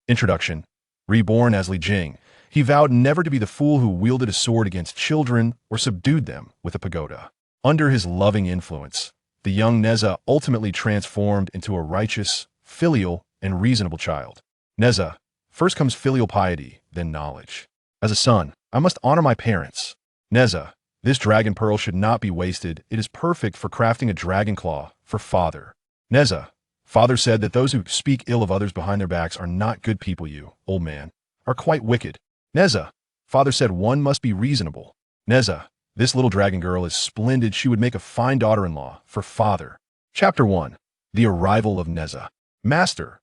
Introduction. Reborn as Li Jing, he vowed never to be the fool who wielded a sword against children or subdued them with a pagoda. Under his loving influence, the young Nezha ultimately transformed into a righteous, filial, and reasonable child. Nezha, first comes filial piety, then knowledge. As a son, I must honor my parents. Nezha, this dragon pearl should not be wasted. It is perfect for crafting a dragon claw for father. Nezha, father said that those who speak ill of others behind their backs are not good people. You, old man, are quite wicked. Nezha, father said one must be reasonable. Nezha, this little dragon girl is splendid. She would make a fine daughter-in-law for father. Chapter 1. The Arrival of Nezha. Master,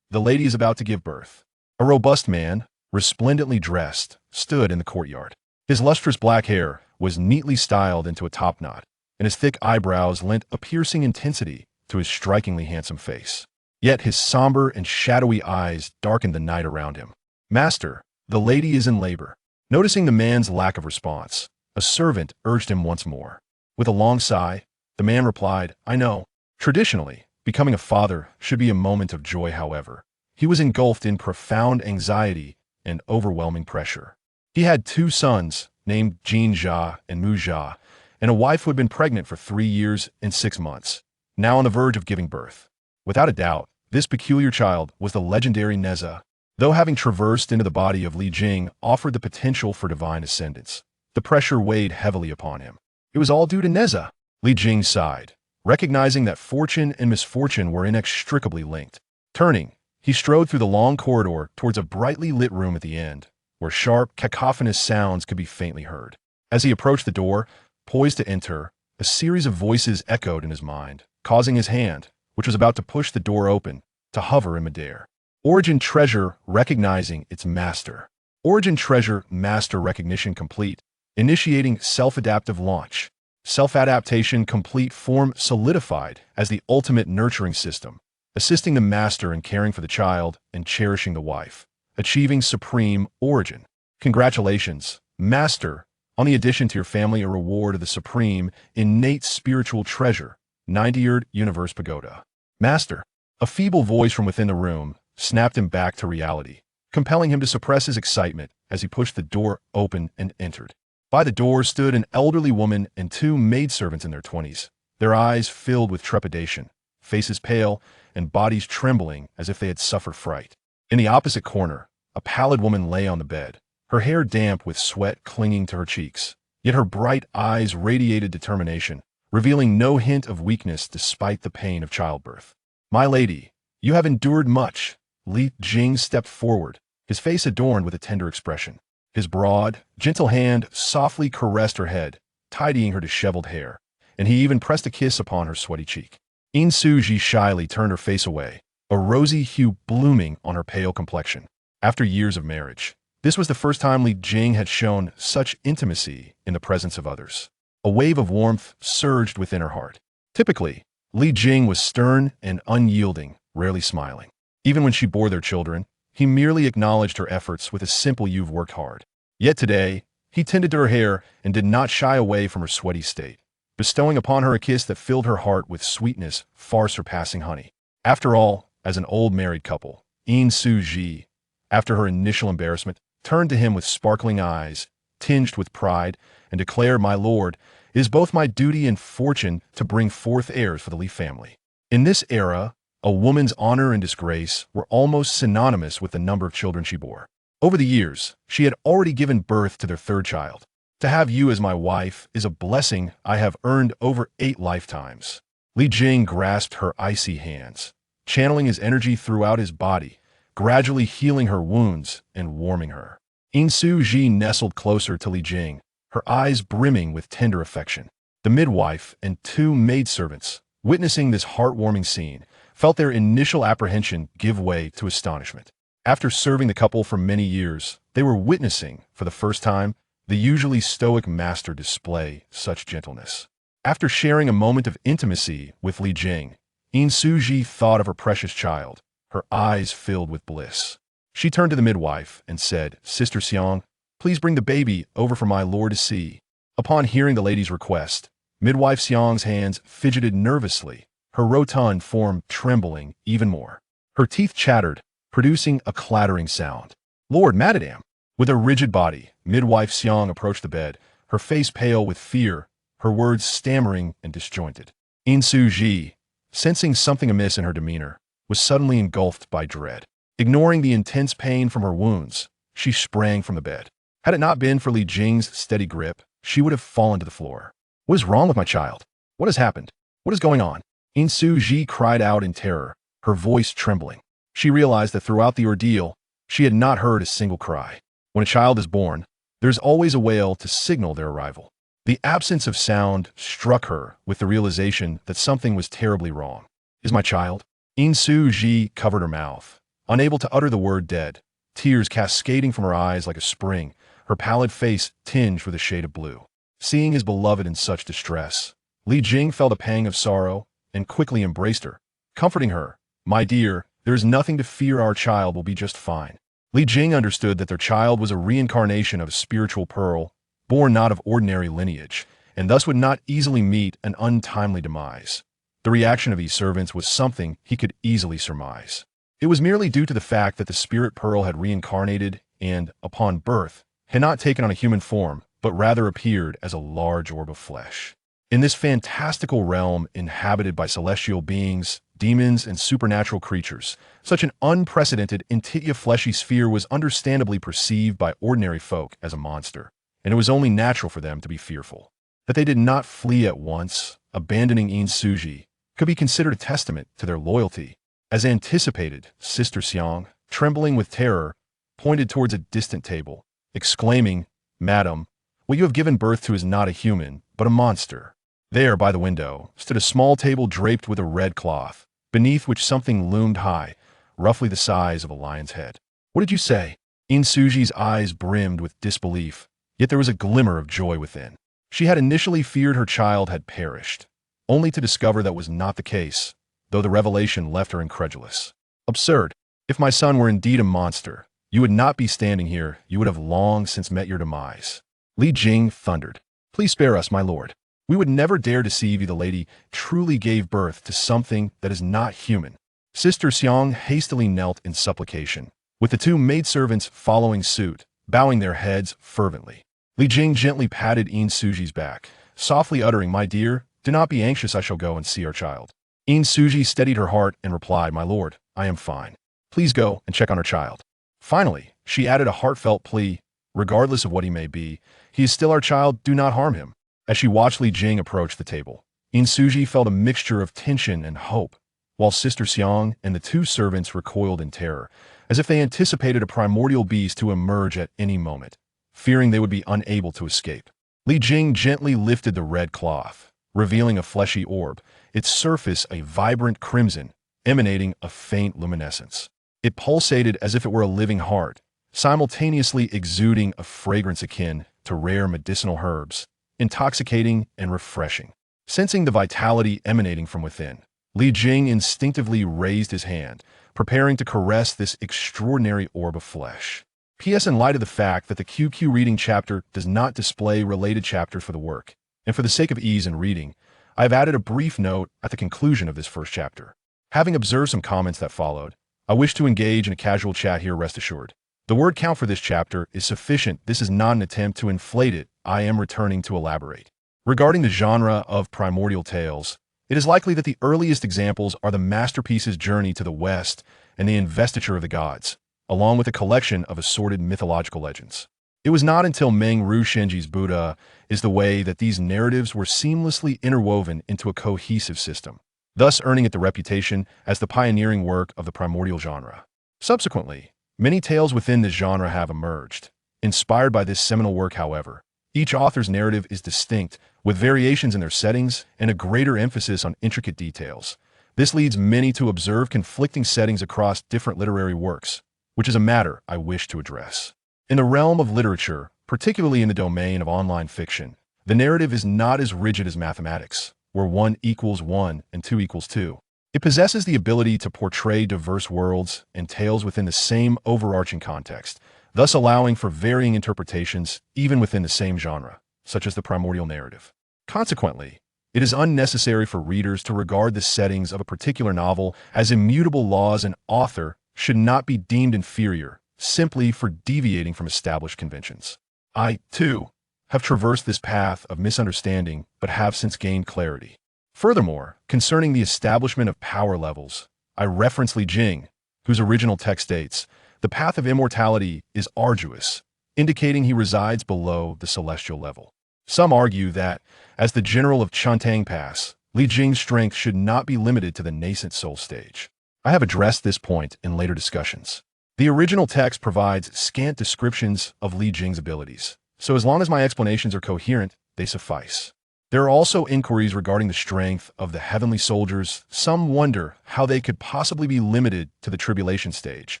the lady is about to give birth. A robust man, resplendently dressed, stood in the courtyard. His lustrous black hair was neatly styled into a top knot, and his thick eyebrows lent a piercing intensity to his strikingly handsome face. Yet his somber and shadowy eyes darkened the night around him. Master, the lady is in labor. Noticing the man's lack of response, a servant urged him once more. With a long sigh, the man replied, I know. Traditionally, becoming a father should be a moment of joy. However, he was engulfed in profound anxiety and overwhelming pressure. He had 2 sons, named Nezha and Nezha, and a wife who had been pregnant for 3 years and 6 months, now on the verge of giving birth. Without a doubt, this peculiar child was the legendary Nezha, though having traversed into the body of Li Jing offered the potential for divine ascendance. The pressure weighed heavily upon him. It was all due to Nezha. Li Jing sighed, recognizing that fortune and misfortune were inextricably linked. Turning, he strode through the long corridor towards a brightly lit room at the end, where sharp, cacophonous sounds could be faintly heard. As he approached the door, poised to enter, a series of voices echoed in his mind, causing his hand, which was about to push the door open, to hover in midair. Origin treasure recognizing its master. Origin treasure master recognition complete. Initiating self-adaptive launch. Self-adaptation complete form solidified as the ultimate nurturing system, assisting the master in caring for the child and cherishing the wife. Achieving supreme origin. Congratulations, master, on the addition to your family a reward of the supreme, innate spiritual treasure, 90-year universe pagoda. Master, a feeble voice from within the room, snapped him back to reality, compelling him to suppress his excitement as he pushed the door open and entered. By the door stood an elderly woman and 2 maidservants in their 20s, their eyes filled with trepidation, faces pale, and bodies trembling as if they had suffered fright. In the opposite corner, a pallid woman lay on the bed, her hair damp with sweat clinging to her cheeks, yet her bright eyes radiated determination, revealing no hint of weakness despite the pain of childbirth. My lady, you have endured much. Li Jing stepped forward, his face adorned with a tender expression. His broad, gentle hand softly caressed her head, tidying her disheveled hair, and he even pressed a kiss upon her sweaty cheek. Suji shyly turned her face away, a rosy hue blooming on her pale complexion. After years of marriage, this was the first time Li Jing had shown such intimacy in the presence of others. A wave of warmth surged within her heart. Typically, Li Jing was stern and unyielding, rarely smiling. Even when she bore their children, he merely acknowledged her efforts with a simple "you've worked hard." Yet today, he tended to her hair and did not shy away from her sweaty state, bestowing upon her a kiss that filled her heart with sweetness far surpassing honey. After all, as an old married couple, Suji, after her initial embarrassment, turned to him with sparkling eyes, tinged with pride, and declared, My lord, it is both my duty and fortune to bring forth heirs for the Li family. In this era, a woman's honor and disgrace were almost synonymous with the number of children she bore. Over the years, she had already given birth to their 3rd child. To have you as my wife is a blessing I have earned over 8 lifetimes. Li Jing grasped her icy hands, channeling his energy throughout his body, gradually healing her wounds and warming her. Suji nestled closer to Li Jing, her eyes brimming with tender affection. The midwife and 2 maidservants, witnessing this heartwarming scene, felt their initial apprehension give way to astonishment. After serving the couple for many years, they were witnessing, for the first time, the usually stoic master display such gentleness. After sharing a moment of intimacy with Li Jing, Suji thought of her precious child, her eyes filled with bliss. She turned to the midwife and said, Sister Xiang, please bring the baby over for my lord to see. Upon hearing the lady's request, midwife Xiang's hands fidgeted nervously, her rotund form trembling even more. Her teeth chattered, producing a clattering sound. Lord Madame! With her rigid body, midwife Xiang approached the bed, her face pale with fear, her words stammering and disjointed. Insu Ji, sensing something amiss in her demeanor, was suddenly engulfed by dread. Ignoring the intense pain from her wounds, she sprang from the bed. Had it not been for Li Jing's steady grip, she would have fallen to the floor. What is wrong with my child? What has happened? What is going on? Insu Ji cried out in terror, her voice trembling. She realized that throughout the ordeal, she had not heard a single cry. When a child is born, there's always a wail to signal their arrival. The absence of sound struck her with the realization that something was terribly wrong. Is my child? Insu Ji covered her mouth, unable to utter the word dead, tears cascading from her eyes like a spring, her pallid face tinged with a shade of blue. Seeing his beloved in such distress, Li Jing felt a pang of sorrow and quickly embraced her, comforting her. My dear, there is nothing to fear, our child will be just fine. Li Jing understood that their child was a reincarnation of a spiritual pearl, born not of ordinary lineage, and thus would not easily meet an untimely demise. The reaction of his servants was something he could easily surmise. It was merely due to the fact that the spirit pearl had reincarnated and, upon birth, had not taken on a human form, but rather appeared as a large orb of flesh. In this fantastical realm inhabited by celestial beings, demons, and supernatural creatures, such an unprecedented Intitia fleshy sphere was understandably perceived by ordinary folk as a monster, and it was only natural for them to be fearful. That they did not flee at once, abandoning Insu Ji, could be considered a testament to their loyalty. As anticipated, Sister Xiang, trembling with terror, pointed towards a distant table, exclaiming, Madam, what you have given birth to is not a human, but a monster. There, by the window, stood a small table draped with a red cloth, beneath which something loomed high, roughly the size of a lion's head. What did you say? Insu Ji's eyes brimmed with disbelief, yet there was a glimmer of joy within. She had initially feared her child had perished, only to discover that was not the case, though the revelation left her incredulous. Absurd. If my son were indeed a monster, you would not be standing here, you would have long since met your demise. Li Jing thundered. Please spare us, my lord. We would never dare deceive you. The lady truly gave birth to something that is not human. Sister Xiang hastily knelt in supplication, with the two maidservants following suit, bowing their heads fervently. Li Jing gently patted Insu Ji's back, softly uttering, My dear, do not be anxious, I shall go and see our child. Insu Ji steadied her heart and replied, My lord, I am fine. Please go and check on our child. Finally, she added a heartfelt plea, regardless of what he may be, he is still our child, do not harm him. As she watched Li Jing approach the table, Insu Ji felt a mixture of tension and hope, while Sister Xiang and the two servants recoiled in terror, as if they anticipated a primordial beast to emerge at any moment, fearing they would be unable to escape. Li Jing gently lifted the red cloth, revealing a fleshy orb, its surface a vibrant crimson, emanating a faint luminescence. It pulsated as if it were a living heart, simultaneously exuding a fragrance akin to rare medicinal herbs, intoxicating and refreshing. Sensing the vitality emanating from within, Li Jing instinctively raised his hand, preparing to caress this extraordinary orb of flesh. P.S. In light of the fact that the QQ reading chapter does not display related chapters for the work, and for the sake of ease in reading, I have added a brief note at the conclusion of this first chapter. Having observed some comments that followed, I wish to engage in a casual chat here, rest assured. The word count for this chapter is sufficient. This is not an attempt to inflate it. I am returning to elaborate. Regarding the genre of primordial tales, it is likely that the earliest examples are the masterpieces Journey to the West and the Investiture of the Gods, along with a collection of assorted mythological legends. It was not until Meng Ru Shenji's Buddha is the way that these narratives were seamlessly interwoven into a cohesive system, thus earning it the reputation as the pioneering work of the primordial genre. Subsequently, many tales within this genre have emerged. Inspired by this seminal work, however, each author's narrative is distinct, with variations in their settings and a greater emphasis on intricate details. This leads many to observe conflicting settings across different literary works, which is a matter I wish to address. In the realm of literature, particularly in the domain of online fiction, the narrative is not as rigid as mathematics, where 1 equals 1 and 2 equals 2. It possesses the ability to portray diverse worlds and tales within the same overarching context, thus allowing for varying interpretations even within the same genre, such as the primordial narrative. Consequently, it is unnecessary for readers to regard the settings of a particular novel as immutable laws. An author should not be deemed inferior simply for deviating from established conventions. I, too, have traversed this path of misunderstanding but have since gained clarity. Furthermore, concerning the establishment of power levels, I reference Li Jing, whose original text states, "The path of immortality is arduous," indicating he resides below the celestial level. Some argue that, as the general of Chantang Pass, Li Jing's strength should not be limited to the nascent soul stage. I have addressed this point in later discussions. The original text provides scant descriptions of Li Jing's abilities, so as long as my explanations are coherent, they suffice. There are also inquiries regarding the strength of the heavenly soldiers. Some wonder how they could possibly be limited to the tribulation stage,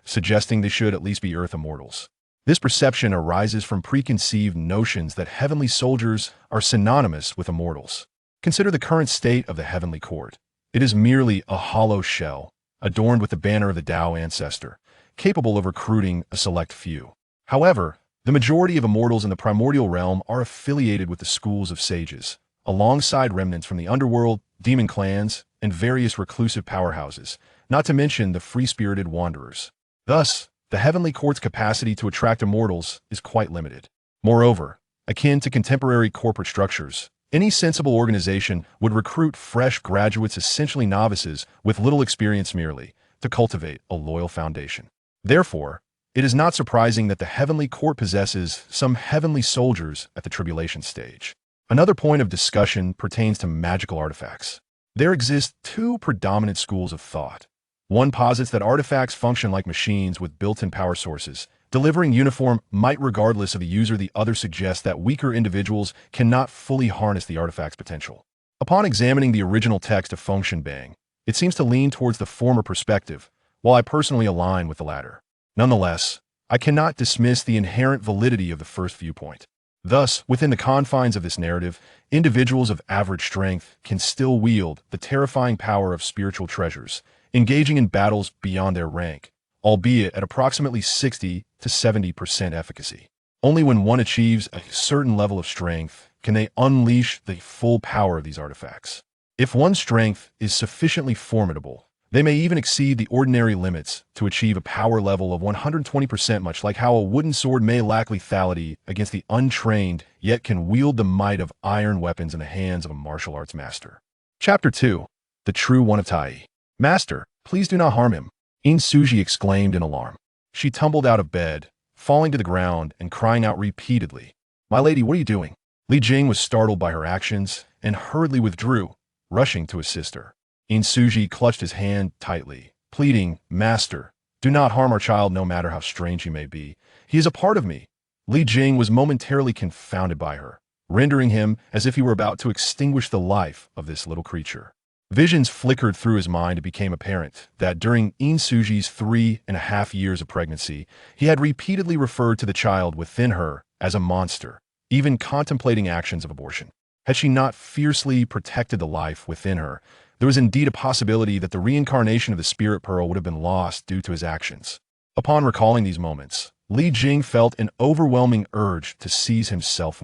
suggesting they should at least be earth immortals. This perception arises from preconceived notions that heavenly soldiers are synonymous with immortals. Consider the current state of the heavenly court. It is merely a hollow shell, adorned with the banner of the Tao ancestor, capable of recruiting a select few. However, the majority of immortals in the primordial realm are affiliated with the schools of sages, alongside remnants from the underworld, demon clans, and various reclusive powerhouses, not to mention the free-spirited wanderers. Thus, the heavenly court's capacity to attract immortals is quite limited. Moreover, akin to contemporary corporate structures, any sensible organization would recruit fresh graduates, essentially novices, with little experience merely, to cultivate a loyal foundation. Therefore, it is not surprising that the heavenly court possesses some heavenly soldiers at the tribulation stage. Another point of discussion pertains to magical artifacts. There exist two predominant schools of thought. One posits that artifacts function like machines with built-in power sources, delivering uniform might regardless of the user. The other suggests that weaker individuals cannot fully harness the artifact's potential. Upon examining the original text of Function Bang, it seems to lean towards the former perspective, while I personally align with the latter. Nonetheless, I cannot dismiss the inherent validity of the first viewpoint. Thus, within the confines of this narrative, individuals of average strength can still wield the terrifying power of spiritual treasures, engaging in battles beyond their rank, albeit at approximately 60 to 70% efficacy. Only when one achieves a certain level of strength can they unleash the full power of these artifacts. If one's strength is sufficiently formidable, they may even exceed the ordinary limits to achieve a power level of 120%, much like how a wooden sword may lack lethality against the untrained, yet can wield the might of iron weapons in the hands of a martial arts master. Chapter 2. The True One of Taiyi. "Master, please do not harm him," Suji exclaimed in alarm. She tumbled out of bed, falling to the ground and crying out repeatedly, "My lady, what are you doing?" Li Jing was startled by her actions and hurriedly withdrew, rushing to assist her. Suji clutched his hand tightly, pleading, "Master, do not harm our child no matter how strange he may be. He is a part of me." Li Jing was momentarily confounded by her, rendering him as if he were about to extinguish the life of this little creature. Visions flickered through his mind. It became apparent that during Suji's 3.5 years of pregnancy, he had repeatedly referred to the child within her as a monster, even contemplating actions of abortion. Had she not fiercely protected the life within her, there was indeed a possibility that the reincarnation of the spirit pearl would have been lost due to his actions. Upon recalling these moments, Li Jing felt an overwhelming urge to seize himself,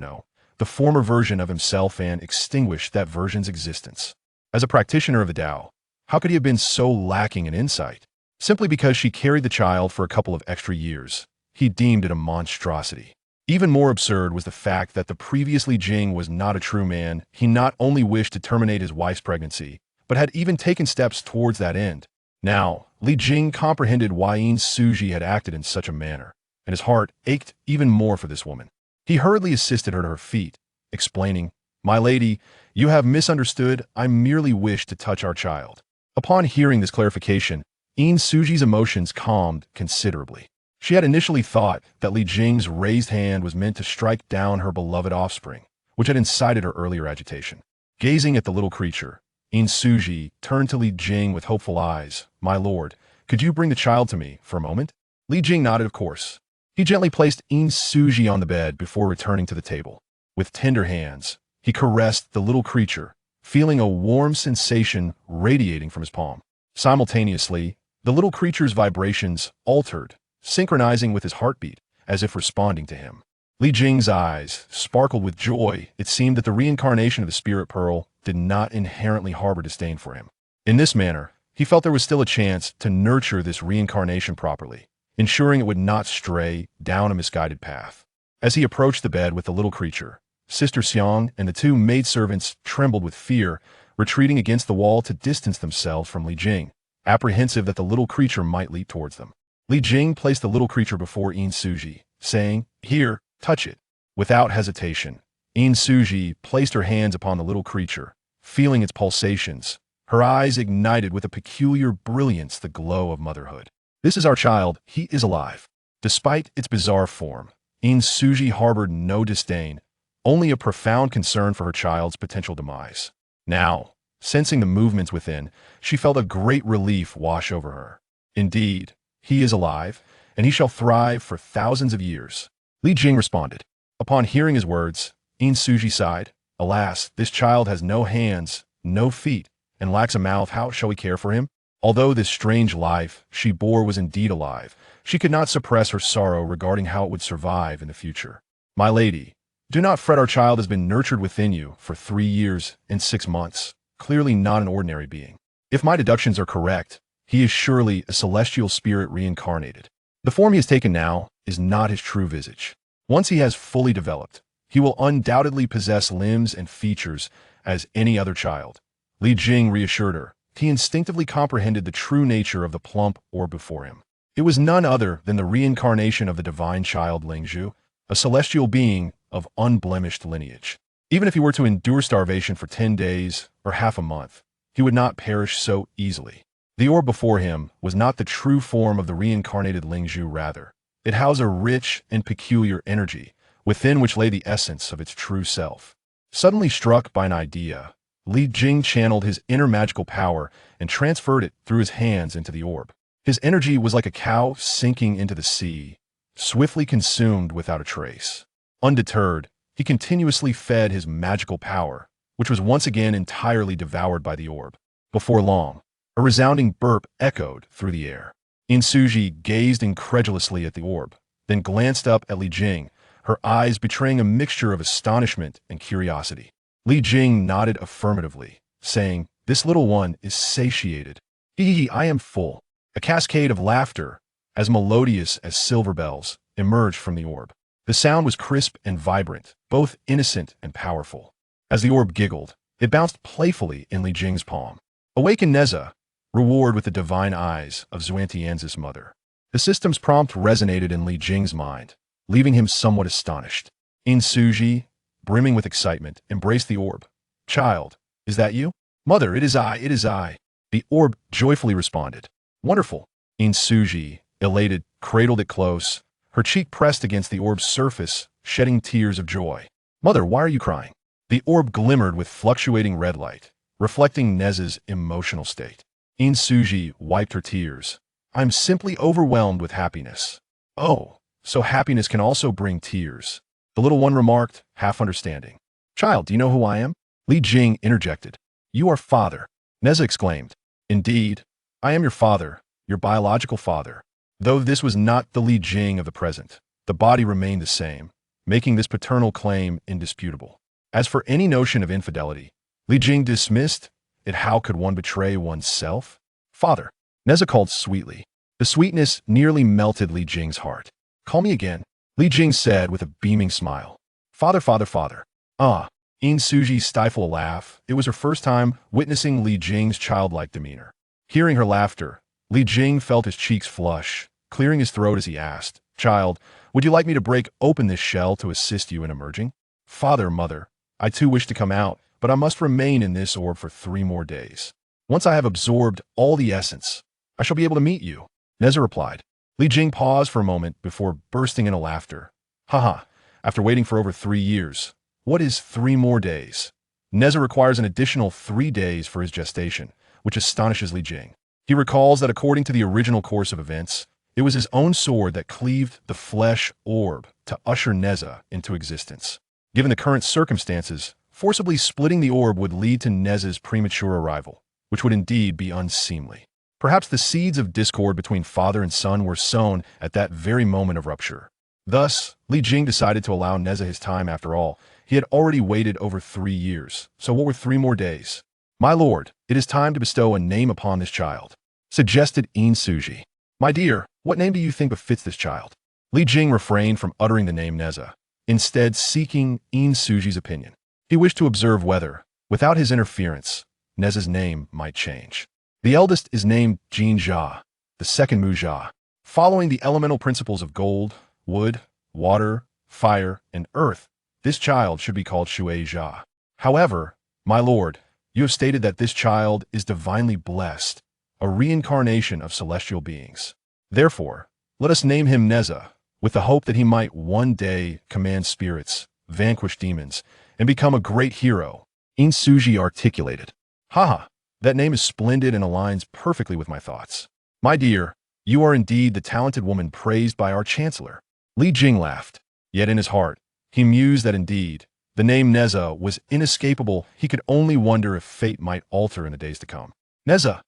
the former version of himself, and extinguish that version's existence. As a practitioner of the Tao, how could he have been so lacking in insight? Simply because she carried the child for a couple of extra years, he deemed it a monstrosity. Even more absurd was the fact that the previous Li Jing was not a true man. He not only wished to terminate his wife's pregnancy, but had even taken steps towards that end. Now, Li Jing comprehended why Suji had acted in such a manner, and his heart ached even more for this woman. He hurriedly assisted her to her feet, explaining, "My lady, you have misunderstood. I merely wish to touch our child." Upon hearing this clarification, Suji's emotions calmed considerably. She had initially thought that Li Jing's raised hand was meant to strike down her beloved offspring, which had incited her earlier agitation. Gazing at the little creature, Suji turned to Li Jing with hopeful eyes. "My lord, could you bring the child to me for a moment?" Li Jing nodded, of course. He gently placed Suji on the bed before returning to the table. With tender hands, he caressed the little creature, feeling a warm sensation radiating from his palm. Simultaneously, the little creature's vibrations altered, synchronizing with his heartbeat, as if responding to him. Li Jing's eyes sparkled with joy. It seemed that the reincarnation of the spirit pearl did not inherently harbor disdain for him. In this manner, he felt there was still a chance to nurture this reincarnation properly, ensuring it would not stray down a misguided path. As he approached the bed with the little creature, Sister Xiang and the two maidservants trembled with fear, retreating against the wall to distance themselves from Li Jing, apprehensive that the little creature might leap towards them. Li Jing placed the little creature before Yin Suji, saying, "Here, touch it." Without hesitation, Yin Suji placed her hands upon the little creature, feeling its pulsations. Her eyes ignited with a peculiar brilliance, the glow of motherhood. "This is our child, he is alive." Despite its bizarre form, Yin Suji harbored no disdain, only a profound concern for her child's potential demise. Now, sensing the movements within, she felt a great relief wash over her. Indeed, he is alive, and he shall thrive for thousands of years. Li Jing responded. Upon hearing his words, Yin Suji sighed. Alas, this child has no hands, no feet, and lacks a mouth. How shall we care for him? Although this strange life she bore was indeed alive, she could not suppress her sorrow regarding how it would survive in the future. "My lady, do not fret, our child has been nurtured within you for 3 years and 6 months, clearly not an ordinary being. If my deductions are correct, he is surely a celestial spirit reincarnated. The form he has taken now is not his true visage. Once he has fully developed, he will undoubtedly possess limbs and features as any other child." Li Jing reassured her. He instinctively comprehended the true nature of the plump orb before him. It was none other than the reincarnation of the divine child Lingzhu, a celestial being of unblemished lineage. Even if he were to endure starvation for 10 days or half a month, he would not perish so easily. The orb before him was not the true form of the reincarnated Lingzhu, rather. It housed a rich and peculiar energy, within which lay the essence of its true self. Suddenly struck by an idea, Li Jing channeled his inner magical power and transferred it through his hands into the orb. His energy was like a cow sinking into the sea, swiftly consumed without a trace. Undeterred, he continuously fed his magical power, which was once again entirely devoured by the orb. Before long, a resounding burp echoed through the air. Yin Suji gazed incredulously at the orb, then glanced up at Li Jing, her eyes betraying a mixture of astonishment and curiosity. Li Jing nodded affirmatively, saying, "This little one is satiated. Hee, I am full." A cascade of laughter, as melodious as silver bells, emerged from the orb. The sound was crisp and vibrant, both innocent and powerful. As the orb giggled, it bounced playfully in Li Jing's palm. "Awaken Nezha, reward with the divine eyes of Xuantian's mother." The system's prompt resonated in Li Jing's mind, leaving him somewhat astonished. Yin Suji, brimming with excitement, embraced the orb. "Child, is that you?" "Mother, it is I, it is I." The orb joyfully responded. "Wonderful." Yin Suji, elated, cradled it close, her cheek pressed against the orb's surface, shedding tears of joy. "Mother, why are you crying?" The orb glimmered with fluctuating red light, reflecting Nezha's emotional state. Yin Suji wiped her tears. "I'm simply overwhelmed with happiness." "Oh, so happiness can also bring tears," the little one remarked, half understanding. "Child, do you know who I am?" Li Jing interjected. "You are father," Nezha exclaimed. "Indeed, I am your father, your biological father." Though this was not the Li Jing of the present, the body remained the same, making this paternal claim indisputable. As for any notion of infidelity, Li Jing dismissed it. How could one betray oneself? "Father," Nezha called sweetly. The sweetness nearly melted Li Jing's heart. "Call me again," Li Jing said with a beaming smile. "Father, father, father." "Ah." Yin Suji stifled a laugh. It was her first time witnessing Li Jing's childlike demeanor. Hearing her laughter, Li Jing felt his cheeks flush, clearing his throat as he asked, "Child, would you like me to break open this shell to assist you in emerging?" "Father, mother, I too wish to come out, but I must remain in this orb for 3 more days. Once I have absorbed all the essence, I shall be able to meet you," Nezha replied. Li Jing paused for a moment before bursting into laughter. "Haha, after waiting for over 3 years, what is 3 more days?" Nezha requires an additional 3 days for his gestation, which astonishes Li Jing. He recalls that according to the original course of events, it was his own sword that cleaved the flesh orb to usher Nezha into existence. Given the current circumstances, forcibly splitting the orb would lead to Nezha's premature arrival, which would indeed be unseemly. Perhaps the seeds of discord between father and son were sown at that very moment of rupture. Thus, Li Jing decided to allow Nezha his time. After all, he had already waited over 3 years, so what were 3 more days? My lord, it is time to bestow a name upon this child, suggested Suji. My dear, what name do you think befits this child? Li Jing refrained from uttering the name Nezha, instead seeking Suji's opinion. He wished to observe whether, without his interference, Nezha's name might change. The eldest is named Jin Jia, the second Mu Jia. Following the elemental principles of gold, wood, water, fire, and earth, this child should be called Shui Jia. However, my lord, you have stated that this child is divinely blessed, a reincarnation of celestial beings. Therefore, let us name him Nezha, with the hope that he might one day command spirits, vanquish demons, and become a great hero, Suji articulated. Haha, that name is splendid and aligns perfectly with my thoughts. My dear, you are indeed the talented woman praised by our chancellor. Li Jing laughed, yet in his heart, he mused that indeed, the name Nezha was inescapable. He could only wonder if fate might alter in the days to come. Nezha,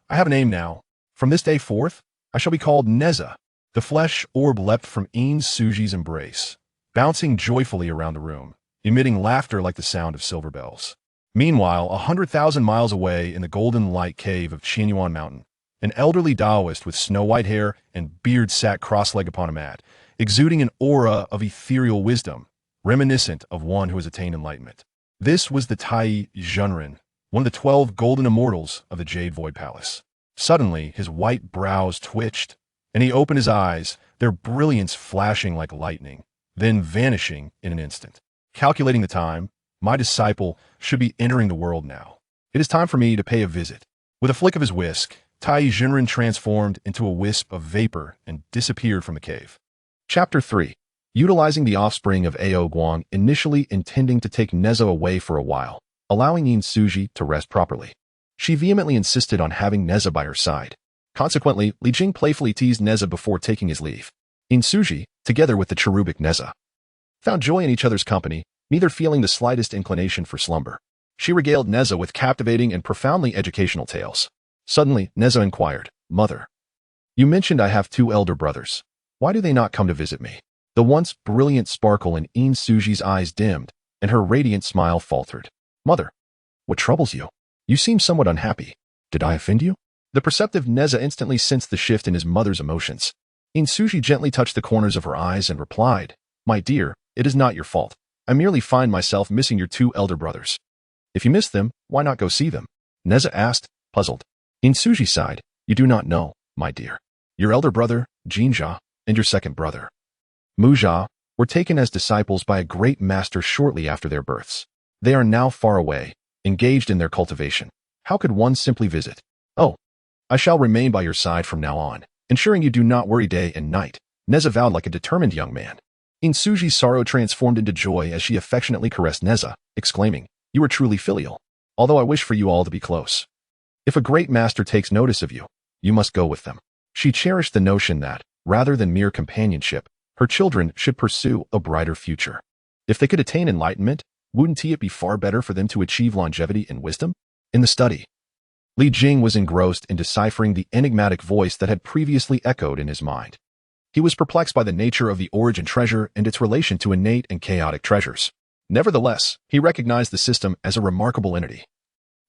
I have a name now. From this day forth, I shall be called Nezha. The flesh orb leapt from Suji's embrace, bouncing joyfully around the room, emitting laughter like the sound of silver bells. Meanwhile, 100,000 miles away in the golden light cave of Qianyuan Mountain, an elderly Taoist with snow-white hair and beard sat cross-legged upon a mat, exuding an aura of ethereal wisdom, reminiscent of one who has attained enlightenment. This was the Taiyi Zhenren, one of the 12 golden immortals of the Jade Void Palace. Suddenly, his white brows twitched, and he opened his eyes, their brilliance flashing like lightning, then vanishing in an instant. Calculating the time, my disciple should be entering the world now. It is time for me to pay a visit. With a flick of his whisk, Taiyi Zhenren transformed into a wisp of vapor and disappeared from the cave. Chapter 3. Utilizing the offspring of Ao Guang, initially intending to take Nezha away for a while, allowing Suji to rest properly. She vehemently insisted on having Nezha by her side. Consequently, Li Jing playfully teased Nezha before taking his leave. Suji, together with the cherubic Nezha, found joy in each other's company, neither feeling the slightest inclination for slumber. She regaled Nezha with captivating and profoundly educational tales. Suddenly, Nezha inquired, Mother, you mentioned I have 2 elder brothers. Why do they not come to visit me? The once brilliant sparkle in Suji's eyes dimmed, and her radiant smile faltered. Mother, what troubles you? You seem somewhat unhappy. Did I offend you? The perceptive Nezha instantly sensed the shift in his mother's emotions. Suji gently touched the corners of her eyes and replied, My dear, it is not your fault. I merely find myself missing your 2 elder brothers. If you miss them, why not go see them? Nezha asked, puzzled. Suji sighed, You do not know, my dear. Your elder brother, Jin Jia, and your second brother, Mu Jia, were taken as disciples by a great master shortly after their births. They are now far away, engaged in their cultivation. How could one simply visit? Oh, I shall remain by your side from now on, ensuring you do not worry day and night, Nezha vowed like a determined young man. Suji's sorrow transformed into joy as she affectionately caressed Nezha, exclaiming, You are truly filial, although I wish for you all to be close. If a great master takes notice of you, you must go with them. She cherished the notion that, rather than mere companionship, her children should pursue a brighter future. If they could attain enlightenment, wouldn't it be far better for them to achieve longevity and wisdom? In the study, Li Jing was engrossed in deciphering the enigmatic voice that had previously echoed in his mind. He was perplexed by the nature of the origin treasure and its relation to innate and chaotic treasures. Nevertheless, he recognized the system as a remarkable entity,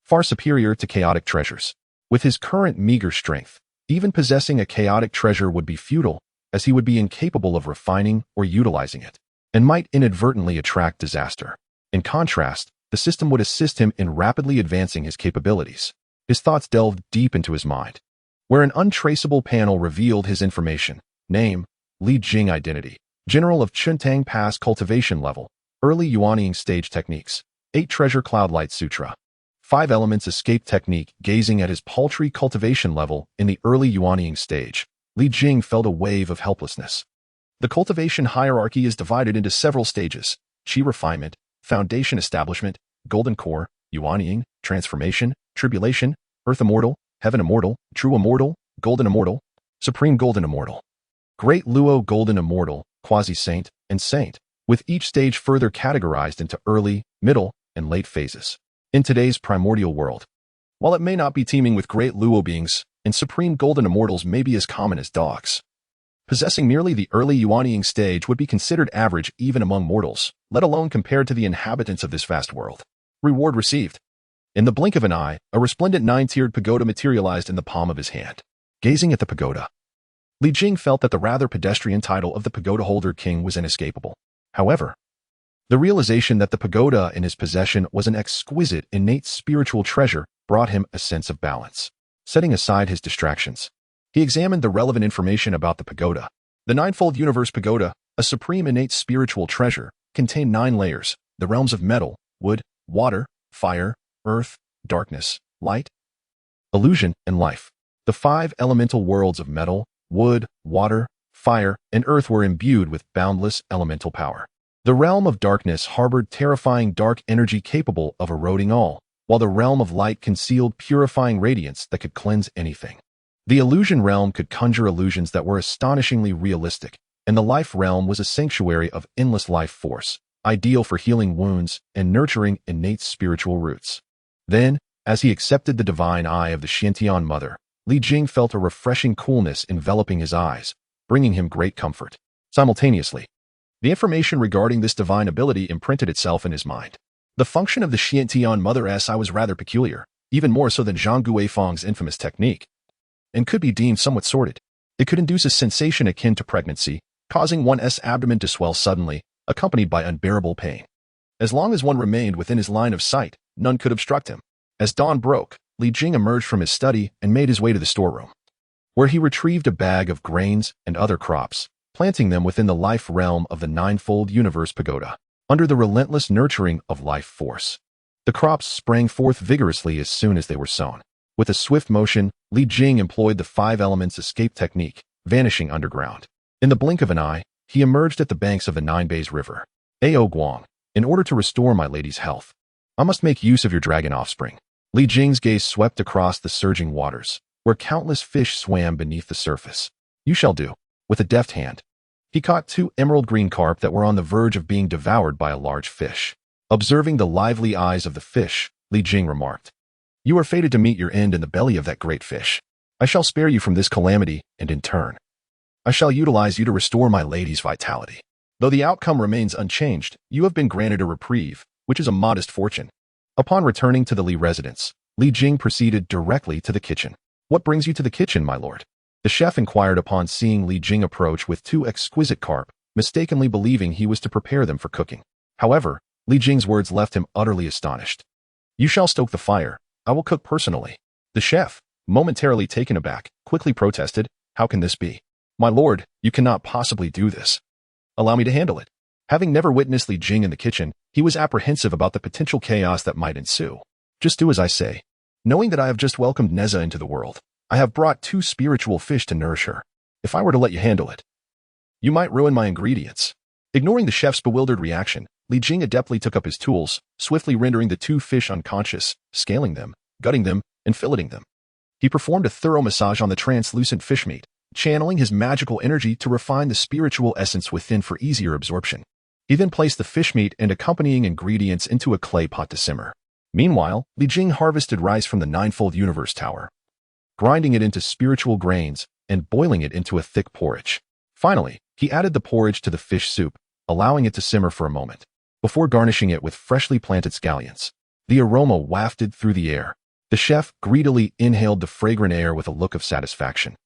far superior to chaotic treasures. With his current meager strength, even possessing a chaotic treasure would be futile, as he would be incapable of refining or utilizing it, and might inadvertently attract disaster. In contrast, the system would assist him in rapidly advancing his capabilities. His thoughts delved deep into his mind, where an untraceable panel revealed his information: name, Li Jing identity, General of Chuntang Pass cultivation level, early Yuanying stage techniques, 8 treasure cloud light sutra, 5 elements escape technique. Gazing at his paltry cultivation level in the early Yuanying stage, Li Jing felt a wave of helplessness. The cultivation hierarchy is divided into several stages: Qi refinement, foundation establishment, golden core, Yuanying, transformation, tribulation, earth immortal, heaven immortal, true immortal, golden immortal, supreme golden immortal, great Luo golden immortal, quasi-saint, and saint, with each stage further categorized into early, middle, and late phases. In today's primordial world, while it may not be teeming with great Luo beings, and supreme golden immortals may be as common as dogs, possessing merely the early Yuanying stage would be considered average even among mortals, let alone compared to the inhabitants of this vast world. Reward received. In the blink of an eye, a resplendent nine-tiered pagoda materialized in the palm of his hand. Gazing at the pagoda, Li Jing felt that the rather pedestrian title of the pagoda holder king was inescapable. However, the realization that the pagoda in his possession was an exquisite, innate spiritual treasure brought him a sense of balance. Setting aside his distractions, he examined the relevant information about the pagoda. The ninefold universe pagoda, a supreme innate spiritual treasure, contained 9 layers, the realms of metal, wood, water, fire, earth, darkness, light, illusion, and life. The 5 elemental worlds of metal, wood, water, fire, and earth were imbued with boundless elemental power. The realm of darkness harbored terrifying dark energy capable of eroding all, while the realm of light concealed purifying radiance that could cleanse anything. The illusion realm could conjure illusions that were astonishingly realistic, and the life realm was a sanctuary of endless life force, ideal for healing wounds and nurturing innate spiritual roots. Then, as he accepted the divine eye of the Xiantian mother, Li Jing felt a refreshing coolness enveloping his eyes, bringing him great comfort. Simultaneously, the information regarding this divine ability imprinted itself in his mind. The function of the Xiantian mother's eye was rather peculiar, even more so than Zhang Guifeng's infamous technique, and could be deemed somewhat sordid. It could induce a sensation akin to pregnancy, causing one's abdomen to swell suddenly, accompanied by unbearable pain. As long as one remained within his line of sight, none could obstruct him. As dawn broke, Li Jing emerged from his study and made his way to the storeroom, where he retrieved a bag of grains and other crops, planting them within the life realm of the ninefold universe pagoda. Under the relentless nurturing of life force, the crops sprang forth vigorously as soon as they were sown. With a swift motion, Li Jing employed the 5 elements escape technique, vanishing underground. In the blink of an eye, he emerged at the banks of the Nine Bays River. Ao Guang, in order to restore my lady's health, I must make use of your dragon offspring. Li Jing's gaze swept across the surging waters, where countless fish swam beneath the surface. You shall do. With a deft hand, he caught 2 emerald green carp that were on the verge of being devoured by a large fish. Observing the lively eyes of the fish, Li Jing remarked, "You are fated to meet your end in the belly of that great fish. I shall spare you from this calamity, and in turn, I shall utilize you to restore my lady's vitality. Though the outcome remains unchanged, you have been granted a reprieve, which is a modest fortune." Upon returning to the Li residence, Li Jing proceeded directly to the kitchen. "What brings you to the kitchen, my lord?" The chef inquired upon seeing Li Jing approach with 2 exquisite carp, mistakenly believing he was to prepare them for cooking. However, Li Jing's words left him utterly astonished. "You shall stoke the fire. I will cook personally." The chef, momentarily taken aback, quickly protested, "How can this be? My lord, you cannot possibly do this. Allow me to handle it." Having never witnessed Li Jing in the kitchen, he was apprehensive about the potential chaos that might ensue. "Just do as I say. Knowing that I have just welcomed Nezha into the world, I have brought 2 spiritual fish to nourish her. If I were to let you handle it, you might ruin my ingredients." Ignoring the chef's bewildered reaction, Li Jing adeptly took up his tools, swiftly rendering the 2 fish unconscious, scaling them, gutting them, and filleting them. He performed a thorough massage on the translucent fish meat, channeling his magical energy to refine the spiritual essence within for easier absorption. He then placed the fish meat and accompanying ingredients into a clay pot to simmer. Meanwhile, Li Jing harvested rice from the ninefold universe tower, grinding it into spiritual grains and boiling it into a thick porridge. Finally, he added the porridge to the fish soup, allowing it to simmer for a moment, before garnishing it with freshly planted scallions. The aroma wafted through the air. The chef greedily inhaled the fragrant air with a look of satisfaction,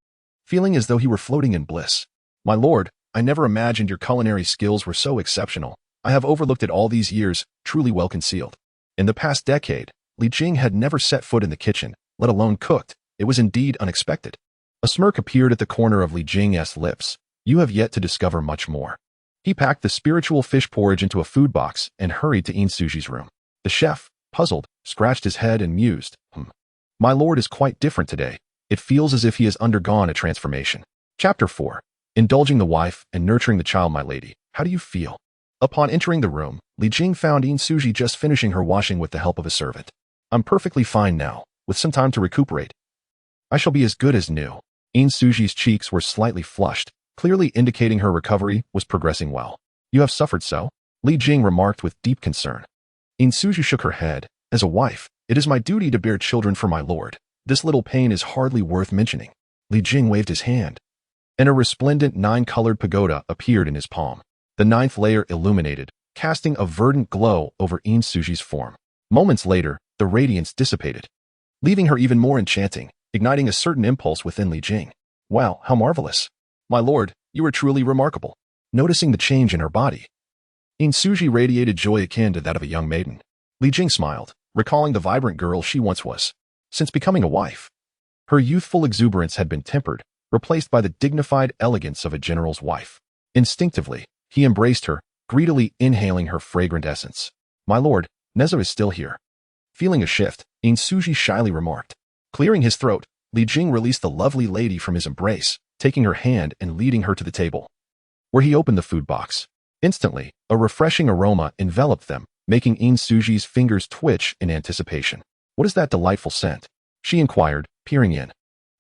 feeling as though he were floating in bliss. "My lord, I never imagined your culinary skills were so exceptional. I have overlooked it all these years, truly well concealed." In the past decade, Li Jing had never set foot in the kitchen, let alone cooked. It was indeed unexpected. A smirk appeared at the corner of Li Jing's lips. "You have yet to discover much more." He packed the spiritual fish porridge into a food box and hurried to Suji's room. The chef, puzzled, scratched his head and mused, "My lord is quite different today. It feels as if he has undergone a transformation." Chapter 4. Indulging the wife and nurturing the child. "My lady, how do you feel?" Upon entering the room, Li Jing found Suji just finishing her washing with the help of a servant. "I'm perfectly fine now, with some time to recuperate. I shall be as good as new." Suji's cheeks were slightly flushed, clearly indicating her recovery was progressing well. "You have suffered so?" Li Jing remarked with deep concern. Suji shook her head. "As a wife, it is my duty to bear children for my lord. This little pain is hardly worth mentioning." Li Jing waved his hand, and a resplendent 9-colored pagoda appeared in his palm. The 9th layer illuminated, casting a verdant glow over Suji's form. Moments later, the radiance dissipated, leaving her even more enchanting, igniting a certain impulse within Li Jing. Wow, how marvelous! My lord, you are truly remarkable. Noticing the change in her body, Suji radiated joy akin to that of a young maiden. Li Jing smiled, recalling the vibrant girl she once was. Since becoming a wife, her youthful exuberance had been tempered, replaced by the dignified elegance of a general's wife. Instinctively, he embraced her, greedily inhaling her fragrant essence. My lord, Nezha is still here. Feeling a shift, Suji shyly remarked. Clearing his throat, Li Jing released the lovely lady from his embrace, taking her hand and leading her to the table, where he opened the food box. Instantly, a refreshing aroma enveloped them, making Suji's fingers twitch in anticipation. What is that delightful scent? She inquired, peering in.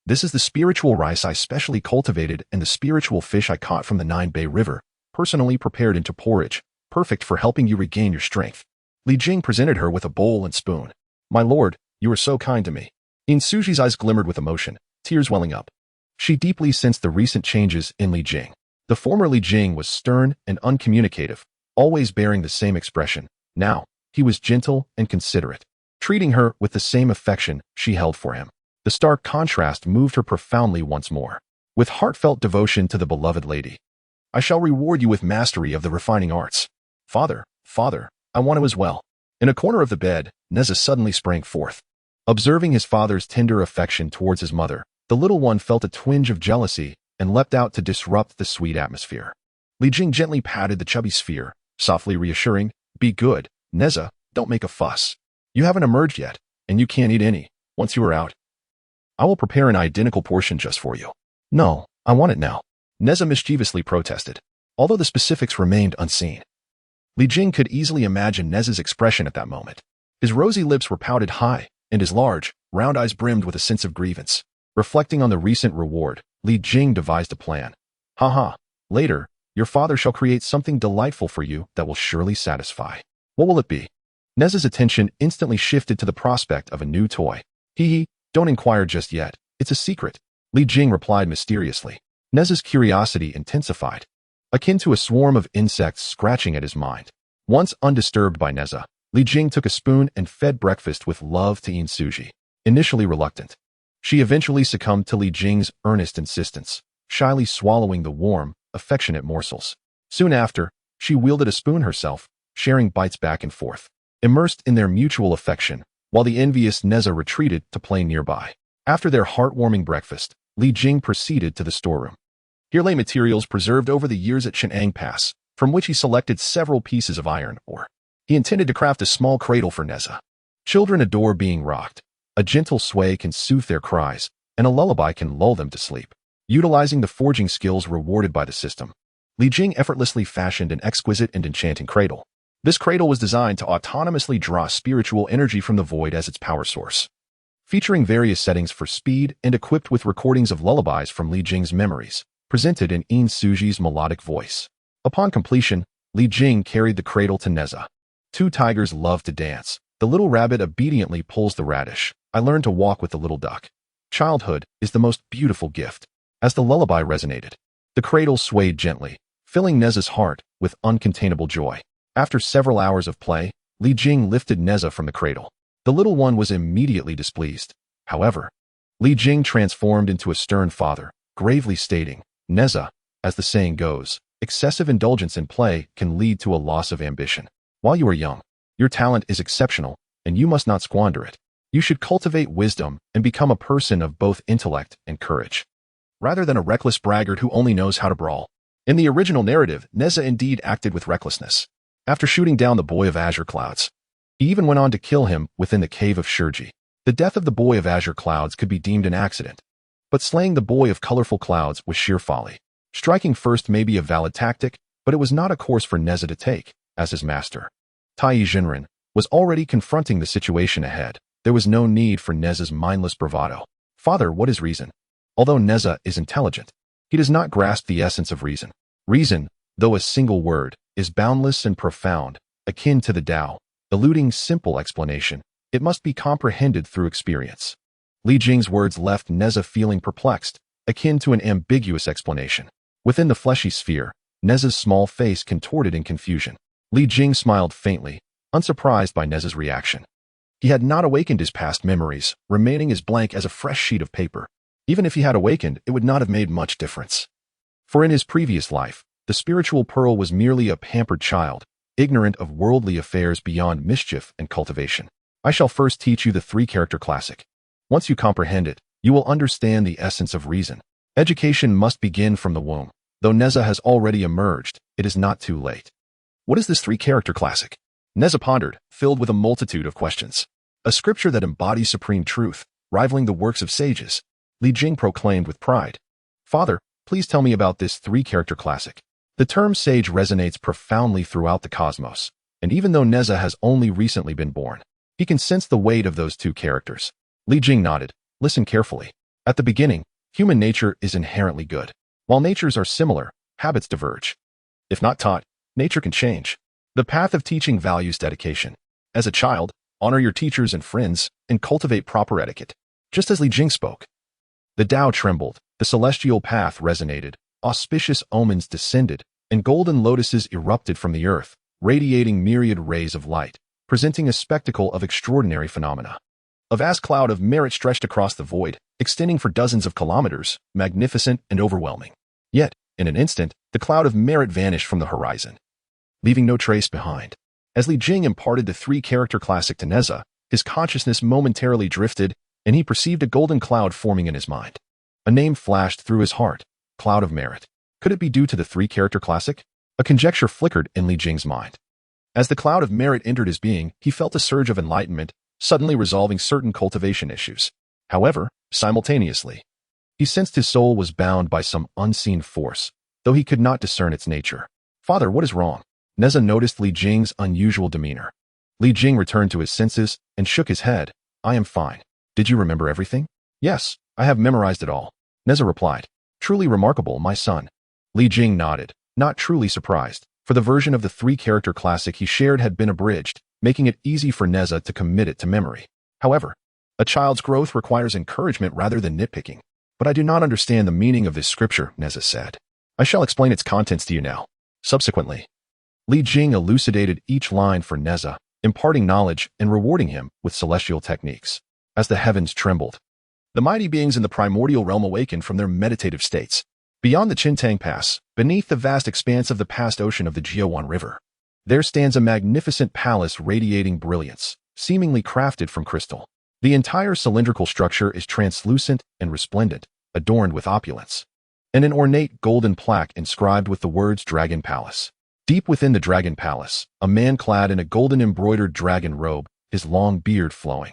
This is the spiritual rice I specially cultivated and the spiritual fish I caught from the Nine Bay River, personally prepared into porridge, perfect for helping you regain your strength. Li Jing presented her with a bowl and spoon. My lord, you are so kind to me. Suji's eyes glimmered with emotion, tears welling up. She deeply sensed the recent changes in Li Jing. The former Li Jing was stern and uncommunicative, always bearing the same expression. Now, he was gentle and considerate, treating her with the same affection she held for him. The stark contrast moved her profoundly once more. With heartfelt devotion to the beloved lady, I shall reward you with mastery of the refining arts. Father, I want to as well. In a corner of the bed, Nezha suddenly sprang forth. Observing his father's tender affection towards his mother, the little one felt a twinge of jealousy and leapt out to disrupt the sweet atmosphere. Li Jing gently patted the chubby sphere, softly reassuring, Be good, Nezha, don't make a fuss. You haven't emerged yet, and you can't eat any. Once you are out, I will prepare an identical portion just for you. No, I want it now, Nezha mischievously protested, although the specifics remained unseen. Li Jing could easily imagine Nezha's expression at that moment. His rosy lips were pouted high, and his large, round eyes brimmed with a sense of grievance. Reflecting on the recent reward, Li Jing devised a plan. Later, your father shall create something delightful for you that will surely satisfy. What will it be? Nezha's attention instantly shifted to the prospect of a new toy. Don't inquire just yet. It's a secret, Li Jing replied mysteriously. Nezha's curiosity intensified, akin to a swarm of insects scratching at his mind. Once undisturbed by Nezha, Li Jing took a spoon and fed breakfast with love to Suji. Initially reluctant, she eventually succumbed to Li Jing's earnest insistence, shyly swallowing the warm, affectionate morsels. Soon after, she wielded a spoon herself, sharing bites back and forth, immersed in their mutual affection, while the envious Nezha retreated to play nearby. After their heartwarming breakfast, Li Jing proceeded to the storeroom. Here lay materials preserved over the years at Chang'an Pass, from which he selected several pieces of iron ore. He intended to craft a small cradle for Nezha. Children adore being rocked. A gentle sway can soothe their cries, and a lullaby can lull them to sleep. Utilizing the forging skills rewarded by the system, Li Jing effortlessly fashioned an exquisite and enchanting cradle. This cradle was designed to autonomously draw spiritual energy from the void as its power source. Featuring various settings for speed and equipped with recordings of lullabies from Li Jing's memories, presented in Suji's melodic voice. Upon completion, Li Jing carried the cradle to Nezha. Two tigers love to dance. The little rabbit obediently pulls the radish. I learned to walk with the little duck. Childhood is the most beautiful gift. As the lullaby resonated, the cradle swayed gently, filling Nezha's heart with uncontainable joy. After several hours of play, Li Jing lifted Nezha from the cradle. The little one was immediately displeased. However, Li Jing transformed into a stern father, gravely stating, Nezha, as the saying goes, excessive indulgence in play can lead to a loss of ambition. While you are young, your talent is exceptional, and you must not squander it. You should cultivate wisdom and become a person of both intellect and courage, rather than a reckless braggart who only knows how to brawl. In the original narrative, Nezha indeed acted with recklessness. After shooting down the boy of azure clouds, he even went on to kill him within the cave of Shurji. The death of the boy of azure clouds could be deemed an accident, but slaying the boy of colorful clouds was sheer folly. Striking first may be a valid tactic, but it was not a course for Nezha to take, as his master, Taiyi Jinren, was already confronting the situation ahead. There was no need for Nezha's mindless bravado. Father, what is reason? Although Nezha is intelligent, he does not grasp the essence of reason. Reason, though a single word, is boundless and profound, akin to the Tao, eluding simple explanation. It must be comprehended through experience. Li Jing's words left Nezha feeling perplexed, akin to an ambiguous explanation. Within the fleshy sphere, Nezha's small face contorted in confusion. Li Jing smiled faintly, unsurprised by Nezha's reaction. He had not awakened his past memories, remaining as blank as a fresh sheet of paper. Even if he had awakened, it would not have made much difference. For in his previous life, the spiritual pearl was merely a pampered child, ignorant of worldly affairs beyond mischief and cultivation. I shall first teach you the three-character classic. Once you comprehend it, you will understand the essence of reason. Education must begin from the womb. Though Nezha has already emerged, it is not too late. What is this three-character classic? Nezha pondered, filled with a multitude of questions. A scripture that embodies supreme truth, rivaling the works of sages. Li Jing proclaimed with pride. Father, please tell me about this three-character classic. The term sage resonates profoundly throughout the cosmos, and even though Nezha has only recently been born, he can sense the weight of those two characters. Li Jing nodded. Listen carefully. At the beginning, human nature is inherently good. While natures are similar, habits diverge. If not taught, nature can change. The path of teaching values dedication. As a child, honor your teachers and friends, and cultivate proper etiquette. Just as Li Jing spoke. The Tao trembled, the celestial path resonated, auspicious omens descended, and golden lotuses erupted from the earth, radiating myriad rays of light, presenting a spectacle of extraordinary phenomena. A vast cloud of merit stretched across the void, extending for dozens of kilometers, magnificent and overwhelming. Yet, in an instant, the cloud of merit vanished from the horizon, leaving no trace behind. As Li Jing imparted the three-character classic to Nezha, his consciousness momentarily drifted, and he perceived a golden cloud forming in his mind. A name flashed through his heart, Cloud of Merit. Could it be due to the three-character classic? A conjecture flickered in Li Jing's mind. As the cloud of merit entered his being, he felt a surge of enlightenment, suddenly resolving certain cultivation issues. However, simultaneously, he sensed his soul was bound by some unseen force, though he could not discern its nature. Father, what is wrong? Nezha noticed Li Jing's unusual demeanor. Li Jing returned to his senses and shook his head. I am fine. Did you remember everything? Yes, I have memorized it all. Nezha replied. Truly remarkable, my son. Li Jing nodded, not truly surprised, for the version of the three-character classic he shared had been abridged, making it easy for Nezha to commit it to memory. However, a child's growth requires encouragement rather than nitpicking. But I do not understand the meaning of this scripture, Nezha said. I shall explain its contents to you now. Subsequently, Li Jing elucidated each line for Nezha, imparting knowledge and rewarding him with celestial techniques. As the heavens trembled, the mighty beings in the primordial realm awakened from their meditative states. Beyond the Qintang Pass, beneath the vast expanse of the past ocean of the Jiuan River, there stands a magnificent palace radiating brilliance, seemingly crafted from crystal. The entire cylindrical structure is translucent and resplendent, adorned with opulence, and an ornate golden plaque inscribed with the words Dragon Palace. Deep within the Dragon Palace, a man clad in a golden embroidered dragon robe, his long beard flowing,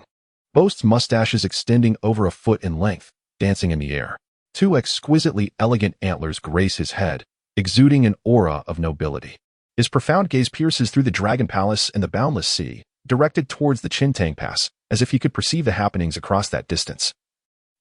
boasts mustaches extending over a foot in length, dancing in the air. Two exquisitely elegant antlers grace his head, exuding an aura of nobility. His profound gaze pierces through the Dragon Palace and the boundless sea, directed towards the Qintang Pass, as if he could perceive the happenings across that distance.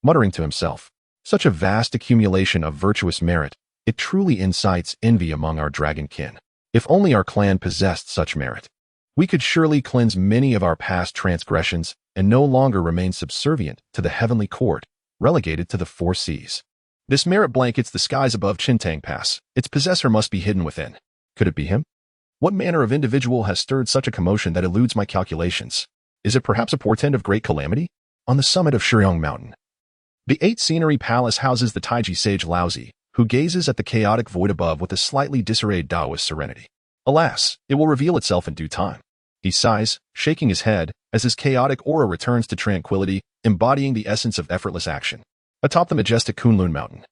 Muttering to himself, such a vast accumulation of virtuous merit, it truly incites envy among our dragon kin. If only our clan possessed such merit, we could surely cleanse many of our past transgressions and no longer remain subservient to the heavenly court, relegated to the four seas. This merit blankets the skies above Qintang Pass. Its possessor must be hidden within. Could it be him? What manner of individual has stirred such a commotion that eludes my calculations? Is it perhaps a portent of great calamity? On the summit of Shiryong Mountain, the 8-scenery palace houses the Taiji sage Laozi, who gazes at the chaotic void above with a slightly disarrayed Taoist serenity. Alas, it will reveal itself in due time. He sighs, shaking his head, as his chaotic aura returns to tranquility, embodying the essence of effortless action. Atop the majestic Kunlun Mountain,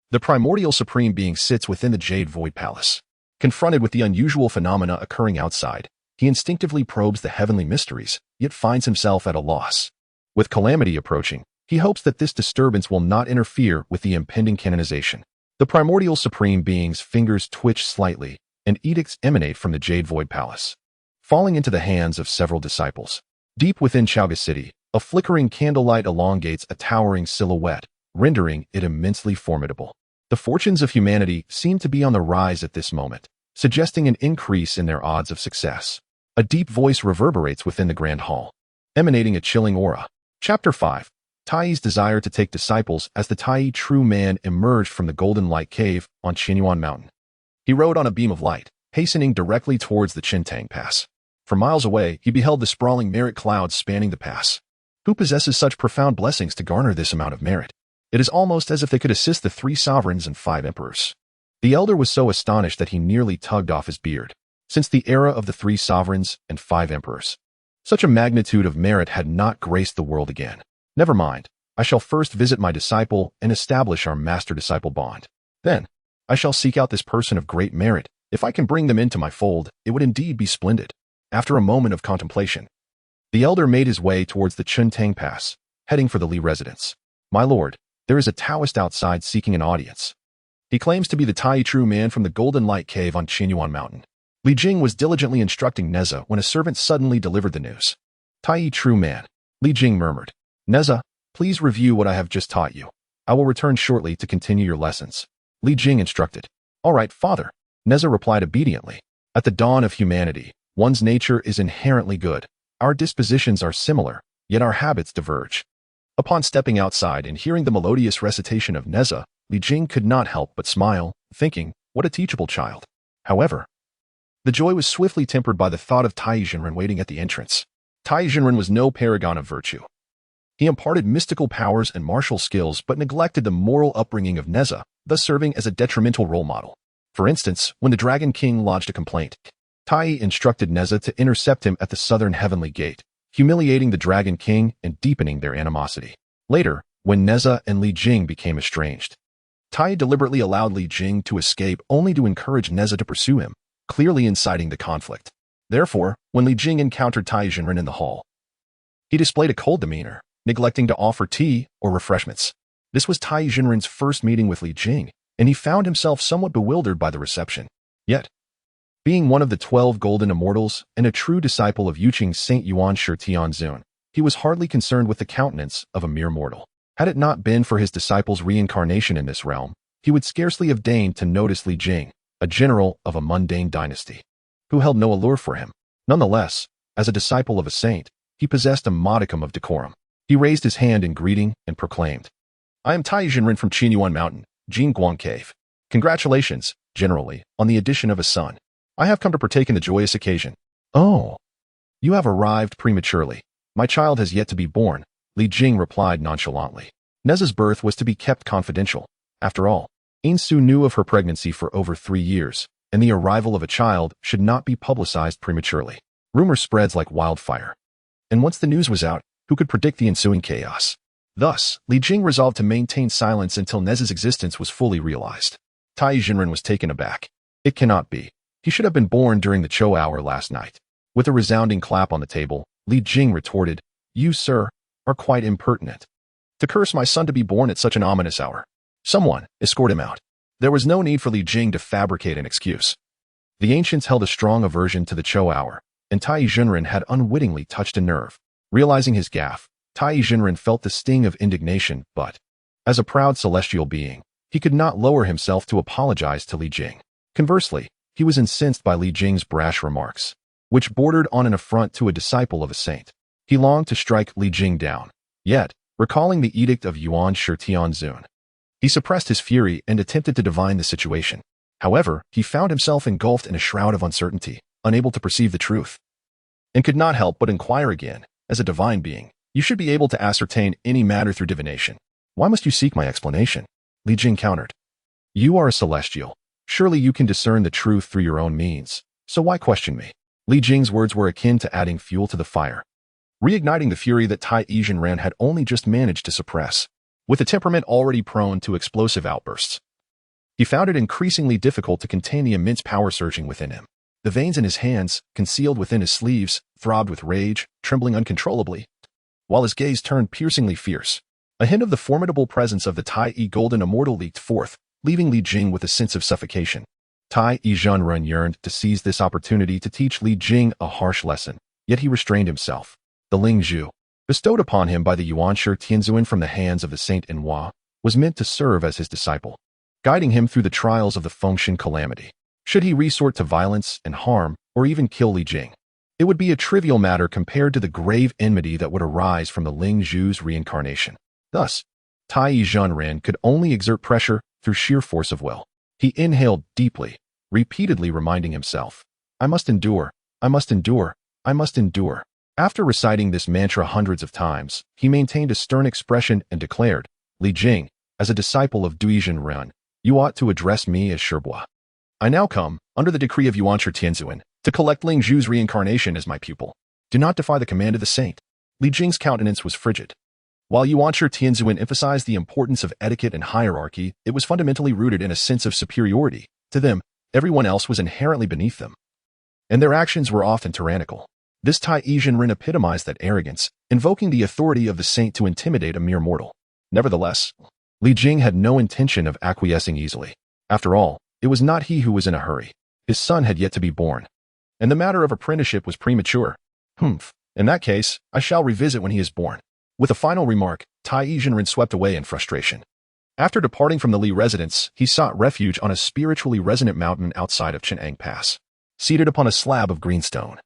the primordial supreme being sits within the Jade Void Palace. Confronted with the unusual phenomena occurring outside, he instinctively probes the heavenly mysteries, yet finds himself at a loss. With calamity approaching, he hopes that this disturbance will not interfere with the impending canonization. The primordial supreme being's fingers twitch slightly, and edicts emanate from the Jade Void Palace, falling into the hands of several disciples. Deep within Chaoga City, a flickering candlelight elongates a towering silhouette, rendering it immensely formidable. The fortunes of humanity seem to be on the rise at this moment, suggesting an increase in their odds of success. A deep voice reverberates within the grand hall, emanating a chilling aura. Chapter 5. Taiyi's desire to take disciples. As the Taiyi true man emerged from the Golden Light Cave on Qinyuan Mountain, he rode on a beam of light, hastening directly towards the Qintang Pass. For miles away, he beheld the sprawling merit clouds spanning the pass. Who possesses such profound blessings to garner this amount of merit? It is almost as if they could assist the 3 sovereigns and 5 emperors. The elder was so astonished that he nearly tugged off his beard. Since the era of the 3 sovereigns and 5 emperors, such a magnitude of merit had not graced the world again. Never mind. I shall first visit my disciple and establish our master-disciple bond. Then, I shall seek out this person of great merit. If I can bring them into my fold, it would indeed be splendid. After a moment of contemplation, the elder made his way towards the Chuntang Pass, heading for the Li residence. My lord, there is a Taoist outside seeking an audience. He claims to be the Taiyi true man from the Golden Light Cave on Reborn Mountain. Li Jing was diligently instructing Nezha when a servant suddenly delivered the news. Taiyi true man, Li Jing murmured. Nezha, please review what I have just taught you. I will return shortly to continue your lessons. Li Jing instructed. All right, father. Nezha replied obediently. At the dawn of humanity, one's nature is inherently good. Our dispositions are similar, yet our habits diverge. Upon stepping outside and hearing the melodious recitation of Nezha, Li Jing could not help but smile, thinking, what a teachable child. However, the joy was swiftly tempered by the thought of Taiyi Jinren waiting at the entrance. Taiyi Jinren was no paragon of virtue. He imparted mystical powers and martial skills but neglected the moral upbringing of Nezha, thus serving as a detrimental role model. For instance, when the Dragon King lodged a complaint, Taiyi instructed Nezha to intercept him at the southern heavenly gate, humiliating the Dragon King and deepening their animosity. Later, when Nezha and Li Jing became estranged, Taiyi deliberately allowed Li Jing to escape only to encourage Nezha to pursue him, clearly inciting the conflict. Therefore, when Li Jing encountered Taiyi Jinren in the hall, he displayed a cold demeanor, neglecting to offer tea or refreshments. This was Taiyi Jinren's first meeting with Li Jing, and he found himself somewhat bewildered by the reception. Yet, being one of the 12 golden immortals and a true disciple of Yuqing's Saint Yuan Shi Tianzun, he was hardly concerned with the countenance of a mere mortal. Had it not been for his disciple's reincarnation in this realm, he would scarcely have deigned to notice Li Jing, a general of a mundane dynasty, who held no allure for him. Nonetheless, as a disciple of a saint, he possessed a modicum of decorum. He raised his hand in greeting and proclaimed, I am Taiyi Jinren from Reborn Mountain, Jingguang Cave. Congratulations, generally, on the addition of a son. I have come to partake in the joyous occasion. Oh, you have arrived prematurely. My child has yet to be born, Li Jing replied nonchalantly. Nezha's birth was to be kept confidential. After all, Insu knew of her pregnancy for over 3 years, and the arrival of a child should not be publicized prematurely. Rumor spreads like wildfire. And once the news was out, who could predict the ensuing chaos? Thus, Li Jing resolved to maintain silence until Nezha's existence was fully realized. Taiyi Jinren was taken aback. It cannot be. He should have been born during the Cho hour last night. With a resounding clap on the table, Li Jing retorted, You, sir, are quite impertinent. To curse my son to be born at such an ominous hour. Someone, escort him out. There was no need for Li Jing to fabricate an excuse. The ancients held a strong aversion to the Cho hour, and Taiyi Jinren had unwittingly touched a nerve. Realizing his gaffe, Taiyi Jinren felt the sting of indignation, but, as a proud celestial being, he could not lower himself to apologize to Li Jing. Conversely, he was incensed by Li Jing's brash remarks, which bordered on an affront to a disciple of a saint. He longed to strike Li Jing down, yet, recalling the edict of Yuan Shi Tianzun, he suppressed his fury and attempted to divine the situation. However, he found himself engulfed in a shroud of uncertainty, unable to perceive the truth, and could not help but inquire again. As a divine being, you should be able to ascertain any matter through divination. Why must you seek my explanation? Li Jing countered. You are a celestial. Surely you can discern the truth through your own means. So why question me? Li Jing's words were akin to adding fuel to the fire, reigniting the fury that Taiyi Jinren had only just managed to suppress. With a temperament already prone to explosive outbursts, he found it increasingly difficult to contain the immense power surging within him. The veins in his hands, concealed within his sleeves, throbbed with rage, trembling uncontrollably, while his gaze turned piercingly fierce. A hint of the formidable presence of the Taiyi Golden Immortal leaked forth, leaving Li Jing with a sense of suffocation. Taiyi Jinren yearned to seize this opportunity to teach Li Jing a harsh lesson, yet he restrained himself. The Ling Zhu, bestowed upon him by the Yuan Shi Tianzun from the hands of the Saint Enhua, was meant to serve as his disciple, guiding him through the trials of the Fengshen calamity. Should he resort to violence and harm, or even kill Li Jing, it would be a trivial matter compared to the grave enmity that would arise from the Ling Zhu's reincarnation. Thus, Taiyi Jinren could only exert pressure through sheer force of will. He inhaled deeply, repeatedly reminding himself, I must endure, I must endure. After reciting this mantra hundreds of times, he maintained a stern expression and declared, Li Jing, as a disciple of Li Jing, you ought to address me as Shirbua. I now come, under the decree of Yuanshi Tianzuan, to collect Ling Zhu's reincarnation as my pupil. Do not defy the command of the saint. Li Jing's countenance was frigid. While Yuanshi Tianzuan emphasized the importance of etiquette and hierarchy, it was fundamentally rooted in a sense of superiority. To them, everyone else was inherently beneath them, and their actions were often tyrannical. This Taiyi Zhenren epitomized that arrogance, invoking the authority of the saint to intimidate a mere mortal. Nevertheless, Li Jing had no intention of acquiescing easily. After all, it was not he who was in a hurry. His son had yet to be born, and the matter of apprenticeship was premature. In that case, I shall revisit when he is born. With a final remark, Taiyi Zhenren swept away in frustration. After departing from the Li residence, he sought refuge on a spiritually resonant mountain outside of Chenang Pass. Seated upon a slab of greenstone,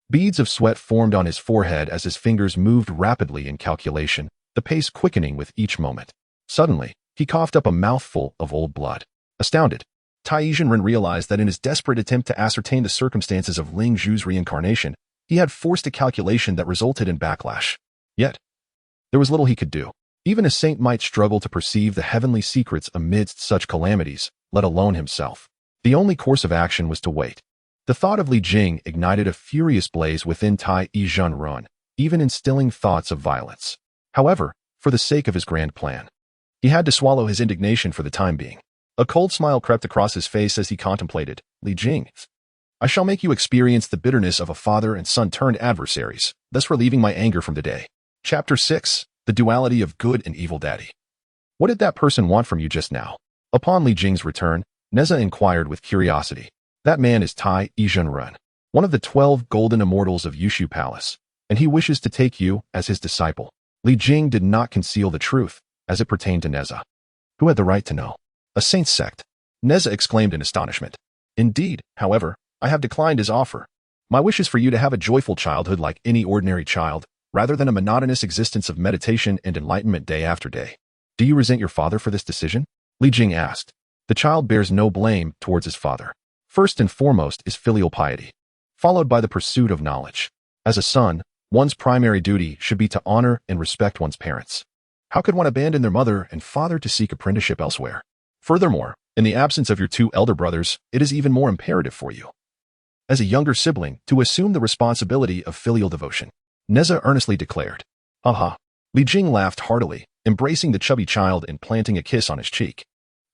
beads of sweat formed on his forehead as his fingers moved rapidly in calculation, the pace quickening with each moment. Suddenly, he coughed up a mouthful of old blood. Astounded, Taiyi Zhenren realized that in his desperate attempt to ascertain the circumstances of Ling Zhu's reincarnation, he had forced a calculation that resulted in backlash. Yet, there was little he could do. Even a saint might struggle to perceive the heavenly secrets amidst such calamities, let alone himself. The only course of action was to wait. The thought of Li Jing ignited a furious blaze within Taiyi Zhenren, even instilling thoughts of violence. However, for the sake of his grand plan, he had to swallow his indignation for the time being. A cold smile crept across his face as he contemplated, Li Jing, I shall make you experience the bitterness of a father and son turned adversaries, thus relieving my anger from the day. Chapter 6. The Duality of Good and Evil Daddy. What did that person want from you just now? Upon Li Jing's return, Nezha inquired with curiosity. That man is Taiyi Zhenren, one of the 12 golden immortals of Yushu Palace, and he wishes to take you as his disciple. Li Jing did not conceal the truth, as it pertained to Nezha. Who had the right to know? A saint's sect. Nezha exclaimed in astonishment. Indeed, however, I have declined his offer. My wish is for you to have a joyful childhood like any ordinary child, rather than a monotonous existence of meditation and enlightenment day after day. Do you resent your father for this decision? Li Jing asked. The child bears no blame towards his father. First and foremost is filial piety, followed by the pursuit of knowledge. As a son, one's primary duty should be to honor and respect one's parents. How could one abandon their mother and father to seek apprenticeship elsewhere? Furthermore, in the absence of your 2 elder brothers, it is even more imperative for you, as a younger sibling, to assume the responsibility of filial devotion. Nezha earnestly declared. Aha. Li Jing laughed heartily, embracing the chubby child and planting a kiss on his cheek.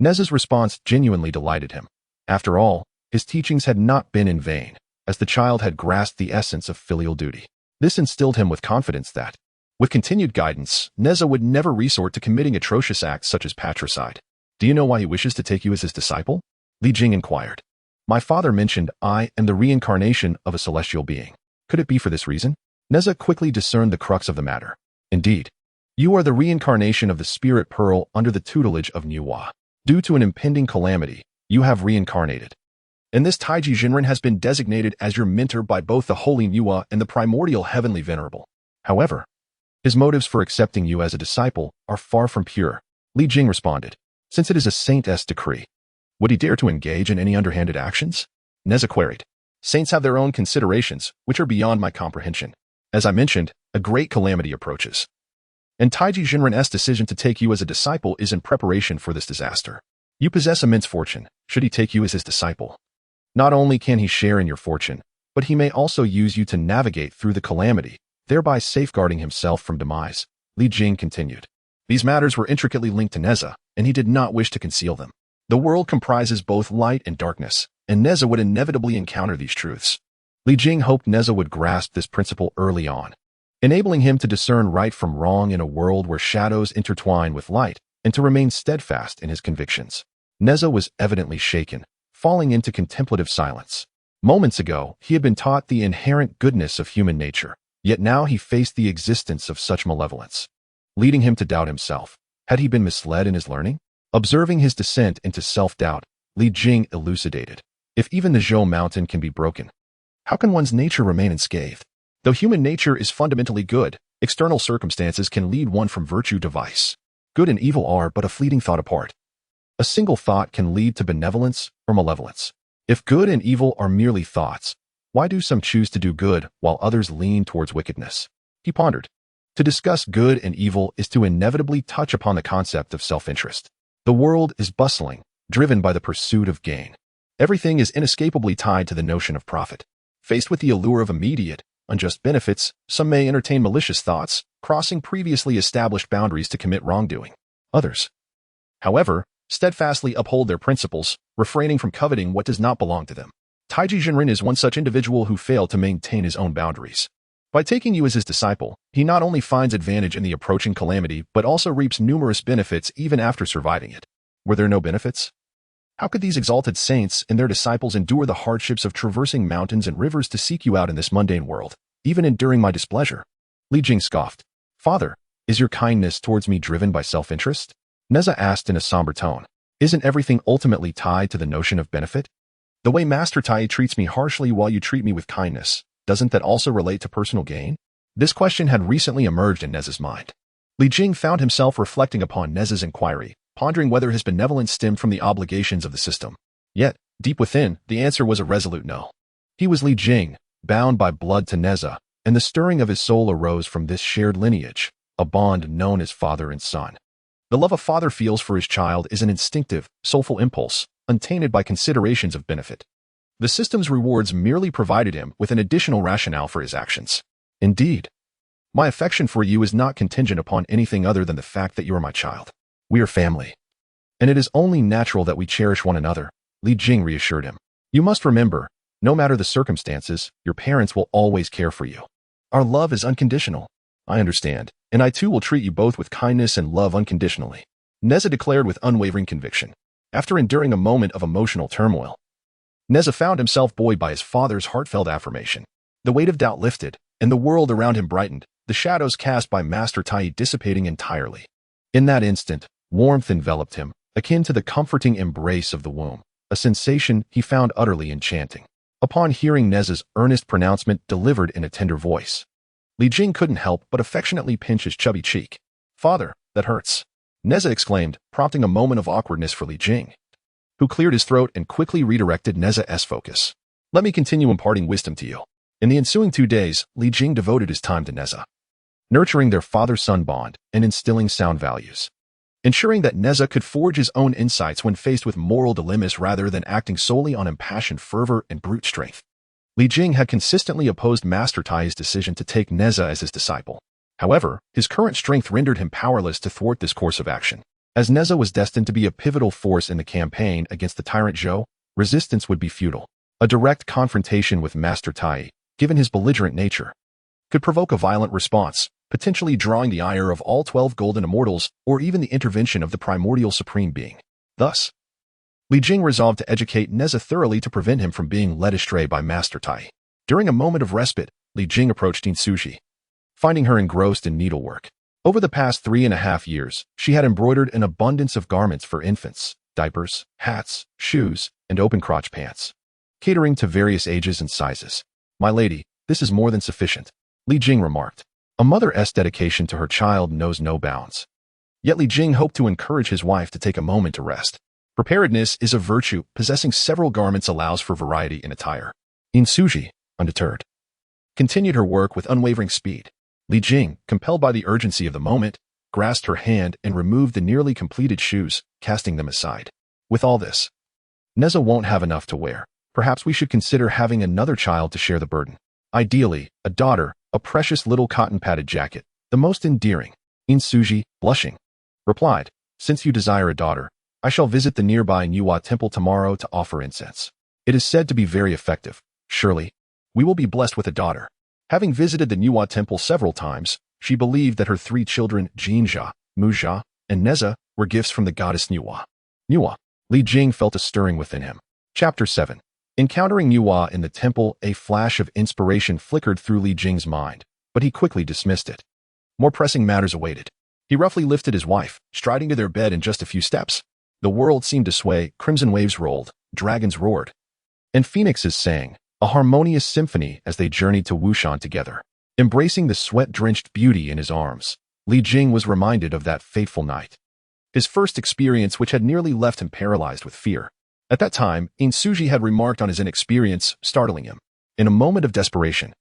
Nezha's response genuinely delighted him. After all, his teachings had not been in vain, as the child had grasped the essence of filial duty. This instilled him with confidence that, with continued guidance, Nezha would never resort to committing atrocious acts such as patricide. Do you know why he wishes to take you as his disciple? Li Jing inquired. My father mentioned I am the reincarnation of a celestial being. Could it be for this reason? Nezha quickly discerned the crux of the matter. Indeed, you are the reincarnation of the spirit pearl under the tutelage of Niwa. Due to an impending calamity, you have reincarnated. And this Taiyi Zhenren has been designated as your mentor by both the Holy Niwa and the primordial Heavenly Venerable. However, his motives for accepting you as a disciple are far from pure. Li Jing responded. Since it is a saint's decree, would he dare to engage in any underhanded actions? Nezha queried. Saints have their own considerations, which are beyond my comprehension. As I mentioned, a great calamity approaches, and Taiyi Zhenren's decision to take you as a disciple is in preparation for this disaster. You possess immense fortune, should he take you as his disciple. Not only can he share in your fortune, but he may also use you to navigate through the calamity, thereby safeguarding himself from demise. Li Jing continued. These matters were intricately linked to Nezha, and he did not wish to conceal them. The world comprises both light and darkness, and Nezha would inevitably encounter these truths. Li Jing hoped Nezha would grasp this principle early on, enabling him to discern right from wrong in a world where shadows intertwine with light, and to remain steadfast in his convictions. Nezha was evidently shaken, falling into contemplative silence. Moments ago, he had been taught the inherent goodness of human nature, yet now he faced the existence of such malevolence, leading him to doubt himself. Had he been misled in his learning? Observing his descent into self-doubt, Li Jing elucidated. If even the Zhou mountain can be broken, how can one's nature remain unscathed? Though human nature is fundamentally good, external circumstances can lead one from virtue to vice. Good and evil are but a fleeting thought apart. A single thought can lead to benevolence or malevolence. If good and evil are merely thoughts, Why do some choose to do good while others lean towards wickedness? He pondered. To discuss good and evil is to inevitably touch upon the concept of self-interest. The world is bustling, driven by the pursuit of gain. Everything is inescapably tied to the notion of profit. Faced with the allure of immediate, unjust benefits, some may entertain malicious thoughts, crossing previously established boundaries to commit wrongdoing. Others, however, steadfastly uphold their principles, refraining from coveting what does not belong to them. Taiyi Jinren is one such individual who failed to maintain his own boundaries. By taking you as his disciple, he not only finds advantage in the approaching calamity but also reaps numerous benefits even after surviving it. Were there no benefits? How could these exalted saints and their disciples endure the hardships of traversing mountains and rivers to seek you out in this mundane world, even enduring my displeasure? Li Jing scoffed. Father, is your kindness towards me driven by self-interest? Nezha asked in a somber tone. Isn't everything ultimately tied to the notion of benefit? The way Master Taiyi treats me harshly while you treat me with kindness, doesn't that also relate to personal gain? This question had recently emerged in Nezha's mind. Li Jing found himself reflecting upon Nezha's inquiry, pondering whether his benevolence stemmed from the obligations of the system. Yet, deep within, the answer was a resolute no. He was Li Jing, bound by blood to Nezha, and the stirring of his soul arose from this shared lineage, a bond known as father and son. The love a father feels for his child is an instinctive, soulful impulse, untainted by considerations of benefit. The system's rewards merely provided him with an additional rationale for his actions. Indeed, my affection for you is not contingent upon anything other than the fact that you are my child. We are family. And it is only natural that we cherish one another, Li Jing reassured him. You must remember, no matter the circumstances, your parents will always care for you. Our love is unconditional. I understand, and I too will treat you both with kindness and love unconditionally, Nezha declared with unwavering conviction. After enduring a moment of emotional turmoil, Nezha found himself buoyed by his father's heartfelt affirmation. The weight of doubt lifted, and the world around him brightened, the shadows cast by Master Taiyi dissipating entirely. In that instant, warmth enveloped him, akin to the comforting embrace of the womb, a sensation he found utterly enchanting. Upon hearing Nezha's earnest pronouncement delivered in a tender voice, Li Jing couldn't help but affectionately pinch his chubby cheek. Father, that hurts, Nezha exclaimed, prompting a moment of awkwardness for Li Jing, who cleared his throat and quickly redirected Nezha's focus. Let me continue imparting wisdom to you. In the ensuing 2 days, Li Jing devoted his time to Nezha, nurturing their father-son bond and instilling sound values, ensuring that Nezha could forge his own insights when faced with moral dilemmas rather than acting solely on impassioned fervor and brute strength. Li Jing had consistently opposed Master Taiyi's decision to take Nezha as his disciple. However, his current strength rendered him powerless to thwart this course of action. As Nezha was destined to be a pivotal force in the campaign against the tyrant Zhou, resistance would be futile. A direct confrontation with Master Taiyi, given his belligerent nature, could provoke a violent response, potentially drawing the ire of all 12 golden immortals or even the intervention of the primordial supreme being. Thus, Li Jing resolved to educate Nezha thoroughly to prevent him from being led astray by Master Taiyi. During a moment of respite, Li Jing approached Suji, finding her engrossed in needlework. Over the past 3.5 years, she had embroidered an abundance of garments for infants, diapers, hats, shoes, and open-crotch pants, catering to various ages and sizes. My lady, this is more than sufficient, Li Jing remarked. A mother's dedication to her child knows no bounds. Yet Li Jing hoped to encourage his wife to take a moment to rest. Preparedness is a virtue. Possessing several garments allows for variety in attire. Suji, undeterred, continued her work with unwavering speed. Li Jing, compelled by the urgency of the moment, grasped her hand and removed the nearly completed shoes, casting them aside. With all this, Nezha won't have enough to wear. Perhaps we should consider having another child to share the burden. Ideally, a daughter, a precious little cotton-padded jacket, the most endearing. Suji, blushing, replied, Since you desire a daughter, I shall visit the nearby Renewal temple tomorrow to offer incense. It is said to be very effective. Surely, we will be blessed with a daughter. Having visited the Renewal temple several times, she believed that her 3 children, Jinja, Muzha, and Nezha, were gifts from the goddess Renewal. Li Jing felt a stirring within him. Chapter 7. Encountering Renewal in the temple, a flash of inspiration flickered through Li Jing's mind, but he quickly dismissed it. More pressing matters awaited. He roughly lifted his wife, striding to their bed in just a few steps. The world seemed to sway, crimson waves rolled, dragons roared, and phoenixes sang, a harmonious symphony as they journeyed to Wushan together. Embracing the sweat-drenched beauty in his arms, Li Jing was reminded of that fateful night, his first experience which had nearly left him paralyzed with fear. At that time, Suji had remarked on his inexperience, startling him. In a moment of desperation,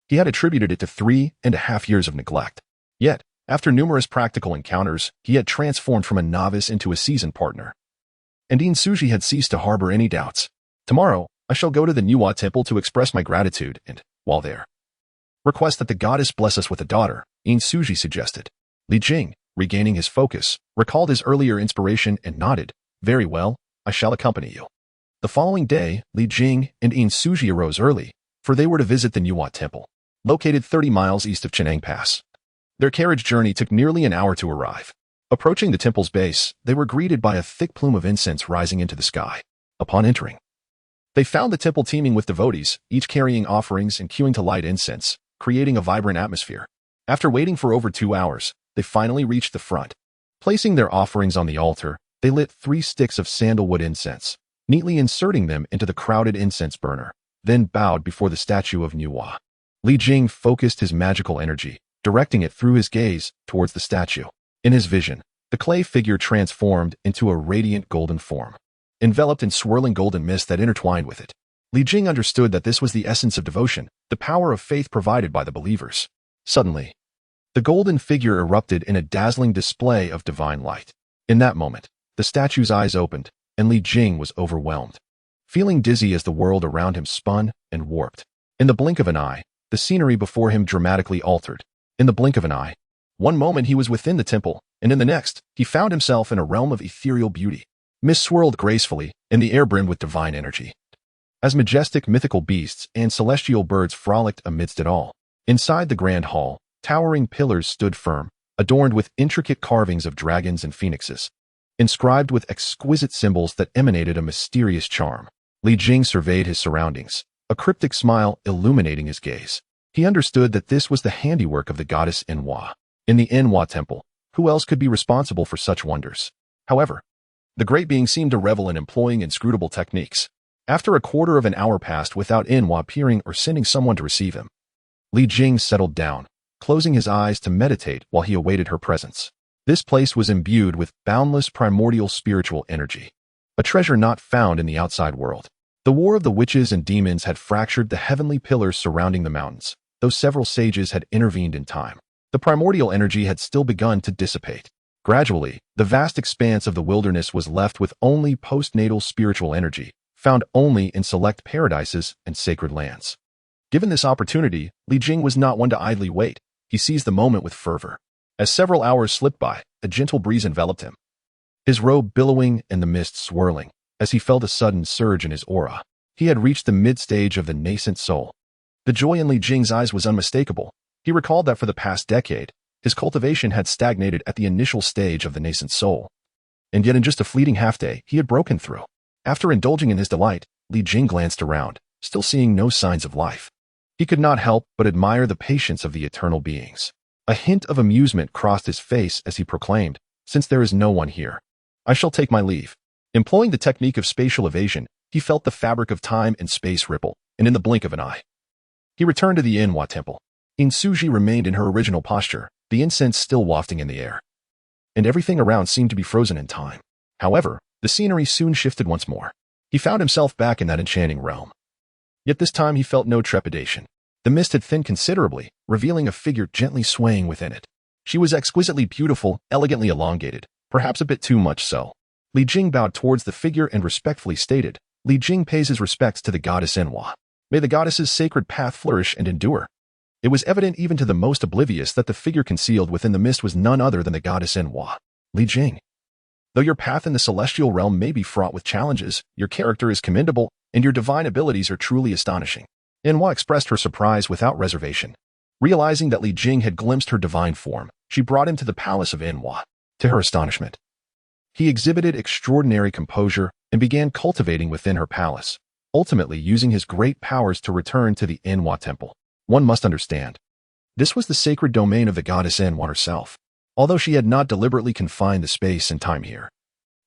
he had attributed it to 3.5 years of neglect. Yet, after numerous practical encounters, he had transformed from a novice into a seasoned partner. And Insuji had ceased to harbor any doubts. Tomorrow, I shall go to the Renewal temple to express my gratitude and, while there, request that the goddess bless us with a daughter, Insuji suggested. Li Jing, regaining his focus, recalled his earlier inspiration and nodded. Very well, I shall accompany you. The following day, Li Jing and Insuji arose early, for they were to visit the Renewal temple, located 30 miles east of Chenang Pass. Their carriage journey took nearly an hour to arrive. Approaching the temple's base, they were greeted by a thick plume of incense rising into the sky. Upon entering, they found the temple teeming with devotees, each carrying offerings and queuing to light incense, creating a vibrant atmosphere. After waiting for over 2 hours, they finally reached the front. Placing their offerings on the altar, they lit 3 sticks of sandalwood incense, neatly inserting them into the crowded incense burner, then bowed before the statue of Renewal. Li Jing focused his magical energy, directing it through his gaze towards the statue. In his vision, the clay figure transformed into a radiant golden form, enveloped in swirling golden mist that intertwined with it. Li Jing understood that this was the essence of devotion, the power of faith provided by the believers. Suddenly, the golden figure erupted in a dazzling display of divine light. In that moment, the statue's eyes opened, and Li Jing was overwhelmed, feeling dizzy as the world around him spun and warped. In the blink of an eye, the scenery before him dramatically altered. In the blink of an eye, one moment he was within the temple, and in the next, he found himself in a realm of ethereal beauty. Mist swirled gracefully, and the air brimmed with divine energy, as majestic mythical beasts and celestial birds frolicked amidst it all. Inside the grand hall, towering pillars stood firm, adorned with intricate carvings of dragons and phoenixes, inscribed with exquisite symbols that emanated a mysterious charm. Li Jing surveyed his surroundings, a cryptic smile illuminating his gaze. He understood that this was the handiwork of the goddess Renewal. In the Renewal temple, who else could be responsible for such wonders? However, the great being seemed to revel in employing inscrutable techniques. After a quarter of an hour passed without Renewal appearing or sending someone to receive him, Li Jing settled down, closing his eyes to meditate while he awaited her presence. This place was imbued with boundless primordial spiritual energy, a treasure not found in the outside world. The war of the witches and demons had fractured the heavenly pillars surrounding the mountains, though several sages had intervened in time. The primordial energy had still begun to dissipate. Gradually, the vast expanse of the wilderness was left with only postnatal spiritual energy, found only in select paradises and sacred lands. Given this opportunity, Li Jing was not one to idly wait. He seized the moment with fervor. As several hours slipped by, a gentle breeze enveloped him, his robe billowing and the mist swirling, as he felt a sudden surge in his aura. He had reached the mid-stage of the nascent soul. The joy in Li Jing's eyes was unmistakable. He recalled that for the past decade, his cultivation had stagnated at the initial stage of the nascent soul. And yet in just a fleeting half-day, he had broken through. After indulging in his delight, Li Jing glanced around, still seeing no signs of life. He could not help but admire the patience of the eternal beings. A hint of amusement crossed his face as he proclaimed, "Since there is no one here, I shall take my leave." Employing the technique of spatial evasion, he felt the fabric of time and space ripple, and in the blink of an eye, he returned to the Renewal temple. Insuji remained in her original posture, the incense still wafting in the air, and everything around seemed to be frozen in time. However, the scenery soon shifted once more. He found himself back in that enchanting realm. Yet this time he felt no trepidation. The mist had thinned considerably, revealing a figure gently swaying within it. She was exquisitely beautiful, elegantly elongated, perhaps a bit too much so. Li Jing bowed towards the figure and respectfully stated, "Li Jing pays his respects to the goddess Renewal. May the goddess's sacred path flourish and endure." It was evident even to the most oblivious that the figure concealed within the mist was none other than the goddess Renewal. "Li Jing, though your path in the celestial realm may be fraught with challenges, your character is commendable, and your divine abilities are truly astonishing." Renewal expressed her surprise without reservation. Realizing that Li Jing had glimpsed her divine form, she brought him to the palace of Renewal. To her astonishment, he exhibited extraordinary composure and began cultivating within her palace, ultimately using his great powers to return to the Renewal temple. One must understand, this was the sacred domain of the goddess Renewal herself, although she had not deliberately confined the space and time here.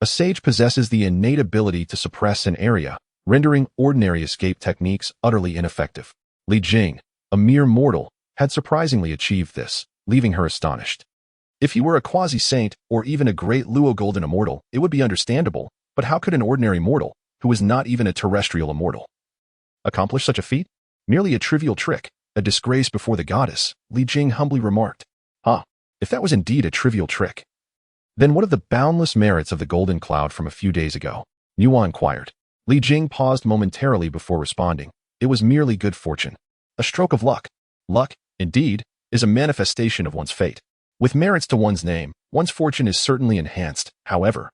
A sage possesses the innate ability to suppress an area, rendering ordinary escape techniques utterly ineffective. Li Jing, a mere mortal, had surprisingly achieved this, leaving her astonished. If he were a quasi-saint or even a great Luo golden immortal, it would be understandable, but how could an ordinary mortal, who was not even a terrestrial immortal, accomplish such a feat? Merely a trivial trick, a disgrace before the goddess, Li Jing humbly remarked. Ah, if that was indeed a trivial trick, then what of the boundless merits of the golden cloud from a few days ago? Nuwa inquired. Li Jing paused momentarily before responding. It was merely good fortune. A stroke of luck. Luck, indeed, is a manifestation of one's fate. With merits to one's name, one's fortune is certainly enhanced, however.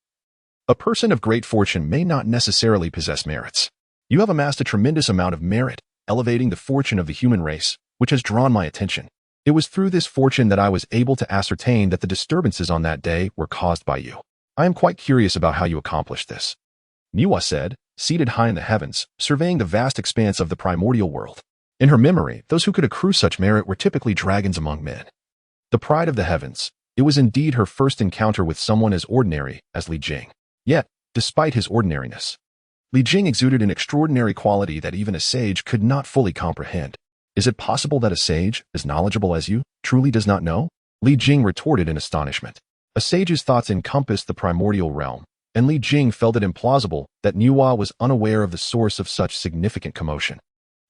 A person of great fortune may not necessarily possess merits. You have amassed a tremendous amount of merit, elevating the fortune of the human race, which has drawn my attention. It was through this fortune that I was able to ascertain that the disturbances on that day were caused by you. I am quite curious about how you accomplished this. Nuwa said, seated high in the heavens, surveying the vast expanse of the primordial world. In her memory, those who could accrue such merit were typically dragons among men. The pride of the heavens, it was indeed her first encounter with someone as ordinary as Li Jing. Yet, despite his ordinariness, Li Jing exuded an extraordinary quality that even a sage could not fully comprehend. Is it possible that a sage, as knowledgeable as you, truly does not know? Li Jing retorted in astonishment. A sage's thoughts encompassed the primordial realm, and Li Jing felt it implausible that Nuwa was unaware of the source of such significant commotion.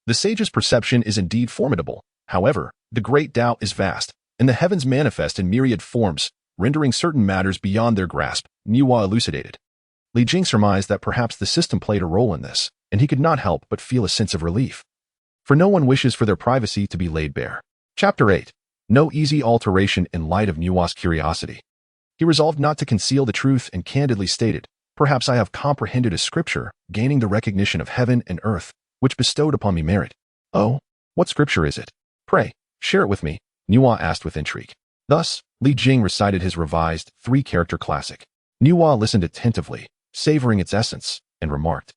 The sage's perception is indeed formidable. However, the great Tao is vast, and the heavens manifest in myriad forms, rendering certain matters beyond their grasp, Nuwa elucidated. Li Jing surmised that perhaps the system played a role in this, and he could not help but feel a sense of relief. For no one wishes for their privacy to be laid bare. Chapter 8. No easy alteration in light of Nuwa's curiosity. He resolved not to conceal the truth and candidly stated, perhaps I have comprehended a scripture, gaining the recognition of heaven and earth, which bestowed upon me merit. Oh, what scripture is it? Pray, share it with me, Nuwa asked with intrigue. Thus, Li Jing recited his revised three-character classic. Nuwa listened attentively, savoring its essence, and remarked,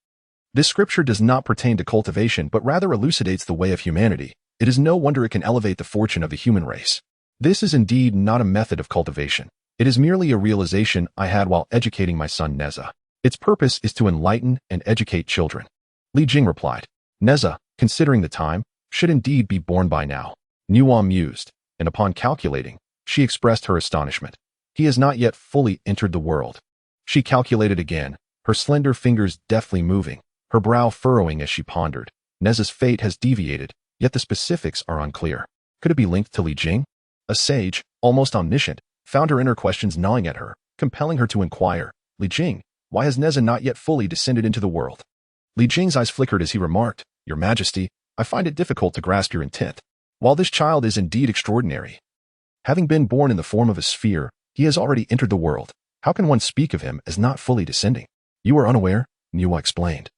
this scripture does not pertain to cultivation but rather elucidates the way of humanity. It is no wonder it can elevate the fortune of the human race. This is indeed not a method of cultivation. It is merely a realization I had while educating my son Nezha. Its purpose is to enlighten and educate children. Li Jing replied, Nezha, considering the time, should indeed be born by now. Nuwa mused, and upon calculating, she expressed her astonishment. He has not yet fully entered the world. She calculated again, her slender fingers deftly moving, her brow furrowing as she pondered. Nezha's fate has deviated, yet the specifics are unclear. Could it be linked to Li Jing? A sage, almost omniscient, found her inner questions gnawing at her, compelling her to inquire, Li Jing, why has Nezha not yet fully descended into the world? Li Jing's eyes flickered as he remarked, Your Majesty, I find it difficult to grasp your intent. While this child is indeed extraordinary, having been born in the form of a sphere, he has already entered the world. How can one speak of him as not fully descending? You are unaware, Nuwa explained,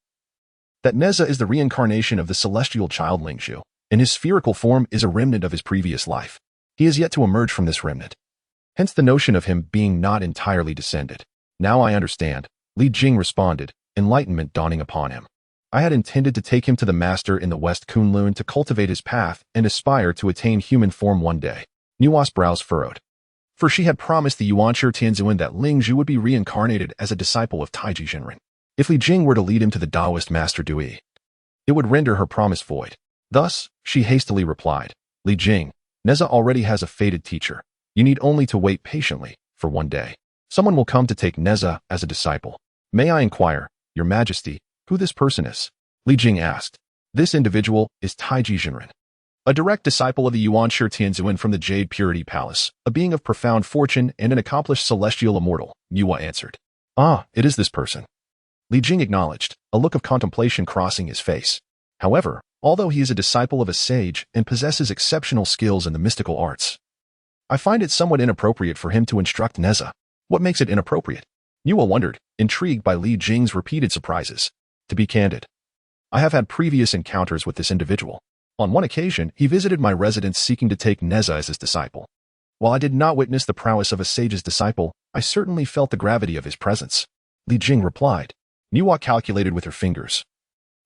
that Nezha is the reincarnation of the celestial child Lingzhu, and his spherical form is a remnant of his previous life. He is yet to emerge from this remnant. Hence the notion of him being not entirely descended. Now I understand, Li Jing responded, enlightenment dawning upon him. I had intended to take him to the master in the West Kunlun to cultivate his path and aspire to attain human form one day. Nuwa's brows furrowed. For she had promised the Yuanshi Tianzuan that Lingzhu would be reincarnated as a disciple of Taiyi Jinren. If Li Jing were to lead him to the Taoist Master Taiyi, it would render her promise void. Thus, she hastily replied, Li Jing, Nezha already has a fated teacher. You need only to wait patiently, for one day. Someone will come to take Nezha as a disciple. May I inquire, Your Majesty, who this person is? Li Jing asked. This individual is Taiyi Jinren, a direct disciple of the Yuanshi Tianzuan from the Jade Purity Palace, a being of profound fortune and an accomplished celestial immortal, Nuwa answered. Ah, it is this person. Li Jing acknowledged, a look of contemplation crossing his face. However, although he is a disciple of a sage and possesses exceptional skills in the mystical arts, I find it somewhat inappropriate for him to instruct Nezha. What makes it inappropriate? Nuwa wondered, intrigued by Li Jing's repeated surprises. To be candid, I have had previous encounters with this individual. On one occasion, he visited my residence seeking to take Nezha as his disciple. While I did not witness the prowess of a sage's disciple, I certainly felt the gravity of his presence. Li Jing replied. Nuwa calculated with her fingers,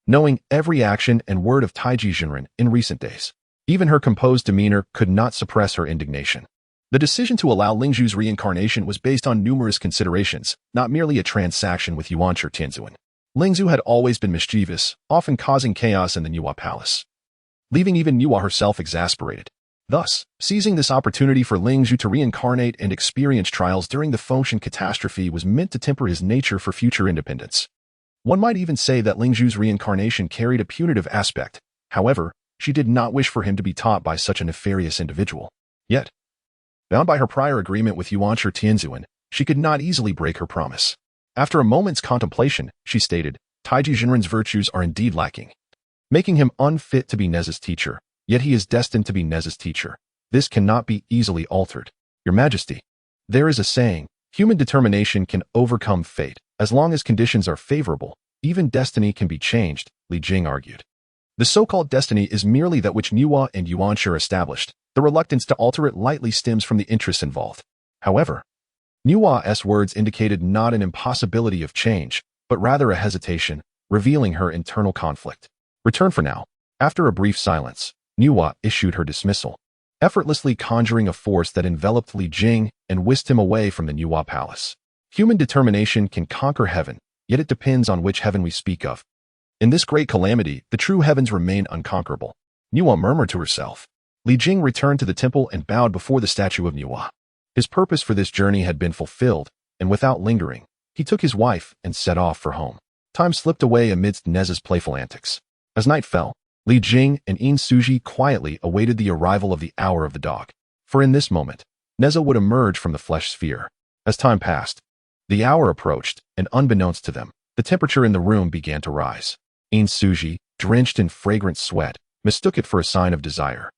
knowing every action and word of Taiyi Jinren in recent days. Even her composed demeanor could not suppress her indignation. The decision to allow Lingzhu's reincarnation was based on numerous considerations, not merely a transaction with Yuanshi Tianzuan. Lingzhu had always been mischievous, often causing chaos in the Nuwa palace, leaving even Nuwa herself exasperated. Thus, seizing this opportunity for Lingzhu to reincarnate and experience trials during the Fengshan catastrophe was meant to temper his nature for future independence. One might even say that Lingzhu's reincarnation carried a punitive aspect. However, She did not wish for him to be taught by such a nefarious individual. Yet, bound by her prior agreement with Yuanshi Tianzuan, she could not easily break her promise. After a moment's contemplation, she stated, Taiji Jinren's virtues are indeed lacking, making him unfit to be Nezha's teacher, yet he is destined to be Nezha's teacher. This cannot be easily altered. Your Majesty, there is a saying, human determination can overcome fate. As long as conditions are favorable, even destiny can be changed, Li Jing argued. The so-called destiny is merely that which Niwa and Yuanshi established. The reluctance to alter it lightly stems from the interests involved. However, Niwa's words indicated not an impossibility of change, but rather a hesitation, revealing her internal conflict. Return for now. After a brief silence, Niwa issued her dismissal, effortlessly conjuring a force that enveloped Li Jing and whisked him away from the Niwa palace. Human determination can conquer heaven, yet it depends on which heaven we speak of. In this great calamity, the true heavens remain unconquerable. Niwa murmured to herself. Li Jing returned to the temple and bowed before the statue of Niwa. His purpose for this journey had been fulfilled, and without lingering, he took his wife and set off for home. Time slipped away amidst Nezha's playful antics. As night fell, Li Jing and In Suji quietly awaited the arrival of the hour of the dog. For in this moment, Nezha would emerge from the flesh sphere. As time passed, the hour approached, and unbeknownst to them, the temperature in the room began to rise. In Suji, drenched in fragrant sweat, mistook it for a sign of desire,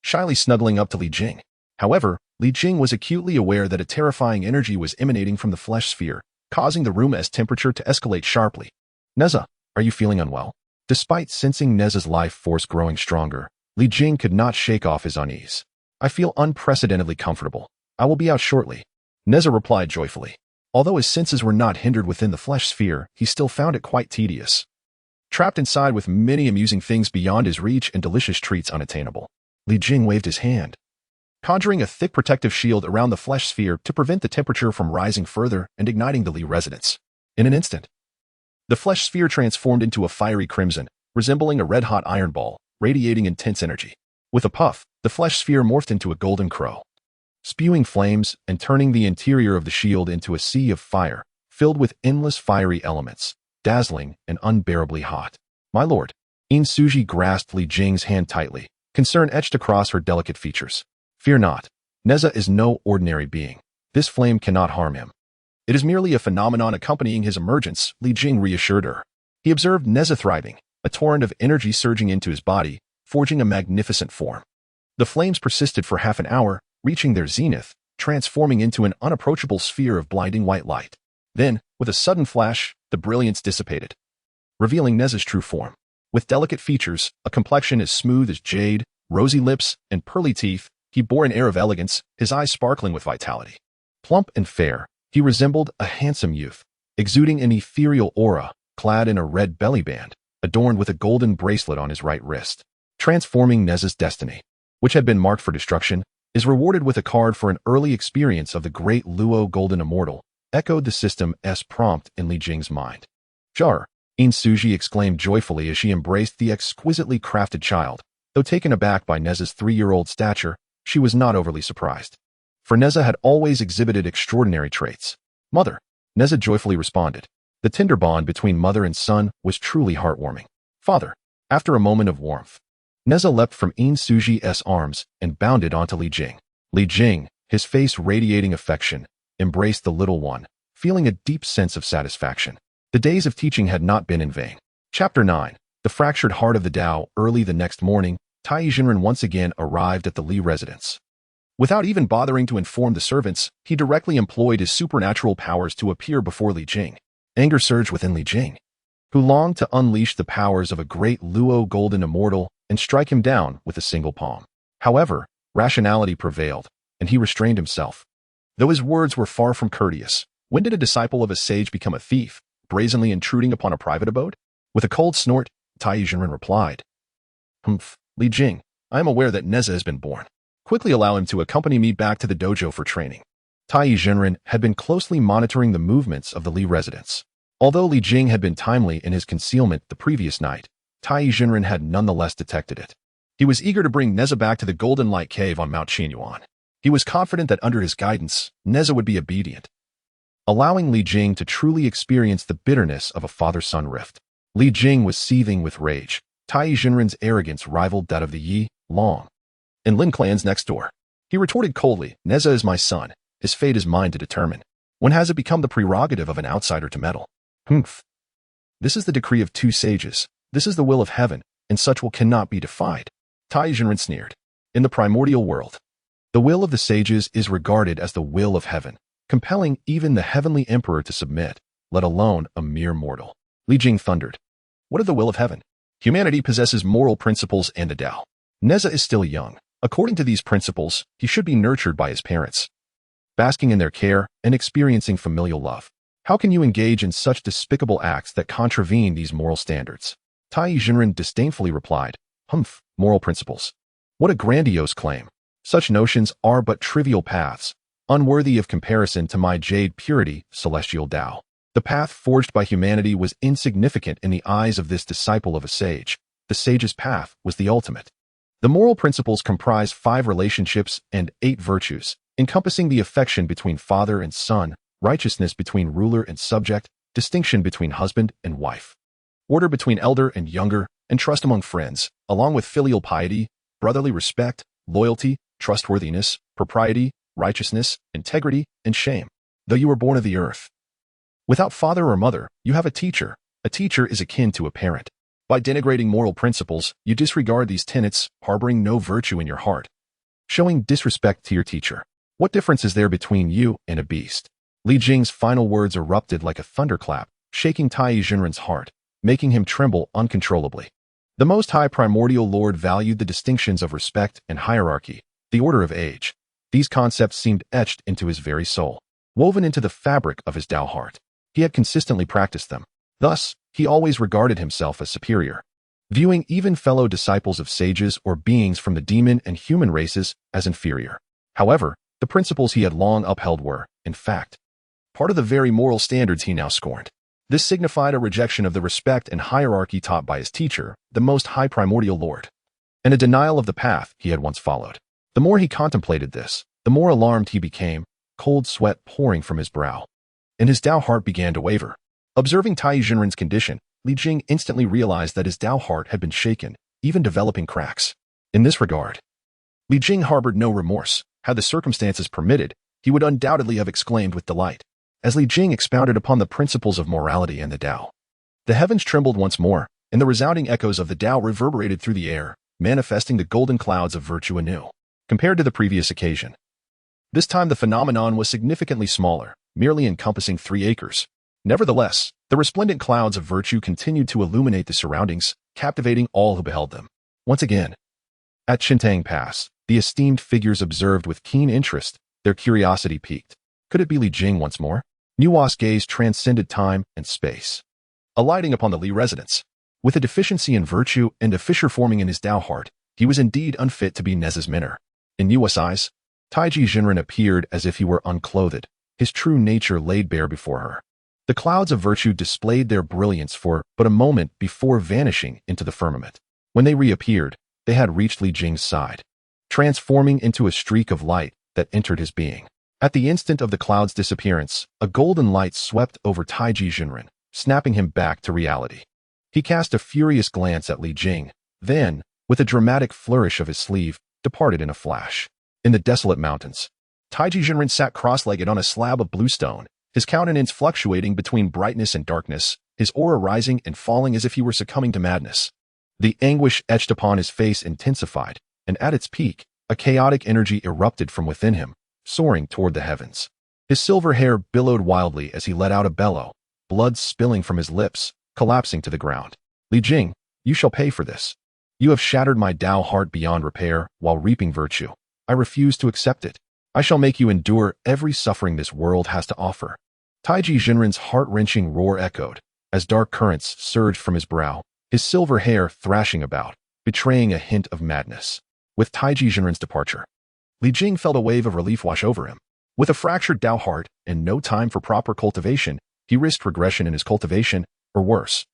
shyly snuggling up to Li Jing. However, Li Jing was acutely aware that a terrifying energy was emanating from the flesh sphere, causing the room's temperature to escalate sharply. Nezha, are you feeling unwell? Despite sensing Nezha's life force growing stronger, Li Jing could not shake off his unease. I feel unprecedentedly comfortable. I will be out shortly, Nezha replied joyfully. Although his senses were not hindered within the flesh sphere, he still found it quite tedious. Trapped inside with many amusing things beyond his reach and delicious treats unattainable, Li Jing waved his hand, conjuring a thick protective shield around the flesh sphere to prevent the temperature from rising further and igniting the Li residence. In an instant, the flesh sphere transformed into a fiery crimson, resembling a red-hot iron ball, radiating intense energy. With a puff, the flesh sphere morphed into a golden crow, spewing flames and turning the interior of the shield into a sea of fire, filled with endless fiery elements, dazzling and unbearably hot. My lord, In Suji grasped Li Jing's hand tightly, concern etched across her delicate features. Fear not. Nezha is no ordinary being. This flame cannot harm him. It is merely a phenomenon accompanying his emergence, Li Jing reassured her. He observed Nezha thriving, a torrent of energy surging into his body, forging a magnificent form. The flames persisted for half an hour, reaching their zenith, transforming into an unapproachable sphere of blinding white light. Then, with a sudden flash, the brilliance dissipated, revealing Nezha's true form. With delicate features, a complexion as smooth as jade, rosy lips, and pearly teeth, he bore an air of elegance, his eyes sparkling with vitality. Plump and fair, he resembled a handsome youth, exuding an ethereal aura, clad in a red belly band, adorned with a golden bracelet on his right wrist. Transforming Nezha's destiny, which had been marked for destruction, is rewarded with a card for an early experience of the great Luo Golden Immortal, echoed the system's prompt in Li Jing's mind. Jar, In Suji exclaimed joyfully as she embraced the exquisitely crafted child. Though taken aback by Nezha's 3-year-old stature, she was not overly surprised. For Nezha had always exhibited extraordinary traits. Mother, Nezha joyfully responded. The tender bond between mother and son was truly heartwarming. Father, after a moment of warmth, Nezha leapt from In Suji's arms and bounded onto Li Jing. Li Jing, his face radiating affection, embraced the little one, feeling a deep sense of satisfaction. The days of teaching had not been in vain. Chapter 9. The Fractured Heart of the Tao. Early the next morning, Taiyi Jinren once again arrived at the Li residence. Without even bothering to inform the servants, he directly employed his supernatural powers to appear before Li Jing. Anger surged within Li Jing, who longed to unleash the powers of a great Luo Golden Immortal and strike him down with a single palm. However, rationality prevailed, and he restrained himself. Though his words were far from courteous, when did a disciple of a sage become a thief, brazenly intruding upon a private abode? With a cold snort, Taiyi Jinren replied, Humph, Li Jing, I am aware that Nezha has been born. Quickly allow him to accompany me back to the dojo for training. Taiyi Jinren had been closely monitoring the movements of the Li residents. Although Li Jing had been timely in his concealment the previous night, Taiyi Jinren had nonetheless detected it. He was eager to bring Nezha back to the Golden Light Cave on Mount Qinyuan. He was confident that under his guidance, Nezha would be obedient, allowing Li Jing to truly experience the bitterness of a father-son rift. Li Jing was seething with rage, Taiyi Jinren's arrogance rivaled that of the Yi, Long, and Lin clans next door. He retorted coldly, "Nezha is my son. His fate is mine to determine. When has it become the prerogative of an outsider to meddle? Humph. This is the decree of two sages. This is the will of heaven, and such will cannot be defied." Taiyi Jinren sneered. In the primordial world, the will of the sages is regarded as the will of heaven, compelling even the heavenly emperor to submit, let alone a mere mortal. Li Jing thundered. What of the will of heaven? Humanity possesses moral principles and the Tao. Nezha is still young. According to these principles, he should be nurtured by his parents, basking in their care and experiencing familial love. How can you engage in such despicable acts that contravene these moral standards? Taiyi Jinren disdainfully replied, Humph, moral principles. What a grandiose claim. Such notions are but trivial paths, unworthy of comparison to my jade purity, celestial Tao. The path forged by humanity was insignificant in the eyes of this disciple of a sage. The sage's path was the ultimate. The moral principles comprise 5 relationships and 8 virtues, encompassing the affection between father and son, righteousness between ruler and subject, distinction between husband and wife, order between elder and younger, and trust among friends, along with filial piety, brotherly respect, loyalty, trustworthiness, propriety, righteousness, integrity, and shame. Though you were born of the earth, without father or mother, you have a teacher. A teacher is akin to a parent. By denigrating moral principles, you disregard these tenets, harboring no virtue in your heart, showing disrespect to your teacher. What difference is there between you and a beast? Li Jing's final words erupted like a thunderclap, shaking Taiyi Jinren's heart, making him tremble uncontrollably. The Most High Primordial Lord valued the distinctions of respect and hierarchy, the order of age. These concepts seemed etched into his very soul, woven into the fabric of his Tao heart. He had consistently practiced them. Thus, he always regarded himself as superior, viewing even fellow disciples of sages or beings from the demon and human races as inferior. However, the principles he had long upheld were, in fact, part of the very moral standards he now scorned. This signified a rejection of the respect and hierarchy taught by his teacher, the Most High Primordial Lord, and a denial of the path he had once followed. The more he contemplated this, the more alarmed he became, cold sweat pouring from his brow, and his Tao heart began to waver. Observing Taiyi Jinren's condition, Li Jing instantly realized that his Tao heart had been shaken, even developing cracks. In this regard, Li Jing harbored no remorse. Had the circumstances permitted, he would undoubtedly have exclaimed with delight, as Li Jing expounded upon the principles of morality and the Tao. The heavens trembled once more, and the resounding echoes of the Tao reverberated through the air, manifesting the golden clouds of virtue anew. Compared to the previous occasion, this time the phenomenon was significantly smaller, merely encompassing 3 acres. Nevertheless, the resplendent clouds of virtue continued to illuminate the surroundings, captivating all who beheld them. Once again, at Chintang Pass, the esteemed figures observed with keen interest, their curiosity piqued. Could it be Li Jing once more? Nua's gaze transcended time and space, alighting upon the Li residence. With a deficiency in virtue and a fissure forming in his Tao heart, he was indeed unfit to be Nezha's mentor. In Nua's eyes, Taiyi Jinren appeared as if he were unclothed, his true nature laid bare before her. The clouds of virtue displayed their brilliance for but a moment before vanishing into the firmament. When they reappeared, they had reached Li Jing's side, transforming into a streak of light that entered his being. At the instant of the cloud's disappearance, a golden light swept over Taiyi Jinren, snapping him back to reality. He cast a furious glance at Li Jing, then, with a dramatic flourish of his sleeve, departed in a flash. In the desolate mountains, Taiyi Jinren sat cross-legged on a slab of blue stone, his countenance fluctuating between brightness and darkness, his aura rising and falling as if he were succumbing to madness. The anguish etched upon his face intensified, and at its peak, a chaotic energy erupted from within him, soaring toward the heavens. His silver hair billowed wildly as he let out a bellow, blood spilling from his lips, collapsing to the ground. Li Jing, you shall pay for this. You have shattered my Tao heart beyond repair while reaping virtue. I refuse to accept it. I shall make you endure every suffering this world has to offer. Taiyi Jinren's heart-wrenching roar echoed, as dark currents surged from his brow, his silver hair thrashing about, betraying a hint of madness. With Taiyi Jinren's departure, Li Jing felt a wave of relief wash over him. With a fractured Tao heart and no time for proper cultivation, he risked regression in his cultivation, or worse,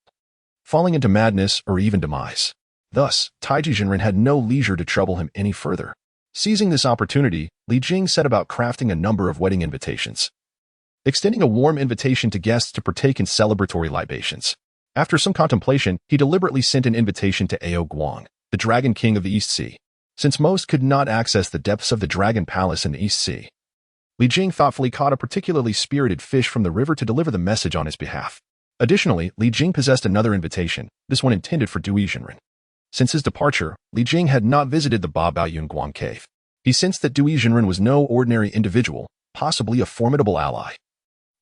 falling into madness or even demise. Thus, Taiyi Jinren had no leisure to trouble him any further. Seizing this opportunity, Li Jing set about crafting a number of wedding invitations, extending a warm invitation to guests to partake in celebratory libations. After some contemplation, he deliberately sent an invitation to Ao Guang, the Dragon King of the East Sea. Since most could not access the depths of the Dragon Palace in the East Sea, Li Jing thoughtfully caught a particularly spirited fish from the river to deliver the message on his behalf. Additionally, Li Jing possessed another invitation, this one intended for Dui Jinren. Since his departure, Li Jing had not visited the Ba Baoyun Guang cave. He sensed that Dui Jinren was no ordinary individual, possibly a formidable ally,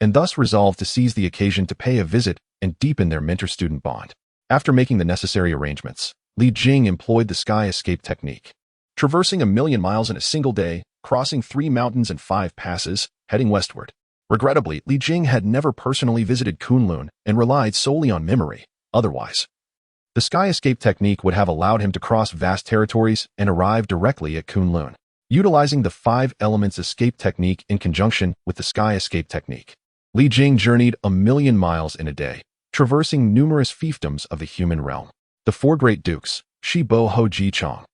and thus resolved to seize the occasion to pay a visit and deepen their mentor-student bond. After making the necessary arrangements, Li Jing employed the sky escape technique. Traversing 1,000,000 miles in a single day, crossing 3 mountains and 5 passes, heading westward. Regrettably, Li Jing had never personally visited Kunlun and relied solely on memory. Otherwise, the sky escape technique would have allowed him to cross vast territories and arrive directly at Kunlun. Utilizing the 5 elements escape technique in conjunction with the sky escape technique, Li Jing journeyed 1,000,000 miles in a day, traversing numerous fiefdoms of the human realm. The 4 great dukes, Shi Bo Ho Ji Chong,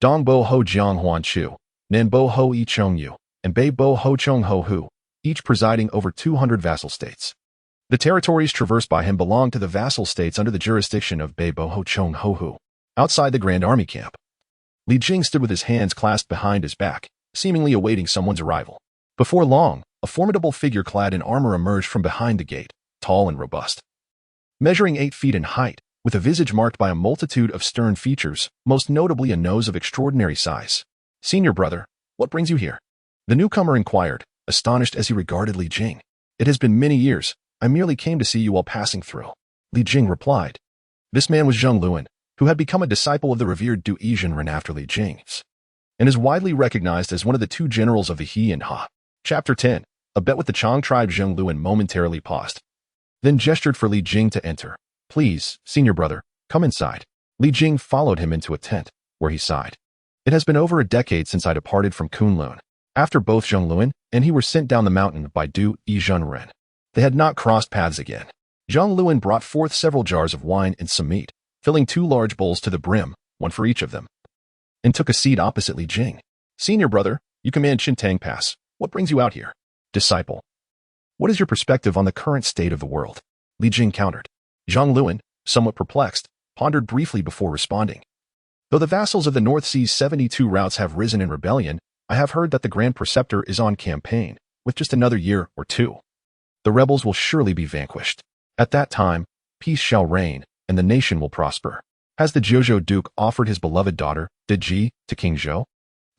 Dong Bo Ho Jiang Huan Chu, Nan Bo Ho Yi Chong Yu, and Bei Bo Ho Chong Ho Hu, each presiding over 200 vassal states. The territories traversed by him belonged to the vassal states under the jurisdiction of Bei Bo Ho Chong Ho Hu. Outside the Grand Army camp, Li Jing stood with his hands clasped behind his back, seemingly awaiting someone's arrival. Before long, a formidable figure clad in armor emerged from behind the gate, tall and robust. Measuring 8 feet in height, with a visage marked by a multitude of stern features, most notably a nose of extraordinary size. "Senior brother, what brings you here?" The newcomer inquired, astonished as he regarded Li Jing. "It has been many years. I merely came to see you while passing through." Li Jing replied. This man was Zheng Luan, who had become a disciple of the revered Dui Jinren after Li Jing's, and is widely recognized as one of the 2 generals of the He and Ha. Chapter 10. A bet with the Chang tribe. Zheng Luan momentarily paused, then gestured for Li Jing to enter. "Please, senior brother, come inside." Li Jing followed him into a tent, where he sighed. "It has been over a decade since I departed from Kunlun. After both Zheng Luan and he were sent down the mountain by Dui Jinren, they had not crossed paths again." Zheng Luan brought forth several jars of wine and some meat, filling 2 large bowls to the brim, one for each of them, and took a seat opposite Li Jing. "Senior brother, you command Qintang Pass. What brings you out here?" "Disciple, what is your perspective on the current state of the world?" Li Jing countered. Zheng Luan, somewhat perplexed, pondered briefly before responding. "Though the vassals of the North Sea's 72 routes have risen in rebellion, I have heard that the Grand Preceptor is on campaign. With just another year or 2, the rebels will surely be vanquished. At that time, peace shall reign, and the nation will prosper. Has the Jiuzhou Duke offered his beloved daughter, Deji, to King Zhou?"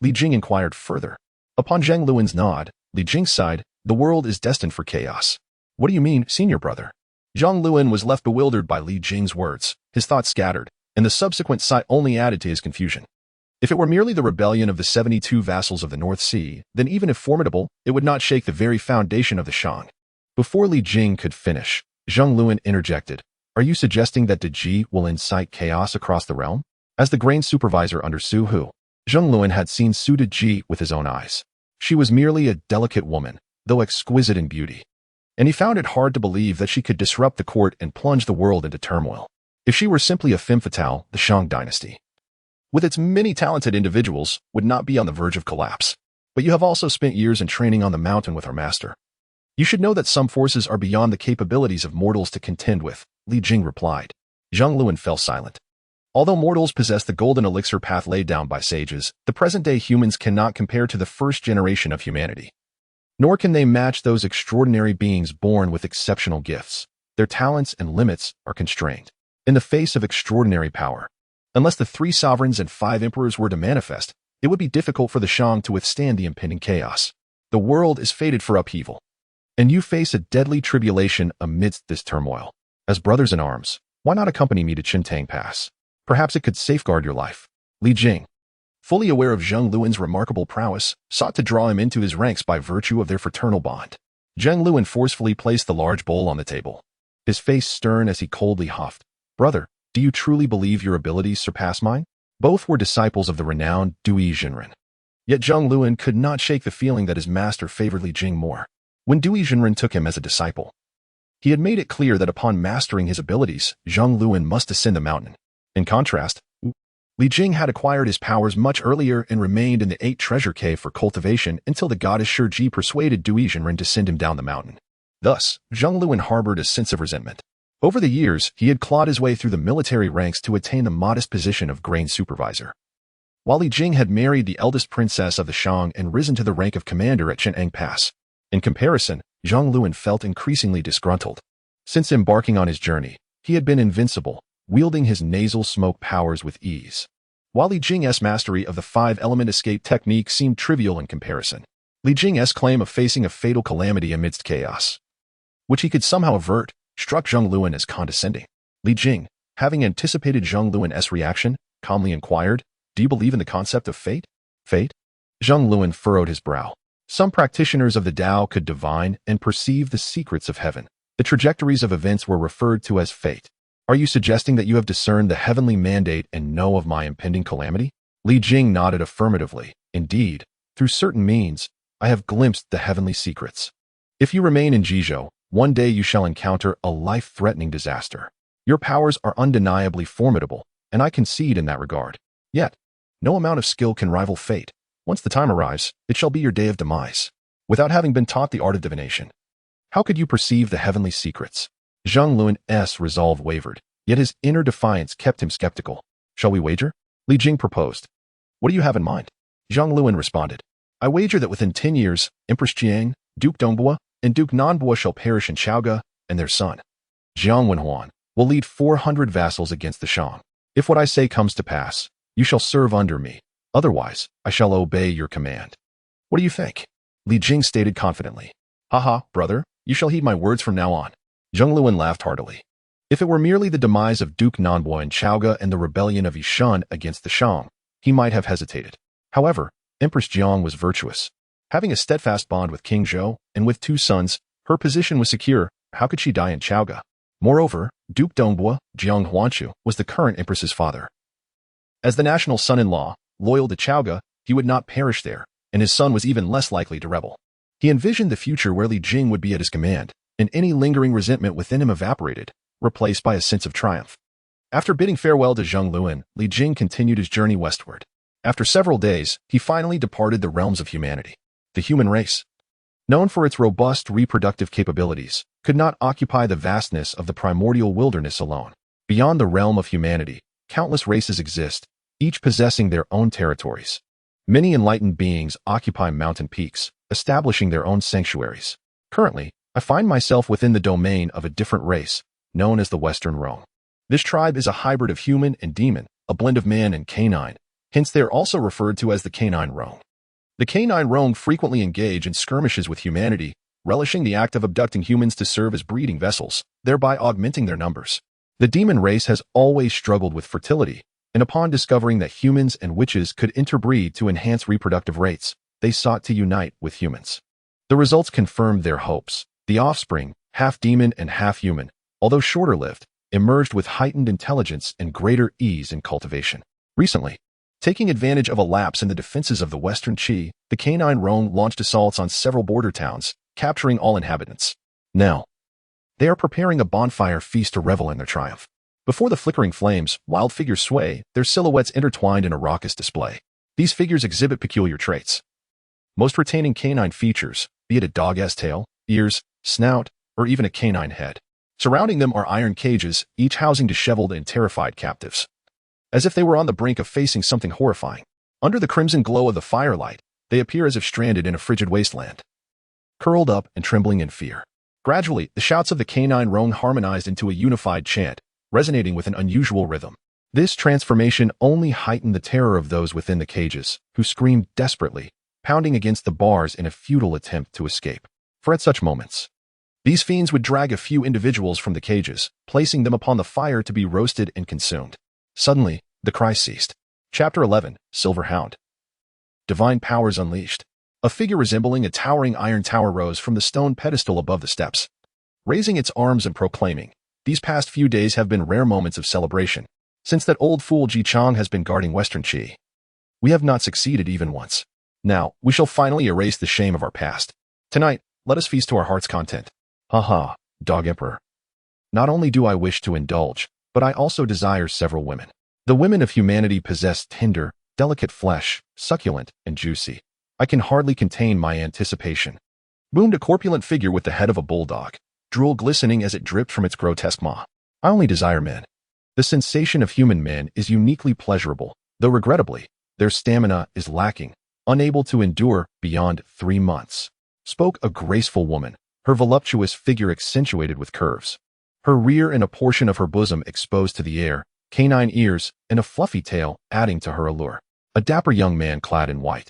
Li Jing inquired further. Upon Zheng Luan's nod, Li Jing sighed, "The world is destined for chaos." "What do you mean, senior brother?" Zheng Luan was left bewildered by Li Jing's words, his thoughts scattered, and the subsequent sight only added to his confusion. If it were merely the rebellion of the 72 vassals of the North Sea, then even if formidable, it would not shake the very foundation of the Shang. Before Li Jing could finish, Zheng Luan interjected, "Are you suggesting that Deji will incite chaos across the realm?" As the grain supervisor under Su Hu, Zheng Luan had seen Su Deji with his own eyes. She was merely a delicate woman, though exquisite in beauty, and he found it hard to believe that she could disrupt the court and plunge the world into turmoil. If she were simply a femme fatale, the Shang dynasty, with its many talented individuals, would not be on the verge of collapse. "But you have also spent years in training on the mountain with our master. You should know that some forces are beyond the capabilities of mortals to contend with," Li Jing replied. Zheng Luan fell silent. Although mortals possess the golden elixir path laid down by sages, the present-day humans cannot compare to the first generation of humanity. Nor can they match those extraordinary beings born with exceptional gifts. Their talents and limits are constrained. In the face of extraordinary power, unless the 3 sovereigns and 5 emperors were to manifest, it would be difficult for the Shang to withstand the impending chaos. The world is fated for upheaval, and you face a deadly tribulation amidst this turmoil. As brothers in arms, why not accompany me to Qintang Pass? Perhaps it could safeguard your life." Li Jing, fully aware of Zheng Luan's remarkable prowess, sought to draw him into his ranks by virtue of their fraternal bond. Zheng Luan forcefully placed the large bowl on the table, his face stern as he coldly huffed. "Brother, do you truly believe your abilities surpass mine?" Both were disciples of the renowned Dui Jinren. Yet Zheng Luan could not shake the feeling that his master favored Li Jing more. When Dui Jinren took him as a disciple, he had made it clear that upon mastering his abilities, Zheng Luan must ascend the mountain. In contrast, Li Jing had acquired his powers much earlier and remained in the 8 treasure cave for cultivation until the goddess Shiji persuaded Dui Jinren to send him down the mountain. Thus, Zheng Luan harbored a sense of resentment. Over the years, he had clawed his way through the military ranks to attain the modest position of grain supervisor. While Li Jing had married the eldest princess of the Shang and risen to the rank of commander at Cheneng Pass. In comparison, Zhang Luan felt increasingly disgruntled. Since embarking on his journey, he had been invincible, wielding his nasal smoke powers with ease. While Li Jing's mastery of the five-element escape technique seemed trivial in comparison, Li Jing's claim of facing a fatal calamity amidst chaos, which he could somehow avert, struck Zhang Luan as condescending. Li Jing, having anticipated Zhang Luan's reaction, calmly inquired, "Do you believe in the concept of fate?" Fate? Zhang Luan furrowed his brow. Some practitioners of the Tao could divine and perceive the secrets of heaven. The trajectories of events were referred to as fate. Are you suggesting that you have discerned the heavenly mandate and know of my impending calamity? Li Jing nodded affirmatively. Indeed, through certain means, I have glimpsed the heavenly secrets. If you remain in Jizhou, one day you shall encounter a life-threatening disaster. Your powers are undeniably formidable, and I concede in that regard. Yet, no amount of skill can rival fate. Once the time arrives, it shall be your day of demise. Without having been taught the art of divination, how could you perceive the heavenly secrets? Zhang Luan's resolve wavered, yet his inner defiance kept him skeptical. Shall we wager? Li Jing proposed. What do you have in mind? Zhang Luan responded. I wager that within 10 years, Empress Jiang, Duke Dongbua, and Duke Nanbua shall perish in Chaoga, and their son, Jiang Wenhuan, will lead 400 vassals against the Shang. If what I say comes to pass, you shall serve under me. Otherwise, I shall obey your command. What do you think? Li Jing stated confidently. Haha, brother, you shall heed my words from now on. Zhang Luan laughed heartily. If it were merely the demise of Duke Nanbua in Chaoga and the rebellion of Yishan against the Shang, he might have hesitated. However, Empress Jiang was virtuous. Having a steadfast bond with King Zhou, and with 2 sons, her position was secure. How could she die in Chaoga? Moreover, Duke Dongbua, Jiang Huanshu, was the current empress's father. As the national son-in-law, loyal to Chaoga, he would not perish there, and his son was even less likely to rebel. He envisioned the future where Li Jing would be at his command, and any lingering resentment within him evaporated, replaced by a sense of triumph. After bidding farewell to Zhang Luan, Li Jing continued his journey westward. After several days, he finally departed the realms of humanity. The human race, known for its robust reproductive capabilities, could not occupy the vastness of the primordial wilderness alone. Beyond the realm of humanity, countless races exist, each possessing their own territories. Many enlightened beings occupy mountain peaks, establishing their own sanctuaries. Currently, I find myself within the domain of a different race, known as the Western Rome. This tribe is a hybrid of human and demon, a blend of man and canine, hence they are also referred to as the canine Rome. The canine Rome frequently engage in skirmishes with humanity, relishing the act of abducting humans to serve as breeding vessels, thereby augmenting their numbers. The demon race has always struggled with fertility, and upon discovering that humans and witches could interbreed to enhance reproductive rates, they sought to unite with humans. The results confirmed their hopes. The offspring, half demon and half human, although shorter-lived, emerged with heightened intelligence and greater ease in cultivation. Recently, taking advantage of a lapse in the defenses of the Western Qi, the canine Rome launched assaults on several border towns, capturing all inhabitants. Now, they are preparing a bonfire feast to revel in their triumph. Before the flickering flames, wild figures sway, their silhouettes intertwined in a raucous display. These figures exhibit peculiar traits, most retaining canine features, be it a dog-esque tail, ears, snout, or even a canine head. Surrounding them are iron cages, each housing disheveled and terrified captives, as if they were on the brink of facing something horrifying. Under the crimson glow of the firelight, they appear as if stranded in a frigid wasteland, curled up and trembling in fear. Gradually, the shouts of the canine Rome harmonized into a unified chant, resonating with an unusual rhythm. This transformation only heightened the terror of those within the cages, who screamed desperately, pounding against the bars in a futile attempt to escape. For at such moments, these fiends would drag a few individuals from the cages, placing them upon the fire to be roasted and consumed. Suddenly, the cry ceased. Chapter 11, Silver Hound. Divine Powers Unleashed. A figure resembling a towering iron tower rose from the stone pedestal above the steps, raising its arms and proclaiming, "These past few days have been rare moments of celebration. Since that old fool Ji Chang has been guarding Western Qi, we have not succeeded even once. Now, we shall finally erase the shame of our past. Tonight, let us feast to our heart's content." Haha, Dog Emperor. Not only do I wish to indulge, but I also desire several women. The women of humanity possess tender, delicate flesh, succulent and juicy. I can hardly contain my anticipation. Boomed a corpulent figure with the head of a bulldog. drool glistening as it dripped from its grotesque maw. I only desire men. The sensation of human men is uniquely pleasurable, though regrettably, their stamina is lacking, unable to endure beyond 3 months. Spoke a graceful woman, her voluptuous figure accentuated with curves. Her rear and a portion of her bosom exposed to the air, canine ears, and a fluffy tail adding to her allure. A dapper young man clad in white,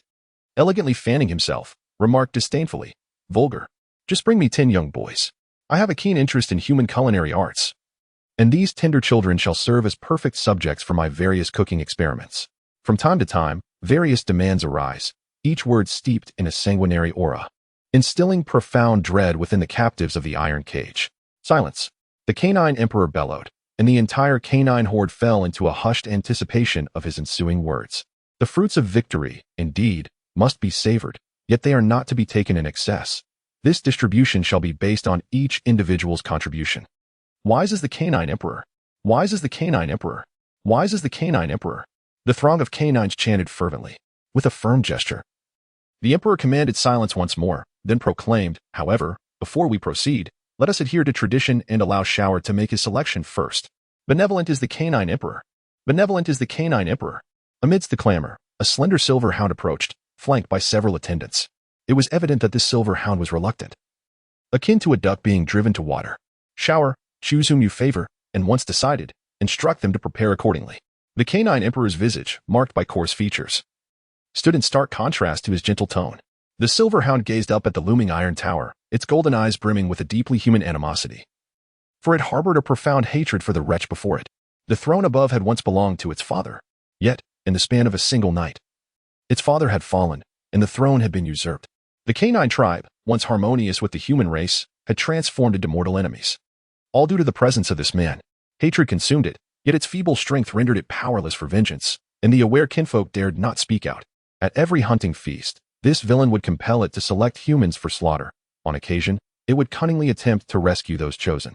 elegantly fanning himself, remarked disdainfully, "Vulgar. Just bring me 10 young boys. I have a keen interest in human culinary arts, and these tender children shall serve as perfect subjects for my various cooking experiments." From time to time, various demands arise, each word steeped in a sanguinary aura, instilling profound dread within the captives of the iron cage. Silence. The canine emperor bellowed, and the entire canine horde fell into a hushed anticipation of his ensuing words. The fruits of victory, indeed, must be savored, yet they are not to be taken in excess. This distribution shall be based on each individual's contribution. Wise is the canine emperor. Wise is the canine emperor. Wise is the canine emperor. The throng of canines chanted fervently, with a firm gesture. The emperor commanded silence once more, then proclaimed, "However, before we proceed, let us adhere to tradition and allow Shower to make his selection first. Benevolent is the canine emperor. Benevolent is the canine emperor." Amidst the clamor, a slender silver hound approached, flanked by several attendants. It was evident that this silver hound was reluctant, akin to a duck being driven to water. "Shower, choose whom you favor, and once decided, instruct them to prepare accordingly." The canine emperor's visage, marked by coarse features, stood in stark contrast to his gentle tone. The silver hound gazed up at the looming iron tower, its golden eyes brimming with a deeply human animosity, for it harbored a profound hatred for the wretch before it. The throne above had once belonged to its father, yet, in the span of a single night, its father had fallen, and the throne had been usurped. The canine tribe, once harmonious with the human race, had transformed into mortal enemies. All due to the presence of this man. Hatred consumed it, yet its feeble strength rendered it powerless for vengeance, and the aware kinfolk dared not speak out. At every hunting feast, this villain would compel it to select humans for slaughter. On occasion, it would cunningly attempt to rescue those chosen,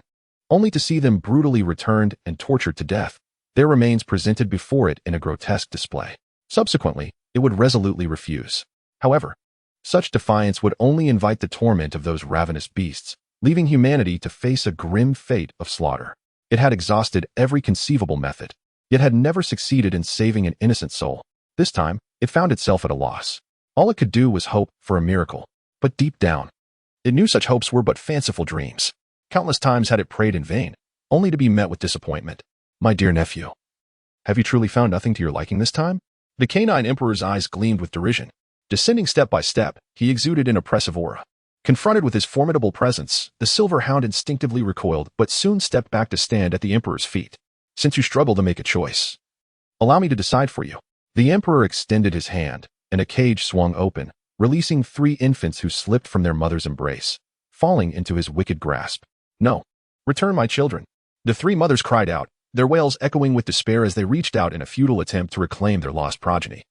only to see them brutally returned and tortured to death, their remains presented before it in a grotesque display. Subsequently, it would resolutely refuse. However, such defiance would only invite the torment of those ravenous beasts, leaving humanity to face a grim fate of slaughter. It had exhausted every conceivable method, yet had never succeeded in saving an innocent soul. This time, it found itself at a loss. All it could do was hope for a miracle, but deep down, it knew such hopes were but fanciful dreams. Countless times had it prayed in vain, only to be met with disappointment. "My dear nephew, have you truly found nothing to your liking this time?" The canine emperor's eyes gleamed with derision. Descending step by step, he exuded an oppressive aura. Confronted with his formidable presence, the silver hound instinctively recoiled but soon stepped back to stand at the emperor's feet. "Since you struggle to make a choice, allow me to decide for you." The emperor extended his hand, and a cage swung open, releasing 3 infants who slipped from their mother's embrace, falling into his wicked grasp. "No. Return my children." The 3 mothers cried out, their wails echoing with despair as they reached out in a futile attempt to reclaim their lost progeny,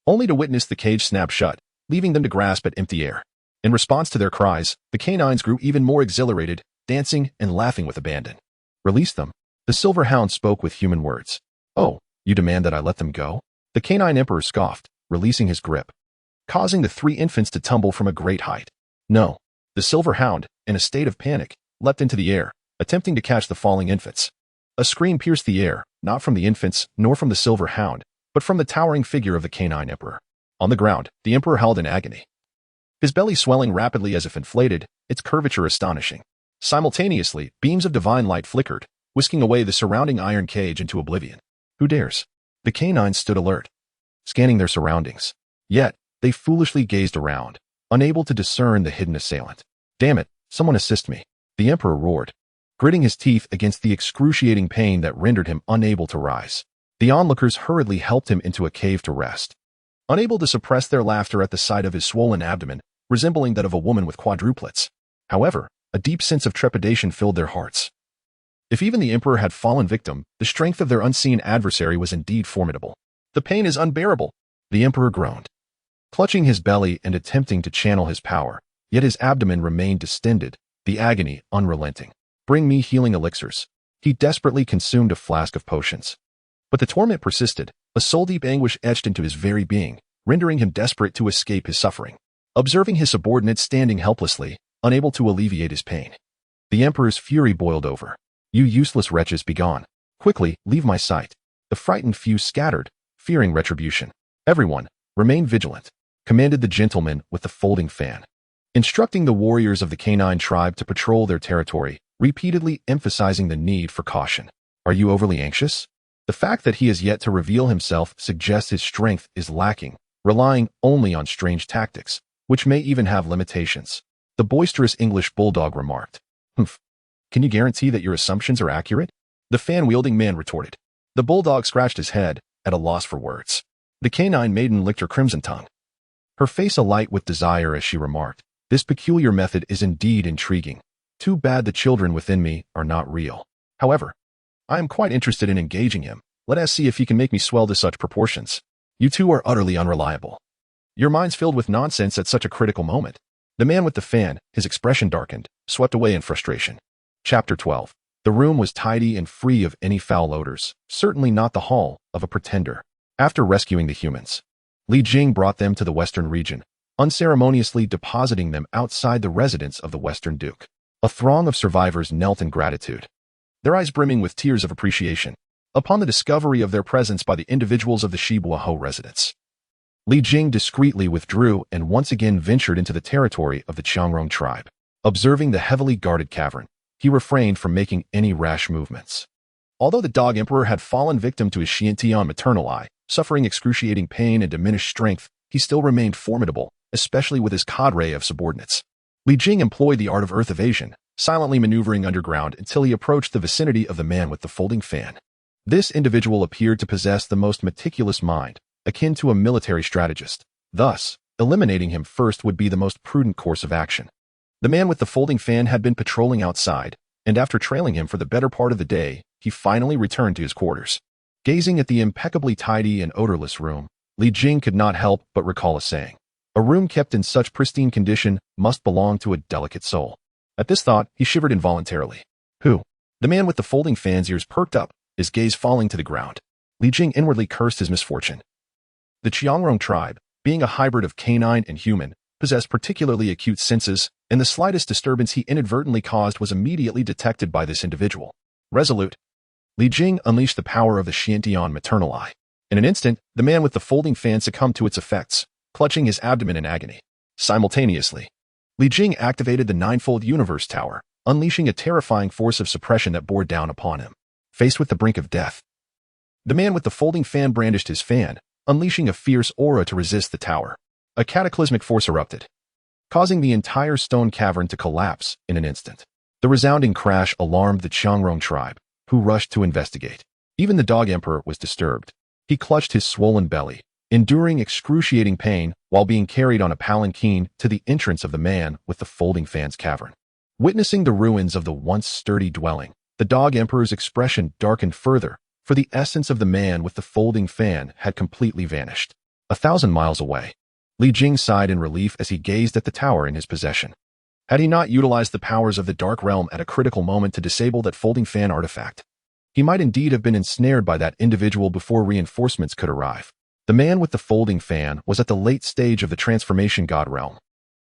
only to witness the cage snap shut, leaving them to grasp at empty air. In response to their cries, the canines grew even more exhilarated, dancing and laughing with abandon. "Release them." The silver hound spoke with human words. "Oh, you demand that I let them go?" The canine emperor scoffed, releasing his grip, causing the 3 infants to tumble from a great height. "No." The silver hound, in a state of panic, leapt into the air, attempting to catch the falling infants. A scream pierced the air, not from the infants nor from the silver hound, but from the towering figure of the canine emperor. On the ground, the emperor howled in agony, his belly swelling rapidly as if inflated, its curvature astonishing. Simultaneously, beams of divine light flickered, whisking away the surrounding iron cage into oblivion. "Who dares?" The canines stood alert, scanning their surroundings. Yet, they foolishly gazed around, unable to discern the hidden assailant. "Damn it, someone assist me," the emperor roared, gritting his teeth against the excruciating pain that rendered him unable to rise. The onlookers hurriedly helped him into a cave to rest, unable to suppress their laughter at the sight of his swollen abdomen, resembling that of a woman with quadruplets. However, a deep sense of trepidation filled their hearts. If even the emperor had fallen victim, the strength of their unseen adversary was indeed formidable. "The pain is unbearable," the emperor groaned, clutching his belly and attempting to channel his power, yet his abdomen remained distended, the agony unrelenting. "Bring me healing elixirs." He desperately consumed a flask of potions. But the torment persisted, a soul-deep anguish etched into his very being, rendering him desperate to escape his suffering. Observing his subordinates standing helplessly, unable to alleviate his pain, The emperor's fury boiled over. "You useless wretches, begone. Quickly, leave my sight." The frightened few scattered, fearing retribution. "Everyone, remain vigilant," commanded the gentleman with the folding fan, instructing the warriors of the canine tribe to patrol their territory, repeatedly emphasizing the need for caution. "Are you overly anxious?" The fact that he has yet to reveal himself suggests his strength is lacking, relying only on strange tactics, which may even have limitations. The boisterous English bulldog remarked. "Humph. Can you guarantee that your assumptions are accurate?" The fan-wielding man retorted. The bulldog scratched his head, at a loss for words. The canine maiden licked her crimson tongue, her face alight with desire as she remarked, "This peculiar method is indeed intriguing. Too bad the children within me are not real. However, I am quite interested in engaging him. Let us see if he can make me swell to such proportions. You two are utterly unreliable. Your minds filled with nonsense at such a critical moment." The man with the fan, his expression darkened, swept away in frustration. Chapter 12. The room was tidy and free of any foul odors, certainly not the hall of a pretender. After rescuing the humans, Li Jing brought them to the western region, unceremoniously depositing them outside the residence of the Western Duke. A throng of survivors knelt in gratitude, their eyes brimming with tears of appreciation, upon the discovery of their presence by the individuals of the Shibuaho residence. Li Jing discreetly withdrew and once again ventured into the territory of the Qiangrong tribe. Observing the heavily guarded cavern, he refrained from making any rash movements. Although the dog emperor had fallen victim to his Xiantian maternal eye, suffering excruciating pain and diminished strength, he still remained formidable, especially with his cadre of subordinates. Li Jing employed the art of earth evasion, silently maneuvering underground until he approached the vicinity of the man with the folding fan. This individual appeared to possess the most meticulous mind, akin to a military strategist. Thus, eliminating him first would be the most prudent course of action. The man with the folding fan had been patrolling outside, and after trailing him for the better part of the day, he finally returned to his quarters. Gazing at the impeccably tidy and odorless room, Li Jing could not help but recall a saying. A room kept in such pristine condition must belong to a delicate soul. At this thought, he shivered involuntarily. "Who?" The man with the folding fan's ears perked up, his gaze falling to the ground. Li Jing inwardly cursed his misfortune. The Qiangrong tribe, being a hybrid of canine and human, possessed particularly acute senses, and the slightest disturbance he inadvertently caused was immediately detected by this individual. Resolute, Li Jing unleashed the power of the Xiantian maternal eye. In an instant, the man with the folding fan succumbed to its effects, clutching his abdomen in agony. Simultaneously, Li Jing activated the ninefold universe tower, unleashing a terrifying force of suppression that bore down upon him. Faced with the brink of death, the man with the folding fan brandished his fan, unleashing a fierce aura to resist the tower. A cataclysmic force erupted, causing the entire stone cavern to collapse in an instant. The resounding crash alarmed the Qiangrong tribe, who rushed to investigate. Even the dog emperor was disturbed. He clutched his swollen belly, enduring excruciating pain while being carried on a palanquin to the entrance of the man with the folding fan's cavern. Witnessing the ruins of the once sturdy dwelling, the dog emperor's expression darkened further, for the essence of the man with the folding fan had completely vanished. 1,000 miles away, Li Jing sighed in relief as he gazed at the tower in his possession. Had he not utilized the powers of the Dark Realm at a critical moment to disable that folding fan artifact, he might indeed have been ensnared by that individual before reinforcements could arrive. The man with the folding fan was at the late stage of the transformation god realm,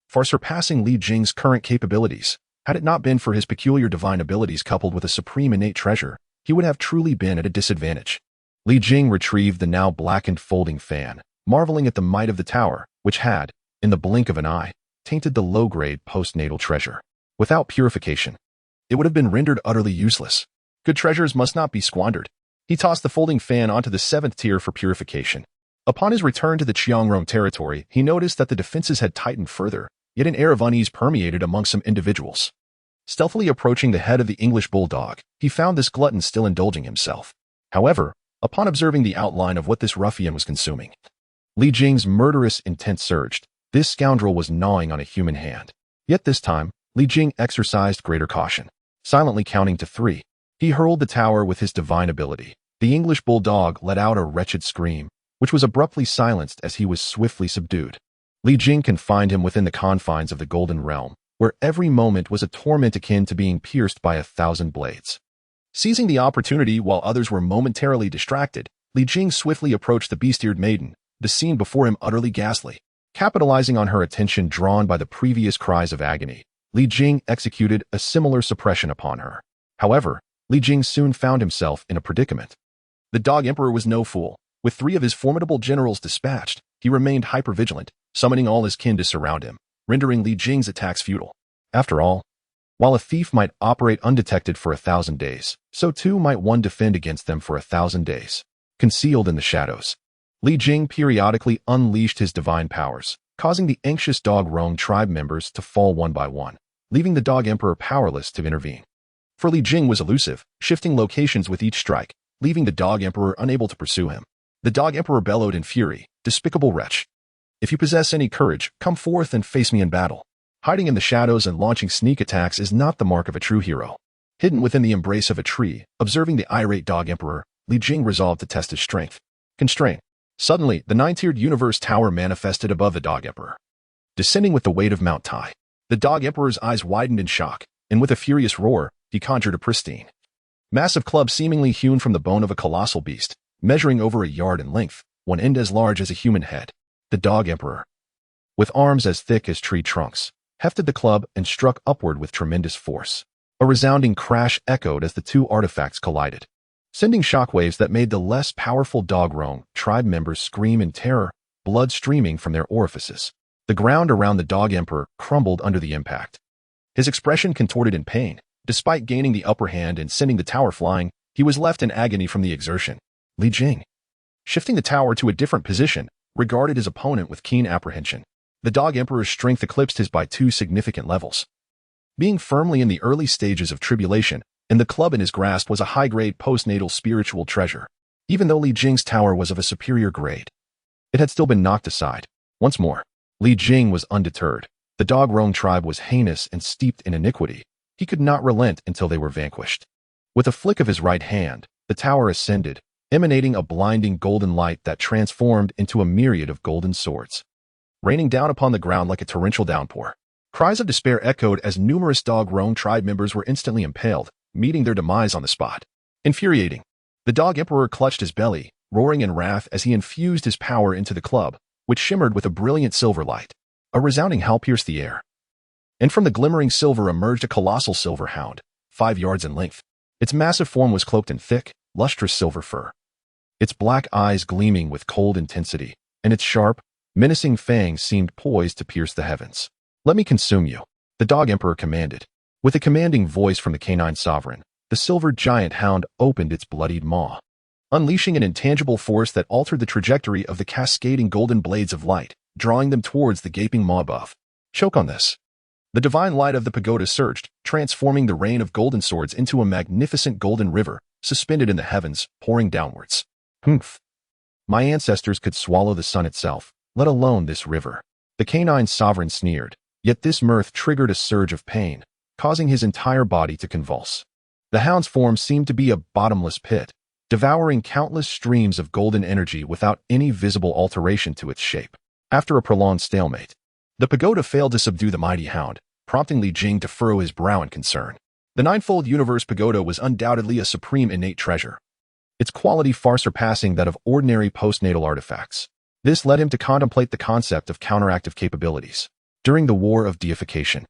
far surpassing Li Jing's current capabilities. Had it not been for his peculiar divine abilities coupled with a supreme innate treasure, he would have truly been at a disadvantage. Li Jing retrieved the now blackened folding fan, marveling at the might of the tower, which had, in the blink of an eye, tainted the low-grade postnatal treasure. Without purification, it would have been rendered utterly useless. Good treasures must not be squandered. He tossed the folding fan onto the 7th tier for purification. Upon his return to the Qiangrong territory, he noticed that the defenses had tightened further, yet an air of unease permeated among some individuals. Stealthily approaching the head of the English bulldog, he found this glutton still indulging himself. However, upon observing the outline of what this ruffian was consuming, Li Jing's murderous intent surged. This scoundrel was gnawing on a human hand. Yet this time, Li Jing exercised greater caution. Silently counting to 3, he hurled the tower with his divine ability. The English bulldog let out a wretched scream, which was abruptly silenced as he was swiftly subdued. Li Jing confined him within the confines of the Golden Realm, where every moment was a torment akin to being pierced by 1,000 blades. Seizing the opportunity while others were momentarily distracted, Li Jing swiftly approached the beast-eared maiden, the scene before him utterly ghastly. Capitalizing on her attention drawn by the previous cries of agony, Li Jing executed a similar suppression upon her. However, Li Jing soon found himself in a predicament. The Dog Emperor was no fool. With 3 of his formidable generals dispatched, he remained hypervigilant, summoning all his kin to surround him, rendering Li Jing's attacks futile. After all, while a thief might operate undetected for 1,000 days, so too might one defend against them for 1,000 days. Concealed in the shadows, Li Jing periodically unleashed his divine powers, causing the anxious Dog Rong tribe members to fall one by one, leaving the Dog Emperor powerless to intervene. For Li Jing was elusive, shifting locations with each strike, leaving the Dog Emperor unable to pursue him. The Dog Emperor bellowed in fury, "Despicable wretch! If you possess any courage, come forth and face me in battle. Hiding in the shadows and launching sneak attacks is not the mark of a true hero." Hidden within the embrace of a tree, observing the irate Dog Emperor, Li Jing resolved to test his strength. Constraint. Suddenly, the 9-tiered universe tower manifested above the Dog Emperor. Descending with the weight of Mount Tai, the Dog Emperor's eyes widened in shock, and with a furious roar, he conjured a pristine, massive club seemingly hewn from the bone of a colossal beast, measuring over a yard in length, one end as large as a human head. The Dog Emperor, with arms as thick as tree trunks, hefted the club and struck upward with tremendous force. A resounding crash echoed as the 2 artifacts collided, sending shockwaves that made the less powerful Dog Rong tribe members scream in terror, blood streaming from their orifices. The ground around the Dog Emperor crumbled under the impact. His expression contorted in pain. Despite gaining the upper hand and sending the tower flying, he was left in agony from the exertion. Li Jing, shifting the tower to a different position, regarded his opponent with keen apprehension. The Dog Emperor's strength eclipsed his by 2 significant levels. Being firmly in the early stages of tribulation, and the club in his grasp was a high-grade postnatal spiritual treasure. Even though Li Jing's tower was of a superior grade, it had still been knocked aside. Once more, Li Jing was undeterred. The Dog Rong tribe was heinous and steeped in iniquity. He could not relent until they were vanquished. With a flick of his right hand, the tower ascended, emanating a blinding golden light that transformed into a myriad of golden swords, raining down upon the ground like a torrential downpour. Cries of despair echoed as numerous Dog Rong tribe members were instantly impaled, meeting their demise on the spot. Infuriating, the Dog Emperor clutched his belly, roaring in wrath as he infused his power into the club, which shimmered with a brilliant silver light. A resounding howl pierced the air, and from the glimmering silver emerged a colossal silver hound, 5 yards in length. Its massive form was cloaked in thick, lustrous silver fur, its black eyes gleaming with cold intensity, and its sharp, menacing fangs seemed poised to pierce the heavens. "Let me consume you," the Dog Emperor commanded. With a commanding voice from the canine sovereign, the silver giant hound opened its bloodied maw, unleashing an intangible force that altered the trajectory of the cascading golden blades of light, drawing them towards the gaping maw above. "Choke on this." The divine light of the pagoda surged, transforming the rain of golden swords into a magnificent golden river, suspended in the heavens, pouring downwards. "Humph. My ancestors could swallow the sun itself, let alone this river." The canine sovereign sneered, yet this mirth triggered a surge of pain, causing his entire body to convulse. The hound's form seemed to be a bottomless pit, devouring countless streams of golden energy without any visible alteration to its shape. After a prolonged stalemate, the pagoda failed to subdue the mighty hound, prompting Li Jing to furrow his brow in concern. The Ninefold Universe Pagoda was undoubtedly a supreme innate treasure, its quality far surpassing that of ordinary postnatal artifacts. This led him to contemplate the concept of counteractive capabilities. During the War of Deification,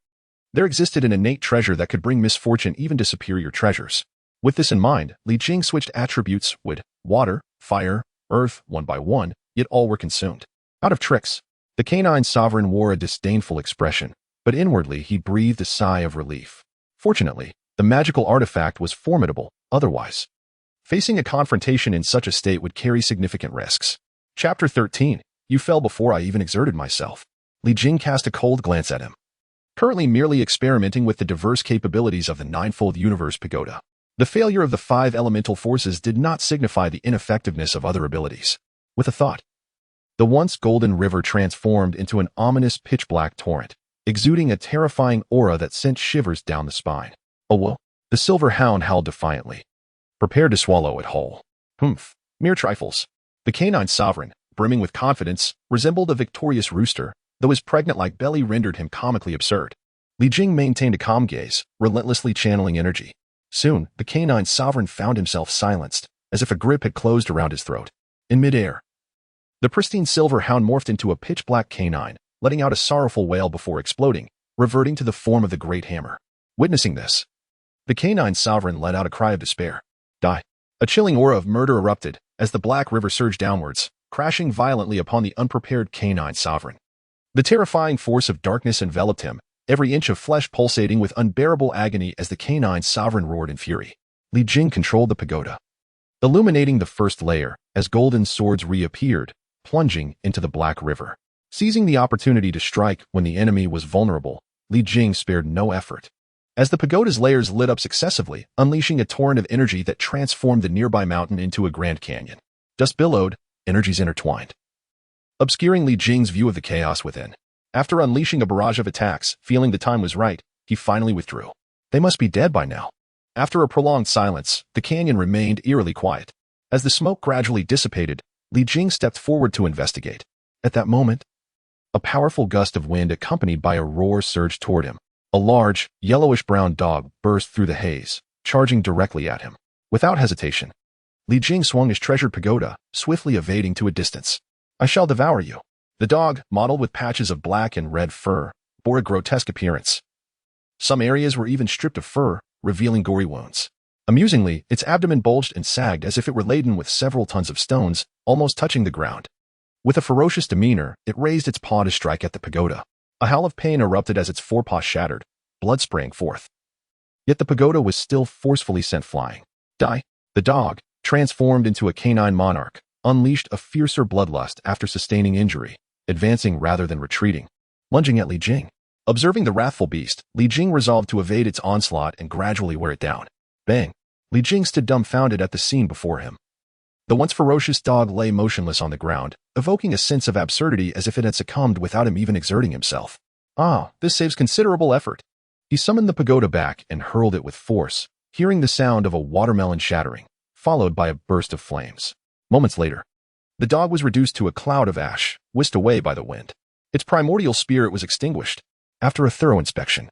there existed an innate treasure that could bring misfortune even to superior treasures. With this in mind, Li Jing switched attributes: wood, water, fire, earth, one by one, yet all were consumed. Out of tricks, the canine sovereign wore a disdainful expression, but inwardly he breathed a sigh of relief. Fortunately, the magical artifact was formidable, otherwise, facing a confrontation in such a state would carry significant risks. Chapter 13. You fell before I even exerted myself. Li Jing cast a cold glance at him, currently merely experimenting with the diverse capabilities of the Ninefold Universe Pagoda. The failure of the 5 elemental forces did not signify the ineffectiveness of other abilities. With a thought, the once golden river transformed into an ominous pitch-black torrent, exuding a terrifying aura that sent shivers down the spine. "Oh well," the silver hound howled defiantly, prepared to swallow it whole. "Humph, mere trifles." The canine sovereign, brimming with confidence, resembled a victorious rooster, though his pregnant-like belly rendered him comically absurd. Li Jing maintained a calm gaze, relentlessly channeling energy. Soon, the canine sovereign found himself silenced, as if a grip had closed around his throat. In midair, the pristine silver hound morphed into a pitch-black canine, letting out a sorrowful wail before exploding, reverting to the form of the great hammer. Witnessing this, the canine sovereign let out a cry of despair. Die. A chilling aura of murder erupted as the black river surged downwards, crashing violently upon the unprepared canine sovereign. The terrifying force of darkness enveloped him, every inch of flesh pulsating with unbearable agony as the canine sovereign roared in fury. Li Jing controlled the pagoda, illuminating the first layer as golden swords reappeared, plunging into the black river. Seizing the opportunity to strike when the enemy was vulnerable, Li Jing spared no effort. As the pagoda's layers lit up successively, unleashing a torrent of energy that transformed the nearby mountain into a grand canyon. Dust billowed, energies intertwined, obscuring Li Jing's view of the chaos within. After unleashing a barrage of attacks, feeling the time was right, he finally withdrew. They must be dead by now. After a prolonged silence, the canyon remained eerily quiet. As the smoke gradually dissipated, Li Jing stepped forward to investigate. At that moment, a powerful gust of wind accompanied by a roar surged toward him. A large, yellowish-brown dog burst through the haze, charging directly at him. Without hesitation, Li Jing swung his treasured pagoda, swiftly evading to a distance. I shall devour you. The dog, mottled with patches of black and red fur, bore a grotesque appearance. Some areas were even stripped of fur, revealing gory wounds. Amusingly, its abdomen bulged and sagged as if it were laden with several tons of stones, almost touching the ground. With a ferocious demeanor, it raised its paw to strike at the pagoda. A howl of pain erupted as its forepaw shattered, blood spraying forth. Yet the pagoda was still forcefully sent flying. Die. The dog, transformed into a canine monarch, unleashed a fiercer bloodlust after sustaining injury, advancing rather than retreating, lunging at Li Jing. Observing the wrathful beast, Li Jing resolved to evade its onslaught and gradually wear it down. Bang! Li Jing stood dumbfounded at the scene before him. The once ferocious dog lay motionless on the ground, evoking a sense of absurdity as if it had succumbed without him even exerting himself. Ah, this saves considerable effort. He summoned the pagoda back and hurled it with force, hearing the sound of a watermelon shattering, followed by a burst of flames. Moments later, the dog was reduced to a cloud of ash, whisked away by the wind. Its primordial spirit was extinguished. After a thorough inspection,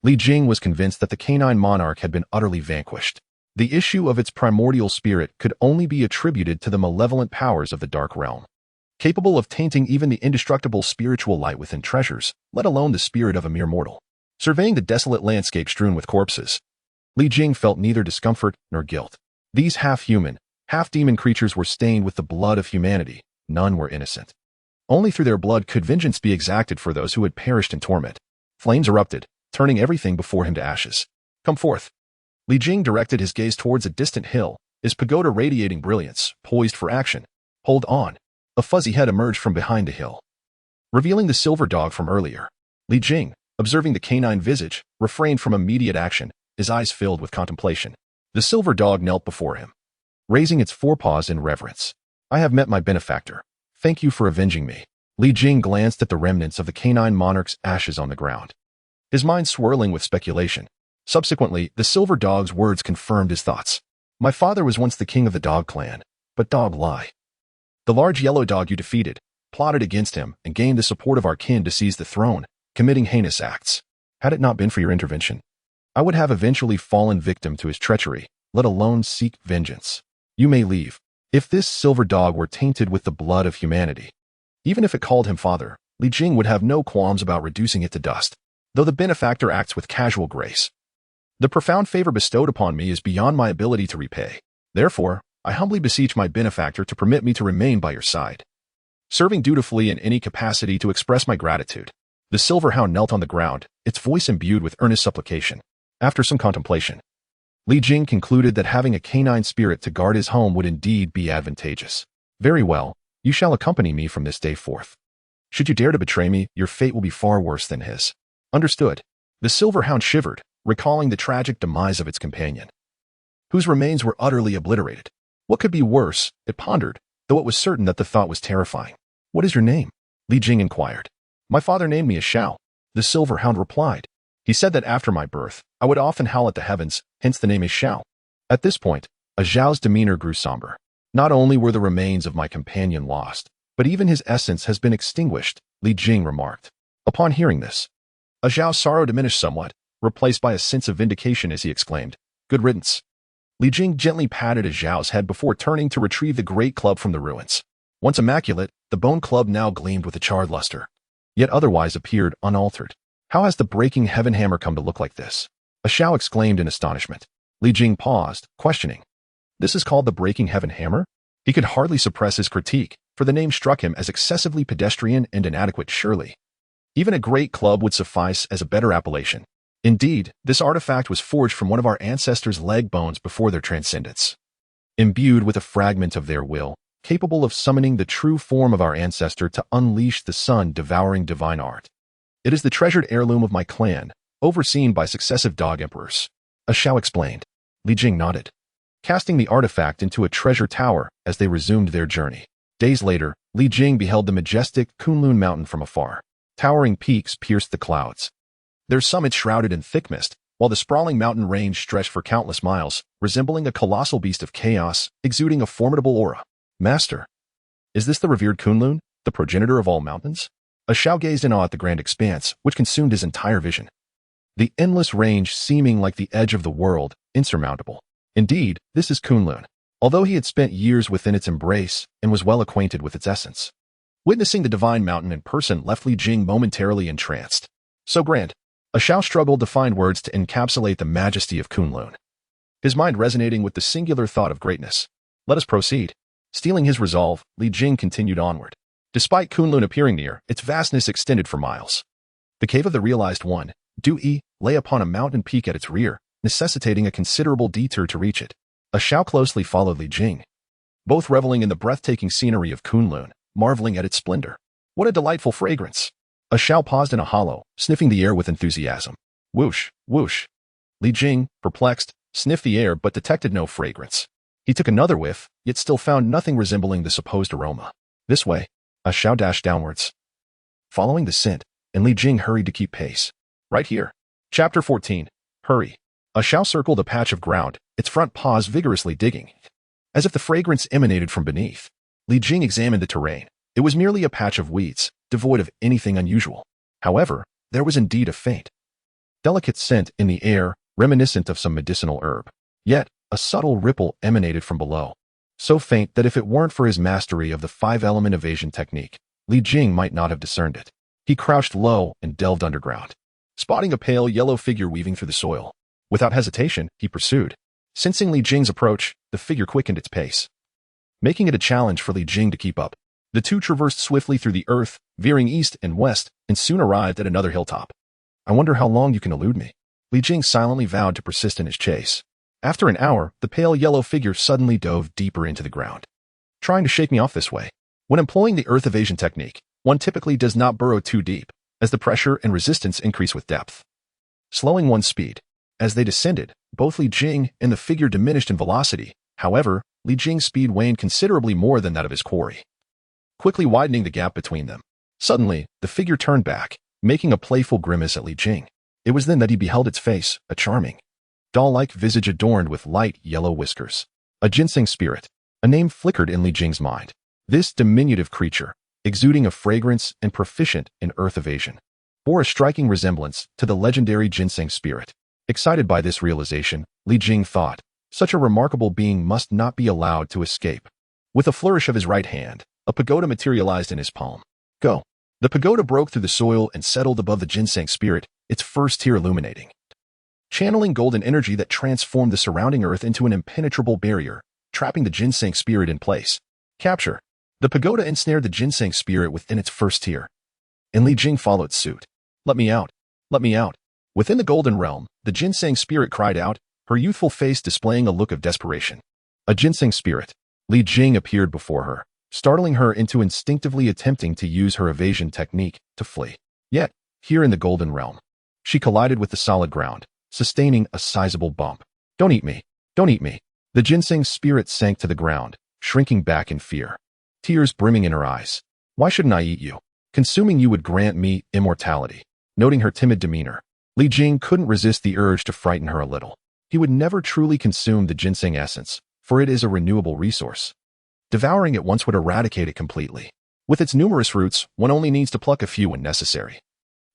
Li Jing was convinced that the canine monarch had been utterly vanquished. The issue of its primordial spirit could only be attributed to the malevolent powers of the dark realm, capable of tainting even the indestructible spiritual light within treasures, let alone the spirit of a mere mortal. Surveying the desolate landscape strewn with corpses, Li Jing felt neither discomfort nor guilt. These half-human, half-demon creatures were stained with the blood of humanity. None were innocent. Only through their blood could vengeance be exacted for those who had perished in torment. Flames erupted, turning everything before him to ashes. Come forth. Li Jing directed his gaze towards a distant hill, his pagoda radiating brilliance, poised for action. Hold on. A fuzzy head emerged from behind the hill, revealing the silver dog from earlier. Li Jing, observing the canine visage, refrained from immediate action, his eyes filled with contemplation. The silver dog knelt before him, raising its forepaws in reverence. I have met my benefactor. Thank you for avenging me. Li Jing glanced at the remnants of the canine monarch's ashes on the ground, his mind swirling with speculation. Subsequently, the silver dog's words confirmed his thoughts. My father was once the king of the dog clan, but dog lie. The large yellow dog you defeated, plotted against him, and gained the support of our kin to seize the throne, committing heinous acts. Had it not been for your intervention, I would have eventually fallen victim to his treachery, let alone seek vengeance. You may leave. If this silver dog were tainted with the blood of humanity, even if it called him father, Li Jing would have no qualms about reducing it to dust, though the benefactor acts with casual grace. The profound favor bestowed upon me is beyond my ability to repay. Therefore, I humbly beseech my benefactor to permit me to remain by your side, serving dutifully in any capacity to express my gratitude. The silver hound knelt on the ground, its voice imbued with earnest supplication. After some contemplation, Li Jing concluded that having a canine spirit to guard his home would indeed be advantageous. Very well, you shall accompany me from this day forth. Should you dare to betray me, your fate will be far worse than his. Understood. The silver hound shivered, recalling the tragic demise of its companion, whose remains were utterly obliterated. What could be worse, it pondered, though it was certain that the thought was terrifying. What is your name? Li Jing inquired. My father named me as Xiao. The silver hound replied. He said that after my birth, I would often howl at the heavens, hence the name is Xiao. At this point, Xiao's demeanor grew somber. Not only were the remains of my companion lost, but even his essence has been extinguished, Li Jing remarked. Upon hearing this, Xiao's sorrow diminished somewhat, replaced by a sense of vindication as he exclaimed, Good riddance. Li Jing gently patted Xiao's head before turning to retrieve the great club from the ruins. Once immaculate, the bone club now gleamed with a charred luster, yet otherwise appeared unaltered. How has the breaking heaven hammer come to look like this? A Xiao exclaimed in astonishment. Li Jing paused, questioning. This is called the breaking heaven hammer? He could hardly suppress his critique, for the name struck him as excessively pedestrian and inadequate surely. Even a great club would suffice as a better appellation. Indeed, this artifact was forged from one of our ancestors' leg bones before their transcendence. Imbued with a fragment of their will, capable of summoning the true form of our ancestor to unleash the sun-devouring divine art. It is the treasured heirloom of my clan, overseen by successive dog emperors. A Xiao explained. Li Jing nodded, casting the artifact into a treasure tower as they resumed their journey. Days later, Li Jing beheld the majestic Kunlun mountain from afar. Towering peaks pierced the clouds, their summits shrouded in thick mist, while the sprawling mountain range stretched for countless miles, resembling a colossal beast of chaos, exuding a formidable aura. Master, is this the revered Kunlun, the progenitor of all mountains? A Xiao gazed in awe at the grand expanse, which consumed his entire vision. The endless range seeming like the edge of the world, insurmountable. Indeed, this is Kunlun, although he had spent years within its embrace and was well acquainted with its essence. Witnessing the divine mountain in person left Li Jing momentarily entranced. So grand. A Xiao struggled to find words to encapsulate the majesty of Kunlun, his mind resonating with the singular thought of greatness. Let us proceed. Stealing his resolve, Li Jing continued onward. Despite Kunlun appearing near, its vastness extended for miles. The cave of the realized one, Du-yi, lay upon a mountain peak at its rear, necessitating a considerable detour to reach it. A Xiao closely followed Li Jing, both reveling in the breathtaking scenery of Kunlun, marveling at its splendor. What a delightful fragrance! A Xiao paused in a hollow, sniffing the air with enthusiasm. Whoosh, whoosh. Li Jing, perplexed, sniffed the air but detected no fragrance. He took another whiff, yet still found nothing resembling the supposed aroma. This way. A Xiao dashed downwards, following the scent, and Li Jing hurried to keep pace. Right here. Chapter 14. Hurry. A Xiao circled a patch of ground, its front paws vigorously digging, as if the fragrance emanated from beneath. Li Jing examined the terrain. It was merely a patch of weeds, devoid of anything unusual. However, there was indeed a faint, delicate scent in the air, reminiscent of some medicinal herb. Yet, a subtle ripple emanated from below, so faint that if it weren't for his mastery of the five-element evasion technique, Li Jing might not have discerned it. He crouched low and delved underground, spotting a pale yellow figure weaving through the soil. Without hesitation, he pursued. Sensing Li Jing's approach, the figure quickened its pace, making it a challenge for Li Jing to keep up. The two traversed swiftly through the earth, veering east and west, and soon arrived at another hilltop. I wonder how long you can elude me. Li Jing silently vowed to persist in his chase. After an hour, the pale yellow figure suddenly dove deeper into the ground, trying to shake me off this way. When employing the earth evasion technique, one typically does not burrow too deep, as the pressure and resistance increase with depth, slowing one's speed. As they descended, both Li Jing and the figure diminished in velocity. However, Li Jing's speed waned considerably more than that of his quarry, quickly widening the gap between them. Suddenly, the figure turned back, making a playful grimace at Li Jing. It was then that he beheld its face, a charming, doll-like visage adorned with light yellow whiskers. A ginseng spirit. A name flickered in Li Jing's mind. This diminutive creature, exuding a fragrance and proficient in earth evasion, bore a striking resemblance to the legendary ginseng spirit. Excited by this realization, Li Jing thought, such a remarkable being must not be allowed to escape. With a flourish of his right hand, a pagoda materialized in his palm. Go. The pagoda broke through the soil and settled above the ginseng spirit, its first tier illuminating, channeling golden energy that transformed the surrounding earth into an impenetrable barrier, trapping the ginseng spirit in place. Capture. The pagoda ensnared the ginseng spirit within its first tier, and Li Jing followed suit. Let me out. Let me out. Within the golden realm, the ginseng spirit cried out, her youthful face displaying a look of desperation. A ginseng spirit. Li Jing appeared before her, startling her into instinctively attempting to use her evasion technique to flee. Yet, here in the golden realm, she collided with the solid ground, sustaining a sizable bump. Don't eat me. Don't eat me. The ginseng spirit sank to the ground, shrinking back in fear, tears brimming in her eyes. Why shouldn't I eat you? Consuming you would grant me immortality. Noting her timid demeanor, Li Jing couldn't resist the urge to frighten her a little. He would never truly consume the ginseng essence, for it is a renewable resource. Devouring it once would eradicate it completely. With its numerous roots, one only needs to pluck a few when necessary.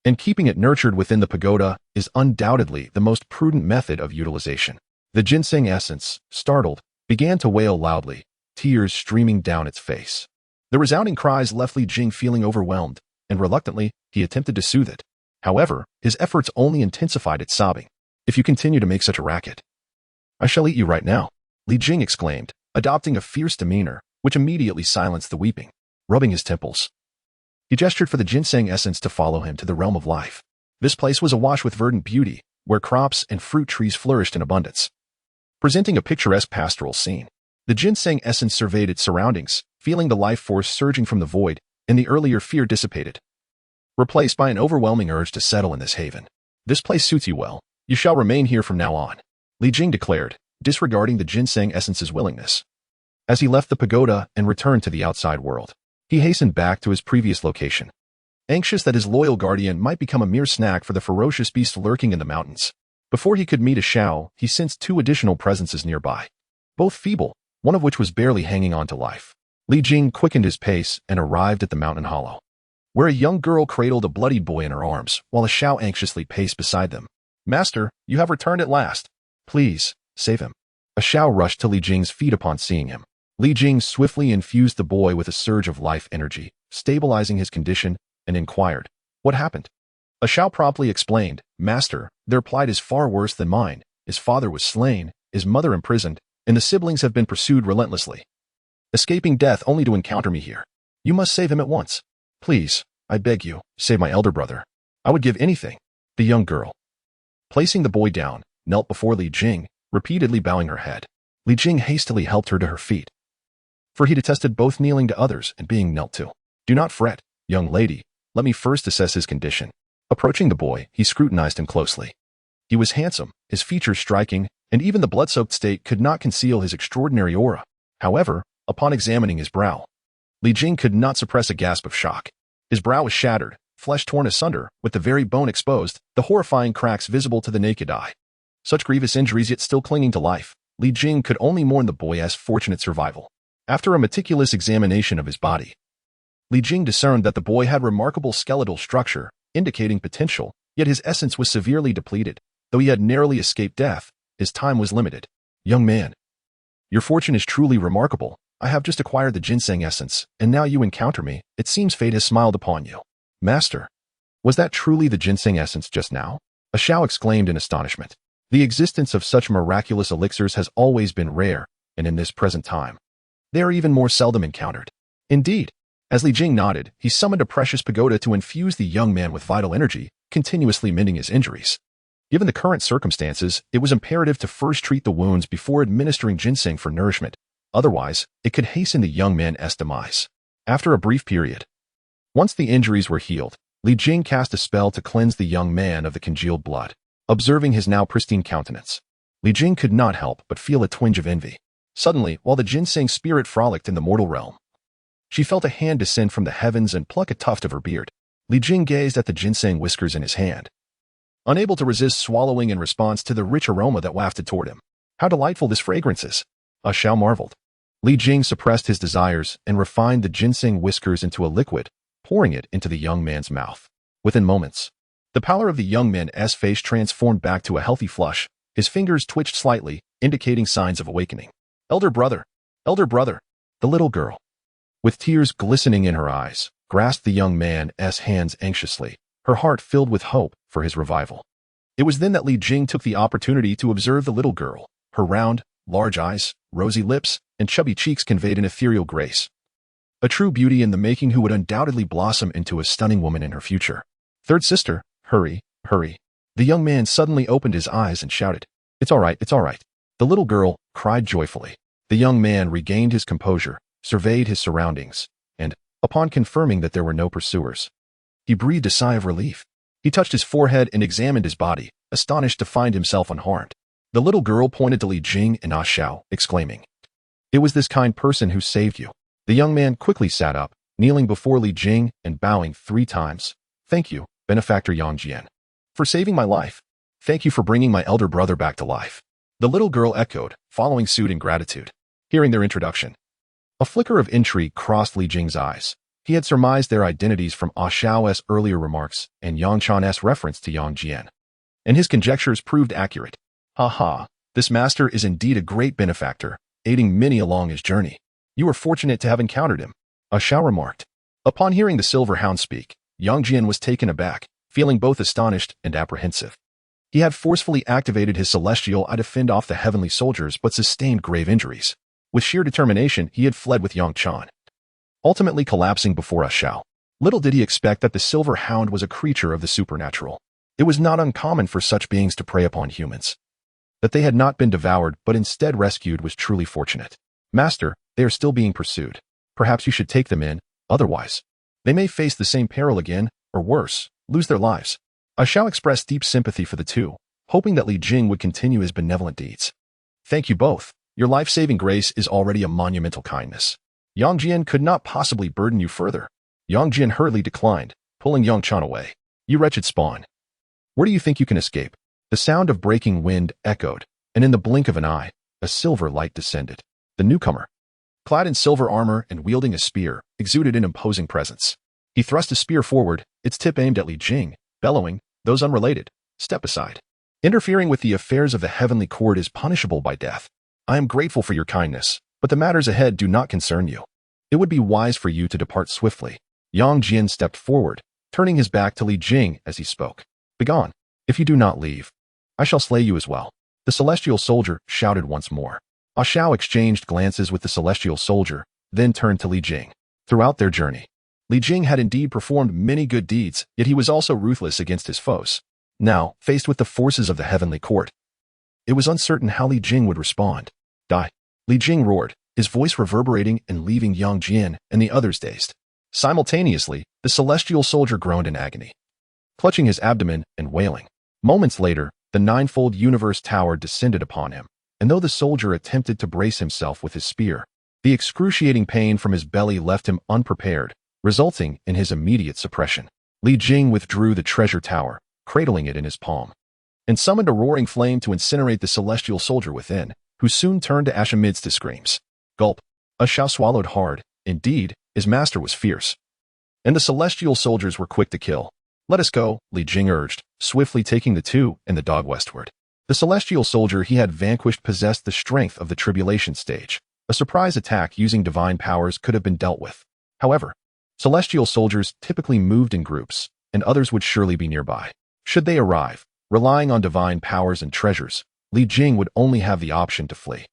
And keeping it nurtured within the pagoda is undoubtedly the most prudent method of utilization. The ginseng essence, startled, began to wail loudly, tears streaming down its face. The resounding cries left Li Jing feeling overwhelmed, and reluctantly, he attempted to soothe it. However, his efforts only intensified its sobbing. "If you continue to make such a racket, I shall eat you right now," Li Jing exclaimed, adopting a fierce demeanor, which immediately silenced the weeping. Rubbing his temples, he gestured for the ginseng essence to follow him to the realm of life. This place was awash with verdant beauty, where crops and fruit trees flourished in abundance, presenting a picturesque pastoral scene. The ginseng essence surveyed its surroundings, feeling the life force surging from the void, and the earlier fear dissipated, replaced by an overwhelming urge to settle in this haven. "This place suits you well. You shall remain here from now on," Li Jing declared, disregarding the ginseng essence's willingness. As he left the pagoda and returned to the outside world, he hastened back to his previous location, anxious that his loyal guardian might become a mere snack for the ferocious beast lurking in the mountains. Before he could meet a Shao, he sensed two additional presences nearby, both feeble, one of which was barely hanging on to life. Li Jing quickened his pace and arrived at the mountain hollow, where a young girl cradled a bloodied boy in her arms, while a Shao anxiously paced beside them. "Master, you have returned at last. Please, save him." A Shao rushed to Li Jing's feet upon seeing him. Li Jing swiftly infused the boy with a surge of life energy, stabilizing his condition, and inquired, "What happened?" A Shao promptly explained, "Master, their plight is far worse than mine. His father was slain, his mother imprisoned, and the siblings have been pursued relentlessly, escaping death only to encounter me here. You must save him at once. Please, I beg you, save my elder brother. I would give anything." The young girl, placing the boy down, knelt before Li Jing, repeatedly bowing her head. Li Jing hastily helped her to her feet, for he detested both kneeling to others and being knelt to. "Do not fret, young lady. Let me first assess his condition." Approaching the boy, he scrutinized him closely. He was handsome, his features striking, and even the blood-soaked state could not conceal his extraordinary aura. However, upon examining his brow, Li Jing could not suppress a gasp of shock. His brow was shattered, flesh torn asunder, with the very bone exposed, the horrifying cracks visible to the naked eye. Such grievous injuries yet still clinging to life, Li Jing could only mourn the boy's fortunate survival. After a meticulous examination of his body, Li Jing discerned that the boy had remarkable skeletal structure, indicating potential, yet his essence was severely depleted. Though he had narrowly escaped death, his time was limited. "Young man, your fortune is truly remarkable. I have just acquired the ginseng essence, and now you encounter me. It seems fate has smiled upon you." "Master, was that truly the ginseng essence just now?" A Shao exclaimed in astonishment. The existence of such miraculous elixirs has always been rare, and in this present time, they are even more seldom encountered. Indeed, as Li Jing nodded, he summoned a precious pagoda to infuse the young man with vital energy, continuously mending his injuries. Given the current circumstances, it was imperative to first treat the wounds before administering ginseng for nourishment. Otherwise, it could hasten the young man's demise. After a brief period, once the injuries were healed, Li Jing cast a spell to cleanse the young man of the congealed blood. Observing his now pristine countenance, Li Jing could not help but feel a twinge of envy. Suddenly, while the ginseng spirit frolicked in the mortal realm, she felt a hand descend from the heavens and pluck a tuft of her beard. Li Jing gazed at the ginseng whiskers in his hand, unable to resist swallowing in response to the rich aroma that wafted toward him. "How delightful this fragrance is!" A Shao marveled. Li Jing suppressed his desires and refined the ginseng whiskers into a liquid, pouring it into the young man's mouth. Within moments, the pallor of the young man's face transformed back to a healthy flush. His fingers twitched slightly, indicating signs of awakening. Elder brother! Elder brother!" The little girl, with tears glistening in her eyes, grasped the young man's hands anxiously, her heart filled with hope for his revival. It was then that Li Jing took the opportunity to observe the little girl. Her round, large eyes, rosy lips, and chubby cheeks conveyed an ethereal grace. A true beauty in the making who would undoubtedly blossom into a stunning woman in her future. "Third sister, hurry, hurry." The young man suddenly opened his eyes and shouted, "It's all right, it's all right." The little girl cried joyfully. The young man regained his composure, surveyed his surroundings, and, upon confirming that there were no pursuers, he breathed a sigh of relief. He touched his forehead and examined his body, astonished to find himself unharmed. The little girl pointed to Li Jing and Ah Shao, exclaiming, "It was this kind person who saved you." The young man quickly sat up, kneeling before Li Jing and bowing 3 times. "Thank you, benefactor Yang Jian, for saving my life. Thank you for bringing my elder brother back to life." The little girl echoed, following suit in gratitude. Hearing their introduction, a flicker of intrigue crossed Li Jing's eyes. He had surmised their identities from Ah Shao's earlier remarks and Yang Chan's reference to Yang Jian, and his conjectures proved accurate. "Ha ha, this master is indeed a great benefactor, aiding many along his journey. You are fortunate to have encountered him," Ah Shao remarked. Upon hearing the silver hound speak, Yang Jian was taken aback, feeling both astonished and apprehensive. He had forcefully activated his celestial eye to fend off the heavenly soldiers but sustained grave injuries. With sheer determination, he had fled with Yang Chan, ultimately collapsing before Xiao. Little did he expect that the Silver Hound was a creature of the supernatural. It was not uncommon for such beings to prey upon humans. That they had not been devoured but instead rescued was truly fortunate. Master, they are still being pursued. Perhaps you should take them in, otherwise they may face the same peril again, or worse, lose their lives. Xiao expressed deep sympathy for the two, hoping that Li Jing would continue his benevolent deeds. Thank you both. Your life-saving grace is already a monumental kindness. Yang Jian could not possibly burden you further. Yang Jian hurriedly declined, pulling Yang Chan away. You wretched spawn. Where do you think you can escape? The sound of breaking wind echoed, and in the blink of an eye, a silver light descended. The newcomer, clad in silver armor and wielding a spear, exuded an imposing presence. He thrust his spear forward, its tip aimed at Li Jing, bellowing, "Those unrelated, step aside. Interfering with the affairs of the heavenly court is punishable by death. I am grateful for your kindness, but the matters ahead do not concern you. It would be wise for you to depart swiftly." Yang Jian stepped forward, turning his back to Li Jing as he spoke. "Begone. If you do not leave, I shall slay you as well." The celestial soldier shouted once more. Xiao exchanged glances with the celestial soldier, then turned to Li Jing. Throughout their journey, Li Jing had indeed performed many good deeds, yet he was also ruthless against his foes. Now, faced with the forces of the heavenly court, it was uncertain how Li Jing would respond. Die! Li Jing roared, his voice reverberating and leaving Yang Jian and the others dazed. Simultaneously, the celestial soldier groaned in agony, clutching his abdomen and wailing. Moments later, the ninefold universe tower descended upon him, and though the soldier attempted to brace himself with his spear, the excruciating pain from his belly left him unprepared, resulting in his immediate suppression. Li Jing withdrew the treasure tower, cradling it in his palm, and summoned a roaring flame to incinerate the celestial soldier within, who soon turned to ash amidst his screams. Gulp. Xiao swallowed hard. Indeed, his master was fierce, and the celestial soldiers were quick to kill. Let us go, Li Jing urged, swiftly taking the two and the dog westward. The celestial soldier he had vanquished possessed the strength of the tribulation stage. A surprise attack using divine powers could have been dealt with. However, celestial soldiers typically moved in groups, and others would surely be nearby. Should they arrive, relying on divine powers and treasures, Li Jing would only have the option to flee.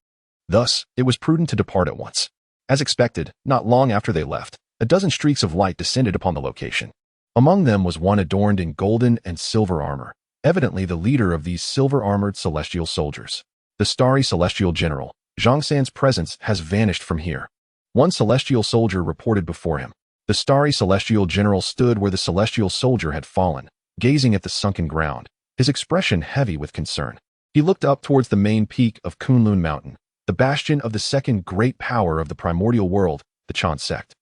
Thus, it was prudent to depart at once. As expected, not long after they left, a dozen streaks of light descended upon the location. Among them was one adorned in golden and silver armor, evidently the leader of these silver-armored celestial soldiers. The starry celestial general, Zhang San's presence has vanished from here. One celestial soldier reported before him. The starry celestial general stood where the celestial soldier had fallen, gazing at the sunken ground, his expression heavy with concern. He looked up towards the main peak of Kunlun Mountain, the bastion of the second great power of the primordial world, the Chan sect.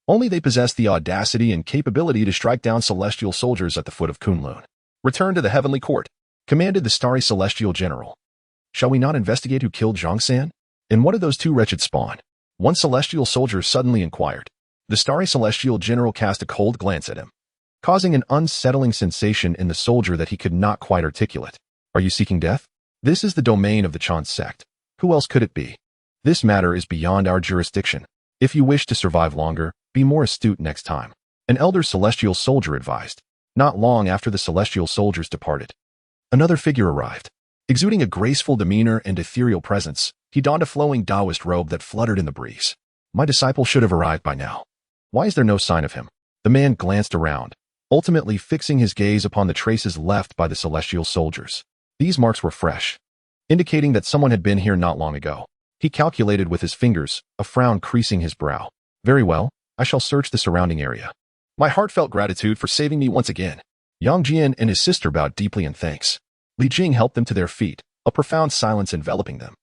Only they possessed the audacity and capability to strike down celestial soldiers at the foot of Kunlun. "Return to the heavenly court," commanded the starry celestial general. "Shall we not investigate who killed Zhang San? And what did those two wretched spawn?" One celestial soldier suddenly inquired. The starry celestial general cast a cold glance at him, causing an unsettling sensation in the soldier that he could not quite articulate. "Are you seeking death? This is the domain of the Chan sect. Who else could it be? This matter is beyond our jurisdiction. If you wish to survive longer, be more astute next time," an elder celestial soldier advised. Not long after the celestial soldiers departed, another figure arrived. Exuding a graceful demeanor and ethereal presence, he donned a flowing Taoist robe that fluttered in the breeze. "My disciple should have arrived by now. Why is there no sign of him?" The man glanced around, ultimately fixing his gaze upon the traces left by the celestial soldiers. These marks were fresh, indicating that someone had been here not long ago. He calculated with his fingers, a frown creasing his brow. "Very well, I shall search the surrounding area. My heartfelt gratitude for saving me once again." Yang Jian and his sister bowed deeply in thanks. Li Jing helped them to their feet, a profound silence enveloping them.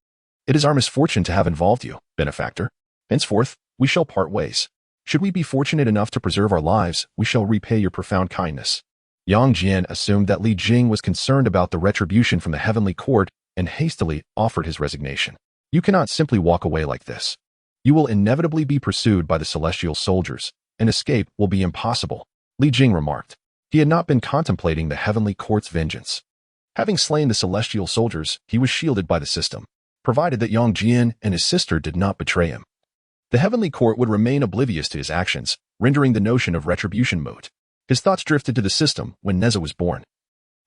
"It is our misfortune to have involved you, benefactor. Henceforth, we shall part ways. Should we be fortunate enough to preserve our lives, we shall repay your profound kindness." Yang Jian assumed that Li Jing was concerned about the retribution from the heavenly court and hastily offered his resignation. "You cannot simply walk away like this. You will inevitably be pursued by the celestial soldiers, and escape will be impossible," Li Jing remarked. He had not been contemplating the heavenly court's vengeance. Having slain the celestial soldiers, he was shielded by the system, provided that Yang Jian and his sister did not betray him. The heavenly court would remain oblivious to his actions, rendering the notion of retribution moot. His thoughts drifted to the system when Nezha was born.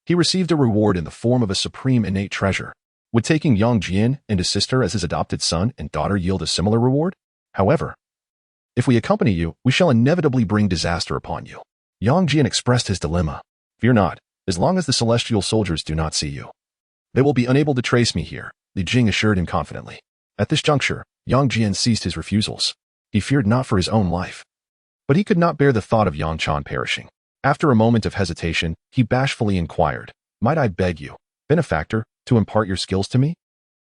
He received a reward in the form of a supreme innate treasure. Would taking Yang Jian and his sister as his adopted son and daughter yield a similar reward? However, if we accompany you, we shall inevitably bring disaster upon you. Yang Jian expressed his dilemma. Fear not, as long as the celestial soldiers do not see you. They will be unable to trace me here, Li Jing assured him confidently. At this juncture, Yang Jian ceased his refusals. He feared not for his own life. But he could not bear the thought of Yang Chan perishing. After a moment of hesitation, he bashfully inquired, Might I beg you, benefactor, to impart your skills to me?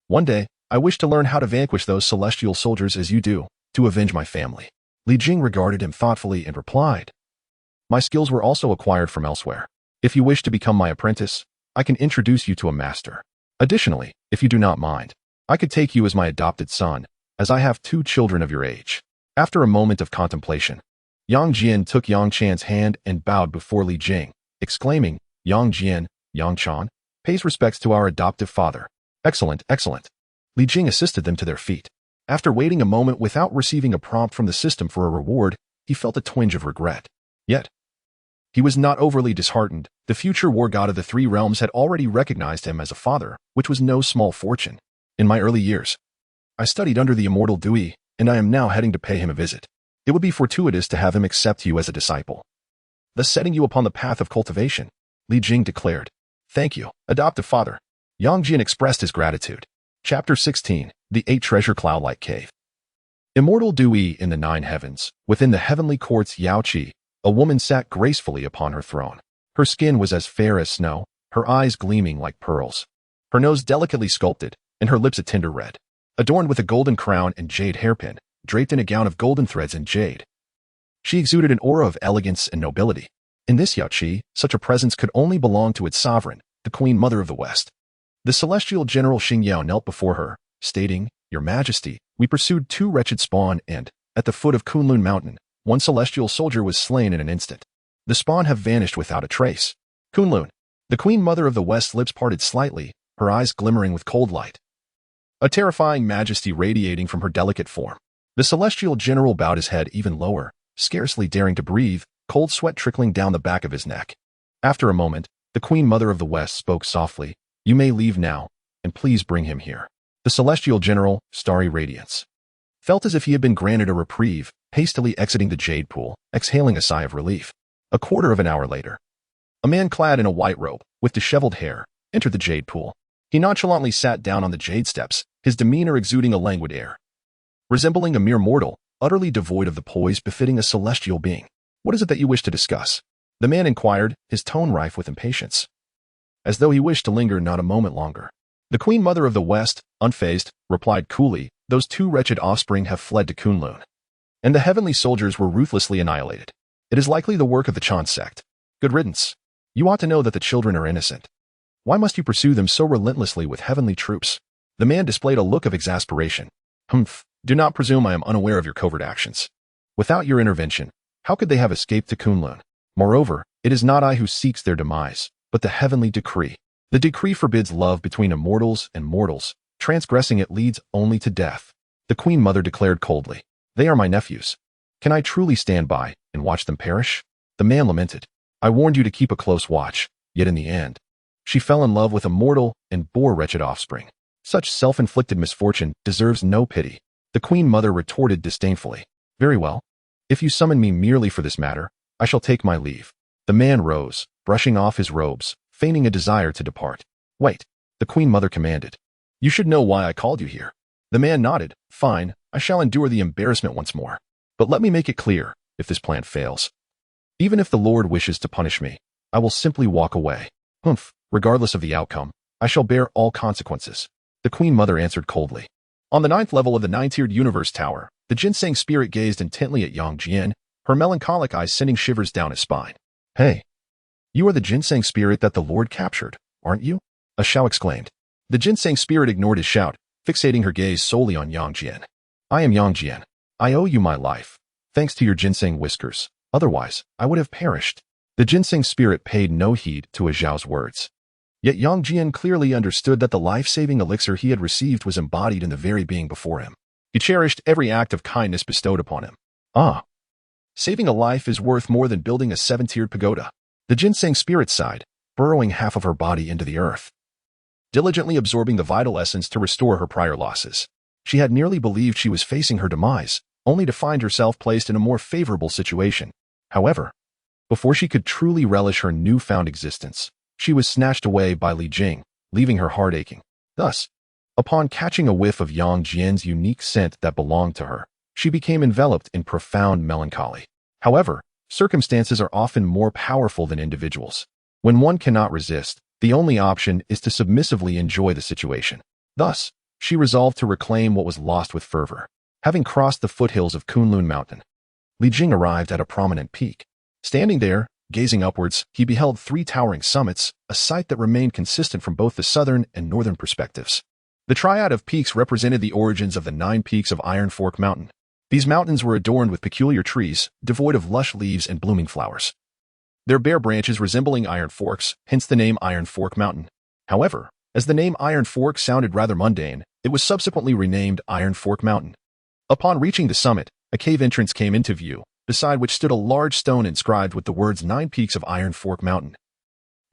One day, I wish to learn how to vanquish those celestial soldiers as you do, to avenge my family. Li Jing regarded him thoughtfully and replied, My skills were also acquired from elsewhere. If you wish to become my apprentice, I can introduce you to a master. Additionally, if you do not mind, I could take you as my adopted son, as I have 2 children of your age. After a moment of contemplation, Yang Jian took Yang Chan's hand and bowed before Li Jing, exclaiming, Yang Jian, Yang Chan, pays respects to our adoptive father. Excellent, excellent. Li Jing assisted them to their feet. After waiting a moment without receiving a prompt from the system for a reward, he felt a twinge of regret. Yet, he was not overly disheartened. The future war god of the 3 realms had already recognized him as a father, which was no small fortune. In my early years, I studied under the immortal Dui, and I am now heading to pay him a visit. It would be fortuitous to have him accept you as a disciple, thus setting you upon the path of cultivation, Li Jing declared. Thank you, adoptive father. Yang Jian expressed his gratitude. Chapter 16, The 8 Treasure Cloud-like Cave. Immortal Dui in the 9 heavens, within the heavenly courts Yao Qi, a woman sat gracefully upon her throne. Her skin was as fair as snow, her eyes gleaming like pearls, her nose delicately sculpted, and her lips a tender red, adorned with a golden crown and jade hairpin, draped in a gown of golden threads and jade. She exuded an aura of elegance and nobility. In this Yao Qi, such a presence could only belong to its sovereign, the Queen Mother of the West. The celestial general Xing Yao knelt before her, stating, Your Majesty, we pursued 2 wretched spawn and, at the foot of Kunlun Mountain, 1 celestial soldier was slain in an instant. The spawn have vanished without a trace. Kunlun, the Queen Mother of the West's lips parted slightly, her eyes glimmering with cold light, a terrifying majesty radiating from her delicate form. The celestial general bowed his head even lower, scarcely daring to breathe, cold sweat trickling down the back of his neck. After a moment, the Queen Mother of the West spoke softly, You may leave now, and please bring him here. The celestial general, starry radiance, felt as if he had been granted a reprieve, hastily exiting the jade pool, exhaling a sigh of relief. A quarter of an hour later, a man clad in a white robe, with disheveled hair, entered the jade pool. He nonchalantly sat down on the jade steps, his demeanor exuding a languid air, resembling a mere mortal, utterly devoid of the poise befitting a celestial being. What is it that you wish to discuss? The man inquired, his tone rife with impatience, as though he wished to linger not a moment longer. The Queen Mother of the West, unfazed, replied coolly, Those 2 wretched offspring have fled to Kunlun, and the heavenly soldiers were ruthlessly annihilated. It is likely the work of the Chan sect. Good riddance. You ought to know that the children are innocent. Why must you pursue them so relentlessly with heavenly troops? The man displayed a look of exasperation. Humph, do not presume I am unaware of your covert actions. Without your intervention, how could they have escaped to Kunlun? Moreover, it is not I who seeks their demise, but the heavenly decree. The decree forbids love between immortals and mortals. Transgressing it leads only to death. The Queen Mother declared coldly, They are my nephews. Can I truly stand by and watch them perish? The man lamented, I warned you to keep a close watch, yet in the end, she fell in love with a mortal and bore wretched offspring. Such self-inflicted misfortune deserves no pity. The Queen Mother retorted disdainfully, Very well. If you summon me merely for this matter, I shall take my leave. The man rose, brushing off his robes, feigning a desire to depart. Wait, the Queen Mother commanded. You should know why I called you here. The man nodded. Fine, I shall endure the embarrassment once more. But let me make it clear, if this plan fails, even if the Lord wishes to punish me, I will simply walk away. Humph, regardless of the outcome, I shall bear all consequences. The Queen Mother answered coldly. On the 9th level of the 9-tiered universe tower, the ginseng spirit gazed intently at Yang Jian, her melancholic eyes sending shivers down his spine. Hey, you are the ginseng spirit that the Lord captured, aren't you? A Shao exclaimed. The ginseng spirit ignored his shout, fixating her gaze solely on Yang Jian. I am Yang Jian. I owe you my life, thanks to your ginseng whiskers. Otherwise, I would have perished. The ginseng spirit paid no heed to a Zhao's words. Yet Yang Jian clearly understood that the life-saving elixir he had received was embodied in the very being before him. He cherished every act of kindness bestowed upon him. Ah, Saving a life is worth more than building a 7-tiered pagoda. The ginseng spirit sighed, burrowing half of her body into the earth, diligently absorbing the vital essence to restore her prior losses. She had nearly believed she was facing her demise, only to find herself placed in a more favorable situation. However, before she could truly relish her newfound existence, she was snatched away by Li Jing, leaving her heart aching. Thus, upon catching a whiff of Yang Jian's unique scent that belonged to her, she became enveloped in profound melancholy. However, circumstances are often more powerful than individuals. When one cannot resist, the only option is to submissively enjoy the situation. Thus, she resolved to reclaim what was lost with fervor. Having crossed the foothills of Kunlun Mountain, Li Jing arrived at a prominent peak. Standing there, gazing upwards, he beheld 3 towering summits, a sight that remained consistent from both the southern and northern perspectives. The triad of peaks represented the origins of the 9 peaks of Iron Fork Mountain. These mountains were adorned with peculiar trees, devoid of lush leaves and blooming flowers, their bare branches resembling iron forks, hence the name Iron Fork Mountain. However, as the name Iron Fork sounded rather mundane, it was subsequently renamed Iron Fork Mountain. Upon reaching the summit, a cave entrance came into view, beside which stood a large stone inscribed with the words 9 Peaks of Iron Fork Mountain.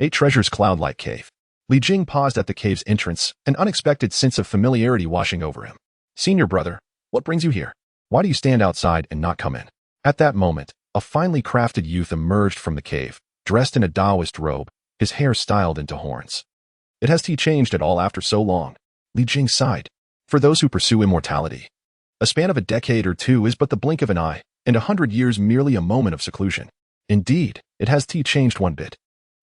8 Treasures Cloud-like Cave. Li Jing paused at the cave's entrance, an unexpected sense of familiarity washing over him. Senior brother, what brings you here? Why do you stand outside and not come in? At that moment, a finely crafted youth emerged from the cave, dressed in a Taoist robe, his hair styled into horns. Has he changed at all after so long? Li Jing sighed. For those who pursue immortality, a span of a decade or two is but the blink of an eye, and 100 years merely a moment of seclusion. Indeed, has he changed one bit.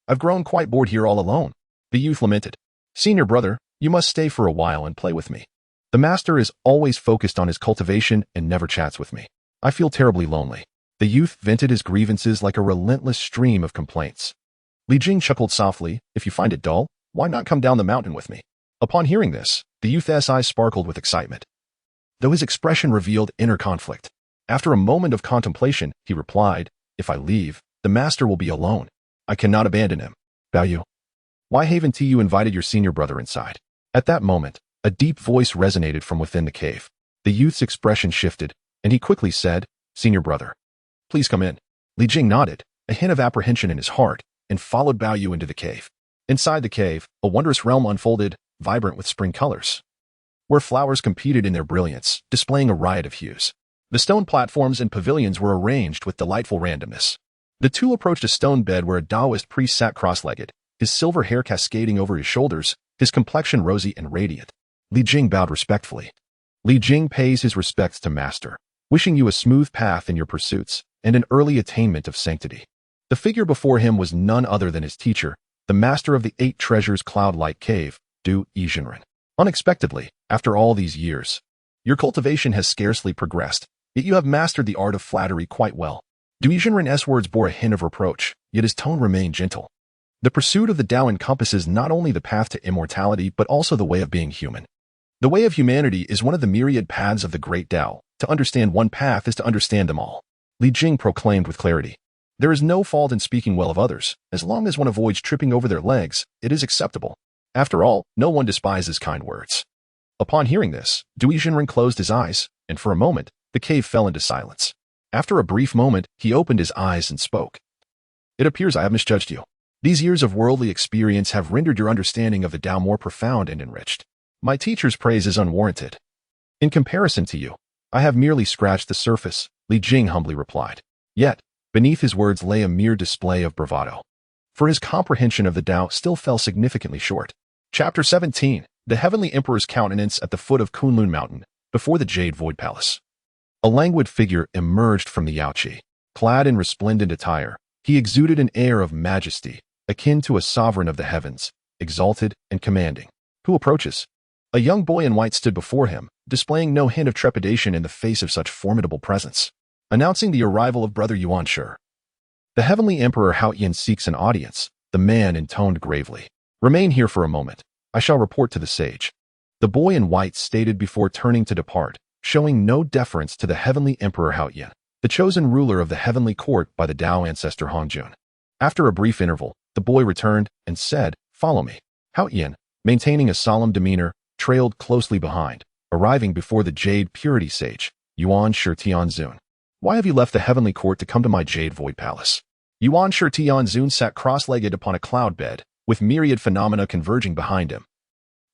I've grown quite bored here all alone. The youth lamented. Senior brother, you must stay for a while and play with me. The master is always focused on his cultivation and never chats with me. I feel terribly lonely. The youth vented his grievances like a relentless stream of complaints. Li Jing chuckled softly. If you find it dull, why not come down the mountain with me? Upon hearing this, the youth's eyes sparkled with excitement, though his expression revealed inner conflict. After a moment of contemplation, he replied, If I leave, the master will be alone. I cannot abandon him. Value. Why haven't you invited your senior brother inside? At that moment, a deep voice resonated from within the cave. The youth's expression shifted, and he quickly said, Senior brother, please come in. Li Jing nodded, a hint of apprehension in his heart, and followed Baoyu into the cave. Inside the cave, a wondrous realm unfolded, vibrant with spring colors, where flowers competed in their brilliance, displaying a riot of hues. The stone platforms and pavilions were arranged with delightful randomness. The two approached a stone bed where a Taoist priest sat cross-legged, his silver hair cascading over his shoulders, his complexion rosy and radiant. Li Jing bowed respectfully. Li Jing pays his respects to Master, wishing you a smooth path in your pursuits and an early attainment of sanctity. The figure before him was none other than his teacher, the master of the 8 treasures cloud-like cave, Du Yizhenren. Unexpectedly, after all these years, your cultivation has scarcely progressed, yet you have mastered the art of flattery quite well. Du Yizhenren's words bore a hint of reproach, yet his tone remained gentle. The pursuit of the Tao encompasses not only the path to immortality but also the way of being human. The way of humanity is one of the myriad paths of the great Tao. To understand one path is to understand them all. Li Jing proclaimed with clarity. There is no fault in speaking well of others. As long as one avoids tripping over their legs, it is acceptable. After all, no one despises kind words. Upon hearing this, Du Yizhenren closed his eyes, and for a moment, the cave fell into silence. After a brief moment, he opened his eyes and spoke. It appears I have misjudged you. These years of worldly experience have rendered your understanding of the Tao more profound and enriched. My teacher's praise is unwarranted. In comparison to you, I have merely scratched the surface, Li Jing humbly replied. Yet, beneath his words lay a mere display of bravado. For his comprehension of the Tao still fell significantly short. Chapter 17. The Heavenly Emperor's Countenance at the foot of Kunlun Mountain, before the Jade Void Palace. A languid figure emerged from the Yaoqi. Clad in resplendent attire, he exuded an air of majesty, akin to a sovereign of the heavens, exalted and commanding. Who approaches? A young boy in white stood before him, displaying no hint of trepidation in the face of such formidable presence. Announcing the arrival of Brother Yuan Shi. The Heavenly Emperor Haoyan seeks an audience, the man intoned gravely. Remain here for a moment. I shall report to the sage. The boy in white stated before turning to depart, showing no deference to the Heavenly Emperor Haoyan, the chosen ruler of the heavenly court by the Tao ancestor Hongjun. After a brief interval, the boy returned and said, Follow me. Haoyan, maintaining a solemn demeanor, trailed closely behind, arriving before the Jade Purity Sage, Yuan Shi Tianzun. Why have you left the heavenly court to come to my jade void palace? Yuan Shi Tianzun sat cross-legged upon a cloud bed, with myriad phenomena converging behind him.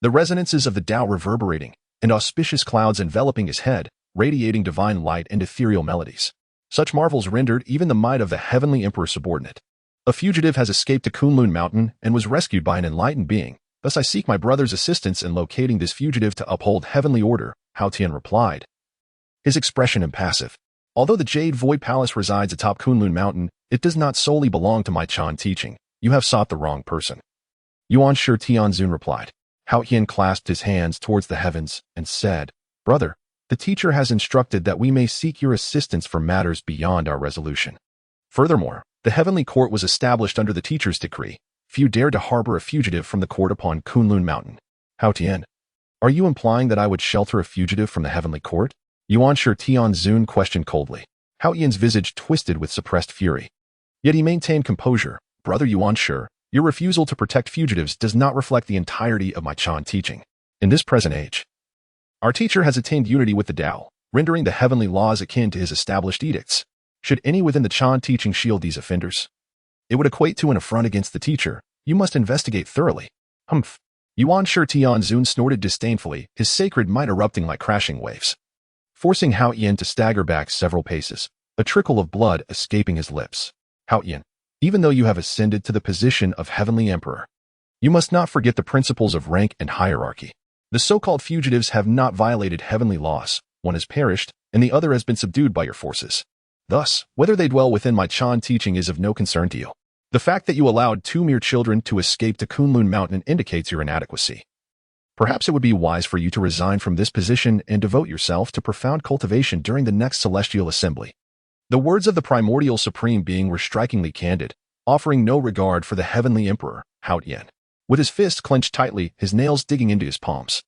The resonances of the Tao reverberating, and auspicious clouds enveloping his head, radiating divine light and ethereal melodies. Such marvels rendered even the might of the heavenly emperor subordinate. A fugitive has escaped to Kunlun Mountain and was rescued by an enlightened being. Thus I seek my brother's assistance in locating this fugitive to uphold heavenly order, Hao Tian replied. His expression impassive. Although the Jade Void Palace resides atop Kunlun Mountain, it does not solely belong to my Chan teaching. You have sought the wrong person. Yuan Shi Tianzun replied. Hao Tian clasped his hands towards the heavens and said, Brother, the teacher has instructed that we may seek your assistance for matters beyond our resolution. Furthermore, the heavenly court was established under the teacher's decree. Few dared to harbor a fugitive from the court upon Kunlun Mountain. Hao Tian, are you implying that I would shelter a fugitive from the heavenly court? Yuan Shi Tianzun questioned coldly. Hao Tian's visage twisted with suppressed fury. Yet he maintained composure. Brother Yuan Shi, your refusal to protect fugitives does not reflect the entirety of my Chan teaching. In this present age, our teacher has attained unity with the Tao, rendering the heavenly laws akin to his established edicts. Should any within the Chan teaching shield these offenders, it would equate to an affront against the teacher. You must investigate thoroughly. Humph. Yuan Shi Tianzun snorted disdainfully, his sacred might erupting like crashing waves, forcing Hao Tian to stagger back several paces, a trickle of blood escaping his lips. Hao Tian, even though you have ascended to the position of heavenly emperor, you must not forget the principles of rank and hierarchy. The so-called fugitives have not violated heavenly laws. One has perished, and the other has been subdued by your forces. Thus, whether they dwell within my Chan teaching is of no concern to you. The fact that you allowed 2 mere children to escape to Kunlun Mountain indicates your inadequacy. Perhaps it would be wise for you to resign from this position and devote yourself to profound cultivation during the next celestial assembly. The words of the primordial supreme being were strikingly candid, offering no regard for the heavenly emperor, Hao Tian. With his fists clenched tightly, his nails digging into his palms,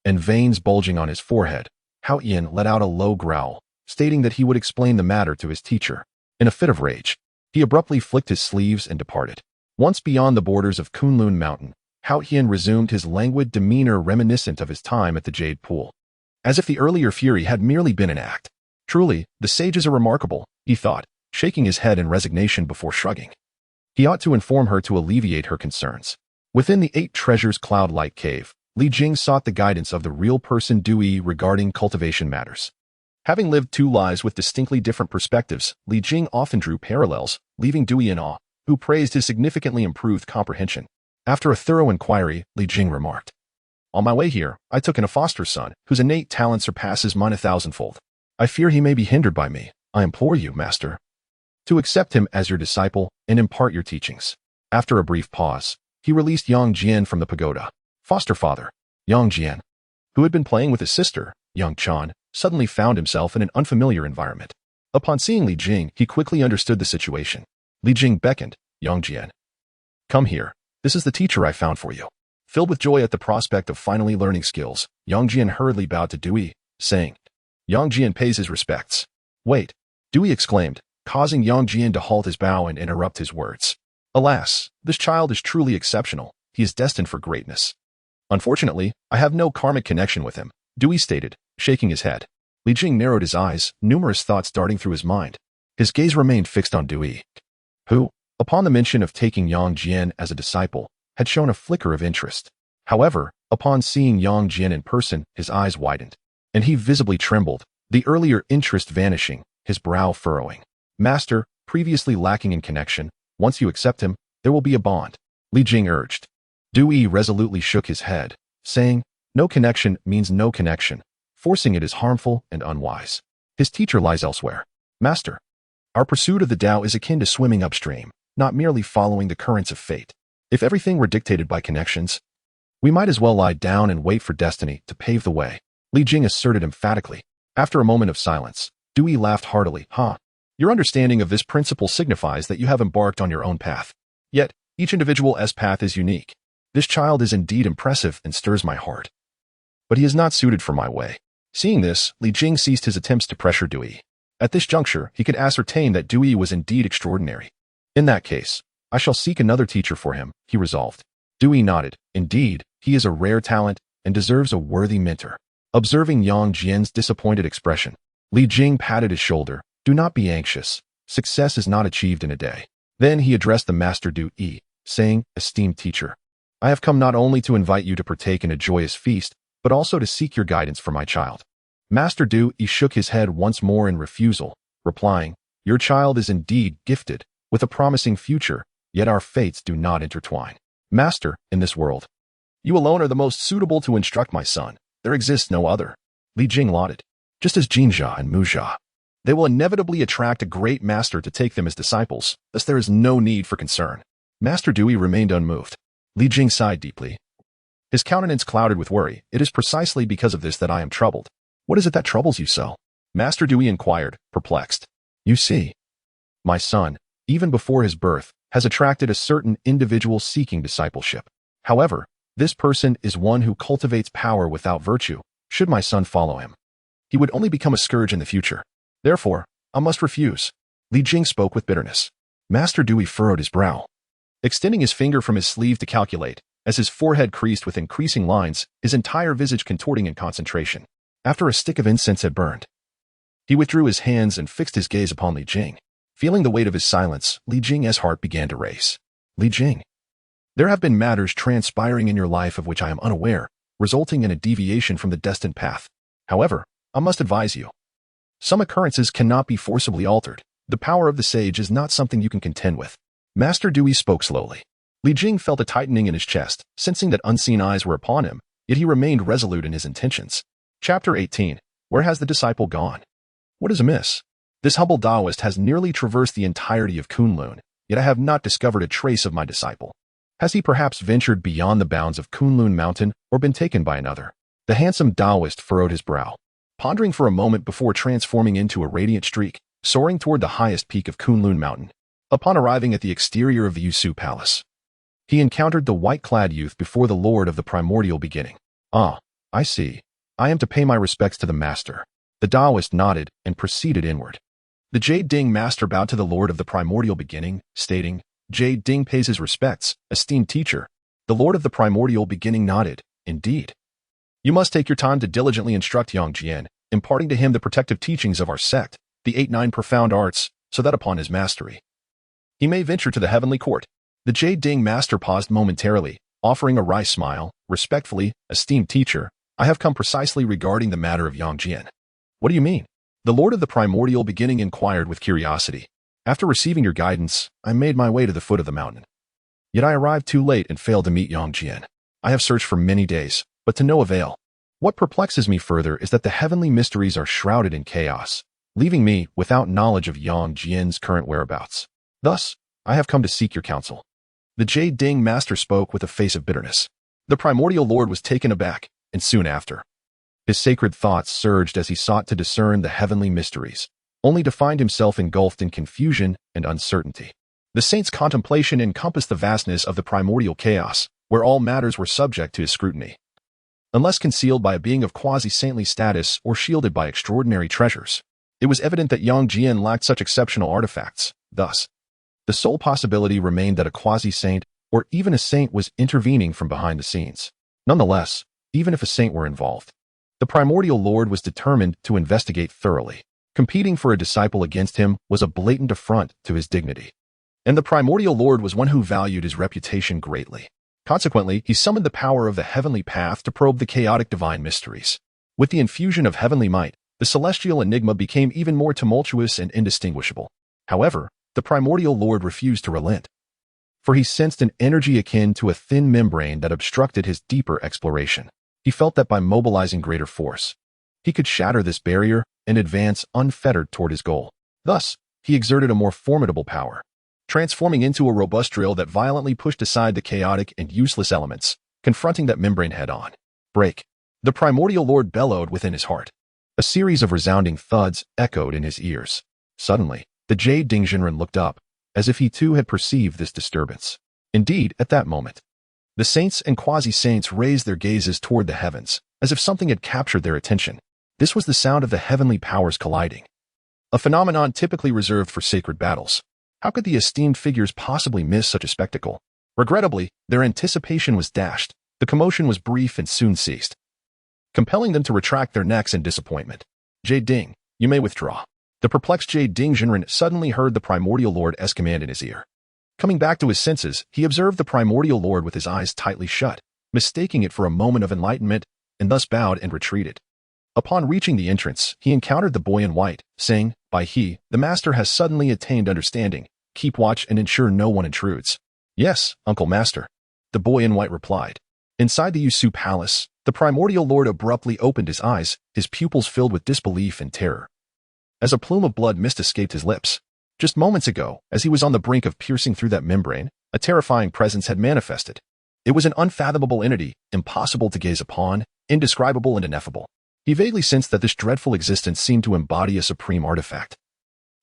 and veins bulging on his forehead, Hao Tian let out a low growl, stating that he would explain the matter to his teacher. In a fit of rage, he abruptly flicked his sleeves and departed. Once beyond the borders of Kunlun Mountain, Hao Tian resumed his languid demeanor reminiscent of his time at the Jade Pool, as if the earlier fury had merely been an act. Truly, the sages are remarkable, he thought, shaking his head in resignation before shrugging. He ought to inform her to alleviate her concerns. Within the 8 Treasures cloud-like cave, Li Jing sought the guidance of the real person Dewey regarding cultivation matters. Having lived 2 lives with distinctly different perspectives, Li Jing often drew parallels, leaving Dewey in awe, who praised his significantly improved comprehension. After a thorough inquiry, Li Jing remarked, On my way here, I took in a foster son, whose innate talent surpasses mine 1,000-fold. I fear he may be hindered by me. I implore you, Master, to accept him as your disciple and impart your teachings. After a brief pause, he released Yang Jian from the pagoda. Foster father, Yang Jian, who had been playing with his sister, Yang Chan, suddenly found himself in an unfamiliar environment. Upon seeing Li Jing, he quickly understood the situation. Li Jing beckoned, Yang Jian, come here. This is the teacher I found for you. Filled with joy at the prospect of finally learning skills, Yang Jian hurriedly bowed to Dewey, saying, Yang Jian pays his respects. Wait, Dewey exclaimed, causing Yang Jian to halt his bow and interrupt his words. Alas, this child is truly exceptional. He is destined for greatness. Unfortunately, I have no karmic connection with him, Dewey stated, shaking his head. Li Jing narrowed his eyes, numerous thoughts darting through his mind. His gaze remained fixed on Dewey, who, upon the mention of taking Yang Jian as a disciple, had shown a flicker of interest. However, upon seeing Yang Jian in person, his eyes widened, and he visibly trembled, the earlier interest vanishing, his brow furrowing. Master, previously lacking in connection, once you accept him, there will be a bond, Li Jing urged. Dewey resolutely shook his head, saying, no connection means no connection. Forcing it is harmful and unwise. His teacher lies elsewhere. Master, our pursuit of the Tao is akin to swimming upstream, not merely following the currents of fate. If everything were dictated by connections, we might as well lie down and wait for destiny to pave the way, Li Jing asserted emphatically. After a moment of silence, Dewey laughed heartily. Your understanding of this principle signifies that you have embarked on your own path. Yet, each individual's path is unique. This child is indeed impressive and stirs my heart. But he is not suited for my way. Seeing this, Li Jing ceased his attempts to pressure Dewey. At this juncture, he could ascertain that Dewey was indeed extraordinary. In that case, I shall seek another teacher for him, he resolved. Dewey nodded. Indeed, he is a rare talent and deserves a worthy mentor. Observing Yang Jian's disappointed expression, Li Jing patted his shoulder, Do not be anxious. Success is not achieved in a day. Then he addressed the Master Taiyi, saying, Esteemed teacher, I have come not only to invite you to partake in a joyous feast, but also to seek your guidance for my child. Master Taiyi shook his head once more in refusal, replying, Your child is indeed gifted, with a promising future, yet our fates do not intertwine. Master, in this world, you alone are the most suitable to instruct my son. There exists no other. Li Jing lauded. Just as Jinja and Muzha, they will inevitably attract a great master to take them as disciples, thus there is no need for concern. Master Taiyi remained unmoved. Li Jing sighed deeply. His countenance clouded with worry. It is precisely because of this that I am troubled. What is it that troubles you so? Master Taiyi inquired, perplexed. You see, my son, even before his birth, has attracted a certain individual seeking discipleship. However, this person is one who cultivates power without virtue. Should my son follow him, he would only become a scourge in the future. Therefore, I must refuse. Li Jing spoke with bitterness. Master Taiyi furrowed his brow, extending his finger from his sleeve to calculate, as his forehead creased with increasing lines, his entire visage contorting in concentration. After a stick of incense had burned, he withdrew his hands and fixed his gaze upon Li Jing. Feeling the weight of his silence, Li Jing's heart began to race. Li Jing, there have been matters transpiring in your life of which I am unaware, resulting in a deviation from the destined path. However, I must advise you. Some occurrences cannot be forcibly altered. The power of the sage is not something you can contend with. Master Taiyi spoke slowly. Li Jing felt a tightening in his chest, sensing that unseen eyes were upon him, yet he remained resolute in his intentions. Chapter 18. Where has the disciple gone? What is amiss? This humble Taoist has nearly traversed the entirety of Kunlun, yet I have not discovered a trace of my disciple. Has he perhaps ventured beyond the bounds of Kunlun Mountain or been taken by another? The handsome Taoist furrowed his brow, pondering for a moment before transforming into a radiant streak, soaring toward the highest peak of Kunlun Mountain. Upon arriving at the exterior of the Yusu Palace, he encountered the white-clad youth before the Lord of the Primordial Beginning. Ah, I see. I am to pay my respects to the Master. The Taoist nodded and proceeded inward. The Jade Ding Master bowed to the Lord of the Primordial Beginning, stating, Jade Ding pays his respects, esteemed teacher. The Lord of the Primordial Beginning nodded. Indeed. You must take your time to diligently instruct Yang Jian, imparting to him the protective teachings of our sect, the 8-9 profound arts, so that upon his mastery, he may venture to the heavenly court. The Jade Ding Master paused momentarily, offering a wry smile. Respectfully, esteemed teacher, I have come precisely regarding the matter of Yang Jian. What do you mean? The Lord of the Primordial Beginning inquired with curiosity. After receiving your guidance, I made my way to the foot of the mountain. Yet I arrived too late and failed to meet Yang Jian. I have searched for many days, but to no avail. What perplexes me further is that the heavenly mysteries are shrouded in chaos, leaving me without knowledge of Yang Jian's current whereabouts. Thus, I have come to seek your counsel. The Jade Ding Master spoke with a face of bitterness. The Primordial Lord was taken aback, and soon after, his sacred thoughts surged as he sought to discern the heavenly mysteries, only to find himself engulfed in confusion and uncertainty. The saint's contemplation encompassed the vastness of the primordial chaos, where all matters were subject to his scrutiny. Unless concealed by a being of quasi-saintly status or shielded by extraordinary treasures, it was evident that Yang Jian lacked such exceptional artifacts. Thus, the sole possibility remained that a quasi-saint or even a saint was intervening from behind the scenes. Nonetheless, even if a saint were involved, the primordial lord was determined to investigate thoroughly. Competing for a disciple against him was a blatant affront to his dignity. And the primordial lord was one who valued his reputation greatly. Consequently, he summoned the power of the heavenly path to probe the chaotic divine mysteries. With the infusion of heavenly might, the celestial enigma became even more tumultuous and indistinguishable. However, the primordial lord refused to relent, for he sensed an energy akin to a thin membrane that obstructed his deeper exploration. He felt that by mobilizing greater force, he could shatter this barrier and advance unfettered toward his goal. Thus, he exerted a more formidable power, transforming into a robust drill that violently pushed aside the chaotic and useless elements, confronting that membrane head-on. Break! The primordial lord bellowed within his heart. A series of resounding thuds echoed in his ears. Suddenly, the Jade Ding Jinren looked up, as if he too had perceived this disturbance. Indeed, at that moment, the saints and quasi-saints raised their gazes toward the heavens, as if something had captured their attention. This was the sound of the heavenly powers colliding, a phenomenon typically reserved for sacred battles. How could the esteemed figures possibly miss such a spectacle? Regrettably, their anticipation was dashed. The commotion was brief and soon ceased, compelling them to retract their necks in disappointment. Jade Ding, you may withdraw. The perplexed Jade Ding Jinren suddenly heard the Primordial Lord's command in his ear. Coming back to his senses, he observed the Primordial Lord with his eyes tightly shut, mistaking it for a moment of enlightenment, and thus bowed and retreated. Upon reaching the entrance, he encountered the boy in white, saying, "By he, the master has suddenly attained understanding. Keep watch and ensure no one intrudes." "Yes, Uncle Master," the boy in white replied. Inside the Yusu Palace, the Primordial Lord abruptly opened his eyes, his pupils filled with disbelief and terror. As a plume of blood mist escaped his lips. Just moments ago, as he was on the brink of piercing through that membrane, a terrifying presence had manifested. It was an unfathomable entity, impossible to gaze upon, indescribable and ineffable. He vaguely sensed that this dreadful existence seemed to embody a supreme artifact,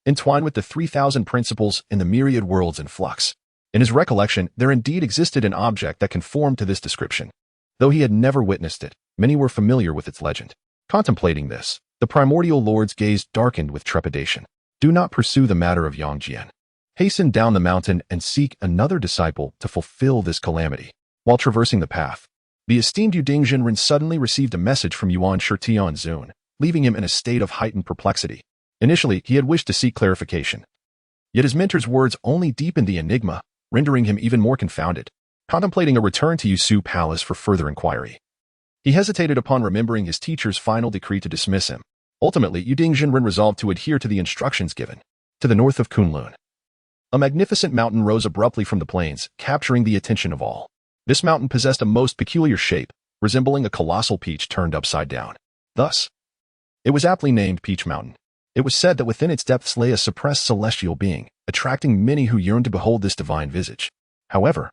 entwined with the 3,000 principles and the myriad worlds in flux. In his recollection, there indeed existed an object that conformed to this description. Though he had never witnessed it, many were familiar with its legend. Contemplating this, the Primordial Lord's gaze darkened with trepidation. "Do not pursue the matter of Yangjian. Hasten down the mountain and seek another disciple to fulfill this calamity." While traversing the path, the esteemed Yu Ding Jinren suddenly received a message from Yuan Shitian Zun, leaving him in a state of heightened perplexity. Initially, he had wished to seek clarification. Yet his mentor's words only deepened the enigma, rendering him even more confounded, contemplating a return to Yusu Palace for further inquiry. He hesitated upon remembering his teacher's final decree to dismiss him. Ultimately, Yu Ding Jinren resolved to adhere to the instructions given. To the north of Kunlun, a magnificent mountain rose abruptly from the plains, capturing the attention of all. This mountain possessed a most peculiar shape, resembling a colossal peach turned upside down. Thus, it was aptly named Peach Mountain. It was said that within its depths lay a suppressed celestial being, attracting many who yearned to behold this divine visage. However,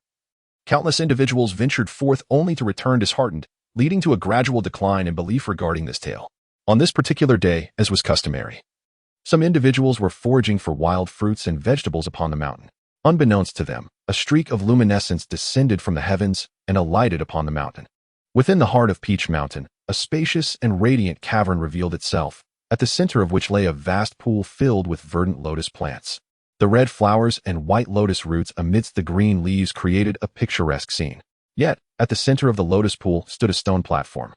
countless individuals ventured forth only to return disheartened, leading to a gradual decline in belief regarding this tale. On this particular day, as was customary, some individuals were foraging for wild fruits and vegetables upon the mountain. Unbeknownst to them, a streak of luminescence descended from the heavens and alighted upon the mountain. Within the heart of Peach Mountain, a spacious and radiant cavern revealed itself, at the center of which lay a vast pool filled with verdant lotus plants. The red flowers and white lotus roots amidst the green leaves created a picturesque scene. Yet, at the center of the lotus pool stood a stone platform,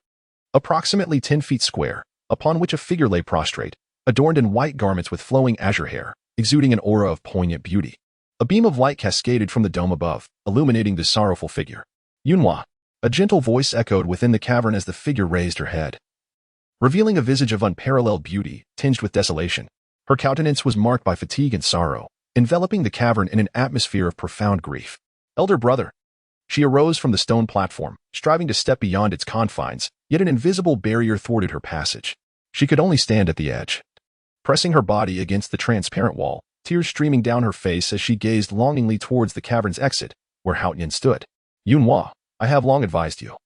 approximately 10 feet square, upon which a figure lay prostrate, adorned in white garments with flowing azure hair, exuding an aura of poignant beauty. A beam of light cascaded from the dome above, illuminating the sorrowful figure. "Yunhua," a gentle voice echoed within the cavern as the figure raised her head, revealing a visage of unparalleled beauty, tinged with desolation. Her countenance was marked by fatigue and sorrow, enveloping the cavern in an atmosphere of profound grief. "Elder brother." She arose from the stone platform, striving to step beyond its confines, yet an invisible barrier thwarted her passage. She could only stand at the edge, pressing her body against the transparent wall, tears streaming down her face as she gazed longingly towards the cavern's exit, where Haoyan stood. "Yunhua, I have long advised you.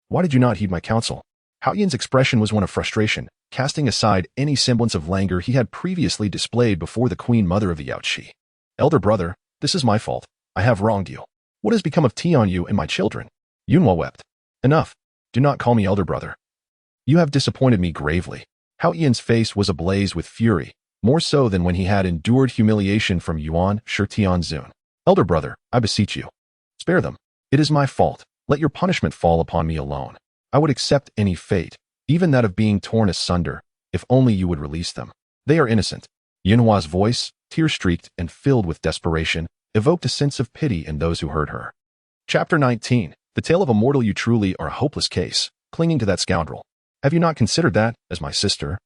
Why did you not heed my counsel?" Haoyan's expression was one of frustration, casting aside any semblance of languor he had previously displayed before the queen mother of the Yaoqi. "Elder brother, this is my fault. I have wronged you. What has become of Tianyu and my children?" Yunhua wept. "Enough. Do not call me elder brother. You have disappointed me gravely." Haoyan's face was ablaze with fury, more so than when he had endured humiliation from Yuan Shitian Zun. "Elder brother, I beseech you, spare them. It is my fault. Let your punishment fall upon me alone. I would accept any fate, even that of being torn asunder, if only you would release them. They are innocent." Yunhua's voice, tear-streaked and filled with desperation, evoked a sense of pity in those who heard her. Chapter 19. The tale of a mortal. "You truly are a hopeless case, clinging to that scoundrel. Have you not considered that, as my sister,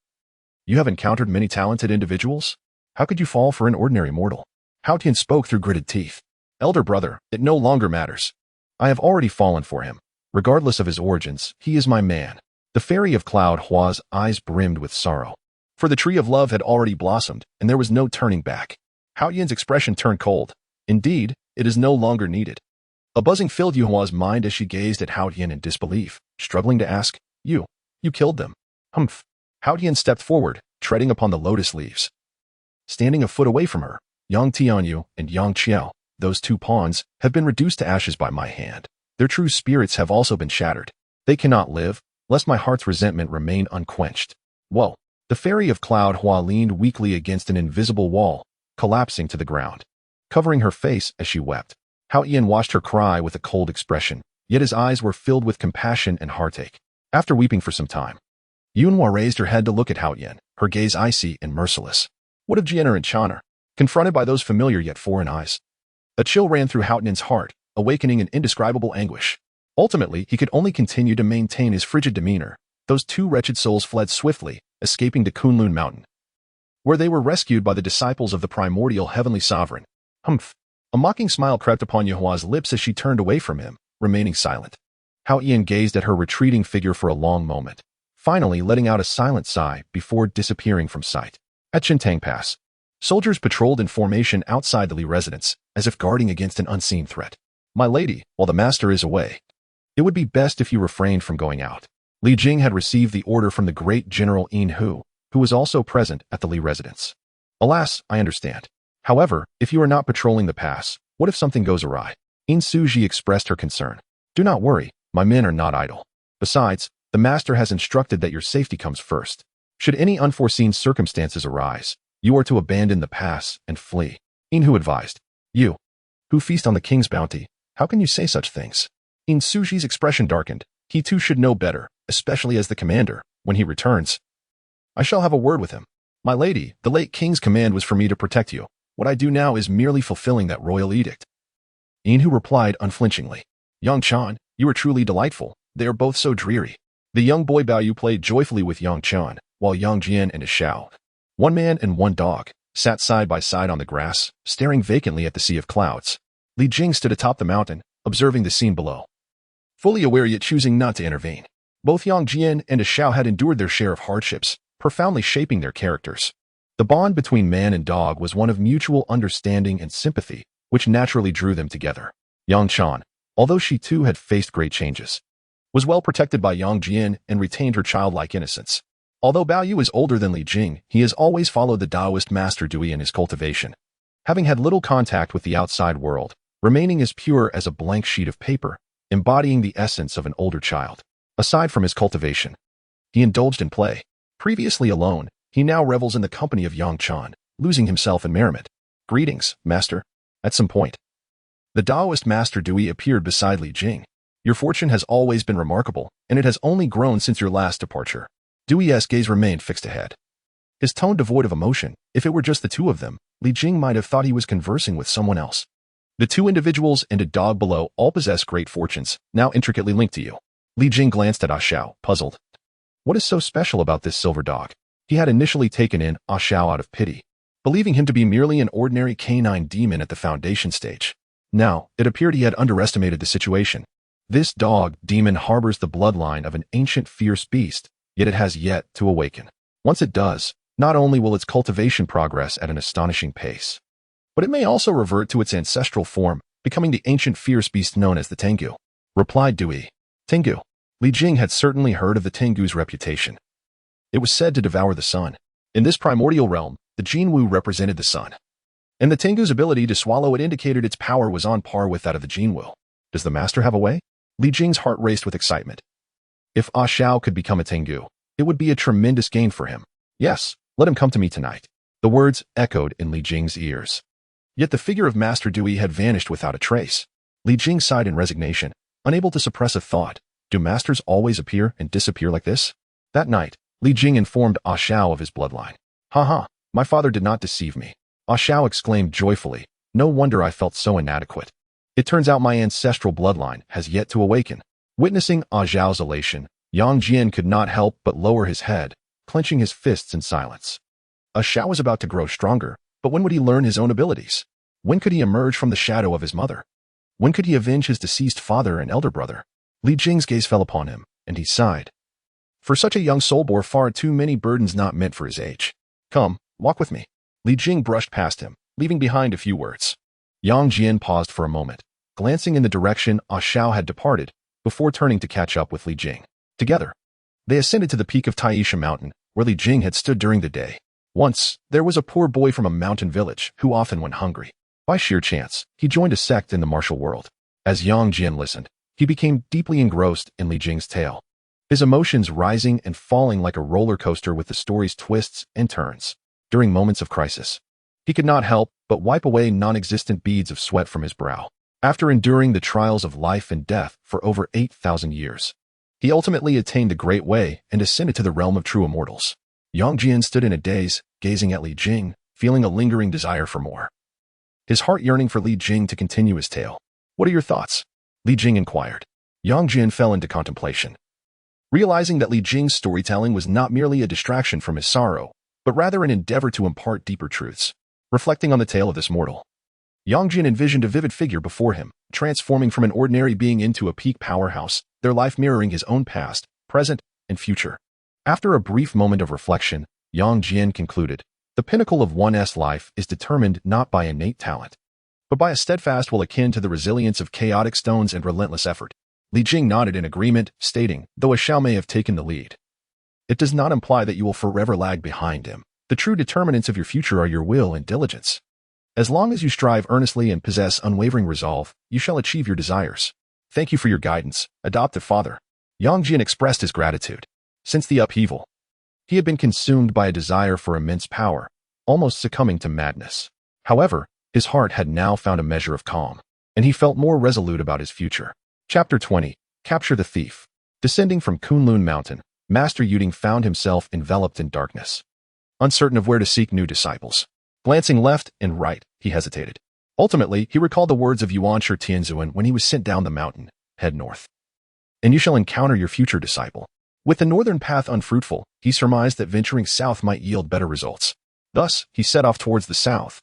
you have encountered many talented individuals? How could you fall for an ordinary mortal?" Hao Tian spoke through gritted teeth. "Elder brother, it no longer matters. I have already fallen for him. Regardless of his origins, he is my man." The fairy of Cloud Hua's eyes brimmed with sorrow. For the tree of love had already blossomed, and there was no turning back. Hao Yan's expression turned cold. Indeed, it is no longer needed. A buzzing filled Yuhua's mind as she gazed at Hao Yan in disbelief, struggling to ask, You killed them." "Humph." Hao Yan stepped forward, treading upon the lotus leaves. Standing a foot away from her, Yang Tianyu and Yang Qiao, those two pawns, have been reduced to ashes by my hand. Their true spirits have also been shattered. They cannot live, lest my heart's resentment remain unquenched. Whoa. The fairy of Cloud Hua leaned weakly against an invisible wall, collapsing to the ground, covering her face as she wept. Hao Yan watched her cry with a cold expression, yet his eyes were filled with compassion and heartache. After weeping for some time, Yunhua raised her head to look at Hao Yan, her gaze icy and merciless. What of Jian and Chana? Confronted by those familiar yet foreign eyes, a chill ran through Houghton's heart, awakening an indescribable anguish. Ultimately, he could only continue to maintain his frigid demeanor. Those two wretched souls fled swiftly, escaping to Kunlun Mountain, where they were rescued by the disciples of the primordial heavenly sovereign. Humph! A mocking smile crept upon Yuhua's lips as she turned away from him, remaining silent. Hao Ian gazed at her retreating figure for a long moment, finally letting out a silent sigh before disappearing from sight. At Chintang Pass, soldiers patrolled in formation outside the Li residence, as if guarding against an unseen threat. My lady, while the master is away, it would be best if you refrained from going out. Li Jing had received the order from the great General Yin Hu, who was also present at the Li residence. Alas, I understand. However, if you are not patrolling the pass, what if something goes awry? Yin Suji expressed her concern. Do not worry, my men are not idle. Besides, the master has instructed that your safety comes first. Should any unforeseen circumstances arise, you are to abandon the pass and flee. Yin Hu advised. You, who feast on the king's bounty, how can you say such things? Yin Suji's expression darkened. He too should know better, especially as the commander, when he returns. I shall have a word with him. My lady, the late king's command was for me to protect you. What I do now is merely fulfilling that royal edict. Yin Hu replied unflinchingly. Yang Chan, you are truly delightful. They are both so dreary. The young boy Bao Yu played joyfully with Yang Chan, while Yang Jian and his Xiao, one man and one dog, sat side by side on the grass, staring vacantly at the sea of clouds. Li Jing stood atop the mountain, observing the scene below, fully aware yet choosing not to intervene. Both Yang Jian and his Xiao had endured their share of hardships, profoundly shaping their characters. The bond between man and dog was one of mutual understanding and sympathy, which naturally drew them together. Yang Chan, although she too had faced great changes, was well protected by Yang Jian and retained her childlike innocence. Although Bao Yu is older than Li Jing, he has always followed the Taoist Master Taiyi in his cultivation, having had little contact with the outside world, remaining as pure as a blank sheet of paper, embodying the essence of an older child. Aside from his cultivation, he indulged in play. Previously alone, he now revels in the company of Yang Chan, losing himself in merriment. Greetings, master. At some point, the Taoist Master Taiyi appeared beside Li Jing. Your fortune has always been remarkable, and it has only grown since your last departure. Taoyi's gaze remained fixed ahead, his tone devoid of emotion. If it were just the two of them, Li Jing might have thought he was conversing with someone else. The two individuals and a dog below all possess great fortunes, now intricately linked to you. Li Jing glanced at Ah Xiao, puzzled. What is so special about this silver dog? He had initially taken in Ah Xiao out of pity, believing him to be merely an ordinary canine demon at the foundation stage. Now, it appeared he had underestimated the situation. This dog demon harbors the bloodline of an ancient fierce beast, yet it has yet to awaken. Once it does, not only will its cultivation progress at an astonishing pace, but it may also revert to its ancestral form, becoming the ancient fierce beast known as the Tengu, replied Taiyi. Tengu. Li Jing had certainly heard of the Tengu's reputation. It was said to devour the sun. In this primordial realm, the Jinwu represented the sun, and the Tengu's ability to swallow it indicated its power was on par with that of the Jinwu. Does the master have a way? Li Jing's heart raced with excitement. If Ah Xiao could become a Tengu, it would be a tremendous gain for him. Yes, let him come to me tonight. The words echoed in Li Jing's ears. Yet the figure of Master Taiyi had vanished without a trace. Li Jing sighed in resignation, unable to suppress a thought. Do masters always appear and disappear like this? That night, Li Jing informed Ah Xiao of his bloodline. Ha, my father did not deceive me. Ah Xiao exclaimed joyfully. No wonder I felt so inadequate. It turns out my ancestral bloodline has yet to awaken. Witnessing Ah Xiao's elation, Yang Jian could not help but lower his head, clenching his fists in silence. Ah Xiao was about to grow stronger, but when would he learn his own abilities? When could he emerge from the shadow of his mother? When could he avenge his deceased father and elder brother? Li Jing's gaze fell upon him, and he sighed. For such a young soul bore far too many burdens not meant for his age. Come, walk with me. Li Jing brushed past him, leaving behind a few words. Yang Jian paused for a moment, glancing in the direction Ah Xiao had departed, before turning to catch up with Li Jing. Together, they ascended to the peak of Taisha Mountain, where Li Jing had stood during the day. Once, there was a poor boy from a mountain village who often went hungry. By sheer chance, he joined a sect in the martial world. As Yang Jian listened, he became deeply engrossed in Li Jing's tale, his emotions rising and falling like a roller coaster with the story's twists and turns. During moments of crisis, he could not help but wipe away non-existent beads of sweat from his brow. After enduring the trials of life and death for over 8,000 years, he ultimately attained the Great Way and ascended to the realm of true immortals. Yang Jian stood in a daze, gazing at Li Jing, feeling a lingering desire for more. His heart yearning for Li Jing to continue his tale. What are your thoughts? Li Jing inquired. Yang Jian fell into contemplation. Realizing that Li Jing's storytelling was not merely a distraction from his sorrow, but rather an endeavor to impart deeper truths. Reflecting on the tale of this mortal, Yang Jian envisioned a vivid figure before him, transforming from an ordinary being into a peak powerhouse, their life mirroring his own past, present, and future. After a brief moment of reflection, Yang Jian concluded, the pinnacle of one's life is determined not by innate talent, but by a steadfast will akin to the resilience of chaotic stones and relentless effort. Li Jing nodded in agreement, stating, though a Xiao may have taken the lead, it does not imply that you will forever lag behind him. The true determinants of your future are your will and diligence. As long as you strive earnestly and possess unwavering resolve, you shall achieve your desires. Thank you for your guidance, adoptive father. Yang Jian expressed his gratitude. Since the upheaval, he had been consumed by a desire for immense power, almost succumbing to madness. However, his heart had now found a measure of calm, and he felt more resolute about his future. Chapter 20. Capture the Thief. Descending from Kunlun Mountain, Master Taiyi found himself enveloped in darkness, uncertain of where to seek new disciples. Glancing left and right, he hesitated. Ultimately, he recalled the words of Yuanshi Tianzuan when he was sent down the mountain, head north, and you shall encounter your future disciple. With the northern path unfruitful, he surmised that venturing south might yield better results. Thus, he set off towards the south.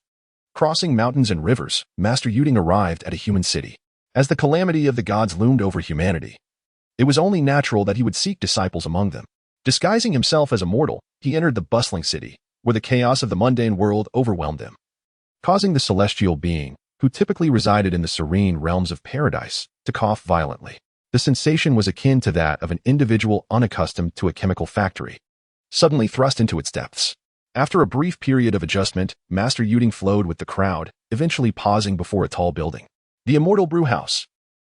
Crossing mountains and rivers, Master Taiyi arrived at a human city. As the calamity of the gods loomed over humanity, it was only natural that he would seek disciples among them. Disguising himself as a mortal, he entered the bustling city, where the chaos of the mundane world overwhelmed him, causing the celestial being, who typically resided in the serene realms of paradise, to cough violently. The sensation was akin to that of an individual unaccustomed to a chemical factory, suddenly thrust into its depths. After a brief period of adjustment, Master Taiyi flowed with the crowd, eventually pausing before a tall building. The Immortal Brewhouse.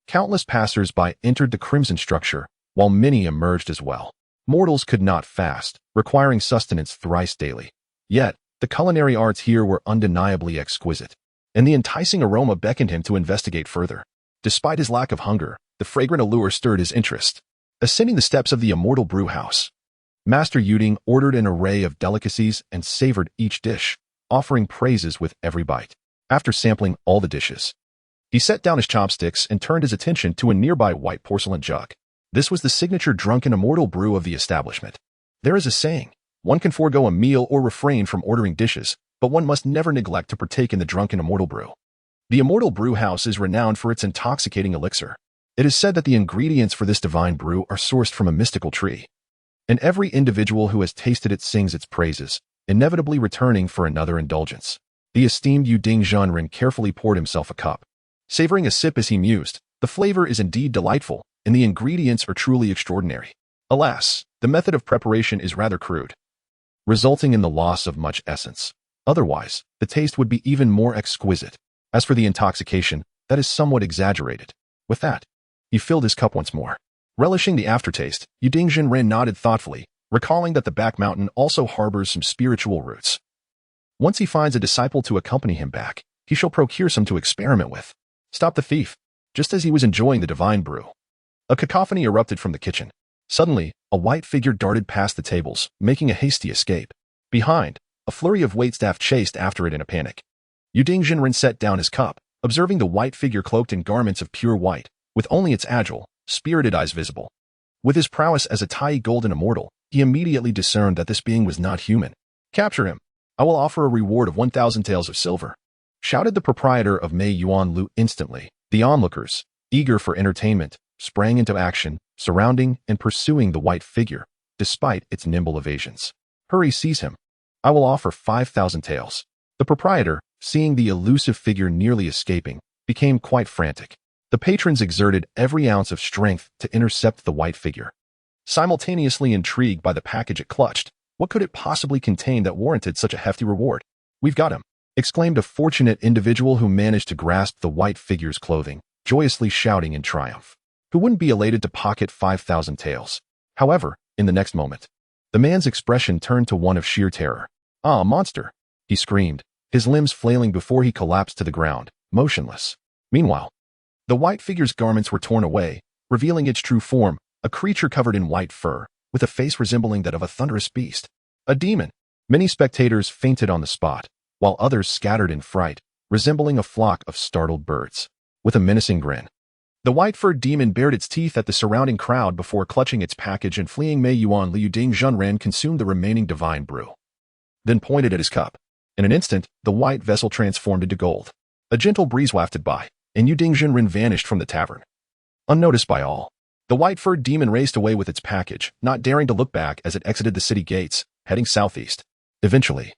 Countless passers-by entered the crimson structure, while many emerged as well. Mortals could not fast, requiring sustenance thrice daily. Yet, the culinary arts here were undeniably exquisite, and the enticing aroma beckoned him to investigate further. Despite his lack of hunger, the fragrant allure stirred his interest. Ascending the steps of the Immortal Brewhouse, Master Taiyi ordered an array of delicacies and savored each dish, offering praises with every bite. After sampling all the dishes, he set down his chopsticks and turned his attention to a nearby white porcelain jug. This was the signature drunken immortal brew of the establishment. There is a saying, one can forego a meal or refrain from ordering dishes, but one must never neglect to partake in the drunken immortal brew. The Immortal Brewhouse is renowned for its intoxicating elixir. It is said that the ingredients for this divine brew are sourced from a mystical tree, and every individual who has tasted it sings its praises, inevitably returning for another indulgence. The esteemed Yu Ding Zhenren carefully poured himself a cup. Savoring a sip as he mused, the flavor is indeed delightful, and the ingredients are truly extraordinary. Alas, the method of preparation is rather crude, resulting in the loss of much essence. Otherwise, the taste would be even more exquisite. As for the intoxication, that is somewhat exaggerated. With that, he filled his cup once more. Relishing the aftertaste, Yu Ding Zhenren nodded thoughtfully, recalling that the back mountain also harbors some spiritual roots. Once he finds a disciple to accompany him back, he shall procure some to experiment with. Stop the thief. Just as he was enjoying the divine brew, a cacophony erupted from the kitchen. Suddenly, a white figure darted past the tables, making a hasty escape. Behind, a flurry of waitstaff chased after it in a panic. Yu Ding Zhenren set down his cup, observing the white figure cloaked in garments of pure white, with only its agile, spirited eyes visible. With his prowess as a Taiyi golden immortal, he immediately discerned that this being was not human. Capture him. I will offer a reward of 1,000 taels of silver, shouted the proprietor of Mei Yuan Lu instantly. The onlookers, eager for entertainment, sprang into action, surrounding and pursuing the white figure, despite its nimble evasions. Hurry, seize him. I will offer 5,000 taels. The proprietor, seeing the elusive figure nearly escaping, became quite frantic. The patrons exerted every ounce of strength to intercept the white figure. Simultaneously intrigued by the package it clutched, what could it possibly contain that warranted such a hefty reward? We've got him, exclaimed a fortunate individual who managed to grasp the white figure's clothing, joyously shouting in triumph. Who wouldn't be elated to pocket 5,000 taels? However, in the next moment, the man's expression turned to one of sheer terror. Ah, monster! He screamed, his limbs flailing before he collapsed to the ground, motionless. Meanwhile, the white figure's garments were torn away, revealing its true form, a creature covered in white fur, with a face resembling that of a thunderous beast. A demon. Many spectators fainted on the spot, while others scattered in fright, resembling a flock of startled birds. With a menacing grin, the white-furred demon bared its teeth at the surrounding crowd before clutching its package and fleeing. Mei Yuan Liu Ding Zhenren consumed the remaining divine brew, then pointed at his cup. In an instant, the white vessel transformed into gold. A gentle breeze wafted by, and Yu Ding Zhenren vanished from the tavern. Unnoticed by all, the white-furred demon raced away with its package, not daring to look back as it exited the city gates, heading southeast. Eventually,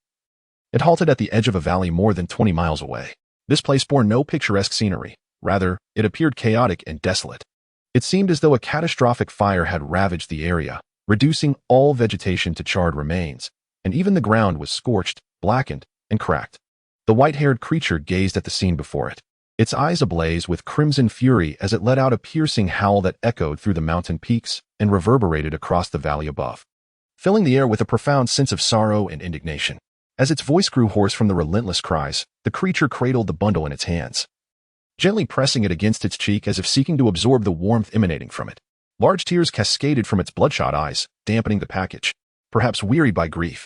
it halted at the edge of a valley more than 20 miles away. This place bore no picturesque scenery. Rather, it appeared chaotic and desolate. It seemed as though a catastrophic fire had ravaged the area, reducing all vegetation to charred remains, and even the ground was scorched, blackened, and cracked. The white-haired creature gazed at the scene before it, its eyes ablaze with crimson fury as it let out a piercing howl that echoed through the mountain peaks and reverberated across the valley above, filling the air with a profound sense of sorrow and indignation. As its voice grew hoarse from the relentless cries, the creature cradled the bundle in its hands, gently pressing it against its cheek as if seeking to absorb the warmth emanating from it. Large tears cascaded from its bloodshot eyes, dampening the package. Perhaps wearied by grief,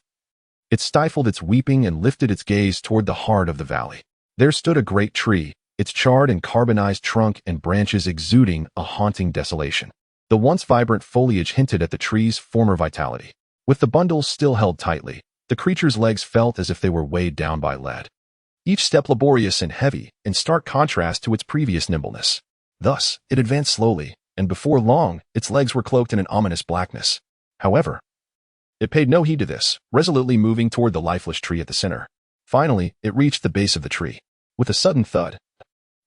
it stifled its weeping and lifted its gaze toward the heart of the valley. There stood a great tree, its charred and carbonized trunk and branches exuding a haunting desolation. The once vibrant foliage hinted at the tree's former vitality. With the bundle still held tightly, the creature's legs felt as if they were weighed down by lead, each step laborious and heavy, in stark contrast to its previous nimbleness. Thus, it advanced slowly, and before long, its legs were cloaked in an ominous blackness. However, it paid no heed to this, resolutely moving toward the lifeless tree at the center. Finally, it reached the base of the tree. With a sudden thud,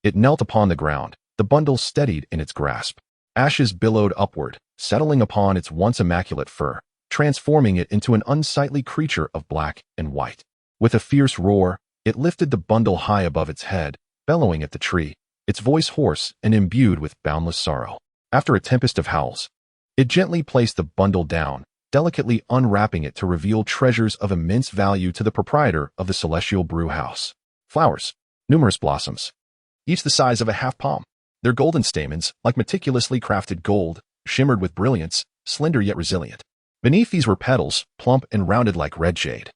it knelt upon the ground, the bundle steadied in its grasp. Ashes billowed upward, settling upon its once immaculate fur, transforming it into an unsightly creature of black and white. With a fierce roar, it lifted the bundle high above its head, bellowing at the tree, its voice hoarse and imbued with boundless sorrow. After a tempest of howls, it gently placed the bundle down, delicately unwrapping it to reveal treasures of immense value to the proprietor of the celestial brew house. Flowers, numerous blossoms, each the size of a half palm. Their golden stamens, like meticulously crafted gold, shimmered with brilliance, slender yet resilient. Beneath these were petals, plump and rounded like red jade,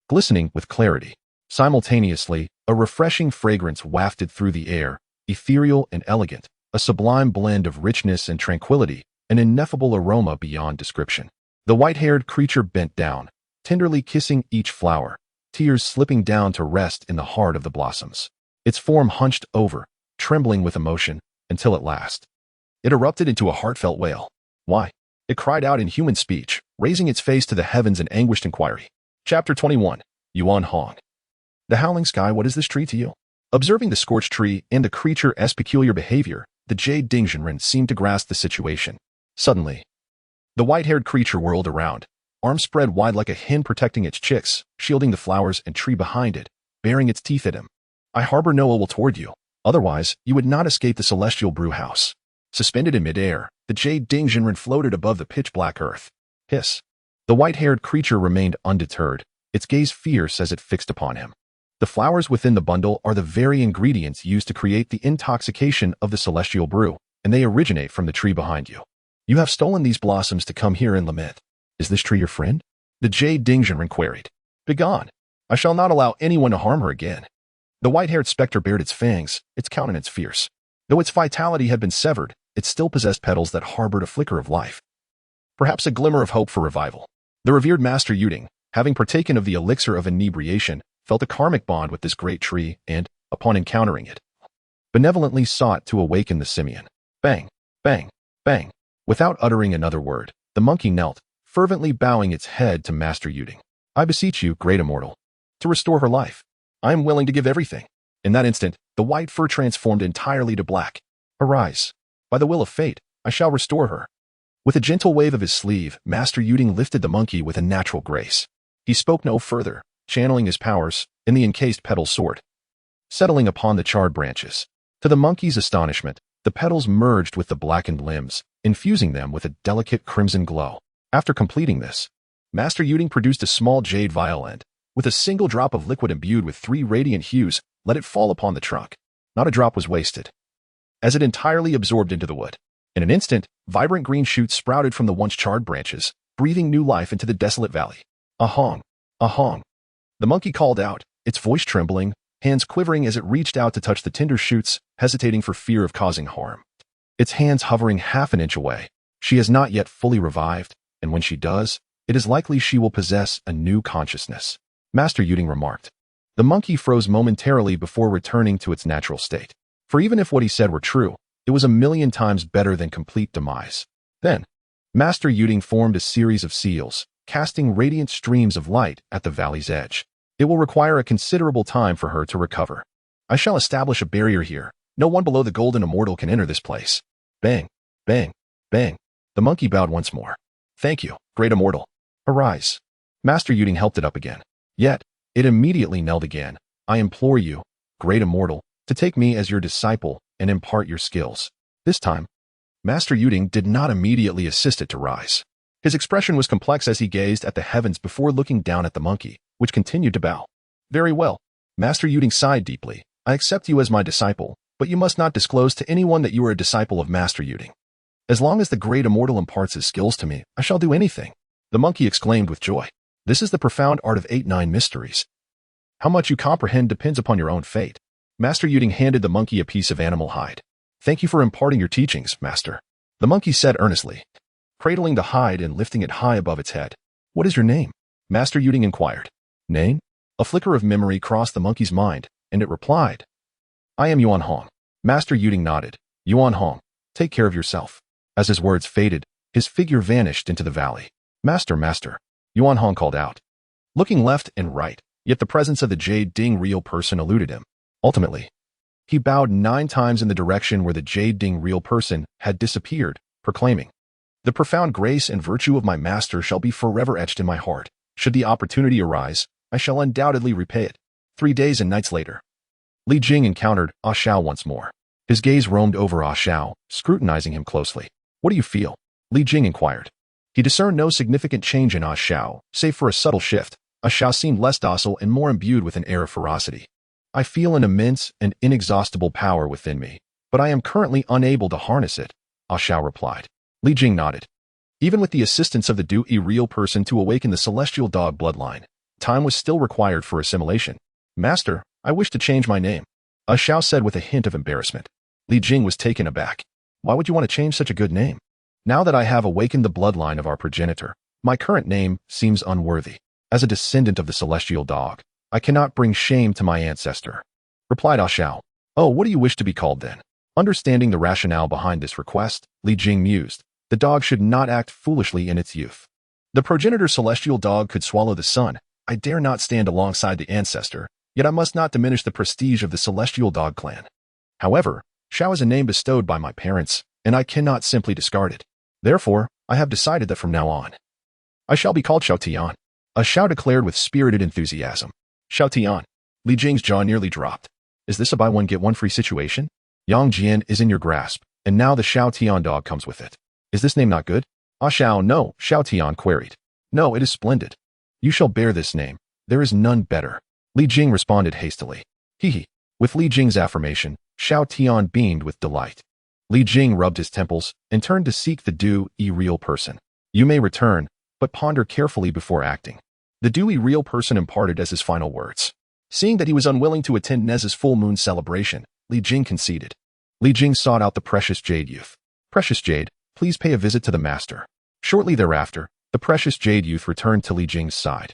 glistening with clarity. Simultaneously, a refreshing fragrance wafted through the air, ethereal and elegant, a sublime blend of richness and tranquility, an ineffable aroma beyond description. The white-haired creature bent down, tenderly kissing each flower, tears slipping down to rest in the heart of the blossoms. Its form hunched over, trembling with emotion, until at last, it erupted into a heartfelt wail. Why? It cried out in human speech, raising its face to the heavens in anguished inquiry. Chapter 21. Yuan Hong. The howling sky, what is this tree to you? Observing the scorched tree and the creature's peculiar behavior, the jade Dingzhenren seemed to grasp the situation. Suddenly, the white-haired creature whirled around, arms spread wide like a hen protecting its chicks, shielding the flowers and tree behind it, baring its teeth at him. I harbor no ill will toward you. Otherwise, you would not escape the celestial brew house. Suspended in midair, the jade Dingzhenren floated above the pitch-black earth. Hiss. The white-haired creature remained undeterred, its gaze fierce as it fixed upon him. The flowers within the bundle are the very ingredients used to create the intoxication of the celestial brew, and they originate from the tree behind you. You have stolen these blossoms to come here and lament. Is this tree your friend? The jade Dingzhenren queried. Begone. I shall not allow anyone to harm her again. The white-haired specter bared its fangs, its countenance fierce. Though its vitality had been severed, it still possessed petals that harbored a flicker of life, perhaps a glimmer of hope for revival. The revered Master Taiyi, having partaken of the elixir of inebriation, felt a karmic bond with this great tree and, upon encountering it, benevolently sought to awaken the simian. Bang, bang, bang. Without uttering another word, the monkey knelt, fervently bowing its head to Master Taiyi. I beseech you, great immortal, to restore her life. I am willing to give everything. In that instant, the white fur transformed entirely to black. Arise. By the will of fate, I shall restore her. With a gentle wave of his sleeve, Master Taiyi lifted the monkey with a natural grace. He spoke no further, channeling his powers, in the encased petal sword, settling upon the charred branches. To the monkey's astonishment, the petals merged with the blackened limbs, infusing them with a delicate crimson glow. After completing this, Master Taiyi produced a small jade vial and, with a single drop of liquid imbued with 3 radiant hues, let it fall upon the trunk. Not a drop was wasted, as it entirely absorbed into the wood. In an instant, vibrant green shoots sprouted from the once charred branches, breathing new life into the desolate valley. Ahong, ahong. The monkey called out, its voice trembling, hands quivering as it reached out to touch the tinder shoots, hesitating for fear of causing harm. Its hands hovering half an inch away. She has not yet fully revived, and when she does, it is likely she will possess a new consciousness. Master Yuding remarked. The monkey froze momentarily before returning to its natural state. For even if what he said were true, it was 1,000,000 times better than complete demise. Then, Master Yuding formed a series of seals, casting radiant streams of light at the valley's edge. It will require a considerable time for her to recover. I shall establish a barrier here. No one below the golden immortal can enter this place. Bang, bang, bang. The monkey bowed once more. Thank you, great immortal. Arise. Master Yuding helped it up again. Yet, it immediately knelt again. I implore you, great immortal, to take me as your disciple and impart your skills. This time, Master Yuding did not immediately assist it to rise. His expression was complex as he gazed at the heavens before looking down at the monkey, which continued to bow. Very well. Master Yuding sighed deeply. I accept you as my disciple, but you must not disclose to anyone that you are a disciple of Master Yuding. As long as the great immortal imparts his skills to me, I shall do anything. The monkey exclaimed with joy. This is the profound art of 8-9 mysteries. How much you comprehend depends upon your own fate. Master Yuding handed the monkey a piece of animal hide. Thank you for imparting your teachings, Master. The monkey said earnestly, cradling the hide and lifting it high above its head. What is your name? Master Yuding inquired. Name? A flicker of memory crossed the monkey's mind, and it replied. I am Yuan Hong. Master Yuding nodded. Yuan Hong, take care of yourself. As his words faded, his figure vanished into the valley. Master, Master, Yuan Hong called out. Looking left and right, yet the presence of the Jade Ding real person eluded him. Ultimately, he bowed 9 times in the direction where the Jade Ding real person had disappeared, proclaiming, The profound grace and virtue of my master shall be forever etched in my heart. Should the opportunity arise, I shall undoubtedly repay it. 3 days and nights later, Li Jing encountered Ah Xiao once more. His gaze roamed over Ah Xiao, scrutinizing him closely. What do you feel? Li Jing inquired. He discerned no significant change in Ah Xiao, save for a subtle shift. Ah Xiao seemed less docile and more imbued with an air of ferocity. I feel an immense and inexhaustible power within me, but I am currently unable to harness it, Ah Xiao replied. Li Jing nodded. Even with the assistance of the Dui real person to awaken the celestial dog bloodline, time was still required for assimilation. Master, I wish to change my name, Ah Xiao said with a hint of embarrassment. Li Jing was taken aback. Why would you want to change such a good name? Now that I have awakened the bloodline of our progenitor, my current name seems unworthy. As a descendant of the celestial dog, I cannot bring shame to my ancestor, replied Ah Xiao. Oh, what do you wish to be called then? Understanding the rationale behind this request, Li Jing mused, the dog should not act foolishly in its youth. The progenitor celestial dog could swallow the sun. I dare not stand alongside the ancestor, yet I must not diminish the prestige of the celestial dog clan. However, Xiao is a name bestowed by my parents, and I cannot simply discard it. Therefore, I have decided that from now on, I shall be called Xiao Tian. Ah Xiao declared with spirited enthusiasm. Xiao Tian. Li Jing's jaw nearly dropped. Is this a buy one get one free situation? Yang Jian is in your grasp, and now the Xiao Tian dog comes with it. Is this name not good? Ah Xiao, no, Xiao Tian queried. No, it is splendid. You shall bear this name. There is none better. Li Jing responded hastily. Hee. With Li Jing's affirmation, Xiao Tian beamed with delight. Li Jing rubbed his temples and turned to seek the Dui real person. You may return, but ponder carefully before acting. The Dui real person imparted as his final words. Seeing that he was unwilling to attend Nezha's full moon celebration, Li Jing conceded. Li Jing sought out the precious Jade youth. Precious Jade, please pay a visit to the master. Shortly thereafter, the precious Jade youth returned to Li Jing's side.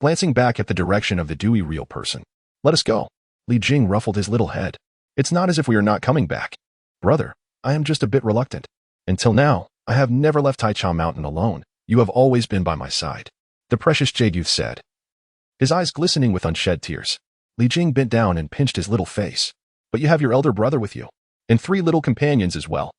Glancing back at the direction of the Dui real person. Let us go. Li Jing ruffled his little head. It's not as if we are not coming back. Brother, I am just a bit reluctant. Until now, I have never left Taicha Mountain alone. You have always been by my side. The precious Jade youth said. His eyes glistening with unshed tears. Li Jing bent down and pinched his little face. But you have your elder brother with you. And 3 little companions as well.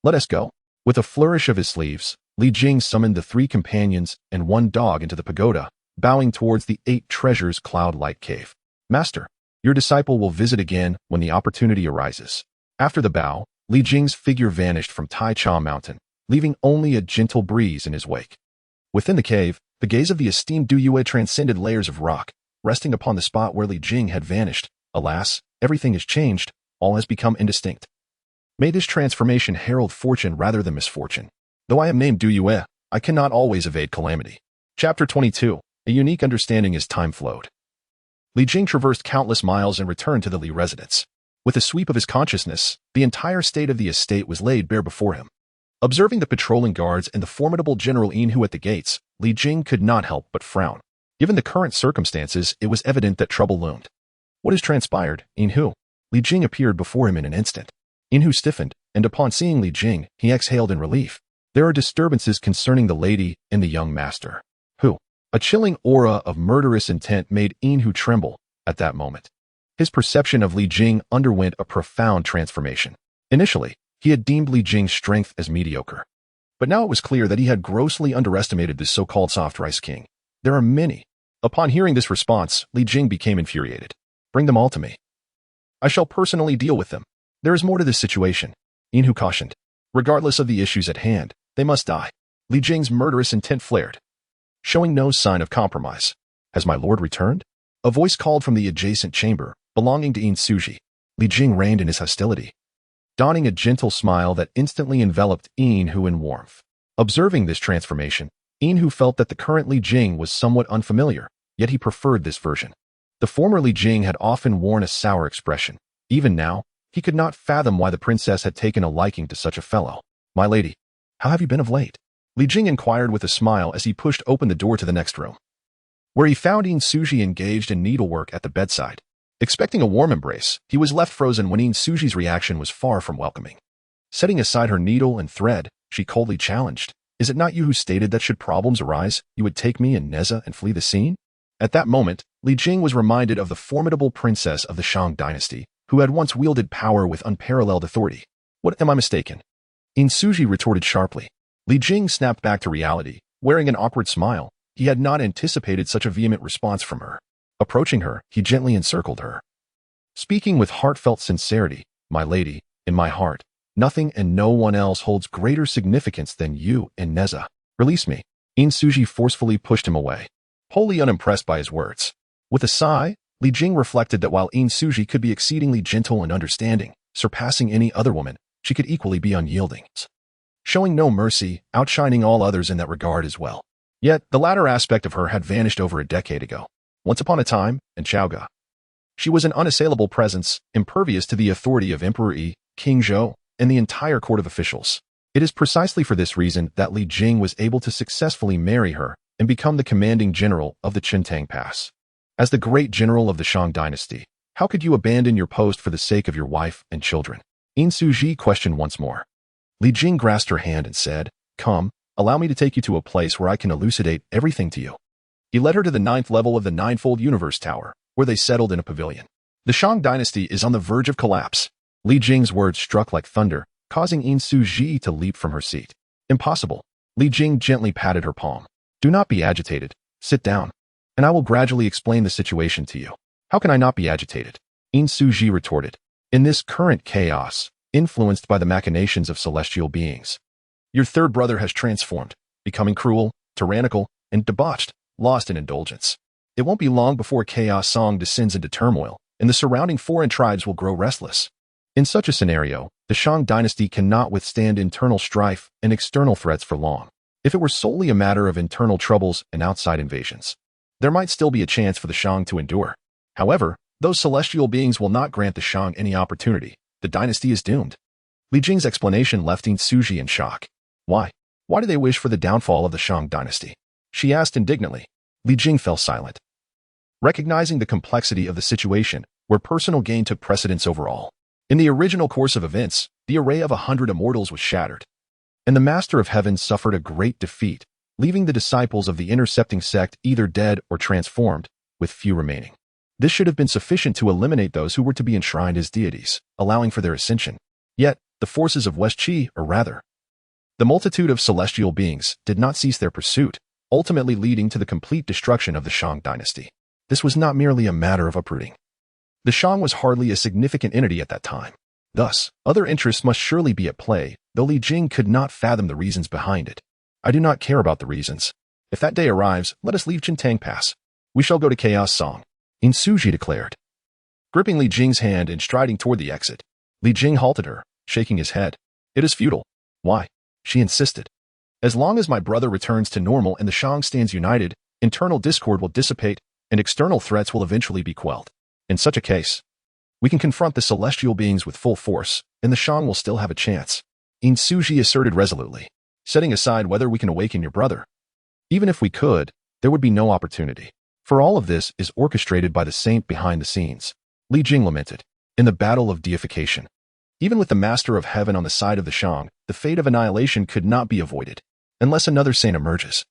Let us go. With a flourish of his sleeves, Li Jing summoned the 3 companions and 1 dog into the pagoda, bowing towards the 8 treasures cloud-light cave. Master, your disciple will visit again when the opportunity arises. After the bow, Li Jing's figure vanished from Taicha Mountain, leaving only a gentle breeze in his wake. Within the cave, the gaze of the esteemed Du Yue transcended layers of rock, resting upon the spot where Li Jing had vanished. Alas, everything has changed, all has become indistinct. May this transformation herald fortune rather than misfortune. Though I am named Du Yue, I cannot always evade calamity. Chapter 22. a unique understanding as time flowed. Li Jing traversed countless miles and returned to the Li residence. With a sweep of his consciousness, the entire state of the estate was laid bare before him. Observing the patrolling guards and the formidable General Yin at the gates, Li Jing could not help but frown. Given the current circumstances, it was evident that trouble loomed. What has transpired, Yin? Li Jing appeared before him in an instant. Yin stiffened, and upon seeing Li Jing, he exhaled in relief. There are disturbances concerning the lady and the young master. Who? A chilling aura of murderous intent made Yin tremble at that moment. His perception of Li Jing underwent a profound transformation. Initially, he had deemed Li Jing's strength as mediocre. But now it was clear that he had grossly underestimated this so-called soft rice king. There are many. Upon hearing this response, Li Jing became infuriated. Bring them all to me. I shall personally deal with them. There is more to this situation, Yin cautioned. Regardless of the issues at hand, they must die. Li Jing's murderous intent flared, showing no sign of compromise. Has my lord returned? A voice called from the adjacent chamber, belonging to Yin Suji. Li Jing reined in his hostility, donning a gentle smile that instantly enveloped Yin in warmth. Observing this transformation, Yin felt that the current Li Jing was somewhat unfamiliar, yet he preferred this version. The former Li Jing had often worn a sour expression. Even now, he could not fathom why the princess had taken a liking to such a fellow. My lady, how have you been of late? Li Jing inquired with a smile as he pushed open the door to the next room, where he found Yin Suji engaged in needlework at the bedside. Expecting a warm embrace, he was left frozen when Yin Suji's reaction was far from welcoming. Setting aside her needle and thread, she coldly challenged, Is it not you who stated that should problems arise, you would take me and Nezha and flee the scene? At that moment, Li Jing was reminded of the formidable princess of the Shang dynasty, who had once wielded power with unparalleled authority. What, am I mistaken? Yin Suji retorted sharply. Li Jing snapped back to reality, wearing an awkward smile. He had not anticipated such a vehement response from her. Approaching her, he gently encircled her, speaking with heartfelt sincerity, My lady, in my heart, nothing and no one else holds greater significance than you and Nezha. Release me. Yin Suji forcefully pushed him away, wholly unimpressed by his words. With a sigh, Li Jing reflected that while Yin Suji could be exceedingly gentle and understanding, surpassing any other woman, she could equally be unyielding, showing no mercy, outshining all others in that regard as well. Yet, the latter aspect of her had vanished over a decade ago. Once upon a time, in Chaoga, she was an unassailable presence, impervious to the authority of Emperor Yi, King Zhou, and the entire court of officials. It is precisely for this reason that Li Jing was able to successfully marry her and become the commanding general of the Qintang Pass. As the great general of the Shang dynasty, how could you abandon your post for the sake of your wife and children? Yin Suji questioned once more. Li Jing grasped her hand and said, Come, allow me to take you to a place where I can elucidate everything to you. He led her to the 9th level of the Ninefold Universe Tower, where they settled in a pavilion. The Shang dynasty is on the verge of collapse. Li Jing's words struck like thunder, causing Yin Suji to leap from her seat. Impossible. Li Jing gently patted her palm. Do not be agitated. Sit down, and I will gradually explain the situation to you. How can I not be agitated? Yin Suji retorted. In this current chaos, influenced by the machinations of celestial beings, your third brother has transformed, becoming cruel, tyrannical, and debauched, lost in indulgence. It won't be long before Chaos Song descends into turmoil, and the surrounding foreign tribes will grow restless. In such a scenario, the Shang dynasty cannot withstand internal strife and external threats for long. If it were solely a matter of internal troubles and outside invasions, there might still be a chance for the Shang to endure. However, those celestial beings will not grant the Shang any opportunity. The dynasty is doomed. Li Jing's explanation left Yin Suji in shock. Why? Why do they wish for the downfall of the Shang dynasty? She asked indignantly. Li Jing fell silent, recognizing the complexity of the situation where personal gain took precedence over all. In the original course of events, the array of 100 immortals was shattered, and the Master of Heaven suffered a great defeat, leaving the disciples of the intercepting sect either dead or transformed, with few remaining. This should have been sufficient to eliminate those who were to be enshrined as deities, allowing for their ascension. Yet, the forces of West Qi, or rather, the multitude of celestial beings, did not cease their pursuit, ultimately leading to the complete destruction of the Shang dynasty. This was not merely a matter of uprooting. The Shang was hardly a significant entity at that time. Thus, other interests must surely be at play, though Li Jing could not fathom the reasons behind it. I do not care about the reasons. If that day arrives, let us leave Qintang Pass. We shall go to Chaos Song, Yin Suji declared. Gripping Li Jing's hand and striding toward the exit, Li Jing halted her, shaking his head. It is futile. Why? She insisted. As long as my brother returns to normal and the Shang stands united, internal discord will dissipate, and external threats will eventually be quelled. In such a case, we can confront the celestial beings with full force, and the Shang will still have a chance. In Suji asserted resolutely, setting aside whether we can awaken your brother. Even if we could, there would be no opportunity. For all of this is orchestrated by the saint behind the scenes. Li Jing lamented. In the battle of deification, even with the Master of Heaven on the side of the Shang, the fate of annihilation could not be avoided, unless another saint emerges.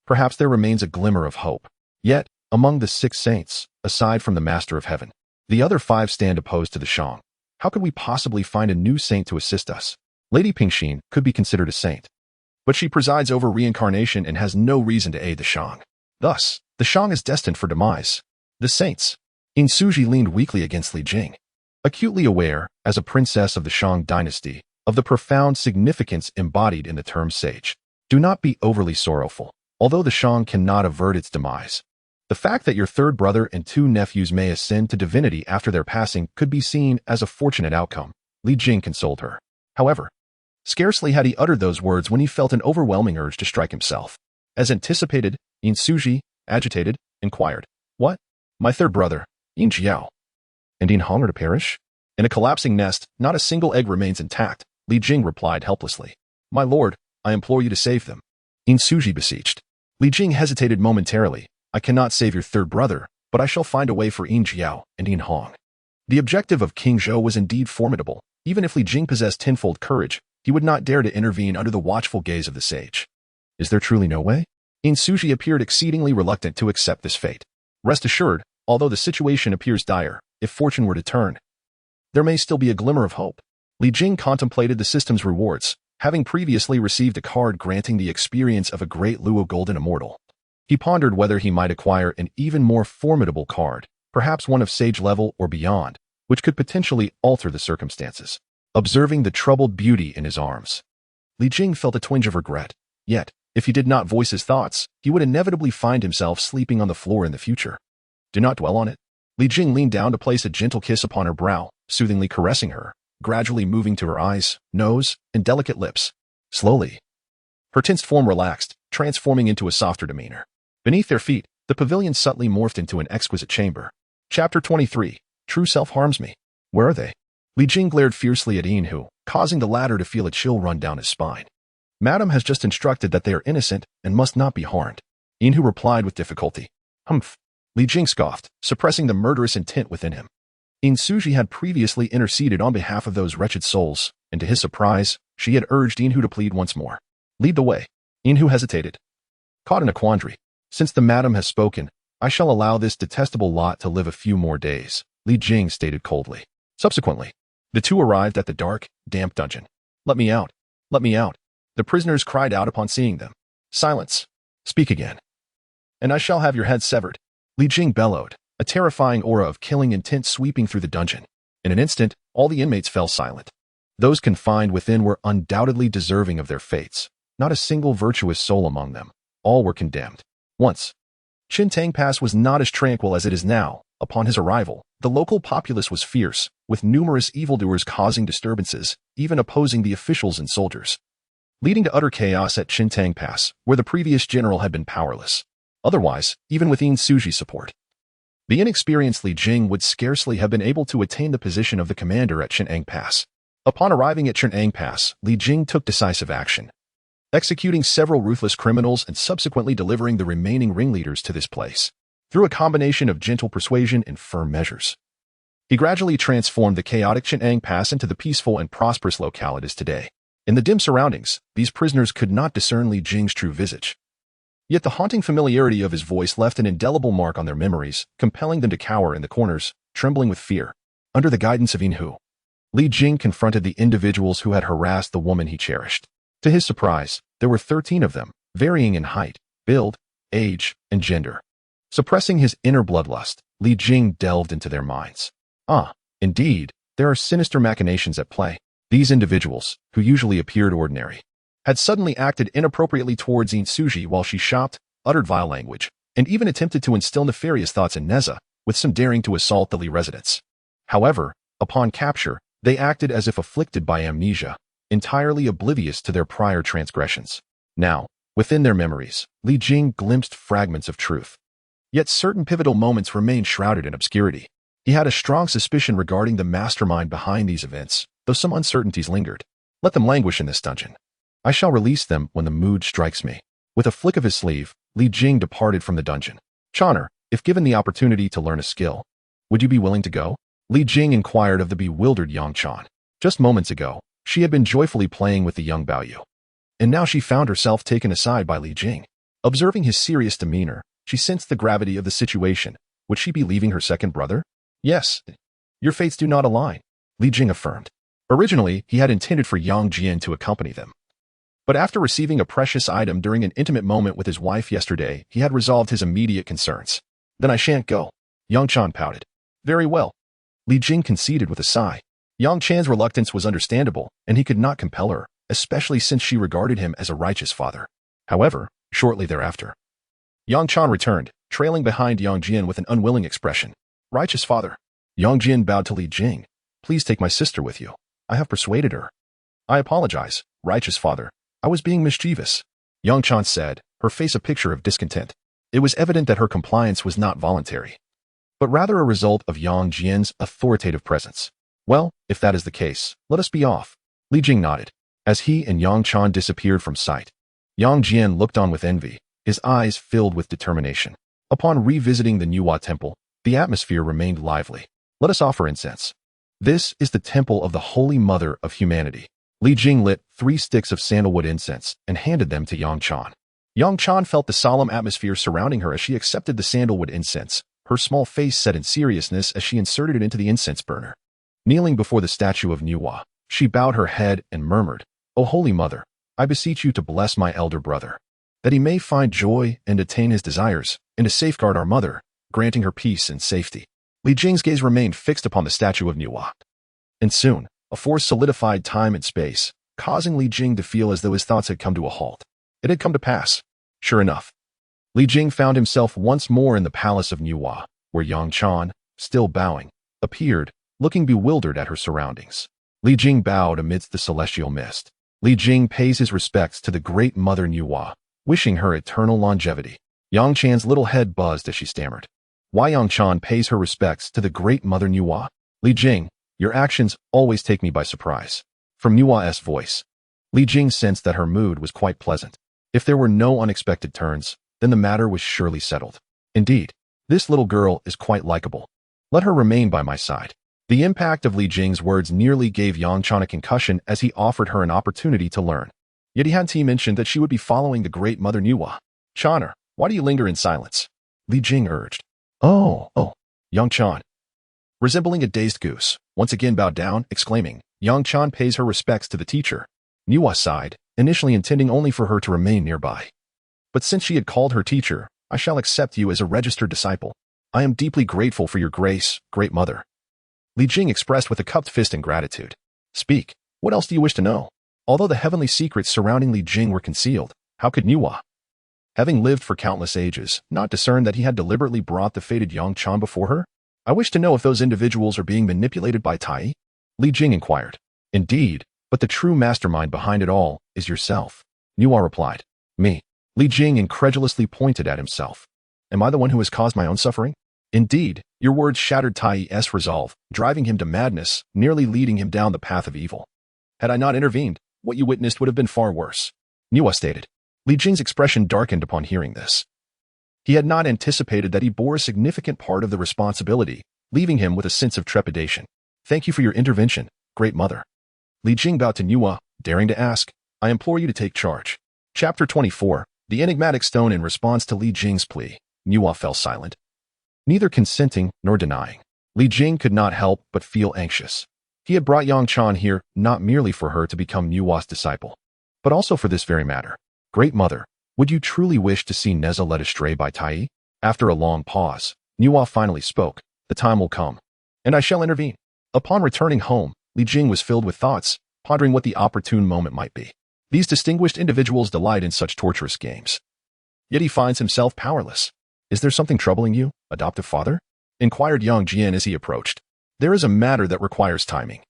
Perhaps there remains a glimmer of hope. Yet, among the 6 saints, aside from the Master of Heaven, the other 5 stand opposed to the Shang. How could we possibly find a new saint to assist us? Lady Pingxin could be considered a saint, but she presides over reincarnation and has no reason to aid the Shang. Thus, the Shang is destined for demise. The saints. In Suji leaned weakly against Li Jing, acutely aware, as a princess of the Shang dynasty, of the profound significance embodied in the term sage. Do not be overly sorrowful. Although the Shang cannot avert its demise, the fact that your 3rd brother and 2 nephews may ascend to divinity after their passing could be seen as a fortunate outcome. Li Jing consoled her. However, scarcely had he uttered those words when he felt an overwhelming urge to strike himself. As anticipated, In Suji, agitated, inquired, "What? My 3rd brother, In Jiao, and In Hong are to perish?" In a collapsing nest, not a single egg remains intact, Li Jing replied helplessly. "My lord, I implore you to save them." In Suji beseeched. Li Jing hesitated momentarily. "I cannot save your 3rd brother, but I shall find a way for In Jiao and In Hong." The objective of King Zhou was indeed formidable. Even if Li Jing possessed tenfold courage, he would not dare to intervene under the watchful gaze of the sage. Is there truly no way? In Suji appeared exceedingly reluctant to accept this fate. Rest assured, although the situation appears dire, if fortune were to turn, there may still be a glimmer of hope. Li Jing contemplated the system's rewards, having previously received a card granting the experience of a great Luo Golden Immortal. He pondered whether he might acquire an even more formidable card, perhaps one of sage level or beyond, which could potentially alter the circumstances. Observing the troubled beauty in his arms, Li Jing felt a twinge of regret. Yet, if he did not voice his thoughts, he would inevitably find himself sleeping on the floor in the future. Do not dwell on it. Li Jing leaned down to place a gentle kiss upon her brow, soothingly caressing her, gradually moving to her eyes, nose, and delicate lips. Slowly, her tensed form relaxed, transforming into a softer demeanor. Beneath their feet, the pavilion subtly morphed into an exquisite chamber. Chapter 23. True Self Harms Me. Where are they? Li Jing glared fiercely at Yinhu, causing the latter to feel a chill run down his spine. Madam has just instructed that they are innocent and must not be harmed. Yinhu replied with difficulty. Humph. Li Jing scoffed, suppressing the murderous intent within him. In Suji had previously interceded on behalf of those wretched souls, and to his surprise, she had urged Yinhu to plead once more. Lead the way. Yinhu hesitated, caught in a quandary. Since the madam has spoken, I shall allow this detestable lot to live a few more days, Li Jing stated coldly. Subsequently, the two arrived at the dark, damp dungeon. Let me out. Let me out. The prisoners cried out upon seeing them. Silence. Speak again, and I shall have your head severed. Li Jing bellowed, a terrifying aura of killing intent sweeping through the dungeon. In an instant, all the inmates fell silent. Those confined within were undoubtedly deserving of their fates. Not a single virtuous soul among them. All were condemned. Once, Qintang Pass was not as tranquil as it is now. Upon his arrival, the local populace was fierce, with numerous evildoers causing disturbances, even opposing the officials and soldiers, leading to utter chaos at Qintang Pass, where the previous general had been powerless. Otherwise, even with Suji's support, the inexperienced Li Jing would scarcely have been able to attain the position of the commander at Qintang Pass. Upon arriving at Qintang Pass, Li Jing took decisive action, executing several ruthless criminals and subsequently delivering the remaining ringleaders to this place. Through a combination of gentle persuasion and firm measures, he gradually transformed the chaotic Qintang Pass into the peaceful and prosperous locale it is today. In the dim surroundings, these prisoners could not discern Li Jing's true visage. Yet the haunting familiarity of his voice left an indelible mark on their memories, compelling them to cower in the corners, trembling with fear. Under the guidance of Yinhu, Li Jing confronted the individuals who had harassed the woman he cherished. To his surprise, there were 13 of them, varying in height, build, age, and gender. Suppressing his inner bloodlust, Li Jing delved into their minds. Indeed, there are sinister machinations at play. These individuals, who usually appeared ordinary, had suddenly acted inappropriately towards Suji while she shopped, uttered vile language, and even attempted to instill nefarious thoughts in Nezha, with some daring to assault the Li residents. However, upon capture, they acted as if afflicted by amnesia, entirely oblivious to their prior transgressions. Now, Within their memories, Li Jing glimpsed fragments of truth. Yet certain pivotal moments remained shrouded in obscurity. He had a strong suspicion regarding the mastermind behind these events, though some uncertainties lingered. Let them languish in this dungeon. I shall release them when the mood strikes me. With a flick of his sleeve, Li Jing departed from the dungeon. Channer, if given the opportunity to learn a skill, would you be willing to go? Li Jing inquired of the bewildered Yang Chan. Just moments ago, she had been joyfully playing with the young Baoyu. And now she found herself taken aside by Li Jing. Observing his serious demeanor, she sensed the gravity of the situation. Would she be leaving her second brother? Yes. Your fates do not align, Li Jing affirmed. Originally, he had intended for Yang Jian to accompany them. But after receiving a precious item during an intimate moment with his wife yesterday, he had resolved his immediate concerns. Then I shan't go. Yang Chan pouted. Very well. Li Jing conceded with a sigh. Yang Chan's reluctance was understandable, and he could not compel her, especially since she regarded him as a righteous father. However, shortly thereafter, Yang Chan returned, trailing behind Yang Jian with an unwilling expression. Righteous father. Yang Jian bowed to Li Jing. Please take my sister with you. I have persuaded her. I apologize, righteous father. I was being mischievous, Yang Chan said, her face a picture of discontent. It was evident that her compliance was not voluntary, but rather a result of Yang Jian's authoritative presence. Well, if that is the case, let us be off. Li Jing nodded. As he and Yang Chan disappeared from sight, Yang Jian looked on with envy, his eyes filled with determination. Upon revisiting the Niwa temple, the atmosphere remained lively. Let us offer incense. This is the temple of the Holy Mother of Humanity. Li Jing lit 3 sticks of sandalwood incense and handed them to Yang Chan. Yang Chan felt the solemn atmosphere surrounding her as she accepted the sandalwood incense, her small face set in seriousness as she inserted it into the incense burner. Kneeling before the statue of Niwa, she bowed her head and murmured, O Holy Mother, I beseech you to bless my elder brother, that he may find joy and attain his desires, and to safeguard our mother, granting her peace and safety. Li Jing's gaze remained fixed upon the statue of Niwa. And soon, a force solidified time and space, causing Li Jing to feel as though his thoughts had come to a halt. It had come to pass. Sure enough, Li Jing found himself once more in the palace of Niwa, where Yang Chan, still bowing, appeared, looking bewildered at her surroundings. Li Jing bowed amidst the celestial mist. Li Jing pays his respects to the great mother Niwa, wishing her eternal longevity. Yang Chan's little head buzzed as she stammered. Why Yang Chan pays her respects to the great mother Niwa? Li Jing, your actions always take me by surprise. From Niwa's voice, Li Jing sensed that her mood was quite pleasant. If there were no unexpected turns, then the matter was surely settled. Indeed, this little girl is quite likable. Let her remain by my side. The impact of Li Jing's words nearly gave Yang Chan a concussion as he offered her an opportunity to learn. Yet he hadn't mentioned that she would be following the great mother Niwa. Channer, why do you linger in silence? Li Jing urged. Oh, Yang Chan. Resembling a dazed goose, once again bowed down, exclaiming, Yang Chan pays her respects to the teacher. Niwa sighed, initially intending only for her to remain nearby. But since she had called her teacher, I shall accept you as a registered disciple. I am deeply grateful for your grace, great mother. Li Jing expressed with a cupped fist in gratitude. Speak, what else do you wish to know? Although the heavenly secrets surrounding Li Jing were concealed, how could Niwa, having lived for countless ages, not discern that he had deliberately brought the fated Yang Chan before her? I wish to know if those individuals are being manipulated by Taiyi? Li Jing inquired. Indeed, but the true mastermind behind it all is yourself. Niwa replied. Me. Li Jing incredulously pointed at himself. Am I the one who has caused my own suffering? Indeed, your words shattered Taiyi's resolve, driving him to madness, nearly leading him down the path of evil. Had I not intervened, what you witnessed would have been far worse. Niwa stated. Li Jing's expression darkened upon hearing this. He had not anticipated that he bore a significant part of the responsibility, leaving him with a sense of trepidation. Thank you for your intervention, great mother. Li Jing bowed to Niwa, daring to ask, I implore you to take charge. Chapter 24, The Enigmatic Stone. In response to Li Jing's plea, Niwa fell silent, neither consenting nor denying. Li Jing could not help but feel anxious. He had brought Yang Chan here not merely for her to become Niwa's disciple, but also for this very matter. Great mother, would you truly wish to see Nezha led astray by Taiyi? After a long pause, Niwa finally spoke. The time will come, and I shall intervene. Upon returning home, Li Jing was filled with thoughts, pondering what the opportune moment might be. These distinguished individuals delight in such torturous games. Yet he finds himself powerless. Is there something troubling you, adoptive father? Inquired Yang Jian as he approached. There is a matter that requires timing,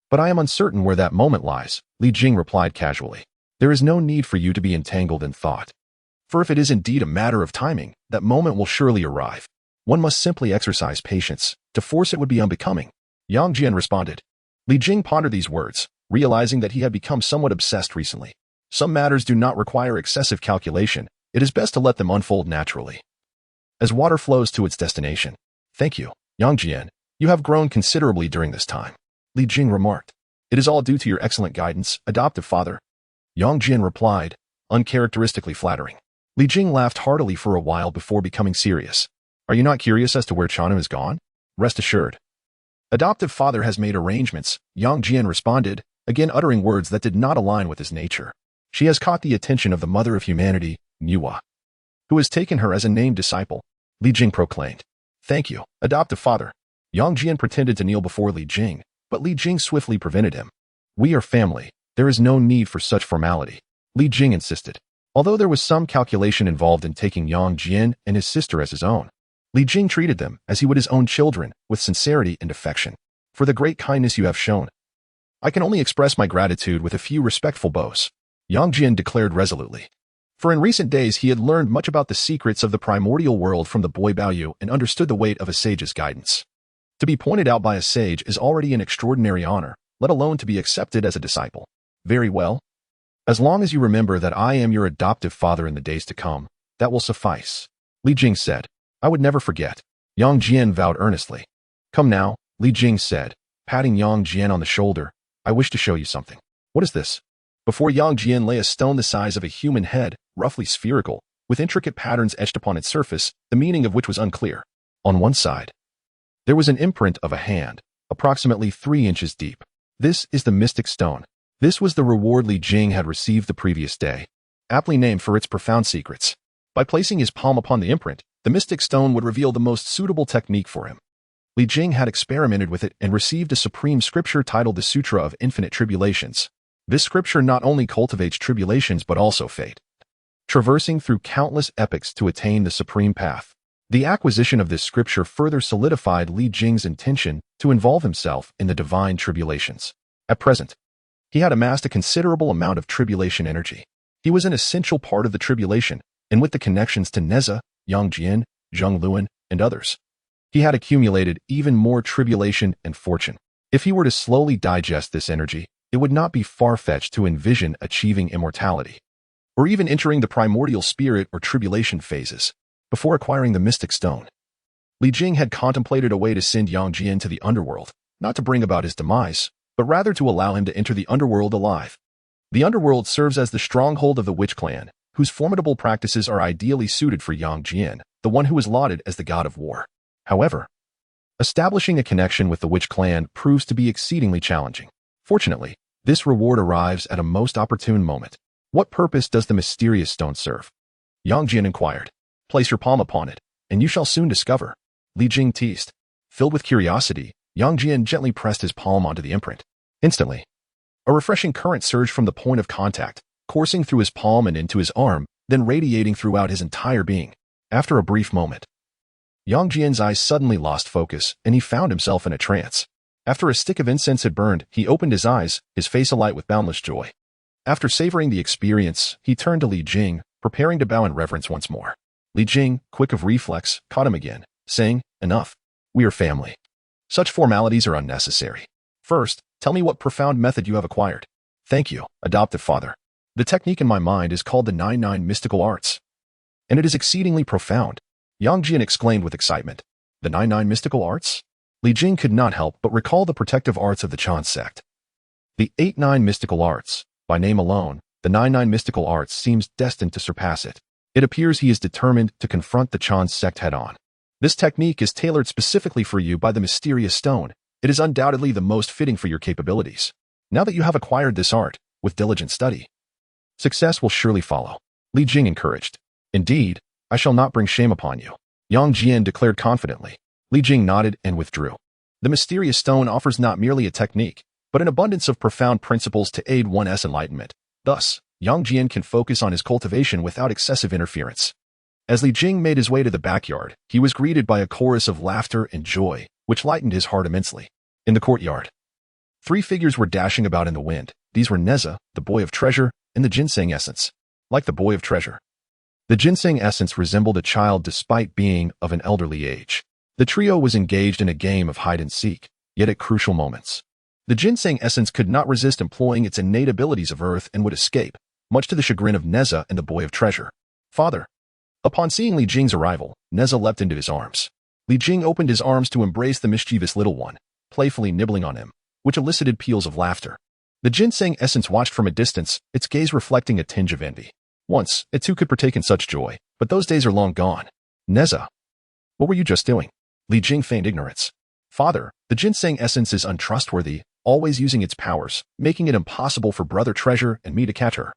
but I am uncertain where that moment lies, Li Jing replied casually. There is no need for you to be entangled in thought. For if it is indeed a matter of timing, that moment will surely arrive. One must simply exercise patience. To force it would be unbecoming. Yang Jian responded. Li Jing pondered these words, realizing that he had become somewhat obsessed recently. Some matters do not require excessive calculation. It is best to let them unfold naturally. As water flows to its destination. Thank you, Yang Jian. You have grown considerably during this time. Li Jing remarked. It is all due to your excellent guidance, adoptive father. Yang Jian replied, uncharacteristically flattering. Li Jing laughed heartily for a while before becoming serious. Are you not curious as to where Chanu has gone? Rest assured. Adoptive father has made arrangements, Yang Jian responded, again uttering words that did not align with his nature. She has caught the attention of the mother of humanity, Niwa, who has taken her as a named disciple, Li Jing proclaimed. Thank you, adoptive father. Yang Jian pretended to kneel before Li Jing, but Li Jing swiftly prevented him. We are family. There is no need for such formality, Li Jing insisted. Although there was some calculation involved in taking Yang Jian and his sister as his own, Li Jing treated them as he would his own children, with sincerity and affection. For the great kindness you have shown, I can only express my gratitude with a few respectful bows, Yang Jian declared resolutely. For in recent days he had learned much about the secrets of the primordial world from the boy Baoyu and understood the weight of a sage's guidance. To be pointed out by a sage is already an extraordinary honor, let alone to be accepted as a disciple. Very well. As long as you remember that I am your adoptive father in the days to come, that will suffice, Li Jing said. I would never forget. Yang Jian vowed earnestly. Come now, Li Jing said, patting Yang Jian on the shoulder. I wish to show you something. What is this? Before Yang Jian lay a stone the size of a human head, roughly spherical, with intricate patterns etched upon its surface, the meaning of which was unclear. On one side, there was an imprint of a hand, approximately 3 inches deep. This is the mystic stone. This was the reward Li Jing had received the previous day, aptly named for its profound secrets. By placing his palm upon the imprint, the mystic stone would reveal the most suitable technique for him. Li Jing had experimented with it and received a supreme scripture titled the Sutra of Infinite Tribulations. This scripture not only cultivates tribulations but also fate, traversing through countless epochs to attain the supreme path. The acquisition of this scripture further solidified Li Jing's intention to involve himself in the divine tribulations. At present, he had amassed a considerable amount of tribulation energy. He was an essential part of the tribulation, and with the connections to Nezha, Yang Jian, Zheng Luan, and others, he had accumulated even more tribulation and fortune. If he were to slowly digest this energy, it would not be far-fetched to envision achieving immortality, or even entering the primordial spirit or tribulation phases, before acquiring the mystic stone. Li Jing had contemplated a way to send Yang Jian to the underworld, not to bring about his demise, but rather to allow him to enter the underworld alive. The underworld serves as the stronghold of the witch clan, whose formidable practices are ideally suited for Yang Jian, the one who is lauded as the god of war. However, establishing a connection with the witch clan proves to be exceedingly challenging. Fortunately, this reward arrives at a most opportune moment. What purpose does the mysterious stone serve? Yang Jian inquired. Place your palm upon it, and you shall soon discover, Li Jing teased. Filled with curiosity, Yang Jian gently pressed his palm onto the imprint. Instantly, a refreshing current surged from the point of contact, coursing through his palm and into his arm, then radiating throughout his entire being. After a brief moment, Yang Jian's eyes suddenly lost focus, and he found himself in a trance. After a stick of incense had burned, he opened his eyes, his face alight with boundless joy. After savoring the experience, he turned to Li Jing, preparing to bow in reverence once more. Li Jing, quick of reflex, caught him again, saying, Enough. We are family. Such formalities are unnecessary. First, tell me what profound method you have acquired. Thank you, adoptive father. The technique in my mind is called the 99 mystical arts, and it is exceedingly profound, Yang Jian exclaimed with excitement. The 99 mystical arts? Li Jing could not help but recall the protective arts of the Chan sect. The 89 mystical arts, by name alone, the 99 mystical arts seems destined to surpass it. It appears he is determined to confront the Chan sect head-on. This technique is tailored specifically for you by the mysterious stone. It is undoubtedly the most fitting for your capabilities. Now that you have acquired this art, with diligent study, success will surely follow, Li Jing encouraged. Indeed, I shall not bring shame upon you, Yang Jian declared confidently. Li Jing nodded and withdrew. The mysterious stone offers not merely a technique, but an abundance of profound principles to aid one's enlightenment. Thus, Yang Jian can focus on his cultivation without excessive interference. As Li Jing made his way to the backyard, he was greeted by a chorus of laughter and joy, which lightened his heart immensely. In the courtyard, 3 figures were dashing about in the wind, These were Nezha, the boy of treasure, and the ginseng essence. Like the boy of treasure, the ginseng essence resembled a child despite being of an elderly age. The trio was engaged in a game of hide-and-seek, yet at crucial moments. The ginseng essence could not resist employing its innate abilities of earth and would escape, much to the chagrin of Nezha and the boy of treasure. Father. Upon seeing Li Jing's arrival, Nezha leapt into his arms. Li Jing opened his arms to embrace the mischievous little one, playfully nibbling on him, which elicited peals of laughter. The ginseng essence watched from a distance, its gaze reflecting a tinge of envy. Once, it too could partake in such joy, but those days are long gone. Nezha. What were you just doing? Li Jing feigned ignorance. Father, the ginseng essence is untrustworthy, always using its powers, making it impossible for Brother Treasure and me to catch her.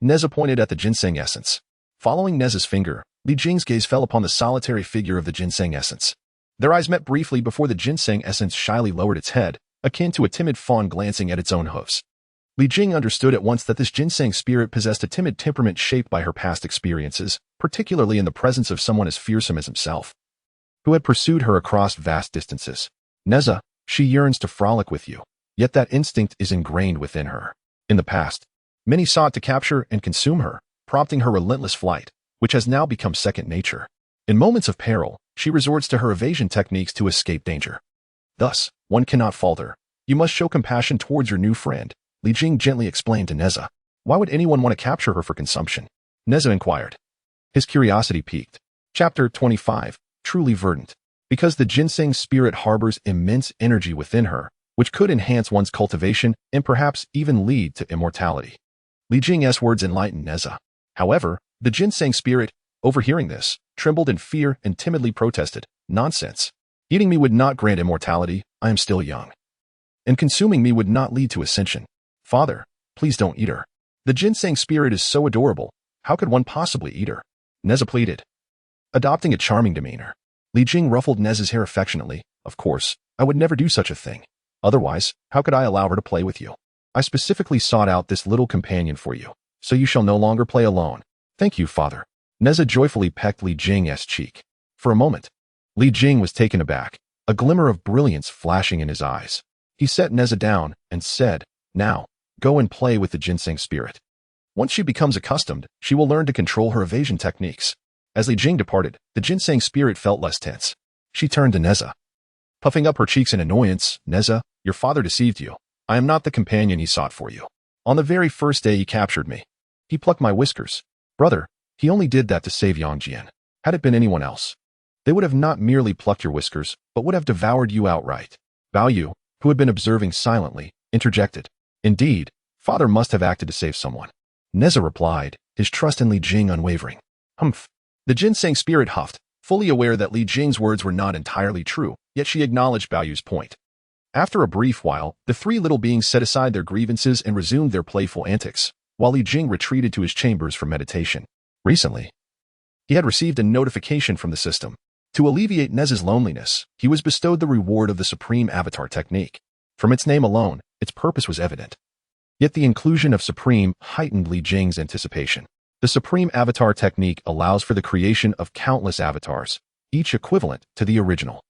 Nezha pointed at the ginseng essence. Following Nezha's finger, Li Jing's gaze fell upon the solitary figure of the ginseng essence. Their eyes met briefly before the ginseng essence shyly lowered its head, akin to a timid fawn glancing at its own hoofs. Li Jing understood at once that this ginseng spirit possessed a timid temperament shaped by her past experiences, particularly in the presence of someone as fearsome as himself, who had pursued her across vast distances. Nezha, she yearns to frolic with you, yet that instinct is ingrained within her. In the past, many sought to capture and consume her, prompting her relentless flight, which has now become second nature. In moments of peril, she resorts to her evasion techniques to escape danger. Thus, one cannot falter. You must show compassion towards your new friend, Li Jing gently explained to Nezha. Why would anyone want to capture her for consumption? Nezha inquired. His curiosity piqued. Chapter 25, Truly Verdant. Because the ginseng spirit harbors immense energy within her, which could enhance one's cultivation and perhaps even lead to immortality. Li Jing's words enlightened Nezha. However, the ginseng spirit, overhearing this, trembled in fear and timidly protested. Nonsense. Eating me would not grant immortality, I am still young. And consuming me would not lead to ascension. Father, please don't eat her. The ginseng spirit is so adorable, how could one possibly eat her? Nezha pleaded. Adopting a charming demeanor, Li Jing ruffled Nezha's hair affectionately. Of course, I would never do such a thing. Otherwise, how could I allow her to play with you? I specifically sought out this little companion for you, so you shall no longer play alone. Thank you, father. Nezha joyfully pecked Li Jing's cheek. For a moment, Li Jing was taken aback, a glimmer of brilliance flashing in his eyes. He set Nezha down and said, Now, go and play with the ginseng spirit. Once she becomes accustomed, she will learn to control her evasion techniques. As Li Jing departed, the ginseng spirit felt less tense. She turned to Nezha. Puffing up her cheeks in annoyance, Nezha, your father deceived you. I am not the companion he sought for you. On the very first day he captured me, he plucked my whiskers. Brother, he only did that to save Yangjian. Had it been anyone else, they would have not merely plucked your whiskers, but would have devoured you outright. Bao Yu, who had been observing silently, interjected. Indeed, father must have acted to save someone. Nezha replied, his trust in Li Jing unwavering. Humph. The ginseng spirit huffed, fully aware that Li Jing's words were not entirely true, yet she acknowledged Bao Yu's point. After a brief while, the three little beings set aside their grievances and resumed their playful antics, while Li Jing retreated to his chambers for meditation. Recently, he had received a notification from the system. To alleviate Nezha's loneliness, he was bestowed the reward of the Supreme Avatar technique. From its name alone, its purpose was evident. Yet the inclusion of Supreme heightened Li Jing's anticipation. The Supreme Avatar technique allows for the creation of countless avatars, each equivalent to the original.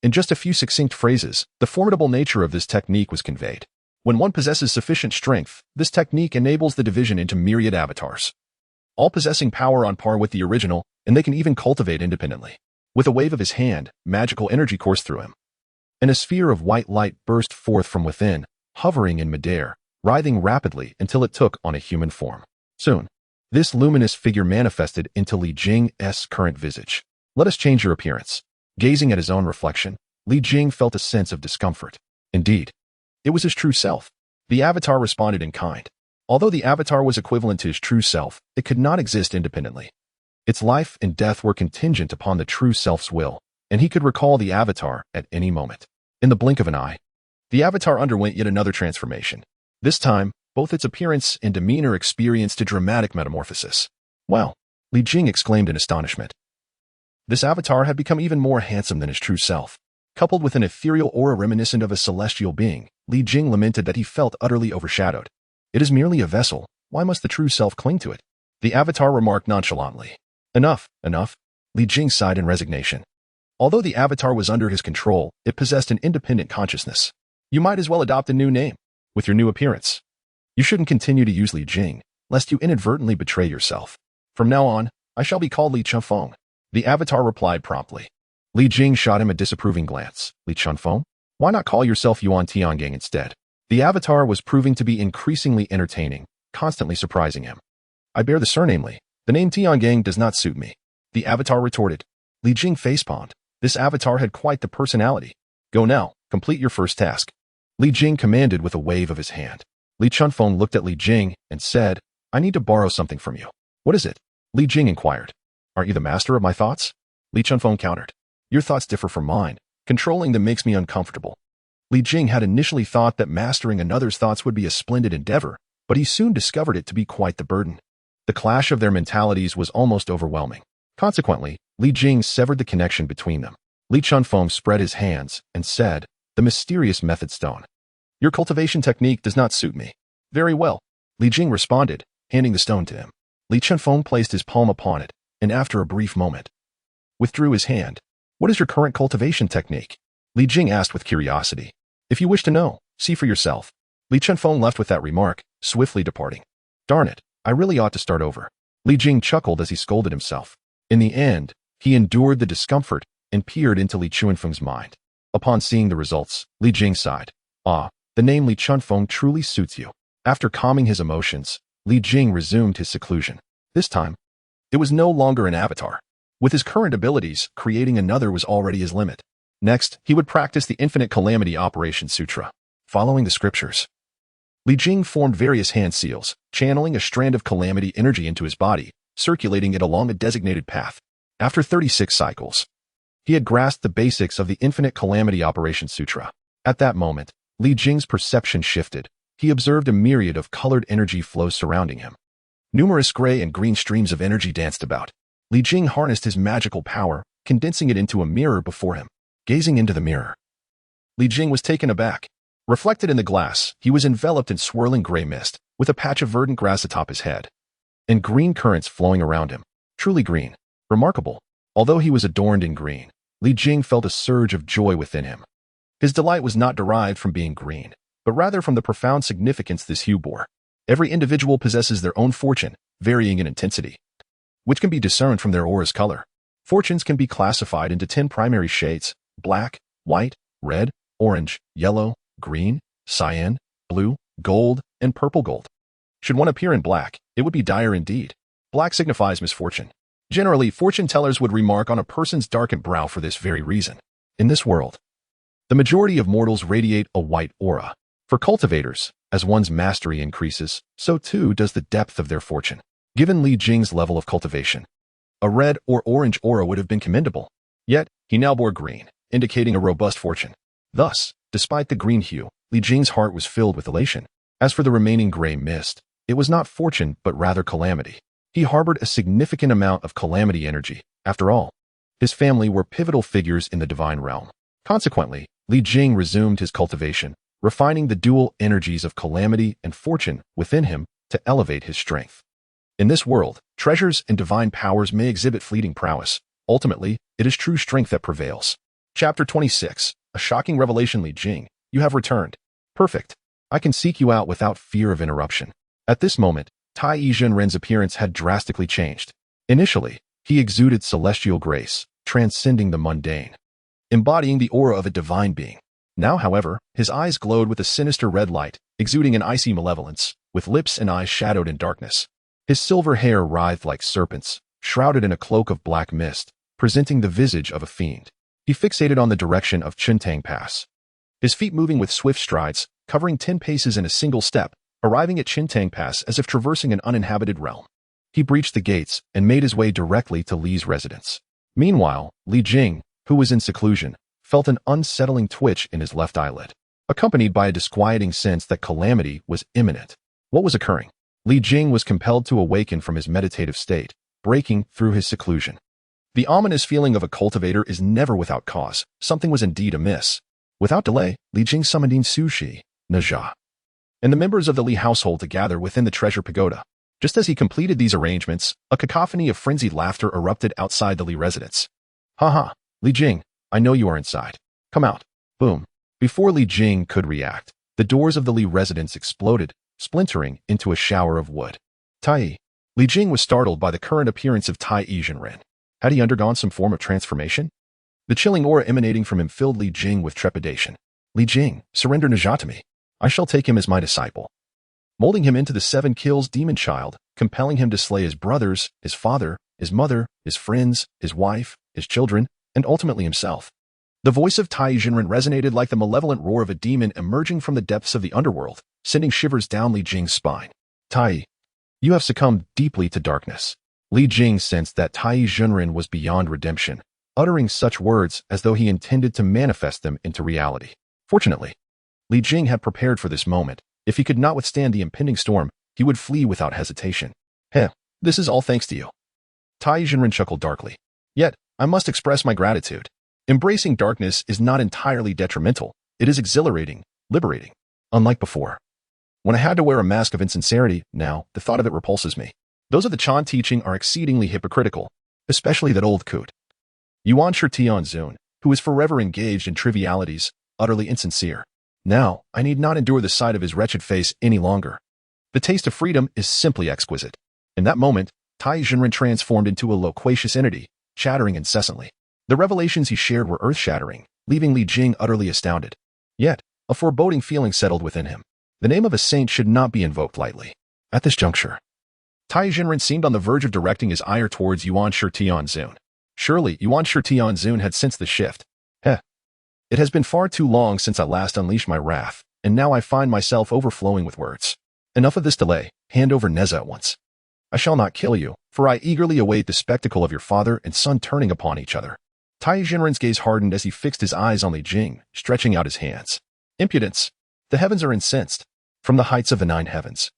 In just a few succinct phrases, the formidable nature of this technique was conveyed. When one possesses sufficient strength, this technique enables the division into myriad avatars, all possessing power on par with the original, and they can even cultivate independently. With a wave of his hand, magical energy coursed through him, and a sphere of white light burst forth from within, hovering in midair, writhing rapidly until it took on a human form. Soon, this luminous figure manifested into Li Jing's current visage. Let us change your appearance. Gazing at his own reflection, Li Jing felt a sense of discomfort. Indeed, it was his true self. The avatar responded in kind. Although the avatar was equivalent to his true self, it could not exist independently. Its life and death were contingent upon the true self's will, and he could recall the avatar at any moment. In the blink of an eye, the avatar underwent yet another transformation. This time, both its appearance and demeanor experienced a dramatic metamorphosis. Wow! Li Jing exclaimed in astonishment. This avatar had become even more handsome than his true self. Coupled with an ethereal aura reminiscent of a celestial being, Li Jing lamented that he felt utterly overshadowed. It is merely a vessel, why must the true self cling to it? The avatar remarked nonchalantly. Enough, enough. Li Jing sighed in resignation. Although the avatar was under his control, it possessed an independent consciousness. You might as well adopt a new name, with your new appearance. You shouldn't continue to use Li Jing, lest you inadvertently betray yourself. From now on, I shall be called Li Chunfeng. The avatar replied promptly. Li Jing shot him a disapproving glance. Li Chunfeng? Why not call yourself Yuan Tiangang instead? The avatar was proving to be increasingly entertaining, constantly surprising him. I bear the surname Li. The name Tiangang does not suit me. The avatar retorted. Li Jing facepalmed. This avatar had quite the personality. Go now, complete your first task. Li Jing commanded with a wave of his hand. Li Chunfeng looked at Li Jing and said, I need to borrow something from you. What is it? Li Jing inquired. Aren't you the master of my thoughts? Li Chunfeng countered. Your thoughts differ from mine. Controlling them makes me uncomfortable. Li Jing had initially thought that mastering another's thoughts would be a splendid endeavor, but he soon discovered it to be quite the burden. The clash of their mentalities was almost overwhelming. Consequently, Li Jing severed the connection between them. Li Chunfeng spread his hands and said, the mysterious method stone. Your cultivation technique does not suit me. Very well. Li Jing responded, handing the stone to him. Li Chunfeng placed his palm upon it, and after a brief moment, withdrew his hand. What is your current cultivation technique? Li Jing asked with curiosity. If you wish to know, see for yourself. Li Chunfeng left with that remark, swiftly departing. Darn it, I really ought to start over. Li Jing chuckled as he scolded himself. In the end, he endured the discomfort and peered into Li Chunfeng's mind. Upon seeing the results, Li Jing sighed. Ah, the name Li Chunfeng truly suits you. After calming his emotions, Li Jing resumed his seclusion. This time, it was no longer an avatar. With his current abilities, creating another was already his limit. Next, he would practice the Infinite Calamity Operation Sutra. Following the scriptures, Li Jing formed various hand seals, channeling a strand of calamity energy into his body, circulating it along a designated path. After 36 cycles, he had grasped the basics of the Infinite Calamity Operation Sutra. At that moment, Li Jing's perception shifted. He observed a myriad of colored energy flows surrounding him. Numerous gray and green streams of energy danced about. Li Jing harnessed his magical power, condensing it into a mirror before him. Gazing into the mirror, Li Jing was taken aback. Reflected in the glass, he was enveloped in swirling gray mist, with a patch of verdant grass atop his head, and green currents flowing around him. Truly green. Remarkable. Although he was adorned in green, Li Jing felt a surge of joy within him. His delight was not derived from being green, but rather from the profound significance this hue bore. Every individual possesses their own fortune, varying in intensity, which can be discerned from their aura's color. Fortunes can be classified into 10 primary shades: black, white, red, orange, yellow, green, cyan, blue, gold, and purple gold. Should one appear in black, it would be dire indeed. Black signifies misfortune. Generally, fortune tellers would remark on a person's darkened brow for this very reason. In this world, the majority of mortals radiate a white aura. For cultivators, as one's mastery increases, so too does the depth of their fortune. Given Li Jing's level of cultivation, a red or orange aura would have been commendable. Yet, he now bore green, indicating a robust fortune. Thus, despite the green hue, Li Jing's heart was filled with elation. As for the remaining gray mist, it was not fortune but rather calamity. He harbored a significant amount of calamity energy. After all, his family were pivotal figures in the divine realm. Consequently, Li Jing resumed his cultivation, refining the dual energies of calamity and fortune within him to elevate his strength. In this world, treasures and divine powers may exhibit fleeting prowess. Ultimately, it is true strength that prevails. Chapter 26. A shocking revelation. Li Jing, you have returned. Perfect. I can seek you out without fear of interruption. At this moment, Taiyi Zhenren's appearance had drastically changed. Initially, he exuded celestial grace, transcending the mundane, embodying the aura of a divine being. Now, however, his eyes glowed with a sinister red light, exuding an icy malevolence, with lips and eyes shadowed in darkness. His silver hair writhed like serpents, shrouded in a cloak of black mist, presenting the visage of a fiend. He fixated on the direction of Chuntang Pass, his feet moving with swift strides, covering 10 paces in a single step, arriving at Chuntang Pass as if traversing an uninhabited realm. He breached the gates and made his way directly to Li's residence. Meanwhile, Li Jing, who was in seclusion, felt an unsettling twitch in his left eyelid, accompanied by a disquieting sense that calamity was imminent. What was occurring? Li Jing was compelled to awaken from his meditative state, breaking through his seclusion. The ominous feeling of a cultivator is never without cause. Something was indeed amiss. Without delay, Li Jing summoned Sushi, Nezha, and the members of the Li household to gather within the treasure pagoda. Just as he completed these arrangements, a cacophony of frenzied laughter erupted outside the Li residence. Ha, Li Jing, I know you are inside. Come out. Boom. Before Li Jing could react, the doors of the Li residence exploded, splintering into a shower of wood. Taiyi. Li Jing was startled by the current appearance of Taiyi Jinren. Had he undergone some form of transformation? The chilling aura emanating from him filled Li Jing with trepidation. Li Jing, surrender Nezha to me. I shall take him as my disciple. Molding him into the 7 kills demon child, compelling him to slay his brothers, his father, his mother, his friends, his wife, his children, and ultimately himself. The voice of Taiyi Jinren resonated like the malevolent roar of a demon emerging from the depths of the underworld, sending shivers down Li Jing's spine. Taiyi, you have succumbed deeply to darkness. Li Jing sensed that Taiyi Jinren was beyond redemption, uttering such words as though he intended to manifest them into reality. Fortunately, Li Jing had prepared for this moment. If he could not withstand the impending storm, he would flee without hesitation. This is all thanks to you. Taiyi Jinren chuckled darkly. Yet, I must express my gratitude. Embracing darkness is not entirely detrimental. It is exhilarating, liberating. Unlike before, when I had to wear a mask of insincerity, now, the thought of it repulses me. Those of the Chan teaching are exceedingly hypocritical, especially that old coot. Yuan Shitianzun, who is forever engaged in trivialities, utterly insincere. Now, I need not endure the sight of his wretched face any longer. The taste of freedom is simply exquisite. In that moment, Taiyi Jinren transformed into a loquacious entity, chattering incessantly. The revelations he shared were earth-shattering, leaving Li Jing utterly astounded. Yet, a foreboding feeling settled within him. The name of a saint should not be invoked lightly. At this juncture, Taiyi Jinren seemed on the verge of directing his ire towards Yuan Shitianzun. Surely, Yuan Shitianzun had sensed the shift. It has been far too long since I last unleashed my wrath, and now I find myself overflowing with words. Enough of this delay. Hand over Nezha at once. I shall not kill you, for I eagerly await the spectacle of your father and son turning upon each other. Taiyi Jinren's gaze hardened as he fixed his eyes on Li Jing, stretching out his hands. Impudence! The heavens are incensed. From the heights of the 9 heavens.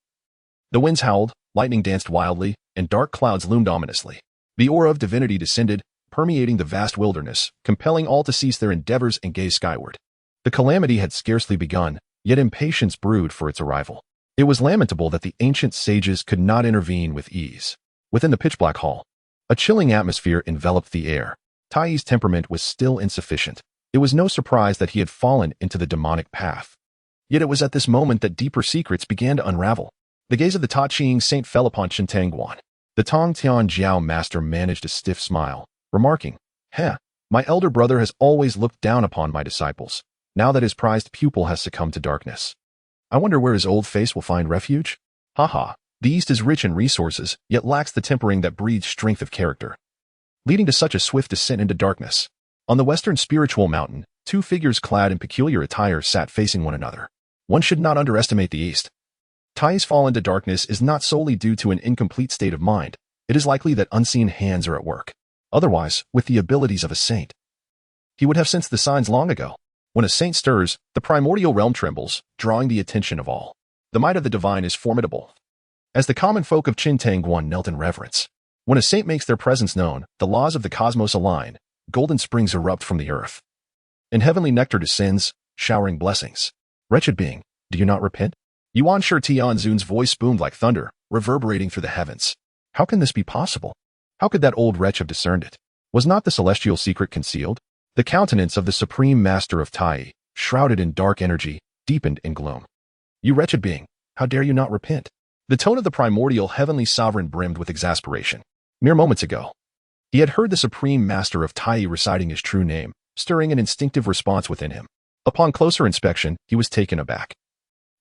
The winds howled, lightning danced wildly, and dark clouds loomed ominously. The aura of divinity descended, permeating the vast wilderness, compelling all to cease their endeavors and gaze skyward. The calamity had scarcely begun, yet impatience brewed for its arrival. It was lamentable that the ancient sages could not intervene with ease. Within the pitch-black hall, a chilling atmosphere enveloped the air. Taiyi's temperament was still insufficient. It was no surprise that he had fallen into the demonic path. Yet it was at this moment that deeper secrets began to unravel. The gaze of the Ta Ching saint fell upon Chen Tangguan. The Tong Tian Jiao master managed a stiff smile, remarking, my elder brother has always looked down upon my disciples, now that his prized pupil has succumbed to darkness. I wonder where his old face will find refuge? The East is rich in resources, yet lacks the tempering that breeds strength of character, leading to such a swift descent into darkness. On the western spiritual mountain, 2 figures clad in peculiar attire sat facing one another. One should not underestimate the East. Taiyi's fall into darkness is not solely due to an incomplete state of mind. It is likely that unseen hands are at work. Otherwise, with the abilities of a saint, he would have sensed the signs long ago. When a saint stirs, the primordial realm trembles, drawing the attention of all. The might of the divine is formidable. As the common folk of Chen Tangguan knelt in reverence, when a saint makes their presence known, the laws of the cosmos align, golden springs erupt from the earth, and heavenly nectar descends, showering blessings. Wretched being, do you not repent? Yuan Shitianzun's voice boomed like thunder, reverberating through the heavens. How can this be possible? How could that old wretch have discerned it? Was not the celestial secret concealed? The countenance of the supreme master of Taiyi, shrouded in dark energy, deepened in gloom. You wretched being, how dare you not repent? The tone of the primordial heavenly sovereign brimmed with exasperation. Mere moments ago, he had heard the supreme master of Taiyi reciting his true name, stirring an instinctive response within him. Upon closer inspection, he was taken aback.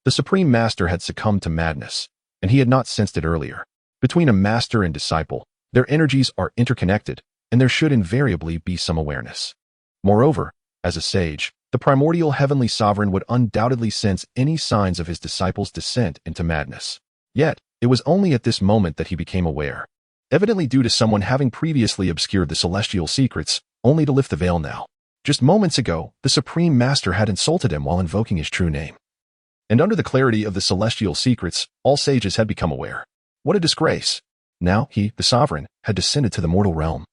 The supreme master had succumbed to madness, and he had not sensed it earlier. Between a master and disciple, their energies are interconnected, and there should invariably be some awareness. Moreover, as a sage, the primordial heavenly sovereign would undoubtedly sense any signs of his disciple's descent into madness. Yet, it was only at this moment that he became aware, evidently due to someone having previously obscured the celestial secrets, only to lift the veil now. Just moments ago, the supreme master had insulted him while invoking his true name. And under the clarity of the celestial secrets, all sages had become aware. What a disgrace! Now he, the sovereign, had descended to the mortal realm.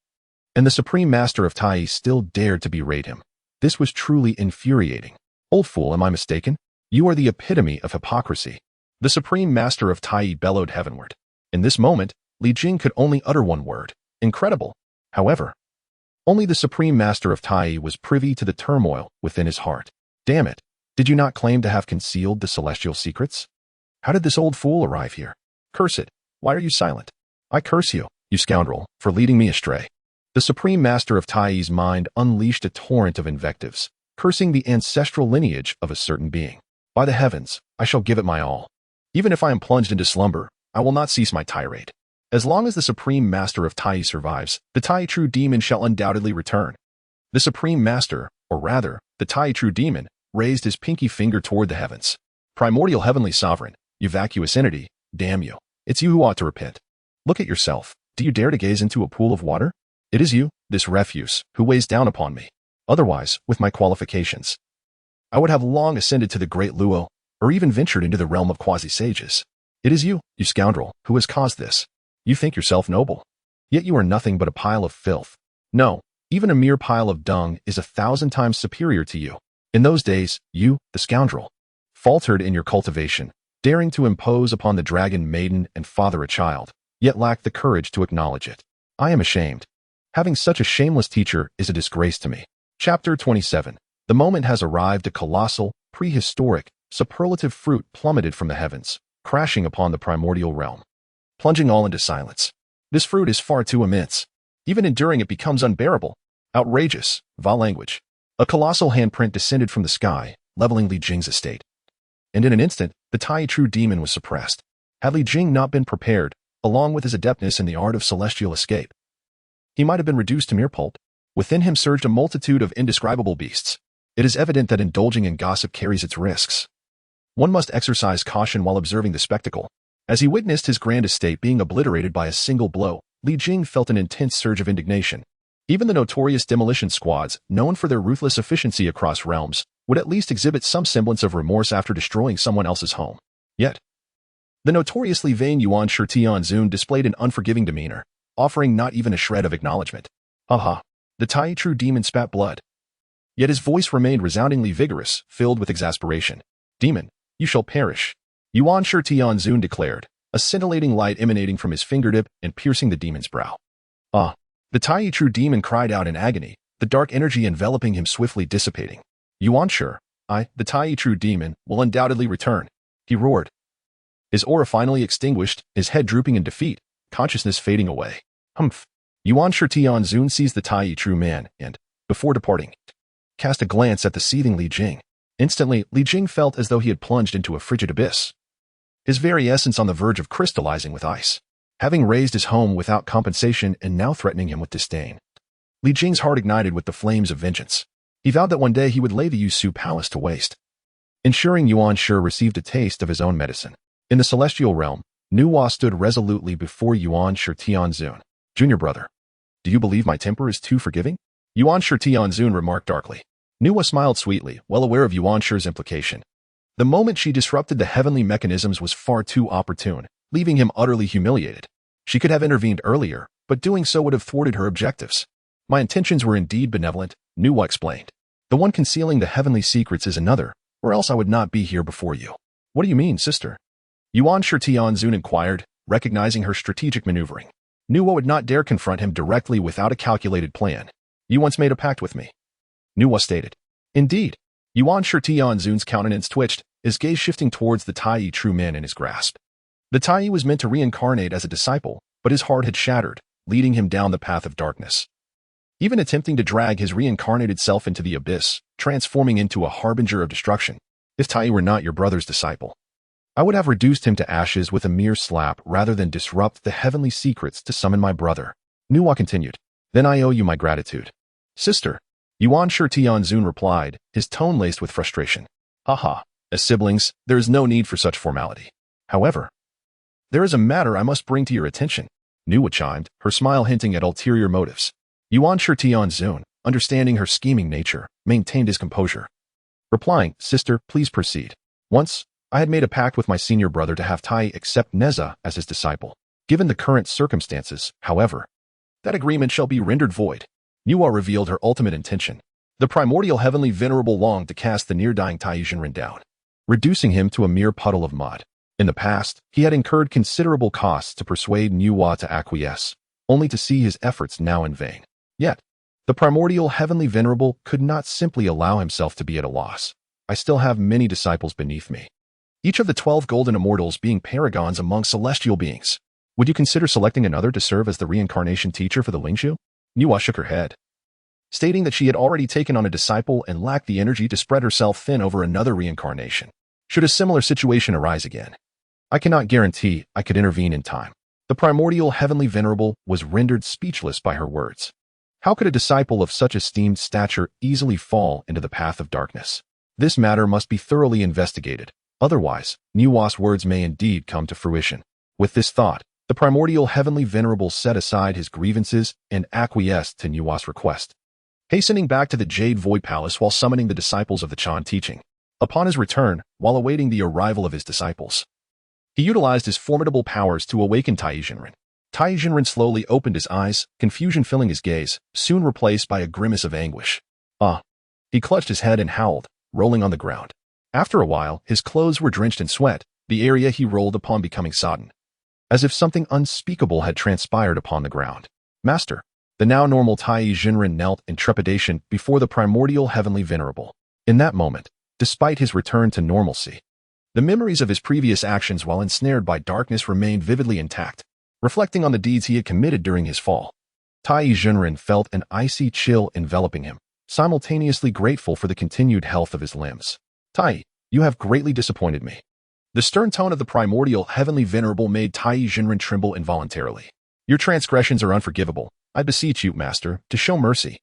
And the supreme master of Taiyi still dared to berate him. This was truly infuriating. Old fool, am I mistaken? You are the epitome of hypocrisy. The supreme master of Taiyi bellowed heavenward. In this moment, Li Jing could only utter one word. Incredible. However, only the supreme master of Taiyi was privy to the turmoil within his heart. Damn it. Did you not claim to have concealed the celestial secrets? How did this old fool arrive here? Curse it. Why are you silent? I curse you, you scoundrel, for leading me astray. The supreme master of Taiyi's mind unleashed a torrent of invectives, cursing the ancestral lineage of a certain being. By the heavens, I shall give it my all. Even if I am plunged into slumber, I will not cease my tirade. As long as the supreme master of Taiyi survives, the Taiyi true demon shall undoubtedly return. The supreme master, or rather, the Taiyi true demon, raised his pinky finger toward the heavens. Primordial heavenly sovereign, you vacuous entity, damn you. It's you who ought to repent. Look at yourself. Do you dare to gaze into a pool of water? It is you, this refuse, who weighs down upon me. Otherwise, with my qualifications, I would have long ascended to the great Luo, or even ventured into the realm of quasi-sages. It is you, you scoundrel, who has caused this. You think yourself noble. Yet you are nothing but a pile of filth. No, even a mere pile of dung is 1,000 times superior to you. In those days, you, the scoundrel, faltered in your cultivation, daring to impose upon the dragon maiden and father a child, yet lacked the courage to acknowledge it. I am ashamed. Having such a shameless teacher is a disgrace to me. Chapter 27. The moment has arrived. A colossal, prehistoric, superlative fruit plummeted from the heavens, crashing upon the primordial realm, plunging all into silence. This fruit is far too immense. Even enduring it becomes unbearable. Outrageous, vile language. A colossal handprint descended from the sky, leveling Li Jing's estate. And in an instant, the Taiyi true demon was suppressed. Had Li Jing not been prepared, along with his adeptness in the art of celestial escape, he might have been reduced to mere pulp. Within him surged a multitude of indescribable beasts. It is evident that indulging in gossip carries its risks. One must exercise caution while observing the spectacle. As he witnessed his grand estate being obliterated by a single blow, Li Jing felt an intense surge of indignation. Even the notorious demolition squads, known for their ruthless efficiency across realms, would at least exhibit some semblance of remorse after destroying someone else's home. Yet, the notoriously vain Yuan Shi Tianzun displayed an unforgiving demeanor, offering not even a shred of acknowledgement. Aha! The Taiyi true demon spat blood. Yet his voice remained resoundingly vigorous, filled with exasperation. Demon, you shall perish. Yuan Shi Tianzun declared, a scintillating light emanating from his fingertip and piercing the demon's brow. Ah! The Taiyi true demon cried out in agony, the dark energy enveloping him swiftly dissipating. Yuan Shi, the Taiyi true demon, will undoubtedly return. He roared. His aura finally extinguished, his head drooping in defeat, consciousness fading away. Humph! Yuan Shi Tianzun seized the Taiyi true man and, before departing, cast a glance at the seething Li Jing. Instantly, Li Jing felt as though he had plunged into a frigid abyss, his very essence on the verge of crystallizing with ice. Having raised his home without compensation and now threatening him with disdain, Li Jing's heart ignited with the flames of vengeance. He vowed that one day he would lay the Yusu palace to waste, ensuring Yuan Shi received a taste of his own medicine. In the celestial realm, Nuwa stood resolutely before Yuan Shi Tianzun. Junior brother, do you believe my temper is too forgiving? Yuan Shi Tianzun remarked darkly. Nuwa smiled sweetly, well aware of Yuan Shi's implication. The moment she disrupted the heavenly mechanisms was far too opportune, leaving him utterly humiliated. She could have intervened earlier, but doing so would have thwarted her objectives. My intentions were indeed benevolent, Nuwa explained. The one concealing the heavenly secrets is another, or else I would not be here before you. What do you mean, sister? Yuan Shi Tianzun inquired, recognizing her strategic maneuvering. Nuwa would not dare confront him directly without a calculated plan. You once made a pact with me, Nuwa stated. Indeed. Yuan Shi Tianzun's countenance twitched, his gaze shifting towards the Taiyi true man in his grasp. The Taiyi was meant to reincarnate as a disciple, but his heart had shattered, leading him down the path of darkness. Even attempting to drag his reincarnated self into the abyss, transforming into a harbinger of destruction. If Taiyi were not your brother's disciple, I would have reduced him to ashes with a mere slap rather than disrupt the heavenly secrets to summon my brother. Nuwa continued. Then I owe you my gratitude. Sister, Yuan Shi Tianzun replied, his tone laced with frustration. Haha, as siblings, there is no need for such formality. However, there is a matter I must bring to your attention. Nuwa chimed, her smile hinting at ulterior motives. Yuan Shi Tianzun, understanding her scheming nature, maintained his composure. Replying, sister, please proceed. Once, I had made a pact with my senior brother to have Taiyi accept Nezha as his disciple. Given the current circumstances, however, that agreement shall be rendered void. Nuwa revealed her ultimate intention. The primordial heavenly venerable longed to cast the near-dying Taiyi Jinren down, reducing him to a mere puddle of mud. In the past, he had incurred considerable costs to persuade Nuwa to acquiesce, only to see his efforts now in vain. Yet, the primordial heavenly venerable could not simply allow himself to be at a loss. I still have many disciples beneath me. each of the 12 golden immortals being paragons among celestial beings. Would you consider selecting another to serve as the reincarnation teacher for the Lingzhu? Nuwa shook her head, stating that she had already taken on a disciple and lacked the energy to spread herself thin over another reincarnation, should a similar situation arise again. I cannot guarantee I could intervene in time. The primordial heavenly venerable was rendered speechless by her words. How could a disciple of such esteemed stature easily fall into the path of darkness? This matter must be thoroughly investigated. Otherwise, Nuwa's words may indeed come to fruition. With this thought, the primordial heavenly venerable set aside his grievances and acquiesced to Nuwa's request, hastening back to the Jade Void Palace while summoning the disciples of the Chan teaching. Upon his return, while awaiting the arrival of his disciples, he utilized his formidable powers to awaken Taiyi Jinren. Taiyi Jinren slowly opened his eyes, confusion filling his gaze, soon replaced by a grimace of anguish. He clutched his head and howled, rolling on the ground. After a while, his clothes were drenched in sweat, the area he rolled upon becoming sodden, as if something unspeakable had transpired upon the ground. Master, the now normal Taiyi Jinren knelt in trepidation before the primordial heavenly venerable. In that moment, despite his return to normalcy, the memories of his previous actions while ensnared by darkness remained vividly intact. Reflecting on the deeds he had committed during his fall, Taiyi Jinren felt an icy chill enveloping him, simultaneously grateful for the continued health of his limbs. Taiyi, you have greatly disappointed me. The stern tone of the primordial heavenly venerable made Taiyi Jinren tremble involuntarily. Your transgressions are unforgivable. I beseech you, Master, to show mercy.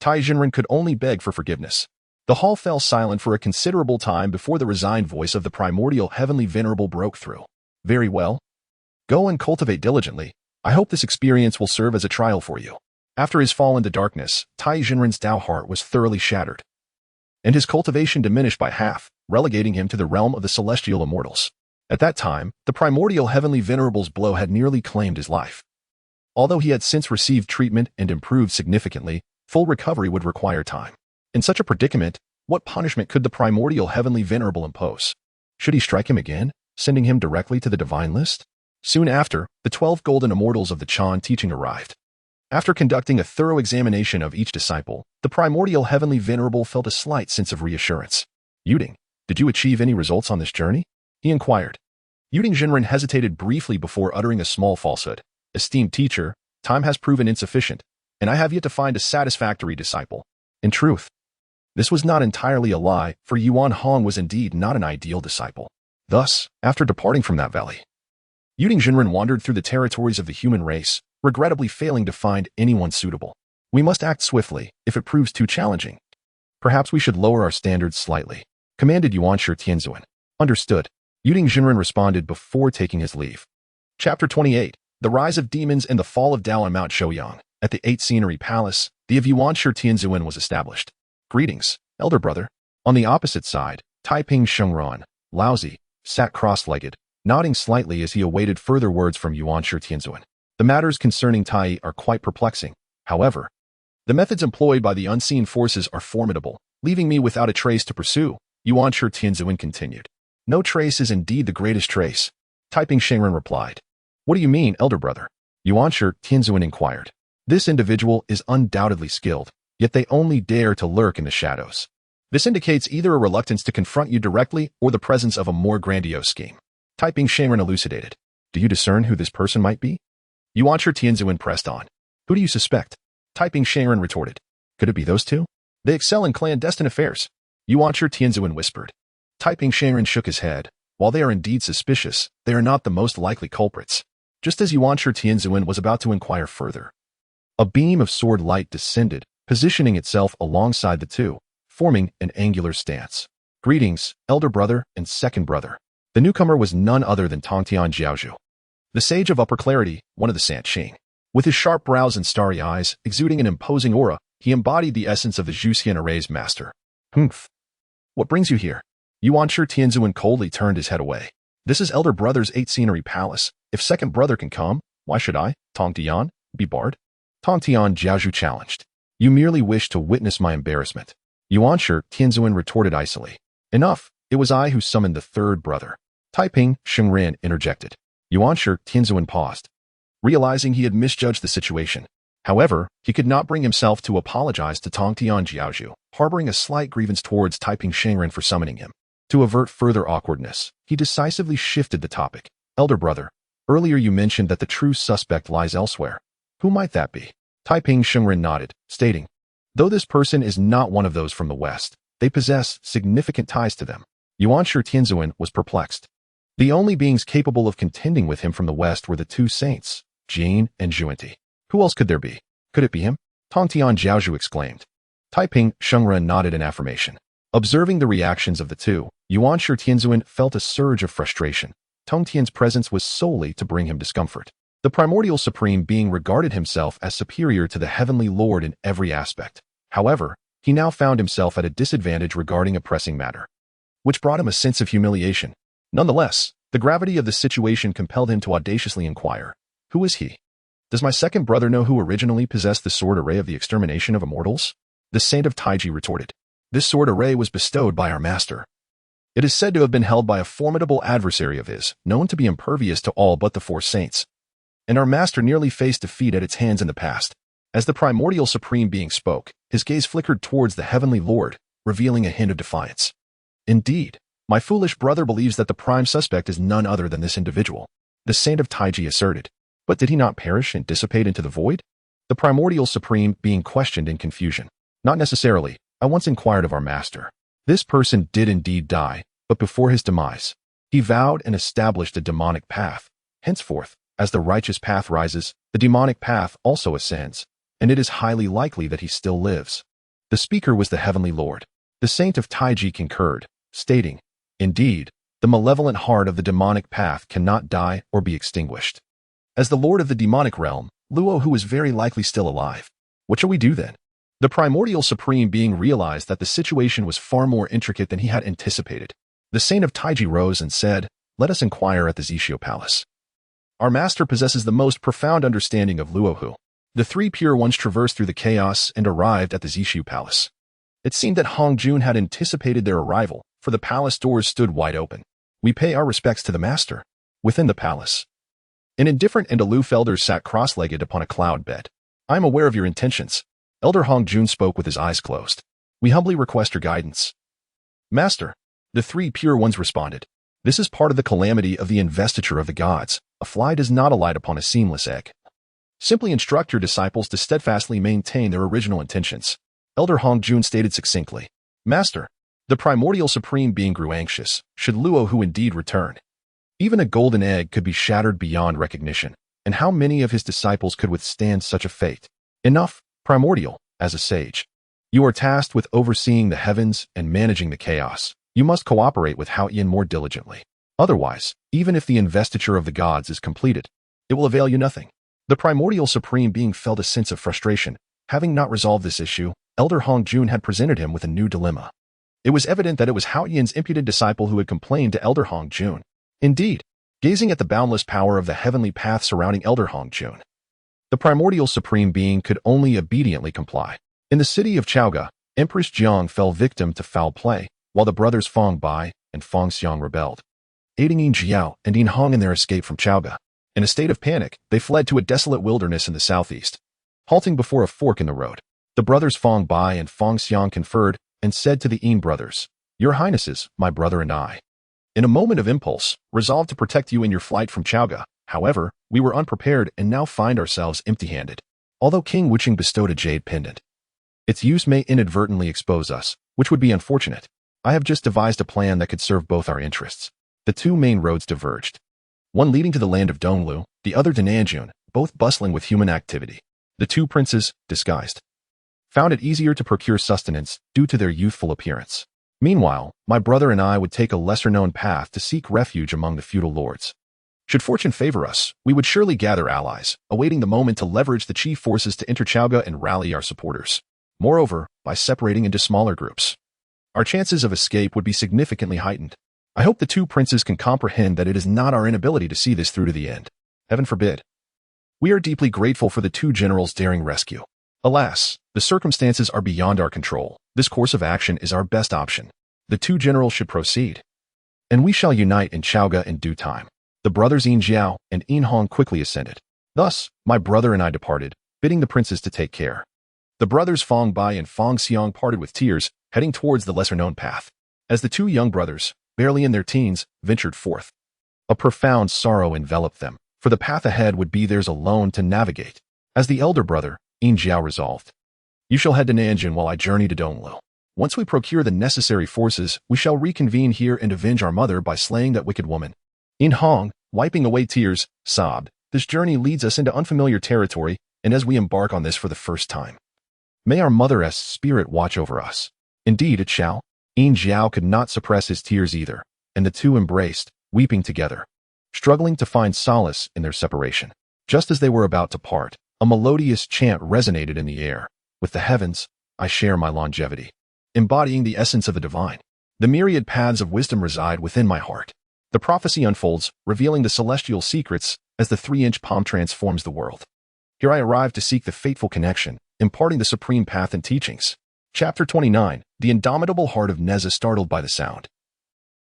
Taiyi Jinren could only beg for forgiveness. The hall fell silent for a considerable time before the resigned voice of the primordial heavenly venerable broke through. Very well. Go and cultivate diligently. I hope this experience will serve as a trial for you. After his fall into darkness, Taiyi Jinren's Tao heart was thoroughly shattered, and his cultivation diminished by half, relegating him to the realm of the celestial immortals. At that time, the primordial heavenly venerable's blow had nearly claimed his life. Although he had since received treatment and improved significantly, full recovery would require time. In such a predicament, what punishment could the primordial heavenly venerable impose? Should he strike him again, sending him directly to the divine list? Soon after, the 12 golden immortals of the Chan teaching arrived. After conducting a thorough examination of each disciple, the primordial heavenly venerable felt a slight sense of reassurance. Yuding, did you achieve any results on this journey? He inquired. Yuding Jinren hesitated briefly before uttering a small falsehood. Esteemed teacher, time has proven insufficient, and I have yet to find a satisfactory disciple. In truth, this was not entirely a lie, for Yuan Hong was indeed not an ideal disciple. Thus, after departing from that valley, Yuding Jinren wandered through the territories of the human race, regrettably failing to find anyone suitable. We must act swiftly, if it proves too challenging. Perhaps we should lower our standards slightly, commanded Yuan Shi Tianzuan. Understood. Yuding Jinren responded before taking his leave. Chapter 28. The Rise of Demons and the Fall of Dao on Mount Shouyang. At the 8th Scenery Palace, the of Yuan Shi Tianzuan was established. Greetings, elder brother. On the opposite side, Taiping Shengran, Laozi, sat cross-legged, nodding slightly as he awaited further words from Yuan Shi Tianzuan. The matters concerning Taiyi are quite perplexing. However, the methods employed by the unseen forces are formidable, leaving me without a trace to pursue, Yuan Shi Tianzuan continued. No trace is indeed the greatest trace, Taiping Shengran replied. What do you mean, elder brother? Yuan Shi Tianzuan inquired. This individual is undoubtedly skilled, yet they only dare to lurk in the shadows. This indicates either a reluctance to confront you directly or the presence of a more grandiose scheme. Taiping Shengran elucidated. Do you discern who this person might be? Yuan Shi Tianzuan pressed on. Who do you suspect? Taiping Shengran retorted. Could it be those two? They excel in clandestine affairs. Yuan Shi Tianzuan whispered. Taiping Shengran shook his head. While they are indeed suspicious, they are not the most likely culprits. Just as Yuan Shi Tianzuan was about to inquire further, a beam of sword light descended, positioning itself alongside the two, forming an angular stance. Greetings, elder brother and second brother. The newcomer was none other than Tongtian Jiaozhu, the sage of upper clarity, one of the Sanqing. With his sharp brows and starry eyes, exuding an imposing aura, he embodied the essence of the Zhuxian array's master. Humph. What brings you here? Yuan Shi Tianzuan coldly turned his head away. This is elder brother's 8th Scenery Palace. If second brother can come, why should I, Tongtian, be barred? Tongtian Jiaozhu challenged. You merely wish to witness my embarrassment. Yuan Shi Tianzuan retorted icily. Enough, it was I who summoned the third brother. Taiping Shengran interjected. Yuan Shi Tianzuan paused, realizing he had misjudged the situation. However, he could not bring himself to apologize to Tongtian Jiaozhu, harboring a slight grievance towards Taiping Shengran for summoning him. To avert further awkwardness, he he decisively shifted the topic. Elder brother, earlier you mentioned that the true suspect lies elsewhere. Who might that be? Taiping Shengren nodded, stating, though this person is not one of those from the West, they possess significant ties to them. Yuan Shi Tianzuan was perplexed. The only beings capable of contending with him from the West were the two saints, Jing and Zhuanti. Who else could there be? Could it be him? Tongtian Jiaozhu exclaimed. Taiping Shengren nodded in affirmation. Observing the reactions of the two, Yuan Shi Tianzuan felt a surge of frustration. Tongtian's presence was solely to bring him discomfort. The primordial supreme being regarded himself as superior to the heavenly lord in every aspect. However, he now found himself at a disadvantage regarding a pressing matter, which brought him a sense of humiliation. Nonetheless, the gravity of the situation compelled him to audaciously inquire, who is he? Does my second brother know who originally possessed the sword array of the extermination of immortals? The saint of Taiyi retorted. This sword array was bestowed by our master. It is said to have been held by a formidable adversary of his, known to be impervious to all but the four saints. And our master nearly faced defeat at its hands in the past. As the primordial supreme being spoke, his gaze flickered towards the heavenly lord, revealing a hint of defiance. Indeed, my foolish brother believes that the prime suspect is none other than this individual, the saint of Taiyi asserted. But did he not perish and dissipate into the void? The primordial supreme being questioned in confusion. Not necessarily. I once inquired of our master. This person did indeed die, but before his demise, he vowed and established a demonic path. Henceforth, as the righteous path rises, the demonic path also ascends, and it is highly likely that he still lives. The speaker was the heavenly lord. The saint of Taiyi concurred, stating, indeed, the malevolent heart of the demonic path cannot die or be extinguished. As the lord of the demonic realm, Luo Hu is very likely still alive. What shall we do then? The primordial supreme being realized that the situation was far more intricate than he had anticipated. The saint of Taiyi rose and said, let us inquire at the Zixio Palace. Our master possesses the most profound understanding of Luo Hu. The three pure ones traversed through the chaos and arrived at the Zixio Palace. It seemed that Hong Jun had anticipated their arrival, for the palace doors stood wide open. We pay our respects to the master. Within the palace, an indifferent and aloof elder sat cross-legged upon a cloud bed. I am aware of your intentions. Elder Hong Jun spoke with his eyes closed. We humbly request your guidance. Master, the three pure ones responded. This is part of the calamity of the investiture of the gods. A fly does not alight upon a seamless egg. Simply instruct your disciples to steadfastly maintain their original intentions. Elder Hong Jun stated succinctly. Master, the primordial supreme being grew anxious. Should Luo Hu indeed return? Even a golden egg could be shattered beyond recognition, and how many of his disciples could withstand such a fate? Enough, primordial, as a sage. You are tasked with overseeing the heavens and managing the chaos. You must cooperate with Hao Yin more diligently. Otherwise, even if the investiture of the gods is completed, it will avail you nothing. The primordial supreme being felt a sense of frustration. Having not resolved this issue, Elder Hong Jun had presented him with a new dilemma. It was evident that it was Hao Yin's impudent disciple who had complained to Elder Hong Jun. Indeed, gazing at the boundless power of the heavenly path surrounding Elder Hong Jun, the primordial supreme being could only obediently comply. In the city of Chaoga, Empress Jiang fell victim to foul play, while the brothers Fong Bai and Fong Xiang rebelled, aiding Yin Jiao and Yin Hong in their escape from Chaoga. In a state of panic, they fled to a desolate wilderness in the southeast. Halting before a fork in the road, the brothers Fong Bai and Fong Xiang conferred and said to the Yin brothers, Your Highnesses, my brother and I, in a moment of impulse, resolved to protect you in your flight from Chaoga. However, we were unprepared and now find ourselves empty-handed. Although King Wuqing bestowed a jade pendant, its use may inadvertently expose us, which would be unfortunate. I have just devised a plan that could serve both our interests. The two main roads diverged, one leading to the land of Donglu, the other to Nanjun, both bustling with human activity. The two princes, disguised, found it easier to procure sustenance due to their youthful appearance. Meanwhile, my brother and I would take a lesser-known path to seek refuge among the feudal lords. Should fortune favor us, we would surely gather allies, awaiting the moment to leverage the chief forces to enter Chaoga and rally our supporters. Moreover, by separating into smaller groups, our chances of escape would be significantly heightened. I hope the two princes can comprehend that it is not our inability to see this through to the end. Heaven forbid. We are deeply grateful for the two generals' daring rescue. Alas, the circumstances are beyond our control. This course of action is our best option. The two generals should proceed, and we shall unite in Chaoga in due time. The brothers Yin Jiao and Yin Hong quickly assented. Thus, my brother and I departed, bidding the princes to take care. The brothers Fong Bai and Fong Xiang parted with tears, heading towards the lesser-known path. As the two young brothers, barely in their teens, ventured forth. A profound sorrow enveloped them, for the path ahead would be theirs alone to navigate. As the elder brother, Yin Jiao resolved, "You shall head to Nanjing while I journey to Donglu. Once we procure the necessary forces, we shall reconvene here and avenge our mother by slaying that wicked woman." Yin Hong, wiping away tears, sobbed, "This journey leads us into unfamiliar territory, and as we embark on this for the first time, may our mother's spirit watch over us." "Indeed it shall." Yin Jiao could not suppress his tears either, and the two embraced, weeping together, struggling to find solace in their separation. Just as they were about to part, a melodious chant resonated in the air. "With the heavens, I share my longevity," embodying the essence of the divine. "The myriad paths of wisdom reside within my heart." The prophecy unfolds, revealing the celestial secrets as the 3-inch palm transforms the world. "Here I arrive to seek the fateful connection, imparting the supreme path and teachings." Chapter 29, the indomitable heart of Nezha startled by the sound.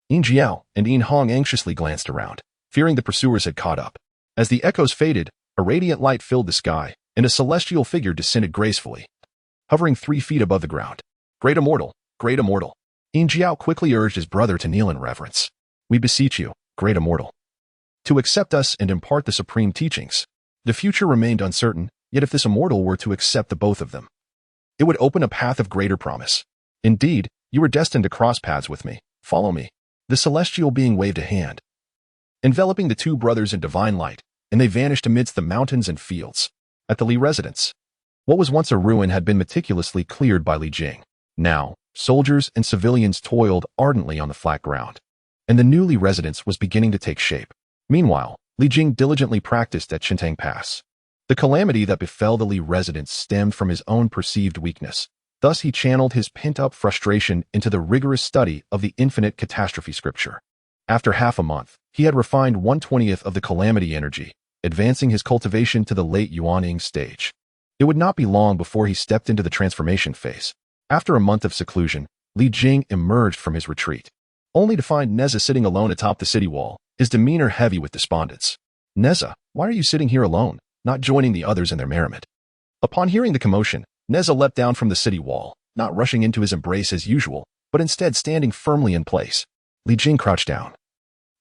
Yin Jiao and Yin Hong anxiously glanced around, fearing the pursuers had caught up. As the echoes faded, a radiant light filled the sky, and a celestial figure descended gracefully, hovering 3 feet above the ground. "Great immortal, great immortal." Yin Jiao quickly urged his brother to kneel in reverence. "We beseech you, great immortal, to accept us and impart the supreme teachings." The future remained uncertain, yet if this immortal were to accept the both of them, it would open a path of greater promise. "Indeed, you are destined to cross paths with me. Follow me." The celestial being waved a hand, enveloping the two brothers in divine light, and they vanished amidst the mountains and fields. At the Li residence, what was once a ruin had been meticulously cleared by Li Jing. Now, soldiers and civilians toiled ardently on the flat ground, and the new Li residence was beginning to take shape. Meanwhile, Li Jing diligently practiced at Chintang Pass. The calamity that befell the Li residence stemmed from his own perceived weakness. Thus he channeled his pent-up frustration into the rigorous study of the infinite catastrophe scripture. After half a month, he had refined 1/20th of the calamity energy, advancing his cultivation to the late Yuaning stage. It would not be long before he stepped into the transformation phase. After a month of seclusion, Li Jing emerged from his retreat, only to find Nezha sitting alone atop the city wall, his demeanor heavy with despondence. "Nezha, why are you sitting here alone, not joining the others in their merriment?" Upon hearing the commotion, Nezha leapt down from the city wall, not rushing into his embrace as usual, but instead standing firmly in place. Li Jing crouched down,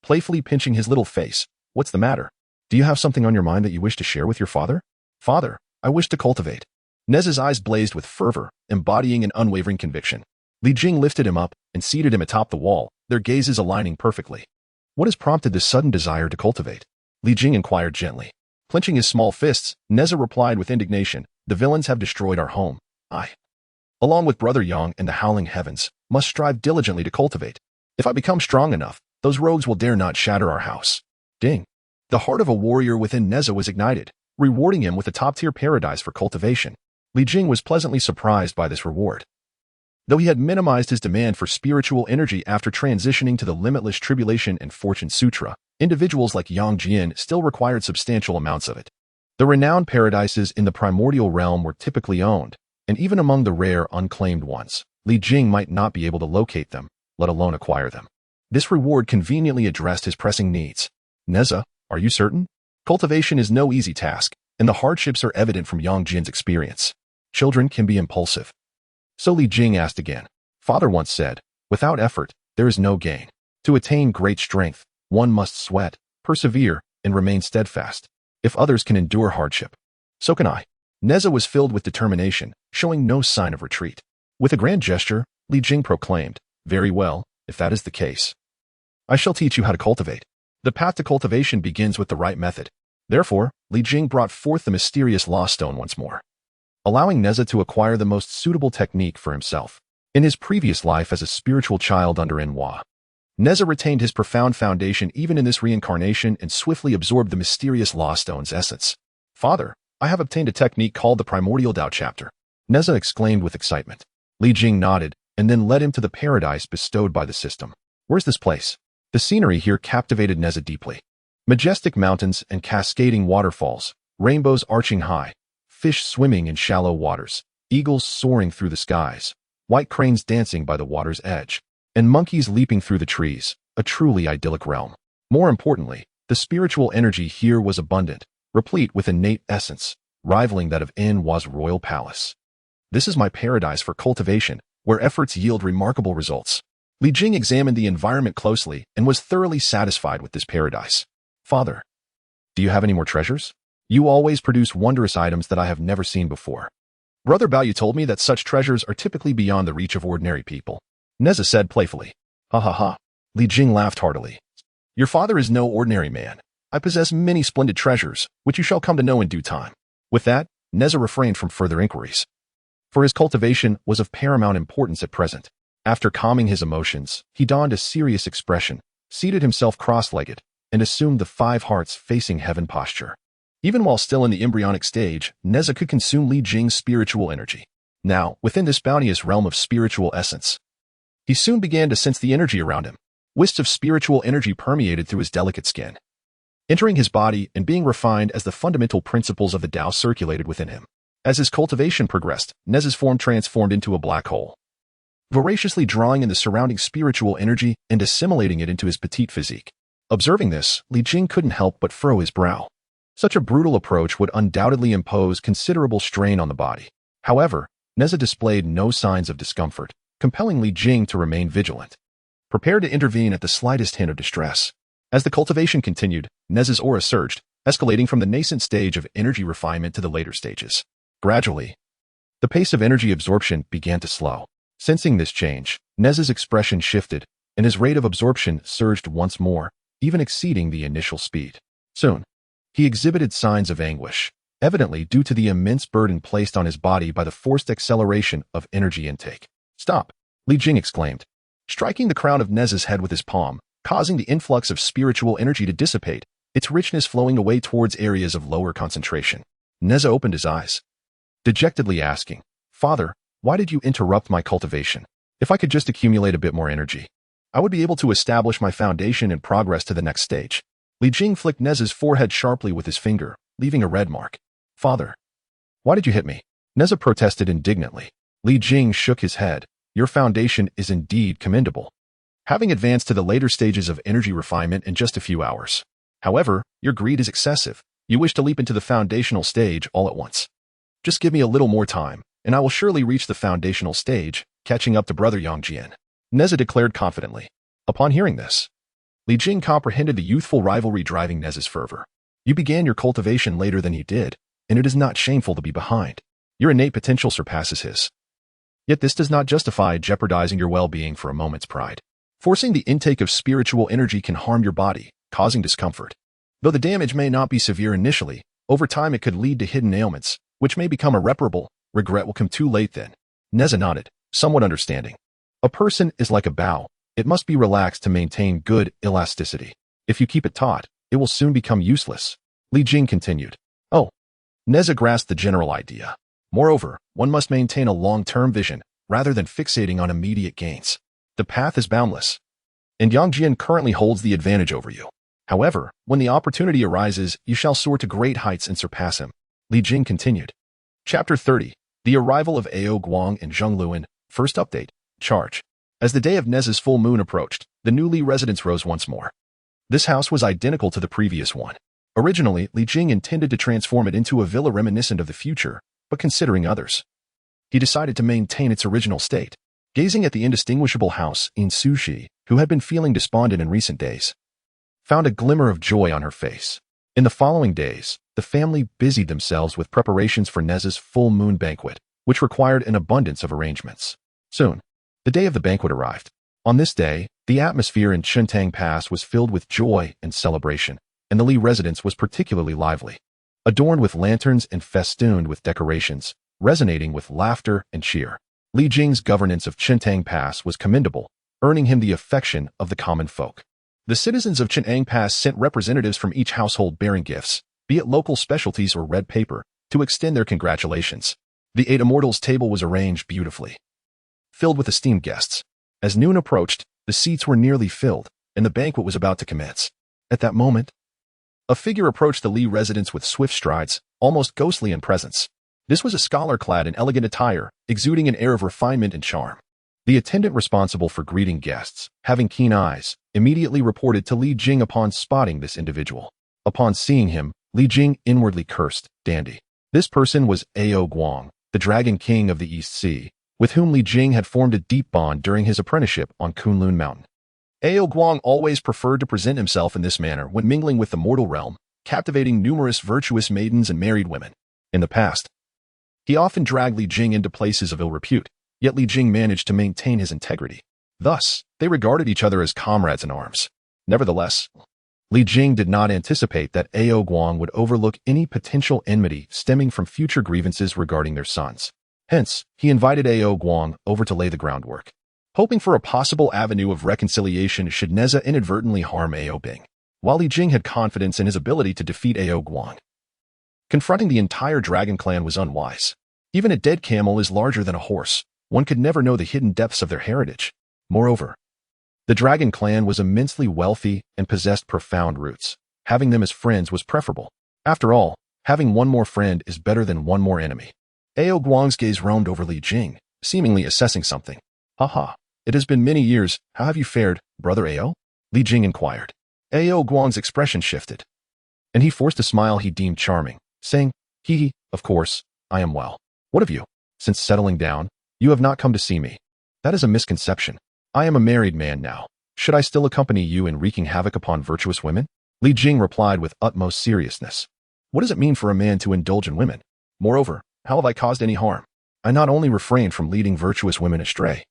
playfully pinching his little face. "What's the matter? Do you have something on your mind that you wish to share with your father?" "Father, I wish to cultivate." Nezha's eyes blazed with fervor, embodying an unwavering conviction. Li Jing lifted him up and seated him atop the wall, their gazes aligning perfectly. "What has prompted this sudden desire to cultivate?" Li Jing inquired gently. Clenching his small fists, Nezha replied with indignation, "The villains have destroyed our home. I, along with Brother Yang and the howling heavens, must strive diligently to cultivate. If I become strong enough, those rogues will dare not shatter our house." Ding! The heart of a warrior within Nezha was ignited, rewarding him with a top-tier paradise for cultivation. Li Jing was pleasantly surprised by this reward. Though he had minimized his demand for spiritual energy after transitioning to the Limitless Tribulation and Fortune Sutra, individuals like Yang Jian still required substantial amounts of it. The renowned paradises in the primordial realm were typically owned, and even among the rare unclaimed ones, Li Jing might not be able to locate them, let alone acquire them. This reward conveniently addressed his pressing needs. "Nezha, are you certain? Cultivation is no easy task, and the hardships are evident from Yang Jian's experience. Children can be impulsive." So Li Jing asked again. "Father once said, without effort, there is no gain. To attain great strength, one must sweat, persevere, and remain steadfast. If others can endure hardship, so can I." Nezha was filled with determination, showing no sign of retreat. With a grand gesture, Li Jing proclaimed, "Very well, if that is the case, I shall teach you how to cultivate." The path to cultivation begins with the right method. Therefore, Li Jing brought forth the mysterious law stone once more, allowing Nezha to acquire the most suitable technique for himself. In his previous life as a spiritual child under Renewal, Nezha retained his profound foundation even in this reincarnation and swiftly absorbed the mysterious law stone's essence. "Father, I have obtained a technique called the Primordial Tao Chapter," Nezha exclaimed with excitement. Li Jing nodded and then led him to the paradise bestowed by the system. "Where's this place?" The scenery here captivated Nezha deeply. Majestic mountains and cascading waterfalls, rainbows arching high, fish swimming in shallow waters, eagles soaring through the skies, white cranes dancing by the water's edge, and monkeys leaping through the trees, a truly idyllic realm. More importantly, the spiritual energy here was abundant, replete with innate essence, rivaling that of Renewal's royal palace. "This is my paradise for cultivation, where efforts yield remarkable results." Li Jing examined the environment closely and was thoroughly satisfied with this paradise. Father, do you have any more treasures? You always produce wondrous items that I have never seen before. Brother Bao, you told me that such treasures are typically beyond the reach of ordinary people. Nezha said playfully. Ha ha ha. Li Jing laughed heartily. Your father is no ordinary man. I possess many splendid treasures, which you shall come to know in due time. With that, Nezha refrained from further inquiries. For his cultivation was of paramount importance at present. After calming his emotions, he donned a serious expression, seated himself cross-legged, and assumed the 5 hearts facing heaven posture. Even while still in the embryonic stage, Nezha could consume Li Jing's spiritual energy. Now, within this bounteous realm of spiritual essence, he soon began to sense the energy around him. Wisps of spiritual energy permeated through his delicate skin, entering his body and being refined as the fundamental principles of the Tao circulated within him. As his cultivation progressed, Nezha's form transformed into a black hole, voraciously drawing in the surrounding spiritual energy and assimilating it into his petite physique. Observing this, Li Jing couldn't help but furrow his brow. Such a brutal approach would undoubtedly impose considerable strain on the body. However, Nezha displayed no signs of discomfort, compelling Li Jing to remain vigilant, prepared to intervene at the slightest hint of distress. As the cultivation continued, Nezha's aura surged, escalating from the nascent stage of energy refinement to the later stages. Gradually, the pace of energy absorption began to slow. Sensing this change, Nezha's expression shifted, and his rate of absorption surged once more, even exceeding the initial speed. Soon, he exhibited signs of anguish, evidently due to the immense burden placed on his body by the forced acceleration of energy intake. Stop! Li Jing exclaimed, striking the crown of Nezha's head with his palm, causing the influx of spiritual energy to dissipate, its richness flowing away towards areas of lower concentration. Nezha opened his eyes, dejectedly asking, Father, why did you interrupt my cultivation? If I could just accumulate a bit more energy, I would be able to establish my foundation and progress to the next stage. Li Jing flicked Nezha's forehead sharply with his finger, leaving a red mark. Father, why did you hit me? Nezha protested indignantly. Li Jing shook his head. Your foundation is indeed commendable, having advanced to the later stages of energy refinement in just a few hours. However, your greed is excessive. You wish to leap into the foundational stage all at once. Just give me a little more time, and I will surely reach the foundational stage, catching up to Brother Yangjian. Nezha declared confidently. Upon hearing this, Li Jing comprehended the youthful rivalry driving Nezha's fervor. You began your cultivation later than he did, and it is not shameful to be behind. Your innate potential surpasses his. Yet this does not justify jeopardizing your well-being for a moment's pride. Forcing the intake of spiritual energy can harm your body, causing discomfort. Though the damage may not be severe initially, over time it could lead to hidden ailments, which may become irreparable. Regret will come too late then. Nezha nodded, somewhat understanding. A person is like a bow. It must be relaxed to maintain good elasticity. If you keep it taut, it will soon become useless. Li Jing continued. Oh. Nezha grasped the general idea. Moreover, one must maintain a long-term vision, rather than fixating on immediate gains. The path is boundless, and Yangjian currently holds the advantage over you. However, when the opportunity arises, you shall soar to great heights and surpass him. Li Jing continued. Chapter 30. The arrival of Ao Guang and Zheng Luan. First update. Charge. As the day of Nezha's full moon approached, the new Li residence rose once more. This house was identical to the previous one. Originally, Li Jing intended to transform it into a villa reminiscent of the future, but considering others, he decided to maintain its original state. Gazing at the indistinguishable house, In Sushi, who had been feeling despondent in recent days, found a glimmer of joy on her face. In the following days, the family busied themselves with preparations for Nezha's full moon banquet, which required an abundance of arrangements. Soon, the day of the banquet arrived. On this day, the atmosphere in Chuntang Pass was filled with joy and celebration, and the Li residence was particularly lively, adorned with lanterns and festooned with decorations, resonating with laughter and cheer. Li Jing's governance of Chuntang Pass was commendable, earning him the affection of the common folk. The citizens of Chuntang Pass sent representatives from each household bearing gifts, be it local specialties or red paper, to extend their congratulations. The 8 immortals' table was arranged beautifully, filled with esteemed guests. As noon approached, the seats were nearly filled, and the banquet was about to commence. At that moment, a figure approached the Li residence with swift strides, almost ghostly in presence. This was a scholar clad in elegant attire, exuding an air of refinement and charm. The attendant responsible for greeting guests, having keen eyes, immediately reported to Li Jing upon spotting this individual. Upon seeing him, Li Jing inwardly cursed, dandy. This person was Ao Guang, the Dragon King of the East Sea, with whom Li Jing had formed a deep bond during his apprenticeship on Kunlun Mountain. Ao Guang always preferred to present himself in this manner when mingling with the mortal realm, captivating numerous virtuous maidens and married women. In the past, he often dragged Li Jing into places of ill repute, yet Li Jing managed to maintain his integrity. Thus, they regarded each other as comrades in arms. Nevertheless, Li Jing did not anticipate that Ao Guang would overlook any potential enmity stemming from future grievances regarding their sons. Hence, he invited Ao Guang over to lay the groundwork, hoping for a possible avenue of reconciliation should Nezha inadvertently harm Ao Bing. While Li Jing had confidence in his ability to defeat Ao Guang, confronting the entire dragon clan was unwise. Even a dead camel is larger than a horse. One could never know the hidden depths of their heritage. Moreover, the dragon clan was immensely wealthy and possessed profound roots. Having them as friends was preferable. After all, having one more friend is better than one more enemy. Ao Guang's gaze roamed over Li Jing, seemingly assessing something. Haha, it has been many years. How have you fared, brother Ao? Li Jing inquired. Ao Guang's expression shifted, and he forced a smile he deemed charming, saying, Hee, of course, I am well. What of you? Since settling down, you have not come to see me. That is a misconception. I am a married man now. Should I still accompany you in wreaking havoc upon virtuous women? Li Jing replied with utmost seriousness. What does it mean for a man to indulge in women? Moreover, how have I caused any harm? I not only refrained from leading virtuous women astray,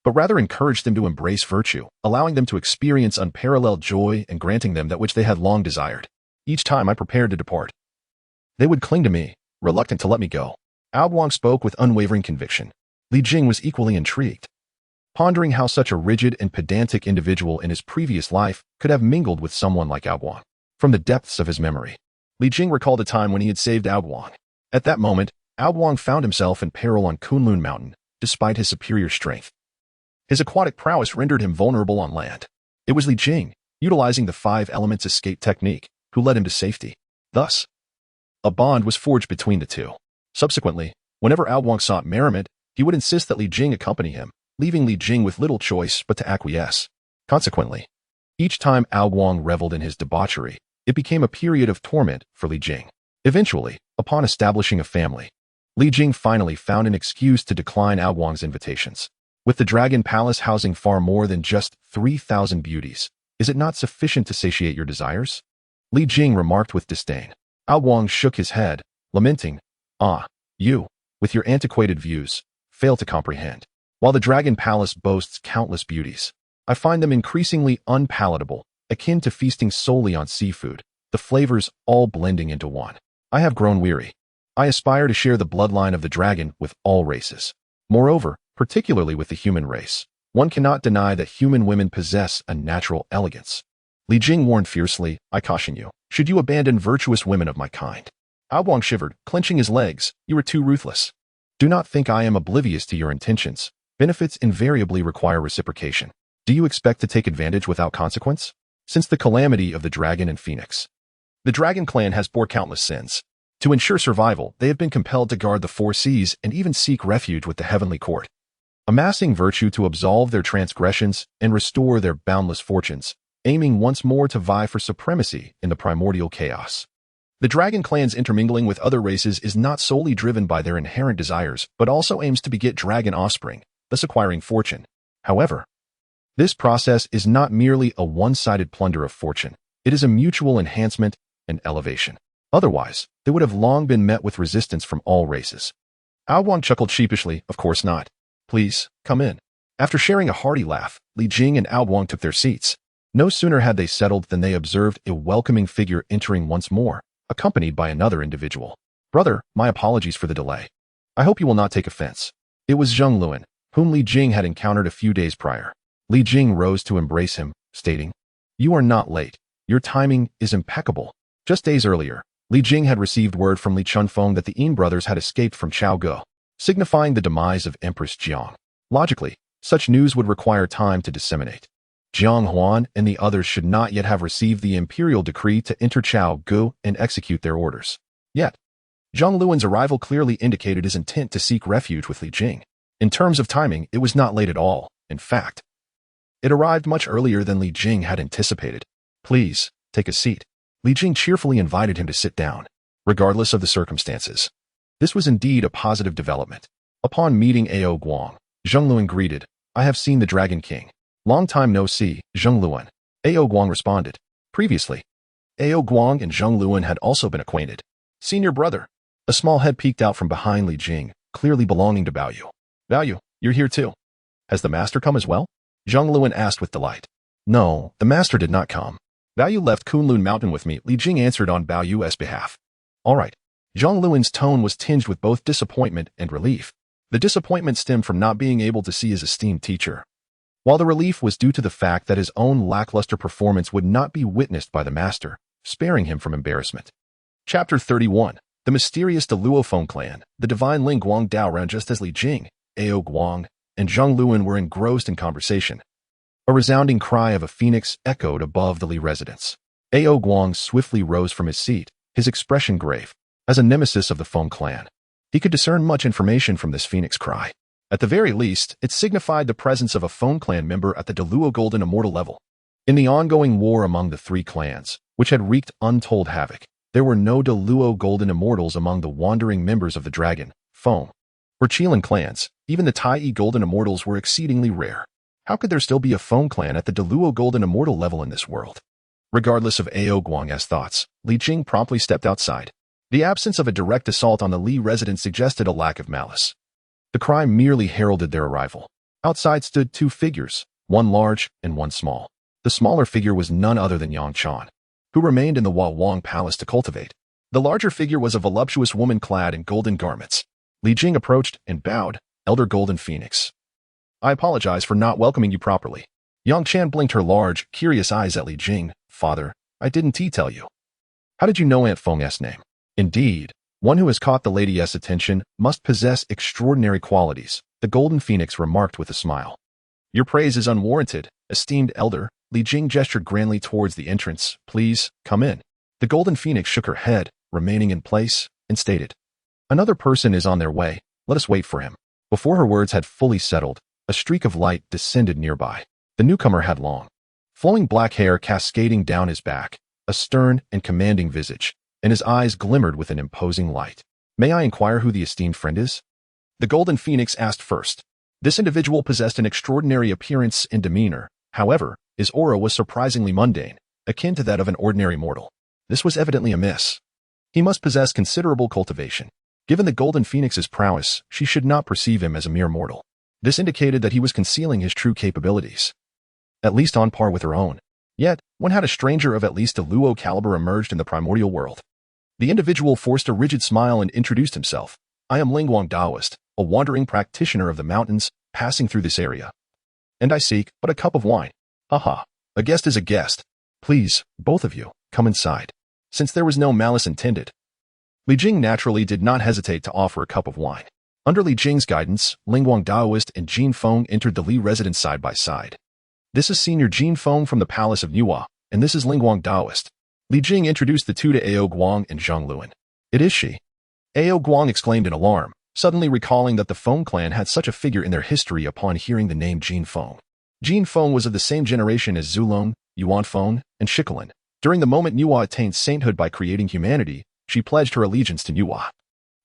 but rather encouraged them to embrace virtue, allowing them to experience unparalleled joy and granting them that which they had long desired. Each time I prepared to depart, they would cling to me, reluctant to let me go. Ao Guang spoke with unwavering conviction. Li Jing was equally intrigued, pondering how such a rigid and pedantic individual in his previous life could have mingled with someone like Ao Guang. From the depths of his memory, Li Jing recalled a time when he had saved Ao Guang. At that moment, Ao Guang found himself in peril on Kunlun Mountain, despite his superior strength. His aquatic prowess rendered him vulnerable on land. It was Li Jing, utilizing the 5 elements escape technique, who led him to safety. Thus, a bond was forged between the two. Subsequently, whenever Ao Guang sought merriment, he would insist that Li Jing accompany him, leaving Li Jing with little choice but to acquiesce. Consequently, each time Ao Guang reveled in his debauchery, it became a period of torment for Li Jing. Eventually, upon establishing a family, Li Jing finally found an excuse to decline Ao Guang's invitations. With the Dragon Palace housing far more than just 3,000 beauties, is it not sufficient to satiate your desires? Li Jing remarked with disdain. Ao Guang shook his head, lamenting, you, with your antiquated views, fail to comprehend. While the Dragon Palace boasts countless beauties, I find them increasingly unpalatable, akin to feasting solely on seafood, the flavors all blending into one. I have grown weary. I aspire to share the bloodline of the dragon with all races. Moreover, particularly with the human race, one cannot deny that human women possess a natural elegance. Li Jing warned fiercely, I caution you, should you abandon virtuous women of my kind. Ao Guang shivered, clenching his legs, you are too ruthless. Do not think I am oblivious to your intentions. Benefits invariably require reciprocation. Do you expect to take advantage without consequence? Since the calamity of the dragon and phoenix, the dragon clan has bore countless sins. To ensure survival, they have been compelled to guard the 4 seas and even seek refuge with the heavenly court, amassing virtue to absolve their transgressions and restore their boundless fortunes, aiming once more to vie for supremacy in the primordial chaos. The dragon clan's intermingling with other races is not solely driven by their inherent desires, but also aims to beget dragon offspring, thus acquiring fortune. However, this process is not merely a one-sided plunder of fortune. It is a mutual enhancement and elevation. Otherwise, they would have long been met with resistance from all races. Ao Guang chuckled sheepishly, of course not. Please, come in. After sharing a hearty laugh, Li Jing and Ao Guang took their seats. No sooner had they settled than they observed a welcoming figure entering once more, accompanied by another individual. Brother, my apologies for the delay. I hope you will not take offense. It was Zheng Luan, whom Li Jing had encountered a few days prior. Li Jing rose to embrace him, stating, You are not late. Your timing is impeccable. Just days earlier, Li Jing had received word from Li Chunfeng that the Yin brothers had escaped from Chaogo, signifying the demise of Empress Jiang. Logically, such news would require time to disseminate. Jiang Huan and the others should not yet have received the imperial decree to enter Chaogo and execute their orders. Yet, Zheng Luan's arrival clearly indicated his intent to seek refuge with Li Jing. In terms of timing, it was not late at all. In fact, it arrived much earlier than Li Jing had anticipated. Please, take a seat. Li Jing cheerfully invited him to sit down, regardless of the circumstances. This was indeed a positive development. Upon meeting Ao Guang, Zheng Luan greeted, "I have seen the Dragon King. Long time no see, Zheng Luan." Ao Guang responded. Previously, Ao Guang and Zheng Luan had also been acquainted. "Senior brother." A small head peeked out from behind Li Jing, clearly belonging to Bao Yu. "Bao Yu, you're here too. Has the master come as well?" Zheng Luan asked with delight. "No, the master did not come. Bao Yu left Kunlun Mountain with me," Li Jing answered on Bao Yu's behalf. "All right." Zheng Luan's tone was tinged with both disappointment and relief. The disappointment stemmed from not being able to see his esteemed teacher, while the relief was due to the fact that his own lackluster performance would not be witnessed by the master, sparing him from embarrassment. Chapter 31. The Mysterious Deluophone Clan. The divine Ling Guang Dao ran just as Li Jing, Ao Guang, and Zheng Luan were engrossed in conversation. A resounding cry of a phoenix echoed above the Li residence. Ao Guang swiftly rose from his seat, his expression grave. As a nemesis of the Feng clan, he could discern much information from this phoenix cry. At the very least, it signified the presence of a Feng clan member at the Deluo Golden Immortal level. In the ongoing war among the three clans, which had wreaked untold havoc, there were no Deluo Golden Immortals among the wandering members of the Dragon, Feng, or Qilin clans. Even the Taiyi Golden Immortals were exceedingly rare. How could there still be a Feng clan at the Deluo Golden Immortal level in this world? Regardless of Ao Guang's thoughts, Li Jing promptly stepped outside. The absence of a direct assault on the Li residence suggested a lack of malice. The cry merely heralded their arrival. Outside stood two figures, one large and one small. The smaller figure was none other than Yang Chan, who remained in the Hua Wang Palace to cultivate. The larger figure was a voluptuous woman clad in golden garments. Li Jing approached and bowed, "Elder Golden Phoenix, I apologize for not welcoming you properly." Yang Chan blinked her large, curious eyes at Li Jing. "Father, I didn't tell you. How did you know Aunt Feng's name?" "Indeed, one who has caught the lady's attention must possess extraordinary qualities," the Golden Phoenix remarked with a smile. "Your praise is unwarranted, esteemed elder." Li Jing gestured grandly towards the entrance. "Please, come in." The Golden Phoenix shook her head, remaining in place, and stated, "Another person is on their way. Let us wait for him." Before her words had fully settled, a streak of light descended nearby. The newcomer had long, flowing black hair cascading down his back, a stern and commanding visage, and his eyes glimmered with an imposing light. "May I inquire who the esteemed friend is?" The Golden Phoenix asked first. This individual possessed an extraordinary appearance and demeanor. However, his aura was surprisingly mundane, akin to that of an ordinary mortal. This was evidently amiss. He must possess considerable cultivation. Given the Golden Phoenix's prowess, she should not perceive him as a mere mortal. This indicated that he was concealing his true capabilities, at least on par with her own. Yet, when had a stranger of at least a Luo caliber emerged in the primordial world? The individual forced a rigid smile and introduced himself. "I am Lingguang Daoist, a wandering practitioner of the mountains, passing through this area. And I seek but a cup of wine." "Haha, a guest is a guest. Please, both of you, come inside." Since there was no malice intended, Li Jing naturally did not hesitate to offer a cup of wine. Under Li Jing's guidance, Lingguang Daoist and Jin Feng entered the Li residence side by side. "This is Senior Jin Feng from the Palace of Nuwa, and this is Lingguang Daoist." Li Jing introduced the two to Ao Guang and Zheng Luan. "It is she." Ao Guang exclaimed in alarm, suddenly recalling that the Feng clan had such a figure in their history upon hearing the name Jin Feng. Jin Feng was of the same generation as Zulong, Yuan Feng, and Shikolin. During the moment Nuwa attained sainthood by creating humanity, she pledged her allegiance to Nuwa,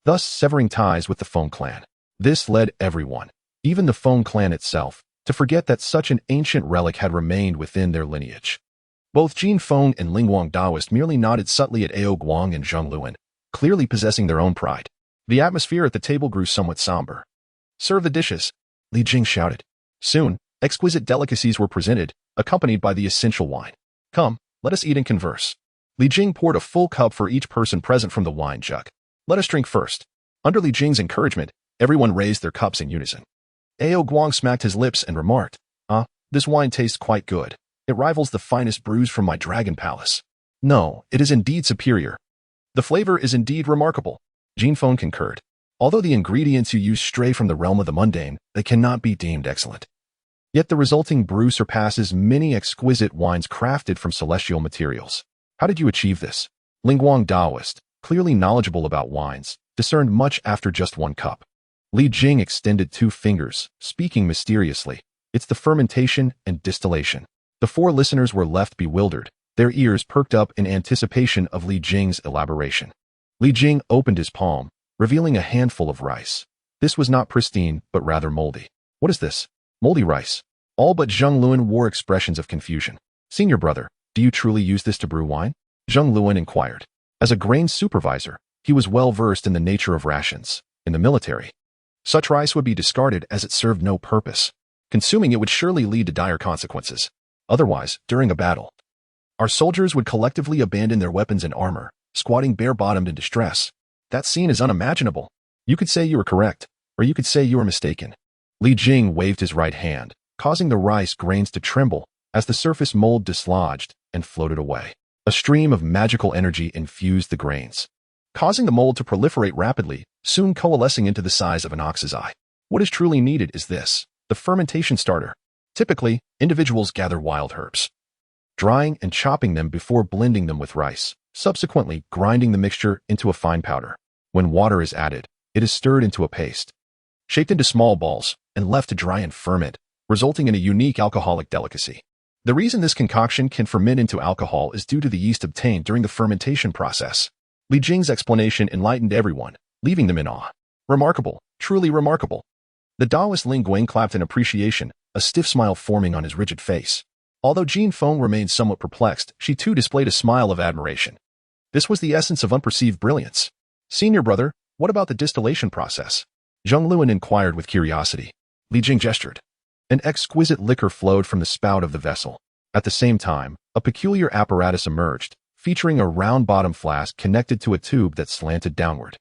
thus severing ties with the Feng clan. This led everyone, even the Feng clan itself, to forget that such an ancient relic had remained within their lineage. Both Jin Feng and Lingguang Daoist merely nodded subtly at Ao Guang and Zheng Luan, clearly possessing their own pride. The atmosphere at the table grew somewhat somber. "Serve the dishes," Li Jing shouted. Soon, exquisite delicacies were presented, accompanied by the essential wine. "Come, let us eat and converse." Li Jing poured a full cup for each person present from the wine jug. "Let us drink first." Under Li Jing's encouragement, everyone raised their cups in unison. Ao Guang smacked his lips and remarked, This wine tastes quite good. It rivals the finest brews from my Dragon Palace." "No, it is indeed superior. The flavor is indeed remarkable," Jin Feng concurred. "Although the ingredients you use stray from the realm of the mundane, they cannot be deemed excellent. Yet the resulting brew surpasses many exquisite wines crafted from celestial materials." "How did you achieve this?" Lingguang Daoist, clearly knowledgeable about wines, discerned much after just one cup. Li Jing extended two fingers, speaking mysteriously. "It's the fermentation and distillation." The four listeners were left bewildered, their ears perked up in anticipation of Li Jing's elaboration. Li Jing opened his palm, revealing a handful of rice. This was not pristine, but rather moldy. What is this? Moldy rice. All but Zheng Luan wore expressions of confusion. Senior brother, do you truly use this to brew wine? Zheng Luan inquired. As a grain supervisor, he was well versed in the nature of rations. In the military, such rice would be discarded as it served no purpose. Consuming it would surely lead to dire consequences. Otherwise, during a battle, our soldiers would collectively abandon their weapons and armor, squatting bare-bottomed in distress. That scene is unimaginable. You could say you were correct, or you could say you were mistaken. Li Jing waved his right hand, causing the rice grains to tremble as the surface mold dislodged and floated away. A stream of magical energy infused the grains, causing the mold to proliferate rapidly, soon coalescing into the size of an ox's eye. What is truly needed is this, the fermentation starter. Typically, individuals gather wild herbs, drying and chopping them before blending them with rice, subsequently grinding the mixture into a fine powder. When water is added, it is stirred into a paste, shaped into small balls, and left to dry and ferment, resulting in a unique alcoholic delicacy. The reason this concoction can ferment into alcohol is due to the yeast obtained during the fermentation process. Li Jing's explanation enlightened everyone, leaving them in awe. Remarkable, truly remarkable. The Taoist Ling Guang clapped in appreciation, a stiff smile forming on his rigid face. Although Jin Feng remained somewhat perplexed, she too displayed a smile of admiration. This was the essence of unperceived brilliance. Senior brother, what about the distillation process? Zheng Luan inquired with curiosity. Li Jing gestured. An exquisite liquor flowed from the spout of the vessel. At the same time, a peculiar apparatus emerged, featuring a round-bottom flask connected to a tube that slanted downward,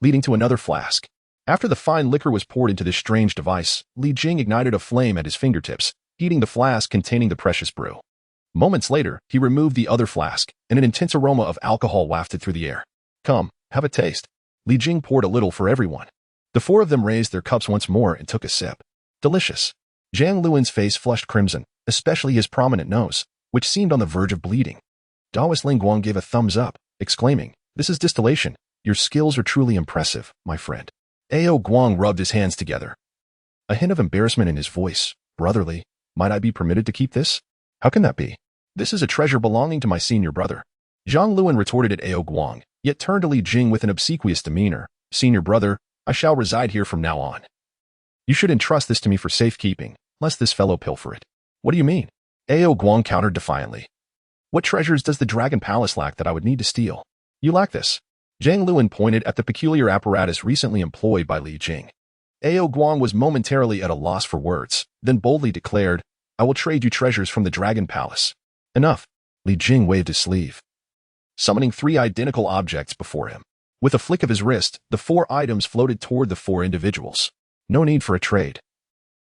leading to another flask. After the fine liquor was poured into this strange device, Li Jing ignited a flame at his fingertips, heating the flask containing the precious brew. Moments later, he removed the other flask, and an intense aroma of alcohol wafted through the air. Come, have a taste. Li Jing poured a little for everyone. The four of them raised their cups once more and took a sip. Delicious. Zhang Luan's face flushed crimson, especially his prominent nose, which seemed on the verge of bleeding. Taoist Ling Guang gave a thumbs up, exclaiming, "This is distillation. Your skills are truly impressive, my friend." Ao Guang rubbed his hands together, a hint of embarrassment in his voice. "Brotherly, might I be permitted to keep this?" "How can that be? This is a treasure belonging to my senior brother." Zhang Luan retorted at Ao Guang, yet turned to Li Jing with an obsequious demeanor. "Senior brother, I shall reside here from now on. You should entrust this to me for safekeeping, lest this fellow pilfer it." "What do you mean?" Ao Guang countered defiantly. "What treasures does the Dragon Palace lack that I would need to steal? You lack this." Zhang Luan pointed at the peculiar apparatus recently employed by Li Jing. Ao Guang was momentarily at a loss for words, then boldly declared, "I will trade you treasures from the Dragon Palace." "Enough." Li Jing waved his sleeve, summoning 3 identical objects before him. With a flick of his wrist, the 4 items floated toward the 4 individuals. "No need for a trade.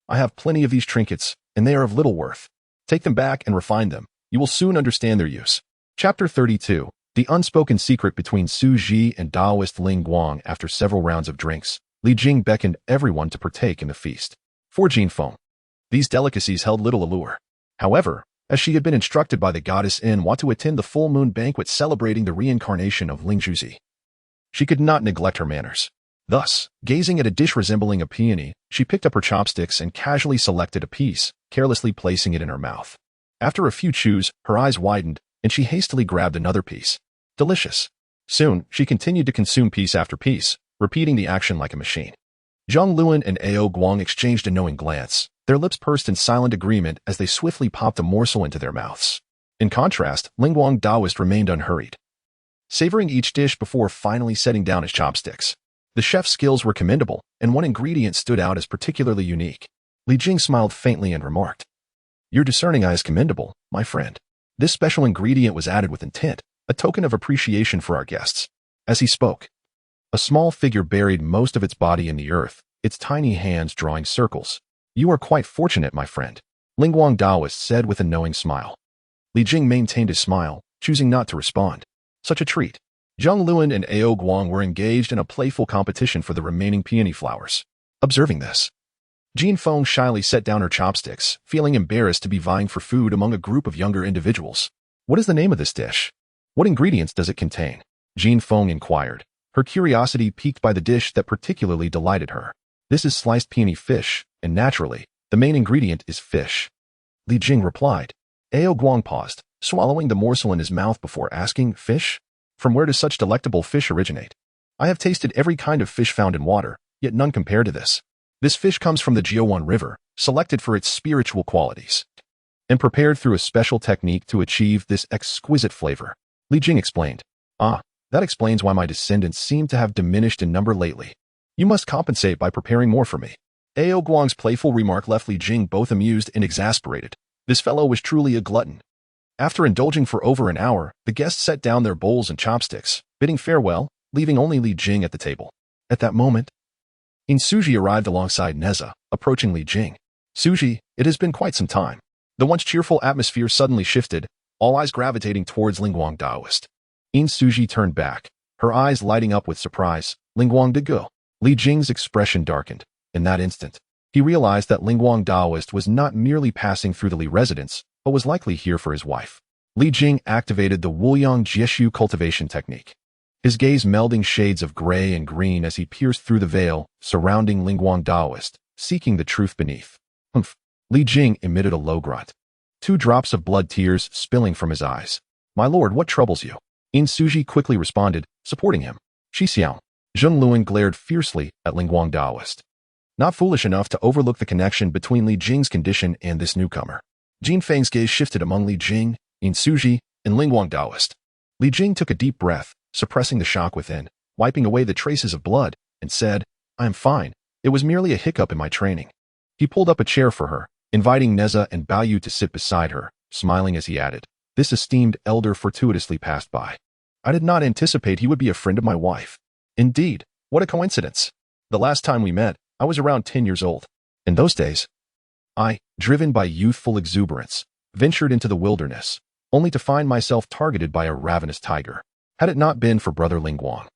I have plenty of these trinkets, and they are of little worth. Take them back and refine them. You will soon understand their use." Chapter 32. The unspoken secret between Su Ji and Taoist Ling Guang. After several rounds of drinks, Li Jing beckoned everyone to partake in the feast. For Jin Feng, these delicacies held little allure. However, as she had been instructed by the goddess In Hua to attend the full moon banquet celebrating the reincarnation of Ling Zhuzi, she could not neglect her manners. Thus, gazing at a dish resembling a peony, she picked up her chopsticks and casually selected a piece, carelessly placing it in her mouth. After a few chews, her eyes widened, and she hastily grabbed another piece. Delicious. Soon, she continued to consume piece after piece, repeating the action like a machine. Zhang Luan and Ao Guang exchanged a knowing glance, their lips pursed in silent agreement as they swiftly popped a morsel into their mouths. In contrast, Ling Guang Taoist remained unhurried, savoring each dish before finally setting down his chopsticks. The chef's skills were commendable, and one ingredient stood out as particularly unique. Li Jing smiled faintly and remarked, "Your discerning eye is commendable, my friend. This special ingredient was added with intent, a token of appreciation for our guests." As he spoke, a small figure buried most of its body in the earth, its tiny hands drawing circles. "You are quite fortunate, my friend," Ling Guang Taoist said with a knowing smile. Li Jing maintained his smile, choosing not to respond. Such a treat. Zhang Luan and Ao Guang were engaged in a playful competition for the remaining peony flowers. Observing this, Jin Feng shyly set down her chopsticks, feeling embarrassed to be vying for food among a group of younger individuals. "What is the name of this dish? What ingredients does it contain?" Jin Feng inquired, her curiosity piqued by the dish that particularly delighted her. "This is sliced peony fish, and naturally, the main ingredient is fish," Li Jing replied. Ao Guang paused, swallowing the morsel in his mouth before asking, "Fish? From where does such delectable fish originate?" "I have tasted every kind of fish found in water, yet none compare to this. This fish comes from the Jiuwan River, selected for its spiritual qualities, and prepared through a special technique to achieve this exquisite flavor. Li Jing explained. Ah, that explains why my descendants seem to have diminished in number lately. You must compensate by preparing more for me. Ao Guang's playful remark left Li Jing both amused and exasperated. This fellow was truly a glutton. After indulging for over an hour, the guests set down their bowls and chopsticks, bidding farewell, leaving only Li Jing at the table. At that moment, Suji arrived alongside Nezha, approaching Li Jing. Suji, it has been quite some time. The once cheerful atmosphere suddenly shifted, all eyes gravitating towards Lingguang Daoist. Suji turned back, her eyes lighting up with surprise. Lingguang de go. Li Jing's expression darkened. In that instant, he realized that Lingguang Daoist was not merely passing through the Li residence, but was likely here for his wife. Li Jing activated the Wuyang Jieshu cultivation technique, his gaze melding shades of gray and green as he pierced through the veil surrounding Lingguang Daoist, seeking the truth beneath. Humph. Li Jing emitted a low grunt, 2 drops of blood tears spilling from his eyes. My lord, what troubles you? Suji quickly responded, supporting him. Xixiang. Zheng Luan glared fiercely at Lingguang Daoist, not foolish enough to overlook the connection between Li Jing's condition and this newcomer. Jin Feng's gaze shifted among Li Jing, Suji, and Lingguang Daoist. Li Jing took a deep breath, suppressing the shock within, wiping away the traces of blood, and said, I am fine. It was merely a hiccup in my training. He pulled up a chair for her, inviting Nezha and Baoyu to sit beside her, smiling as he added, this esteemed elder fortuitously passed by. I did not anticipate he would be a friend of my wife. Indeed, what a coincidence. The last time we met, I was around 10 years old. In those days, I, driven by youthful exuberance, ventured into the wilderness, only to find myself targeted by a ravenous tiger. Had it not been for Brother Lingguang,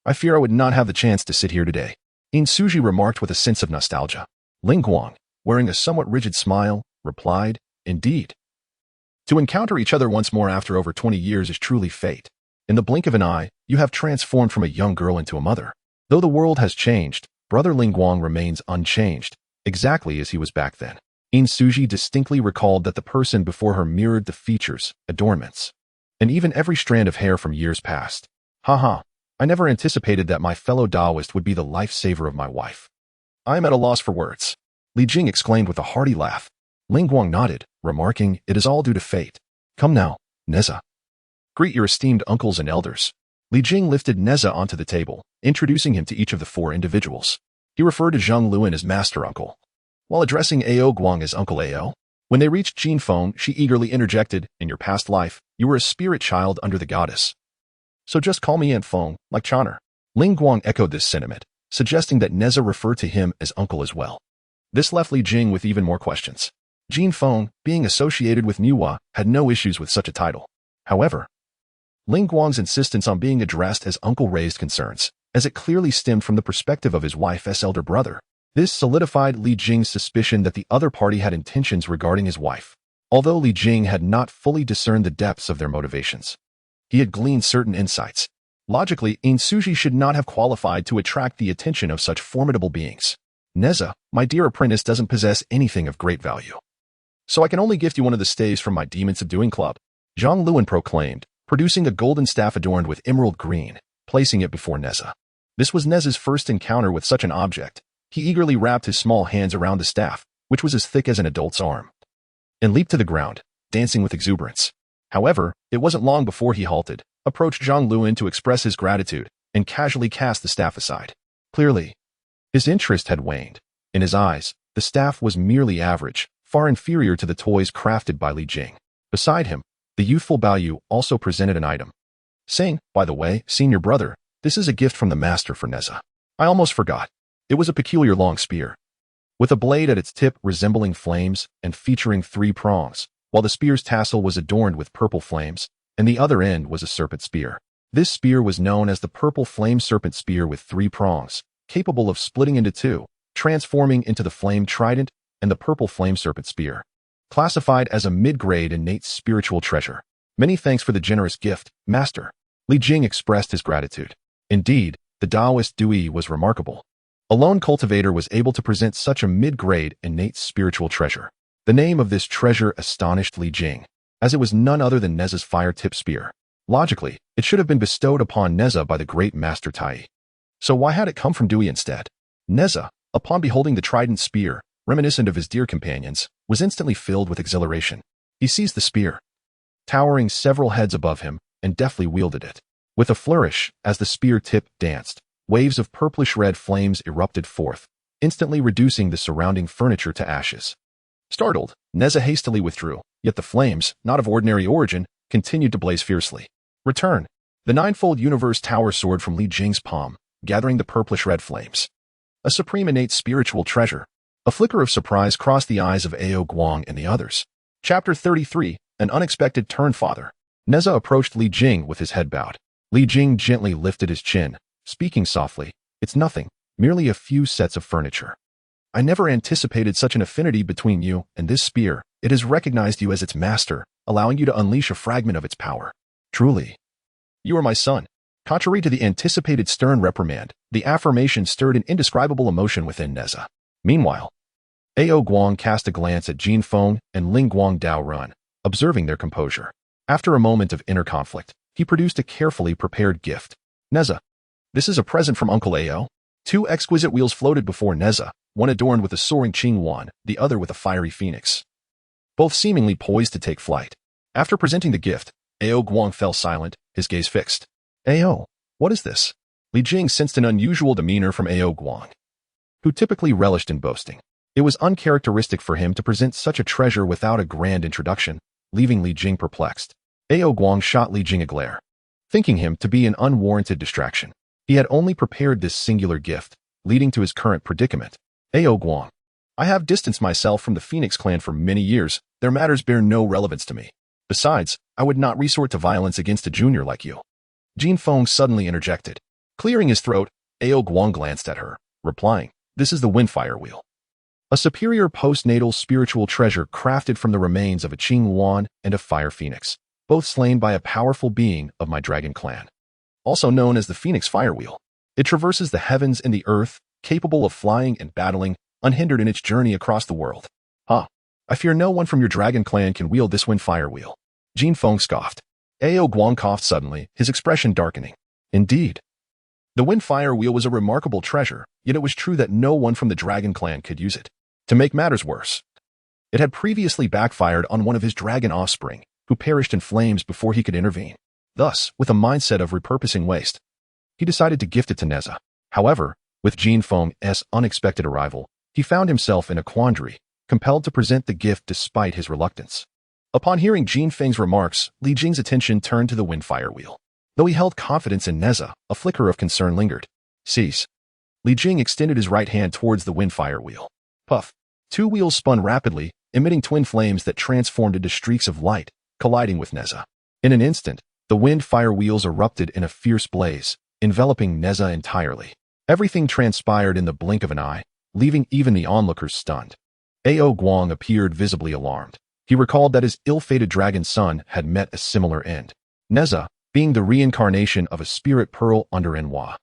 I fear I would not have the chance to sit here today. Suji remarked with a sense of nostalgia. Lingguang, wearing a somewhat rigid smile, replied, Indeed. To encounter each other once more after over 20 years is truly fate. In the blink of an eye, you have transformed from a young girl into a mother. Though the world has changed, Brother Lingguang remains unchanged, exactly as he was back then. Suji distinctly recalled that the person before her mirrored the features, adornments, and even every strand of hair from years past. Haha, I never anticipated that my fellow Taoist would be the lifesaver of my wife. I am at a loss for words. Li Jing exclaimed with a hearty laugh. Lingguang nodded, remarking, It is all due to fate. Come now, Nezha. Greet your esteemed uncles and elders. Li Jing lifted Nezha onto the table, introducing him to each of the 4 individuals. He referred to Zheng Luan as Master Uncle, while addressing Ao Guang as Uncle Ao. When they reached Jin Feng, she eagerly interjected, In your past life, you were a spirit child under the goddess. So just call me Aunt Feng, like Channer. Lingguang echoed this sentiment, suggesting that Nezha refer to him as uncle as well. This left Li Jing with even more questions. Jin Feng, being associated with Niwa, had no issues with such a title. However, Lingguang's insistence on being addressed as uncle raised concerns, as it clearly stemmed from the perspective of his wife's elder brother. This solidified Li Jing's suspicion that the other party had intentions regarding his wife. Although Li Jing had not fully discerned the depths of their motivations, he had gleaned certain insights. Logically, Suji should not have qualified to attract the attention of such formidable beings. Nezha, my dear apprentice, doesn't possess anything of great value, so I can only gift you one of the staves from my Demon Subduing Club, Zhang Luan proclaimed, producing a golden staff adorned with emerald green, placing it before Nezha. This was Nezha's first encounter with such an object. He eagerly wrapped his small hands around the staff, which was as thick as an adult's arm, and leaped to the ground, dancing with exuberance. However, it wasn't long before he halted, approached Zhang Luan to express his gratitude, and casually cast the staff aside. Clearly, his interest had waned. In his eyes, the staff was merely average, far inferior to the toys crafted by Li Jing. Beside him, the youthful Baoyu also presented an item, saying, By the way, senior brother, this is a gift from the master for Nezha. I almost forgot. It was a peculiar long spear, with a blade at its tip resembling flames and featuring 3 prongs, while the spear's tassel was adorned with purple flames, and the other end was a serpent spear. This spear was known as the purple flame serpent spear with 3 prongs, capable of splitting into 2, transforming into the flame trident and the purple flame serpent spear. Classified as a mid-grade innate spiritual treasure. Many thanks for the generous gift, Master. Li Jing expressed his gratitude. Indeed, the Taoist Dui was remarkable. A lone cultivator was able to present such a mid-grade innate spiritual treasure. The name of this treasure astonished Li Jing, as it was none other than Nezha's fire-tip spear. Logically, it should have been bestowed upon Nezha by the great Master Taiyi. So why had it come from Dewey instead? Nezha, upon beholding the trident spear, reminiscent of his dear companions, was instantly filled with exhilaration. He seized the spear, towering several heads above him, and deftly wielded it. With a flourish, as the spear tip danced, waves of purplish-red flames erupted forth, instantly reducing the surrounding furniture to ashes. Startled, Nezha hastily withdrew, yet the flames, not of ordinary origin, continued to blaze fiercely. Return. The ninefold universe tower soared from Li Jing's palm, gathering the purplish-red flames. A supreme innate spiritual treasure. A flicker of surprise crossed the eyes of Ao Guang and the others. Chapter 33, An Unexpected Turn. Father. Nezha approached Li Jing with his head bowed. Li Jing gently lifted his chin, speaking softly. It's nothing, merely a few sets of furniture. I never anticipated such an affinity between you and this spear. It has recognized you as its master, allowing you to unleash a fragment of its power. Truly, you are my son. Contrary to the anticipated stern reprimand, the affirmation stirred an indescribable emotion within Nezha. Meanwhile, Ao Guang cast a glance at Jin Feng and Ling Guang Dao Run, observing their composure. After a moment of inner conflict, he produced a carefully prepared gift. Nezha, this is a present from Uncle Ao. Two exquisite wheels floated before Nezha, one adorned with a soaring Qing Yuan, the other with a fiery phoenix, both seemingly poised to take flight. After presenting the gift, Ao Guang fell silent, his gaze fixed. Ao, what is this? Li Jing sensed an unusual demeanor from Ao Guang, who typically relished in boasting. It was uncharacteristic for him to present such a treasure without a grand introduction, leaving Li Jing perplexed. Ao Guang shot Li Jing a glare, thinking him to be an unwarranted distraction. He had only prepared this singular gift, leading to his current predicament. Ao Guang, I have distanced myself from the Phoenix clan for many years. Their matters bear no relevance to me. Besides, I would not resort to violence against a junior like you. Jin Feng suddenly interjected. Clearing his throat, Ao Guang glanced at her, replying, This is the Windfire Wheel. A superior postnatal spiritual treasure crafted from the remains of a Qing Yuan and a fire phoenix, both slain by a powerful being of my dragon clan. Also known as the Phoenix Fire Wheel. It traverses the heavens and the earth, capable of flying and battling, unhindered in its journey across the world. I fear no one from your dragon clan can wield this Windfire Wheel. Jin Feng scoffed. Ao Guang coughed suddenly, his expression darkening. Indeed. The Windfire Wheel was a remarkable treasure, yet it was true that no one from the dragon clan could use it. To make matters worse, it had previously backfired on one of his dragon offspring, who perished in flames before he could intervene. Thus, with a mindset of repurposing waste, he decided to gift it to Nezha. However, with Jin Feng's unexpected arrival, he found himself in a quandary, compelled to present the gift despite his reluctance. Upon hearing Jin Feng's remarks, Li Jing's attention turned to the Windfire Wheel. Though he held confidence in Nezha, a flicker of concern lingered. Cease. Li Jing extended his right hand towards the Windfire Wheel. Puff. Two wheels spun rapidly, emitting twin flames that transformed into streaks of light, colliding with Nezha. In an instant, the Windfire Wheels erupted in a fierce blaze, enveloping Nezha entirely. Everything transpired in the blink of an eye, leaving even the onlookers stunned. Ao Guang appeared visibly alarmed. He recalled that his ill-fated dragon son had met a similar end. Nezha, being the reincarnation of a spirit pearl under Renewal,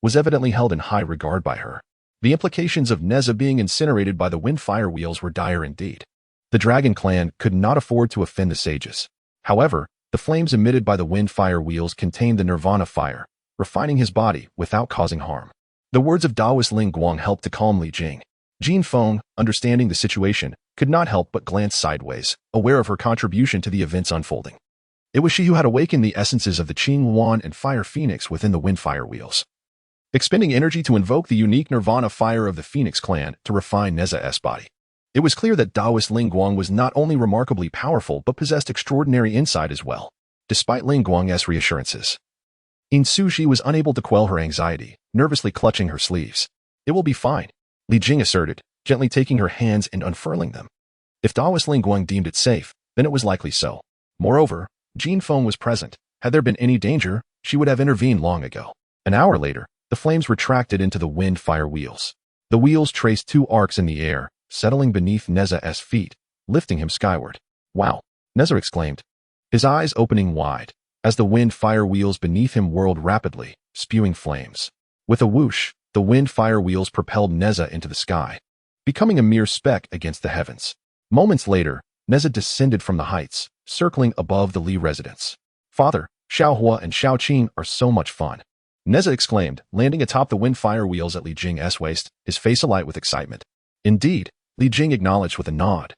was evidently held in high regard by her. The implications of Nezha being incinerated by the Windfire Wheels were dire indeed. The dragon clan could not afford to offend the sages. However, the flames emitted by the Windfire Wheels contained the Nirvana fire, refining his body without causing harm. The words of Taoist Ling Guang helped to calm Li Jing. Jin Feng, understanding the situation, could not help but glance sideways, aware of her contribution to the events unfolding. It was she who had awakened the essences of the Qing Yuan and Fire Phoenix within the Windfire Wheels, expending energy to invoke the unique Nirvana fire of the Phoenix clan to refine Nezha's body. It was clear that Taoist Ling Guang was not only remarkably powerful but possessed extraordinary insight as well, despite Ling Guang's reassurances. Insushi was unable to quell her anxiety, nervously clutching her sleeves. It will be fine, Li Jing asserted, gently taking her hands and unfurling them. If Taoist Ling Guang deemed it safe, then it was likely so. Moreover, Jin Feng was present. Had there been any danger, she would have intervened long ago. An hour later, the flames retracted into the Windfire Wheels. The wheels traced two arcs in the air, settling beneath Nezha's feet, lifting him skyward. Wow, Nezha exclaimed, his eyes opening wide, as the Windfire Wheels beneath him whirled rapidly, spewing flames. With a whoosh, the Windfire Wheels propelled Nezha into the sky, becoming a mere speck against the heavens. Moments later, Nezha descended from the heights, circling above the Li residence. Father, Xiaohua and Xiaoqin are so much fun. Nezha exclaimed, landing atop the windfire wheels at Li Jing's waist, his face alight with excitement. Indeed, Li Jing acknowledged with a nod.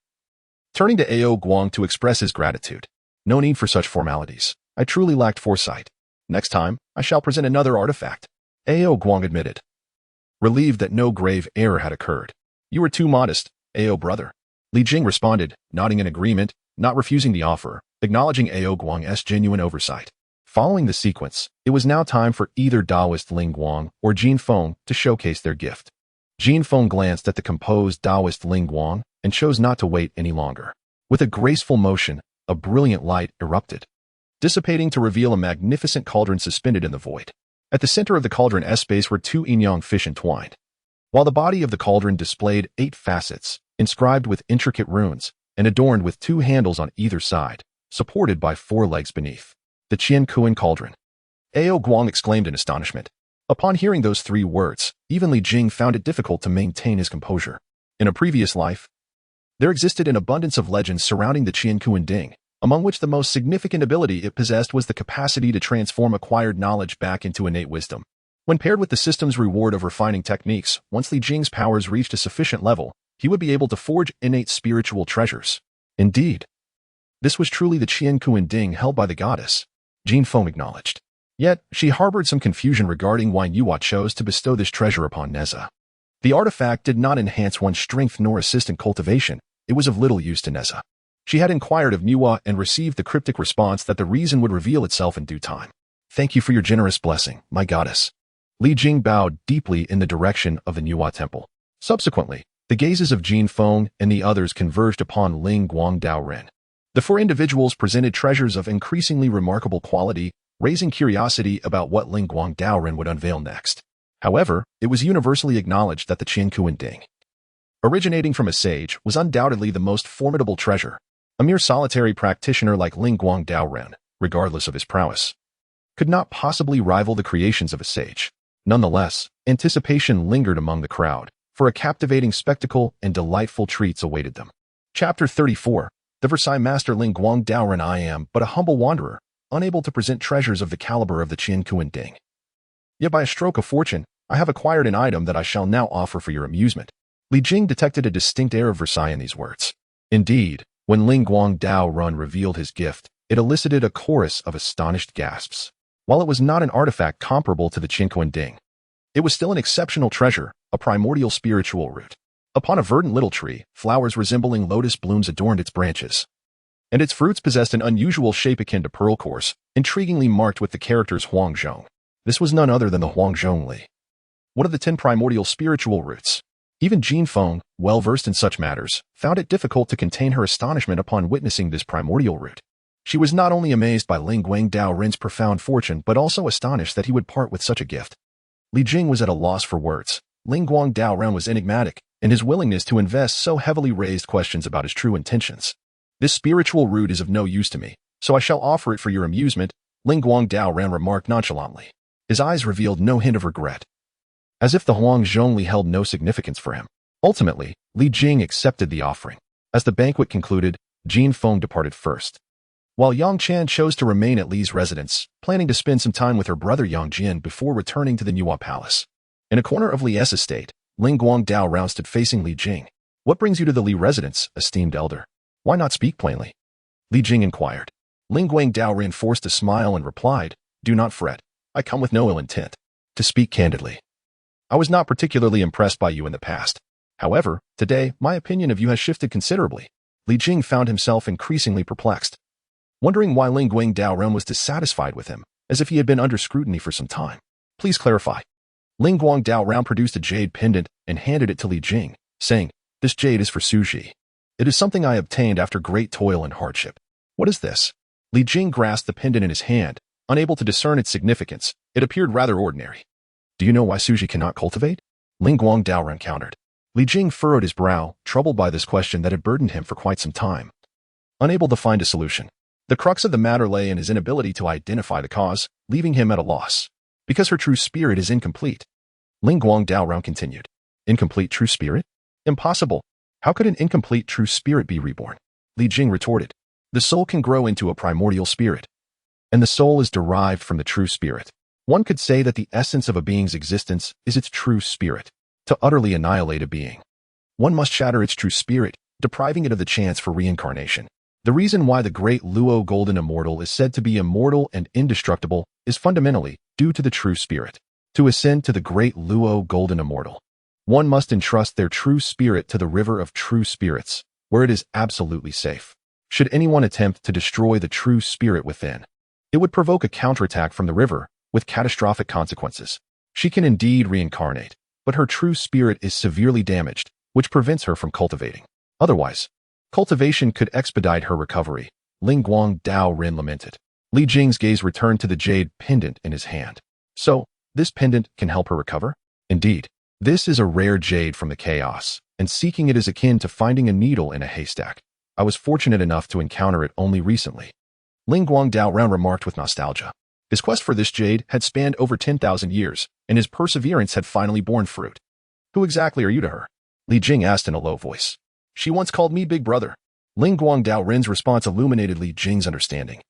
Turning to Ao Guang to express his gratitude. No need for such formalities. I truly lacked foresight. Next time, I shall present another artifact. Ao Guang admitted, relieved that no grave error had occurred. You were too modest, Ao brother. Li Jing responded, nodding in agreement, not refusing the offer, acknowledging Ao Guang's genuine oversight. Following the sequence, it was now time for either Taoist Ling Guang or Jin Feng to showcase their gift. Jin Feng glanced at the composed Taoist Ling Guang and chose not to wait any longer. With a graceful motion, a brilliant light erupted, dissipating to reveal a magnificent cauldron suspended in the void. At the center of the cauldron's base were two yin-yang fish entwined, while the body of the cauldron displayed 8 facets, inscribed with intricate runes, and adorned with 2 handles on either side, supported by 4 legs beneath. The Qian Kuan Cauldron. Ao Guang exclaimed in astonishment. Upon hearing those 3 words, even Li Jing found it difficult to maintain his composure. In a previous life, there existed an abundance of legends surrounding the Qian Kuan Ding, among which the most significant ability it possessed was the capacity to transform acquired knowledge back into innate wisdom. When paired with the system's reward of refining techniques, once Li Jing's powers reached a sufficient level, he would be able to forge innate spiritual treasures. Indeed, this was truly the Qian Kuan Ding held by the goddess, Jin Feng acknowledged. Yet, she harbored some confusion regarding why Yuhua chose to bestow this treasure upon Nezha. The artifact did not enhance one's strength nor assist in cultivation. It was of little use to Nezha. She had inquired of Yuhua and received the cryptic response that the reason would reveal itself in due time. Thank you for your generous blessing, my goddess. Li Jing bowed deeply in the direction of the Yuhua temple. Subsequently, the gazes of Jin Feng and the others converged upon Ling Guang Dao Ren. The 4 individuals presented treasures of increasingly remarkable quality, raising curiosity about what Ling Guang Dao Ren would unveil next. However, it was universally acknowledged that the Qian Kuan Ding, originating from a sage, was undoubtedly the most formidable treasure. A mere solitary practitioner like Ling Guang Dao Ren, regardless of his prowess, could not possibly rival the creations of a sage. Nonetheless, anticipation lingered among the crowd, for a captivating spectacle and delightful treats awaited them. Chapter 34. The Versailles Master Ling Guang Dao Ren. I am but a humble wanderer, unable to present treasures of the caliber of the Qian Kuan Ding. Yet by a stroke of fortune, I have acquired an item that I shall now offer for your amusement. Li Jing detected a distinct air of Versailles in these words. Indeed, when Ling Guang Dao Ren revealed his gift, it elicited a chorus of astonished gasps. While it was not an artifact comparable to the Qian Kuan Ding, it was still an exceptional treasure, a primordial spiritual root. Upon a verdant little tree, flowers resembling lotus blooms adorned its branches, and its fruits possessed an unusual shape akin to pearl course, intriguingly marked with the characters Huangzhong. This was none other than the Huangzhong Li, one of the 10 primordial spiritual roots. Even Jin Feng, well versed in such matters, found it difficult to contain her astonishment upon witnessing this primordial root. She was not only amazed by Ling Guang Dao Ren's profound fortune, but also astonished that he would part with such a gift. Li Jing was at a loss for words. Ling Guang Dao Ren was enigmatic, and his willingness to invest so heavily raised questions about his true intentions. This spiritual root is of no use to me, so I shall offer it for your amusement, Ling Guang Dao Ren remarked nonchalantly. His eyes revealed no hint of regret, as if the Huang Zhongli held no significance for him. Ultimately, Li Jing accepted the offering. As the banquet concluded, Jin Feng departed first, while Yang Chan chose to remain at Li's residence, planning to spend some time with her brother Yang Jian before returning to the Nuwa Palace. In a corner of Li's estate, Ling Guang Dao Ren stood facing Li Jing. What brings you to the Li residence, esteemed elder? Why not speak plainly? Li Jing inquired. Ling Guang Dao Ren forced a smile and replied, Do not fret. I come with no ill intent. To speak candidly, I was not particularly impressed by you in the past. However, today, my opinion of you has shifted considerably. Li Jing found himself increasingly perplexed, wondering why Ling Guang Dao Ren was dissatisfied with him, as if he had been under scrutiny for some time. Please clarify. Ling Guang Dao Ren produced a jade pendant and handed it to Li Jing, saying, This jade is for Suji. It is something I obtained after great toil and hardship. What is this? Li Jing grasped the pendant in his hand, unable to discern its significance. It appeared rather ordinary. Do you know why Suji cannot cultivate? Ling Guang Dao Ren countered. Li Jing furrowed his brow, troubled by this question that had burdened him for quite some time. Unable to find a solution, the crux of the matter lay in his inability to identify the cause, leaving him at a loss. Because her true spirit is incomplete. Ling Guang Dao Ren continued. Incomplete true spirit? Impossible. How could an incomplete true spirit be reborn? Li Jing retorted. The soul can grow into a primordial spirit, and the soul is derived from the true spirit. One could say that the essence of a being's existence is its true spirit. To utterly annihilate a being, one must shatter its true spirit, depriving it of the chance for reincarnation. The reason why the great Luo Golden Immortal is said to be immortal and indestructible is fundamentally due to the true spirit. To ascend to the great Luo Golden Immortal, one must entrust their true spirit to the river of true spirits, where it is absolutely safe. Should anyone attempt to destroy the true spirit within, it would provoke a counterattack from the river, with catastrophic consequences. She can indeed reincarnate, but her true spirit is severely damaged, which prevents her from cultivating. Otherwise, cultivation could expedite her recovery, Ling Guang Dao Ren lamented. Li Jing's gaze returned to the jade pendant in his hand. So, this pendant can help her recover? Indeed, this is a rare jade from the chaos, and seeking it is akin to finding a needle in a haystack. I was fortunate enough to encounter it only recently. Ling Guang Dao Ren remarked with nostalgia. His quest for this jade had spanned over 10,000 years, and his perseverance had finally borne fruit. Who exactly are you to her? Li Jing asked in a low voice. She once called me Big Brother. Ling Guang Dao Ren's response illuminated Li Jing's understanding.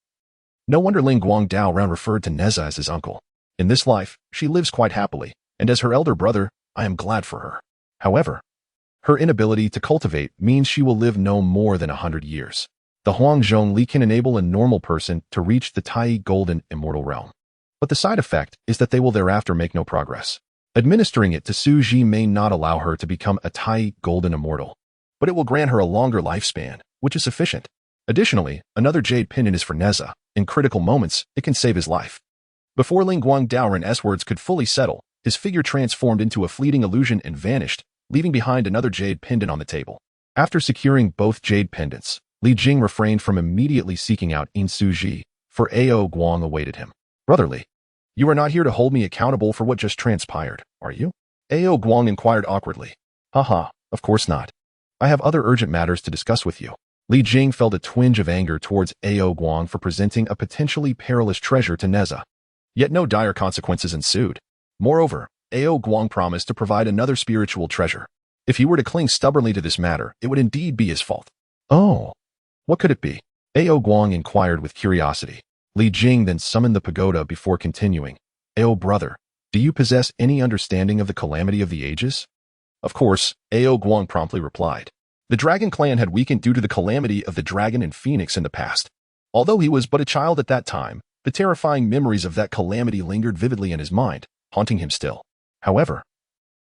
No wonder Ling Guang Dao Ren referred to Nezha as his uncle. In this life, she lives quite happily, and as her elder brother, I am glad for her. However, her inability to cultivate means she will live no more than 100 years. The Huangzhong Li can enable a normal person to reach the Taiyi Golden Immortal Realm. But the side effect is that they will thereafter make no progress. Administering it to Su Ji may not allow her to become a Taiyi Golden Immortal, but it will grant her a longer lifespan, which is sufficient. Additionally, another jade pendant is for Nezha. In critical moments, it can save his life. Before Ling Guang Daoren's words could fully settle, his figure transformed into a fleeting illusion and vanished, leaving behind another jade pendant on the table. After securing both jade pendants, Li Jing refrained from immediately seeking out In Su Ji, for Ao Guang awaited him. Brotherly, you are not here to hold me accountable for what just transpired, are you? Ao Guang inquired awkwardly. Haha, of course not. I have other urgent matters to discuss with you. Li Jing felt a twinge of anger towards Ao Guang for presenting a potentially perilous treasure to Nezha. Yet no dire consequences ensued. Moreover, Ao Guang promised to provide another spiritual treasure. If he were to cling stubbornly to this matter, it would indeed be his fault. Oh, what could it be? Ao Guang inquired with curiosity. Li Jing then summoned the pagoda before continuing. Ao brother, do you possess any understanding of the calamity of the ages? Of course, Ao Guang promptly replied. The dragon clan had weakened due to the calamity of the dragon and phoenix in the past. Although he was but a child at that time, the terrifying memories of that calamity lingered vividly in his mind, haunting him still. However,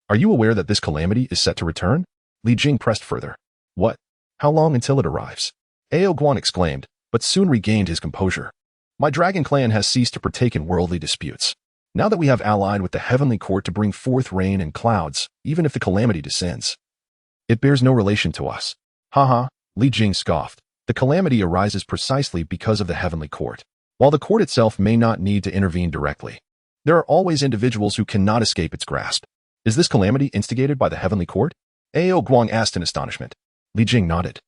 are you aware that this calamity is set to return? Li Jing pressed further. What? How long until it arrives? Ao Guang exclaimed, but soon regained his composure. My dragon clan has ceased to partake in worldly disputes. Now that we have allied with the heavenly court to bring forth rain and clouds, even if the calamity descends, it bears no relation to us. Haha, Li Jing scoffed. The calamity arises precisely because of the heavenly court. While the court itself may not need to intervene directly, there are always individuals who cannot escape its grasp. Is this calamity instigated by the heavenly court? Ao Guang asked in astonishment. Li Jing nodded,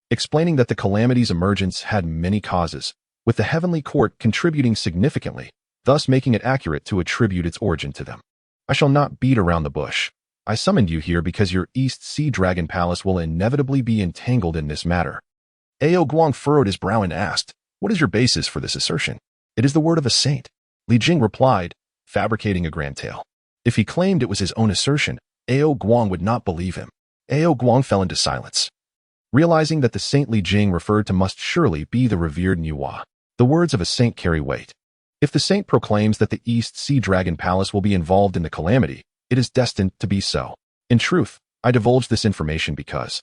explaining that the calamity's emergence had many causes, with the heavenly court contributing significantly, thus making it accurate to attribute its origin to them. I shall not beat around the bush. I summoned you here because your East Sea Dragon Palace will inevitably be entangled in this matter. Ao Guang furrowed his brow and asked, what is your basis for this assertion? It is the word of a saint. Li Jing replied, fabricating a grand tale. If he claimed it was his own assertion, Ao Guang would not believe him. Ao Guang fell into silence, realizing that the saint Li Jing referred to must surely be the revered Niwa. The words of a saint carry weight. If the saint proclaims that the East Sea Dragon Palace will be involved in the calamity, it is destined to be so. In truth, I divulge this information because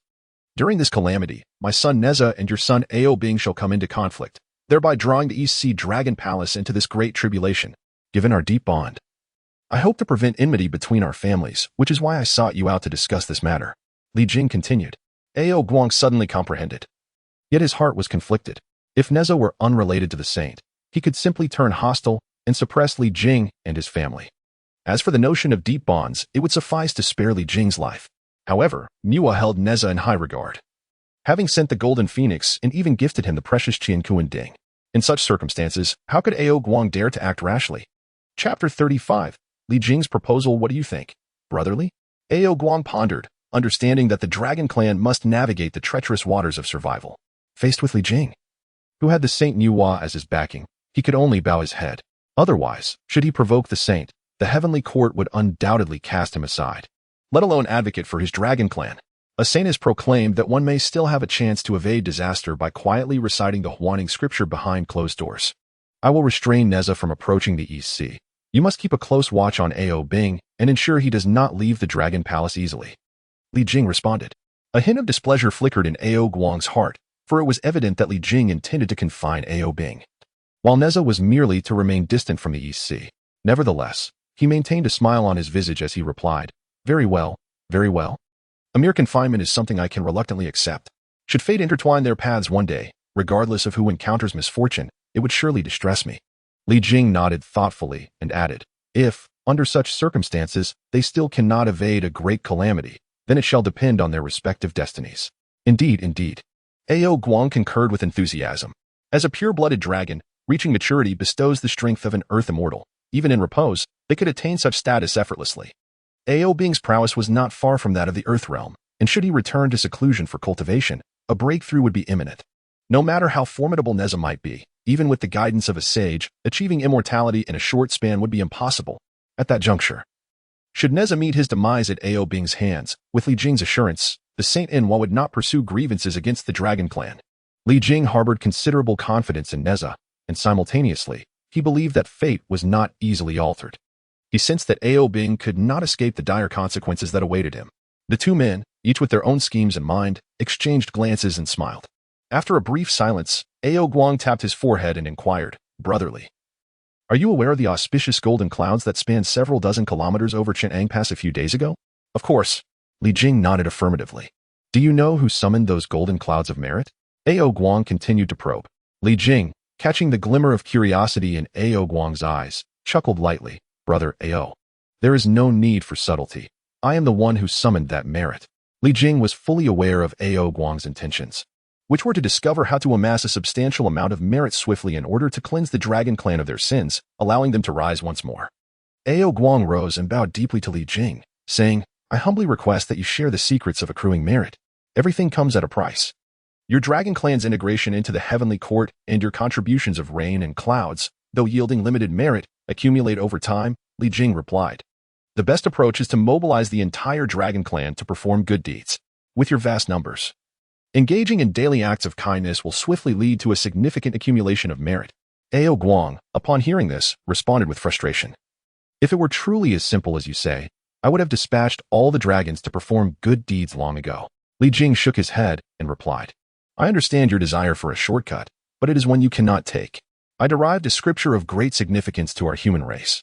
during this calamity, my son Nezha and your son Ao Bing shall come into conflict, thereby drawing the East Sea Dragon Palace into this great tribulation. Given our deep bond, I hope to prevent enmity between our families, which is why I sought you out to discuss this matter. Li Jing continued. Ao Guang suddenly comprehended. Yet his heart was conflicted. If Nezha were unrelated to the saint, he could simply turn hostile and suppress Li Jing and his family. As for the notion of deep bonds, it would suffice to spare Li Jing's life. However, Niwa held Nezha in high regard, having sent the golden phoenix and even gifted him the precious Qiankuan Ding. In such circumstances, how could Ao Guang dare to act rashly? Chapter 35. Li Jing's proposal. What do you think, brotherly? Ao Guang pondered, understanding that the dragon clan must navigate the treacherous waters of survival. Faced with Li Jing, who had the Saint Niwa as his backing, he could only bow his head. Otherwise, should he provoke the saint, the heavenly court would undoubtedly cast him aside, let alone advocate for his dragon clan. A saint has proclaimed that one may still have a chance to evade disaster by quietly reciting the warning scripture behind closed doors. I will restrain Nezha from approaching the East Sea. You must keep a close watch on Ao Bing and ensure he does not leave the Dragon Palace easily. Li Jing responded. A hint of displeasure flickered in Ao Guang's heart, for it was evident that Li Jing intended to confine Ao Bing, while Nezha was merely to remain distant from the East Sea. Nevertheless, he maintained a smile on his visage as he replied, Very well, very well. A mere confinement is something I can reluctantly accept. Should fate intertwine their paths one day, regardless of who encounters misfortune, it would surely distress me. Li Jing nodded thoughtfully and added, If, under such circumstances, they still cannot evade a great calamity, then it shall depend on their respective destinies. Indeed, indeed. Ao Guang concurred with enthusiasm. As a pure-blooded dragon, reaching maturity bestows the strength of an earth immortal. Even in repose, they could attain such status effortlessly. Ao Bing's prowess was not far from that of the Earth realm, and should he return to seclusion for cultivation, a breakthrough would be imminent. No matter how formidable Nezha might be, even with the guidance of a sage, achieving immortality in a short span would be impossible. At that juncture, should Nezha meet his demise at Ao Bing's hands, with Li Jing's assurance, the Saint Inwa would not pursue grievances against the Dragon Clan. Li Jing harbored considerable confidence in Nezha, and simultaneously, he believed that fate was not easily altered. He sensed that Ao Bing could not escape the dire consequences that awaited him. The two men, each with their own schemes in mind, exchanged glances and smiled. After a brief silence, Ao Guang tapped his forehead and inquired, brotherly, Are you aware of the auspicious golden clouds that spanned several dozen kilometers over Chang'an Pass a few days ago? Of course. Li Jing nodded affirmatively. Do you know who summoned those golden clouds of merit? Ao Guang continued to probe. Li Jing, catching the glimmer of curiosity in Ao Guang's eyes, chuckled lightly. Brother Ao, there is no need for subtlety. I am the one who summoned that merit. Li Jing was fully aware of Ao Guang's intentions, which were to discover how to amass a substantial amount of merit swiftly in order to cleanse the Dragon Clan of their sins, allowing them to rise once more. Ao Guang rose and bowed deeply to Li Jing, saying, I humbly request that you share the secrets of accruing merit. Everything comes at a price. Your Dragon Clan's integration into the heavenly court and your contributions of rain and clouds, though yielding limited merit, accumulate over time, Li Jing replied. The best approach is to mobilize the entire Dragon Clan to perform good deeds. With your vast numbers, engaging in daily acts of kindness will swiftly lead to a significant accumulation of merit. Ao Guang, upon hearing this, responded with frustration. If it were truly as simple as you say, I would have dispatched all the dragons to perform good deeds long ago. Li Jing shook his head and replied, I understand your desire for a shortcut, but it is one you cannot take. I derived a scripture of great significance to our human race,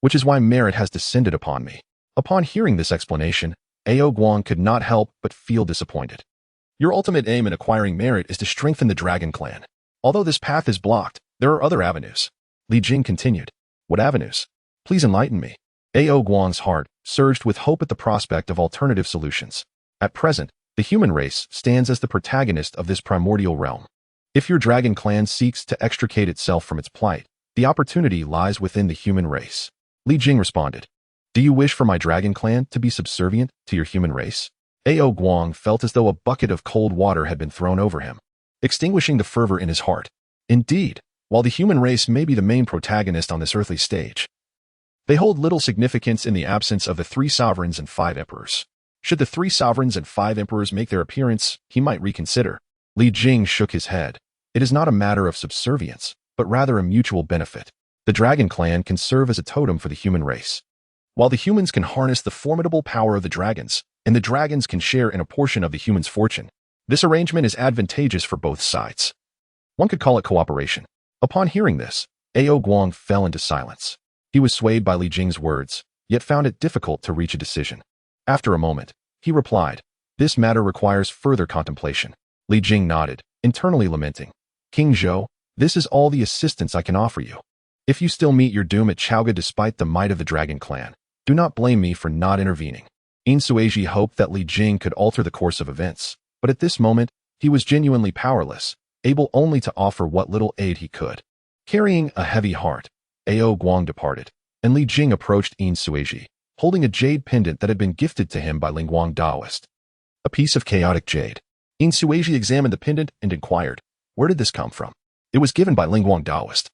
which is why merit has descended upon me. Upon hearing this explanation, Ao Guang could not help but feel disappointed. Your ultimate aim in acquiring merit is to strengthen the Dragon Clan. Although this path is blocked, there are other avenues. Li Jing continued. What avenues? Please enlighten me. Ao Guang's heart surged with hope at the prospect of alternative solutions. At present, the human race stands as the protagonist of this primordial realm. If your Dragon Clan seeks to extricate itself from its plight, the opportunity lies within the human race. Li Jing responded. Do you wish for my Dragon Clan to be subservient to your human race? Ao Guang felt as though a bucket of cold water had been thrown over him, extinguishing the fervor in his heart. Indeed, while the human race may be the main protagonist on this earthly stage, they hold little significance in the absence of the 3 sovereigns and 5 emperors. Should the 3 sovereigns and 5 emperors make their appearance, he might reconsider. Li Jing shook his head. It is not a matter of subservience, but rather a mutual benefit. The Dragon Clan can serve as a totem for the human race, while the humans can harness the formidable power of the dragons, and the dragons can share in a portion of the humans' fortune. This arrangement is advantageous for both sides. One could call it cooperation. Upon hearing this, Ao Guang fell into silence. He was swayed by Li Jing's words, yet found it difficult to reach a decision. After a moment, he replied, This matter requires further contemplation. Li Jing nodded, internally lamenting. King Zhou, this is all the assistance I can offer you. If you still meet your doom at Chaoga despite the might of the Dragon Clan, do not blame me for not intervening. In Sueji hoped that Li Jing could alter the course of events, but at this moment, he was genuinely powerless, able only to offer what little aid he could. Carrying a heavy heart, Ao Guang departed, and Li Jing approached In Sueji, holding a jade pendant that had been gifted to him by Lingguang Daoist. A piece of chaotic jade. In Sueji examined the pendant and inquired, where did this come from? It was given by Lingguang Daoist.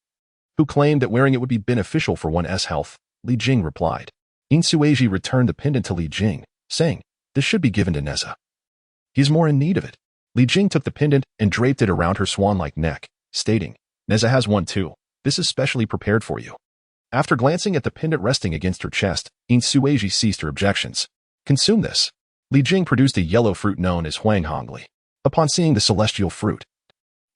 who claimed that wearing it would be beneficial for one's health. Li Jing replied. Insuiji returned the pendant to Li Jing, saying, "This should be given to Nezha. He's more in need of it." Li Jing took the pendant and draped it around her swan-like neck, stating, "Nezha has one too. This is specially prepared for you." After glancing at the pendant resting against her chest, Insuiji ceased her objections. "Consume this." Li Jing produced a yellow fruit known as huanghongli. Upon seeing the celestial fruit,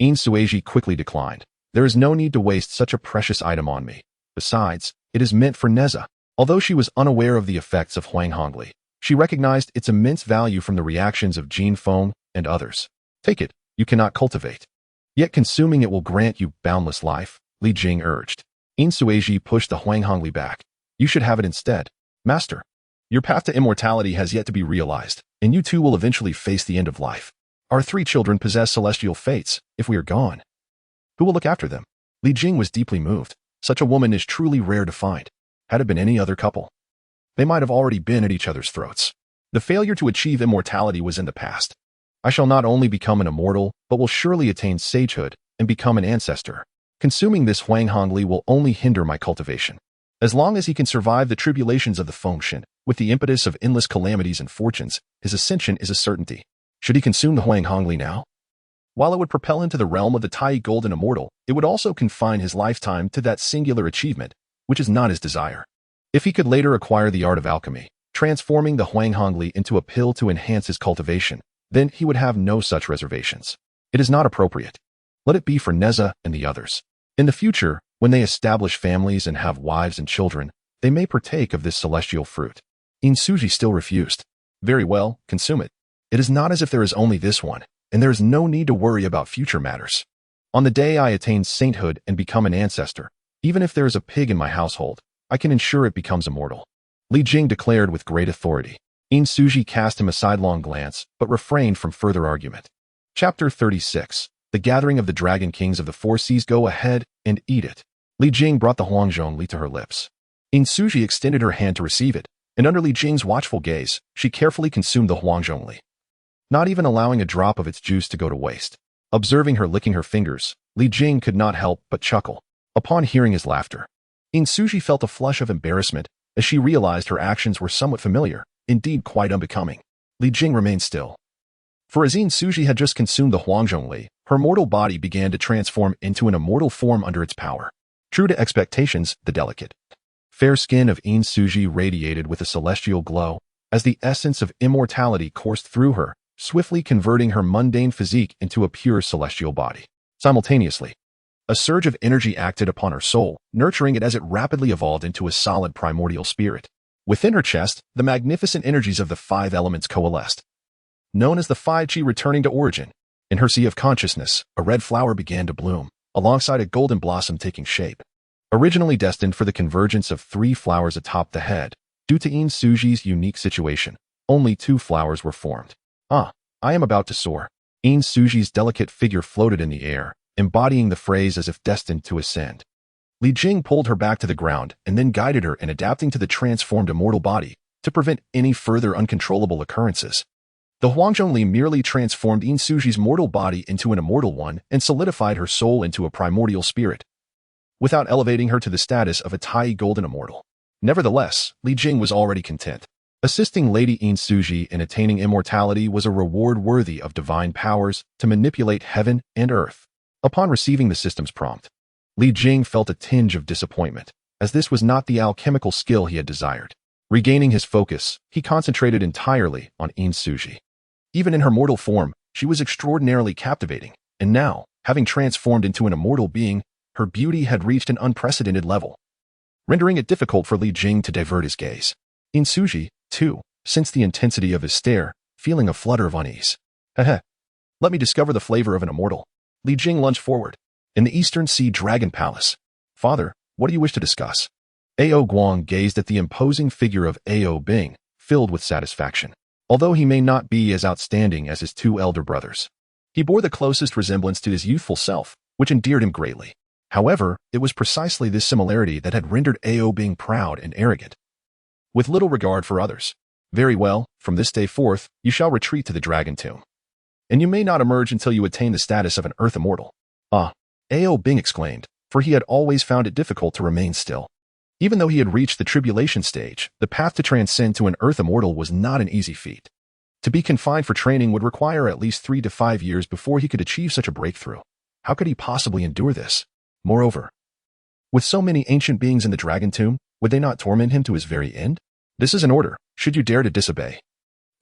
Insuiji quickly declined. "There is no need to waste such a precious item on me. Besides, it is meant for Nezha." Although she was unaware of the effects of huanghongli, she recognized its immense value from the reactions of Jin Feng and others. "Take it, you cannot cultivate. Yet consuming it will grant you boundless life," Li Jing urged. Insuiji pushed the huanghongli back. "You should have it instead. Master, your path to immortality has yet to be realized, and you too will eventually face the end of life. Our 3 children possess celestial fates. If we are gone, who will look after them?" Li Jing was deeply moved. Such a woman is truly rare to find. Had it been any other couple, they might have already been at each other's throats. The failure to achieve immortality was in the past. I shall not only become an immortal, but will surely attain sagehood and become an ancestor. Consuming this huanghongli will only hinder my cultivation. As long as he can survive the tribulations of the Fengshen, with the impetus of endless calamities and fortunes, his ascension is a certainty. Should he consume the huanghongli now? While it would propel him to the realm of the Taiyi Golden Immortal, it would also confine his lifetime to that singular achievement, which is not his desire. If he could later acquire the art of alchemy, transforming the huanghongli into a pill to enhance his cultivation, then he would have no such reservations. It is not appropriate. Let it be for Nezha and the others. In the future, when they establish families and have wives and children, they may partake of this celestial fruit. Insuiji still refused. "Very well, consume it. It is not as if there is only this one, and there is no need to worry about future matters. On the day I attain sainthood and become an ancestor, even if there is a pig in my household, I can ensure it becomes immortal," Li Jing declared with great authority. Insuiji cast him a sidelong glance, but refrained from further argument. Chapter 36. The Gathering of the Dragon Kings of the Four Seas. Go ahead and eat it. Li Jing brought the huanghongli to her lips. Insuiji extended her hand to receive it, and under Li Jing's watchful gaze, she carefully consumed the huanghongli, not even allowing a drop of its juice to go to waste. Observing her licking her fingers, Li Jing could not help but chuckle. Upon hearing his laughter, Insuiji felt a flush of embarrassment as she realized her actions were somewhat familiar, indeed quite unbecoming. Li Jing remained still. For as Insuiji had just consumed the huanghongli, her mortal body began to transform into an immortal form under its power. True to expectations, the delicate, fair skin of Insuiji radiated with a celestial glow as the essence of immortality coursed through her, swiftly converting her mundane physique into a pure celestial body. Simultaneously, a surge of energy acted upon her soul, nurturing it as it rapidly evolved into a solid primordial spirit. Within her chest, the magnificent energies of the 5 elements coalesced, known as the 5 Qi returning to origin. In her sea of consciousness, a red flower began to bloom, alongside a golden blossom taking shape. Originally destined for the convergence of 3 flowers atop the head, due to Insuji's unique situation, only 2 flowers were formed. "Ah, I am about to soar." Insuji's delicate figure floated in the air, embodying the phrase as if destined to ascend. Li Jing pulled her back to the ground and then guided her in adapting to the transformed immortal body to prevent any further uncontrollable occurrences. The huanghongli merely transformed Insuji's mortal body into an immortal one and solidified her soul into a primordial spirit, without elevating her to the status of a Taiyi Golden Immortal. Nevertheless, Li Jing was already content. Assisting Lady Insuiji in attaining immortality was a reward worthy of divine powers to manipulate heaven and earth. Upon receiving the system's prompt, Li Jing felt a tinge of disappointment, as this was not the alchemical skill he had desired. Regaining his focus, he concentrated entirely on Insuiji. Even in her mortal form, she was extraordinarily captivating, and now, having transformed into an immortal being, her beauty had reached an unprecedented level, rendering it difficult for Li Jing to divert his gaze. Insuiji, too, sensed the intensity of his stare, feeling a flutter of unease. "Heh. Let me discover the flavor of an immortal." Li Jing lunged forward. In the Eastern Sea Dragon Palace. "Father, what do you wish to discuss?" Ao Guang gazed at the imposing figure of Ao Bing, filled with satisfaction. Although he may not be as outstanding as his 2 elder brothers, he bore the closest resemblance to his youthful self, which endeared him greatly. However, it was precisely this similarity that had rendered Ao Bing proud and arrogant, with little regard for others. "Very well, from this day forth, you shall retreat to the Dragon Tomb, and you may not emerge until you attain the status of an Earth Immortal." "Ah," Ao Bing exclaimed, for he had always found it difficult to remain still. Even though he had reached the tribulation stage, the path to transcend to an earth immortal was not an easy feat. To be confined for training would require at least 3 to 5 years before he could achieve such a breakthrough. How could he possibly endure this? Moreover, with so many ancient beings in the dragon tomb, would they not torment him to his very end? This is an order, should you dare to disobey.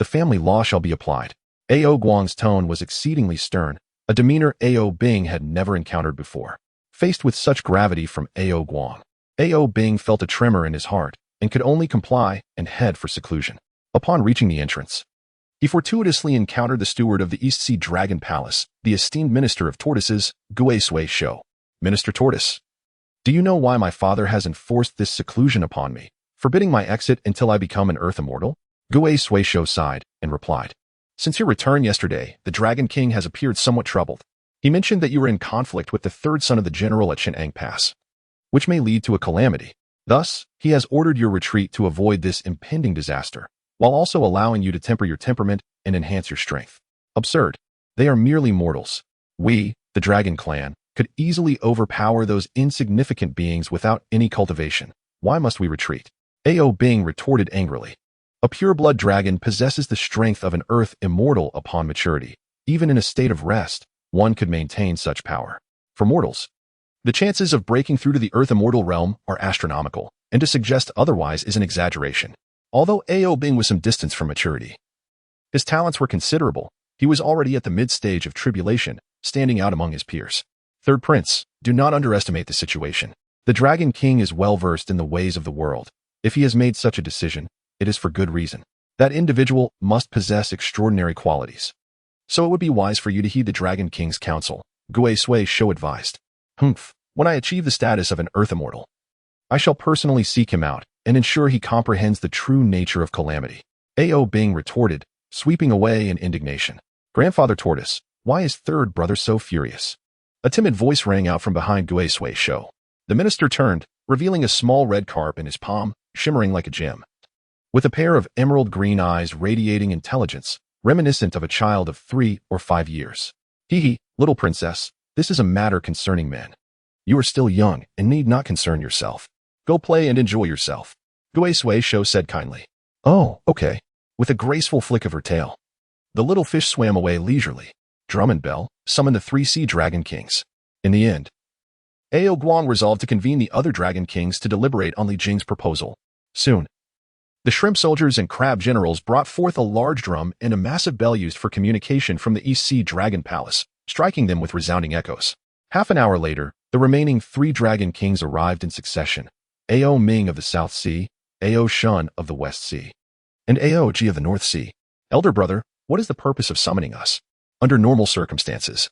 The family law shall be applied. Ao Guang's tone was exceedingly stern, a demeanor Ao Bing had never encountered before. Faced with such gravity from Ao Guang, Ao Bing felt a tremor in his heart and could only comply and head for seclusion. Upon reaching the entrance, he fortuitously encountered the steward of the East Sea Dragon Palace, the esteemed Minister of Tortoises, Gui Sui Shou. Minister Tortoise, do you know why my father has enforced this seclusion upon me, forbidding my exit until I become an earth immortal? Gui Sui Shou sighed and replied, since your return yesterday, the Dragon King has appeared somewhat troubled. He mentioned that you were in conflict with the third son of the general at Chenang Pass, which may lead to a calamity. Thus, he has ordered your retreat to avoid this impending disaster, while also allowing you to temper your temperament and enhance your strength. Absurd. They are merely mortals. We, the Dragon Clan, could easily overpower those insignificant beings without any cultivation. Why must we retreat? Ao Bing retorted angrily. A pure-blood dragon possesses the strength of an earth immortal upon maturity. Even in a state of rest, one could maintain such power. For mortals, the chances of breaking through to the earth immortal realm are astronomical, and to suggest otherwise is an exaggeration. Although Ao Bing was some distance from maturity, his talents were considerable. He was already at the mid-stage of tribulation, standing out among his peers. Third Prince, do not underestimate the situation. The Dragon King is well-versed in the ways of the world. If he has made such a decision, it is for good reason. That individual must possess extraordinary qualities. So it would be wise for you to heed the Dragon King's counsel, Gui Sui Shou advised. When I achieve the status of an earth immortal, I shall personally seek him out and ensure he comprehends the true nature of calamity. Ao Bing retorted, sweeping away in indignation. Grandfather Tortoise, why is third brother so furious? A timid voice rang out from behind Gui Sui Shou. The minister turned, revealing a small red carp in his palm, shimmering like a gem, with a pair of emerald green eyes radiating intelligence, reminiscent of a child of 3 or 5 years. Hee, little princess, this is a matter concerning men. You are still young and need not concern yourself. Go play and enjoy yourself. Gui Sui Shou said kindly. Oh, okay. With a graceful flick of her tail, the little fish swam away leisurely. Drum and bell summoned the 3 sea dragon kings. In the end, Ao Guang resolved to convene the other dragon kings to deliberate on Li Jing's proposal. Soon, the shrimp soldiers and crab generals brought forth a large drum and a massive bell used for communication from the East Sea Dragon Palace, striking them with resounding echoes. Half an hour later, the remaining 3 dragon kings arrived in succession. Ao Ming of the South Sea, Ao Shun of the West Sea, and Ao Ji of the North Sea. Elder brother, what is the purpose of summoning us? Under normal circumstances,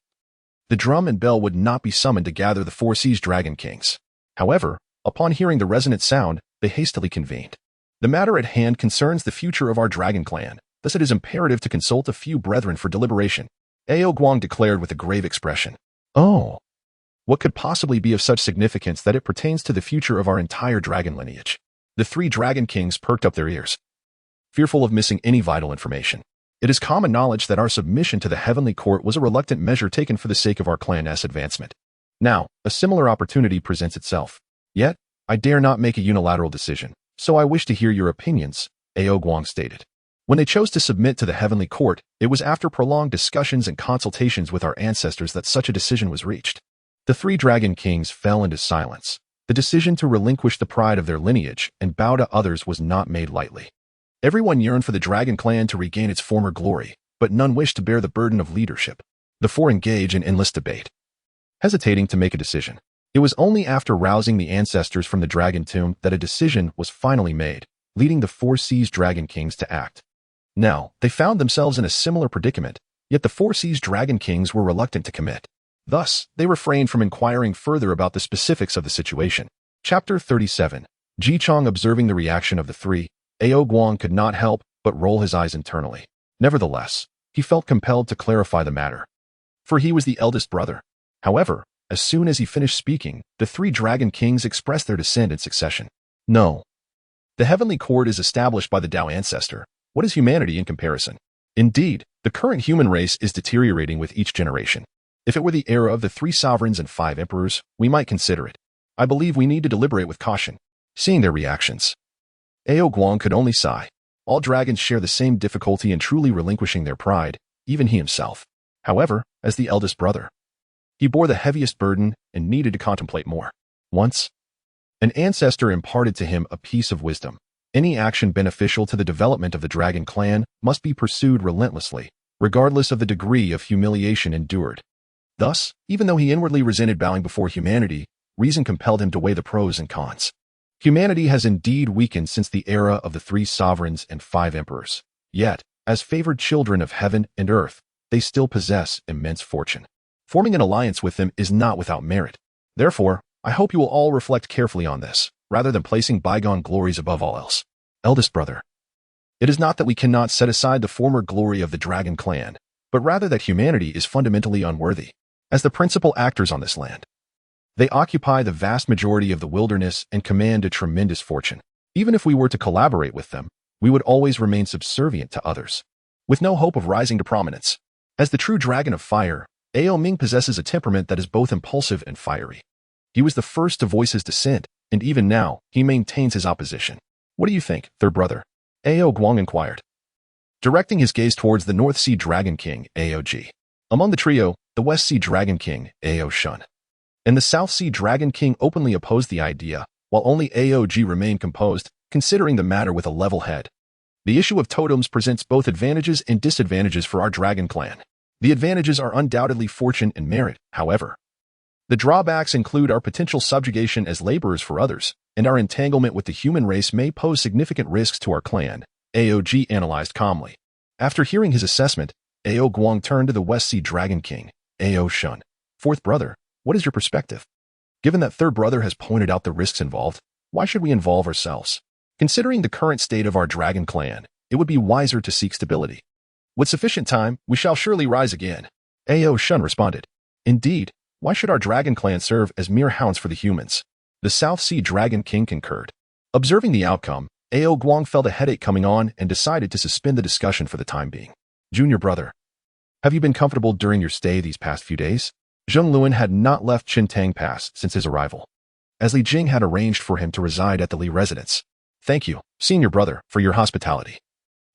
the drum and bell would not be summoned to gather the 4 seas dragon kings. However, upon hearing the resonant sound, they hastily convened. The matter at hand concerns the future of our dragon clan, thus it is imperative to consult a few brethren for deliberation. Ao Guang declared with a grave expression. Oh, what could possibly be of such significance that it pertains to the future of our entire dragon lineage? The 3 dragon kings perked up their ears, fearful of missing any vital information. It is common knowledge that our submission to the heavenly court was a reluctant measure taken for the sake of our clan's advancement. Now, a similar opportunity presents itself. Yet, I dare not make a unilateral decision, so I wish to hear your opinions, Ao Guang stated. When they chose to submit to the heavenly court, it was after prolonged discussions and consultations with our ancestors that such a decision was reached. The 3 dragon kings fell into silence. The decision to relinquish the pride of their lineage and bow to others was not made lightly. Everyone yearned for the dragon clan to regain its former glory, but none wished to bear the burden of leadership. The 4 engaged in endless debate, hesitating to make a decision. It was only after rousing the ancestors from the dragon tomb that a decision was finally made, leading the 4 seas dragon kings to act. Now, they found themselves in a similar predicament, yet the 4 seas dragon kings were reluctant to commit. Thus, they refrained from inquiring further about the specifics of the situation. Chapter 37. Ji Chong observing the reaction of the 3, Ao Guang could not help but roll his eyes internally. Nevertheless, he felt compelled to clarify the matter, for he was the eldest brother. However, as soon as he finished speaking, the 3 dragon kings expressed their dissent in succession. No. The heavenly court is established by the Tao ancestor. What is humanity in comparison? Indeed, the current human race is deteriorating with each generation. If it were the era of the 3 sovereigns and 5 emperors, we might consider it. I believe we need to deliberate with caution. Seeing their reactions, Ao Guang could only sigh. All dragons share the same difficulty in truly relinquishing their pride, even he himself. However, as the eldest brother, he bore the heaviest burden and needed to contemplate more. Once, an ancestor imparted to him a piece of wisdom. Any action beneficial to the development of the dragon clan must be pursued relentlessly, regardless of the degree of humiliation endured. Thus, even though he inwardly resented bowing before humanity, reason compelled him to weigh the pros and cons. Humanity has indeed weakened since the era of the 3 sovereigns and 5 emperors. Yet, as favored children of heaven and earth, they still possess immense fortune. Forming an alliance with them is not without merit. Therefore, I hope you will all reflect carefully on this, rather than placing bygone glories above all else. Eldest brother, it is not that we cannot set aside the former glory of the dragon clan, but rather that humanity is fundamentally unworthy. As the principal actors on this land, they occupy the vast majority of the wilderness and command a tremendous fortune. Even if we were to collaborate with them, we would always remain subservient to others, with no hope of rising to prominence. As the true dragon of fire, Ao Ming possesses a temperament that is both impulsive and fiery. He was the first to voice his dissent, and even now, he maintains his opposition. What do you think, third brother? Ao Guang inquired, directing his gaze towards the North Sea Dragon King, Aog. Among the trio, the West Sea Dragon King, Ao Shun, and the South Sea Dragon King openly opposed the idea, while only Aog remained composed, considering the matter with a level head. The issue of totems presents both advantages and disadvantages for our dragon clan. The advantages are undoubtedly fortune and merit, however. The drawbacks include our potential subjugation as laborers for others, and our entanglement with the human race may pose significant risks to our clan, Aog analyzed calmly. After hearing his assessment, Ao Guang turned to the West Sea Dragon King, Ao Shun. Fourth brother, what is your perspective? Given that third brother has pointed out the risks involved, why should we involve ourselves? Considering the current state of our dragon clan, it would be wiser to seek stability. With sufficient time, we shall surely rise again. Ao Shun responded. Indeed, why should our dragon clan serve as mere hounds for the humans? The South Sea Dragon King concurred. Observing the outcome, Ao Guang felt a headache coming on and decided to suspend the discussion for the time being. Junior brother, have you been comfortable during your stay these past few days? Zheng Luan had not left Qintang Pass since his arrival, as Li Jing had arranged for him to reside at the Li residence. Thank you, senior brother, for your hospitality.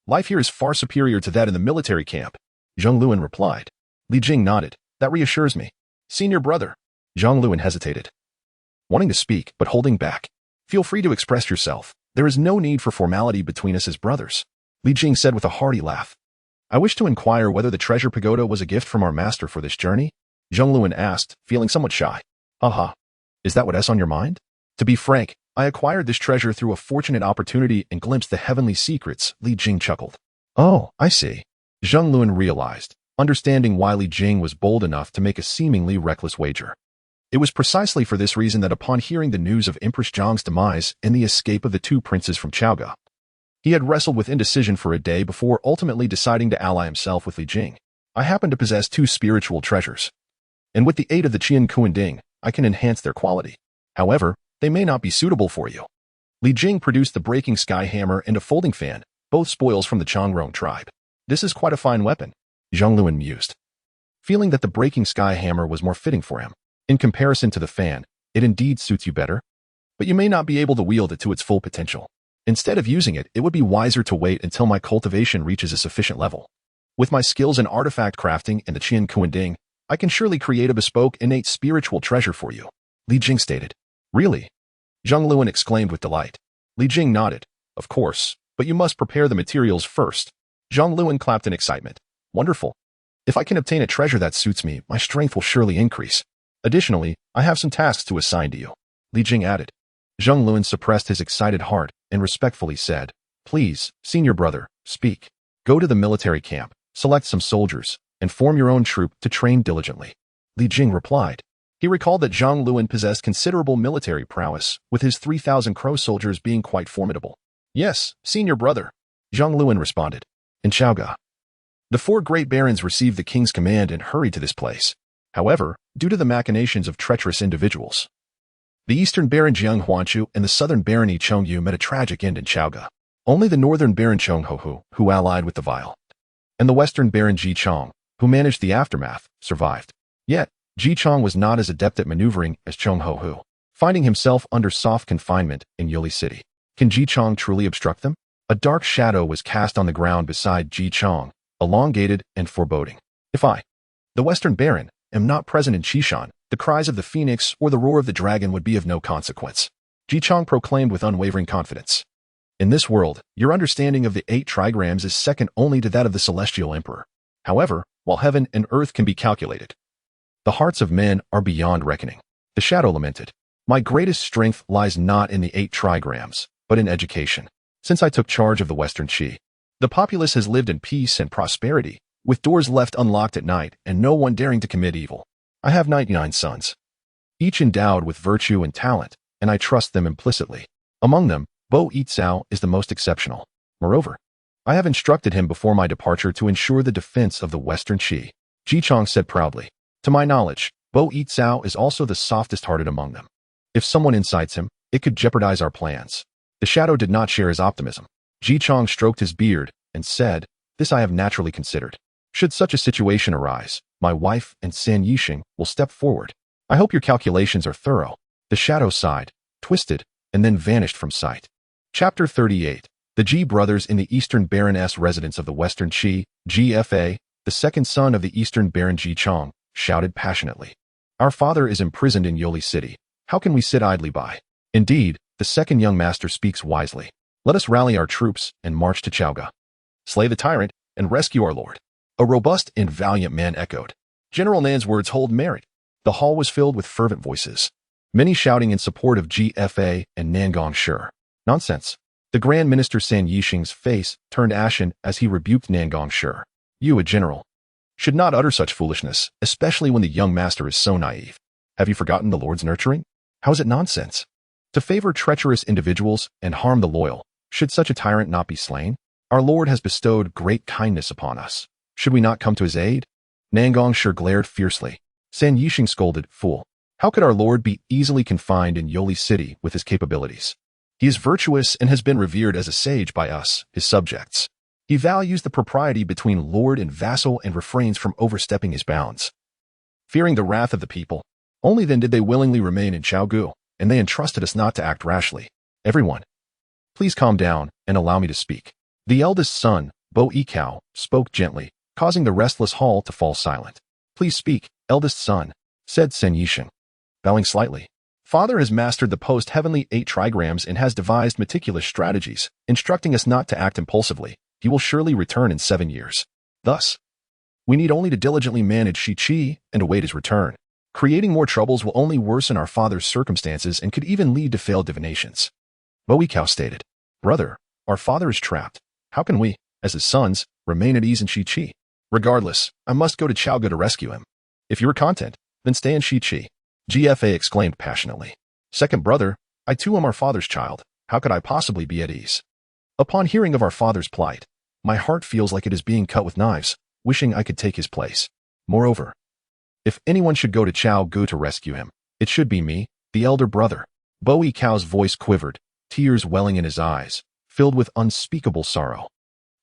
Life here is far superior to that in the military camp, Zheng Luan replied. Li Jing nodded. That reassures me. Senior brother. Zheng Luan hesitated, wanting to speak but holding back. Feel free to express yourself. There is no need for formality between us as brothers, Li Jing said with a hearty laugh. I wish to inquire whether the treasure pagoda was a gift from our master for this journey? Zheng Luan asked, feeling somewhat shy. Haha. Is that what's on your mind? To be frank, I acquired this treasure through a fortunate opportunity and glimpsed the heavenly secrets, Li Jing chuckled. Oh, I see. Zheng Luan realized, understanding why Li Jing was bold enough to make a seemingly reckless wager. It was precisely for this reason that upon hearing the news of Empress Zhang's demise and the escape of the 2 princes from Chaoga, he had wrestled with indecision for a day before ultimately deciding to ally himself with Li Jing. I happen to possess 2 spiritual treasures, and with the aid of the Qian Kuanding, I can enhance their quality. However, they may not be suitable for you. Li Jing produced the breaking sky hammer and a folding fan, both spoils from the Changrong tribe. This is quite a fine weapon, Zheng Luan mused, feeling that the breaking sky hammer was more fitting for him. In comparison to the fan, it indeed suits you better, but you may not be able to wield it to its full potential. Instead of using it, it would be wiser to wait until my cultivation reaches a sufficient level. With my skills in artifact crafting and the Qian Kuanding, I can surely create a bespoke innate spiritual treasure for you, Li Jing stated. Really? Zheng Luan exclaimed with delight. Li Jing nodded. Of course, but you must prepare the materials first. Zheng Luan clapped in excitement. Wonderful. If I can obtain a treasure that suits me, my strength will surely increase. Additionally, I have some tasks to assign to you, Li Jing added. Zheng Luan suppressed his excited heart and respectfully said, Please, senior brother, speak. Go to the military camp, select some soldiers, and form your own troop to train diligently. Li Jing replied. He recalled that Zheng Luan possessed considerable military prowess, with his 3,000 crow soldiers being quite formidable. Yes, senior brother, Zheng Luan responded. In Chaoga, the 4 great barons received the king's command and hurried to this place. However, due to the machinations of treacherous individuals, the eastern baron Jiang Huanchu and the southern barony Chongyu met a tragic end in Chaoga. Only the northern baron Chonghohu, who allied with the Vile, and the western baron Ji Chong, who managed the aftermath, survived. Yet, Ji Chong was not as adept at maneuvering as Chong Ho Hu, finding himself under soft confinement in Yuli City. Can Ji Chong truly obstruct them? A dark shadow was cast on the ground beside Ji Chong, elongated and foreboding. If I, the Western Baron, am not present in Qishan, the cries of the phoenix or the roar of the dragon would be of no consequence. Ji Chong proclaimed with unwavering confidence. In this world, your understanding of the 8 trigrams is second only to that of the celestial emperor. However, while heaven and earth can be calculated, the hearts of men are beyond reckoning. The shadow lamented. My greatest strength lies not in the 8 trigrams, but in education. Since I took charge of the Western Qi, the populace has lived in peace and prosperity, with doors left unlocked at night and no one daring to commit evil. I have 99 sons, each endowed with virtue and talent, and I trust them implicitly. Among them, Bo Yitzhao is the most exceptional. Moreover, I have instructed him before my departure to ensure the defense of the Western Qi. Ji Chong said proudly. To my knowledge, Bo Yitzhao is also the softest-hearted among them. If someone incites him, it could jeopardize our plans. The shadow did not share his optimism. Ji Chong stroked his beard and said, This I have naturally considered. Should such a situation arise, my wife and San Yixing will step forward. I hope your calculations are thorough. The shadow sighed, twisted, and then vanished from sight. Chapter 38. The Ji brothers in the Eastern Baroness residence of the Western Qi, GFA, the second son of the Eastern Baron Ji Chong, shouted passionately. Our father is imprisoned in Yoli City. How can we sit idly by? Indeed, the second young master speaks wisely. Let us rally our troops and march to Chaoga. Slay the tyrant and rescue our lord. A robust and valiant man echoed. General Nan's words hold merit. The hall was filled with fervent voices, many shouting in support of GFA and Nangong Shi. Nonsense. The Grand Minister San Yixing's face turned ashen as he rebuked Nangong Shi. You, a general, should not utter such foolishness, especially when the young master is so naive. Have you forgotten the Lord's nurturing? How is it nonsense? To favor treacherous individuals and harm the loyal, should such a tyrant not be slain? Our Lord has bestowed great kindness upon us. Should we not come to his aid? Nangong Shi glared fiercely. San Yixing scolded, Fool. How could our Lord be easily confined in Yoli City with his capabilities? He is virtuous and has been revered as a sage by us, his subjects. He values the propriety between lord and vassal and refrains from overstepping his bounds. Fearing the wrath of the people, only then did they willingly remain in Chaogu, and they entrusted us not to act rashly. Everyone, please calm down and allow me to speak. The eldest son, Bo Yikao, spoke gently, causing the restless hall to fall silent. Please speak, eldest son, said San Yixing, bowing slightly. Father has mastered the post-heavenly 8 trigrams and has devised meticulous strategies, instructing us not to act impulsively. He will surely return in 7 years. Thus, we need only to diligently manage Shi Qi and await his return. Creating more troubles will only worsen our father's circumstances and could even lead to failed divinations. Bo Yikao stated, Brother, our father is trapped. How can we, as his sons, remain at ease in Shi Qi? Regardless, I must go to Chaoga to rescue him. If you are content, then stay in Shi Qi. GFA exclaimed passionately. Second brother, I too am our father's child. How could I possibly be at ease? Upon hearing of our father's plight, my heart feels like it is being cut with knives, wishing I could take his place. Moreover, if anyone should go to Chaogu to rescue him, it should be me, the elder brother. Bo Yikao's voice quivered, tears welling in his eyes, filled with unspeakable sorrow.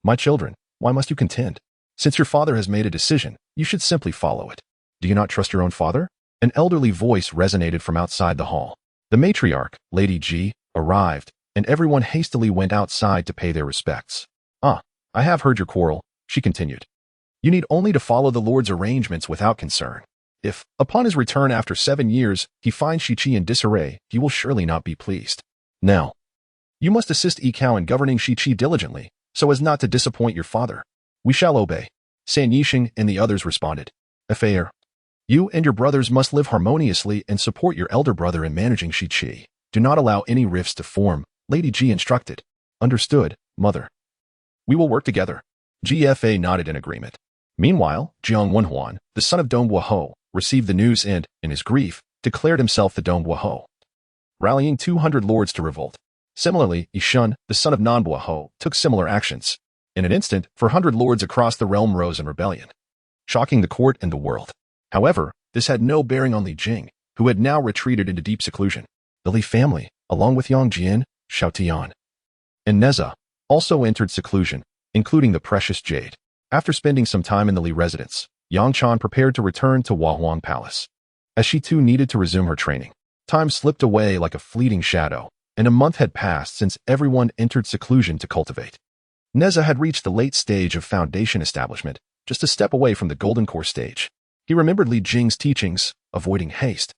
My children, why must you contend? Since your father has made a decision, you should simply follow it. Do you not trust your own father? An elderly voice resonated from outside the hall. The matriarch, Lady Ji, arrived, and everyone hastily went outside to pay their respects. I have heard your quarrel, she continued. You need only to follow the Lord's arrangements without concern. If, upon his return after 7 years, he finds Shi Qi in disarray, he will surely not be pleased. Now, you must assist Yikao in governing Shi Qi diligently, so as not to disappoint your father. We shall obey. San Yixing and the others responded. Affair. You and your brothers must live harmoniously and support your elder brother in managing Shi Qi. Do not allow any rifts to form, Lady Ji instructed. Understood, mother. We will work together. GFA nodded in agreement. Meanwhile, Jiang Wenhuan, the son of Dong Guoho, received the news and, in his grief, declared himself the Dong Guoho, rallying 200 lords to revolt. Similarly, Yishun, the son of Nan Guoho, took similar actions. In an instant, 400 lords across the realm rose in rebellion, shocking the court and the world. However, this had no bearing on Li Jing, who had now retreated into deep seclusion. The Li family, along with Yang Jian, Xiao Tian, and Nezha, also entered seclusion, including the precious jade. After spending some time in the Li residence, Yangchan prepared to return to Huahuang Palace. As she too needed to resume her training, time slipped away like a fleeting shadow, and a month had passed since everyone entered seclusion to cultivate. Nezha had reached the late stage of foundation establishment, just a step away from the golden core stage. He remembered Li Jing's teachings, avoiding haste,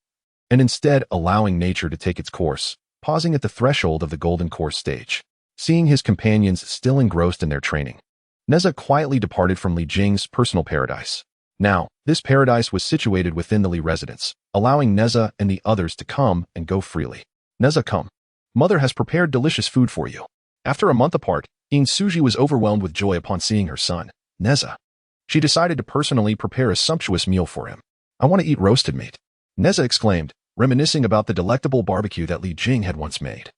and instead allowing nature to take its course, pausing at the threshold of the golden core stage. Seeing his companions still engrossed in their training, Nezha quietly departed from Li Jing's personal paradise. Now, this paradise was situated within the Li residence, allowing Nezha and the others to come and go freely. Nezha, come. Mother has prepared delicious food for you. After a month apart, Suji was overwhelmed with joy upon seeing her son, Nezha. She decided to personally prepare a sumptuous meal for him. I want to eat roasted meat, Nezha exclaimed, reminiscing about the delectable barbecue that Li Jing had once made.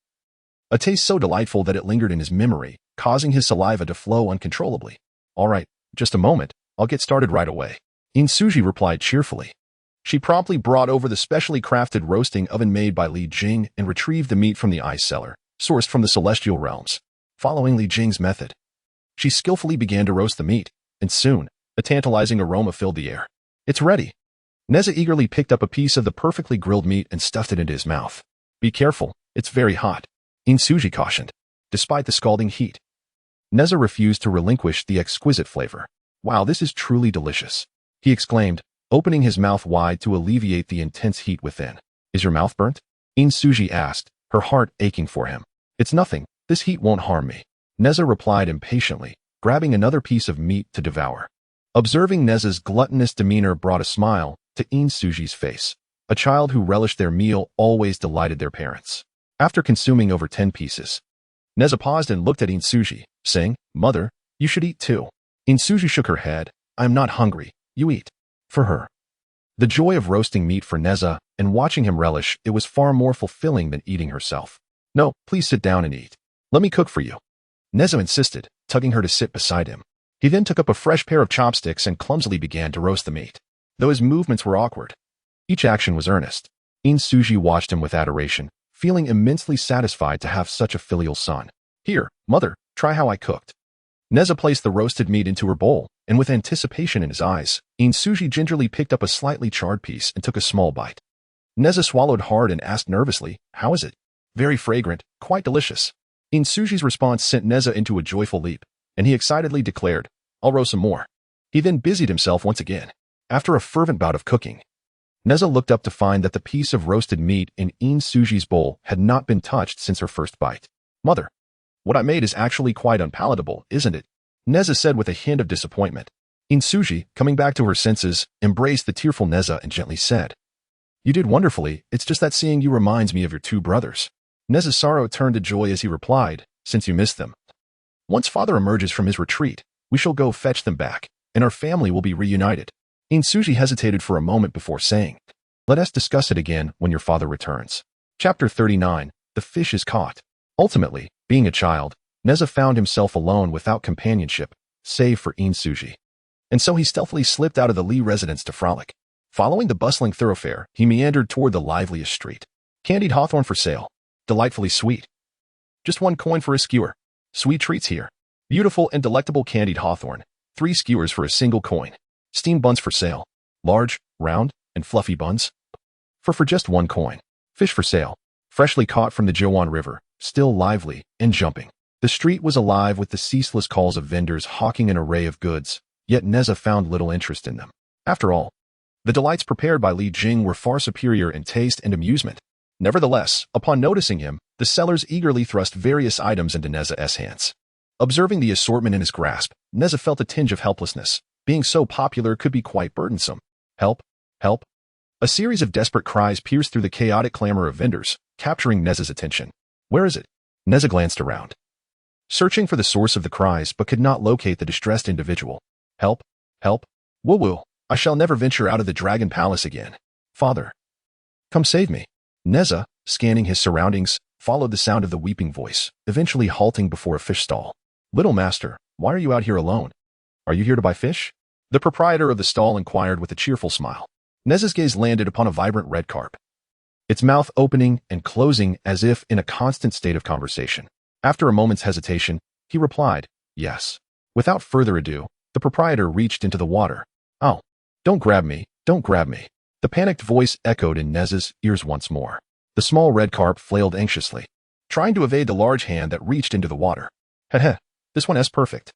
A taste so delightful that it lingered in his memory, causing his saliva to flow uncontrollably. All right, just a moment, I'll get started right away, Suji replied cheerfully. She promptly brought over the specially crafted roasting oven made by Li Jing and retrieved the meat from the ice cellar, sourced from the celestial realms. Following Li Jing's method, she skillfully began to roast the meat, and soon, a tantalizing aroma filled the air. It's ready. Nezha eagerly picked up a piece of the perfectly grilled meat and stuffed it into his mouth. Be careful, it's very hot, Suji cautioned. Despite the scalding heat, Nezha refused to relinquish the exquisite flavor. Wow, this is truly delicious, he exclaimed, opening his mouth wide to alleviate the intense heat within. Is your mouth burnt? Suji asked, her heart aching for him. It's nothing, this heat won't harm me, Nezha replied impatiently, grabbing another piece of meat to devour. Observing Nezha's gluttonous demeanor brought a smile to Suji's face. A child who relished their meal always delighted their parents. After consuming over 10 pieces, Nezha paused and looked at Suji, saying, Mother, you should eat too. Suji shook her head. I'm not hungry, you eat. For her. The joy of roasting meat for Nezha and watching him relish it was far more fulfilling than eating herself. No, please sit down and eat. Let me cook for you, Nezha insisted, tugging her to sit beside him. He then took up a fresh pair of chopsticks and clumsily began to roast the meat. Though his movements were awkward, each action was earnest. Suji watched him with adoration, feeling immensely satisfied to have such a filial son. Here, mother, try how I cooked. Nezha placed the roasted meat into her bowl, and with anticipation in his eyes, Suji gingerly picked up a slightly charred piece and took a small bite. Nezha swallowed hard and asked nervously, how is it? Very fragrant, quite delicious. Suji's response sent Nezha into a joyful leap, and he excitedly declared, I'll roast some more. He then busied himself once again. After a fervent bout of cooking, Nezha looked up to find that the piece of roasted meat in Suji's bowl had not been touched since her first bite. Mother, what I made is actually quite unpalatable, isn't it? Nezha said with a hint of disappointment. Suji, coming back to her senses, embraced the tearful Nezha and gently said, You did wonderfully, it's just that seeing you reminds me of your two brothers. Nezha's sorrow turned to joy as he replied, Since you missed them. Once father emerges from his retreat, we shall go fetch them back, and our family will be reunited. Suji hesitated for a moment before saying, Let us discuss it again when your father returns. Chapter 39, The Fish is Caught. Ultimately, being a child, Nezha found himself alone without companionship, save for Suji. And so he stealthily slipped out of the Li residence to frolic. Following the bustling thoroughfare, he meandered toward the liveliest street. Candied hawthorn for sale. Delightfully sweet. Just 1 coin for a skewer. Sweet treats here. Beautiful and delectable candied hawthorn. 3 skewers for a single coin. Steamed buns for sale. Large, round, and fluffy buns. For just 1 coin. Fish for sale. Freshly caught from the Jiuan River, still lively and jumping. The street was alive with the ceaseless calls of vendors hawking an array of goods, yet Nezha found little interest in them. After all, the delights prepared by Li Jing were far superior in taste and amusement. Nevertheless, upon noticing him, the sellers eagerly thrust various items into Nezha's hands. Observing the assortment in his grasp, Nezha felt a tinge of helplessness. Being so popular could be quite burdensome. Help! Help! A series of desperate cries pierced through the chaotic clamor of vendors, capturing Nezha's attention. Where is it? Nezha glanced around, searching for the source of the cries but could not locate the distressed individual. Help! Help! Woo-woo! I shall never venture out of the Dragon Palace again. Father! Come save me! Nezha, scanning his surroundings, followed the sound of the weeping voice, eventually halting before a fish stall. Little master, why are you out here alone? Are you here to buy fish? The proprietor of the stall inquired with a cheerful smile. Nezha's gaze landed upon a vibrant red carp, its mouth opening and closing as if in a constant state of conversation. After a moment's hesitation, he replied, Yes. Without further ado, the proprietor reached into the water. Oh, Don't grab me, don't grab me. The panicked voice echoed in Nezha's ears once more. The small red carp flailed anxiously, trying to evade the large hand that reached into the water. Heh, this one is perfect.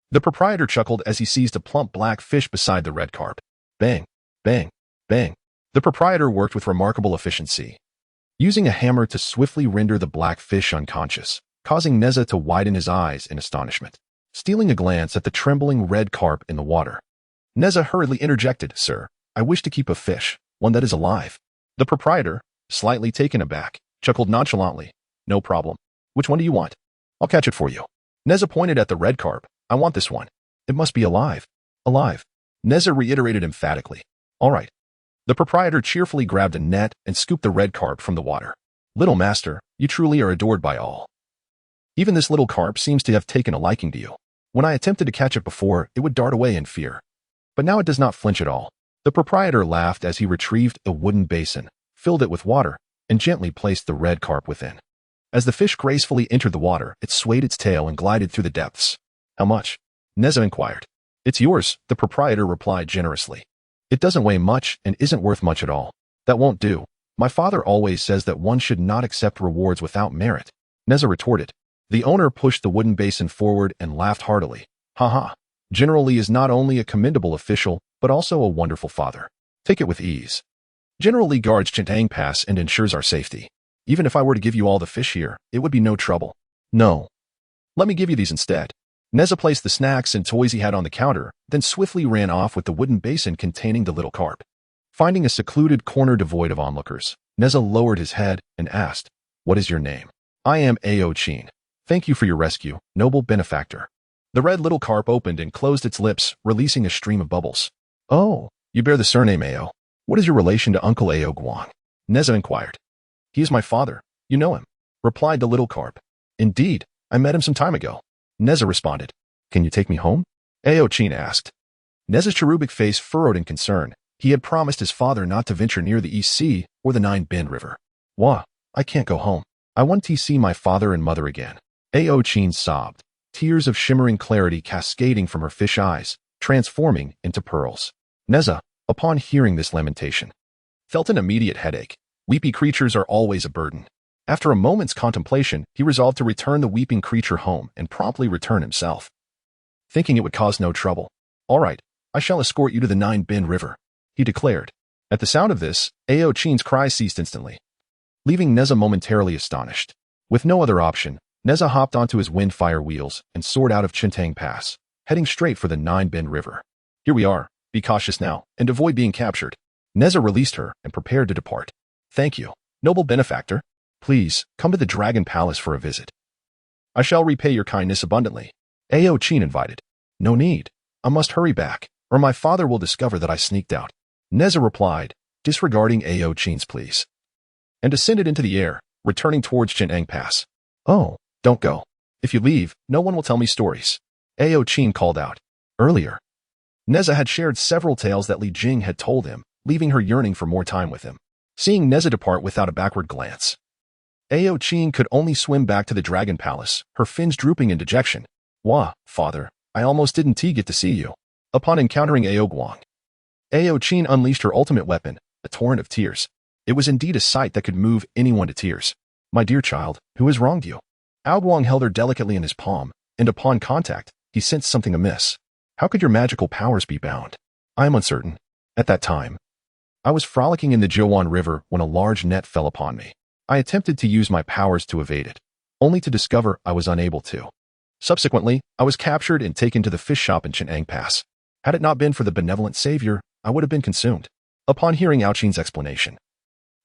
The proprietor chuckled as he seized a plump black fish beside the red carp. Bang, bang, bang. The proprietor worked with remarkable efficiency, using a hammer to swiftly render the black fish unconscious, causing Nezha to widen his eyes in astonishment. Stealing a glance at the trembling red carp in the water, Nezha hurriedly interjected, Sir, I wish to keep a fish, one that is alive. The proprietor, slightly taken aback, chuckled nonchalantly. No problem. Which one do you want? I'll catch it for you. Nezha pointed at the red carp. I want this one. It must be alive. Alive. Nezha reiterated emphatically. All right. The proprietor cheerfully grabbed a net and scooped the red carp from the water. Little master, you truly are adored by all. Even this little carp seems to have taken a liking to you. When I attempted to catch it before, it would dart away in fear. But now it does not flinch at all. The proprietor laughed as he retrieved a wooden basin, filled it with water, and gently placed the red carp within. As the fish gracefully entered the water, it swayed its tail and glided through the depths. How much? Nezha inquired. It's yours, the proprietor replied generously. It doesn't weigh much and isn't worth much at all. That won't do. My father always says that one should not accept rewards without merit. Nezha retorted. The owner pushed the wooden basin forward and laughed heartily. Ha. General Li is not only a commendable official, but also a wonderful father. Take it with ease. General Li guards Chintang Pass and ensures our safety. Even if I were to give you all the fish here, it would be no trouble. No. Let me give you these instead. Nezha placed the snacks and toys he had on the counter, then swiftly ran off with the wooden basin containing the little carp. Finding a secluded corner devoid of onlookers, Nezha lowered his head and asked, What is your name? I am Ao Chin. Thank you for your rescue, noble benefactor. The red little carp opened and closed its lips, releasing a stream of bubbles. Oh, you bear the surname Ao. What is your relation to Uncle Ao Guang? Nezha inquired. He is my father. You know him, replied the little carp. Indeed, I met him some time ago. Nezha responded. Can you take me home? Ao Chin asked. Nezha's cherubic face furrowed in concern. He had promised his father not to venture near the East Sea or the Nine Bin River. Wah, I can't go home. I want to see my father and mother again. Ao Chin sobbed, tears of shimmering clarity cascading from her fish eyes, transforming into pearls. Nezha, upon hearing this lamentation, felt an immediate headache. Weepy creatures are always a burden. After a moment's contemplation, he resolved to return the weeping creature home and promptly return himself, thinking it would cause no trouble. All right, I shall escort you to the Nine Bin River, he declared. At the sound of this, Ao Chin's cry ceased instantly, leaving Nezha momentarily astonished. With no other option, Nezha hopped onto his windfire wheels and soared out of Chintang Pass, heading straight for the Nine Bin River. Here we are. Be cautious now, and avoid being captured. Nezha released her and prepared to depart. Thank you, noble benefactor. Please, come to the Dragon Palace for a visit. I shall repay your kindness abundantly. Ao Chin invited. No need. I must hurry back, or my father will discover that I sneaked out. Nezha replied, disregarding Ao Chin's pleas, and descended into the air, returning towards Chintang Pass. Oh, don't go. If you leave, no one will tell me stories. Ao Chin called out. Earlier, Nezha had shared several tales that Li Jing had told him, leaving her yearning for more time with him. Seeing Nezha depart without a backward glance, Ao Chin could only swim back to the Dragon Palace, her fins drooping in dejection. Wah, father, I almost didn't get to see you. Upon encountering Ao Guang, Ao Chin unleashed her ultimate weapon, a torrent of tears. It was indeed a sight that could move anyone to tears. My dear child, who has wronged you? Ao Guang held her delicately in his palm, and upon contact, he sensed something amiss. How could your magical powers be bound? I am uncertain. At that time, I was frolicking in the Jiuan River when a large net fell upon me. I attempted to use my powers to evade it, only to discover I was unable to. Subsequently, I was captured and taken to the fish shop in Chintang Pass. Had it not been for the benevolent savior, I would have been consumed. Upon hearing Ao Chin's explanation,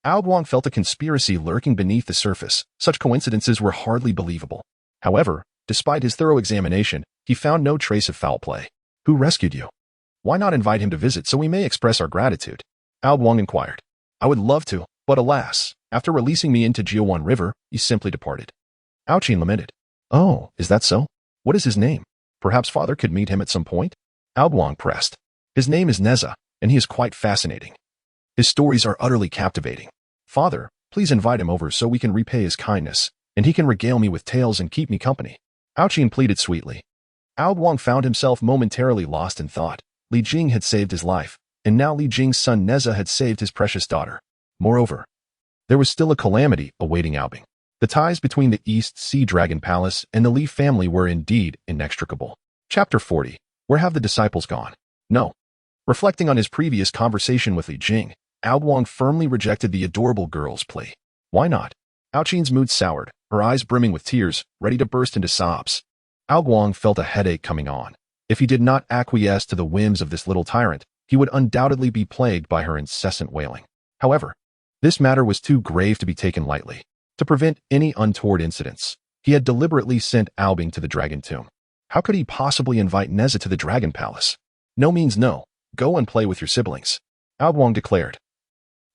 Ao Guang felt a conspiracy lurking beneath the surface. Such coincidences were hardly believable. However, despite his thorough examination, he found no trace of foul play. Who rescued you? Why not invite him to visit so we may express our gratitude? Ao Guang inquired. I would love to, but alas, after releasing me into Jiuan River, he simply departed. Ao Chin lamented. Oh, is that so? What is his name? Perhaps father could meet him at some point? Ao Guang pressed. His name is Nezha, and he is quite fascinating. His stories are utterly captivating. Father, please invite him over so we can repay his kindness, and he can regale me with tales and keep me company. Ao Chin pleaded sweetly. Ao Guang found himself momentarily lost in thought. Li Jing had saved his life, and now Li Jing's son Nezha had saved his precious daughter. Moreover, there was still a calamity awaiting Aobing. The ties between the East Sea Dragon Palace and the Li family were indeed inextricable. Chapter 40. Where have the disciples gone? No. Reflecting on his previous conversation with Li Jing, Aobing firmly rejected the adorable girl's plea. Why not? Aoqin's mood soured, her eyes brimming with tears, ready to burst into sobs. Aobing felt a headache coming on. If he did not acquiesce to the whims of this little tyrant, he would undoubtedly be plagued by her incessant wailing. However, this matter was too grave to be taken lightly. To prevent any untoward incidents, he had deliberately sent Aobing to the Dragon Tomb. How could he possibly invite Nezha to the Dragon Palace? No means no. Go and play with your siblings, Aobing declared.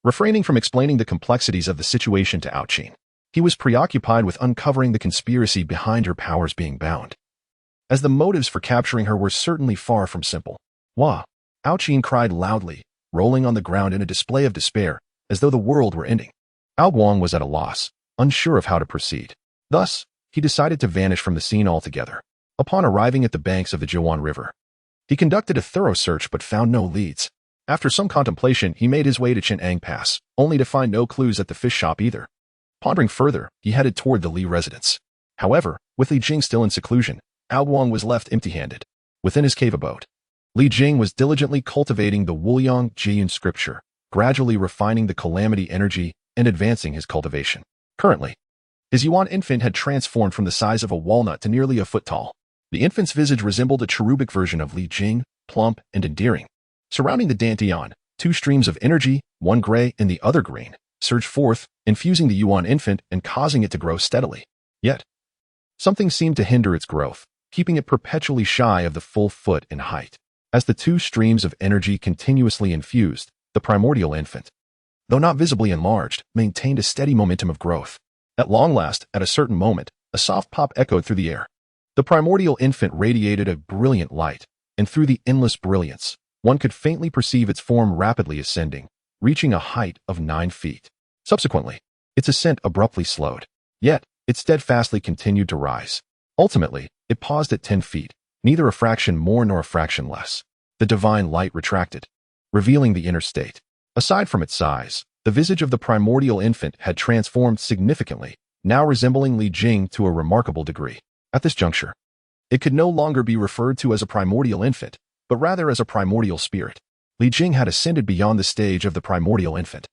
Refraining from explaining the complexities of the situation to Aoqin, he was preoccupied with uncovering the conspiracy behind her powers being bound, as the motives for capturing her were certainly far from simple. Wah! Aoqin cried loudly, rolling on the ground in a display of despair, as though the world were ending. Aobing was at a loss, unsure of how to proceed. Thus, he decided to vanish from the scene altogether. Upon arriving at the banks of the Jiwan River, he conducted a thorough search but found no leads. After some contemplation, he made his way to Chin'ang Pass, only to find no clues at the fish shop either. Pondering further, he headed toward the Li residence. However, with Li Jing still in seclusion, Aobing was left empty-handed. Within his cave abode, Li Jing was diligently cultivating the Wuliang Jiyun scripture, gradually refining the calamity energy and advancing his cultivation. Currently, his Yuan infant had transformed from the size of a walnut to nearly a foot tall. The infant's visage resembled a cherubic version of Li Jing, plump and endearing. Surrounding the Dantian, two streams of energy, one gray and the other green, surged forth, infusing the Yuan infant and causing it to grow steadily. Yet, something seemed to hinder its growth, keeping it perpetually shy of the full foot in height. As the two streams of energy continuously infused, the primordial infant, though not visibly enlarged, maintained a steady momentum of growth. At long last, at a certain moment, a soft pop echoed through the air. The primordial infant radiated a brilliant light, and through the endless brilliance, one could faintly perceive its form rapidly ascending, reaching a height of 9 feet. Subsequently, its ascent abruptly slowed. Yet, it steadfastly continued to rise. Ultimately, it paused at 10 feet, neither a fraction more nor a fraction less. The divine light retracted, revealing the inner state. Aside from its size, the visage of the primordial infant had transformed significantly, now resembling Li Jing to a remarkable degree. At this juncture, it could no longer be referred to as a primordial infant, but rather as a primordial spirit. Li Jing had ascended beyond the stage of the primordial infant,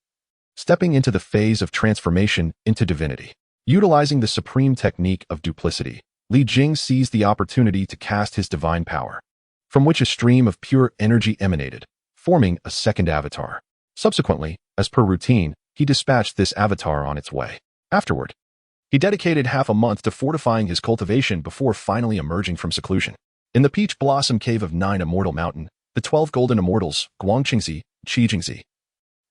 stepping into the phase of transformation into divinity. Utilizing the supreme technique of duplicity, Li Jing seized the opportunity to cast his divine power, from which a stream of pure energy emanated, forming a second avatar. Subsequently, as per routine, he dispatched this avatar on its way. Afterward, he dedicated half a month to fortifying his cultivation before finally emerging from seclusion. In the Peach Blossom Cave of 9 Immortal Mountain, the 12 golden immortals, Guangqingzi, Qijingzi,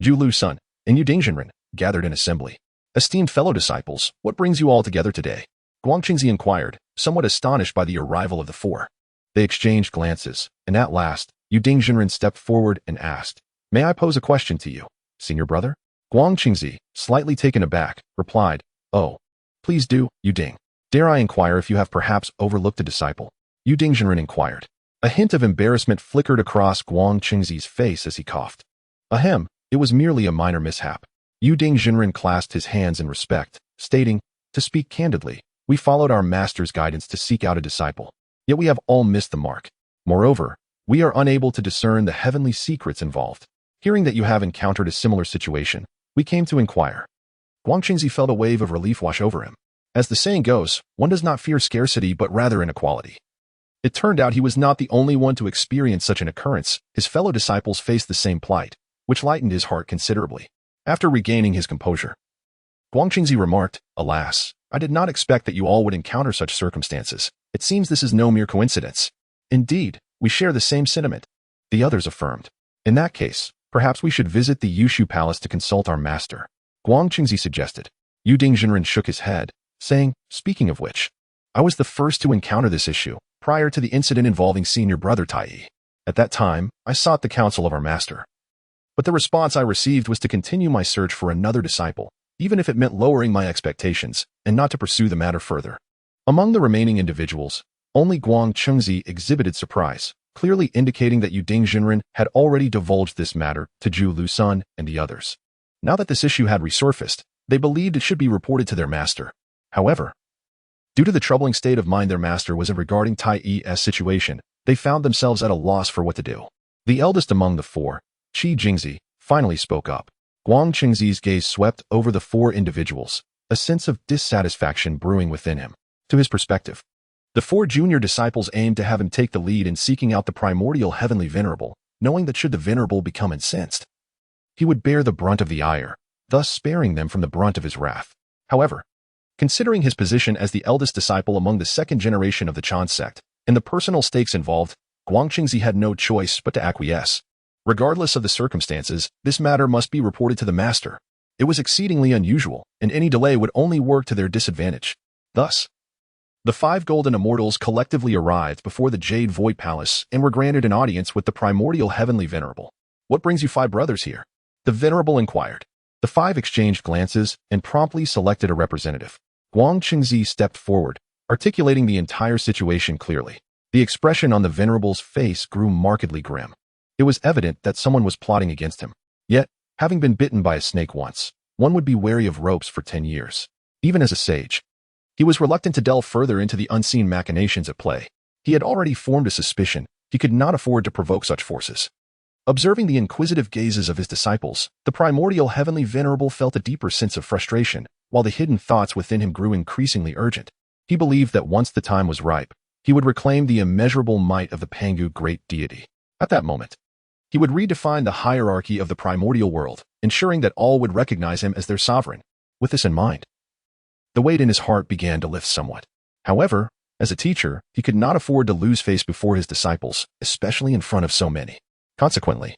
Zhu Sun, and Yu Dingjinren, gathered in assembly. Esteemed fellow disciples, what brings you all together today? Guangqingzi inquired, somewhat astonished by the arrival of the four. They exchanged glances, and at last, Yu Dingjinren stepped forward and asked, "May I pose a question to you, senior brother?" Guangqingzi, slightly taken aback, replied, "Oh, please do, Yu Ding. Dare I inquire if you have perhaps overlooked a disciple?" Yu Dingjinren inquired. A hint of embarrassment flickered across Guangqingzi's face as he coughed. Ahem, it was merely a minor mishap. Yu Dingjinren clasped his hands in respect, stating, "To speak candidly, we followed our master's guidance to seek out a disciple. Yet we have all missed the mark. Moreover, we are unable to discern the heavenly secrets involved. Hearing that you have encountered a similar situation, we came to inquire." Guangqingzi felt a wave of relief wash over him. As the saying goes, one does not fear scarcity but rather inequality. It turned out he was not the only one to experience such an occurrence. His fellow disciples faced the same plight, which lightened his heart considerably. After regaining his composure, Guangqingzi remarked, "Alas, I did not expect that you all would encounter such circumstances. It seems this is no mere coincidence." "Indeed, we share the same sentiment," the others affirmed. "In that case, perhaps we should visit the Yushu Palace to consult our master," Guangqingzi suggested. Yu Dingjinren shook his head, saying, "Speaking of which, I was the first to encounter this issue, prior to the incident involving senior brother Taiyi. At that time, I sought the counsel of our master. But the response I received was to continue my search for another disciple, even if it meant lowering my expectations, and not to pursue the matter further." Among the remaining individuals, only Guangqingzi exhibited surprise, clearly indicating that Yu Dingjinren had already divulged this matter to Zhu Lusun and the others. Now that this issue had resurfaced, they believed it should be reported to their master. However, due to the troubling state of mind their master was in regarding Taiyi's situation, they found themselves at a loss for what to do. The eldest among the four, Qi Jingzi, finally spoke up. Guang Qingzi's gaze swept over the four individuals, a sense of dissatisfaction brewing within him. To his perspective, the four junior disciples aimed to have him take the lead in seeking out the primordial heavenly venerable, knowing that should the venerable become incensed, he would bear the brunt of the ire, thus sparing them from the brunt of his wrath. However, considering his position as the eldest disciple among the second generation of the Chan sect, and the personal stakes involved, Guang Qingzi had no choice but to acquiesce. Regardless of the circumstances, this matter must be reported to the master. It was exceedingly unusual, and any delay would only work to their disadvantage. Thus, the five golden immortals collectively arrived before the Jade Void Palace and were granted an audience with the primordial heavenly venerable. "What brings you five brothers here?" the venerable inquired. The five exchanged glances and promptly selected a representative. Guang Qingzi stepped forward, articulating the entire situation clearly. The expression on the venerable's face grew markedly grim. It was evident that someone was plotting against him. Yet, having been bitten by a snake once, one would be wary of ropes for 10 years. Even as a sage, he was reluctant to delve further into the unseen machinations at play. He had already formed a suspicion he could not afford to provoke such forces. Observing the inquisitive gazes of his disciples, the primordial heavenly venerable felt a deeper sense of frustration, while the hidden thoughts within him grew increasingly urgent. He believed that once the time was ripe, he would reclaim the immeasurable might of the Pangu great deity. At that moment, he would redefine the hierarchy of the primordial world, ensuring that all would recognize him as their sovereign. With this in mind, the weight in his heart began to lift somewhat. However, as a teacher, he could not afford to lose face before his disciples, especially in front of so many. Consequently,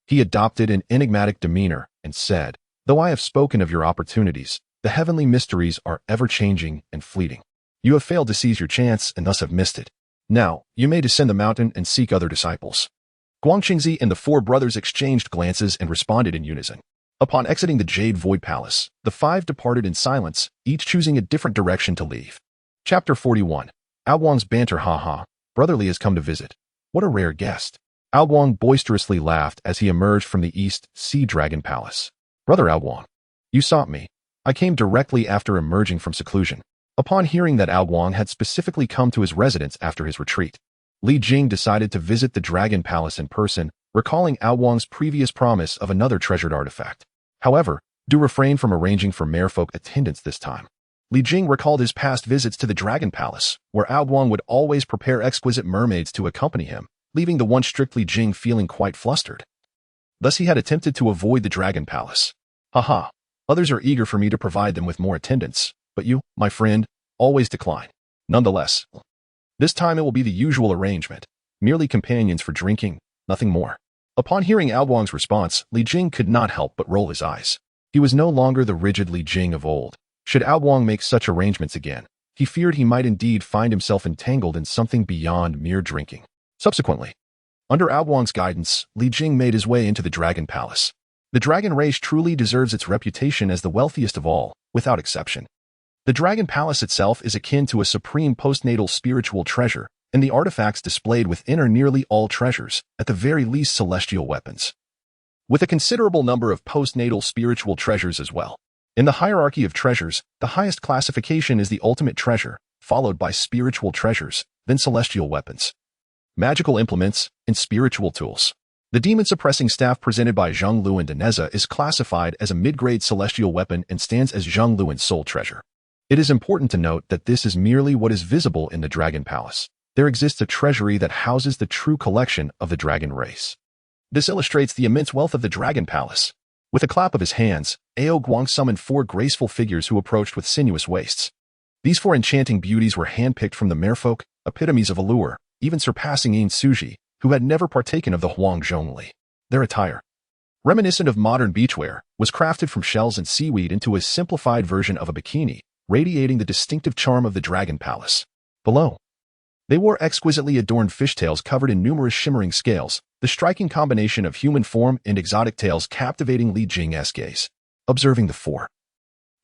he adopted an enigmatic demeanor and said, "Though I have spoken of your opportunities, the heavenly mysteries are ever-changing and fleeting. You have failed to seize your chance and thus have missed it. Now, you may descend the mountain and seek other disciples." Guang Qingzi and the four brothers exchanged glances and responded in unison. Upon exiting the Jade Void Palace, the five departed in silence, each choosing a different direction to leave. Chapter 41. Aoguang's banter. Ha, Brother Li has come to visit. What a rare guest. Aoguang boisterously laughed as he emerged from the East Sea Dragon Palace. "Brother Aoguang, you sought me. I came directly after emerging from seclusion." Upon hearing that Aoguang had specifically come to his residence after his retreat, Li Jing decided to visit the Dragon Palace in person, recalling Aoguang's previous promise of another treasured artifact. However, do refrain from arranging for merfolk attendance this time. Li Jing recalled his past visits to the Dragon Palace, where Aoguang would always prepare exquisite mermaids to accompany him, leaving the once strict Li Jing feeling quite flustered. Thus he had attempted to avoid the Dragon Palace. Haha, others are eager for me to provide them with more attendance, but you, my friend, always decline. Nonetheless, this time it will be the usual arrangement, merely companions for drinking, nothing more. Upon hearing Aoguang's response, Li Jing could not help but roll his eyes. He was no longer the rigid Li Jing of old. Should Aoguang make such arrangements again, he feared he might indeed find himself entangled in something beyond mere drinking. Subsequently, under Aoguang's guidance, Li Jing made his way into the Dragon Palace. The dragon race truly deserves its reputation as the wealthiest of all, without exception. The Dragon Palace itself is akin to a supreme postnatal spiritual treasure, and the artifacts displayed within are nearly all treasures, at the very least celestial weapons. With a considerable number of postnatal spiritual treasures as well. In the hierarchy of treasures, the highest classification is the ultimate treasure, followed by spiritual treasures, then celestial weapons, magical implements, and spiritual tools. The demon-suppressing staff presented by Zhang Luan de Nezha is classified as a mid-grade celestial weapon and stands as Zhang Luan's sole treasure. It is important to note that this is merely what is visible in the Dragon Palace. There exists a treasury that houses the true collection of the dragon race. This illustrates the immense wealth of the Dragon Palace. With a clap of his hands, Aoguang summoned four graceful figures who approached with sinuous waists. These four enchanting beauties were handpicked from the merfolk, epitomes of allure, even surpassing Yin Suji, who had never partaken of the Huang Zhongli. Their attire, reminiscent of modern beachwear, was crafted from shells and seaweed into a simplified version of a bikini, radiating the distinctive charm of the Dragon Palace. Below, they wore exquisitely adorned fishtails covered in numerous shimmering scales, the striking combination of human form and exotic tails captivating Li Jing's gaze. Observing the four,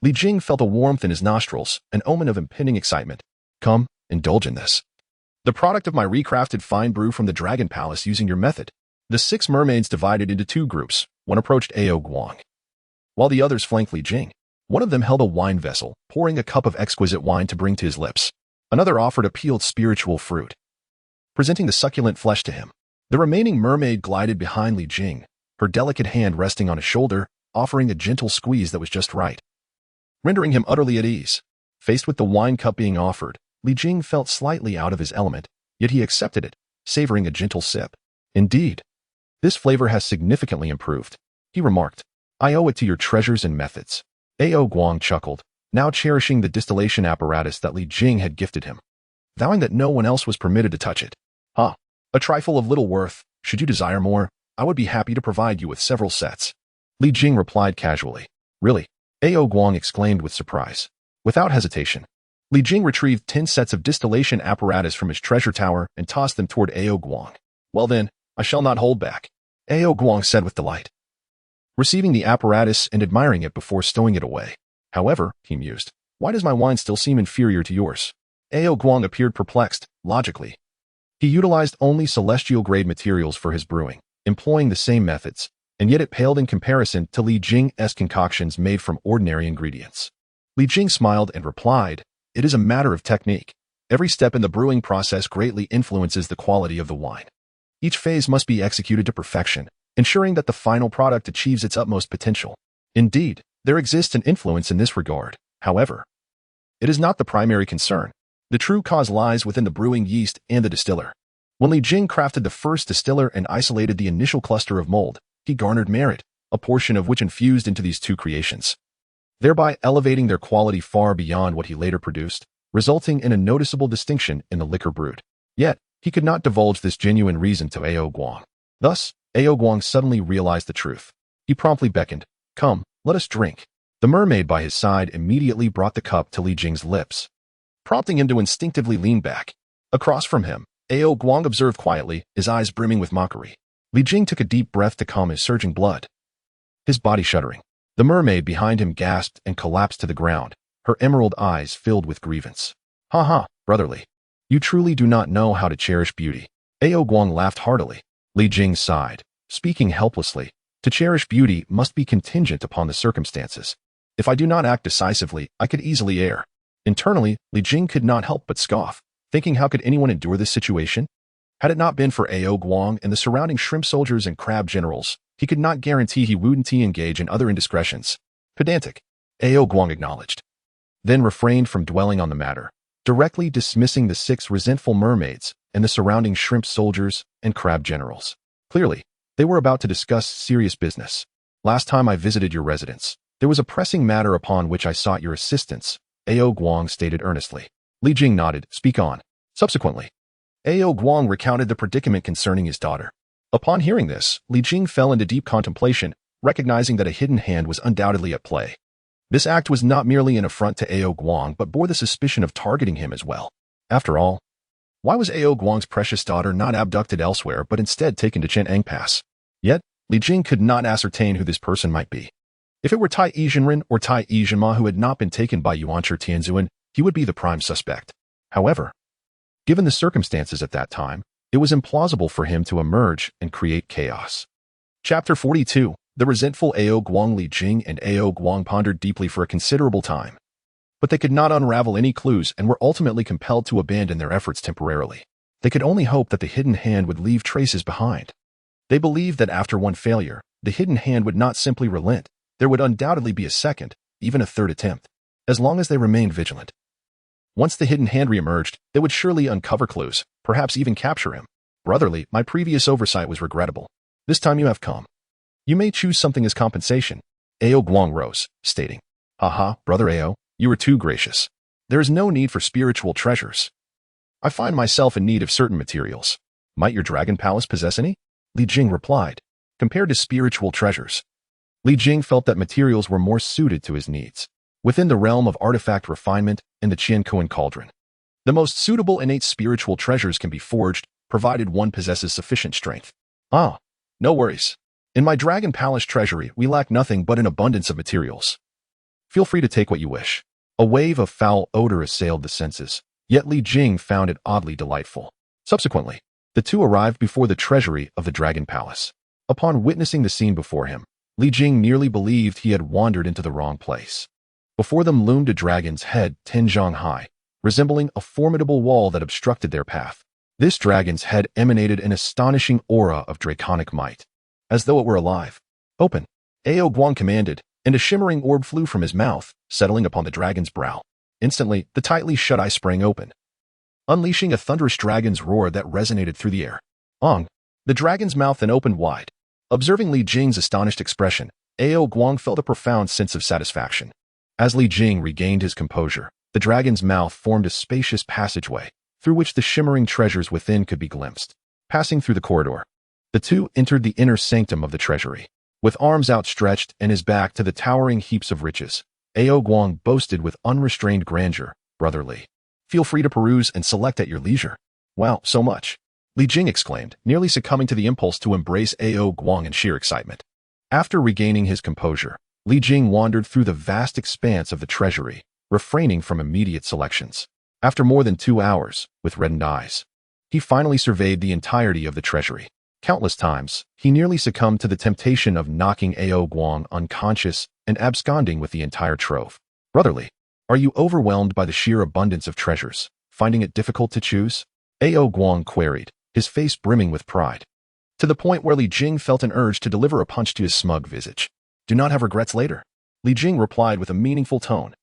Li Jing felt a warmth in his nostrils, an omen of impending excitement. "Come, indulge in this." The product of my recrafted fine brew from the Dragon Palace using your method. The 6 mermaids divided into 2 groups. One approached Ao Guang, while the others flanked Li Jing. One of them held a wine vessel, pouring a cup of exquisite wine to bring to his lips. Another offered a peeled spiritual fruit, presenting the succulent flesh to him. The remaining mermaid glided behind Li Jing, her delicate hand resting on his shoulder, offering a gentle squeeze that was just right, rendering him utterly at ease. Faced with the wine cup being offered, Li Jing felt slightly out of his element, yet he accepted it, savoring a gentle sip. Indeed, this flavor has significantly improved, he remarked. I owe it to your treasures and methods. Ao Guang chuckled, now cherishing the distillation apparatus that Li Jing had gifted him, vowing that no one else was permitted to touch it. A trifle of little worth. Should you desire more, I would be happy to provide you with several sets. Li Jing replied casually. Really? Ao Guang exclaimed with surprise. Without hesitation, Li Jing retrieved 10 sets of distillation apparatus from his treasure tower and tossed them toward Ao Guang. Well then, I shall not hold back, Ao Guang said with delight, receiving the apparatus and admiring it before stowing it away. However, he mused, why does my wine still seem inferior to yours? Ao Guang appeared perplexed, logically. He utilized only celestial-grade materials for his brewing, employing the same methods, and yet it paled in comparison to Li Jing's concoctions made from ordinary ingredients. Li Jing smiled and replied, it is a matter of technique. Every step in the brewing process greatly influences the quality of the wine. Each phase must be executed to perfection, ensuring that the final product achieves its utmost potential. Indeed, there exists an influence in this regard. However, it is not the primary concern. The true cause lies within the brewing yeast and the distiller. When Li Jing crafted the first distiller and isolated the initial cluster of mold, he garnered merit, a portion of which infused into these 2 creations, thereby elevating their quality far beyond what he later produced, resulting in a noticeable distinction in the liquor brewed. Yet, he could not divulge this genuine reason to Ao Guang. Thus, Ao Guang suddenly realized the truth. He promptly beckoned, come, let us drink. The mermaid by his side immediately brought the cup to Li Jing's lips, prompting him to instinctively lean back. Across from him, Ao Guang observed quietly, his eyes brimming with mockery. Li Jing took a deep breath to calm his surging blood, his body shuddering. The mermaid behind him gasped and collapsed to the ground, her emerald eyes filled with grievance. Ha ha, brotherly. You truly do not know how to cherish beauty. Ao Guang laughed heartily. Li Jing sighed, speaking helplessly. To cherish beauty must be contingent upon the circumstances. If I do not act decisively, I could easily err. Internally, Li Jing could not help but scoff, thinking how could anyone endure this situation? Had it not been for Ao Guang and the surrounding shrimp soldiers and crab generals, he could not guarantee he wouldn't engage in other indiscretions. Pedantic, Ao Guang acknowledged, then refrained from dwelling on the matter, directly dismissing the 6 resentful mermaids and the surrounding shrimp soldiers and crab generals. Clearly, they were about to discuss serious business. Last time I visited your residence, there was a pressing matter upon which I sought your assistance, Ao Guang stated earnestly. Li Jing nodded, speak on. Subsequently, Ao Guang recounted the predicament concerning his daughter. Upon hearing this, Li Jing fell into deep contemplation, recognizing that a hidden hand was undoubtedly at play. This act was not merely an affront to Ao Guang but bore the suspicion of targeting him as well. After all, why was Ao Guang's precious daughter not abducted elsewhere but instead taken to Chang'an Pass? Yet, Li Jing could not ascertain who this person might be. If it were Taiyi Zhenren or Taiyi Zhenma who had not been taken by Yuanchi Tianzuan, he would be the prime suspect. However, given the circumstances at that time, it was implausible for him to emerge and create chaos. Chapter 42. The resentful Ao Guang. Li Jing and Ao Guang pondered deeply for a considerable time, but they could not unravel any clues and were ultimately compelled to abandon their efforts temporarily. They could only hope that the hidden hand would leave traces behind. They believed that after one failure, the hidden hand would not simply relent. There would undoubtedly be a second, even a third attempt, as long as they remained vigilant. Once the hidden hand reemerged, they would surely uncover clues, perhaps even capture him. Brotherly, my previous oversight was regrettable. This time you have come. You may choose something as compensation. Ao Guang rose, stating, haha, brother Ao, you are too gracious. There is no need for spiritual treasures. I find myself in need of certain materials. Might your dragon palace possess any? Li Jing replied. Compared to spiritual treasures, Li Jing felt that materials were more suited to his needs. Within the realm of artifact refinement and the Qiankuan cauldron, the most suitable innate spiritual treasures can be forged, provided one possesses sufficient strength. Ah, no worries. In my Dragon Palace treasury, we lack nothing but an abundance of materials. Feel free to take what you wish. A wave of foul odor assailed the senses, yet Li Jing found it oddly delightful. Subsequently, the two arrived before the treasury of the Dragon Palace. Upon witnessing the scene before him, Li Jing nearly believed he had wandered into the wrong place. Before them loomed a dragon's head 10 zhang high, resembling a formidable wall that obstructed their path. This dragon's head emanated an astonishing aura of draconic might, as though it were alive. "Open," Ao Guang commanded, and a shimmering orb flew from his mouth, settling upon the dragon's brow. Instantly, the tightly shut eye sprang open, unleashing a thunderous dragon's roar that resonated through the air. "Ong!" The dragon's mouth then opened wide. Observing Li Jing's astonished expression, Ao Guang felt a profound sense of satisfaction. As Li Jing regained his composure, the dragon's mouth formed a spacious passageway, through which the shimmering treasures within could be glimpsed. Passing through the corridor, the two entered the inner sanctum of the treasury. With arms outstretched and his back to the towering heaps of riches, Ao Guang boasted with unrestrained grandeur, "Brotherly. Feel free to peruse and select at your leisure." "Wow, so much!" Li Jing exclaimed, nearly succumbing to the impulse to embrace Ao Guang in sheer excitement. After regaining his composure, Li Jing wandered through the vast expanse of the treasury, refraining from immediate selections. After more than 2 hours, with reddened eyes, he finally surveyed the entirety of the treasury. Countless times, he nearly succumbed to the temptation of knocking Ao Guang unconscious and absconding with the entire trove. "Brotherly, are you overwhelmed by the sheer abundance of treasures, finding it difficult to choose?" Ao Guang queried, his face brimming with pride, to the point where Li Jing felt an urge to deliver a punch to his smug visage. "Do not have regrets later," Li Jing replied with a meaningful tone.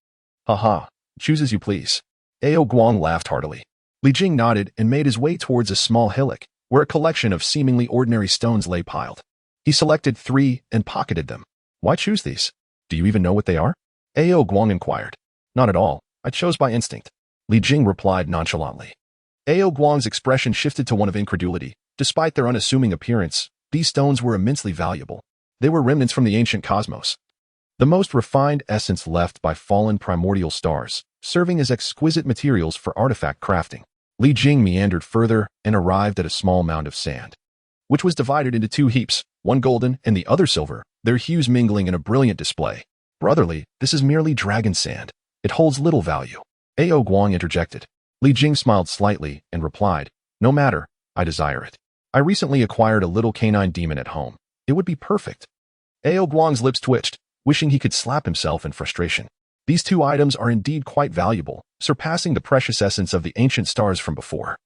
"Ha, choose as you please." Ao Guang laughed heartily. Li Jing nodded and made his way towards a small hillock, where a collection of seemingly ordinary stones lay piled. He selected 3 and pocketed them. "Why choose these? Do you even know what they are?" Ao Guang inquired. "Not at all. I chose by instinct," Li Jing replied nonchalantly. Ao Guang's expression shifted to one of incredulity. Despite their unassuming appearance, these stones were immensely valuable. They were remnants from the ancient cosmos, the most refined essence left by fallen primordial stars, serving as exquisite materials for artifact crafting. Li Jing meandered further and arrived at a small mound of sand, which was divided into 2 heaps, one golden and the other silver, their hues mingling in a brilliant display. "Brotherly, this is merely dragon sand. It holds little value," Ao Guang interjected. Li Jing smiled slightly and replied, "No matter, I desire it. I recently acquired a little canine demon at home. It would be perfect." Ao Guang's lips twitched, wishing he could slap himself in frustration. These 2 items are indeed quite valuable, surpassing the precious essence of the ancient stars from before.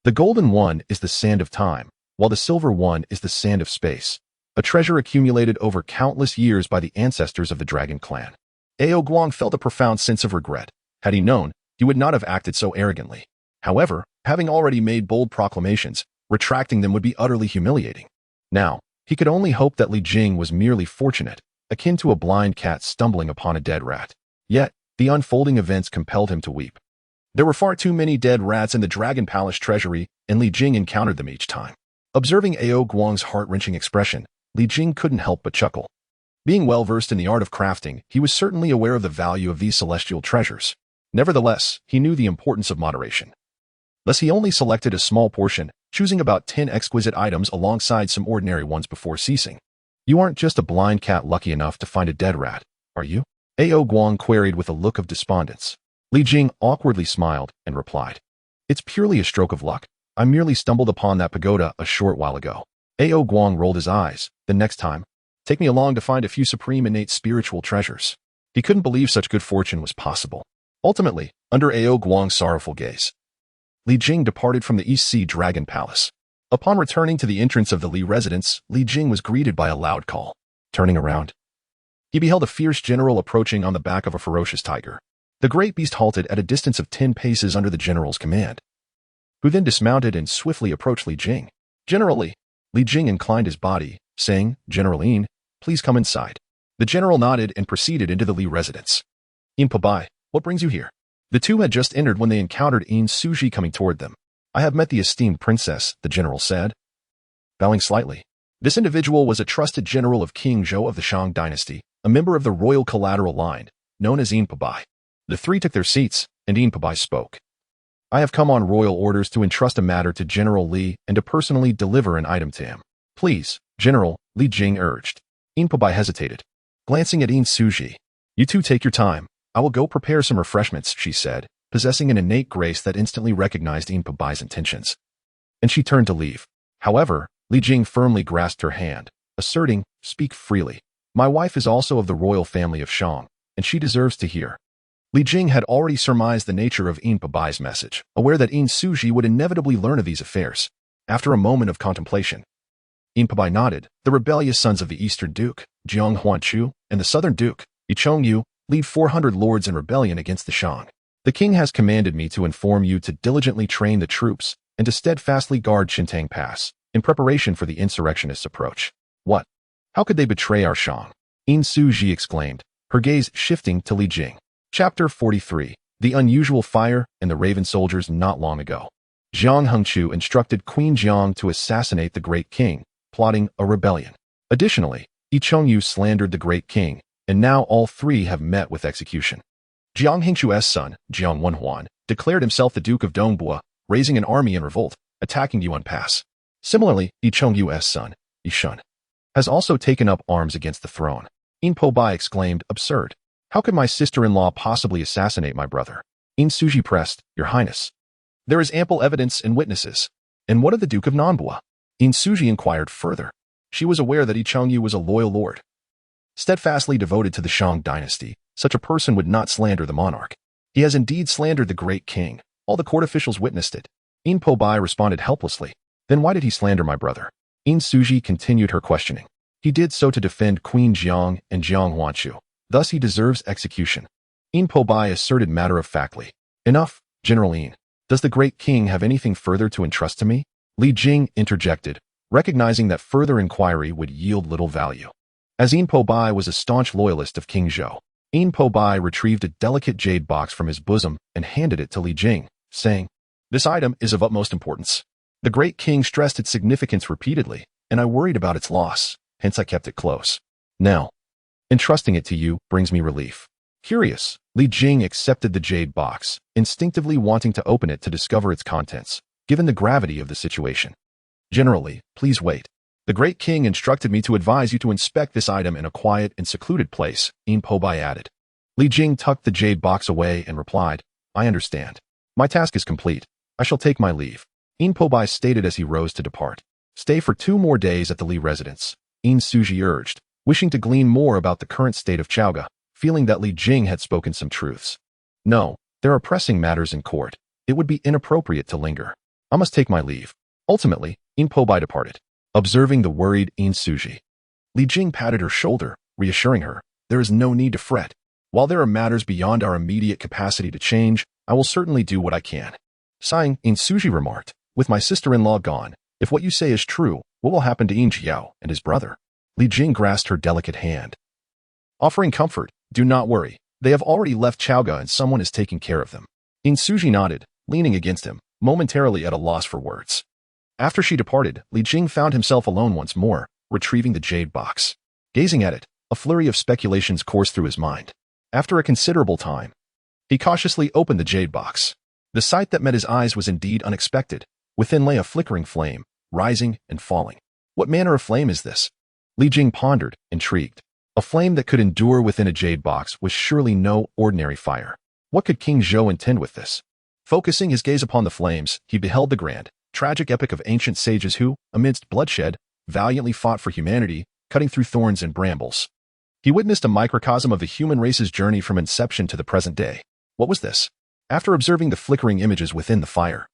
The golden one is the sand of time, while the silver one is the sand of space, a treasure accumulated over countless years by the ancestors of the dragon clan. Ao Guang felt a profound sense of regret. Had he known, he would not have acted so arrogantly. However, having already made bold proclamations, retracting them would be utterly humiliating. Now, he could only hope that Li Jing was merely fortunate, akin to a blind cat stumbling upon a dead rat. Yet, the unfolding events compelled him to weep. There were far too many dead rats in the Dragon Palace treasury, and Li Jing encountered them each time. Observing Ao Guang's heart-wrenching expression, Li Jing couldn't help but chuckle. Being well-versed in the art of crafting, he was certainly aware of the value of these celestial treasures. Nevertheless, he knew the importance of moderation. Thus he only selected a small portion, choosing about 10 exquisite items alongside some ordinary ones before ceasing. "You aren't just a blind cat lucky enough to find a dead rat, are you?" Ao Guang queried with a look of despondence. Li Jing awkwardly smiled and replied, "It's purely a stroke of luck. I merely stumbled upon that pagoda a short while ago." Ao Guang rolled his eyes. "The next time, take me along to find a few supreme innate spiritual treasures." He couldn't believe such good fortune was possible. Ultimately, under Ao Guang's sorrowful gaze, Li Jing departed from the East Sea Dragon Palace. Upon returning to the entrance of the Li residence, Li Jing was greeted by a loud call. Turning around, he beheld a fierce general approaching on the back of a ferocious tiger. The great beast halted at a distance of 10 paces under the general's command, who then dismounted and swiftly approached Li Jing. "General Li." Li Jing inclined his body, saying, "General Yin, please come inside." The general nodded and proceeded into the Li residence. "Yin Pabai, what brings you here?" The two had just entered when they encountered Yin Suji coming toward them. "I have met the esteemed princess," the general said, bowing slightly. This individual was a trusted general of King Zhou of the Shang dynasty, a member of the royal collateral line, known as Yin Pabai. The 3 took their seats, and Yin Pabai spoke. "I have come on royal orders to entrust a matter to General Li and to personally deliver an item to him." "Please, General," Li Jing urged. Yin Pabai hesitated, glancing at Yin Suji. "You two take your time. I will go prepare some refreshments," she said, possessing an innate grace that instantly recognized Yin Pabai's intentions. And she turned to leave. However, Li Jing firmly grasped her hand, asserting, "Speak freely. My wife is also of the royal family of Shang, and she deserves to hear." Li Jing had already surmised the nature of Yin Pabai's message, aware that Yin Suji would inevitably learn of these affairs. After a moment of contemplation, Yin Pabai nodded. "The rebellious sons of the Eastern Duke, Jiang Huanchu, and the Southern Duke, Yi Chongyu, lead 400 lords in rebellion against the Shang. The king has commanded me to inform you to diligently train the troops and to steadfastly guard Xintang Pass in preparation for the insurrectionists' approach." "What? How could they betray our Shang?" Yin Suji exclaimed, her gaze shifting to Li Jing. Chapter 43. The Unusual Fire and the Raven Soldiers. Not long ago, Jiang Hengchu instructed Queen Jiang to assassinate the Great King, plotting a rebellion. Additionally, Yi Chongyu slandered the Great King, and now all three have met with execution. Jiang Hengchu's son, Jiang Wenhuan, declared himself the Duke of Dongbua, raising an army in revolt, attacking Yuan Pass. Similarly, Yi Chongyu's son, Yi Shun, has also taken up arms against the throne. Yin Pobai exclaimed, "Absurd. How could my sister-in-law possibly assassinate my brother?" Yin Suji pressed, "Your Highness, there is ample evidence and witnesses." "And what of the Duke of Nanbua?" Yin Suji inquired further. She was aware that Yi Chongyu was a loyal lord, steadfastly devoted to the Shang dynasty. Such a person would not slander the monarch. "He has indeed slandered the Great King. All the court officials witnessed it." Yin Pobai responded helplessly. "Then why did he slander my brother?" Yin Suji continued her questioning. "He did so to defend Queen Jiang and Jiang Huanchu. Thus he deserves execution." Yin Pobai asserted matter-of-factly. "Enough, General Yin. Does the Great King have anything further to entrust to me?" Li Jing interjected, recognizing that further inquiry would yield little value. As Yin Pobai was a staunch loyalist of King Zhou, Yin Pobai retrieved a delicate jade box from his bosom and handed it to Li Jing, saying, "This item is of utmost importance. The Great King stressed its significance repeatedly, and I worried about its loss, hence I kept it close. Now, entrusting it to you brings me relief." Curious, Li Jing accepted the jade box, instinctively wanting to open it to discover its contents, given the gravity of the situation. "Generally, please wait. The Great King instructed me to advise you to inspect this item in a quiet and secluded place," Yin Pobai added. Li Jing tucked the jade box away and replied, "I understand. My task is complete. I shall take my leave." Yin Pobai stated as he rose to depart. "Stay for 2 more days at the Li residence," Yin Suji urged, wishing to glean more about the current state of Chaoga, feeling that Li Jing had spoken some truths. "No, there are pressing matters in court. It would be inappropriate to linger. I must take my leave." Ultimately, Yin Pobai departed. Observing the worried Yin Suji, Li Jing patted her shoulder, reassuring her, "There is no need to fret. While there are matters beyond our immediate capacity to change, I will certainly do what I can." Sighing, Yin Suji remarked, "With my sister-in-law gone, if what you say is true, what will happen to Yin Jiao and his brother?" Li Jing grasped her delicate hand, offering comfort. "Do not worry. They have already left Chaoga and someone is taking care of them." Yin Suji nodded, leaning against him, momentarily at a loss for words. After she departed, Li Jing found himself alone once more, retrieving the jade box. Gazing at it, a flurry of speculations coursed through his mind. After a considerable time, he cautiously opened the jade box. The sight that met his eyes was indeed unexpected. Within lay a flickering flame, rising and falling. What manner of flame is this? Li Jing pondered, intrigued. A flame that could endure within a jade box was surely no ordinary fire. What could King Zhou intend with this? Focusing his gaze upon the flames, he beheld the grand, tragic epic of ancient sages who, amidst bloodshed, valiantly fought for humanity, cutting through thorns and brambles. He witnessed a microcosm of the human race's journey from inception to the present day. What was this? After observing the flickering images within the fire,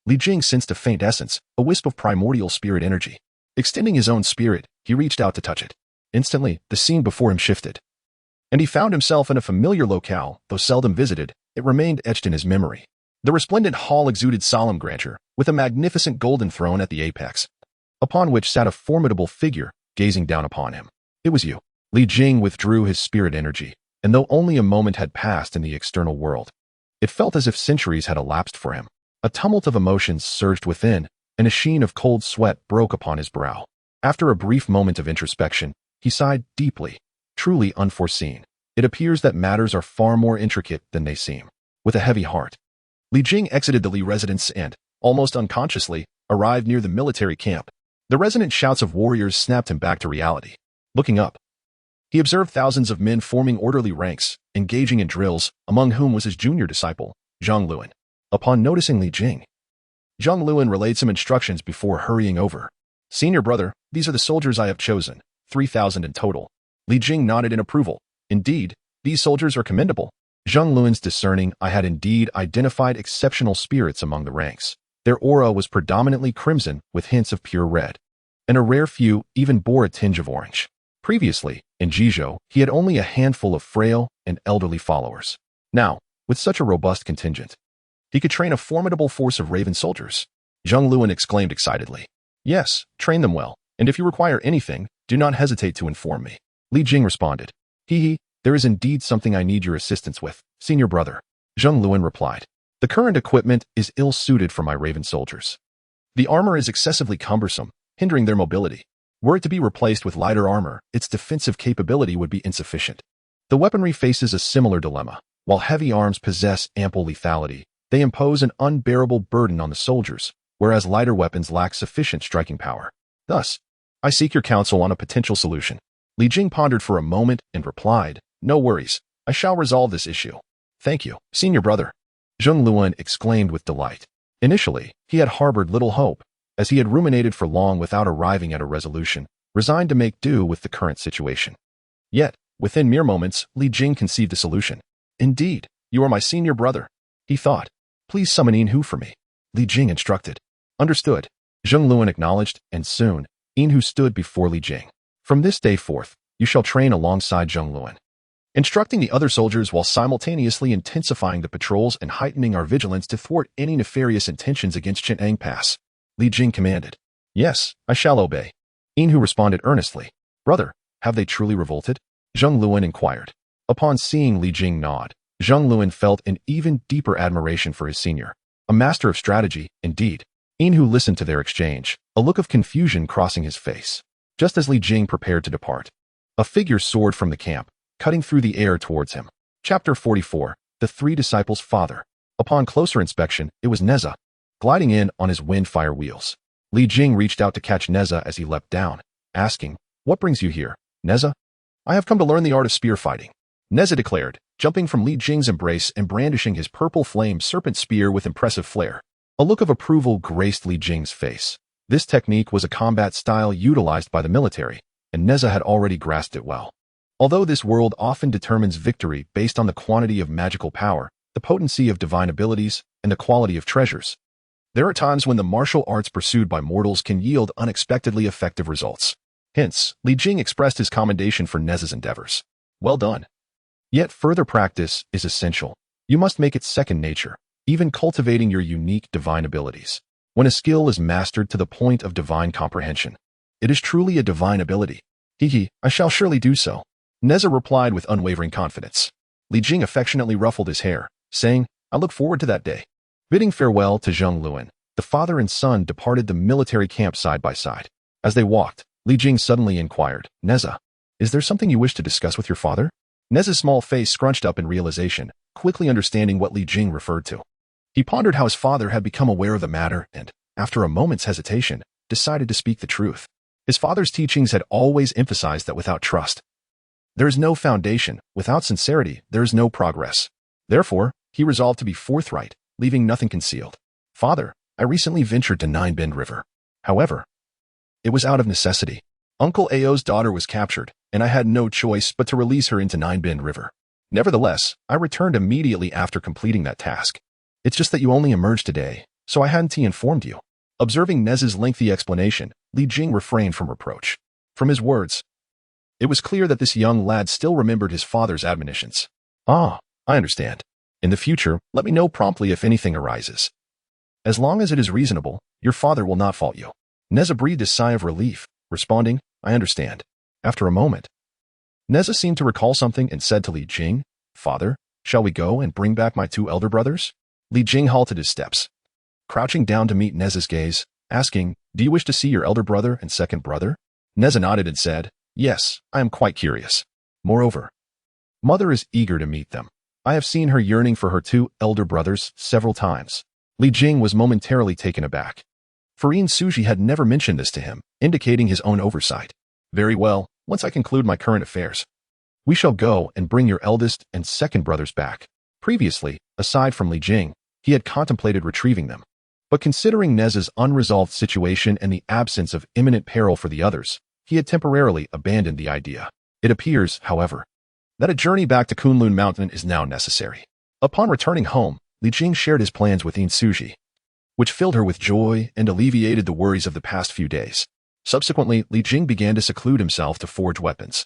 Li Jing sensed a faint essence, a wisp of primordial spirit energy. Extending his own spirit, he reached out to touch it. Instantly, the scene before him shifted, and he found himself in a familiar locale. Though seldom visited, it remained etched in his memory. The resplendent hall exuded solemn grandeur, with a magnificent golden throne at the apex, upon which sat a formidable figure, gazing down upon him. It was you. Li Jing withdrew his spirit energy, and though only a moment had passed in the external world, it felt as if centuries had elapsed for him. A tumult of emotions surged within, and a sheen of cold sweat broke upon his brow. After a brief moment of introspection, he sighed deeply. Truly unforeseen. It appears that matters are far more intricate than they seem. With a heavy heart, Li Jing exited the Li residence and, almost unconsciously, arrived near the military camp. The resonant shouts of warriors snapped him back to reality. Looking up, he observed thousands of men forming orderly ranks, engaging in drills, among whom was his junior disciple, Zhang Luan. Upon noticing Li Jing, Zhang Luan relayed some instructions before hurrying over. Senior brother, these are the soldiers I have chosen, 3,000 in total. Li Jing nodded in approval. Indeed, these soldiers are commendable. Zhang Luan's discerning eye had indeed identified exceptional spirits among the ranks. Their aura was predominantly crimson with hints of pure red, and a rare few even bore a tinge of orange. Previously, in Jizhou, he had only a handful of frail and elderly followers. Now, with such a robust contingent, he could train a formidable force of raven soldiers. Zhang Luan exclaimed excitedly. Yes, train them well, and if you require anything, do not hesitate to inform me. Li Jing responded. There is indeed something I need your assistance with, senior brother. Zhang Luan replied. The current equipment is ill-suited for my raven soldiers. The armor is excessively cumbersome, hindering their mobility. Were it to be replaced with lighter armor, its defensive capability would be insufficient. The weaponry faces a similar dilemma. While heavy arms possess ample lethality, they impose an unbearable burden on the soldiers, whereas lighter weapons lack sufficient striking power. Thus, I seek your counsel on a potential solution. Li Jing pondered for a moment and replied, No worries, I shall resolve this issue. Thank you, senior brother. Zhang Luan exclaimed with delight. Initially, he had harbored little hope, as he had ruminated for long without arriving at a resolution, resigned to make do with the current situation. Yet, within mere moments, Li Jing conceived a solution. Indeed, you are my senior brother, he thought. Please summon Yin for me. Li Jing instructed. Understood. Zhang Luan acknowledged, and soon, Yin stood before Li Jing. From this day forth, you shall train alongside Zhang Luan, instructing the other soldiers while simultaneously intensifying the patrols and heightening our vigilance to thwart any nefarious intentions against Cheng'an Pass. Li Jing commanded. Yes, I shall obey. Yin responded earnestly. Brother, have they truly revolted? Zhang Luan inquired. Upon seeing Li Jing nod, Zhang Luan felt an even deeper admiration for his senior. A master of strategy, indeed. Yin listened to their exchange, a look of confusion crossing his face. Just as Li Jing prepared to depart, a figure soared from the camp, cutting through the air towards him. Chapter 44, The Three Disciples' Father. Upon closer inspection, it was Nezha, gliding in on his wind-fire wheels. Li Jing reached out to catch Nezha as he leapt down, asking, What brings you here, Nezha? I have come to learn the art of spear fighting, Nezha declared, jumping from Li Jing's embrace and brandishing his purple flame serpent spear with impressive flair. A look of approval graced Li Jing's face. This technique was a combat style utilized by the military, and Nezha had already grasped it well. Although this world often determines victory based on the quantity of magical power, the potency of divine abilities, and the quality of treasures, there are times when the martial arts pursued by mortals can yield unexpectedly effective results. Hence, Li Jing expressed his commendation for Nezha's endeavors. Well done. Yet further practice is essential. You must make it second nature, even cultivating your unique divine abilities. When a skill is mastered to the point of divine comprehension, it is truly a divine ability. I shall surely do so. Nezha replied with unwavering confidence. Li Jing affectionately ruffled his hair, saying, I look forward to that day. Bidding farewell to Zhang Luan, the father and son departed the military camp side by side. As they walked, Li Jing suddenly inquired, Nezha, is there something you wish to discuss with your father? Nezha's small face scrunched up in realization, quickly understanding what Li Jing referred to. He pondered how his father had become aware of the matter and, after a moment's hesitation, decided to speak the truth. His father's teachings had always emphasized that without trust, there is no foundation. Without sincerity, there is no progress. Therefore, he resolved to be forthright, leaving nothing concealed. Father, I recently ventured to Nine Bend River. However, it was out of necessity. Uncle Ao's daughter was captured, and I had no choice but to release her into Nine Bend River. Nevertheless, I returned immediately after completing that task. It's just that you only emerged today, so I hadn't informed you. Observing Nezha's lengthy explanation, Li Jing refrained from reproach. From his words, it was clear that this young lad still remembered his father's admonitions. I understand. In the future, let me know promptly if anything arises. As long as it is reasonable, your father will not fault you. Nezha breathed a sigh of relief, responding, I understand. After a moment, Nezha seemed to recall something and said to Li Jing, Father, shall we go and bring back my two elder brothers? Li Jing halted his steps, crouching down to meet Nezha's gaze, asking, Do you wish to see your elder brother and second brother? Nezha nodded and said, Yes, I am quite curious. Moreover, Mother is eager to meet them. I have seen her yearning for her two elder brothers several times. Li Jing was momentarily taken aback. Farine Suji had never mentioned this to him, indicating his own oversight. Very well, once I conclude my current affairs, we shall go and bring your eldest and second brothers back. Previously, aside from Li Jing, he had contemplated retrieving them. But considering Nezha's unresolved situation and the absence of imminent peril for the others, he had temporarily abandoned the idea. It appears, however, that a journey back to Kunlun Mountain is now necessary. Upon returning home, Li Jing shared his plans with Suji, which filled her with joy and alleviated the worries of the past few days. Subsequently, Li Jing began to seclude himself to forge weapons,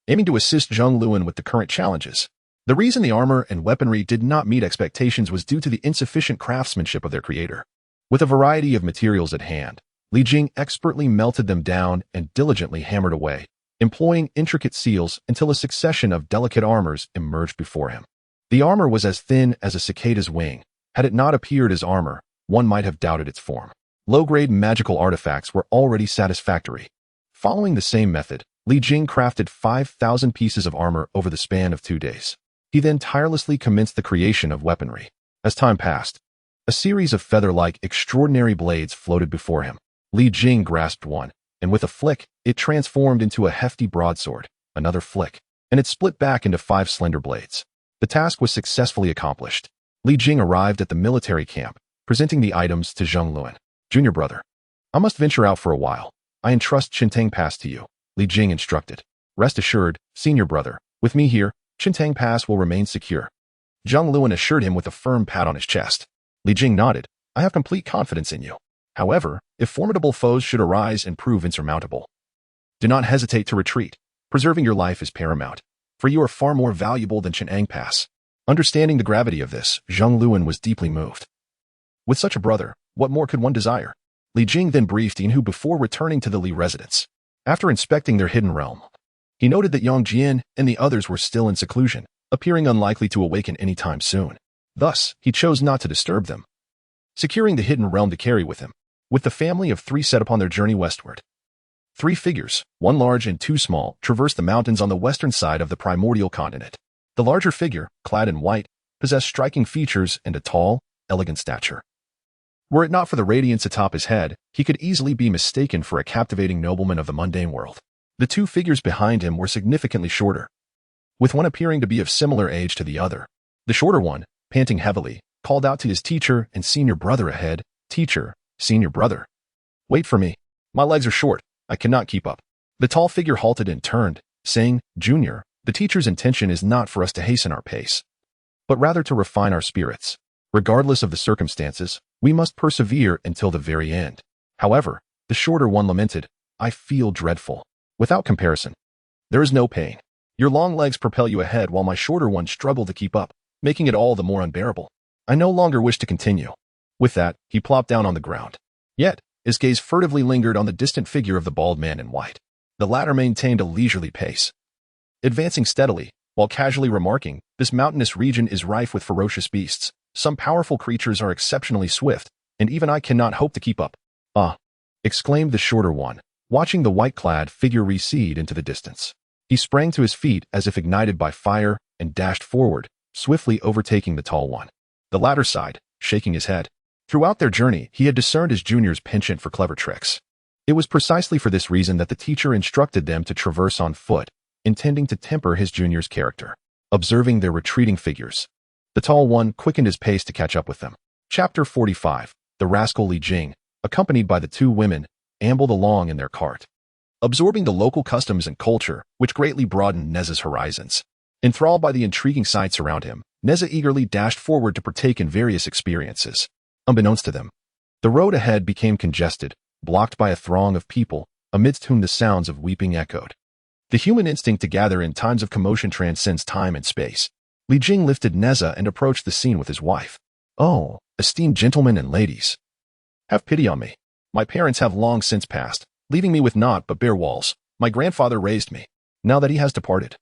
aiming to assist Zheng Luan with the current challenges. The reason the armor and weaponry did not meet expectations was due to the insufficient craftsmanship of their creator. With a variety of materials at hand, Li Jing expertly melted them down and diligently hammered away, employing intricate seals until a succession of delicate armors emerged before him. The armor was as thin as a cicada's wing. Had it not appeared as armor, one might have doubted its form. Low-grade magical artifacts were already satisfactory. Following the same method, Li Jing crafted 5,000 pieces of armor over the span of 2 days. He then tirelessly commenced the creation of weaponry. As time passed, a series of feather-like extraordinary blades floated before him. Li Jing grasped one, and with a flick, it transformed into a hefty broadsword. Another flick, and it split back into 5 slender blades. The task was successfully accomplished. Li Jing arrived at the military camp, presenting the items to Zheng Luan. Junior brother, I must venture out for a while. I entrust Chintang Pass to you, Li Jing instructed. Rest assured, senior brother, with me here, Chintang Pass will remain secure. Zheng Luan assured him with a firm pat on his chest. Li Jing nodded. I have complete confidence in you. However, if formidable foes should arise and prove insurmountable, do not hesitate to retreat. Preserving your life is paramount, for you are far more valuable than Chintang Pass. Understanding the gravity of this, Zheng Luan was deeply moved. With such a brother, what more could one desire? Li Jing then briefed Hu before returning to the Li residence. After inspecting their hidden realm, he noted that Yang Jian and the others were still in seclusion, appearing unlikely to awaken any time soon. Thus, he chose not to disturb them, securing the hidden realm to carry with him. With the family of 3 set upon their journey westward, 3 figures, 1 large and 2 small, traversed the mountains on the western side of the primordial continent. The larger figure, clad in white, possessed striking features and a tall, elegant stature. Were it not for the radiance atop his head, he could easily be mistaken for a captivating nobleman of the mundane world. The 2 figures behind him were significantly shorter, with one appearing to be of similar age to the other. The shorter one, panting heavily, called out to his teacher and senior brother ahead, Teacher, senior brother, wait for me. My legs are short. I cannot keep up. The tall figure halted and turned, saying, Junior, the teacher's intention is not for us to hasten our pace, but rather to refine our spirits. Regardless of the circumstances, we must persevere until the very end. However, the shorter one lamented, I feel dreadful. Without comparison, there is no pain. Your long legs propel you ahead while my shorter ones struggle to keep up, making it all the more unbearable. I no longer wish to continue. With that, he plopped down on the ground. Yet, his gaze furtively lingered on the distant figure of the bald man in white. The latter maintained a leisurely pace, advancing steadily, while casually remarking, this mountainous region is rife with ferocious beasts. Some powerful creatures are exceptionally swift, and even I cannot hope to keep up. Ah! Exclaimed the shorter one, watching the white-clad figure recede into the distance. He sprang to his feet as if ignited by fire and dashed forward, swiftly overtaking the tall one. The latter sighed, shaking his head. Throughout their journey, he had discerned his junior's penchant for clever tricks. It was precisely for this reason that the teacher instructed them to traverse on foot, intending to temper his junior's character. Observing their retreating figures, the tall one quickened his pace to catch up with them. Chapter 45. The rascal Li Jing, accompanied by the 2 women, ambled along in their cart, absorbing the local customs and culture, which greatly broadened Nezha's horizons. Enthralled by the intriguing sights around him, Nezha eagerly dashed forward to partake in various experiences. Unbeknownst to them, the road ahead became congested, blocked by a throng of people, amidst whom the sounds of weeping echoed. The human instinct to gather in times of commotion transcends time and space. Li Jing lifted Nezha and approached the scene with his wife. Oh, esteemed gentlemen and ladies, have pity on me. My parents have long since passed, leaving me with naught but bare walls. My grandfather raised me. Now that he has departed,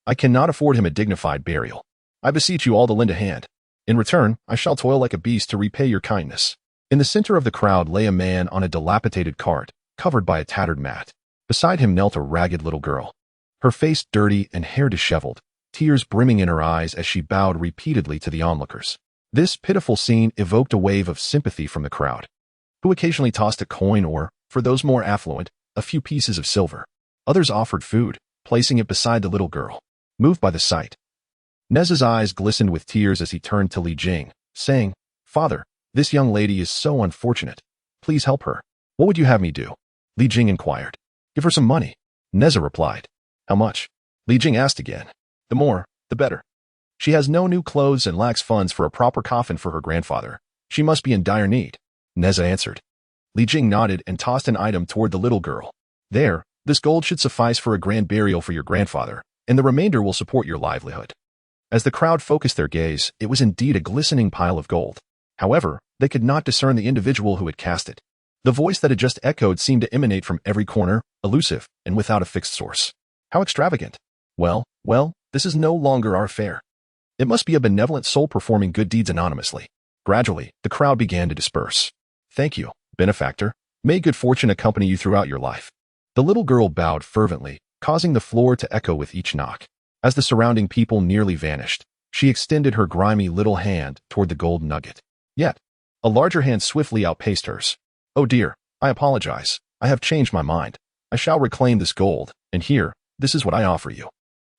I cannot afford him a dignified burial. I beseech you all to lend a hand. In return, I shall toil like a beast to repay your kindness. In the center of the crowd lay a man on a dilapidated cart, covered by a tattered mat. Beside him knelt a ragged little girl, her face dirty and hair disheveled, tears brimming in her eyes as she bowed repeatedly to the onlookers. This pitiful scene evoked a wave of sympathy from the crowd, who occasionally tossed a coin or, for those more affluent, a few pieces of silver. Others offered food, placing it beside the little girl. Moved by the sight, Nezha's eyes glistened with tears as he turned to Li Jing, saying, "Father, this young lady is so unfortunate. Please help her." "What would you have me do?" Li Jing inquired. "Give her some money," Nezha replied. "How much?" Li Jing asked again. "The more, the better. She has no new clothes and lacks funds for a proper coffin for her grandfather. She must be in dire need," Nezha answered. Li Jing nodded and tossed an item toward the little girl. "There, this gold should suffice for a grand burial for your grandfather, and the remainder will support your livelihood." As the crowd focused their gaze, it was indeed a glistening pile of gold. However, they could not discern the individual who had cast it. The voice that had just echoed seemed to emanate from every corner, elusive, and without a fixed source. How extravagant. Well, this is no longer our affair. It must be a benevolent soul performing good deeds anonymously. Gradually, the crowd began to disperse. "Thank you, benefactor. May good fortune accompany you throughout your life." The little girl bowed fervently, causing the floor to echo with each knock. As the surrounding people nearly vanished, she extended her grimy little hand toward the gold nugget. Yet, a larger hand swiftly outpaced hers. "Oh dear, I apologize. I have changed my mind. I shall reclaim this gold, and here, this is what I offer you."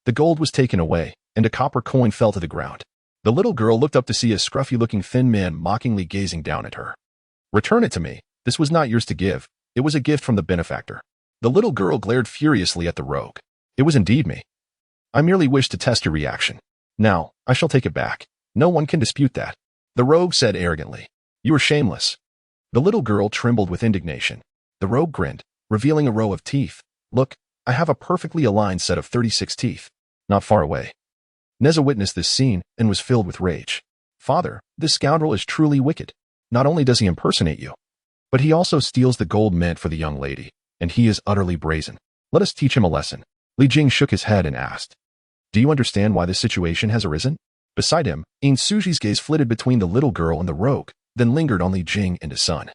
The gold was taken away, and a copper coin fell to the ground. The little girl looked up to see a scruffy-looking thin man mockingly gazing down at her. "Return it to me. This was not yours to give. It was a gift from the benefactor." The little girl glared furiously at the rogue. "It was indeed me. I merely wished to test your reaction. Now, I shall take it back. No one can dispute that." The rogue said arrogantly. "You are shameless." The little girl trembled with indignation. The rogue grinned, revealing a row of teeth. "Look, I have a perfectly aligned set of 36 teeth. Not far away." Nezha witnessed this scene and was filled with rage. "Father, this scoundrel is truly wicked. Not only does he impersonate you, but he also steals the gold meant for the young lady, and he is utterly brazen. Let us teach him a lesson." Li Jing shook his head and asked, "Do you understand why this situation has arisen?" Beside him, Yin Suji's gaze flitted between the little girl and the rogue, then lingered on Li Jing and his son,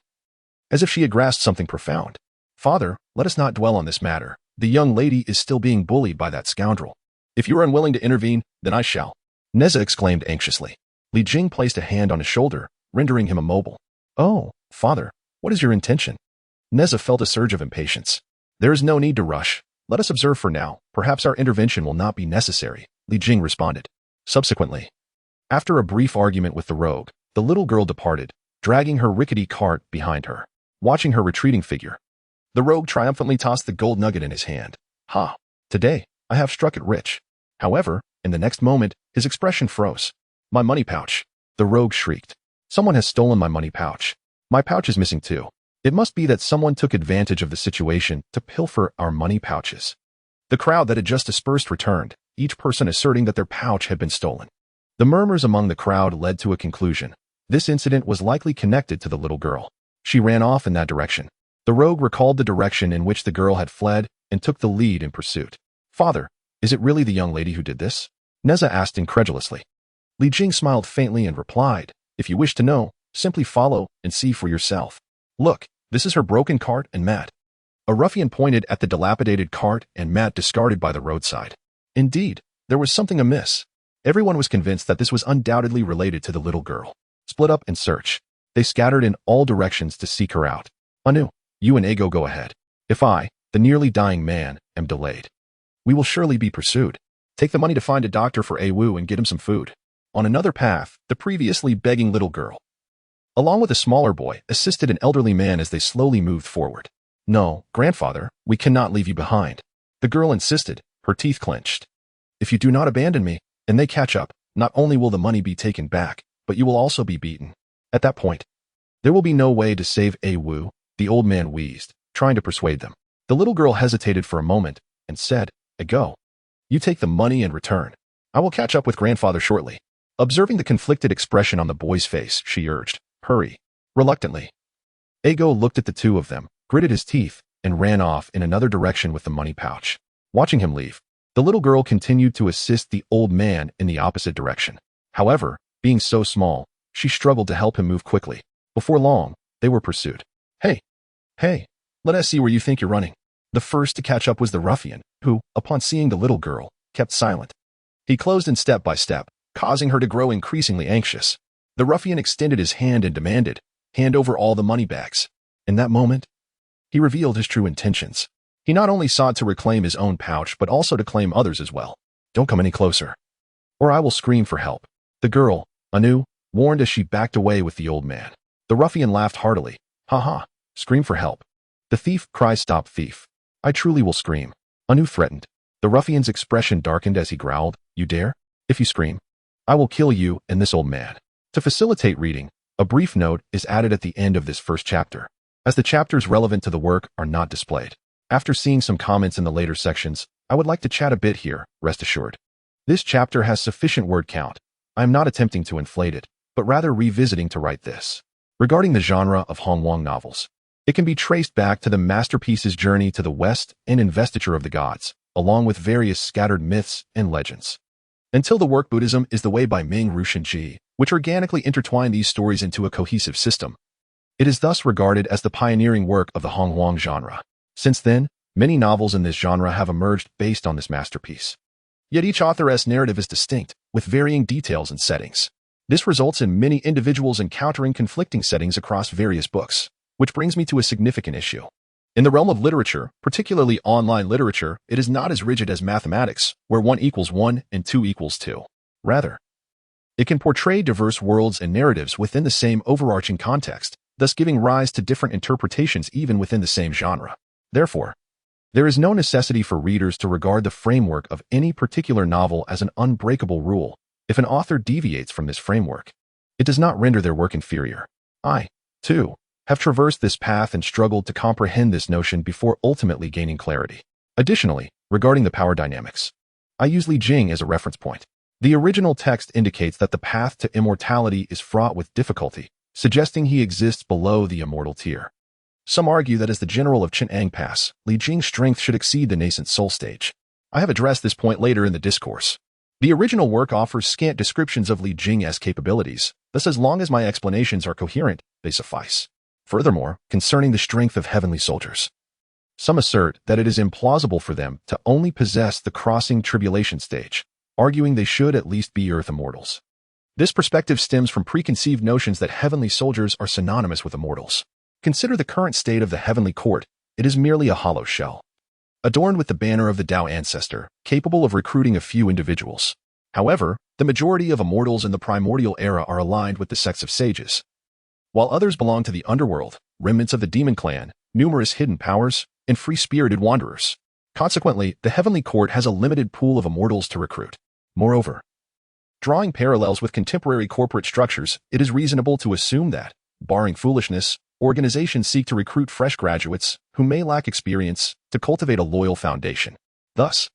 as if she had grasped something profound. "Father, let us not dwell on this matter. The young lady is still being bullied by that scoundrel. If you are unwilling to intervene, then I shall," Nezha exclaimed anxiously. Li Jing placed a hand on his shoulder, rendering him immobile. "Oh, father, what is your intention?" Nezha felt a surge of impatience. "There is no need to rush. Let us observe for now. Perhaps our intervention will not be necessary," Li Jing responded. Subsequently, after a brief argument with the rogue, the little girl departed, dragging her rickety cart behind her. Watching her retreating figure, the rogue triumphantly tossed the gold nugget in his hand. "Ha! Today, I have struck it rich." However, in the next moment, his expression froze. "My money pouch!" The rogue shrieked. "Someone has stolen my money pouch. My pouch is missing too. It must be that someone took advantage of the situation to pilfer our money pouches." The crowd that had just dispersed returned, each person asserting that their pouch had been stolen. The murmurs among the crowd led to a conclusion. This incident was likely connected to the little girl. She ran off in that direction. The rogue recalled the direction in which the girl had fled and took the lead in pursuit. "Father, is it really the young lady who did this?" Nezha asked incredulously. Li Jing smiled faintly and replied, "If you wish to know, simply follow and see for yourself. Look, this is her broken cart and mat." A ruffian pointed at the dilapidated cart and mat discarded by the roadside. Indeed, there was something amiss. Everyone was convinced that this was undoubtedly related to the little girl. Split up and search. They scattered in all directions to seek her out. "Anu, you and Ego go ahead. If I, the nearly dying man, am delayed, we will surely be pursued. Take the money to find a doctor for Awu and get him some food." On another path, the previously begging little girl, along with a smaller boy, assisted an elderly man as they slowly moved forward. "No, grandfather, we cannot leave you behind," the girl insisted, her teeth clenched. "If you do not abandon me, and they catch up, not only will the money be taken back, but you will also be beaten. At that point, there will be no way to save Awu," the old man wheezed, trying to persuade them. The little girl hesitated for a moment and said, "Go. You take the money and return. I will catch up with grandfather shortly." Observing the conflicted expression on the boy's face, she urged, "Hurry." Reluctantly, Ego looked at the two of them, gritted his teeth, and ran off in another direction with the money pouch. Watching him leave, the little girl continued to assist the old man in the opposite direction. However, being so small, she struggled to help him move quickly. Before long, they were pursued. Hey, let us see where you think you're running." The first to catch up was the ruffian, who, upon seeing the little girl, kept silent. He closed in step by step, causing her to grow increasingly anxious. The ruffian extended his hand and demanded, "Hand over all the money bags." In that moment, he revealed his true intentions. He not only sought to reclaim his own pouch but also to claim others as well. "Don't come any closer," or I will scream for help. The girl, Anu, warned as she backed away with the old man. The ruffian laughed heartily. Ha ha, scream for help. The thief cried, stop thief. I truly will scream. Anu threatened. The ruffian's expression darkened as he growled, you dare? If you scream, I will kill you and this old man. To facilitate reading, a brief note is added at the end of this first chapter, as the chapters relevant to the work are not displayed. After seeing some comments in the later sections, I would like to chat a bit here, rest assured. This chapter has sufficient word count. I am not attempting to inflate it, but rather revisiting to write this. Regarding the genre of Hongwang novels, it can be traced back to the masterpiece's journey to the West and investiture of the gods, along with various scattered myths and legends. Until the work Buddhism is the Way by Ming Rushenji, which organically intertwine these stories into a cohesive system. It is thus regarded as the pioneering work of the Hongwang genre. Since then, many novels in this genre have emerged based on this masterpiece. Yet each author's narrative is distinct, with varying details and settings. This results in many individuals encountering conflicting settings across various books, which brings me to a significant issue. In the realm of literature, particularly online literature, it is not as rigid as mathematics, where 1 equals 1 and 2 equals 2. Rather, it can portray diverse worlds and narratives within the same overarching context, thus giving rise to different interpretations even within the same genre. Therefore, there is no necessity for readers to regard the framework of any particular novel as an unbreakable rule. If an author deviates from this framework, it does not render their work inferior. I, too, have traversed this path and struggled to comprehend this notion before ultimately gaining clarity. Additionally, regarding the power dynamics, I use Li Jing as a reference point. The original text indicates that the path to immortality is fraught with difficulty, suggesting he exists below the immortal tier. Some argue that as the general of Ch'ang Pass, Li Jing's strength should exceed the nascent soul stage. I have addressed this point later in the discourse. The original work offers scant descriptions of Li Jing's capabilities, thus as long as my explanations are coherent, they suffice. Furthermore, concerning the strength of heavenly soldiers, some assert that it is implausible for them to only possess the crossing tribulation stage, arguing they should at least be earth immortals. This perspective stems from preconceived notions that heavenly soldiers are synonymous with immortals. Consider the current state of the heavenly court. It is merely a hollow shell, adorned with the banner of the Tao ancestor, capable of recruiting a few individuals. However, the majority of immortals in the primordial era are aligned with the sects of sages, while others belong to the underworld, remnants of the demon clan, numerous hidden powers, and free-spirited wanderers. Consequently, the heavenly court has a limited pool of immortals to recruit. Moreover, drawing parallels with contemporary corporate structures, it is reasonable to assume that, barring foolishness, organizations seek to recruit fresh graduates who may lack experience to cultivate a loyal foundation. Thus,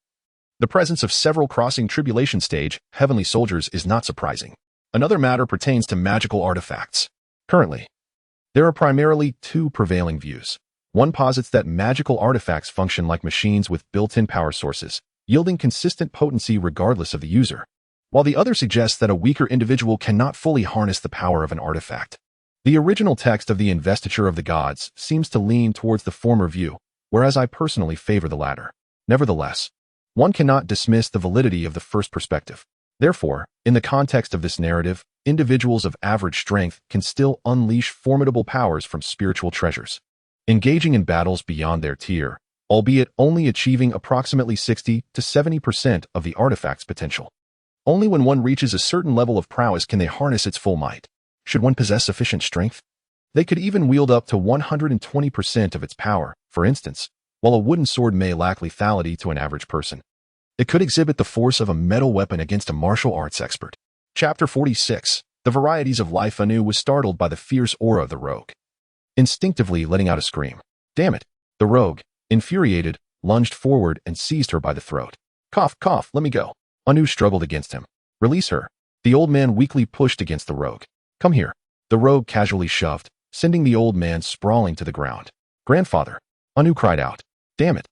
the presence of several crossing tribulation stage heavenly soldiers is not surprising. Another matter pertains to magical artifacts. Currently, there are primarily two prevailing views. One posits that magical artifacts function like machines with built-in power sources, yielding consistent potency regardless of the user, while the other suggests that a weaker individual cannot fully harness the power of an artifact. The original text of the Investiture of the Gods seems to lean towards the former view, whereas I personally favor the latter. Nevertheless, one cannot dismiss the validity of the first perspective. Therefore, in the context of this narrative, individuals of average strength can still unleash formidable powers from spiritual treasures, engaging in battles beyond their tier, albeit only achieving approximately 60 to 70% of the artifact's potential. Only when one reaches a certain level of prowess can they harness its full might. Should one possess sufficient strength, they could even wield up to 120% of its power. For instance, while a wooden sword may lack lethality to an average person, it could exhibit the force of a metal weapon against a martial arts expert. Chapter 46. The Varieties of Life. Anu was startled by the fierce aura of the rogue, instinctively letting out a scream. Damn it! The rogue, infuriated, lunged forward and seized her by the throat. Cough, cough, let me go. Anu struggled against him. Release her. The old man weakly pushed against the rogue. Come here. The rogue casually shoved, sending the old man sprawling to the ground. Grandfather. Anu cried out. Damn it.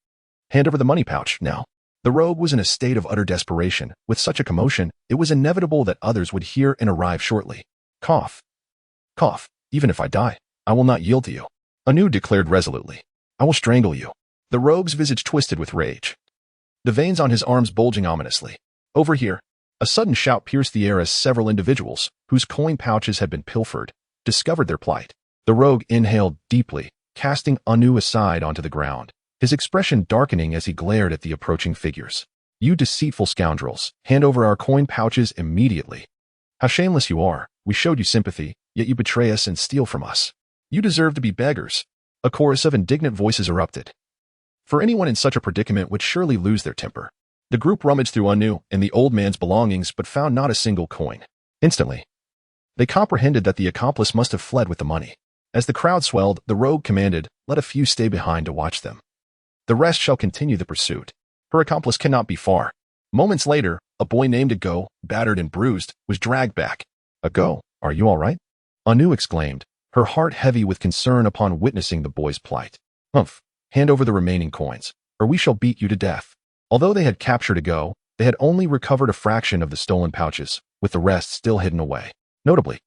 Hand over the money pouch, now. The rogue was in a state of utter desperation. With such a commotion, it was inevitable that others would hear and arrive shortly. Cough. Cough. Even if I die, I will not yield to you. Anu declared resolutely. I will strangle you. The rogue's visage twisted with rage, the veins on his arms bulging ominously. Over here. A sudden shout pierced the air as several individuals, whose coin pouches had been pilfered, discovered their plight. The rogue inhaled deeply, casting Anu aside onto the ground, his expression darkening as he glared at the approaching figures. You deceitful scoundrels, hand over our coin pouches immediately. How shameless you are. We showed you sympathy, yet you betray us and steal from us. You deserve to be beggars. A chorus of indignant voices erupted. For anyone in such a predicament would surely lose their temper. The group rummaged through Anu and the old man's belongings but found not a single coin. Instantly, they comprehended that the accomplice must have fled with the money. As the crowd swelled, the rogue commanded, "Let a few stay behind to watch them. The rest shall continue the pursuit. Her accomplice cannot be far." Moments later, a boy named Ago, battered and bruised, was dragged back. "Ago, are you all right?" Anu exclaimed, her heart heavy with concern upon witnessing the boy's plight. "Humph, hand over the remaining coins, or we shall beat you to death." Although they had captured Ago, they had only recovered a fraction of the stolen pouches, with the rest still hidden away. Notably,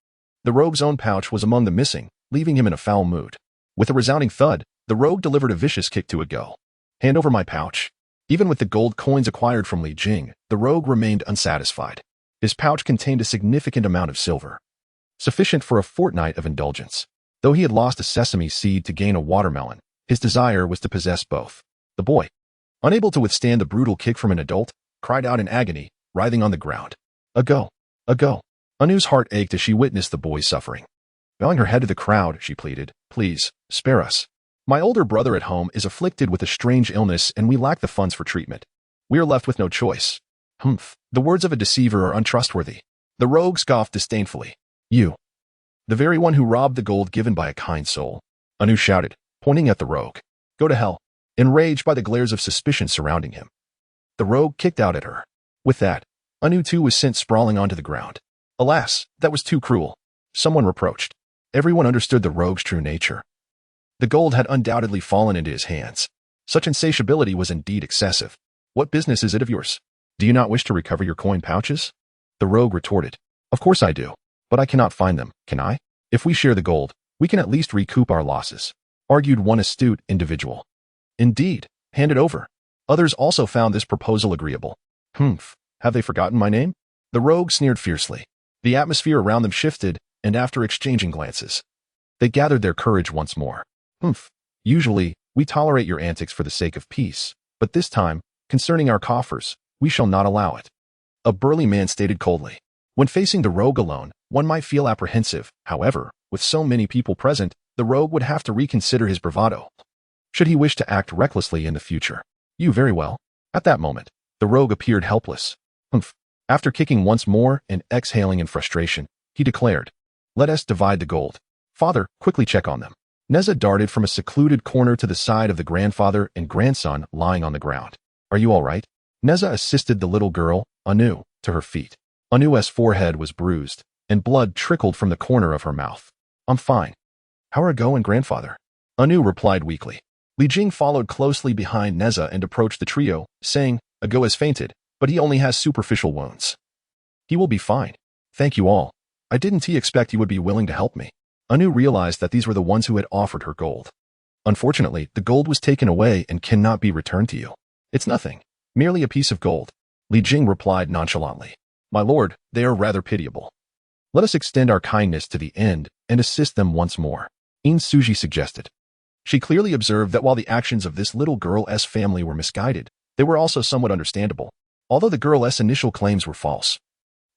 the rogue's own pouch was among the missing, leaving him in a foul mood. With a resounding thud, the rogue delivered a vicious kick to Ago. "Hand over my pouch." Even with the gold coins acquired from Li Jing, the rogue remained unsatisfied. His pouch contained a significant amount of silver, sufficient for a fortnight of indulgence. Though he had lost a sesame seed to gain a watermelon, his desire was to possess both. The boy, unable to withstand the brutal kick from an adult, cried out in agony, writhing on the ground. "Ago! Ago!" Anu's heart ached as she witnessed the boy's suffering. Bowing her head to the crowd, she pleaded, "Please, spare us. My older brother at home is afflicted with a strange illness and we lack the funds for treatment. We are left with no choice." "Humph, the words of a deceiver are untrustworthy." The rogue scoffed disdainfully. "You, the very one who robbed the gold given by a kind soul," Anu shouted, pointing at the rogue. "Go to hell," enraged by the glares of suspicion surrounding him. The rogue kicked out at her. With that, Anu too was sent sprawling onto the ground. Alas, that was too cruel. Someone reproached. Everyone understood the rogue's true nature. The gold had undoubtedly fallen into his hands. Such insatiability was indeed excessive. "What business is it of yours? Do you not wish to recover your coin pouches?" The rogue retorted. "Of course I do, but I cannot find them, can I? If we share the gold, we can at least recoup our losses," argued one astute individual. "Indeed, hand it over." Others also found this proposal agreeable. "Humph, have they forgotten my name?" The rogue sneered fiercely. The atmosphere around them shifted, and after exchanging glances, they gathered their courage once more. "Humph, usually, we tolerate your antics for the sake of peace, but this time, concerning our coffers, we shall not allow it," a burly man stated coldly. When facing the rogue alone, one might feel apprehensive. However, with so many people present, the rogue would have to reconsider his bravado, should he wish to act recklessly in the future. "You very well." At that moment, the rogue appeared helpless. "Humph." After kicking once more and exhaling in frustration, he declared, "Let us divide the gold. Father, quickly check on them." Nezha darted from a secluded corner to the side of the grandfather and grandson lying on the ground. "Are you all right?" Nezha assisted the little girl, Anu, to her feet. Anu's forehead was bruised, and blood trickled from the corner of her mouth. "I'm fine. How are Ago and grandfather?" Anu replied weakly. Li Jing followed closely behind Nezha and approached the trio, saying, "Ago has fainted, but he only has superficial wounds. He will be fine. Thank you all. I didn't expect you would be willing to help me." Anu realized that these were the ones who had offered her gold. "Unfortunately, the gold was taken away and cannot be returned to you." "It's nothing, merely a piece of gold," Li Jing replied nonchalantly. "My lord, they are rather pitiable. Let us extend our kindness to the end and assist them once more," In Suji suggested. She clearly observed that while the actions of this little girl's family were misguided, they were also somewhat understandable, although the girl's initial claims were false.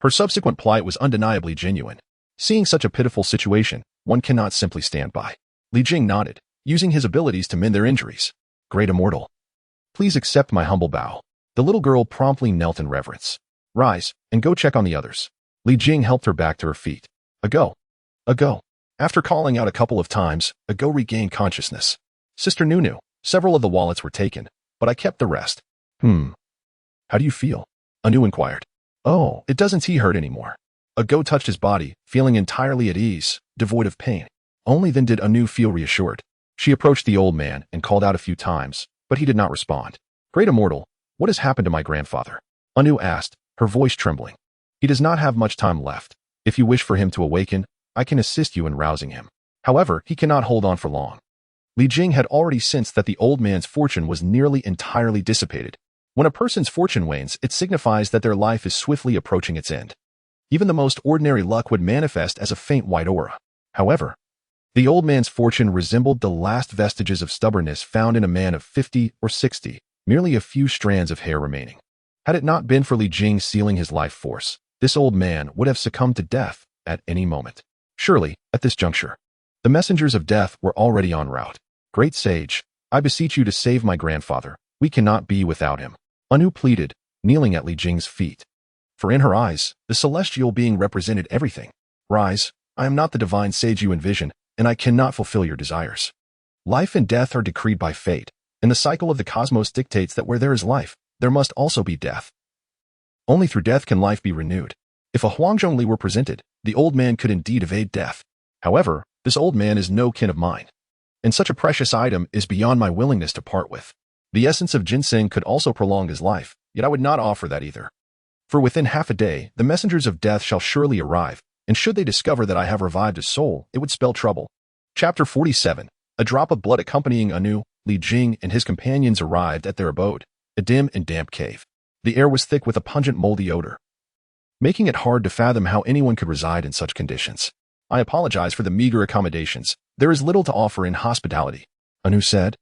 Her subsequent plight was undeniably genuine. Seeing such a pitiful situation, one cannot simply stand by. Li Jing nodded, using his abilities to mend their injuries. "Great immortal, please accept my humble bow." The little girl promptly knelt in reverence. "Rise, and go check on the others." Li Jing helped her back to her feet. "Ago! Ago!" After calling out a couple of times, Ago regained consciousness. "Sister Nunu, several of the wallets were taken, but I kept the rest." How do you feel?" Anu inquired. "Oh, it doesn't hurt anymore." Ago touched his body, feeling entirely at ease, devoid of pain. Only then did Anu feel reassured. She approached the old man and called out a few times, but he did not respond. "Great immortal, what has happened to my grandfather?" Anu asked, her voice trembling. "He does not have much time left. If you wish for him to awaken, I can assist you in rousing him. However, he cannot hold on for long." Li Jing had already sensed that the old man's fortune was nearly entirely dissipated. When a person's fortune wanes, it signifies that their life is swiftly approaching its end. Even the most ordinary luck would manifest as a faint white aura. However, the old man's fortune resembled the last vestiges of stubbornness found in a man of 50 or 60, merely a few strands of hair remaining. Had it not been for Li Jing sealing his life force, this old man would have succumbed to death at any moment. Surely, at this juncture, the messengers of death were already en route. Great sage, I beseech you to save my grandfather. We cannot be without him. Anu pleaded, kneeling at Li Jing's feet. For in her eyes, the celestial being represented everything. Rise, I am not the divine sage you envision, and I cannot fulfill your desires. Life and death are decreed by fate, and the cycle of the cosmos dictates that where there is life, there must also be death. Only through death can life be renewed. If a Huangjongli were presented, the old man could indeed evade death. However, this old man is no kin of mine, and such a precious item is beyond my willingness to part with. The essence of ginseng could also prolong his life, yet I would not offer that either. For within half a day, the messengers of death shall surely arrive, and should they discover that I have revived his soul, it would spell trouble. Chapter 47. A drop of blood accompanying Anu, Li Jing and his companions arrived at their abode, a dim and damp cave. The air was thick with a pungent moldy odor, making it hard to fathom how anyone could reside in such conditions. I apologize for the meager accommodations. There is little to offer in hospitality, Anu said,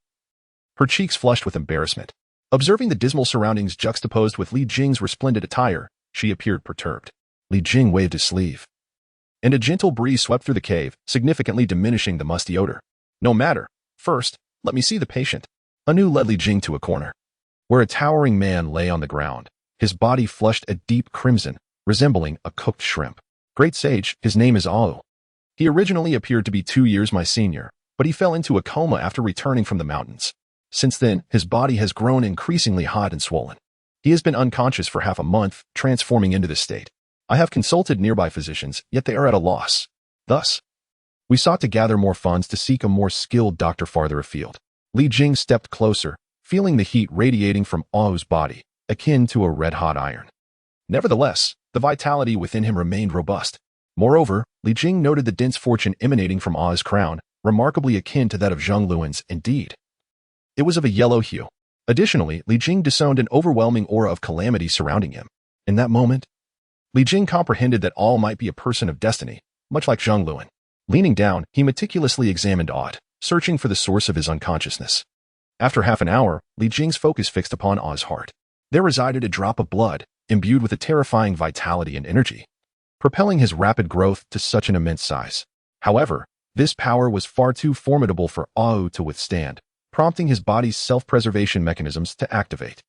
her cheeks flushed with embarrassment. Observing the dismal surroundings juxtaposed with Li Jing's resplendent attire, she appeared perturbed. Li Jing waved his sleeve, and a gentle breeze swept through the cave, significantly diminishing the musty odor. No matter. First, let me see the patient. Anu led Li Jing to a corner, where a towering man lay on the ground, his body flushed a deep crimson, resembling a cooked shrimp. Great sage, his name is Ao. He originally appeared to be 2 years my senior, but he fell into a coma after returning from the mountains. Since then, his body has grown increasingly hot and swollen. He has been unconscious for half a month, transforming into this state. I have consulted nearby physicians, yet they are at a loss. Thus, we sought to gather more funds to seek a more skilled doctor farther afield. Li Jing stepped closer, feeling the heat radiating from Ao's body, akin to a red-hot iron. Nevertheless, the vitality within him remained robust. Moreover, Li Jing noted the dense fortune emanating from Ao's crown, remarkably akin to that of Zheng Luan's. Indeed, it was of a yellow hue. Additionally, Li Jing discerned an overwhelming aura of calamity surrounding him. In that moment, Li Jing comprehended that Ao might be a person of destiny, much like Zheng Luan. Leaning down, he meticulously examined Ao, searching for the source of his unconsciousness. After half an hour, Li Jing's focus fixed upon Ao's heart. There resided a drop of blood, imbued with a terrifying vitality and energy, propelling his rapid growth to such an immense size. However, this power was far too formidable for Ao to withstand, prompting his body's self-preservation mechanisms to activate,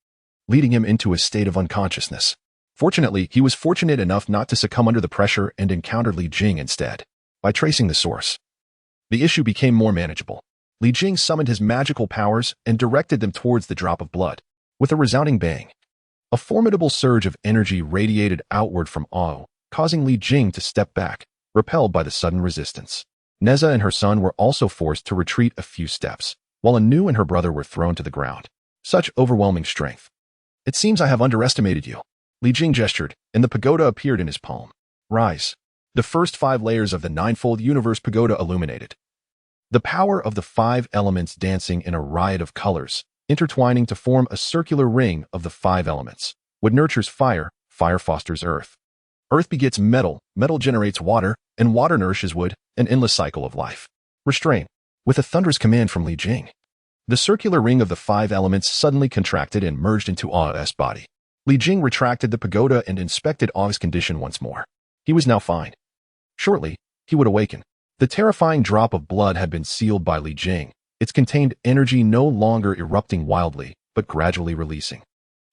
leading him into a state of unconsciousness. Fortunately, he was fortunate enough not to succumb under the pressure and encountered Li Jing instead. By tracing the source, the issue became more manageable. Li Jing summoned his magical powers and directed them towards the drop of blood. With a resounding bang, a formidable surge of energy radiated outward from Ao, causing Li Jing to step back, repelled by the sudden resistance. Nezha and her son were also forced to retreat a few steps, while Anu and her brother were thrown to the ground. Such overwhelming strength. It seems I have underestimated you. Li Jing gestured, and the pagoda appeared in his palm. Rise. The first 5 layers of the ninefold universe pagoda illuminated. The power of the 5 elements dancing in a riot of colors, intertwining to form a circular ring of the 5 elements. Wood nurtures fire, fire fosters earth. Earth begets metal, metal generates water, and water nourishes wood, an endless cycle of life. Restrain. With a thunderous command from Li Jing, the circular ring of the 5 elements suddenly contracted and merged into Ao's body. Li Jing retracted the pagoda and inspected Ao's condition once more. He was now fine. Shortly, he would awaken. The terrifying drop of blood had been sealed by Li Jing, its contained energy no longer erupting wildly, but gradually releasing,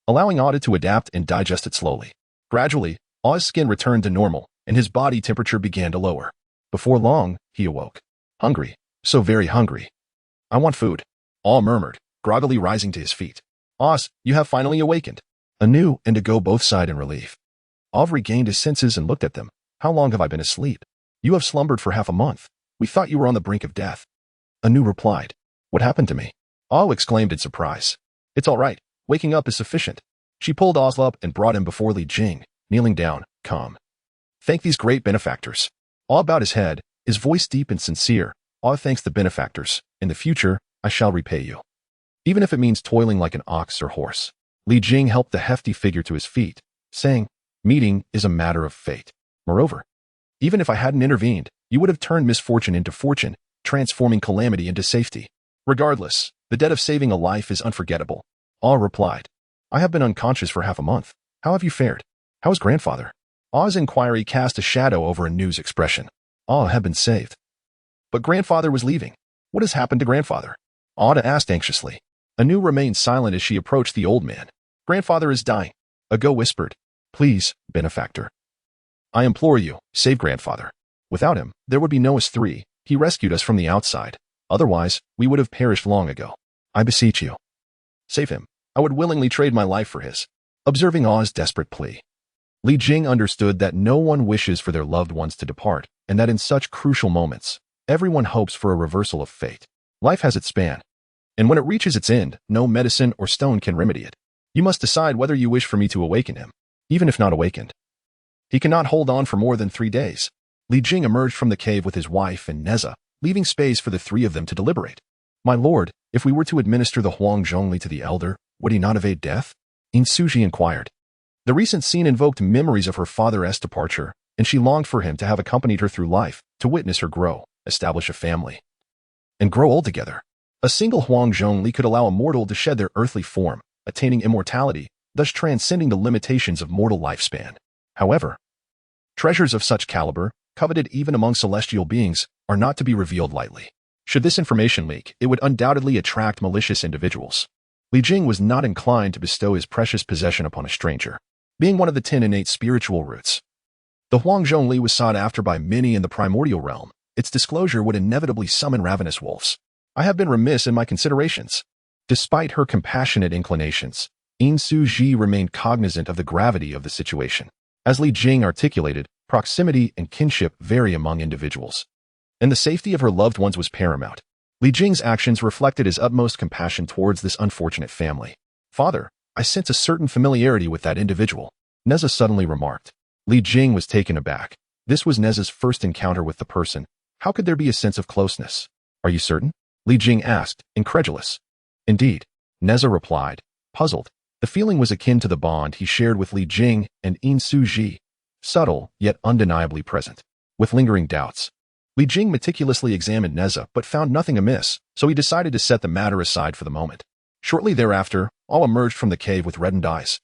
allowing Ao to adapt and digest it slowly. Gradually, Ao's skin returned to normal, and his body temperature began to lower. Before long, he awoke. Hungry. So very hungry. I want food. Ao murmured, groggily rising to his feet. Ao, you have finally awakened. Anu and Ago both sighed in relief. Ao regained his senses and looked at them. How long have I been asleep? You have slumbered for half a month. We thought you were on the brink of death. Anu replied. What happened to me? Ao exclaimed in surprise. It's all right. Waking up is sufficient. She pulled Ao up and brought him before Li Jing, kneeling down, calm. Thank these great benefactors. Ao bowed his head, his voice deep and sincere. Ao thanks the benefactors. In the future, I shall repay you, even if it means toiling like an ox or horse. Li Jing helped the hefty figure to his feet, saying, meeting is a matter of fate. Moreover, even if I hadn't intervened, you would have turned misfortune into fortune, transforming calamity into safety. Regardless, the debt of saving a life is unforgettable. Ao replied. I have been unconscious for half a month. How have you fared? How is grandfather? Ah's inquiry cast a shadow over Anu's expression. Ah had been saved. But grandfather was leaving. What has happened to grandfather? Ah asked anxiously. Anu remained silent as she approached the old man. Grandfather is dying. Ago whispered. Please, benefactor. I implore you, save grandfather. Without him, there would be no us three. He rescued us from the outside. Otherwise, we would have perished long ago. I beseech you. Save him. I would willingly trade my life for his. Observing Ah's desperate plea. Li Jing understood that no one wishes for their loved ones to depart, and that in such crucial moments, everyone hopes for a reversal of fate. Life has its span, and when it reaches its end, no medicine or stone can remedy it. You must decide whether you wish for me to awaken him, even if not awakened. He cannot hold on for more than 3 days. Li Jing emerged from the cave with his wife and Nezha, leaving space for the three of them to deliberate. My lord, if we were to administer the Huang Zhongli to the elder, would he not evade death? In Suji inquired. The recent scene invoked memories of her father's departure, and she longed for him to have accompanied her through life, to witness her grow, establish a family, and grow old together. A single Huang Zhongli could allow a mortal to shed their earthly form, attaining immortality, thus transcending the limitations of mortal lifespan. However, treasures of such caliber, coveted even among celestial beings, are not to be revealed lightly. Should this information leak, it would undoubtedly attract malicious individuals. Li Jing was not inclined to bestow his precious possession upon a stranger, being one of the 10 innate spiritual roots. The Huang Zhongli was sought after by many in the primordial realm. Its disclosure would inevitably summon ravenous wolves. I have been remiss in my considerations. Despite her compassionate inclinations, In Suji remained cognizant of the gravity of the situation. As Li Jing articulated, proximity and kinship vary among individuals, and the safety of her loved ones was paramount. Li Jing's actions reflected his utmost compassion towards this unfortunate family. Father, I sense a certain familiarity with that individual, Nezha suddenly remarked. Li Jing was taken aback. This was Nezha's first encounter with the person. How could there be a sense of closeness? Are you certain? Li Jing asked, incredulous. Indeed, Nezha replied, puzzled. The feeling was akin to the bond he shared with Li Jing and In Suji, subtle yet undeniably present. With lingering doubts, Li Jing meticulously examined Nezha but found nothing amiss, so he decided to set the matter aside for the moment. Shortly thereafter, all emerged from the cave with reddened eyes,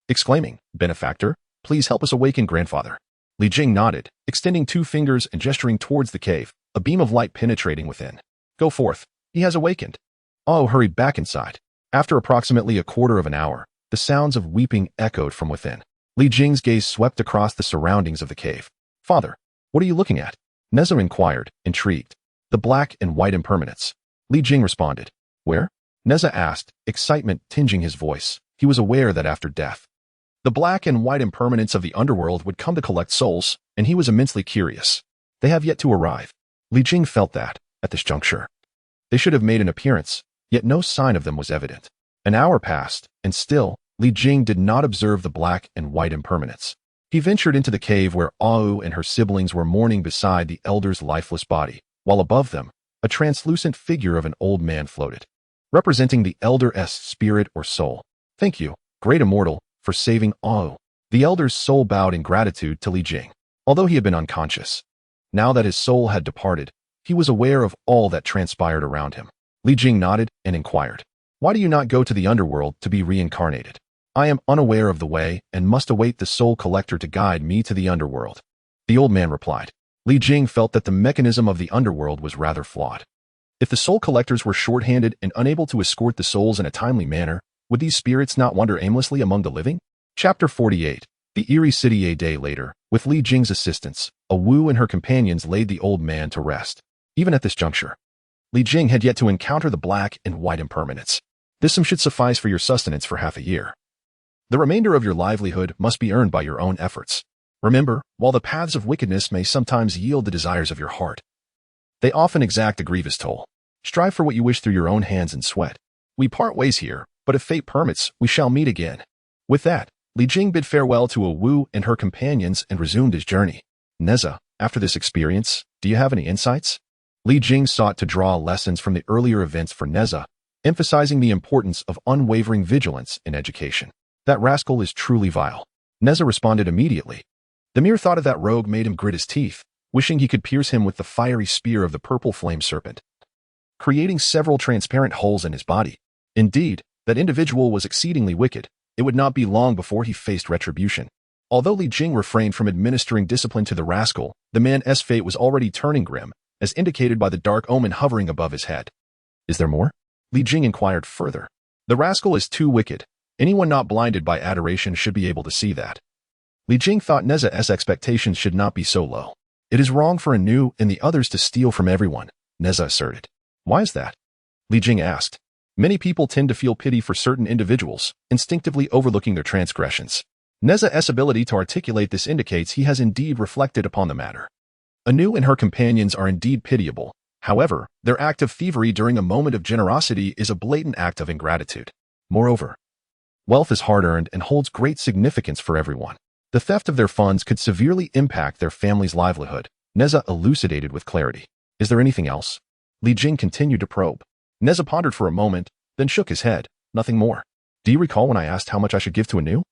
exclaiming, Benefactor, please help us awaken grandfather. Li Jing nodded, extending 2 fingers and gesturing towards the cave, a beam of light penetrating within. Go forth. He has awakened. Oh hurried back inside. After approximately a quarter of an hour, the sounds of weeping echoed from within. Li Jing's gaze swept across the surroundings of the cave. Father, what are you looking at? Nezha inquired, intrigued. The black and white impermanence. Li Jing responded. Where? Nezha asked, excitement tinging his voice. He was aware that after death, the black and white impermanence of the underworld would come to collect souls, and he was immensely curious. They have yet to arrive. Li Jing felt that, at this juncture, they should have made an appearance, yet no sign of them was evident. An hour passed, and still, Li Jing did not observe the black and white impermanence. He ventured into the cave where Au and her siblings were mourning beside the elder's lifeless body, while above them, a translucent figure of an old man floated, representing the elder's spirit or soul. Thank you, great immortal, for saving Au. The elder's soul bowed in gratitude to Li Jing, although he had been unconscious. Now that his soul had departed, he was aware of all that transpired around him. Li Jing nodded and inquired, why do you not go to the underworld to be reincarnated? I am unaware of the way and must await the soul collector to guide me to the underworld. The old man replied. Li Jing felt that the mechanism of the underworld was rather flawed. If the soul collectors were short-handed and unable to escort the souls in a timely manner, would these spirits not wander aimlessly among the living? Chapter 48. The Eerie City. A day later, with Li Jing's assistance, Wu and her companions laid the old man to rest. Even at this juncture, Li Jing had yet to encounter the black and white impermanence. This sum should suffice for your sustenance for half a year. The remainder of your livelihood must be earned by your own efforts. Remember, while the paths of wickedness may sometimes yield the desires of your heart, they often exact a grievous toll. Strive for what you wish through your own hands and sweat. We part ways here, but if fate permits, we shall meet again. With that, Li Jing bid farewell to Wu and her companions and resumed his journey. Nezha, after this experience, do you have any insights? Li Jing sought to draw lessons from the earlier events for Nezha, emphasizing the importance of unwavering vigilance in education. That rascal is truly vile. Nezha responded immediately. The mere thought of that rogue made him grit his teeth, wishing he could pierce him with the fiery spear of the purple flame serpent, creating several transparent holes in his body. Indeed, That individual was exceedingly wicked. It would not be long before he faced retribution. Although Li Jing refrained from administering discipline to the rascal, the man's fate was already turning grim, as indicated by the dark omen hovering above his head. Is there more? Li Jing inquired further. The rascal is too wicked. Anyone not blinded by adoration should be able to see that. Li Jing thought Nezha's expectations should not be so low. It is wrong for Anu and the others to steal from everyone, Nezha asserted. Why is that? Li Jing asked. Many people tend to feel pity for certain individuals, instinctively overlooking their transgressions. Nezha's ability to articulate this indicates he has indeed reflected upon the matter. Anu and her companions are indeed pitiable. However, their act of thievery during a moment of generosity is a blatant act of ingratitude. Moreover, wealth is hard-earned and holds great significance for everyone. The theft of their funds could severely impact their family's livelihood, Nezha elucidated with clarity. Is there anything else? Li Jing continued to probe. Nezha pondered for a moment, then shook his head. Nothing more. Do you recall when I asked how much I should give to Anu?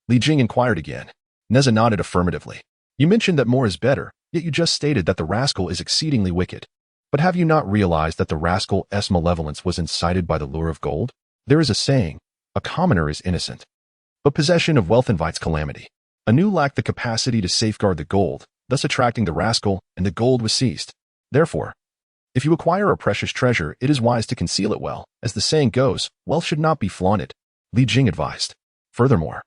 Li Jing inquired again. Nezha nodded affirmatively. You mentioned that more is better, yet you just stated that the rascal is exceedingly wicked. But have you not realized that the rascal's malevolence was incited by the lure of gold? There is a saying, a commoner is innocent. But possession of wealth invites calamity. Anu lacked the capacity to safeguard the gold, thus attracting the rascal, and the gold was seized. Therefore, if you acquire a precious treasure, it is wise to conceal it well. As the saying goes, wealth should not be flaunted, Li Jing advised. Furthermore,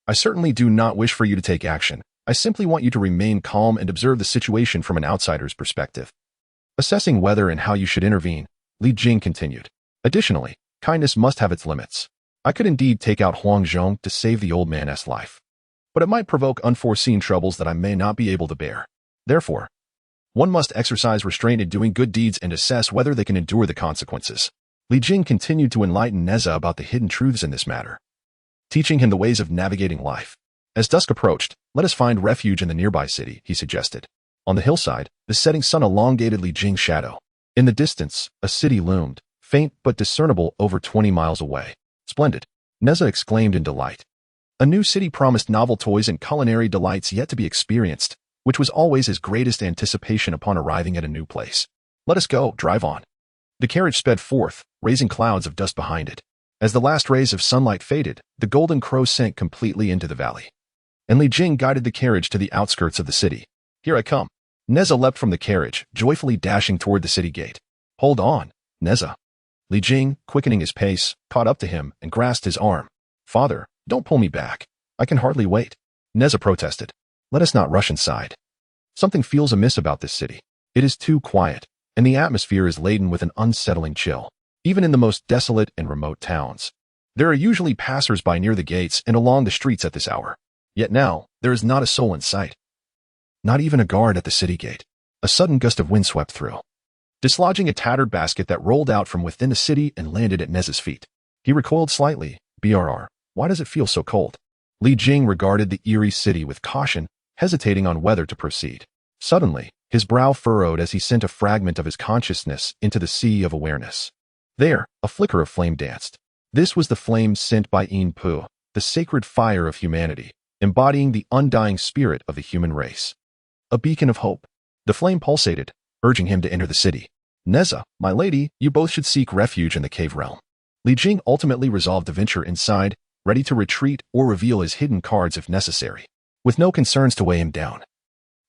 I certainly do not wish for you to take action. I simply want you to remain calm and observe the situation from an outsider's perspective. Assessing whether and how you should intervene, Li Jing continued. Additionally, kindness must have its limits. I could indeed take out Huang Zhong to save the old man's life, but it might provoke unforeseen troubles that I may not be able to bear. Therefore, one must exercise restraint in doing good deeds and assess whether they can endure the consequences. Li Jing continued to enlighten Nezha about the hidden truths in this matter, teaching him the ways of navigating life. As dusk approached, let us find refuge in the nearby city, he suggested. On the hillside, the setting sun elongated Li Jing's shadow. In the distance, a city loomed, faint but discernible over 20 miles away. Splendid, Nezha exclaimed in delight. A new city promised novel toys and culinary delights yet to be experienced, which was always his greatest anticipation upon arriving at a new place. Let us go, drive on. The carriage sped forth, raising clouds of dust behind it. As the last rays of sunlight faded, the golden crow sank completely into the valley, and Li Jing guided the carriage to the outskirts of the city. Here I come. Nezha leapt from the carriage, joyfully dashing toward the city gate. Hold on, Nezha. Li Jing, quickening his pace, caught up to him and grasped his arm. Father, don't pull me back. I can hardly wait. Nezha protested. Let us not rush inside. Something feels amiss about this city. It is too quiet, and the atmosphere is laden with an unsettling chill. Even in the most desolate and remote towns, there are usually passers-by near the gates and along the streets at this hour. Yet now, there is not a soul in sight. Not even a guard at the city gate. A sudden gust of wind swept through, dislodging a tattered basket that rolled out from within the city and landed at Nezha's feet. He recoiled slightly. BRR, why does it feel so cold? Li Jing regarded the eerie city with caution, hesitating on whether to proceed. Suddenly, his brow furrowed as he sent a fragment of his consciousness into the sea of awareness. There, a flicker of flame danced. This was the flame sent by Yin Pu, the sacred fire of humanity, embodying the undying spirit of the human race. A beacon of hope. The flame pulsated, urging him to enter the city. Nezha, my lady, you both should seek refuge in the cave realm. Li Jing ultimately resolved to venture inside, ready to retreat or reveal his hidden cards if necessary, with no concerns to weigh him down.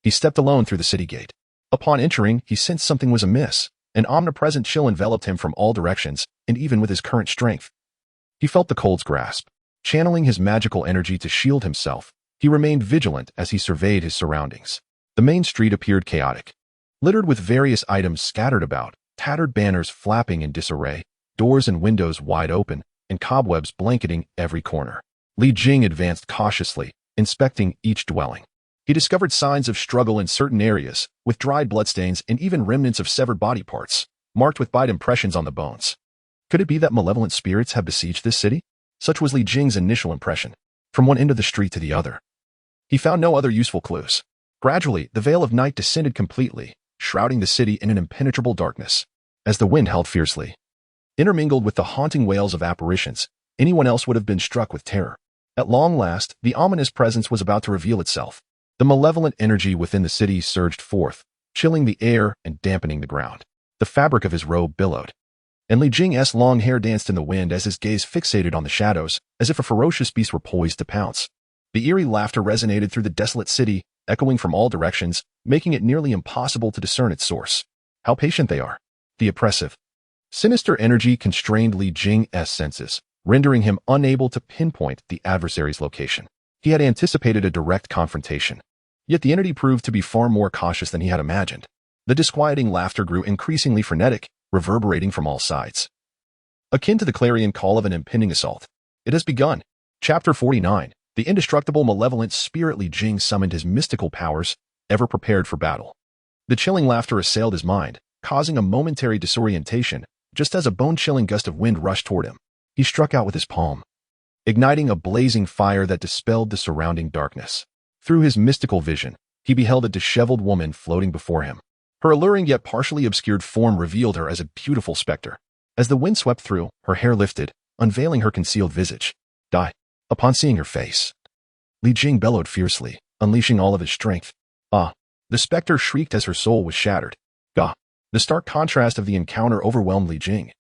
He stepped alone through the city gate. Upon entering, he sensed something was amiss. An omnipresent chill enveloped him from all directions, and even with his current strength, he felt the cold's grasp. Channeling his magical energy to shield himself, he remained vigilant as he surveyed his surroundings. The main street appeared chaotic, littered with various items scattered about, tattered banners flapping in disarray, doors and windows wide open, and cobwebs blanketing every corner. Li Jing advanced cautiously, inspecting each dwelling. He discovered signs of struggle in certain areas, with dried bloodstains and even remnants of severed body parts, marked with bite impressions on the bones. Could it be that malevolent spirits have besieged this city? Such was Li Jing's initial impression, from one end of the street to the other. He found no other useful clues. Gradually, the veil of night descended completely, shrouding the city in an impenetrable darkness. As the wind howled fiercely, intermingled with the haunting wails of apparitions, anyone else would have been struck with terror. At long last, the ominous presence was about to reveal itself. The malevolent energy within the city surged forth, chilling the air and dampening the ground. The fabric of his robe billowed, and Li Jing's long hair danced in the wind as his gaze fixated on the shadows, as if a ferocious beast were poised to pounce. The eerie laughter resonated through the desolate city, echoing from all directions, making it nearly impossible to discern its source. How patient they are. The oppressive, sinister energy constrained Li Jing's senses, rendering him unable to pinpoint the adversary's location. He had anticipated a direct confrontation, yet the entity proved to be far more cautious than he had imagined. The disquieting laughter grew increasingly frenetic, reverberating from all sides, akin to the clarion call of an impending assault. It has begun. Chapter 49. The indestructible malevolent spirit Li Jing summoned his mystical powers, ever prepared for battle. The chilling laughter assailed his mind, causing a momentary disorientation, just as a bone-chilling gust of wind rushed toward him. He struck out with his palm, igniting a blazing fire that dispelled the surrounding darkness. Through his mystical vision, he beheld a disheveled woman floating before him. Her alluring yet partially obscured form revealed her as a beautiful specter. As the wind swept through, her hair lifted, unveiling her concealed visage. Die. Upon seeing her face, Li Jing bellowed fiercely, unleashing all of his strength. Ah! The specter shrieked as her soul was shattered. Gah! The stark contrast of the encounter overwhelmed Li Jing,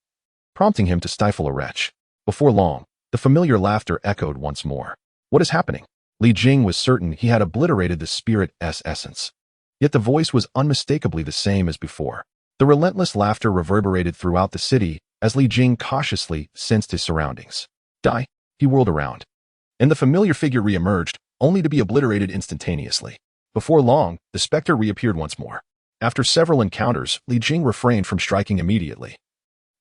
prompting him to stifle a retch. Before long, the familiar laughter echoed once more. What is happening? Li Jing was certain he had obliterated the spirit's essence. Yet the voice was unmistakably the same as before. The relentless laughter reverberated throughout the city as Li Jing cautiously sensed his surroundings. Die! He whirled around, and the familiar figure re-emerged, only to be obliterated instantaneously. Before long, the specter reappeared once more. After several encounters, Li Jing refrained from striking immediately,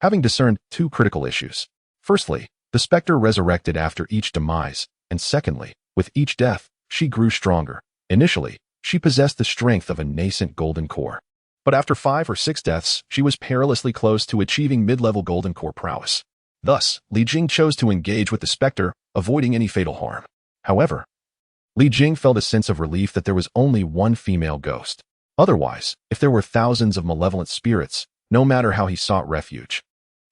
having discerned two critical issues. Firstly, the specter resurrected after each demise, and secondly, with each death, she grew stronger. Initially, she possessed the strength of a nascent golden core. But after 5 or 6 deaths, she was perilously close to achieving mid-level golden core prowess. Thus, Li Jing chose to engage with the specter, avoiding any fatal harm. However, Li Jing felt a sense of relief that there was only one female ghost. Otherwise, if there were thousands of malevolent spirits, no matter how he sought refuge,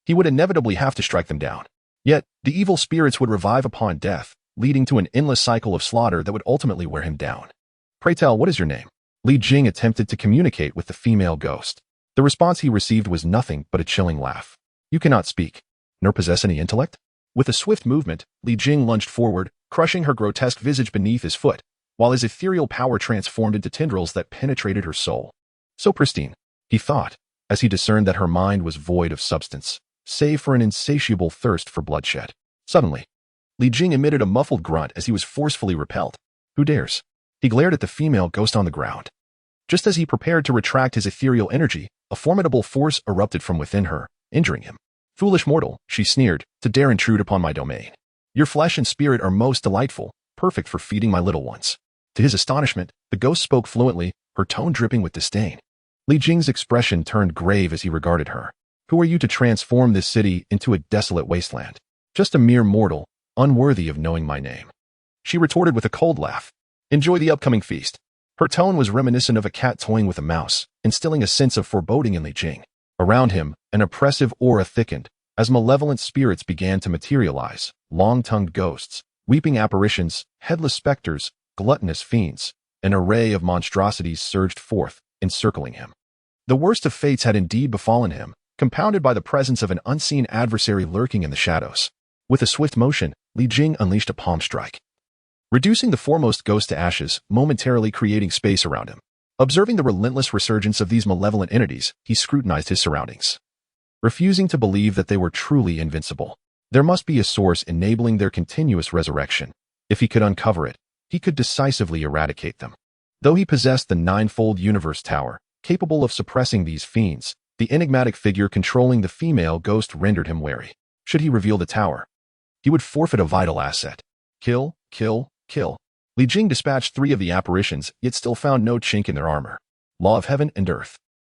he would inevitably have to strike them down. Yet, the evil spirits would revive upon death, leading to an endless cycle of slaughter that would ultimately wear him down. Pray tell, what is your name? Li Jing attempted to communicate with the female ghost. The response he received was nothing but a chilling laugh. You cannot speak, nor possess any intellect? With a swift movement, Li Jing lunged forward, crushing her grotesque visage beneath his foot, while his ethereal power transformed into tendrils that penetrated her soul. So pristine, he thought, as he discerned that her mind was void of substance, save for an insatiable thirst for bloodshed. Suddenly, Li Jing emitted a muffled grunt as he was forcefully repelled. Who dares? He glared at the female ghost on the ground. Just as he prepared to retract his ethereal energy, a formidable force erupted from within her, injuring him. Foolish mortal, she sneered, to dare intrude upon my domain. Your flesh and spirit are most delightful, perfect for feeding my little ones. To his astonishment, the ghost spoke fluently, her tone dripping with disdain. Li Jing's expression turned grave as he regarded her. Who are you to transform this city into a desolate wasteland? Just a mere mortal, unworthy of knowing my name. She retorted with a cold laugh. Enjoy the upcoming feast. Her tone was reminiscent of a cat toying with a mouse, instilling a sense of foreboding in Li Jing. Around him, an oppressive aura thickened, as malevolent spirits began to materialize, long-tongued ghosts, weeping apparitions, headless specters, gluttonous fiends. An array of monstrosities surged forth, encircling him. The worst of fates had indeed befallen him, compounded by the presence of an unseen adversary lurking in the shadows. With a swift motion, Li Jing unleashed a palm strike, reducing the foremost ghost to ashes, momentarily creating space around him. Observing the relentless resurgence of these malevolent entities, he scrutinized his surroundings, refusing to believe that they were truly invincible. There must be a source enabling their continuous resurrection. If he could uncover it, he could decisively eradicate them. Though he possessed the ninefold universe tower, capable of suppressing these fiends, the enigmatic figure controlling the female ghost rendered him wary. Should he reveal the tower, he would forfeit a vital asset. Kill, kill, kill. Li Jing dispatched 3 of the apparitions, yet still found no chink in their armor. Law of heaven and earth.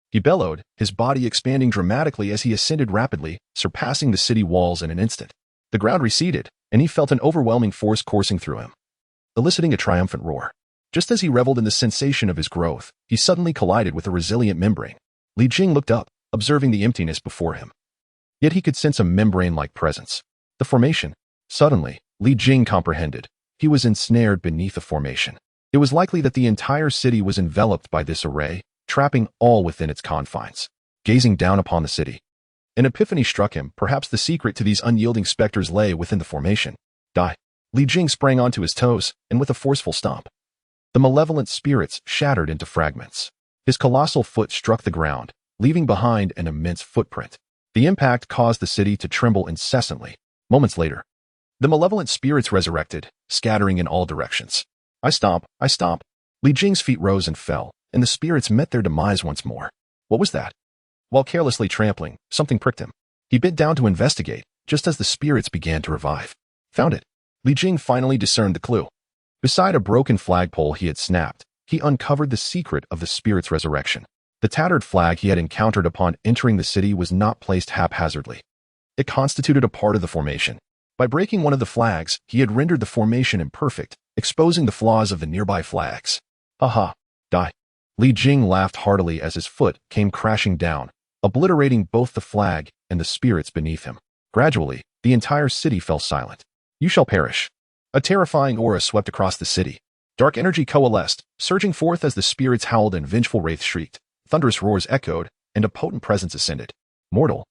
He bellowed, his body expanding dramatically as he ascended rapidly, surpassing the city walls in an instant. The ground receded, and he felt an overwhelming force coursing through him, eliciting a triumphant roar. Just as he reveled in the sensation of his growth, he suddenly collided with a resilient membrane. Li Jing looked up, observing the emptiness before him. Yet he could sense a membrane-like presence. The formation. Suddenly, Li Jing comprehended. He was ensnared beneath a formation. It was likely that the entire city was enveloped by this array, trapping all within its confines. Gazing down upon the city, An epiphany struck him. Perhaps the secret to these unyielding specters lay within the formation. Die. Li Jing sprang onto his toes, and with a forceful stomp, the malevolent spirits shattered into fragments. His colossal foot struck the ground, leaving behind an immense footprint. The impact caused the city to tremble incessantly. Moments later, the malevolent spirits resurrected, scattering in all directions. I stomp. Li Jing's feet rose and fell, and the spirits met their demise once more. What was that? While carelessly trampling, something pricked him. He bent down to investigate, just as the spirits began to revive. Found it. Li Jing finally discerned the clue. Beside a broken flagpole he had snapped, he uncovered the secret of the spirit's resurrection. The tattered flag he had encountered upon entering the city was not placed haphazardly. It constituted a part of the formation. By breaking one of the flags, he had rendered the formation imperfect, exposing the flaws of the nearby flags. Haha, die. Li Jing laughed heartily as his foot came crashing down, obliterating both the flag and the spirits beneath him. Gradually, the entire city fell silent. You shall perish. A terrifying aura swept across the city. Dark energy coalesced, surging forth as the spirits howled and vengeful wraiths shrieked. Thunderous roars echoed, and a potent presence ascended. Mortal,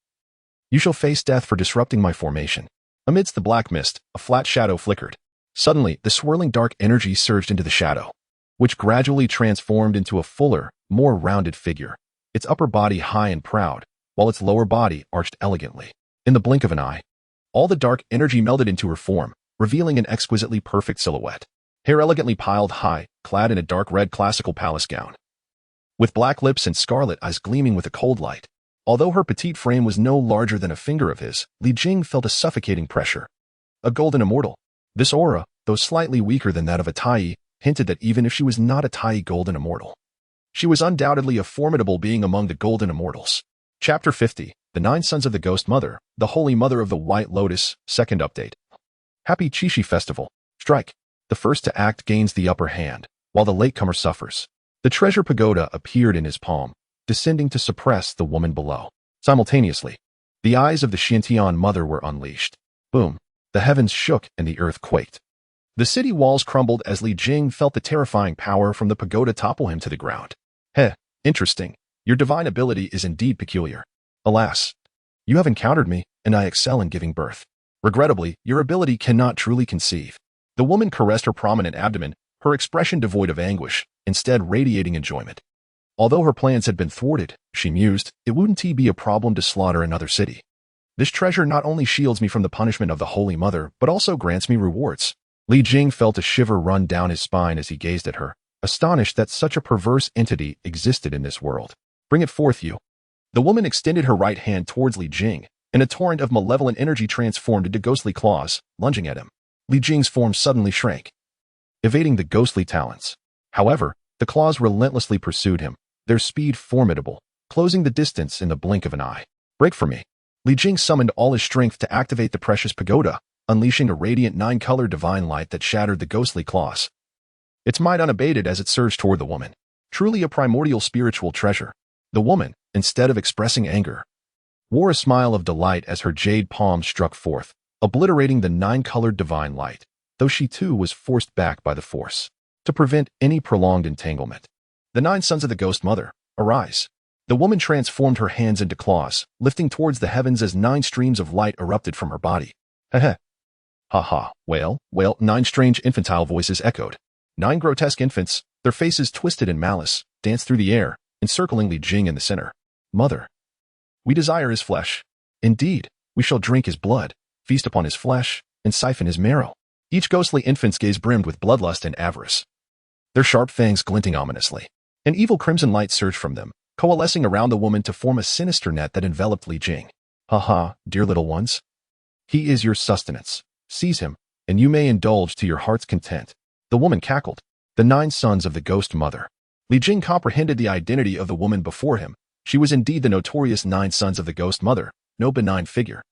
you shall face death for disrupting my formation. Amidst the black mist, a flat shadow flickered. Suddenly, the swirling dark energy surged into the shadow, which gradually transformed into a fuller, more rounded figure, its upper body high and proud, while its lower body arched elegantly. In the blink of an eye, all the dark energy melded into her form, revealing an exquisitely perfect silhouette. Hair elegantly piled high, clad in a dark red classical palace gown, with black lips and scarlet eyes gleaming with a cold light. Although her petite frame was no larger than a finger of his, Li Jing felt a suffocating pressure. A golden immortal. This aura, though slightly weaker than that of a Taiyi, hinted that even if she was not a Taiyi golden immortal, she was undoubtedly a formidable being among the golden immortals. Chapter 50, The 9 Sons of the Ghost Mother, the Holy Mother of the White Lotus, second update. Happy Qixi Festival. Strike. The first to act gains the upper hand, while the latecomer suffers. The treasure pagoda appeared in his palm, descending to suppress the woman below. Simultaneously, the eyes of the Xintian mother were unleashed. Boom. The heavens shook and the earth quaked. The city walls crumbled as Li Jing felt the terrifying power from the pagoda topple him to the ground. Heh, interesting. Your divine ability is indeed peculiar. Alas, you have encountered me, and I excel in giving birth. Regrettably, your ability cannot truly conceive. The woman caressed her prominent abdomen, her expression devoid of anguish, instead radiating enjoyment. Although her plans had been thwarted, she mused, it wouldn't be a problem to slaughter another city. This treasure not only shields me from the punishment of the Holy Mother, but also grants me rewards. Li Jing felt a shiver run down his spine as he gazed at her, astonished that such a perverse entity existed in this world. Bring it forth, you. The woman extended her right hand towards Li Jing, and a torrent of malevolent energy transformed into ghostly claws, lunging at him. Li Jing's form suddenly shrank, evading the ghostly talons. However, the claws relentlessly pursued him, their speed formidable, closing the distance in the blink of an eye. Break from me. Li Jing summoned all his strength to activate the precious pagoda, unleashing a radiant 9-colored divine light that shattered the ghostly claws, its might unabated as it surged toward the woman. Truly a primordial spiritual treasure. The woman, instead of expressing anger, wore a smile of delight as her jade palm struck forth, obliterating the 9-colored divine light, though she too was forced back by the force, to prevent any prolonged entanglement. The 9 Sons of the Ghost Mother, arise. The woman transformed her hands into claws, lifting towards the heavens as 9 streams of light erupted from her body. Heh. Ha. Wail. 9 strange infantile voices echoed. 9 grotesque infants, their faces twisted in malice, danced through the air, encircling Li Jing in the center. Mother, we desire his flesh. Indeed, we shall drink his blood, feast upon his flesh, and siphon his marrow. Each ghostly infant's gaze brimmed with bloodlust and avarice, their sharp fangs glinting ominously. An evil crimson light surged from them, coalescing around the woman to form a sinister net that enveloped Li Jing. Ha, dear little ones. He is your sustenance. Seize him, and you may indulge to your heart's content. The woman cackled. The 9 Sons of the Ghost Mother. Li Jing comprehended the identity of the woman before him. She was indeed the notorious 9 Sons of the Ghost Mother, no benign figure.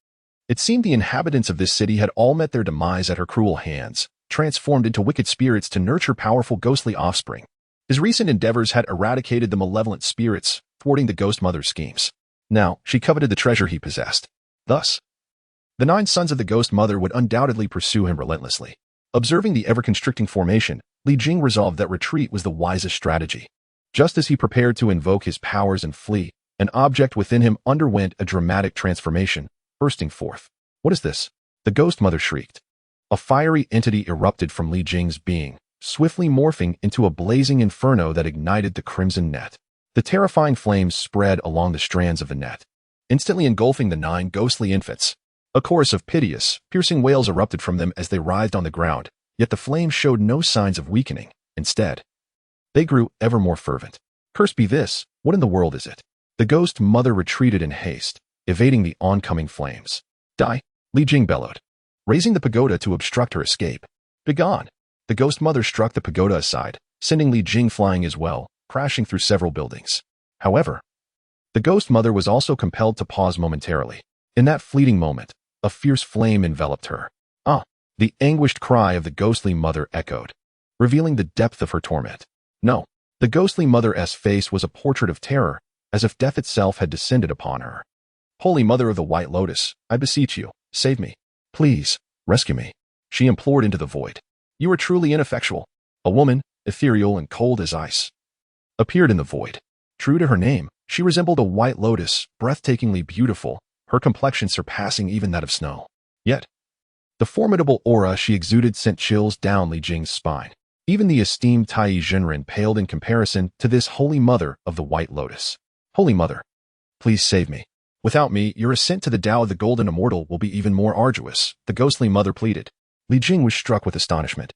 It seemed the inhabitants of this city had all met their demise at her cruel hands, transformed into wicked spirits to nurture powerful ghostly offspring. His recent endeavors had eradicated the malevolent spirits, thwarting the Ghost Mother's schemes. Now, she coveted the treasure he possessed. Thus, the 9 Sons of the Ghost Mother would undoubtedly pursue him relentlessly. Observing the ever-constricting formation, Li Jing resolved that retreat was the wisest strategy. Just as he prepared to invoke his powers and flee, An object within him underwent a dramatic transformation, bursting forth. What is this? The ghost mother shrieked. A fiery entity erupted from Li Jing's being, swiftly morphing into a blazing inferno that ignited the crimson net. The terrifying flames spread along the strands of the net, instantly engulfing the 9 ghostly infants. A chorus of piteous, piercing wails erupted from them as they writhed on the ground, yet the flames showed no signs of weakening. Instead, they grew ever more fervent. Cursed be this, what in the world is it? The ghost mother retreated in haste, evading the oncoming flames. Die, Li Jing bellowed, raising the pagoda to obstruct her escape. Begone! The ghost mother struck the pagoda aside, sending Li Jing flying as well, crashing through several buildings. However, the ghost mother was also compelled to pause momentarily. In that fleeting moment, a fierce flame enveloped her. Ah! The anguished cry of the ghostly mother echoed, revealing the depth of her torment. No, the ghostly mother's face was a portrait of terror, as if death itself had descended upon her. Holy Mother of the White Lotus, I beseech you, save me. Please, rescue me. She implored into the void. You are truly ineffectual. A woman, ethereal and cold as ice, appeared in the void. True to her name, she resembled a white lotus, breathtakingly beautiful, her complexion surpassing even that of snow. Yet, the formidable aura she exuded sent chills down Li Jing's spine. Even the esteemed Taiyi Zhenren paled in comparison to this Holy Mother of the White Lotus. Holy Mother, please save me. Without me, your ascent to the Tao of the Golden Immortal will be even more arduous, the ghostly mother pleaded. Li Jing was struck with astonishment.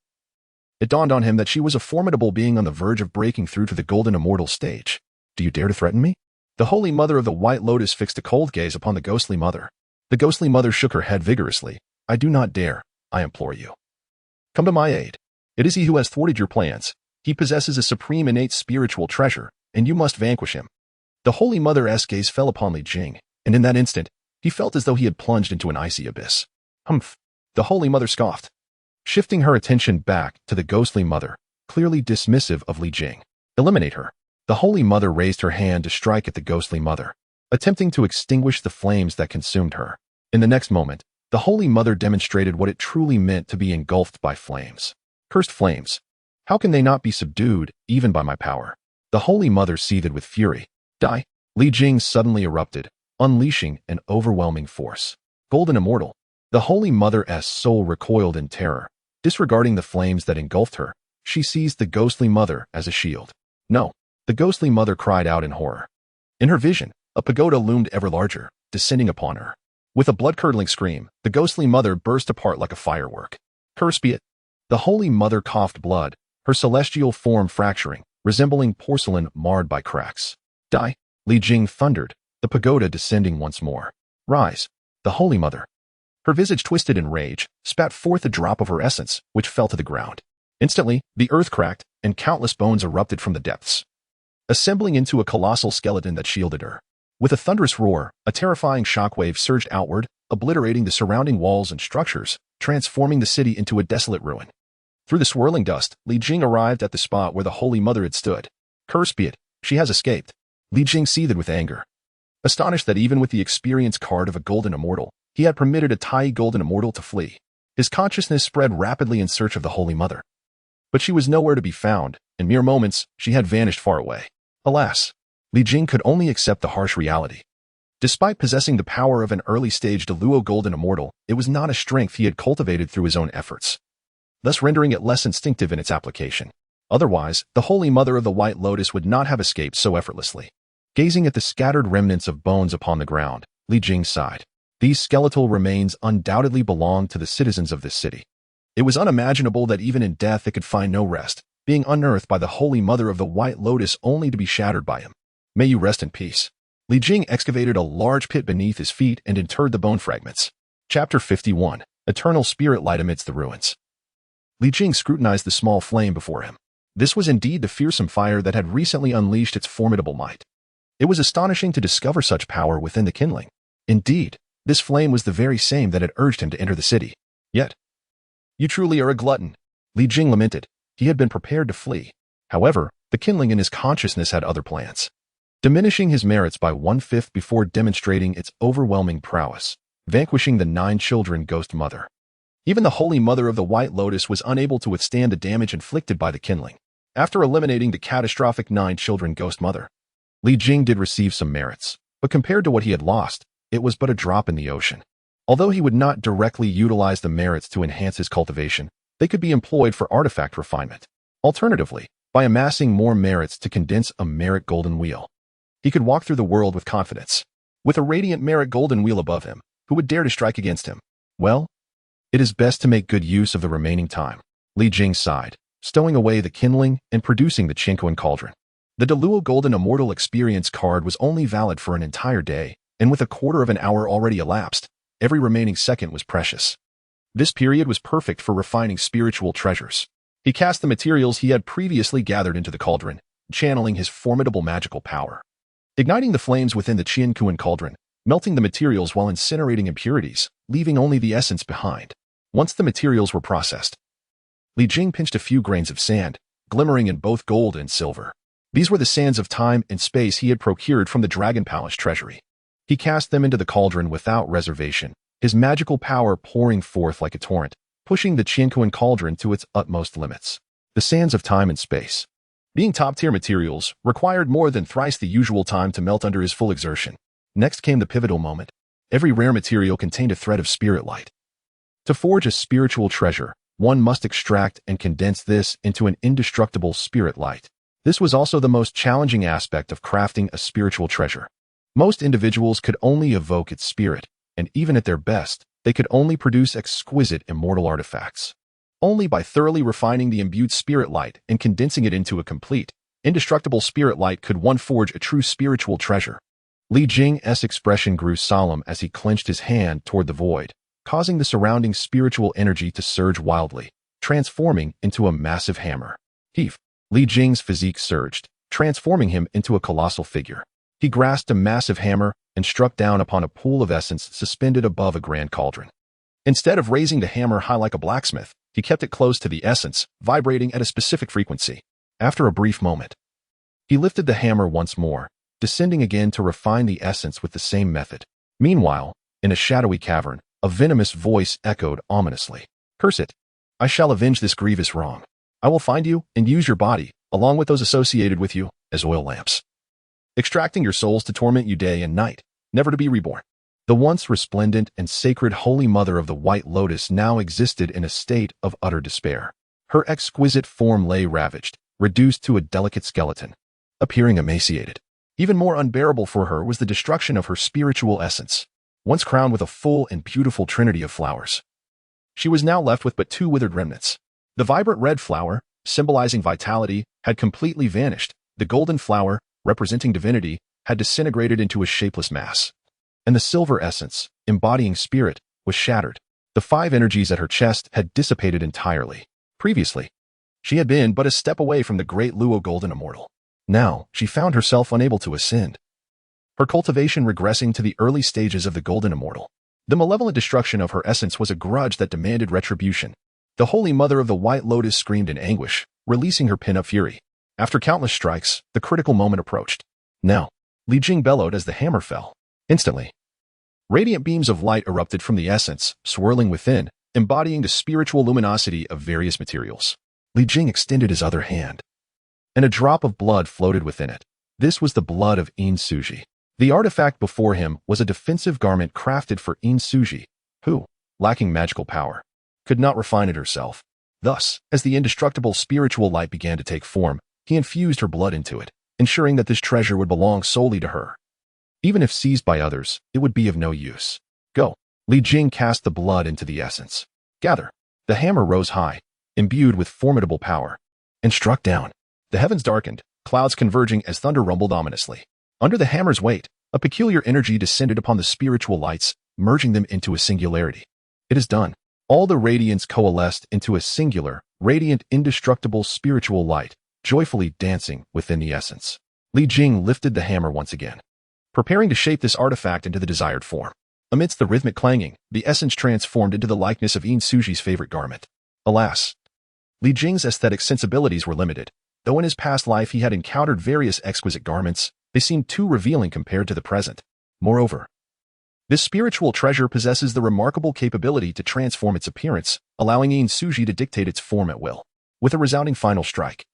It dawned on him that she was a formidable being on the verge of breaking through to the Golden Immortal stage. Do you dare to threaten me? The Holy Mother of the White Lotus fixed a cold gaze upon the ghostly mother. The ghostly mother shook her head vigorously. I do not dare, I implore you. Come to my aid. It is he who has thwarted your plans. He possesses a supreme innate spiritual treasure, and you must vanquish him. The Holy Mother's gaze fell upon Li Jing, and in that instant, he felt as though he had plunged into an icy abyss. Humph! The Holy Mother scoffed, shifting her attention back to the ghostly mother, clearly dismissive of Li Jing. Eliminate her. The Holy Mother raised her hand to strike at the ghostly mother, attempting to extinguish the flames that consumed her. In the next moment, the Holy Mother demonstrated what it truly meant to be engulfed by flames. Cursed flames! How can they not be subdued, even by my power? The Holy Mother seethed with fury. Die! Li Jing suddenly erupted, unleashing an overwhelming force. Golden Immortal! The Holy Mother's soul recoiled in terror. Disregarding the flames that engulfed her, she seized the ghostly mother as a shield. No! The ghostly mother cried out in horror. In her vision, a pagoda loomed ever larger, descending upon her. With a blood-curdling scream, the ghostly mother burst apart like a firework. Cursed be it! The Holy Mother coughed blood, her celestial form fracturing, resembling porcelain marred by cracks. Die! Li Jing thundered, the pagoda descending once more. Rise! The Holy Mother! Her visage twisted in rage, spat forth a drop of her essence, which fell to the ground. Instantly, the earth cracked, and countless bones erupted from the depths, assembling into a colossal skeleton that shielded her. With a thunderous roar, a terrifying shockwave surged outward, obliterating the surrounding walls and structures, transforming the city into a desolate ruin. Through the swirling dust, Li Jing arrived at the spot where the Holy Mother had stood. Cursed be it, she has escaped. Li Jing seethed with anger, astonished that even with the experience card of a Golden Immortal, he had permitted a Taiyi Golden Immortal to flee. His consciousness spread rapidly in search of the Holy Mother. But she was nowhere to be found. In mere moments, she had vanished far away. Alas! Li Jing could only accept the harsh reality. Despite possessing the power of an early-stage Deluo Golden Immortal, it was not a strength he had cultivated through his own efforts, thus rendering it less instinctive in its application. Otherwise, the Holy Mother of the White Lotus would not have escaped so effortlessly. Gazing at the scattered remnants of bones upon the ground, Li Jing sighed. These skeletal remains undoubtedly belonged to the citizens of this city. It was unimaginable that even in death it could find no rest, being unearthed by the Holy Mother of the White Lotus only to be shattered by him. May you rest in peace. Li Jing excavated a large pit beneath his feet and interred the bone fragments. Chapter 51. Eternal Spirit Light Amidst the Ruins. Li Jing scrutinized the small flame before him. This was indeed the fearsome fire that had recently unleashed its formidable might. It was astonishing to discover such power within the kindling. Indeed, this flame was the very same that had urged him to enter the city. Yet, you truly are a glutton, Li Jing lamented. He had been prepared to flee. However, the kindling in his consciousness had other plans, diminishing his merits by 1/5 before demonstrating its overwhelming prowess, vanquishing the 9 children ghost mother. Even the Holy Mother of the White Lotus was unable to withstand the damage inflicted by the kindling. After eliminating the catastrophic 9 children ghost mother, Li Jing did receive some merits, but compared to what he had lost, it was but a drop in the ocean. Although he would not directly utilize the merits to enhance his cultivation, they could be employed for artifact refinement. Alternatively, by amassing more merits to condense a merit golden wheel, he could walk through the world with confidence. With a radiant merit golden wheel above him, who would dare to strike against him? Well, it is best to make good use of the remaining time. Li Jing sighed, stowing away the kindling and producing the Chinquan cauldron. The Deluo Golden Immortal Experience card was only valid for an entire day, and with a quarter of an hour already elapsed, every remaining second was precious. This period was perfect for refining spiritual treasures. He cast the materials he had previously gathered into the cauldron, channeling his formidable magical power. Igniting the flames within the Chinquan cauldron, melting the materials while incinerating impurities, leaving only the essence behind. Once the materials were processed, Li Jing pinched a few grains of sand, glimmering in both gold and silver. These were the sands of time and space he had procured from the Dragon Palace treasury. He cast them into the cauldron without reservation, his magical power pouring forth like a torrent, pushing the Chinquan cauldron to its utmost limits. The sands of time and space, being top-tier materials, required more than thrice the usual time to melt under his full exertion. Next came the pivotal moment. Every rare material contained a thread of spirit light. To forge a spiritual treasure, one must extract and condense this into an indestructible spirit light. This was also the most challenging aspect of crafting a spiritual treasure. Most individuals could only evoke its spirit, and even at their best, they could only produce exquisite immortal artifacts. Only by thoroughly refining the imbued spirit light and condensing it into a complete, indestructible spirit light could one forge a true spiritual treasure. Li Jing's expression grew solemn as he clenched his hand toward the void, causing the surrounding spiritual energy to surge wildly, transforming into a massive hammer. Heave! Li Jing's physique surged, transforming him into a colossal figure. He grasped a massive hammer and struck down upon a pool of essence suspended above a grand cauldron. Instead of raising the hammer high like a blacksmith, he kept it close to the essence, vibrating at a specific frequency. After a brief moment, he lifted the hammer once more, descending again to refine the essence with the same method. Meanwhile, in a shadowy cavern, a venomous voice echoed ominously. "Curse it! I shall avenge this grievous wrong. I will find you and use your body, along with those associated with you, as oil lamps, extracting your souls to torment you day and night, never to be reborn." The once resplendent and sacred Holy Mother of the White Lotus now existed in a state of utter despair. Her exquisite form lay ravaged, reduced to a delicate skeleton, appearing emaciated. Even more unbearable for her was the destruction of her spiritual essence. Once crowned with a full and beautiful trinity of flowers, she was now left with but two withered remnants. The vibrant red flower, symbolizing vitality, had completely vanished. The golden flower, representing divinity, had disintegrated into a shapeless mass. And the silver essence, embodying spirit, was shattered. The five energies at her chest had dissipated entirely. Previously, she had been but a step away from the great Luo Golden Immortal. Now, she found herself unable to ascend, her cultivation regressing to the early stages of the Golden Immortal. The malevolent destruction of her essence was a grudge that demanded retribution. The Holy Mother of the White Lotus screamed in anguish, releasing her pin-up fury. After countless strikes, the critical moment approached. Now, Li Jing bellowed as the hammer fell. Instantly, radiant beams of light erupted from the essence, swirling within, embodying the spiritual luminosity of various materials. Li Jing extended his other hand, and a drop of blood floated within it. This was the blood of In Suji. The artifact before him was a defensive garment crafted for In Suji, who, lacking magical power, could not refine it herself. Thus, as the indestructible spiritual light began to take form, he infused her blood into it, ensuring that this treasure would belong solely to her. Even if seized by others, it would be of no use. Go! Li Jing cast the blood into the essence. Gather! The hammer rose high, imbued with formidable power, and struck down. The heavens darkened, clouds converging as thunder rumbled ominously. Under the hammer's weight, a peculiar energy descended upon the spiritual lights, merging them into a singularity. It is done. All the radiance coalesced into a singular, radiant, indestructible spiritual light, joyfully dancing within the essence. Li Jing lifted the hammer once again, preparing to shape this artifact into the desired form. Amidst the rhythmic clanging, the essence transformed into the likeness of In Suji's favorite garment. Alas, Li Jing's aesthetic sensibilities were limited. Though in his past life he had encountered various exquisite garments, they seemed too revealing compared to the present. Moreover, this spiritual treasure possesses the remarkable capability to transform its appearance, allowing In Suji to dictate its form at will. With a resounding final strike,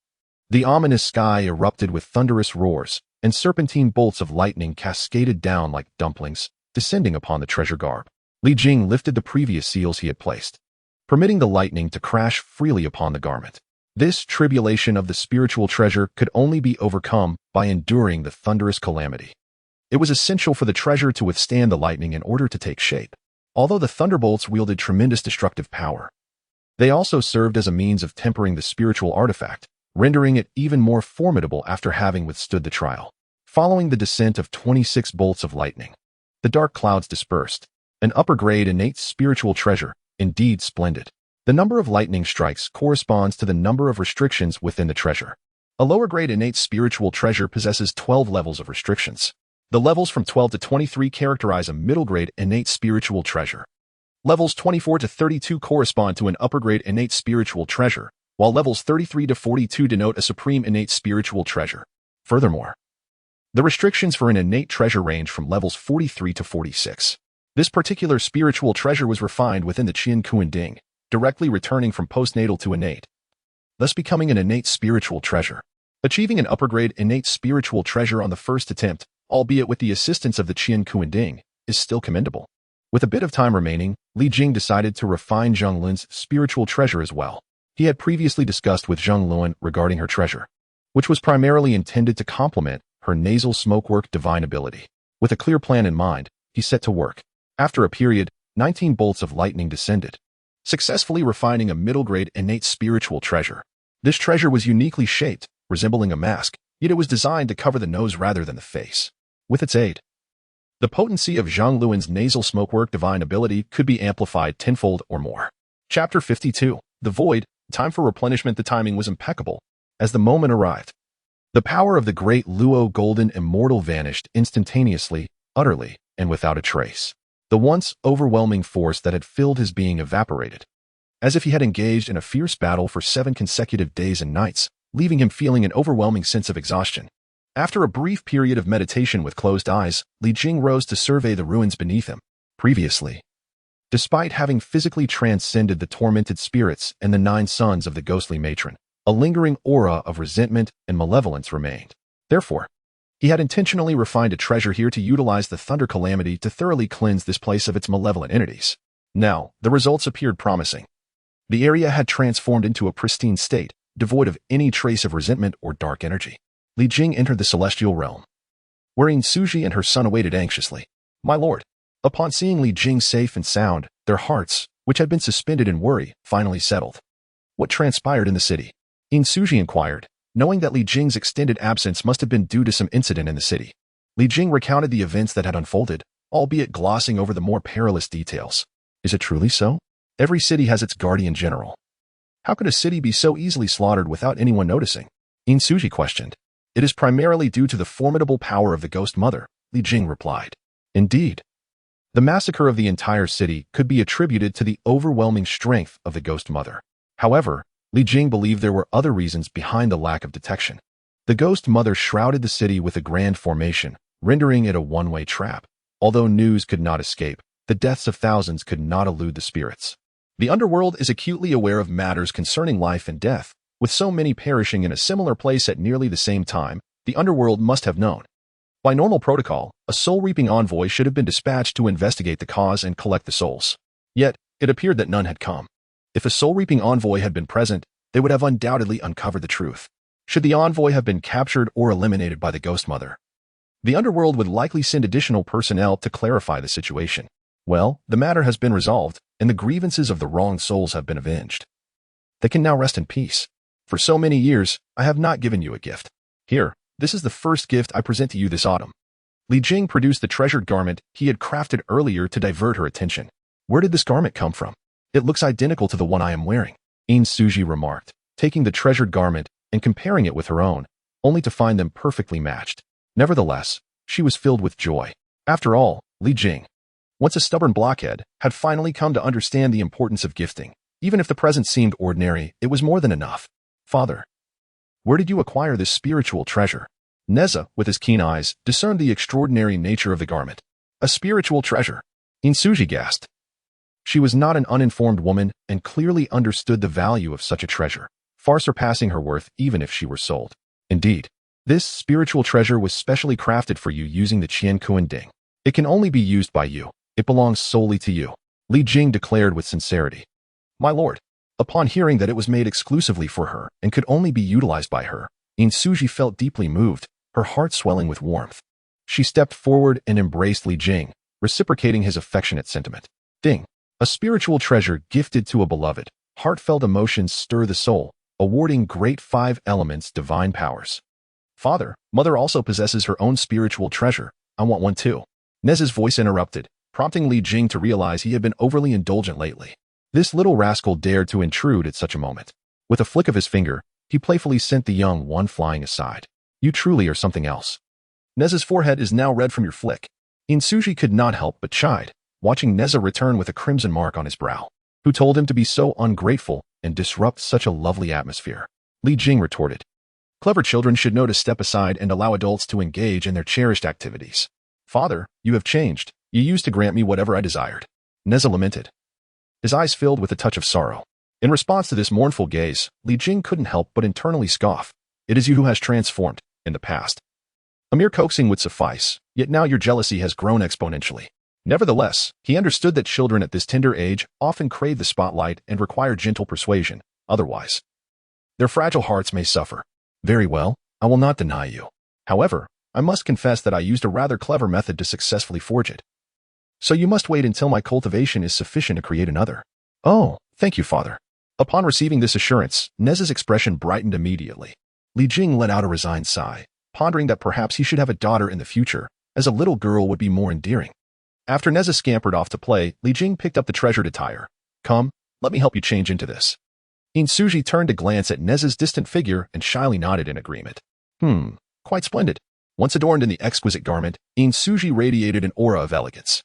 The ominous sky erupted with thunderous roars, and serpentine bolts of lightning cascaded down like dumplings, descending upon the treasure garb. Li Jing lifted the previous seals he had placed, permitting the lightning to crash freely upon the garment. This tribulation of the spiritual treasure could only be overcome by enduring the thunderous calamity. It was essential for the treasure to withstand the lightning in order to take shape. Although the thunderbolts wielded tremendous destructive power, they also served as a means of tempering the spiritual artifact, rendering it even more formidable after having withstood the trial. Following the descent of 26 bolts of lightning, the dark clouds dispersed. An upper-grade innate spiritual treasure, indeed splendid. The number of lightning strikes corresponds to the number of restrictions within the treasure. A lower-grade innate spiritual treasure possesses 12 levels of restrictions. The levels from 12 to 23 characterize a middle-grade innate spiritual treasure. Levels 24 to 32 correspond to an upper-grade innate spiritual treasure, while levels 33 to 42 denote a supreme innate spiritual treasure. Furthermore, the restrictions for an innate treasure range from levels 43 to 46. This particular spiritual treasure was refined within the Qian Kuan Ding, directly returning from postnatal to innate, thus becoming an innate spiritual treasure. Achieving an upper-grade innate spiritual treasure on the first attempt, albeit with the assistance of the Qian Kuan Ding, is still commendable. With a bit of time remaining, Li Jing decided to refine Zhang Lun's spiritual treasure as well. He had previously discussed with Zhang Lun regarding her treasure, which was primarily intended to complement her nasal smokework divine ability. With a clear plan in mind, he set to work. After a period, 19 bolts of lightning descended, successfully refining a middle-grade innate spiritual treasure. This treasure was uniquely shaped, resembling a mask, yet it was designed to cover the nose rather than the face. With its aid, the potency of Zhang Luan's nasal smokework divine ability could be amplified tenfold or more. Chapter 52. The Void. Time for replenishment. The timing was impeccable. As the moment arrived, the power of the great Luo Golden Immortal vanished instantaneously, utterly, and without a trace. The once overwhelming force that had filled his being evaporated, as if he had engaged in a fierce battle for 7 consecutive days and nights, leaving him feeling an overwhelming sense of exhaustion. After a brief period of meditation with closed eyes, Li Jing rose to survey the ruins beneath him. Previously, despite having physically transcended the tormented spirits and the 9 sons of the ghostly matron, a lingering aura of resentment and malevolence remained. Therefore, he had intentionally refined a treasure here to utilize the thunder calamity to thoroughly cleanse this place of its malevolent entities. Now, the results appeared promising. The area had transformed into a pristine state, devoid of any trace of resentment or dark energy. Li Jing entered the celestial realm, where Suji and her son awaited anxiously. My lord. Upon seeing Li Jing safe and sound, their hearts, which had been suspended in worry, finally settled. What transpired in the city? Suji inquired, knowing that Li Jing's extended absence must have been due to some incident in the city. Li Jing recounted the events that had unfolded, albeit glossing over the more perilous details. Is it truly so? Every city has its guardian general. How could a city be so easily slaughtered without anyone noticing? Suji questioned. It is primarily due to the formidable power of the Ghost Mother, Li Jing replied. Indeed. The massacre of the entire city could be attributed to the overwhelming strength of the Ghost Mother. However, Li Jing believed there were other reasons behind the lack of detection. The Ghost Mother shrouded the city with a grand formation, rendering it a one-way trap. Although news could not escape, the deaths of thousands could not elude the spirits. The underworld is acutely aware of matters concerning life and death. With so many perishing in a similar place at nearly the same time, the underworld must have known. By normal protocol, a soul-reaping envoy should have been dispatched to investigate the cause and collect the souls. Yet, it appeared that none had come. If a soul-reaping envoy had been present, they would have undoubtedly uncovered the truth. Should the envoy have been captured or eliminated by the Ghost Mother, the underworld would likely send additional personnel to clarify the situation. Well, the matter has been resolved, and the grievances of the wronged souls have been avenged. They can now rest in peace. For so many years, I have not given you a gift. Here, this is the first gift I present to you this autumn. Li Jing produced the treasured garment he had crafted earlier to divert her attention. Where did this garment come from? It looks identical to the one I am wearing, Suji remarked, taking the treasured garment and comparing it with her own, only to find them perfectly matched. Nevertheless, she was filled with joy. After all, Li Jing, once a stubborn blockhead, had finally come to understand the importance of gifting. Even if the present seemed ordinary, it was more than enough. Father, where did you acquire this spiritual treasure? Nezha, with his keen eyes, discerned the extraordinary nature of the garment. A spiritual treasure. Suji gasped. She was not an uninformed woman and clearly understood the value of such a treasure. far surpassing her worth even if she were sold. Indeed, this spiritual treasure was specially crafted for you using the Qian Kuan Ding. It can only be used by you. It belongs solely to you, Li Jing declared with sincerity. My lord. Upon hearing that it was made exclusively for her and could only be utilized by her, Suji felt deeply moved, her heart swelling with warmth. She stepped forward and embraced Li Jing, reciprocating his affectionate sentiment. Ding. A spiritual treasure gifted to a beloved. Heartfelt emotions stir the soul, awarding great 5 elements divine powers. Father, mother also possesses her own spiritual treasure. I want one too. Nezha's voice interrupted, prompting Li Jing to realize he had been overly indulgent lately. This little rascal dared to intrude at such a moment. With a flick of his finger, he playfully sent the young one flying aside. You truly are something else. Nezha's forehead is now red from your flick. Suji could not help but chide, watching Nezha return with a crimson mark on his brow. Who told him to be so ungrateful and disrupt such a lovely atmosphere? Li Jing retorted. Clever children should know to step aside and allow adults to engage in their cherished activities. Father, you have changed. You used to grant me whatever I desired. Nezha lamented, his eyes filled with a touch of sorrow. In response to this mournful gaze, Li Jing couldn't help but internally scoff. It is you who has transformed, in the past. A mere coaxing would suffice, yet now your jealousy has grown exponentially. Nevertheless, he understood that children at this tender age often crave the spotlight and require gentle persuasion, otherwise their fragile hearts may suffer. Very well, I will not deny you. However, I must confess that I used a rather clever method to successfully forge it. So you must wait until my cultivation is sufficient to create another. Oh, thank you, father. Upon receiving this assurance, Nezha's expression brightened immediately. Li Jing let out a resigned sigh, pondering that perhaps he should have a daughter in the future, as a little girl would be more endearing. After Nezha scampered off to play, Li Jing picked up the treasured attire. Come, let me help you change into this. Suji turned to glance at Nezha's distant figure and shyly nodded in agreement. Quite splendid. Once adorned in the exquisite garment, Suji radiated an aura of elegance.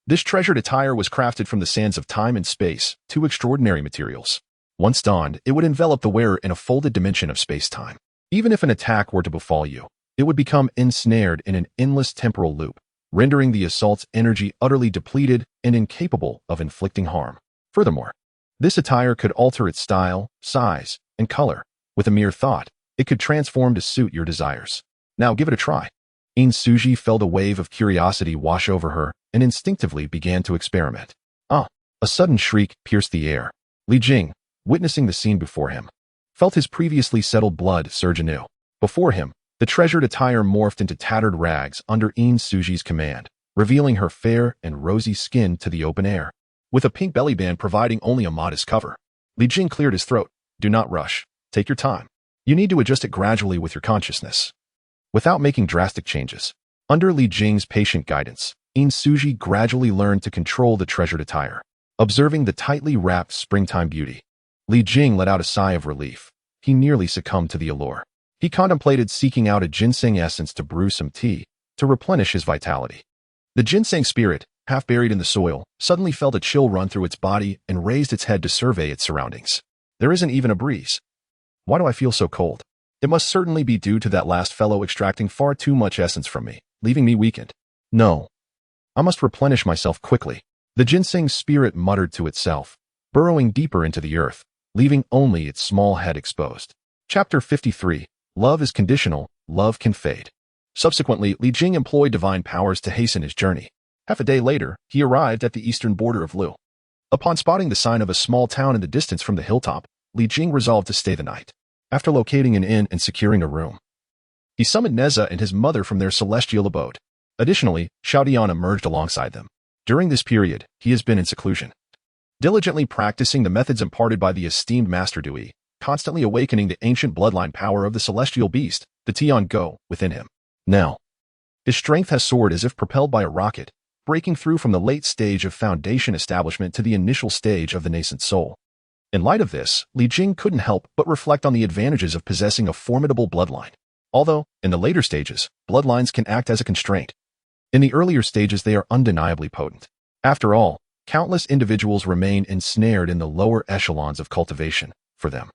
This treasured attire was crafted from the sands of time and space, 2 extraordinary materials. Once donned, it would envelop the wearer in a folded dimension of space-time. Even if an attack were to befall you, it would become ensnared in an endless temporal loop, rendering the assault's energy utterly depleted and incapable of inflicting harm. Furthermore, this attire could alter its style, size, and color. With a mere thought, it could transform to suit your desires. Now give it a try. Suji felt a wave of curiosity wash over her and instinctively began to experiment. A sudden shriek pierced the air. Li Jing, witnessing the scene before him, felt his previously settled blood surge anew. Before him, the treasured attire morphed into tattered rags under Suji's command, revealing her fair and rosy skin to the open air. With a pink belly band providing only a modest cover, Li Jing cleared his throat. Do not rush. Take your time. You need to adjust it gradually with your consciousness, without making drastic changes. Under Li Jing's patient guidance, Suji gradually learned to control the treasured attire. Observing the tightly wrapped springtime beauty, Li Jing let out a sigh of relief. He nearly succumbed to the allure. He contemplated seeking out a ginseng essence to brew some tea, to replenish his vitality. The ginseng spirit, half buried in the soil, suddenly felt a chill run through its body and raised its head to survey its surroundings. There isn't even a breeze. Why do I feel so cold? It must certainly be due to that last fellow extracting far too much essence from me, leaving me weakened. No. I must replenish myself quickly. The ginseng spirit muttered to itself, burrowing deeper into the earth, leaving only its small head exposed. Chapter 53. Love is conditional, love can fade. Subsequently, Li Jing employed divine powers to hasten his journey. Half a day later, he arrived at the eastern border of Lu. Upon spotting the sign of a small town in the distance from the hilltop, Li Jing resolved to stay the night. After locating an inn and securing a room, he summoned Nezha and his mother from their celestial abode. Additionally, Xiaodian emerged alongside them. During this period, he has been in seclusion, diligently practicing the methods imparted by the esteemed Master Taiyi, constantly awakening the ancient bloodline power of the celestial beast, the Tian Go, within him. Now, his strength has soared as if propelled by a rocket, breaking through from the late stage of foundation establishment to the initial stage of the nascent soul. In light of this, Li Jing couldn't help but reflect on the advantages of possessing a formidable bloodline. Although, in the later stages, bloodlines can act as a constraint. In the earlier stages they are undeniably potent. After all, countless individuals remain ensnared in the lower echelons of cultivation. For them,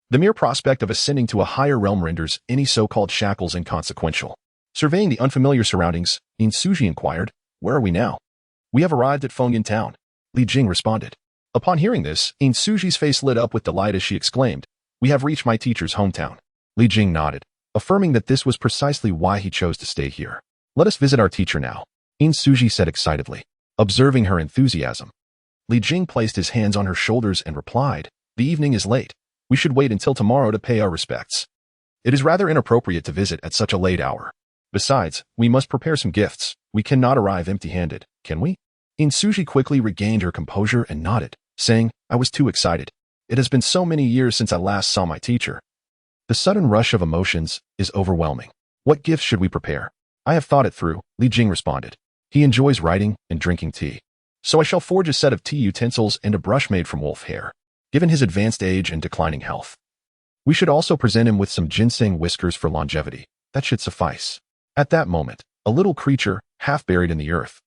the mere prospect of ascending to a higher realm renders any so-called shackles inconsequential. Surveying the unfamiliar surroundings, Suji inquired, "Where are we now?" "We have arrived at Fengyan town," Li Jing responded. Upon hearing this, Suji's face lit up with delight as she exclaimed, We have reached my teacher's hometown. Li Jing nodded, affirming that this was precisely why he chose to stay here. Let us visit our teacher now, Suji said excitedly. Observing her enthusiasm, Li Jing placed his hands on her shoulders and replied, the evening is late. We should wait until tomorrow to pay our respects. It is rather inappropriate to visit at such a late hour. Besides, we must prepare some gifts. We cannot arrive empty-handed, can we? Suji quickly regained her composure and nodded, saying, I was too excited. It has been so many years since I last saw my teacher. The sudden rush of emotions is overwhelming. What gifts should we prepare? I have thought it through, Li Jing responded. He enjoys writing and drinking tea. So I shall forge a set of tea utensils and a brush made from wolf hair, given his advanced age and declining health. We should also present him with some ginseng whiskers for longevity. That should suffice. At that moment, a little creature, half buried in the earth,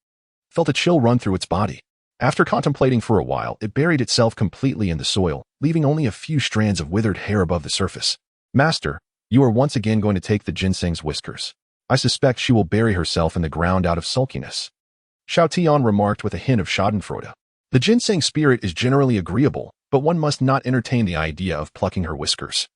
felt a chill run through its body. After contemplating for a while, it buried itself completely in the soil, leaving only a few strands of withered hair above the surface. Master, you are once again going to take the ginseng's whiskers. I suspect she will bury herself in the ground out of sulkiness. Xiao Tian remarked with a hint of schadenfreude. The ginseng spirit is generally agreeable, but one must not entertain the idea of plucking her whiskers.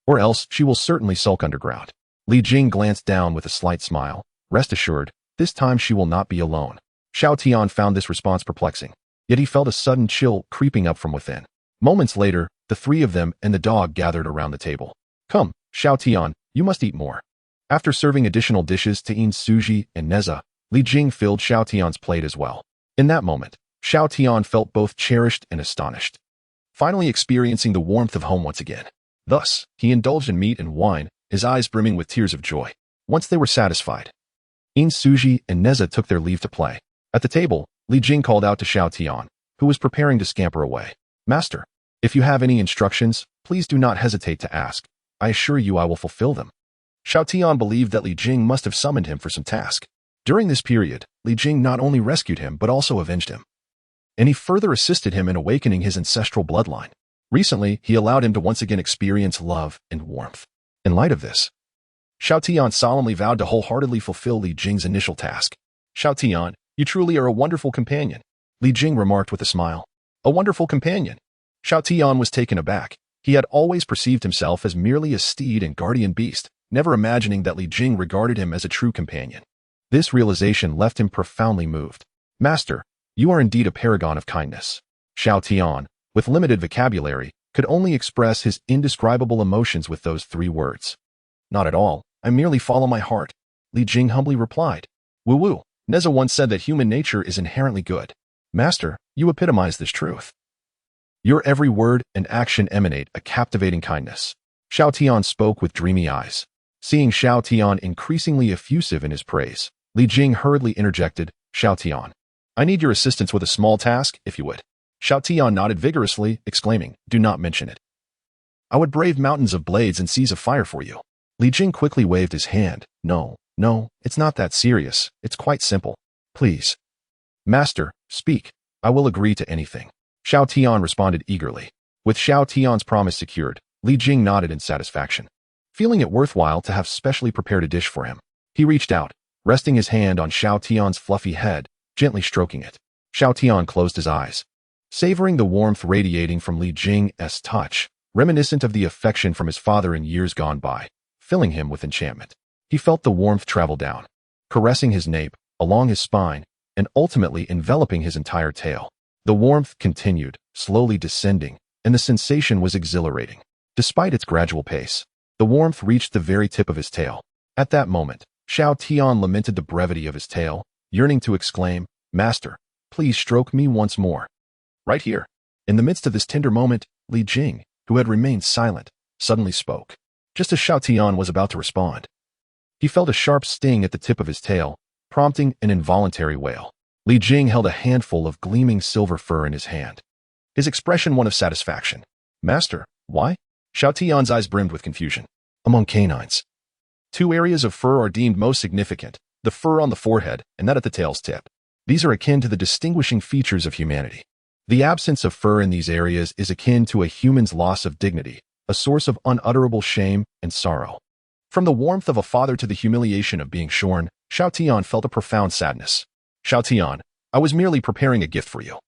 Or else she will certainly sulk underground. Li Jing glanced down with a slight smile. Rest assured, this time she will not be alone. Xiao Tian found this response perplexing, yet he felt a sudden chill creeping up from within. Moments later, the three of them and the dog gathered around the table. Come, Xiao Tian, you must eat more. After serving additional dishes to Suji and Nezha, Li Jing filled Xiao Tian's plate as well. In that moment, Xiao Tian felt both cherished and astonished, finally experiencing the warmth of home once again. Thus, he indulged in meat and wine, his eyes brimming with tears of joy. Once they were satisfied, Suji and Nezha took their leave to play. At the table, Li Jing called out to Xiao Tian, who was preparing to scamper away. Master, if you have any instructions, please do not hesitate to ask. I assure you I will fulfill them. Xiao Tian believed that Li Jing must have summoned him for some task. During this period, Li Jing not only rescued him but also avenged him. And he further assisted him in awakening his ancestral bloodline. Recently, he allowed him to once again experience love and warmth. In light of this, Xiao Tian solemnly vowed to wholeheartedly fulfill Li Jing's initial task. Xiao Tian, you truly are a wonderful companion, Li Jing remarked with a smile. A wonderful companion. Xiao Tian was taken aback. He had always perceived himself as merely a steed and guardian beast, never imagining that Li Jing regarded him as a true companion. This realization left him profoundly moved. Master, you are indeed a paragon of kindness. Xiao Tian, with limited vocabulary, could only express his indescribable emotions with those 3 words. Not at all, I merely follow my heart, Li Jing humbly replied. Woo-woo, Nezha once said that human nature is inherently good. Master, you epitomize this truth. Your every word and action emanate a captivating kindness. Xiao Tian spoke with dreamy eyes. Seeing Xiao Tian increasingly effusive in his praise, Li Jing hurriedly interjected, Xiao Tian, I need your assistance with a small task, if you would. Xiao Tian nodded vigorously, exclaiming, do not mention it. I would brave mountains of blades and seas of fire for you. Li Jing quickly waved his hand. No, it's not that serious. It's quite simple. Please. Master, speak. I will agree to anything. Xiao Tian responded eagerly. With Xiao Tian's promise secured, Li Jing nodded in satisfaction. Feeling it worthwhile to have specially prepared a dish for him, he reached out, resting his hand on Xiao Tian's fluffy head, gently stroking it. Xiao Tian closed his eyes, savoring the warmth radiating from Li Jing's touch, reminiscent of the affection from his father in years gone by, filling him with enchantment. He felt the warmth travel down, caressing his nape, along his spine, and ultimately enveloping his entire tail. The warmth continued, slowly descending, and the sensation was exhilarating. Despite its gradual pace, the warmth reached the very tip of his tail. At that moment, Xiao Tian lamented the brevity of his tail, yearning to exclaim, Master, please stroke me once more. Right here. In the midst of this tender moment, Li Jing, who had remained silent, suddenly spoke. Just as Xiao Tian was about to respond, he felt a sharp sting at the tip of his tail, prompting an involuntary wail. Li Jing held a handful of gleaming silver fur in his hand, his expression one of satisfaction. Master, why? Xiao Tian's eyes brimmed with confusion. Among canines, 2 areas of fur are deemed most significant, the fur on the forehead and that at the tail's tip. These are akin to the distinguishing features of humanity. The absence of fur in these areas is akin to a human's loss of dignity, a source of unutterable shame and sorrow. From the warmth of a father to the humiliation of being shorn, Xiao Tian felt a profound sadness. Xiao Tian, I was merely preparing a gift for you.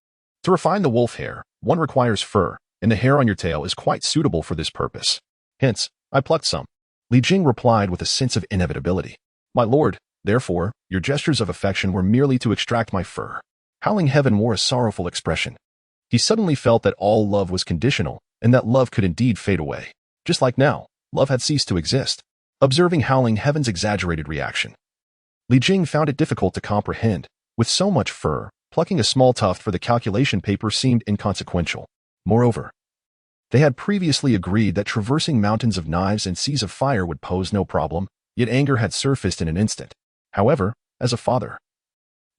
To refine the wolf hair, one requires fur, and the hair on your tail is quite suitable for this purpose. Hence, I plucked some. Li Jing replied with a sense of inevitability. My lord, therefore, your gestures of affection were merely to extract my fur. Howling Heaven wore a sorrowful expression. He suddenly felt that all love was conditional, and that love could indeed fade away. Just like now, love had ceased to exist. Observing Howling Heaven's exaggerated reaction, Li Jing found it difficult to comprehend. With so much fur, plucking a small tuft for the calculation paper seemed inconsequential. Moreover, they had previously agreed that traversing mountains of knives and seas of fire would pose no problem, yet anger had surfaced in an instant. However, as a father,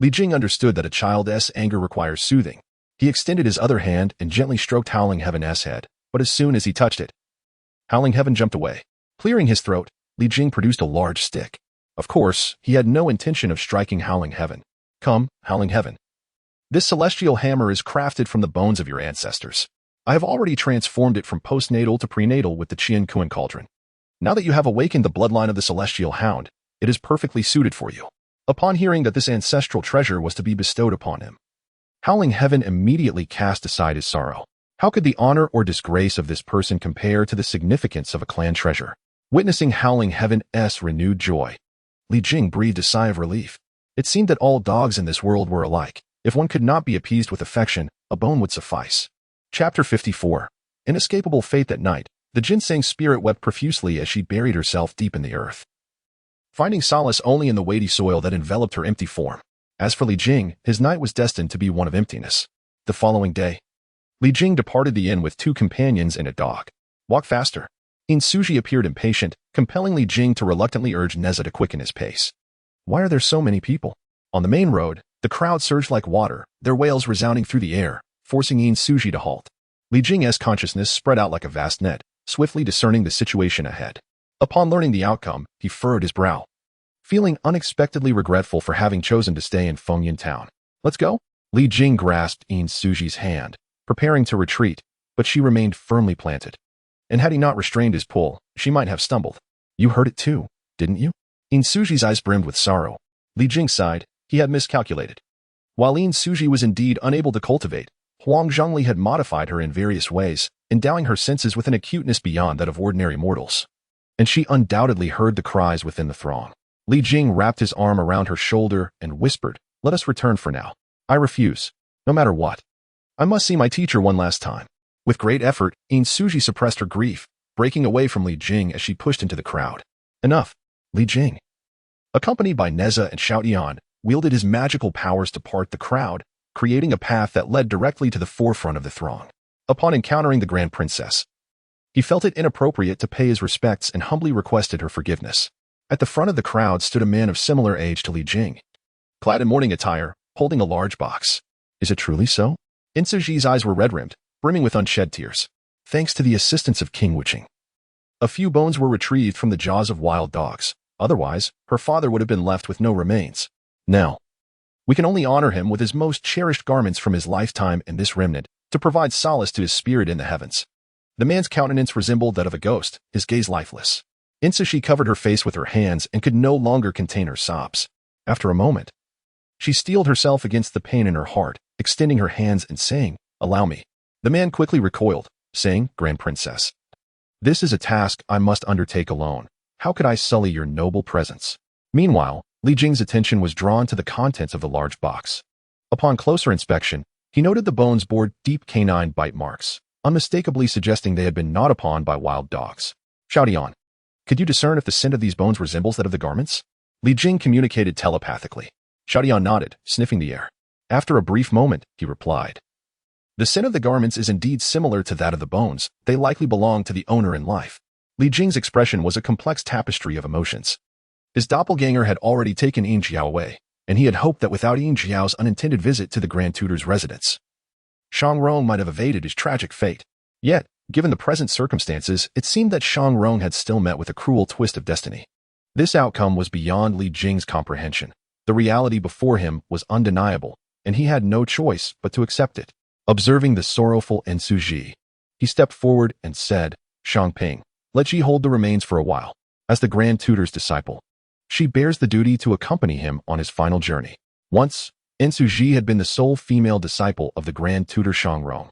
Li Jing understood that a child's anger requires soothing. He extended his other hand and gently stroked Howling Heaven's head, but as soon as he touched it, Howling Heaven jumped away. Clearing his throat, Li Jing produced a large stick. Of course, he had no intention of striking Howling Heaven. Come, Howling Heaven. This celestial hammer is crafted from the bones of your ancestors. I have already transformed it from postnatal to prenatal with the Qian Kuan cauldron. Now that you have awakened the bloodline of the celestial hound, it is perfectly suited for you. Upon hearing that this ancestral treasure was to be bestowed upon him, Howling Heaven immediately cast aside his sorrow. How could the honor or disgrace of this person compare to the significance of a clan treasure? Witnessing Howling Heaven's renewed joy, Li Jing breathed a sigh of relief. It seemed that all dogs in this world were alike. If one could not be appeased with affection, a bone would suffice. Chapter 54. Inescapable fate. That night, the ginseng spirit wept profusely as she buried herself deep in the earth, finding solace only in the weighty soil that enveloped her empty form. As for Li Jing, his night was destined to be one of emptiness. The following day, Li Jing departed the inn with 2 companions and a dog. Walk faster. Suji appeared impatient, compelling Li Jing to reluctantly urge Nezha to quicken his pace. Why are there so many people? On the main road, the crowd surged like water, their wails resounding through the air, forcing Suji to halt. Li Jing's consciousness spread out like a vast net, swiftly discerning the situation ahead. Upon learning the outcome, he furrowed his brow, feeling unexpectedly regretful for having chosen to stay in Fengyan town. Let's go? Li Jing grasped Suji's hand, preparing to retreat, but she remained firmly planted. And had he not restrained his pull, she might have stumbled. You heard it too, didn't you? Suji's eyes brimmed with sorrow. Li Jing sighed. He had miscalculated. While Suji was indeed unable to cultivate, Huang Zhongli had modified her in various ways, endowing her senses with an acuteness beyond that of ordinary mortals. And she undoubtedly heard the cries within the throng. Li Jing wrapped his arm around her shoulder and whispered, "Let us return for now. I refuse, no matter what. I must see my teacher one last time." With great effort, Suji suppressed her grief, breaking away from Li Jing as she pushed into the crowd. Enough. Li Jing, accompanied by Nezha and Xiaotian, wielded his magical powers to part the crowd, creating a path that led directly to the forefront of the throng. Upon encountering the Grand Princess, he felt it inappropriate to pay his respects and humbly requested her forgiveness. At the front of the crowd stood a man of similar age to Li Jing, clad in mourning attire, holding a large box. Is it truly so? Suji's eyes were red-rimmed, brimming with unshed tears. Thanks to the assistance of King Wuqing, a few bones were retrieved from the jaws of wild dogs. Otherwise, her father would have been left with no remains. Now, we can only honor him with his most cherished garments from his lifetime and this remnant, to provide solace to his spirit in the heavens. The man's countenance resembled that of a ghost, his gaze lifeless. Suji covered her face with her hands and could no longer contain her sobs. After a moment, she steeled herself against the pain in her heart, extending her hands and saying, "Allow me." The man quickly recoiled, saying, "Grand Princess, this is a task I must undertake alone. How could I sully your noble presence?" Meanwhile, Li Jing's attention was drawn to the contents of the large box. Upon closer inspection, he noted the bones bore deep canine bite marks, unmistakably suggesting they had been gnawed upon by wild dogs. Xiaotian, could you discern if the scent of these bones resembles that of the garments? Li Jing communicated telepathically. Xiaotian nodded, sniffing the air. After a brief moment, he replied, "The scent of the garments is indeed similar to that of the bones. They likely belong to the owner in life." Li Jing's expression was a complex tapestry of emotions. His doppelganger had already taken Yin Jiao away, and he had hoped that without Yin Jiao's unintended visit to the Grand Tutor's residence, Shang Rong might have evaded his tragic fate. Yet, given the present circumstances, it seemed that Shang Rong had still met with a cruel twist of destiny. This outcome was beyond Li Jing's comprehension. The reality before him was undeniable, and he had no choice but to accept it. Observing the sorrowful Suji, he stepped forward and said, "Shangping, let she hold the remains for a while. As the Grand Tutor's disciple, she bears the duty to accompany him on his final journey." Once, Suji had been the sole female disciple of the Grand Tutor Shangrong.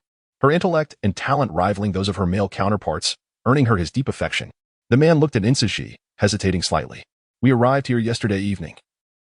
her intellect and talent rivaling those of her male counterparts, earning her his deep affection. The man looked at Insuji, hesitating slightly. We arrived here yesterday evening.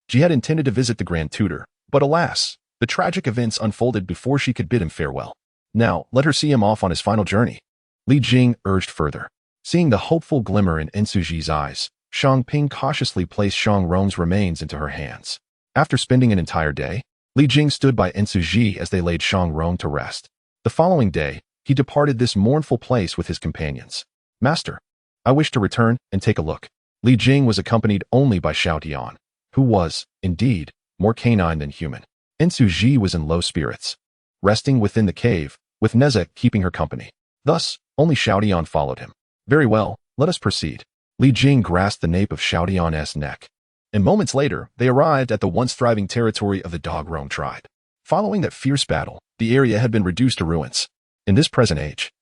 She had intended to visit the Grand Tutor, but alas, the tragic events unfolded before she could bid him farewell. Now, let her see him off on his final journey. Li Jing urged further. Seeing the hopeful glimmer in Insuji's eyes, Shang Ping cautiously placed Shang Rong's remains into her hands. After spending an entire day, Li Jing stood by Insuji as they laid Shang Rong to rest. The following day, he departed this mournful place with his companions. Master, I wish to return and take a look. Li Jing was accompanied only by Xiao Dian, who was, indeed, more canine than human. Insuji was in low spirits, resting within the cave, with Nezha keeping her company. Thus, only Xiao Dian followed him. Very well, let us proceed. Li Jing grasped the nape of Xiao Dian's neck. And moments later, they arrived at the once thriving territory of the Dog-Rome tribe. Following that fierce battle, the area had been reduced to ruins. In this present age,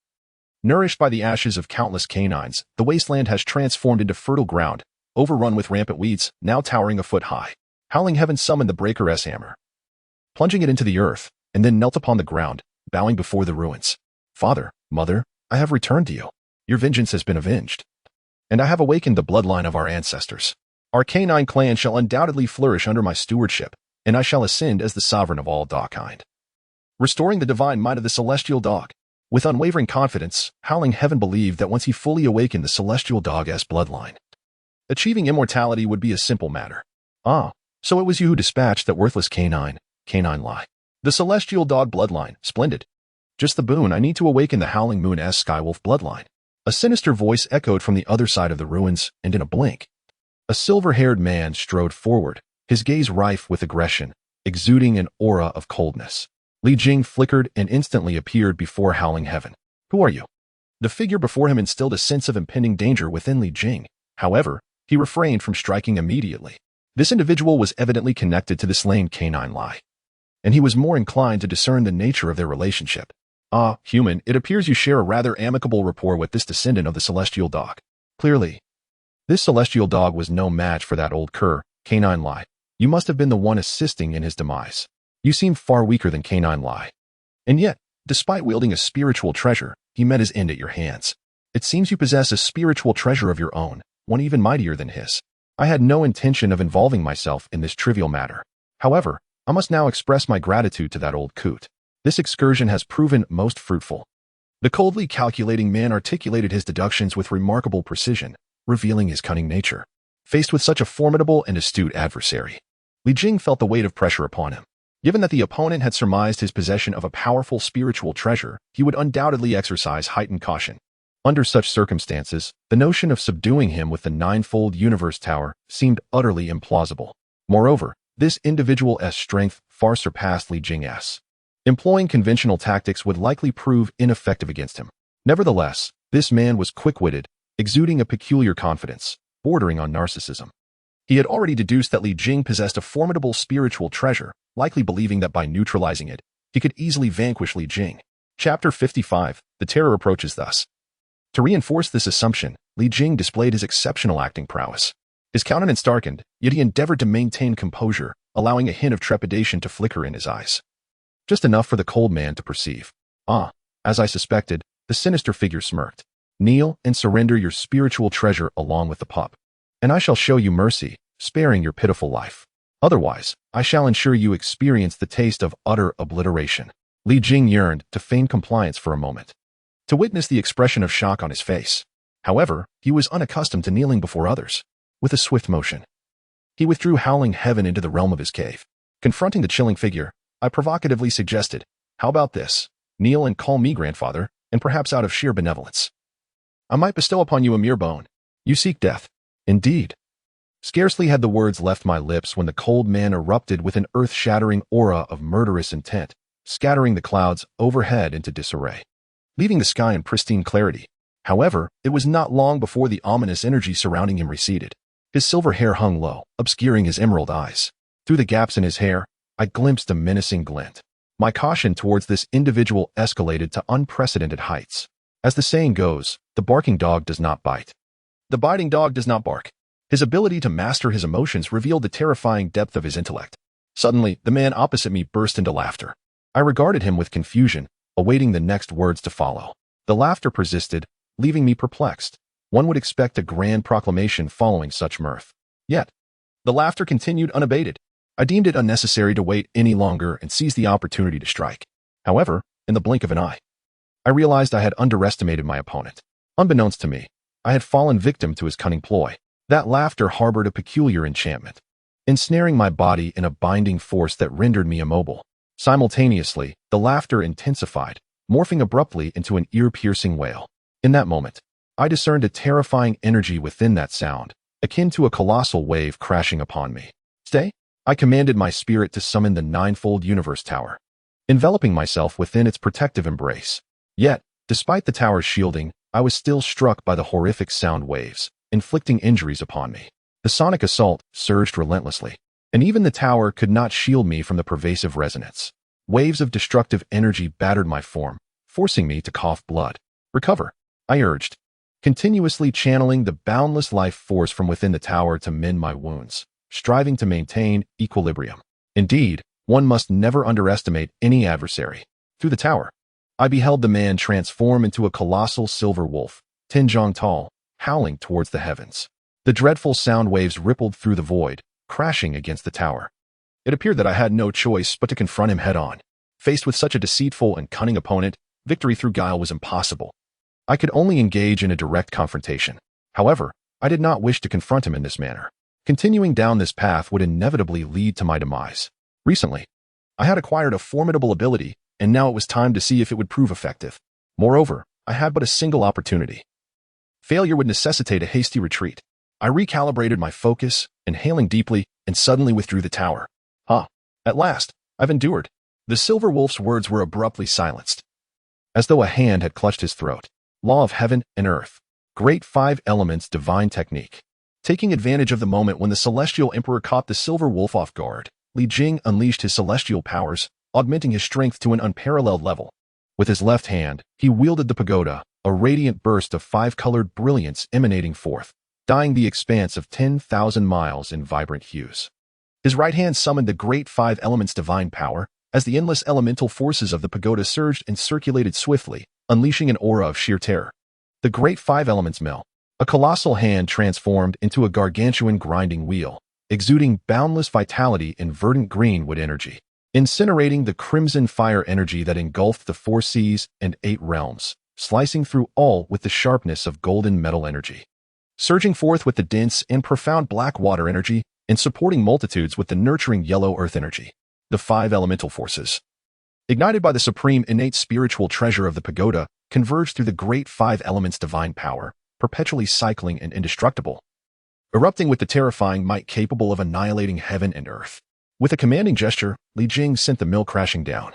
nourished by the ashes of countless canines, the wasteland has transformed into fertile ground, overrun with rampant weeds, now towering a foot high. Howling Heaven summoned the Breaker's hammer, plunging it into the earth, and then knelt upon the ground, bowing before the ruins. Father, Mother, I have returned to you. Your vengeance has been avenged, and I have awakened the bloodline of our ancestors. Our canine clan shall undoubtedly flourish under my stewardship, and I shall ascend as the sovereign of all dogkind, restoring the divine might of the celestial dog. With unwavering confidence, Howling Heaven believed that once he fully awakened the celestial dog-esque bloodline, achieving immortality would be a simple matter. Ah, so it was you who dispatched that worthless canine Li. The celestial dog bloodline, splendid. Just the boon I need to awaken the Howling Moon-esque Skywolf bloodline. A sinister voice echoed from the other side of the ruins, and in a blink, a silver-haired man strode forward, his gaze rife with aggression, exuding an aura of coldness. Li Jing flickered and instantly appeared before Howling Heaven. Who are you? The figure before him instilled a sense of impending danger within Li Jing. However, he refrained from striking immediately. This individual was evidently connected to the slain canine Li, and he was more inclined to discern the nature of their relationship. Ah, human, it appears you share a rather amicable rapport with this descendant of the celestial dog. Clearly, this celestial dog was no match for that old cur, canine Li. You must have been the one assisting in his demise. You seem far weaker than canine Li. And yet, despite wielding a spiritual treasure, he met his end at your hands. It seems you possess a spiritual treasure of your own, one even mightier than his. I had no intention of involving myself in this trivial matter. However, I must now express my gratitude to that old coot. This excursion has proven most fruitful. The coldly calculating man articulated his deductions with remarkable precision, revealing his cunning nature. Faced with such a formidable and astute adversary, Li Jing felt the weight of pressure upon him. Given that the opponent had surmised his possession of a powerful spiritual treasure, he would undoubtedly exercise heightened caution. Under such circumstances, the notion of subduing him with the ninefold universe tower seemed utterly implausible. Moreover, this individual's strength far surpassed Li Jing's. Employing conventional tactics would likely prove ineffective against him. Nevertheless, this man was quick-witted, exuding a peculiar confidence, bordering on narcissism. He had already deduced that Li Jing possessed a formidable spiritual treasure, likely believing that by neutralizing it, he could easily vanquish Li Jing. Chapter 55, The Terror Approaches Thus. To reinforce this assumption, Li Jing displayed his exceptional acting prowess. His countenance darkened, yet he endeavored to maintain composure, allowing a hint of trepidation to flicker in his eyes. Just enough for the cold man to perceive. Ah, as I suspected, the sinister figure smirked. Kneel and surrender your spiritual treasure along with the pup, and I shall show you mercy, sparing your pitiful life. Otherwise, I shall ensure you experience the taste of utter obliteration. Li Jing yearned to feign compliance for a moment, to witness the expression of shock on his face. However, he was unaccustomed to kneeling before others. With a swift motion, he withdrew Howling Heaven into the realm of his cave. Confronting the chilling figure, I provocatively suggested, how about this? Kneel and call me grandfather, and perhaps out of sheer benevolence, I might bestow upon you a mere bone. You seek death. Indeed. Scarcely had the words left my lips when the cold man erupted with an earth-shattering aura of murderous intent, scattering the clouds overhead into disarray, leaving the sky in pristine clarity. However, it was not long before the ominous energy surrounding him receded. His silver hair hung low, obscuring his emerald eyes. Through the gaps in his hair, I glimpsed a menacing glint. My caution towards this individual escalated to unprecedented heights. As the saying goes, the barking dog does not bite. The biting dog does not bark. His ability to master his emotions revealed the terrifying depth of his intellect. Suddenly, the man opposite me burst into laughter. I regarded him with confusion, awaiting the next words to follow. The laughter persisted, leaving me perplexed. One would expect a grand proclamation following such mirth. Yet, the laughter continued unabated. I deemed it unnecessary to wait any longer and seized the opportunity to strike. However, in the blink of an eye, I realized I had underestimated my opponent. Unbeknownst to me, I had fallen victim to his cunning ploy. That laughter harbored a peculiar enchantment, ensnaring my body in a binding force that rendered me immobile. Simultaneously, the laughter intensified, morphing abruptly into an ear-piercing wail. In that moment, I discerned a terrifying energy within that sound, akin to a colossal wave crashing upon me. Stay! I commanded my spirit to summon the ninefold universe tower, enveloping myself within its protective embrace. Yet, despite the tower's shielding, I was still struck by the horrific sound waves, inflicting injuries upon me. The sonic assault surged relentlessly, and even the tower could not shield me from the pervasive resonance. Waves of destructive energy battered my form, forcing me to cough blood. Recover, I urged, continuously channeling the boundless life force from within the tower to mend my wounds, striving to maintain equilibrium. Indeed, one must never underestimate any adversary. Through the tower, I beheld the man transform into a colossal silver wolf, 10 jong tall, howling towards the heavens. The dreadful sound waves rippled through the void, crashing against the tower. It appeared that I had no choice but to confront him head-on. Faced with such a deceitful and cunning opponent, victory through guile was impossible. I could only engage in a direct confrontation. However, I did not wish to confront him in this manner. Continuing down this path would inevitably lead to my demise. Recently, I had acquired a formidable ability, and now it was time to see if it would prove effective. Moreover, I had but a single opportunity. Failure would necessitate a hasty retreat. I recalibrated my focus, inhaling deeply, and suddenly withdrew the tower. At last, I've endured. The silver wolf's words were abruptly silenced, as though a hand had clutched his throat. Law of heaven and earth. Great 5 elements divine technique. Taking advantage of the moment when the celestial emperor caught the silver wolf off guard, Li Jing unleashed his celestial powers, augmenting his strength to an unparalleled level. With his left hand, he wielded the pagoda, a radiant burst of 5-colored brilliance emanating forth, dyeing the expanse of 10,000 miles in vibrant hues. His right hand summoned the great 5 elements divine power, as the endless elemental forces of the pagoda surged and circulated swiftly, unleashing an aura of sheer terror. The great 5 elements mill, a colossal hand transformed into a gargantuan grinding wheel, exuding boundless vitality and verdant green wood energy, incinerating the crimson fire energy that engulfed the 4 seas and 8 realms, slicing through all with the sharpness of golden metal energy. Surging forth with the dense and profound black water energy, and supporting multitudes with the nurturing yellow earth energy. The 5 elemental forces, ignited by the supreme innate spiritual treasure of the pagoda, converged through the great 5 elements divine power, perpetually cycling and indestructible, erupting with the terrifying might capable of annihilating heaven and earth. With a commanding gesture, Li Jing sent the mill crashing down,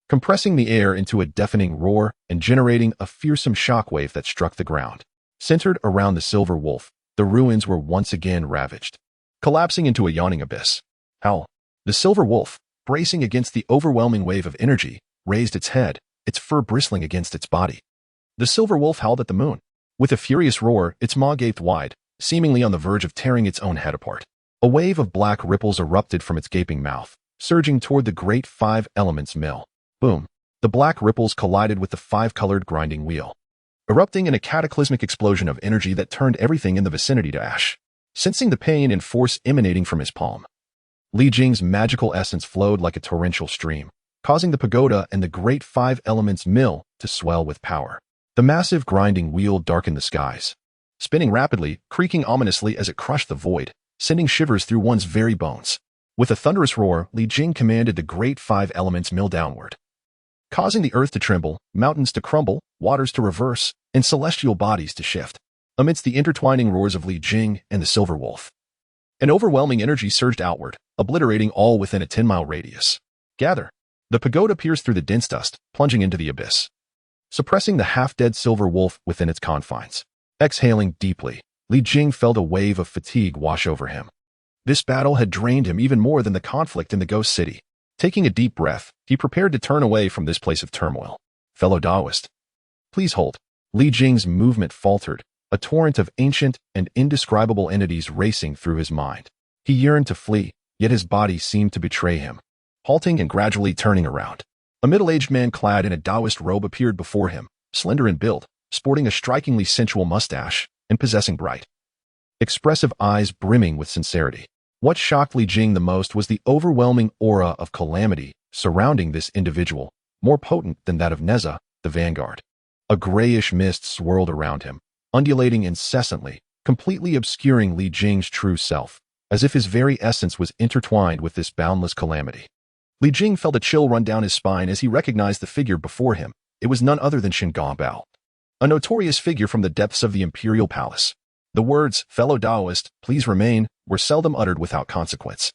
compressing the air into a deafening roar and generating a fearsome shockwave that struck the ground. Centered around the silver wolf, the ruins were once again ravaged, collapsing into a yawning abyss. Howl. The silver wolf, bracing against the overwhelming wave of energy, raised its head, its fur bristling against its body. The silver wolf howled at the moon. With a furious roar, its maw gaped wide, seemingly on the verge of tearing its own head apart. A wave of black ripples erupted from its gaping mouth, surging toward the great 5 elements mill. Boom. The black ripples collided with the 5-colored grinding wheel, erupting in a cataclysmic explosion of energy that turned everything in the vicinity to ash. Sensing the pain and force emanating from his palm, Li Jing's magical essence flowed like a torrential stream, causing the pagoda and the great 5 elements mill to swell with power. The massive grinding wheel darkened the skies, spinning rapidly, creaking ominously as it crushed the void, sending shivers through one's very bones. With a thunderous roar, Li Jing commanded the great 5 elements mill downward, causing the earth to tremble, mountains to crumble, waters to reverse, and celestial bodies to shift. Amidst the intertwining roars of Li Jing and the silver wolf, an overwhelming energy surged outward, obliterating all within a 10-mile radius. Gather. The pagoda pierced through the dense dust, plunging into the abyss, suppressing the half-dead silver wolf within its confines. Exhaling deeply, Li Jing felt a wave of fatigue wash over him. This battle had drained him even more than the conflict in the ghost city. Taking a deep breath, he prepared to turn away from this place of turmoil. Fellow Taoist, please hold. Li Jing's movement faltered, a torrent of ancient and indescribable entities racing through his mind. He yearned to flee, yet his body seemed to betray him. Halting and gradually turning around, A middle-aged man clad in a Taoist robe appeared before him, slender in build, sporting a strikingly sensual mustache, and possessing bright, expressive eyes brimming with sincerity. What shocked Li Jing the most was the overwhelming aura of calamity surrounding this individual, more potent than that of Nezha, the vanguard. A grayish mist swirled around him, undulating incessantly, completely obscuring Li Jing's true self, as if his very essence was intertwined with this boundless calamity. Li Jing felt a chill run down his spine as he recognized the figure before him. It was none other than Shen Gongbao, a notorious figure from the depths of the imperial palace. The words, "Fellow Taoist, please remain," were seldom uttered without consequence,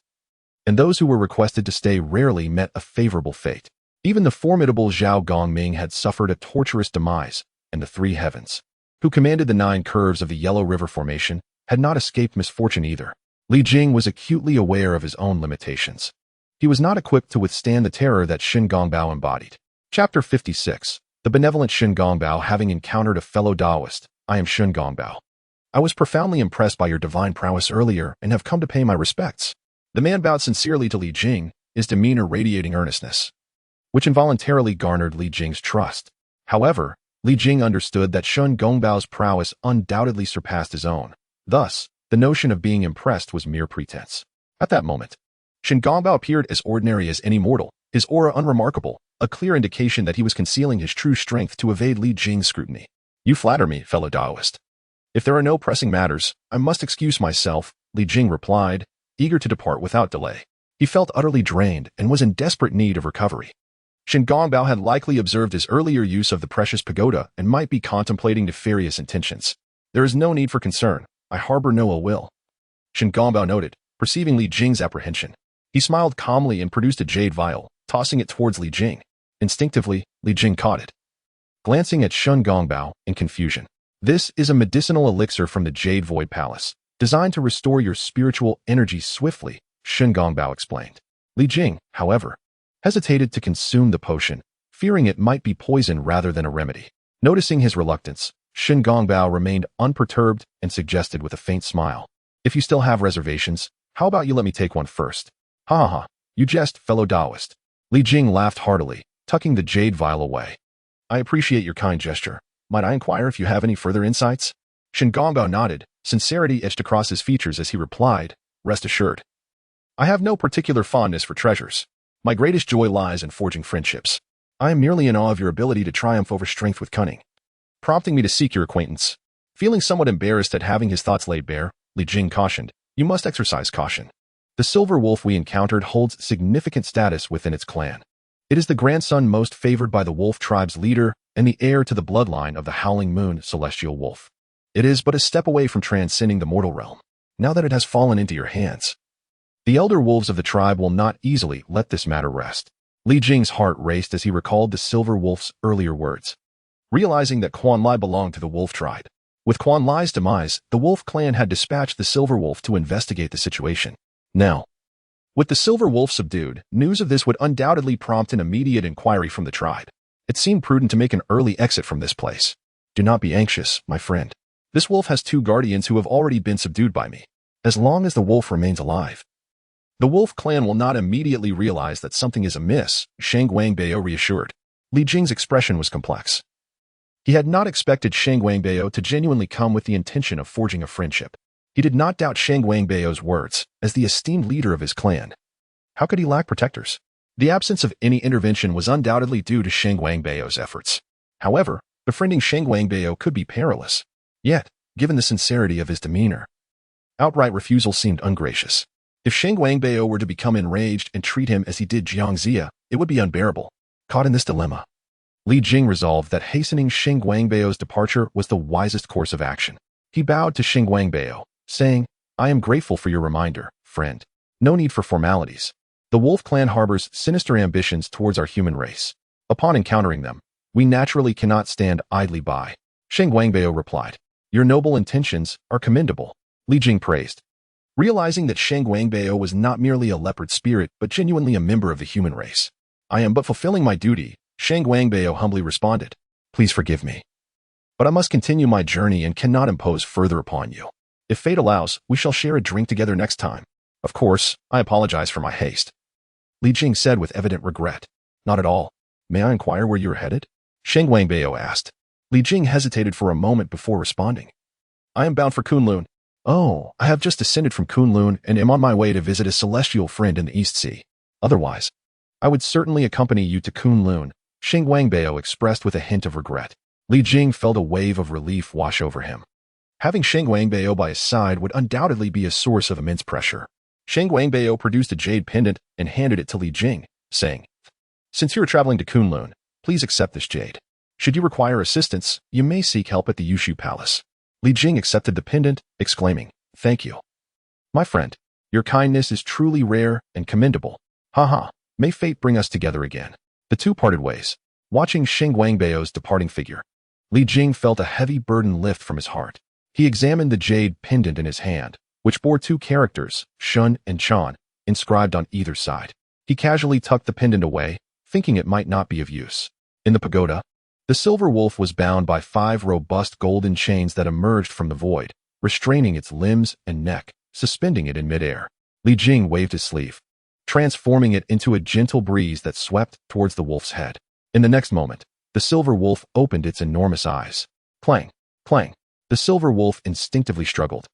and those who were requested to stay rarely met a favorable fate. Even the formidable Zhao Gongming had suffered a torturous demise, and the three heavens, who commanded the 9 curves of the Yellow River Formation, had not escaped misfortune either. Li Jing was acutely aware of his own limitations. He was not equipped to withstand the terror that Shen Gongbao embodied. Chapter 56. The benevolent Shen Gongbao. Having encountered a fellow Taoist, I am Shen Gongbao. I was profoundly impressed by your divine prowess earlier and have come to pay my respects. The man bowed sincerely to Li Jing, his demeanor radiating earnestness, which involuntarily garnered Li Jing's trust. However, Li Jing understood that Shen Gongbao's prowess undoubtedly surpassed his own. Thus, the notion of being impressed was mere pretense. At that moment, Shen Gongbao appeared as ordinary as any mortal, his aura unremarkable, a clear indication that he was concealing his true strength to evade Li Jing's scrutiny. You flatter me, fellow Taoist. If there are no pressing matters, I must excuse myself, Li Jing replied, eager to depart without delay. He felt utterly drained and was in desperate need of recovery. Shen Gongbao had likely observed his earlier use of the precious pagoda and might be contemplating nefarious intentions. There is no need for concern. I harbor no ill will, Shen Gongbao noted, perceiving Li Jing's apprehension. He smiled calmly and produced a jade vial, tossing it towards Li Jing. Instinctively, Li Jing caught it, glancing at Shen Gongbao in confusion. This is a medicinal elixir from the Jade Void Palace, designed to restore your spiritual energy swiftly, Shen Gongbao explained. Li Jing, however, hesitated to consume the potion, fearing it might be poison rather than a remedy. Noticing his reluctance, Shen Gongbao remained unperturbed and suggested with a faint smile, if you still have reservations, how about you let me take one first? Ha ha, you jest, fellow Taoist. Li Jing laughed heartily, tucking the jade vial away. I appreciate your kind gesture. Might I inquire if you have any further insights? Shen Gongbao nodded, sincerity etched across his features as he replied, rest assured. I have no particular fondness for treasures. My greatest joy lies in forging friendships. I am merely in awe of your ability to triumph over strength with cunning, prompting me to seek your acquaintance. Feeling somewhat embarrassed at having his thoughts laid bare, Li Jing cautioned, you must exercise caution. The silver wolf we encountered holds significant status within its clan. It is the grandson most favored by the wolf tribe's leader and the heir to the bloodline of the Howling Moon celestial wolf. It is but a step away from transcending the mortal realm, now that it has fallen into your hands. The elder wolves of the tribe will not easily let this matter rest. Li Jing's heart raced as he recalled the silver wolf's earlier words, realizing that Quan Lai belonged to the wolf tribe. With Quan Lai's demise, the wolf clan had dispatched the silver wolf to investigate the situation. Now, with the silver wolf subdued, news of this would undoubtedly prompt an immediate inquiry from the tribe. It seemed prudent to make an early exit from this place. Do not be anxious, my friend. This wolf has 2 guardians who have already been subdued by me. As long as the wolf remains alive, the wolf clan will not immediately realize that something is amiss, Shang Wangbao reassured. Li Jing's expression was complex. He had not expected Shang Wangbao to genuinely come with the intention of forging a friendship. He did not doubt Shang Wangbao's words, as the esteemed leader of his clan. How could he lack protectors? The absence of any intervention was undoubtedly due to Shang Wangbao's efforts. However, befriending Shang Wangbao could be perilous. Yet, given the sincerity of his demeanor, outright refusal seemed ungracious. If Shang Wangbao were to become enraged and treat him as he did Jiang Zia, it would be unbearable. Caught in this dilemma, Li Jing resolved that hastening Shang Wangbao's departure was the wisest course of action. He bowed to Shang Wangbao, saying, I am grateful for your reminder, friend. No need for formalities. The wolf clan harbors sinister ambitions towards our human race. Upon encountering them, we naturally cannot stand idly by. Shang Wangbao replied, your noble intentions are commendable. Li Jing praised, realizing that Shang Wangbao was not merely a leopard spirit but genuinely a member of the human race. I am but fulfilling my duty, Shang Wangbao humbly responded. Please forgive me, but I must continue my journey and cannot impose further upon you. If fate allows, we shall share a drink together next time. Of course, I apologize for my haste, Li Jing said with evident regret. Not at all. May I inquire where you're headed? Sheng Wangbao asked. Li Jing hesitated for a moment before responding. I am bound for Kunlun. Oh, I have just descended from Kunlun and am on my way to visit a celestial friend in the East Sea. Otherwise, I would certainly accompany you to Kunlun, Sheng Wangbao expressed with a hint of regret. Li Jing felt a wave of relief wash over him. Having Sheng Wangbao by his side would undoubtedly be a source of immense pressure. Sheng Wangbao produced a jade pendant and handed it to Li Jing, saying, Since you are traveling to Kunlun, please accept this jade. Should you require assistance, you may seek help at the Yushu Palace. Li Jing accepted the pendant, exclaiming, Thank you. My friend, your kindness is truly rare and commendable. Haha, may fate bring us together again. The two parted ways. Watching Sheng Wangbao's departing figure, Li Jing felt a heavy burden lift from his heart. He examined the jade pendant in his hand, which bore two characters, Shun and Chan, inscribed on either side. He casually tucked the pendant away, thinking it might not be of use. In the pagoda, the silver wolf was bound by 5 robust golden chains that emerged from the void, restraining its limbs and neck, suspending it in midair. Li Jing waved his sleeve, transforming it into a gentle breeze that swept towards the wolf's head. In the next moment, the silver wolf opened its enormous eyes. Clang, clang. The silver wolf instinctively struggled,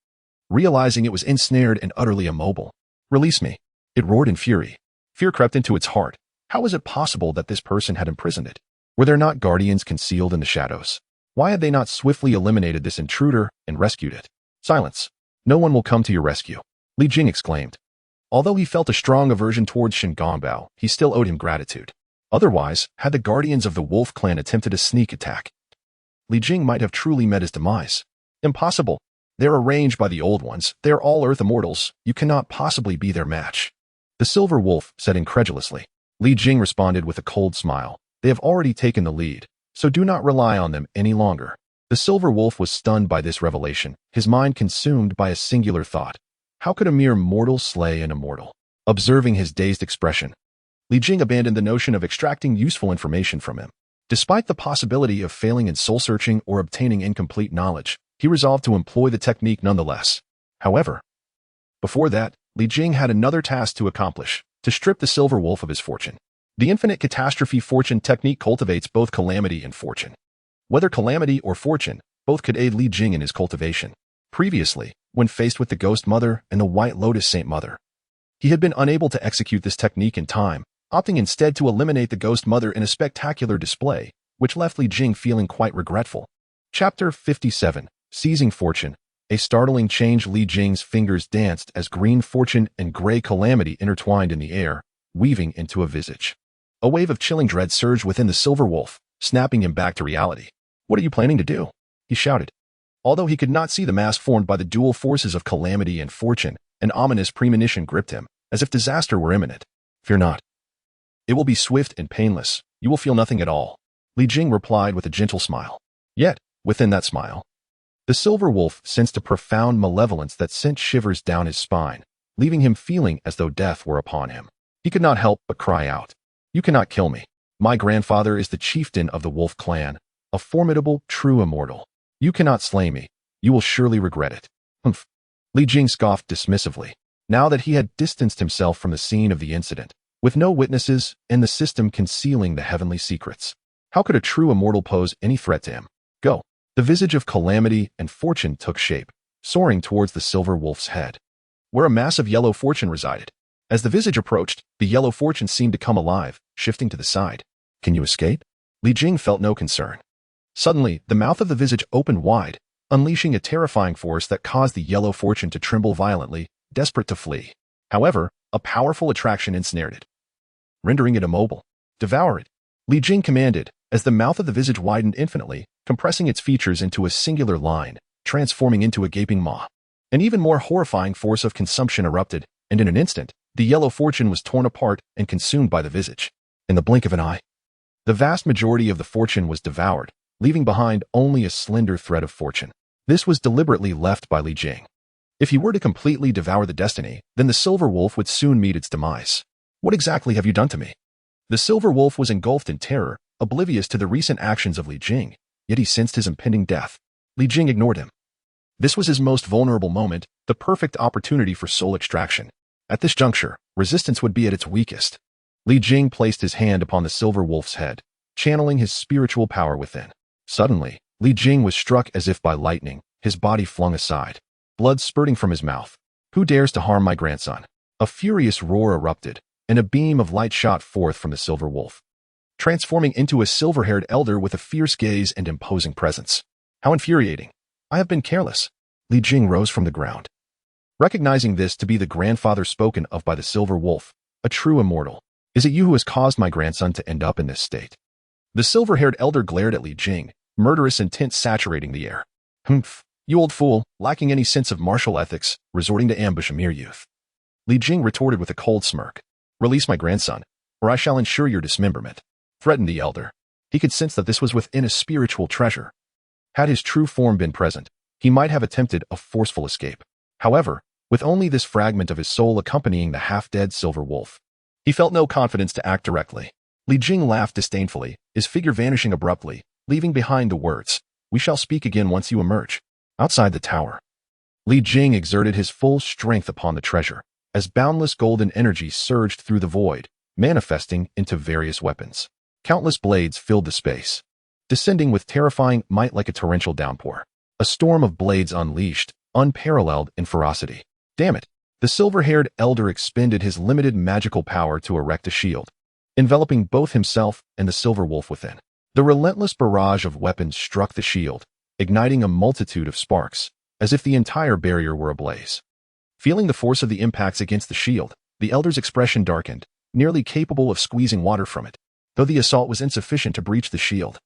realizing it was ensnared and utterly immobile. Release me, it roared in fury. Fear crept into its heart. How was it possible that this person had imprisoned it? Were there not guardians concealed in the shadows? Why had they not swiftly eliminated this intruder and rescued it? Silence. No one will come to your rescue, Li Jing exclaimed. Although he felt a strong aversion towards Shen Gongbao, he still owed him gratitude. Otherwise, had the guardians of the wolf clan attempted a sneak attack, Li Jing might have truly met his demise. Impossible. They're arranged by the old ones. They're all earth immortals. You cannot possibly be their match. The silver wolf said incredulously. Li Jing responded with a cold smile. They have already taken the lead, so do not rely on them any longer. The silver wolf was stunned by this revelation, his mind consumed by a singular thought. How could a mere mortal slay an immortal? Observing his dazed expression, Li Jing abandoned the notion of extracting useful information from him. Despite the possibility of failing in soul-searching or obtaining incomplete knowledge, he resolved to employ the technique nonetheless. However, before that, Li Jing had another task to accomplish, to strip the silver wolf of his fortune. The infinite catastrophe fortune technique cultivates both calamity and fortune. Whether calamity or fortune, both could aid Li Jing in his cultivation. Previously, when faced with the Ghost Mother and the White Lotus Saint Mother, he had been unable to execute this technique in time, opting instead to eliminate the Ghost Mother in a spectacular display, which left Li Jing feeling quite regretful. Chapter 57, Seizing Fortune. A startling change. Li Jing's fingers danced as green fortune and gray calamity intertwined in the air, weaving into a visage. A wave of chilling dread surged within the silver wolf, snapping him back to reality. What are you planning to do? He shouted. Although he could not see the mass formed by the dual forces of calamity and fortune, an ominous premonition gripped him, as if disaster were imminent. Fear not. It will be swift and painless. You will feel nothing at all, Li Jing replied with a gentle smile. Yet, within that smile, the silver wolf sensed a profound malevolence that sent shivers down his spine, leaving him feeling as though death were upon him. He could not help but cry out. You cannot kill me. My grandfather is the chieftain of the wolf clan, a formidable, true immortal. You cannot slay me. You will surely regret it. Humph. Li Jing scoffed dismissively. Now that he had distanced himself from the scene of the incident, with no witnesses and the system concealing the heavenly secrets, how could a true immortal pose any threat to him? Go. The visage of calamity and fortune took shape, soaring towards the silver wolf's head, where a mass of yellow fortune resided. As the visage approached, the yellow fortune seemed to come alive, shifting to the side. Can you escape? Li Jing felt no concern. Suddenly, the mouth of the visage opened wide, unleashing a terrifying force that caused the yellow fortune to tremble violently, desperate to flee. However, a powerful attraction ensnared it, rendering it immobile. Devour it, Li Jing commanded, as the mouth of the visage widened infinitely, compressing its features into a singular line, transforming into a gaping maw. An even more horrifying force of consumption erupted, and in an instant, the yellow fortune was torn apart and consumed by the visage. In the blink of an eye, the vast majority of the fortune was devoured, leaving behind only a slender thread of fortune. This was deliberately left by Li Jing. If he were to completely devour the destiny, then the silver wolf would soon meet its demise. What exactly have you done to me? The silver wolf was engulfed in terror, oblivious to the recent actions of Li Jing, yet he sensed his impending death. Li Jing ignored him. This was his most vulnerable moment, the perfect opportunity for soul extraction. At this juncture, resistance would be at its weakest. Li Jing placed his hand upon the silver wolf's head, channeling his spiritual power within. Suddenly, Li Jing was struck as if by lightning, his body flung aside, blood spurting from his mouth. "Who dares to harm my grandson?" A furious roar erupted, and a beam of light shot forth from the silver wolf, transforming into a silver-haired elder with a fierce gaze and imposing presence. "How infuriating! I have been careless." Li Jing rose from the ground. Recognizing this to be the grandfather spoken of by the silver wolf, a true immortal. "Is it you who has caused my grandson to end up in this state?" The silver-haired elder glared at Li Jing, murderous intent saturating the air. "Humph, you old fool, lacking any sense of martial ethics, resorting to ambush a mere youth." Li Jing retorted with a cold smirk. "Release my grandson, or I shall ensure your dismemberment," threatened the elder. He could sense that this was within a spiritual treasure. Had his true form been present, he might have attempted a forceful escape. However, with only this fragment of his soul accompanying the half-dead silver wolf, he felt no confidence to act directly. Li Jing laughed disdainfully, his figure vanishing abruptly, leaving behind the words, "We shall speak again once you emerge." Outside the tower, Li Jing exerted his full strength upon the treasure, as boundless golden energy surged through the void, manifesting into various weapons. Countless blades filled the space, descending with terrifying might like a torrential downpour. A storm of blades unleashed, unparalleled in ferocity. "Damn it!" The silver-haired elder expended his limited magical power to erect a shield, enveloping both himself and the silver wolf within. The relentless barrage of weapons struck the shield, igniting a multitude of sparks, as if the entire barrier were ablaze. Feeling the force of the impacts against the shield, the elder's expression darkened, nearly capable of squeezing water from it, though the assault was insufficient to breach the shield.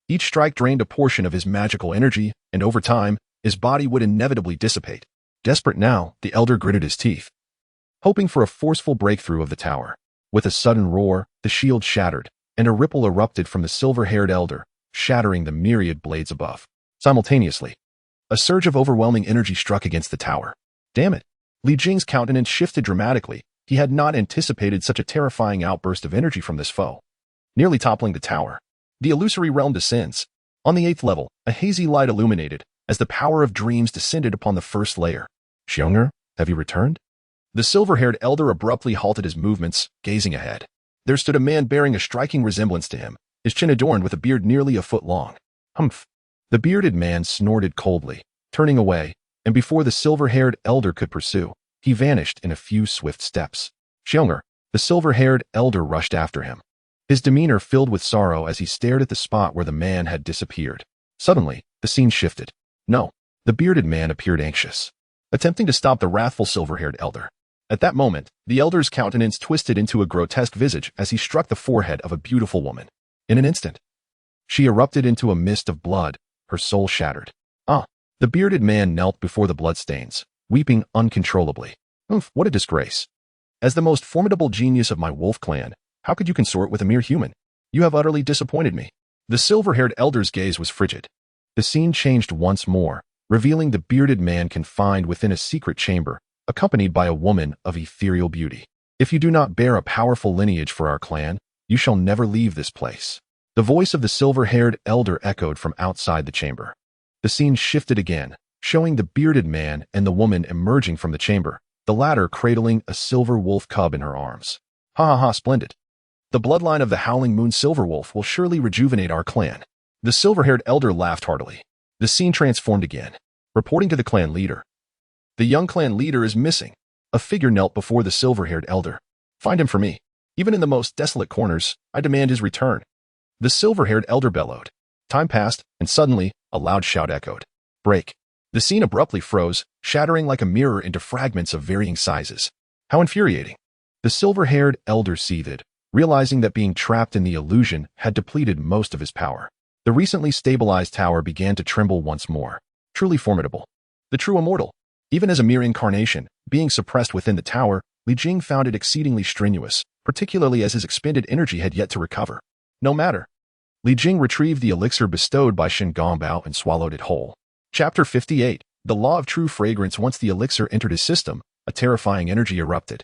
Each strike drained a portion of his magical energy, and over time, his body would inevitably dissipate. Desperate now, the elder gritted his teeth, hoping for a forceful breakthrough of the tower. With a sudden roar, the shield shattered, and a ripple erupted from the silver-haired elder, shattering the myriad blades above. Simultaneously, a surge of overwhelming energy struck against the tower. "Damn it!" Li Jing's countenance shifted dramatically. He had not anticipated such a terrifying outburst of energy from this foe. Nearly toppling the tower, the illusory realm descends. On the 8th level, a hazy light illuminated, as the power of dreams descended upon the first layer. "Xiong'er, have you returned?" The silver-haired elder abruptly halted his movements, gazing ahead. There stood a man bearing a striking resemblance to him, his chin adorned with a beard nearly a foot long. "Humph!" The bearded man snorted coldly, turning away, and before the silver-haired elder could pursue, he vanished in a few swift steps. "Xiong'er!" The silver-haired elder rushed after him, his demeanor filled with sorrow as he stared at the spot where the man had disappeared. Suddenly, the scene shifted. "No." The bearded man appeared anxious, attempting to stop the wrathful silver-haired elder. At that moment, the elder's countenance twisted into a grotesque visage as he struck the forehead of a beautiful woman. In an instant, she erupted into a mist of blood, her soul shattered. "Ah!" The bearded man knelt before the bloodstains, weeping uncontrollably. "Oof, what a disgrace. As the most formidable genius of my wolf clan, how could you consort with a mere human? You have utterly disappointed me." The silver-haired elder's gaze was frigid. The scene changed once more, revealing the bearded man confined within a secret chamber, accompanied by a woman of ethereal beauty. "If you do not bear a powerful lineage for our clan, you shall never leave this place." The voice of the silver-haired elder echoed from outside the chamber. The scene shifted again, showing the bearded man and the woman emerging from the chamber, the latter cradling a silver wolf cub in her arms. "Ha ha ha, splendid. The bloodline of the Howling Moon Silver Wolf will surely rejuvenate our clan." The silver-haired elder laughed heartily. The scene transformed again. Reporting to the clan leader. "The young clan leader is missing." A figure knelt before the silver-haired elder. "Find him for me. Even in the most desolate corners, I demand his return." The silver-haired elder bellowed. Time passed, and suddenly, a loud shout echoed. "Break." The scene abruptly froze, shattering like a mirror into fragments of varying sizes. How infuriating. The silver-haired elder seethed, realizing that being trapped in the illusion had depleted most of his power. The recently stabilized tower began to tremble once more. Truly formidable. The true immortal. Even as a mere incarnation, being suppressed within the tower, Li Jing found it exceedingly strenuous, particularly as his expended energy had yet to recover. No matter. Li Jing retrieved the elixir bestowed by Shen Gongbao and swallowed it whole. Chapter 58. The Law of True Fragrance. Once the elixir entered his system, a terrifying energy erupted.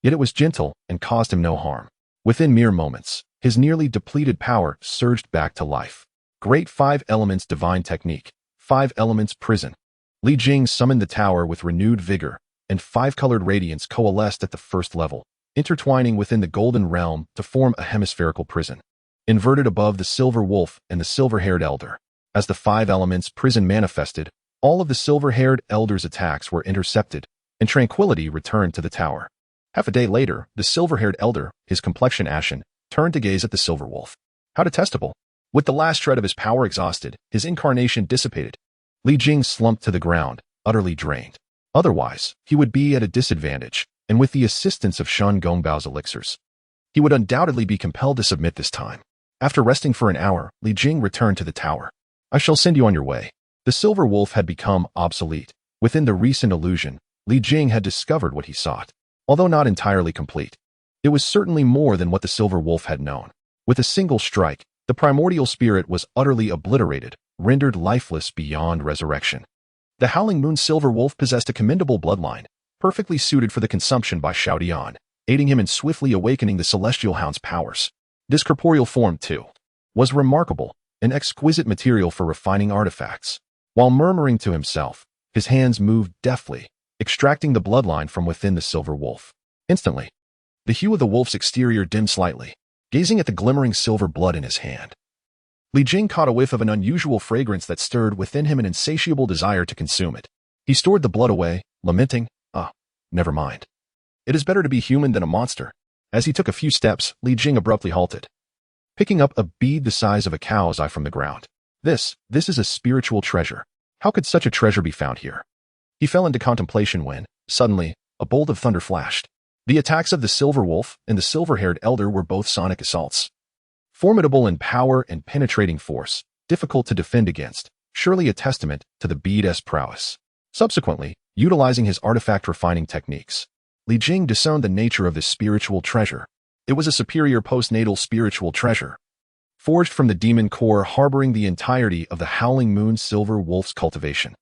Yet it was gentle and caused him no harm. Within mere moments, his nearly depleted power surged back to life. Great 5 Elements Divine Technique. 5 Elements Prison. Li Jing summoned the tower with renewed vigor, and 5-colored radiance coalesced at the first level, intertwining within the golden realm to form a hemispherical prison. Inverted above the silver wolf and the silver-haired elder. As the five elements prison manifested, all of the silver-haired elder's attacks were intercepted, and tranquility returned to the tower. Half a day later, the silver-haired elder, his complexion ashen, turned to gaze at the silver wolf. How detestable! With the last shred of his power exhausted, his incarnation dissipated. Li Jing slumped to the ground, utterly drained. Otherwise, he would be at a disadvantage, and with the assistance of Shen Gongbao's elixirs, he would undoubtedly be compelled to submit this time. After resting for an hour, Li Jing returned to the tower. I shall send you on your way. The silver wolf had become obsolete. Within the recent illusion, Li Jing had discovered what he sought. Although not entirely complete, it was certainly more than what the silver wolf had known. With a single strike, the primordial spirit was utterly obliterated, rendered lifeless beyond resurrection. The Howling Moon silver wolf possessed a commendable bloodline, perfectly suited for the consumption by Xiaodian, aiding him in swiftly awakening the celestial hound's powers. This corporeal form, too, was remarkable, an exquisite material for refining artifacts. While murmuring to himself, his hands moved deftly, extracting the bloodline from within the silver wolf. Instantly, the hue of the wolf's exterior dimmed slightly, gazing at the glimmering silver blood in his hand. Li Jing caught a whiff of an unusual fragrance that stirred within him an insatiable desire to consume it. He stored the blood away, lamenting, never mind. It is better to be human than a monster. As he took a few steps, Li Jing abruptly halted, picking up a bead the size of a cow's eye from the ground. This is a spiritual treasure. How could such a treasure be found here? He fell into contemplation when, suddenly, a bolt of thunder flashed. The attacks of the silver wolf and the silver-haired elder were both sonic assaults. Formidable in power and penetrating force, difficult to defend against, surely a testament to the bead's prowess. Subsequently, utilizing his artifact refining techniques, Li Jing discerned the nature of this spiritual treasure. It was a superior postnatal spiritual treasure, forged from the demon core harboring the entirety of the Howling Moon silver wolf's cultivation,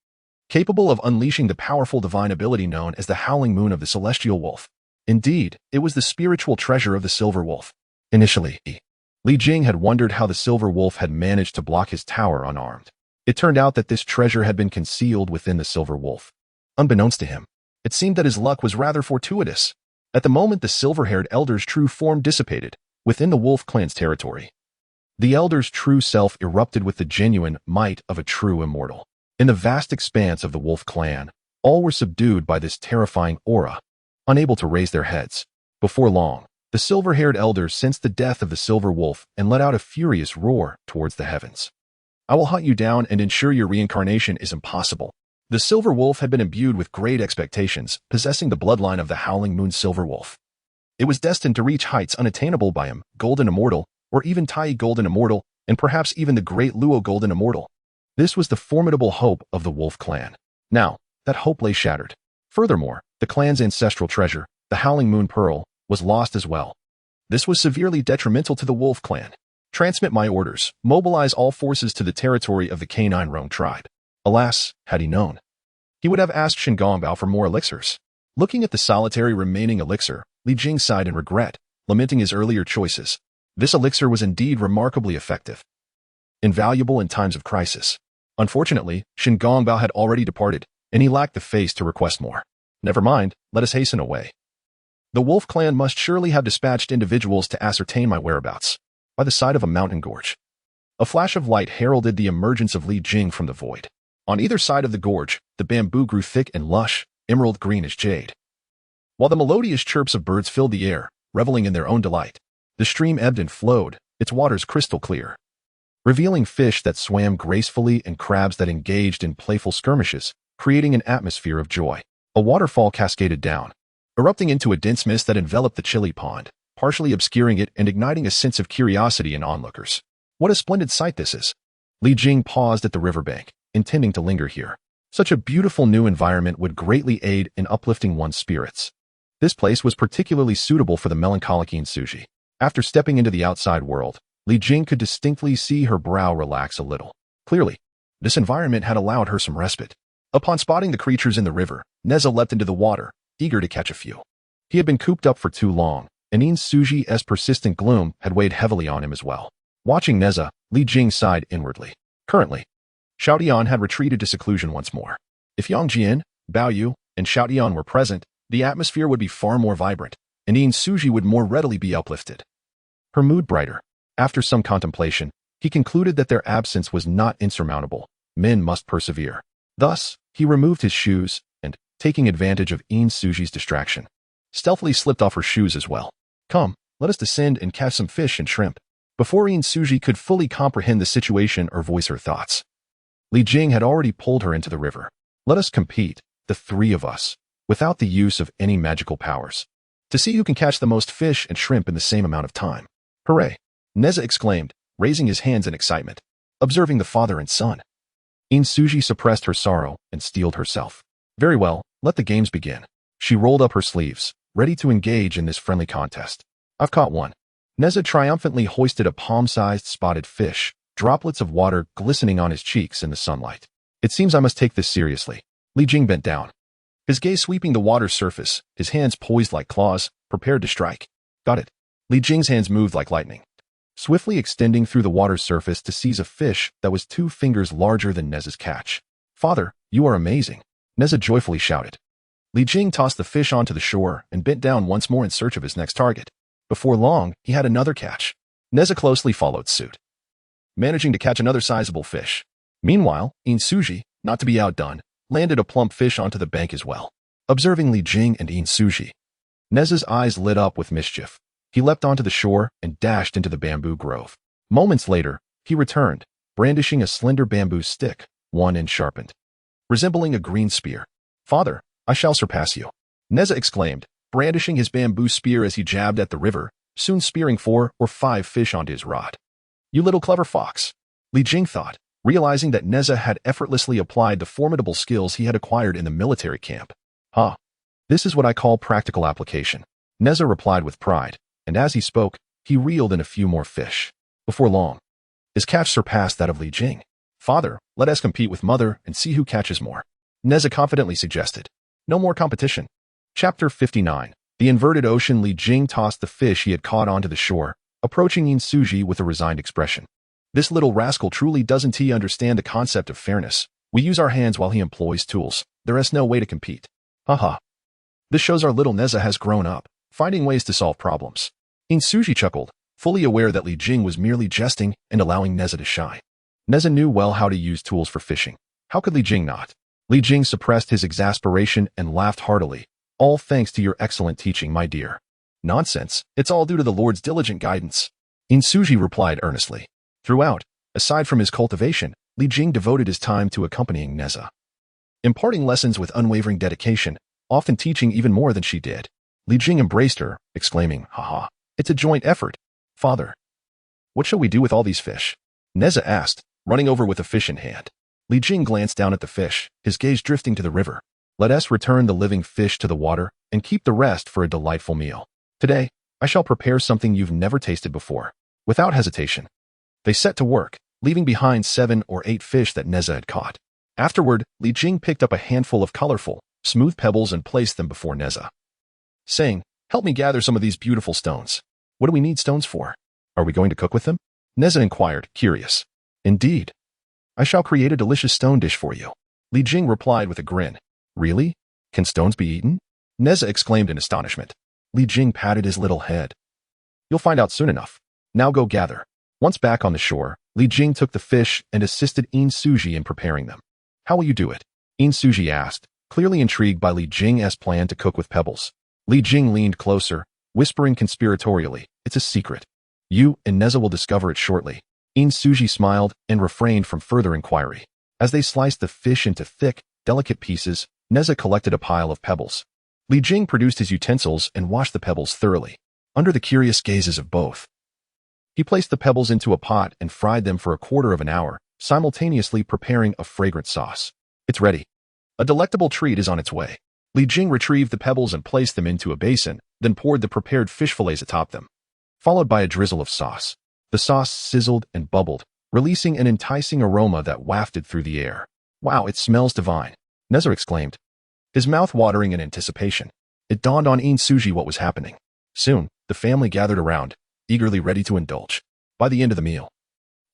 capable of unleashing the powerful divine ability known as the Howling Moon of the celestial wolf. Indeed, it was the spiritual treasure of the silver wolf. Initially, Li Jing had wondered how the silver wolf had managed to block his tower unarmed. It turned out that this treasure had been concealed within the silver wolf. Unbeknownst to him, it seemed that his luck was rather fortuitous. At the moment the silver-haired elder's true form dissipated, within the wolf clan's territory, the elder's true self erupted with the genuine might of a true immortal. In the vast expanse of the wolf clan, all were subdued by this terrifying aura, unable to raise their heads. Before long, the silver-haired elder sensed the death of the silver wolf and let out a furious roar towards the heavens. I will hunt you down and ensure your reincarnation is impossible. The silver wolf had been imbued with great expectations, possessing the bloodline of the Howling Moon silver wolf. It was destined to reach heights unattainable by him, Golden Immortal, or even Taiyi Golden Immortal, and perhaps even the great Luo Golden Immortal. This was the formidable hope of the wolf clan. Now, that hope lay shattered. Furthermore, the clan's ancestral treasure, the Howling Moon Pearl, was lost as well. This was severely detrimental to the wolf clan. Transmit my orders. Mobilize all forces to the territory of the Canine Roan tribe. Alas, had he known, he would have asked Shen Gongbao for more elixirs. Looking at the solitary remaining elixir, Li Jing sighed in regret, lamenting his earlier choices. This elixir was indeed remarkably effective, invaluable in times of crisis. Unfortunately, Shen Gongbao had already departed, and he lacked the face to request more. Never mind, let us hasten away. The wolf clan must surely have dispatched individuals to ascertain my whereabouts. By the side of a mountain gorge, a flash of light heralded the emergence of Li Jing from the void. On either side of the gorge, the bamboo grew thick and lush, emerald green as jade. While the melodious chirps of birds filled the air, reveling in their own delight, the stream ebbed and flowed, its waters crystal clear, revealing fish that swam gracefully and crabs that engaged in playful skirmishes, creating an atmosphere of joy. A waterfall cascaded down, erupting into a dense mist that enveloped the chilly pond, partially obscuring it and igniting a sense of curiosity in onlookers. What a splendid sight this is! Li Jing paused at the riverbank, intending to linger here. Such a beautiful new environment would greatly aid in uplifting one's spirits. This place was particularly suitable for the melancholic Suji. After stepping into the outside world, Li Jing could distinctly see her brow relax a little. Clearly, this environment had allowed her some respite. Upon spotting the creatures in the river, Nezha leapt into the water, eager to catch a few. He had been cooped up for too long, and Suji's persistent gloom had weighed heavily on him as well. Watching Nezha, Li Jing sighed inwardly. Currently, Xiaodian had retreated to seclusion once more. If Yang Jian, Bao Yu, and Xiaodian were present, the atmosphere would be far more vibrant. and Suji would more readily be uplifted. Her mood brighter. After some contemplation, he concluded that their absence was not insurmountable. Men must persevere. Thus, he removed his shoes and, taking advantage of Suji's distraction, stealthily slipped off her shoes as well. Come, let us descend and catch some fish and shrimp. Before Suji could fully comprehend the situation or voice her thoughts, Li Jing had already pulled her into the river. Let us compete, the three of us, without the use of any magical powers, to see who can catch the most fish and shrimp in the same amount of time. Hooray! Nezha exclaimed, raising his hands in excitement, observing the father and son. Suji suppressed her sorrow and steeled herself. Very well, let the games begin. She rolled up her sleeves, ready to engage in this friendly contest. I've caught one. Nezha triumphantly hoisted a palm-sized spotted fish, droplets of water glistening on his cheeks in the sunlight. It seems I must take this seriously. Li Jing bent down, his gaze sweeping the water's surface, his hands poised like claws, prepared to strike. Got it. Li Jing's hands moved like lightning, swiftly extending through the water's surface to seize a fish that was 2 fingers larger than Nezha's catch. Father, you are amazing, Nezha joyfully shouted. Li Jing tossed the fish onto the shore and bent down once more in search of his next target. Before long, he had another catch. Nezha closely followed suit, managing to catch another sizable fish. Meanwhile, Suji, not to be outdone, landed a plump fish onto the bank as well. Observing Li Jing and Suji, Nezha's eyes lit up with mischief. He leapt onto the shore and dashed into the bamboo grove. Moments later, he returned, brandishing a slender bamboo stick, one end sharpened, resembling a green spear. Father, I shall surpass you, Nezha exclaimed, brandishing his bamboo spear as he jabbed at the river, soon spearing 4 or 5 fish onto his rod. You little clever fox, Li Jing thought, realizing that Nezha had effortlessly applied the formidable skills he had acquired in the military camp. This is what I call practical application, Nezha replied with pride, and as he spoke, he reeled in a few more fish. Before long, his catch surpassed that of Li Jing. Father, let us compete with mother and see who catches more, Nezha confidently suggested. No more competition. Chapter 59. The inverted ocean. Li Jing tossed the fish he had caught onto the shore, approaching Suji with a resigned expression. This little rascal truly doesn't he understand the concept of fairness. We use our hands while he employs tools. There is no way to compete. Haha. This shows our little Nezha has grown up, finding ways to solve problems. Suji chuckled, fully aware that Li Jing was merely jesting and allowing Nezha to shine. Nezha knew well how to use tools for fishing. How could Li Jing not? Li Jing suppressed his exasperation and laughed heartily. All thanks to your excellent teaching, my dear. Nonsense, it's all due to the Lord's diligent guidance, Suji replied earnestly. Throughout, aside from his cultivation, Li Jing devoted his time to accompanying Nezha, imparting lessons with unwavering dedication, often teaching even more than she did. Li Jing embraced her, exclaiming, Haha, it's a joint effort. Father, what shall we do with all these fish? Nezha asked, running over with a fish in hand. Li Jing glanced down at the fish, his gaze drifting to the river. Let us return the living fish to the water and keep the rest for a delightful meal. Today, I shall prepare something you've never tasted before. Without hesitation, they set to work, leaving behind 7 or 8 fish that Nezha had caught. Afterward, Li Jing picked up a handful of colorful, smooth pebbles and placed them before Nezha, saying, Help me gather some of these beautiful stones. What do we need stones for? Are we going to cook with them? Nezha inquired, curious. Indeed. I shall create a delicious stone dish for you, Li Jing replied with a grin. Really? Can stones be eaten? Nezha exclaimed in astonishment. Li Jing patted his little head. You'll find out soon enough. Now go gather. Once back on the shore, Li Jing took the fish and assisted Suji in preparing them. How will you do it? Suji asked, clearly intrigued by Li Jing's plan to cook with pebbles. Li Jing leaned closer, whispering conspiratorially, It's a secret. You and Nezha will discover it shortly. Suji smiled and refrained from further inquiry. As they sliced the fish into thick, delicate pieces, Nezha collected a pile of pebbles. Li Jing produced his utensils and washed the pebbles thoroughly. Under the curious gazes of both, he placed the pebbles into a pot and fried them for a quarter of an hour, simultaneously preparing a fragrant sauce. It's ready. A delectable treat is on its way. Li Jing retrieved the pebbles and placed them into a basin, then poured the prepared fish fillets atop them, followed by a drizzle of sauce. The sauce sizzled and bubbled, releasing an enticing aroma that wafted through the air. Wow, it smells divine, Nezha exclaimed, his mouth watering in anticipation. It dawned on Suji what was happening. Soon, the family gathered around, eagerly ready to indulge. By the end of the meal,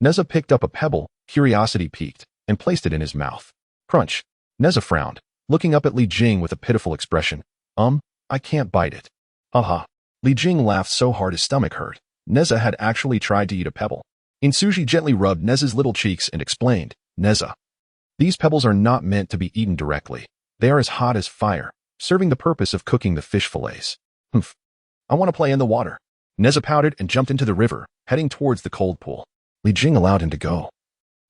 Nezha picked up a pebble, curiosity piqued, and placed it in his mouth. Crunch. Nezha frowned, looking up at Li Jing with a pitiful expression. I can't bite it. Haha. Li Jing laughed so hard his stomach hurt. Nezha had actually tried to eat a pebble. Insuji gently rubbed Nezha's little cheeks and explained, Nezha, these pebbles are not meant to be eaten directly. They are as hot as fire, serving the purpose of cooking the fish fillets. Humph. I want to play in the water. Nezha pouted and jumped into the river, heading towards the cold pool. Li Jing allowed him to go.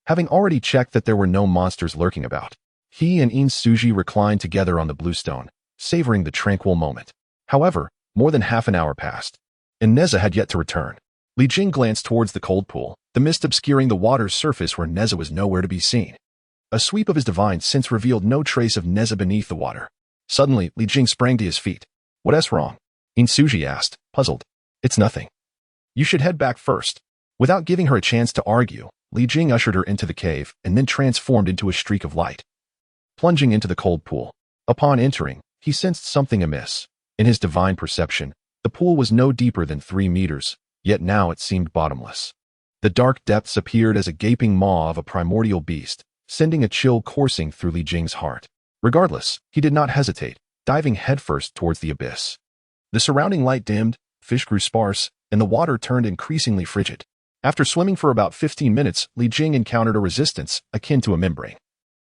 Having already checked that there were no monsters lurking about, he and Insuji reclined together on the bluestone, savoring the tranquil moment. However, more than half an hour passed, and Nezha had yet to return. Li Jing glanced towards the cold pool, the mist obscuring the water's surface where Nezha was nowhere to be seen. A sweep of his divine sense revealed no trace of Nezha beneath the water. Suddenly, Li Jing sprang to his feet. What's wrong? Insuji asked, puzzled. It's nothing. You should head back first. Without giving her a chance to argue, Li Jing ushered her into the cave and then transformed into a streak of light, plunging into the cold pool. Upon entering, he sensed something amiss. In his divine perception, the pool was no deeper than 3 meters, yet now it seemed bottomless. The dark depths appeared as a gaping maw of a primordial beast, sending a chill coursing through Li Jing's heart. Regardless, he did not hesitate, diving headfirst towards the abyss. The surrounding light dimmed, fish grew sparse, and the water turned increasingly frigid. After swimming for about 15 minutes, Li Jing encountered a resistance akin to a membrane,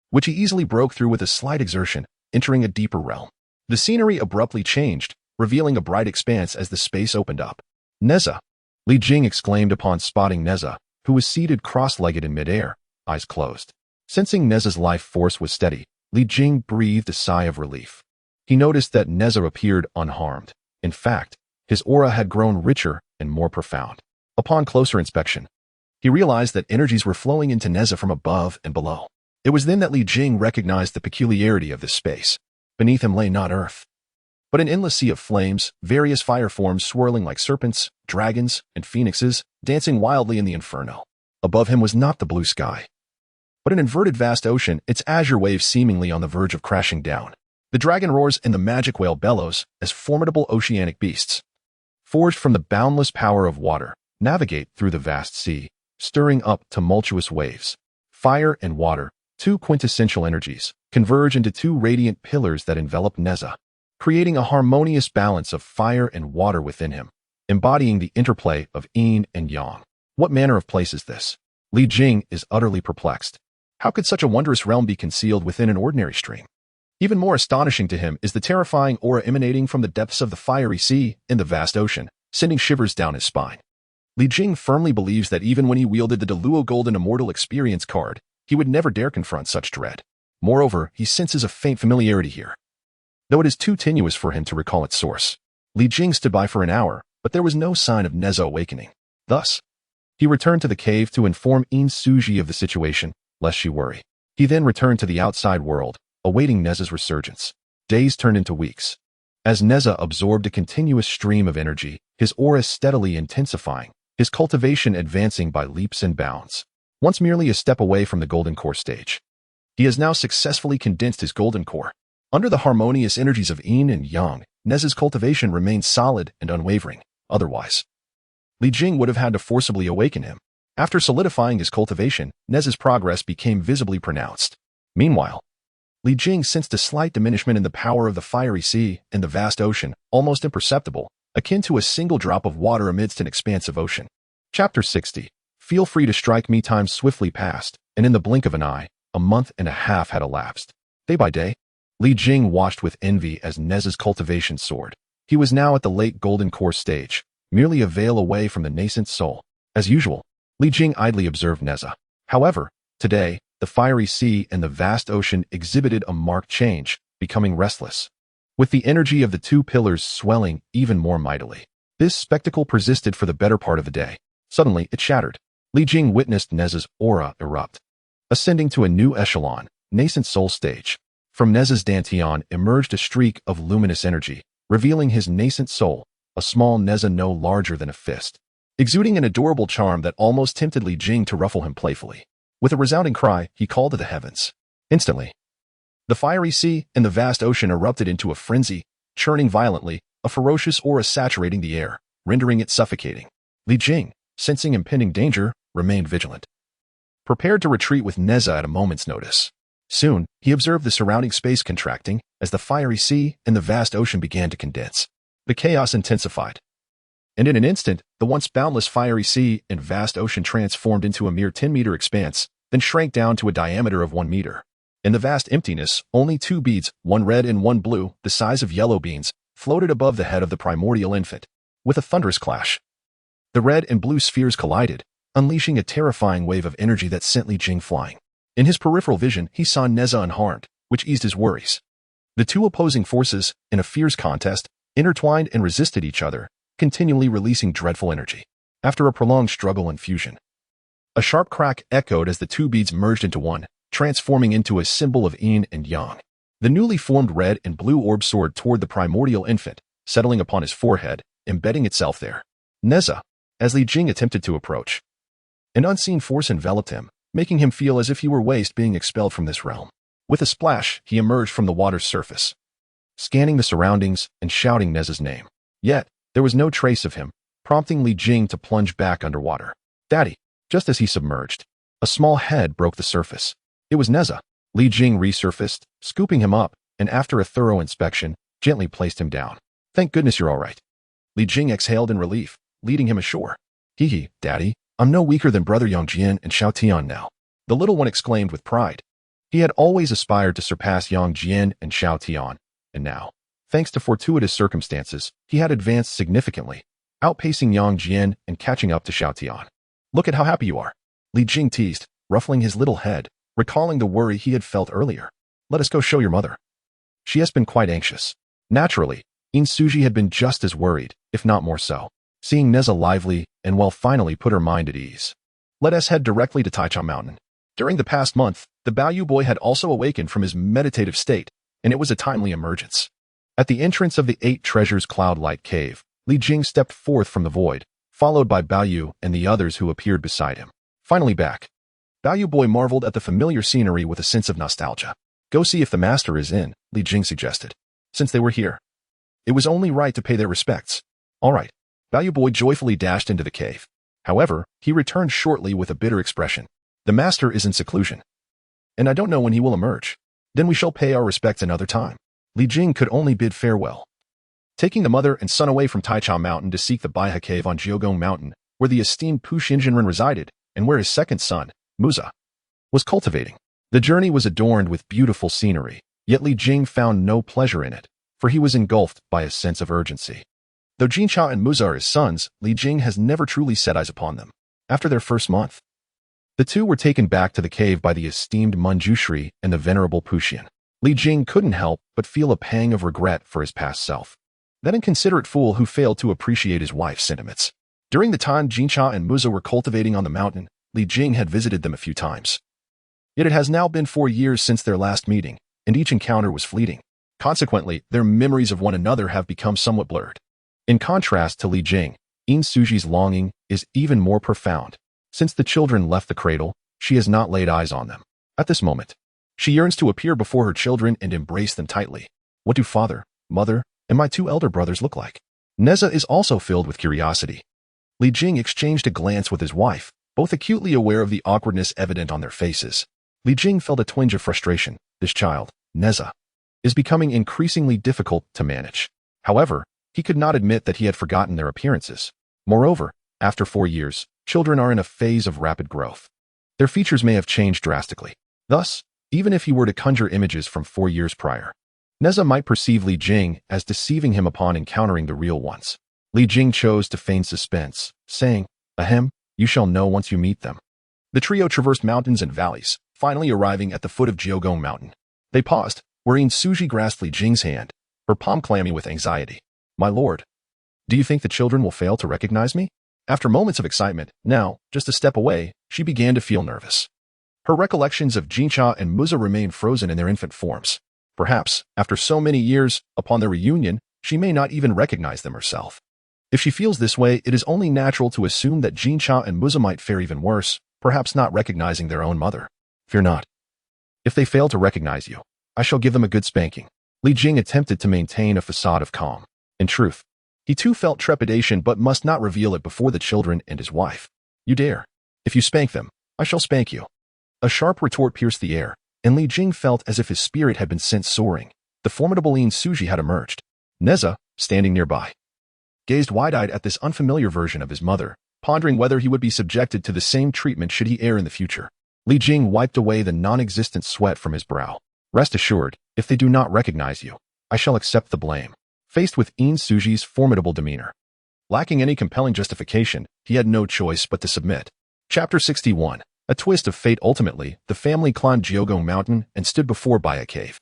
which he easily broke through with a slight exertion, entering a deeper realm. The scenery abruptly changed, revealing a bright expanse as the space opened up. Nezha! Li Jing exclaimed upon spotting Nezha, who was seated cross-legged in midair, eyes closed. Sensing Nezha's life force was steady, Li Jing breathed a sigh of relief. He noticed that Nezha appeared unharmed. In fact, his aura had grown richer and more profound. Upon closer inspection, he realized that energies were flowing into Nezha from above and below. It was then that Li Jing recognized the peculiarity of this space. Beneath him lay not earth, but an endless sea of flames, various fire forms swirling like serpents, dragons, and phoenixes, dancing wildly in the inferno. Above him was not the blue sky, but an inverted vast ocean, its azure waves seemingly on the verge of crashing down. The dragon roars and the magic whale bellows as formidable oceanic beasts, forged from the boundless power of water, navigate through the vast sea, stirring up tumultuous waves. Fire and water, two quintessential energies, converge into two radiant pillars that envelop Nezha, creating a harmonious balance of fire and water within him, embodying the interplay of yin and yang. What manner of place is this? Li Jing is utterly perplexed. How could such a wondrous realm be concealed within an ordinary stream? Even more astonishing to him is the terrifying aura emanating from the depths of the fiery sea in the vast ocean, sending shivers down his spine. Li Jing firmly believes that even when he wielded the Deluo Golden Immortal Experience card, he would never dare confront such dread. Moreover, he senses a faint familiarity here, though it is too tenuous for him to recall its source. Li Jing stood by for an hour, but there was no sign of Nezha awakening. Thus, he returned to the cave to inform Insuji of the situation, lest she worry. He then returned to the outside world, awaiting Nezha's resurgence. Days turned into weeks. As Nezha absorbed a continuous stream of energy, his aura steadily intensifying, his cultivation advancing by leaps and bounds. Once merely a step away from the Golden Core stage, he has now successfully condensed his Golden Core. Under the harmonious energies of yin and yang, Nezha's cultivation remained solid and unwavering. Otherwise, Li Jing would have had to forcibly awaken him. After solidifying his cultivation, Nezha's progress became visibly pronounced. Meanwhile, Li Jing sensed a slight diminishment in the power of the fiery sea and the vast ocean, almost imperceptible, akin to a single drop of water amidst an expansive ocean. Chapter 60. Feel free to strike me. Time swiftly passed, and in the blink of an eye, a month and a half had elapsed. Day by day, Li Jing watched with envy as Nezha's cultivation soared. He was now at the late Golden Core stage, merely a veil away from the nascent soul. As usual, Li Jing idly observed Nezha. However, today, the fiery sea and the vast ocean exhibited a marked change, becoming restless, with the energy of the two pillars swelling even more mightily. This spectacle persisted for the better part of the day. Suddenly, it shattered. Li Jing witnessed Nezha's aura erupt, ascending to a new echelon, nascent soul stage. From Nezha's dantian emerged a streak of luminous energy, revealing his nascent soul, a small Nezha no larger than a fist, exuding an adorable charm that almost tempted Li Jing to ruffle him playfully. With a resounding cry, he called to the heavens. Instantly, the fiery sea and the vast ocean erupted into a frenzy, churning violently, a ferocious aura saturating the air, rendering it suffocating. Li Jing, sensing impending danger, remained vigilant, prepared to retreat with Nezha at a moment's notice. Soon, he observed the surrounding space contracting as the fiery sea and the vast ocean began to condense. The chaos intensified. and in an instant, the once boundless fiery sea and vast ocean transformed into a mere 10-meter expanse, then shrank down to a diameter of 1 meter. In the vast emptiness, only 2 beads, one red and one blue, the size of yellow beans, floated above the head of the primordial infant. With a thunderous clash, the red and blue spheres collided, unleashing a terrifying wave of energy that sent Li Jing flying. In his peripheral vision, he saw Nezha unharmed, which eased his worries. The two opposing forces, in a fierce contest, intertwined and resisted each other, continually releasing dreadful energy. After a prolonged struggle and fusion, a sharp crack echoed as the 2 beads merged into one, transforming into a symbol of yin and yang. The newly formed red and blue orb soared toward the primordial infant, settling upon his forehead, embedding itself there. Nezha, as Li Jing attempted to approach, an unseen force enveloped him, making him feel as if he were waste being expelled from this realm. With a splash, he emerged from the water's surface, scanning the surroundings and shouting Nezha's name. Yet, there was no trace of him, prompting Li Jing to plunge back underwater. Daddy! Just as he submerged, a small head broke the surface. It was Nezha. Li Jing resurfaced, scooping him up, and after a thorough inspection, gently placed him down. Thank goodness you're all right. Li Jing exhaled in relief, leading him ashore. Hee, Daddy, I'm no weaker than brother Yang Jian and Xiao Tian now. The little one exclaimed with pride. He had always aspired to surpass Yang Jian and Xiao Tian, and now, thanks to fortuitous circumstances, he had advanced significantly, outpacing Yang Jian and catching up to Xiao Tian. Look at how happy you are. Li Jing teased, ruffling his little head, recalling the worry he had felt earlier. Let us go show your mother. She has been quite anxious. Naturally, In Suji had been just as worried, if not more so, seeing Nezha lively and well finally put her mind at ease. Let us head directly to Taicha Mountain. During the past month, the Baoyu boy had also awakened from his meditative state, and it was a timely emergence. At the entrance of the 8 Treasures cloud-like cave, Li Jing stepped forth from the void, followed by Baoyu and the others who appeared beside him. Finally back, Baoyu boy marveled at the familiar scenery with a sense of nostalgia. Go see if the master is in, Li Jing suggested. Since they were here, it was only right to pay their respects. All right. Baoyu boy joyfully dashed into the cave. However, he returned shortly with a bitter expression. The master is in seclusion, and I don't know when he will emerge. Then we shall pay our respects another time. Li Jing could only bid farewell, taking the mother and son away from Taicha Mountain to seek the Baihe Cave on Jiogong Mountain, where the esteemed Pu Xinjianren resided, and where his second son, Muza, was cultivating. The journey was adorned with beautiful scenery, yet Li Jing found no pleasure in it, for he was engulfed by a sense of urgency. Though Jincha and Muza are his sons, Li Jing has never truly set eyes upon them. After their first month, the two were taken back to the cave by the esteemed Manjushri and the venerable Puxian. Li Jing couldn't help but feel a pang of regret for his past self. That inconsiderate fool who failed to appreciate his wife's sentiments. During the time Jincha and Muza were cultivating on the mountain, Li Jing had visited them a few times. Yet it has now been 4 years since their last meeting, and each encounter was fleeting. Consequently, their memories of one another have become somewhat blurred. In contrast to Li Jing, In Suji's longing is even more profound. Since the children left the cradle, she has not laid eyes on them. At this moment, she yearns to appear before her children and embrace them tightly. What do father, mother, and my 2 elder brothers look like? Nezha is also filled with curiosity. Li Jing exchanged a glance with his wife, both acutely aware of the awkwardness evident on their faces. Li Jing felt a twinge of frustration. This child, Nezha, is becoming increasingly difficult to manage. However, he could not admit that he had forgotten their appearances. Moreover, after 4 years, children are in a phase of rapid growth. Their features may have changed drastically. Thus, even if he were to conjure images from 4 years prior, Nezha might perceive Li Jing as deceiving him upon encountering the real ones. Li Jing chose to feign suspense, saying, Ahem, you shall know once you meet them. The trio traversed mountains and valleys, finally arriving at the foot of Jiogong Mountain. They paused, wherein Suji grasped Li Jing's hand, her palm clammy with anxiety. My lord, do you think the children will fail to recognize me? After moments of excitement, now, just a step away, she began to feel nervous. Her recollections of Jincha and Muza remained frozen in their infant forms. Perhaps, after so many years, upon their reunion, she may not even recognize them herself. If she feels this way, it is only natural to assume that Jincha and Muza might fare even worse, perhaps not recognizing their own mother. Fear not. If they fail to recognize you, I shall give them a good spanking. Li Jing attempted to maintain a facade of calm. In truth, he too felt trepidation but must not reveal it before the children and his wife. You dare. If you spank them, I shall spank you. A sharp retort pierced the air, and Li Jing felt as if his spirit had been sent soaring. The formidable In Suji had emerged. Nezha, standing nearby, gazed wide-eyed at this unfamiliar version of his mother, pondering whether he would be subjected to the same treatment should he err in the future. Li Jing wiped away the non-existent sweat from his brow. Rest assured, if they do not recognize you, I shall accept the blame. Faced with Yin Suji's formidable demeanor, lacking any compelling justification, he had no choice but to submit. Chapter 61. A twist of fate. Ultimately, the family climbed Jiogong Mountain and stood before a cave.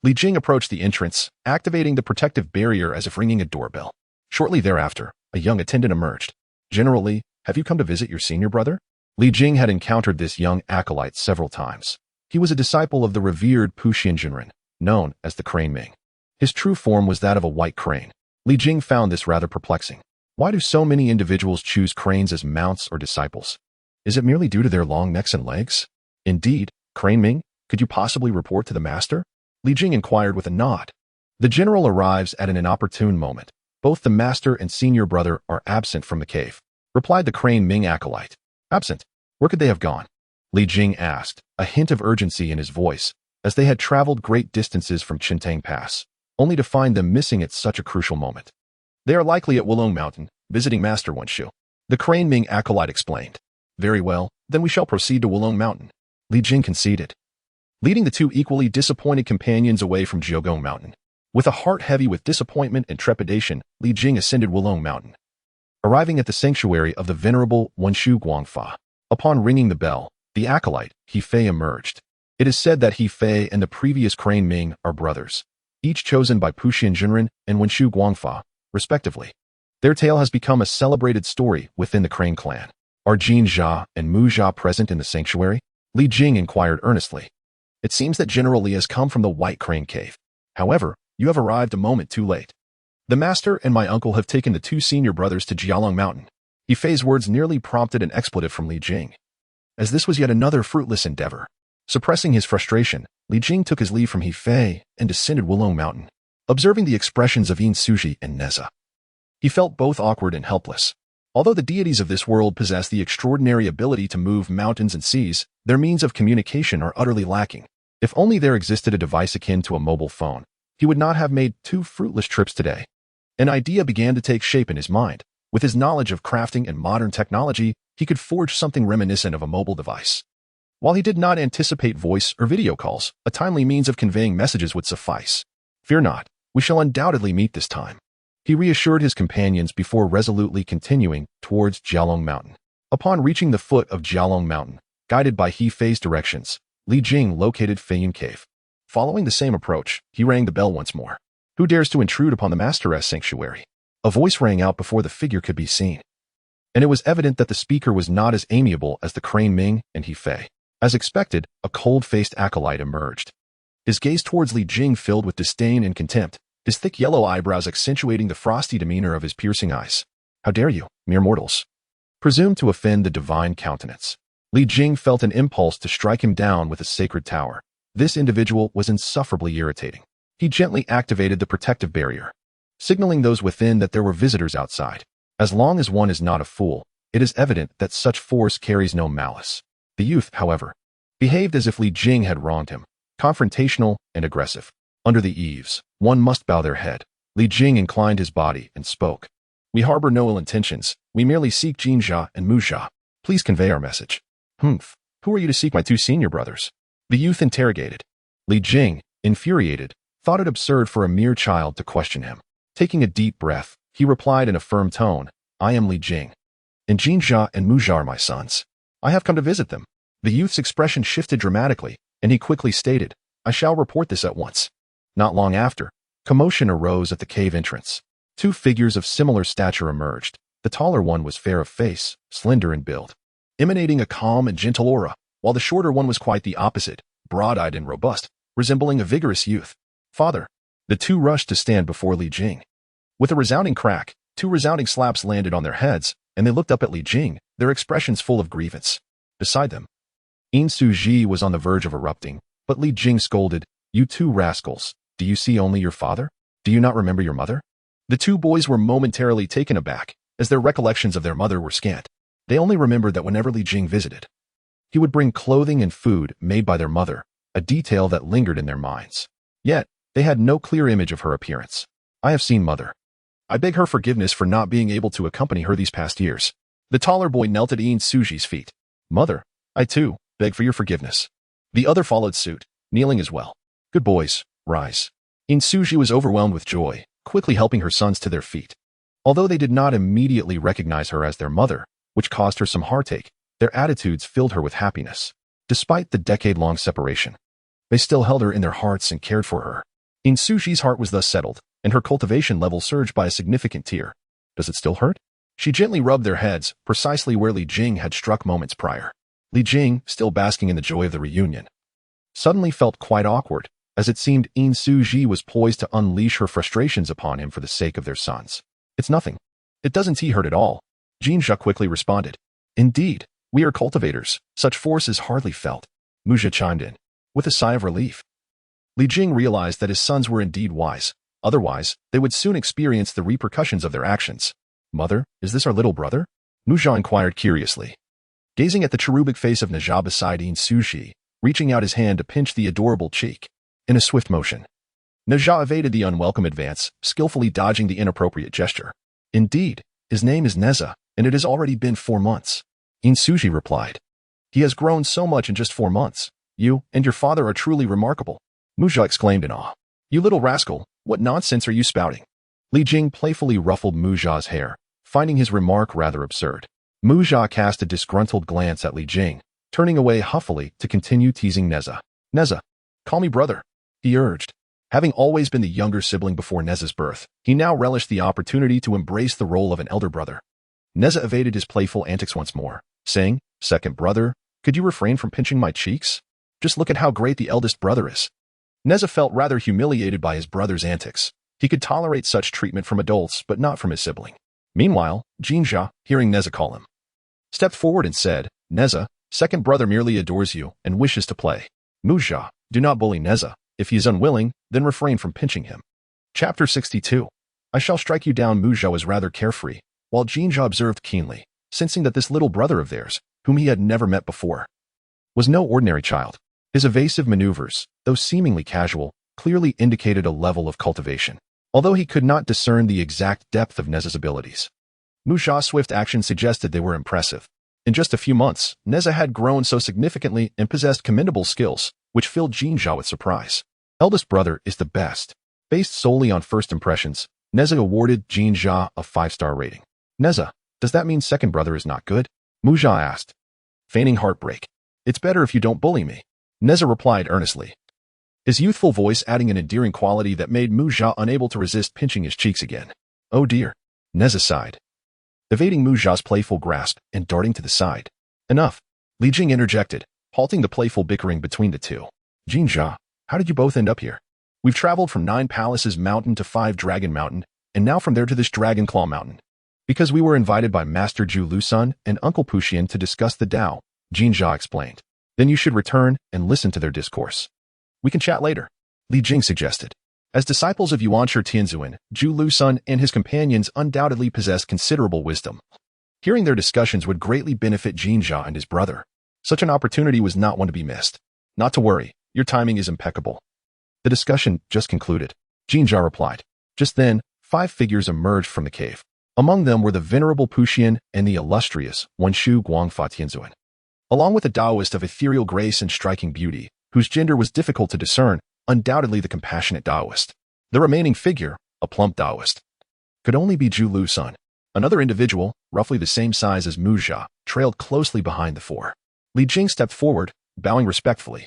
Li Jing approached the entrance, activating the protective barrier as if ringing a doorbell. Shortly thereafter, a young attendant emerged. General Li, have you come to visit your senior brother? Li Jing had encountered this young acolyte several times. He was a disciple of the revered Puxian Jinren, known as the Crane Ming. His true form was that of a white crane. Li Jing found this rather perplexing. Why do so many individuals choose cranes as mounts or disciples? Is it merely due to their long necks and legs? Indeed, Crane Ming, could you possibly report to the master? Li Jing inquired with a nod. The general arrives at an inopportune moment. Both the master and senior brother are absent from the cave, replied the Crane Ming acolyte. Absent? Where could they have gone? Li Jing asked, a hint of urgency in his voice, as they had traveled great distances from Qintang Pass, only to find them missing at such a crucial moment. They are likely at Wulong Mountain, visiting Master Wenshu. The Crane Ming acolyte explained. Very well, then we shall proceed to Wulong Mountain. Li Jing conceded, leading the two equally disappointed companions away from Jiogong Mountain. With a heart heavy with disappointment and trepidation, Li Jing ascended Wulong Mountain, arriving at the sanctuary of the venerable Wenshu Guangfa. Upon ringing the bell, the acolyte, He Fei, emerged. It is said that He Fei and the previous Crane Ming are brothers, each chosen by Puxian Jinren and Wenshu Guangfa, respectively. Their tale has become a celebrated story within the Crane clan. Are Jin Jia and Mu Jia present in the sanctuary? Li Jing inquired earnestly. It seems that General Li has come from the White Crane Cave. However, you have arrived a moment too late. The master and my uncle have taken the two senior brothers to Jialong Mountain. He Fei's words nearly prompted an expletive from Li Jing, as this was yet another fruitless endeavor. Suppressing his frustration, Li Jing took his leave from He Fei and descended Wulong Mountain. Observing the expressions of Yin Suji and Nezha, he felt both awkward and helpless. Although the deities of this world possess the extraordinary ability to move mountains and seas, their means of communication are utterly lacking. If only there existed a device akin to a mobile phone, he would not have made two fruitless trips today. An idea began to take shape in his mind. With his knowledge of crafting and modern technology, he could forge something reminiscent of a mobile device. While he did not anticipate voice or video calls, a timely means of conveying messages would suffice. Fear not, we shall undoubtedly meet this time. He reassured his companions before resolutely continuing towards Jialong Mountain. Upon reaching the foot of Jialong Mountain, guided by He Fei's directions, Li Jing located Flaying Cave. Following the same approach, he rang the bell once more. Who dares to intrude upon the Master's sanctuary? A voice rang out before the figure could be seen, and it was evident that the speaker was not as amiable as the Crane Ming and He Fei. As expected, a cold-faced acolyte emerged. His gaze towards Li Jing filled with disdain and contempt, his thick yellow eyebrows accentuating the frosty demeanor of his piercing eyes. How dare you, mere mortals, presume to offend the divine countenance? Li Jing felt an impulse to strike him down with a sacred tower. This individual was insufferably irritating. He gently activated the protective barrier, signaling those within that there were visitors outside. As long as one is not a fool, it is evident that such force carries no malice. The youth, however, behaved as if Li Jing had wronged him, confrontational and aggressive. Under the eaves, one must bow their head. Li Jing inclined his body and spoke. We harbor no ill intentions. We merely seek Jin Jia and Mu Jia. Please convey our message. Humph. Who are you to seek my two senior brothers? The youth interrogated. Li Jing, infuriated, thought it absurd for a mere child to question him. Taking a deep breath, he replied in a firm tone, I am Li Jing, and Jin Jia and Mu Jia are my sons. I have come to visit them. The youth's expression shifted dramatically, and he quickly stated, I shall report this at once. Not long after, commotion arose at the cave entrance. Two figures of similar stature emerged. The taller one was fair of face, slender in build, emanating a calm and gentle aura, while the shorter one was quite the opposite, broad-eyed and robust, resembling a vigorous youth. Father. The two rushed to stand before Li Jing. With a resounding crack, two resounding slaps landed on their heads, and they looked up at Li Jing, their expressions full of grievance. Beside them, Yin Suji was on the verge of erupting, but Li Jing scolded, You two rascals, do you see only your father? Do you not remember your mother? The two boys were momentarily taken aback, as their recollections of their mother were scant. They only remembered that whenever Li Jing visited, he would bring clothing and food made by their mother, a detail that lingered in their minds. Yet, they had no clear image of her appearance. I have seen mother. I beg her forgiveness for not being able to accompany her these past years. The taller boy knelt at Yin Suji's feet. Mother, I too beg for your forgiveness. The other followed suit, kneeling as well. Good boys, rise. Yin Suji was overwhelmed with joy, quickly helping her sons to their feet. Although they did not immediately recognize her as their mother, which caused her some heartache, their attitudes filled her with happiness. Despite the decade-long separation, they still held her in their hearts and cared for her. Yin Suji's heart was thus settled, and her cultivation level surged by a significant tier. Does it still hurt? She gently rubbed their heads, precisely where Li Jing had struck moments prior. Li Jing, still basking in the joy of the reunion, suddenly felt quite awkward, as it seemed Yin Suji was poised to unleash her frustrations upon him for the sake of their sons. It's nothing. It doesn't hurt at all. Jinja quickly responded. Indeed, we are cultivators. Such force is hardly felt. Muzha chimed in, with a sigh of relief. Li Jing realized that his sons were indeed wise. Otherwise, they would soon experience the repercussions of their actions. Mother, is this our little brother? Muzha inquired curiously. Gazing at the cherubic face of Nezha beside Yin Suji, reaching out his hand to pinch the adorable cheek. In a swift motion, Nezha evaded the unwelcome advance, skillfully dodging the inappropriate gesture. Indeed, his name is Nezha, and it has already been 4 months. Yin Suji replied. He has grown so much in just 4 months. You and your father are truly remarkable. Muzha exclaimed in awe. You little rascal, what nonsense are you spouting? Li Jing playfully ruffled Muzha's hair, finding his remark rather absurd. Muzha cast a disgruntled glance at Li Jing, turning away huffily to continue teasing Nezha. Nezha, call me brother, he urged. Having always been the younger sibling before Nezha's birth, he now relished the opportunity to embrace the role of an elder brother. Nezha evaded his playful antics once more, saying, Second brother, could you refrain from pinching my cheeks? Just look at how great the eldest brother is. Nezha felt rather humiliated by his brother's antics. He could tolerate such treatment from adults, but not from his sibling. Meanwhile, Jinja, hearing Nezha call him, stepped forward and said, Nezha, second brother merely adores you and wishes to play. Muzha, do not bully Nezha. If he is unwilling, then refrain from pinching him. Chapter 62. I shall strike you down. Muzha was rather carefree, while Jinja observed keenly, sensing that this little brother of theirs, whom he had never met before, was no ordinary child. His evasive maneuvers, though seemingly casual, clearly indicated a level of cultivation, although he could not discern the exact depth of Nezha's abilities. Muzha's swift action suggested they were impressive. In just a few months, Nezha had grown so significantly and possessed commendable skills, which filled Jinja with surprise. Eldest brother is the best. Based solely on first impressions, Nezha awarded Jinja a 5-star rating. Nezha, does that mean second brother is not good? Muzha asked, feigning heartbreak. It's better if you don't bully me. Nezha replied earnestly, his youthful voice adding an endearing quality that made Muzha unable to resist pinching his cheeks again. Oh dear. Nezha sighed, evading Muzha's playful grasp and darting to the side. Enough. Li Jing interjected, halting the playful bickering between the two. Jinja, how did you both end up here? We've traveled from 9 Palaces Mountain to 5 Dragon Mountain, and now from there to this Dragon Claw Mountain. Because we were invited by Master Zhu Lusun and Uncle Puxian to discuss the Tao, Jinja explained. Then you should return and listen to their discourse. We can chat later, Li Jing suggested. As disciples of Yuanshi Tianzuan, Zhu Lusun and his companions undoubtedly possessed considerable wisdom. Hearing their discussions would greatly benefit Jinja and his brother. Such an opportunity was not one to be missed. Not to worry, your timing is impeccable. The discussion just concluded, Jinja replied. Just then, 5 figures emerged from the cave. Among them were the venerable Puxian and the illustrious Wenshu Guangfa Tianzuan, along with a Taoist of ethereal grace and striking beauty, whose gender was difficult to discern, undoubtedly the compassionate Taoist. The remaining figure, a plump Taoist, could only be Zhu Lusun. Another individual, roughly the same size as Muzha, trailed closely behind the 4. Li Jing stepped forward, bowing respectfully.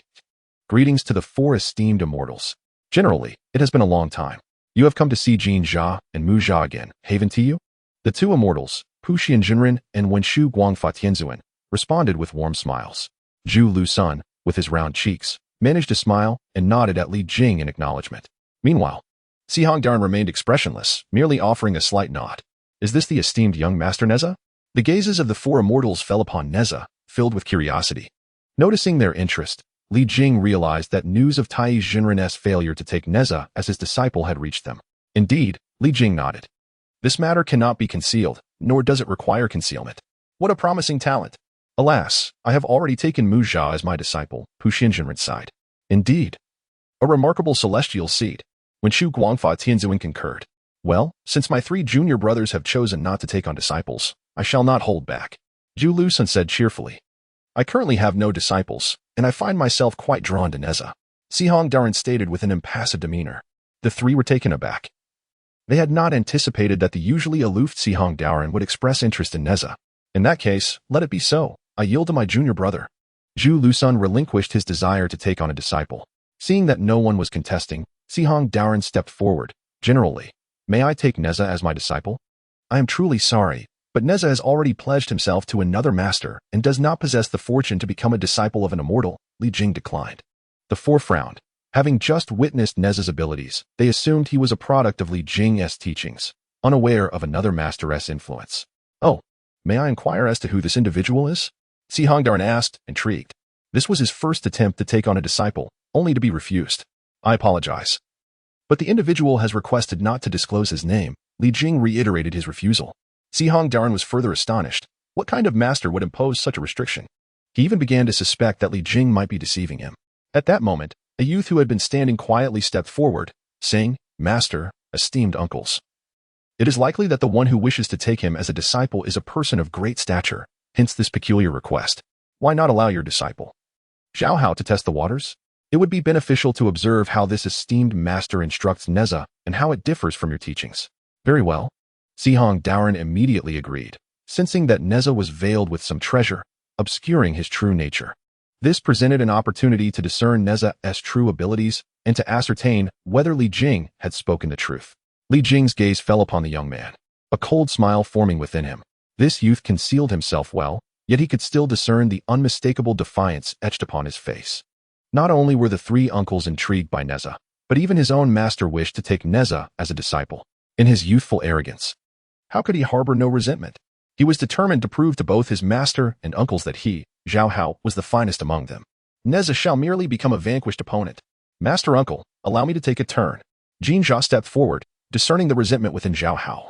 Greetings to the 4 esteemed immortals. Generally, it has been a long time. You have come to see Jinja and Muzha again, haven to you? The 2 immortals, Puxian Jinren and Wenshu Guangfa Tianzuan, responded with warm smiles. Zhu Lusun, with his round cheeks, managed to smile and nodded at Li Jing in acknowledgement. Meanwhile, Si Hongdarn remained expressionless, merely offering a slight nod. Is this the esteemed young Master Nezha? The gazes of the 4 immortals fell upon Nezha, filled with curiosity. Noticing their interest, Li Jing realized that news of Taiyi Jinren's failure to take Nezha as his disciple had reached them. Indeed, Li Jing nodded. This matter cannot be concealed, nor does it require concealment. What a promising talent. Alas, I have already taken Muzha as my disciple, Puxian Jinren sighed. Indeed. A remarkable celestial seed. Wenshu Guangfa Tianzuan concurred. Well, since my 3 junior brothers have chosen not to take on disciples, I shall not hold back. Zhu Lusun said cheerfully. I currently have no disciples, and I find myself quite drawn to Nezha. Sihong Daran stated with an impassive demeanor. The 3 were taken aback. They had not anticipated that the usually aloof Sihong Daran would express interest in Nezha. In that case, let it be so. I yield to my junior brother. Zhu Lusun relinquished his desire to take on a disciple. Seeing that no one was contesting, Sihong Daran stepped forward. Generally, may I take Nezha as my disciple? I am truly sorry, but Nezha has already pledged himself to another master and does not possess the fortune to become a disciple of an immortal, Li Jing declined. The 4 frowned. Having just witnessed Nezha's abilities, they assumed he was a product of Li Jing's teachings, unaware of another master's influence. Oh, may I inquire as to who this individual is? Sihong Daran asked, intrigued. This was his first attempt to take on a disciple, only to be refused. I apologize. But the individual has requested not to disclose his name. Li Jing reiterated his refusal. Sihong Daran was further astonished. What kind of master would impose such a restriction? He even began to suspect that Li Jing might be deceiving him. At that moment, a youth who had been standing quietly stepped forward, saying, Master, esteemed uncles. It is likely that the one who wishes to take him as a disciple is a person of great stature, hence this peculiar request. Why not allow your disciple, Zhao Hao, to test the waters? It would be beneficial to observe how this esteemed master instructs Nezha and how it differs from your teachings. Very well. Sihong Daran immediately agreed, sensing that Nezha was veiled with some treasure, obscuring his true nature. This presented an opportunity to discern Nezha's true abilities and to ascertain whether Li Jing had spoken the truth. Li Jing's gaze fell upon the young man, a cold smile forming within him. This youth concealed himself well, yet he could still discern the unmistakable defiance etched upon his face. Not only were the 3 uncles intrigued by Nezha, but even his own master wished to take Nezha as a disciple. In his youthful arrogance, how could he harbor no resentment? He was determined to prove to both his master and uncles that he, Zhao Hao, was the finest among them. Nezha shall merely become a vanquished opponent. Master uncle, allow me to take a turn. Jinjia stepped forward, discerning the resentment within Zhao Hao,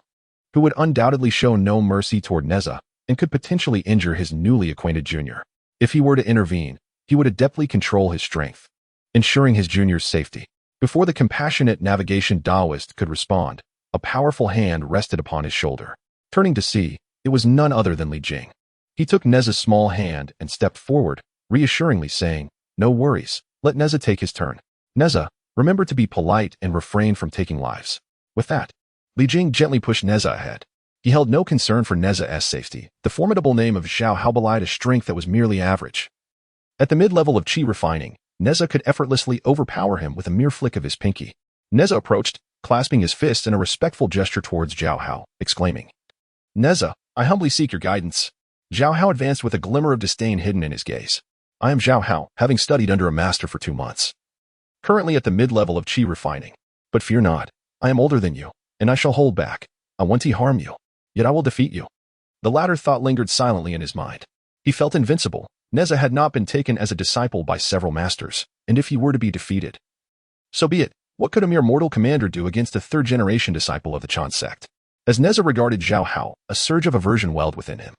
who would undoubtedly show no mercy toward Nezha and could potentially injure his newly acquainted junior. If he were to intervene, he would adeptly control his strength, ensuring his junior's safety. Before the compassionate navigation Taoist could respond, a powerful hand rested upon his shoulder. Turning to see, it was none other than Li Jing. He took Nezha's small hand and stepped forward, reassuringly saying, No worries, let Nezha take his turn. Nezha, remember to be polite and refrain from taking lives. With that, Li Jing gently pushed Nezha ahead. He held no concern for Nezha's safety. The formidable name of Zhao Hao belied a strength that was merely average. At the mid-level of qi refining, Nezha could effortlessly overpower him with a mere flick of his pinky. Nezha approached, clasping his fist in a respectful gesture towards Zhao Hao, exclaiming, Nezha, I humbly seek your guidance. Zhao Hao advanced with a glimmer of disdain hidden in his gaze. I am Zhao Hao, having studied under a master for 2 months. Currently at the mid-level of qi refining. But fear not, I am older than you, and I shall hold back. I won't harm you, yet I will defeat you. The latter thought lingered silently in his mind. He felt invincible. Nezha had not been taken as a disciple by several masters, and if he were to be defeated, so be it. What could a mere mortal commander do against a 3rd-generation disciple of the Chan sect? As Nezha regarded Zhao Hao, a surge of aversion welled within him.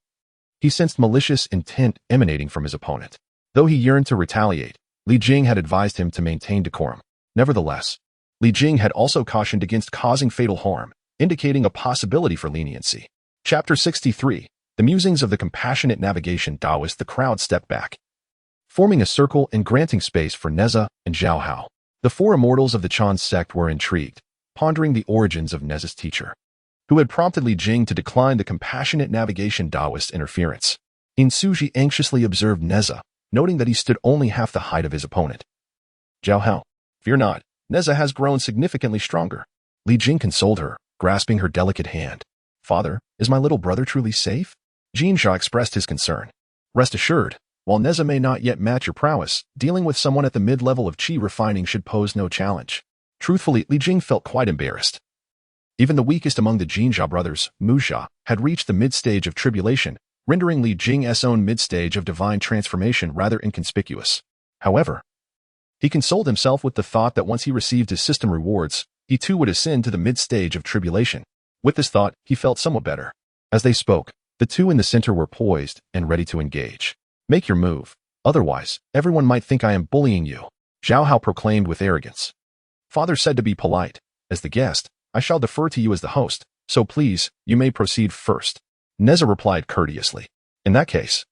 He sensed malicious intent emanating from his opponent. Though he yearned to retaliate, Li Jing had advised him to maintain decorum. Nevertheless, Li Jing had also cautioned against causing fatal harm, indicating a possibility for leniency. Chapter 63. The musings of the compassionate navigation Taoist. The crowd stepped back, forming a circle and granting space for Nezha and Zhao Hao. The 4 immortals of the Chan sect were intrigued, pondering the origins of Nezha's teacher, who had prompted Li Jing to decline the compassionate navigation Taoist interference. In Suji anxiously observed Nezha, noting that he stood only half the height of his opponent. Zhao Hao, fear not, Nezha has grown significantly stronger. Li Jing consoled her, grasping her delicate hand. Father, is my little brother truly safe? Jinjia expressed his concern. Rest assured, while Nezha may not yet match your prowess, dealing with someone at the mid-level of qi refining should pose no challenge. Truthfully, Li Jing felt quite embarrassed. Even the weakest among the Jinjia brothers, Muzha, had reached the mid-stage of tribulation, rendering Li Jing's own mid-stage of divine transformation rather inconspicuous. However, he consoled himself with the thought that once he received his system rewards, he too would ascend to the mid-stage of tribulation. With this thought, he felt somewhat better. As they spoke, the 2 in the center were poised and ready to engage. Make your move. Otherwise, everyone might think I am bullying you, Zhao Hao proclaimed with arrogance. Father said to be polite. As the guest, I shall defer to you as the host, so please, you may proceed first. Nezha replied courteously. In that case,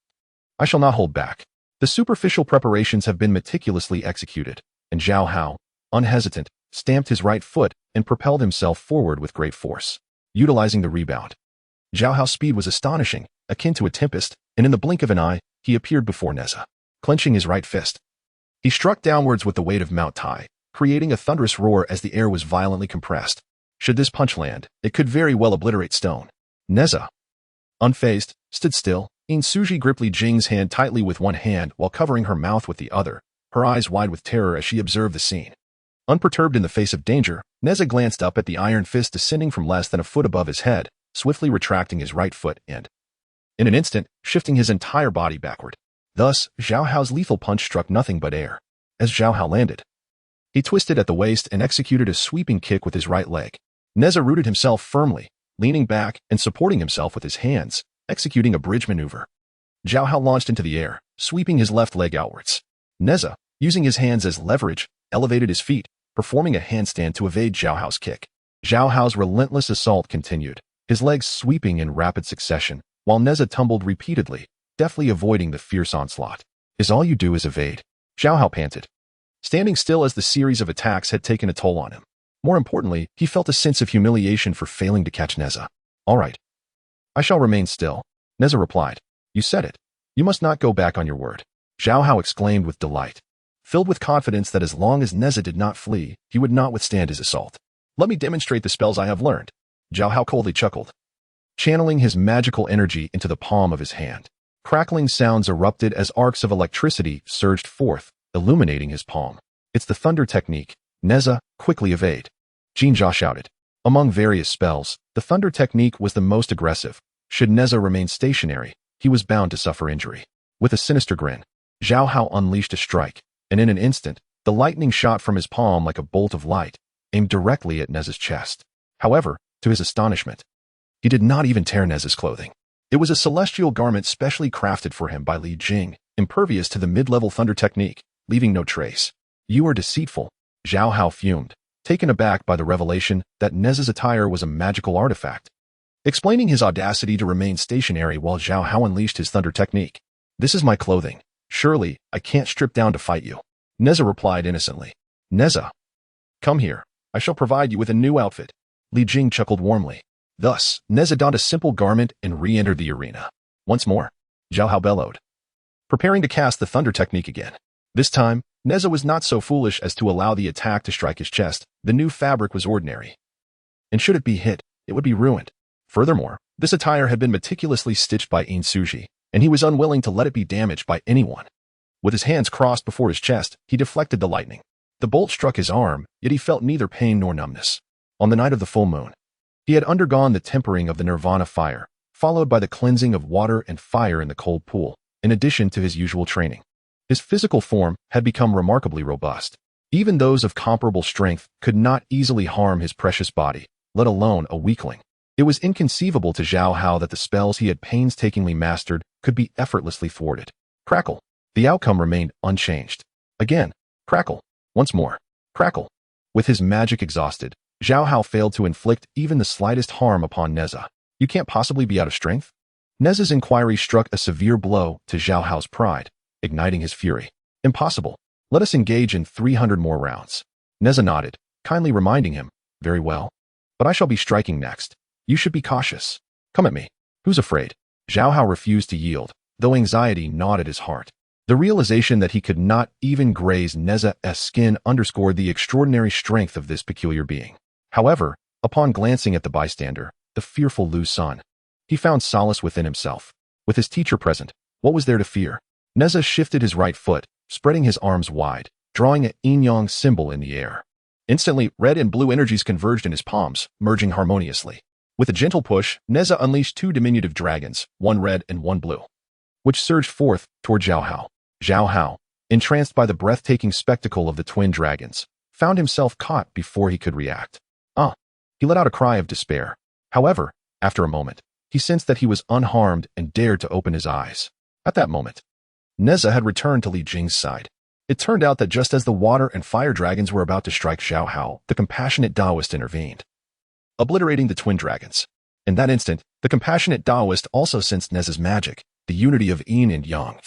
I shall not hold back. The superficial preparations have been meticulously executed, and Zhao Hao, unhesitant, stamped his right foot and propelled himself forward with great force, utilizing the rebound. Zhao Hao's speed was astonishing, akin to a tempest, and in the blink of an eye, he appeared before Nezha. Clenching his right fist, he struck downwards with the weight of Mount Tai, creating a thunderous roar as the air was violently compressed. Should this punch land, it could very well obliterate stone. Nezha, unfazed, stood still. Suji gripped Li Jing's hand tightly with one hand while covering her mouth with the other, her eyes wide with terror as she observed the scene. Unperturbed in the face of danger, Nezha glanced up at the iron fist descending from less than a foot above his head, swiftly retracting his right foot and, in an instant, shifting his entire body backward. Thus, Zhao Hao's lethal punch struck nothing but air. As Zhao Hao landed, he twisted at the waist and executed a sweeping kick with his right leg. Nezha rooted himself firmly, leaning back and supporting himself with his hands, executing a bridge maneuver. Zhao Hao launched into the air, sweeping his left leg outwards. Nezha, using his hands as leverage, elevated his feet, performing a handstand to evade Zhao Hao's kick. Zhao Hao's relentless assault continued, his legs sweeping in rapid succession, while Nezha tumbled repeatedly, deftly avoiding the fierce onslaught. Is all you do is evade? Zhao Hao panted, standing still as the series of attacks had taken a toll on him. More importantly, he felt a sense of humiliation for failing to catch Nezha. All right. I shall remain still, Nezha replied. You said it. You must not go back on your word. Zhao Hao exclaimed with delight, filled with confidence that as long as Nezha did not flee, he would not withstand his assault. Let me demonstrate the spells I have learned. Zhao Hao coldly chuckled, channeling his magical energy into the palm of his hand. Crackling sounds erupted as arcs of electricity surged forth, illuminating his palm. It's the thunder technique. Nezha, quickly evade. Jinjia shouted. Among various spells, the thunder technique was the most aggressive. Should Nezha remain stationary, he was bound to suffer injury. With a sinister grin, Zhao Hao unleashed a strike, and in an instant, the lightning shot from his palm like a bolt of light, aimed directly at Nezha's chest. However, to his astonishment, he did not even tear Nezha's clothing. It was a celestial garment specially crafted for him by Li Jing, impervious to the mid-level thunder technique, leaving no trace. You are deceitful, Zhao Hao fumed, taken aback by the revelation that Nezha's attire was a magical artifact. Explaining his audacity to remain stationary while Zhao Hao unleashed his thunder technique. This is my clothing. Surely, I can't strip down to fight you. Nezha replied innocently. Nezha, come here. I shall provide you with a new outfit. Li Jing chuckled warmly. Thus, Nezha donned a simple garment and re-entered the arena. Once more, Zhao Hao bellowed, preparing to cast the thunder technique again. This time, Nezha was not so foolish as to allow the attack to strike his chest. The new fabric was ordinary, and should it be hit, it would be ruined. Furthermore, this attire had been meticulously stitched by Suji, and he was unwilling to let it be damaged by anyone. With his hands crossed before his chest, he deflected the lightning. The bolt struck his arm, yet he felt neither pain nor numbness. On the night of the full moon, he had undergone the tempering of the nirvana fire, followed by the cleansing of water and fire in the cold pool, in addition to his usual training. His physical form had become remarkably robust. Even those of comparable strength could not easily harm his precious body, let alone a weakling. It was inconceivable to Zhao Hao that the spells he had painstakingly mastered could be effortlessly thwarted. Crackle. The outcome remained unchanged. Again, crackle. Once more, crackle. With his magic exhausted, Zhao Hao failed to inflict even the slightest harm upon Nezha. You can't possibly be out of strength? Nezha's inquiry struck a severe blow to Zhao Hao's pride, igniting his fury. Impossible. Let us engage in 300 more rounds. Nezha nodded, kindly reminding him, very well. But I shall be striking next. You should be cautious. Come at me. Who's afraid? Zhao Hao refused to yield, though anxiety gnawed at his heart. The realization that he could not even graze Nezha's skin underscored the extraordinary strength of this peculiar being. However, upon glancing at the bystander, the fearful Lu Sun, he found solace within himself. With his teacher present, what was there to fear? Nezha shifted his right foot, spreading his arms wide, drawing a yin-yang symbol in the air. Instantly, red and blue energies converged in his palms, merging harmoniously. With a gentle push, Nezha unleashed two diminutive dragons, one red and one blue, which surged forth toward Zhao Hao. Zhao Hao, entranced by the breathtaking spectacle of the twin dragons, found himself caught before he could react. He let out a cry of despair. However, after a moment, he sensed that he was unharmed and dared to open his eyes. At that moment, Nezha had returned to Li Jing's side. It turned out that just as the water and fire dragons were about to strike Zhao Hao, the compassionate Taoist intervened. obliterating the twin dragons. In that instant, the compassionate Taoist also sensed Nezha's magic, the unity of yin and yang,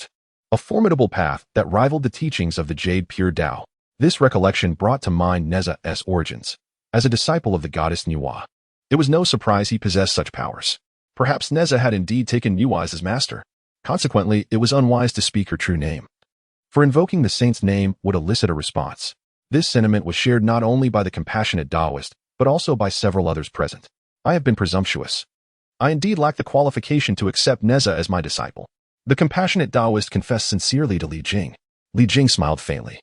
a formidable path that rivaled the teachings of the Jade Pure Tao. This recollection brought to mind Nezha's origins. As a disciple of the goddess Nuwa, it was no surprise he possessed such powers. Perhaps Nezha had indeed taken Nuwa as his master. Consequently, it was unwise to speak her true name, for invoking the saint's name would elicit a response. This sentiment was shared not only by the compassionate Taoist, but also by several others present. I have been presumptuous. I indeed lack the qualification to accept Nezha as my disciple. The compassionate Taoist confessed sincerely to Li Jing. Li Jing smiled faintly.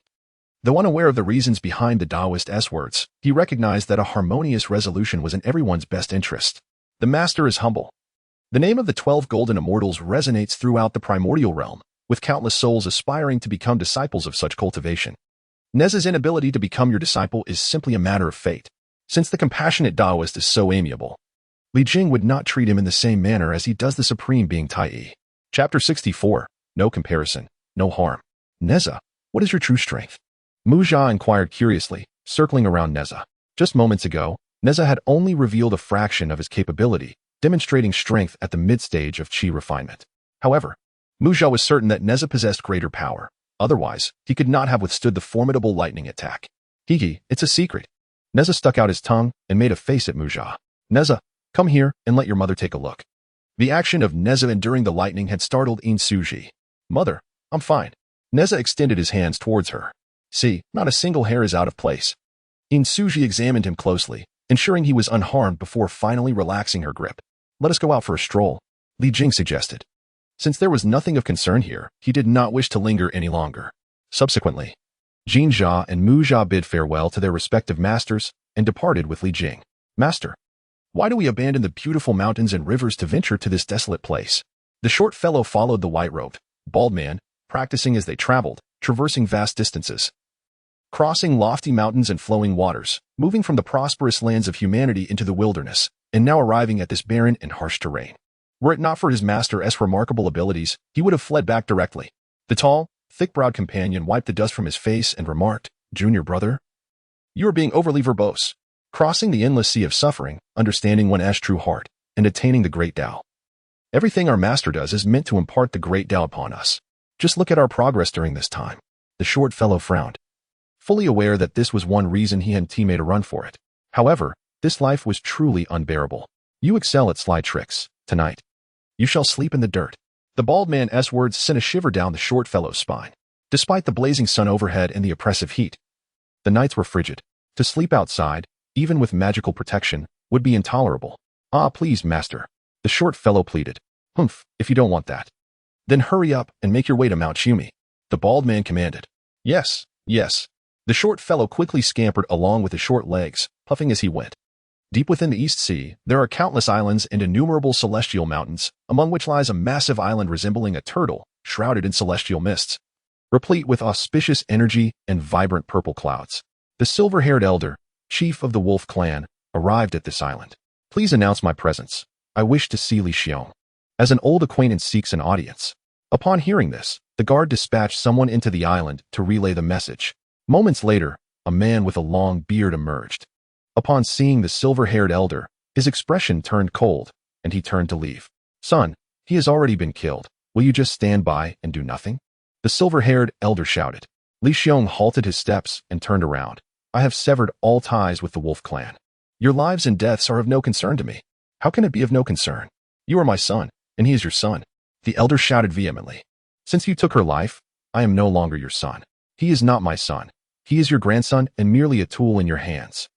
Though unaware of the reasons behind the Taoist's words, he recognized that a harmonious resolution was in everyone's best interest. The master is humble. The name of the 12 golden immortals resonates throughout the primordial realm, with countless souls aspiring to become disciples of such cultivation. Nezha's inability to become your disciple is simply a matter of fate. Since the compassionate Taoist is so amiable, Li Jing would not treat him in the same manner as he does the supreme being Taiyi. Chapter 64. No comparison, no harm. Nezha, what is your true strength? Nezha inquired curiously, circling around Nezha. Just moments ago, Nezha had only revealed a fraction of his capability, demonstrating strength at the mid-stage of qi refinement. However, Nezha was certain that Nezha possessed greater power. Otherwise, he could not have withstood the formidable lightning attack. Hiki, it's a secret. Nezha stuck out his tongue and made a face at Nezha. Nezha, come here and let your mother take a look. The action of Nezha enduring the lightning had startled Insuji. Mother, I'm fine. Nezha extended his hands towards her. See, not a single hair is out of place. Insuji examined him closely, ensuring he was unharmed before finally relaxing her grip. Let us go out for a stroll, Li Jing suggested. Since there was nothing of concern here, he did not wish to linger any longer. Subsequently, Jinjia and Muzha bid farewell to their respective masters and departed with Li Jing. Master, why do we abandon the beautiful mountains and rivers to venture to this desolate place? The short fellow followed the white-robed, bald man, practicing as they traveled, traversing vast distances, crossing lofty mountains and flowing waters, moving from the prosperous lands of humanity into the wilderness, and now arriving at this barren and harsh terrain. Were it not for his master's remarkable abilities, he would have fled back directly. The tall, thick-browed companion wiped the dust from his face and remarked, Junior brother, you are being overly verbose. Crossing the endless sea of suffering, understanding one's true heart, and attaining the great Tao. Everything our master does is meant to impart the great Tao upon us. Just look at our progress during this time. The short fellow frowned, fully aware that this was one reason he and T made a run for it. However, this life was truly unbearable. You excel at sly tricks. Tonight, you shall sleep in the dirt. The bald man's words sent a shiver down the short fellow's spine. Despite the blazing sun overhead and the oppressive heat, the nights were frigid. To sleep outside, even with magical protection, would be intolerable. Ah, please, master, the short fellow pleaded. Humph, if you don't want that, then hurry up and make your way to Mount Shumi, the bald man commanded. Yes, yes. The short fellow quickly scampered along with his short legs, puffing as he went. Deep within the East Sea, there are countless islands and innumerable celestial mountains, among which lies a massive island resembling a turtle, shrouded in celestial mists, replete with auspicious energy and vibrant purple clouds. The silver-haired elder, chief of the wolf clan, arrived at this island. Please announce my presence. I wish to see Li Xiong. As an old acquaintance seeks an audience. Upon hearing this, the guard dispatched someone into the island to relay the message. Moments later, a man with a long beard emerged. Upon seeing the silver-haired elder, his expression turned cold, and he turned to leave. Son, he has already been killed. Will you just stand by and do nothing? The silver-haired elder shouted. Li Xiong halted his steps and turned around. I have severed all ties with the wolf clan. Your lives and deaths are of no concern to me. How can it be of no concern? You are my son, and he is your son. The elder shouted vehemently. Since you took her life, I am no longer your son. He is not my son. He is your grandson and merely a tool in your hands.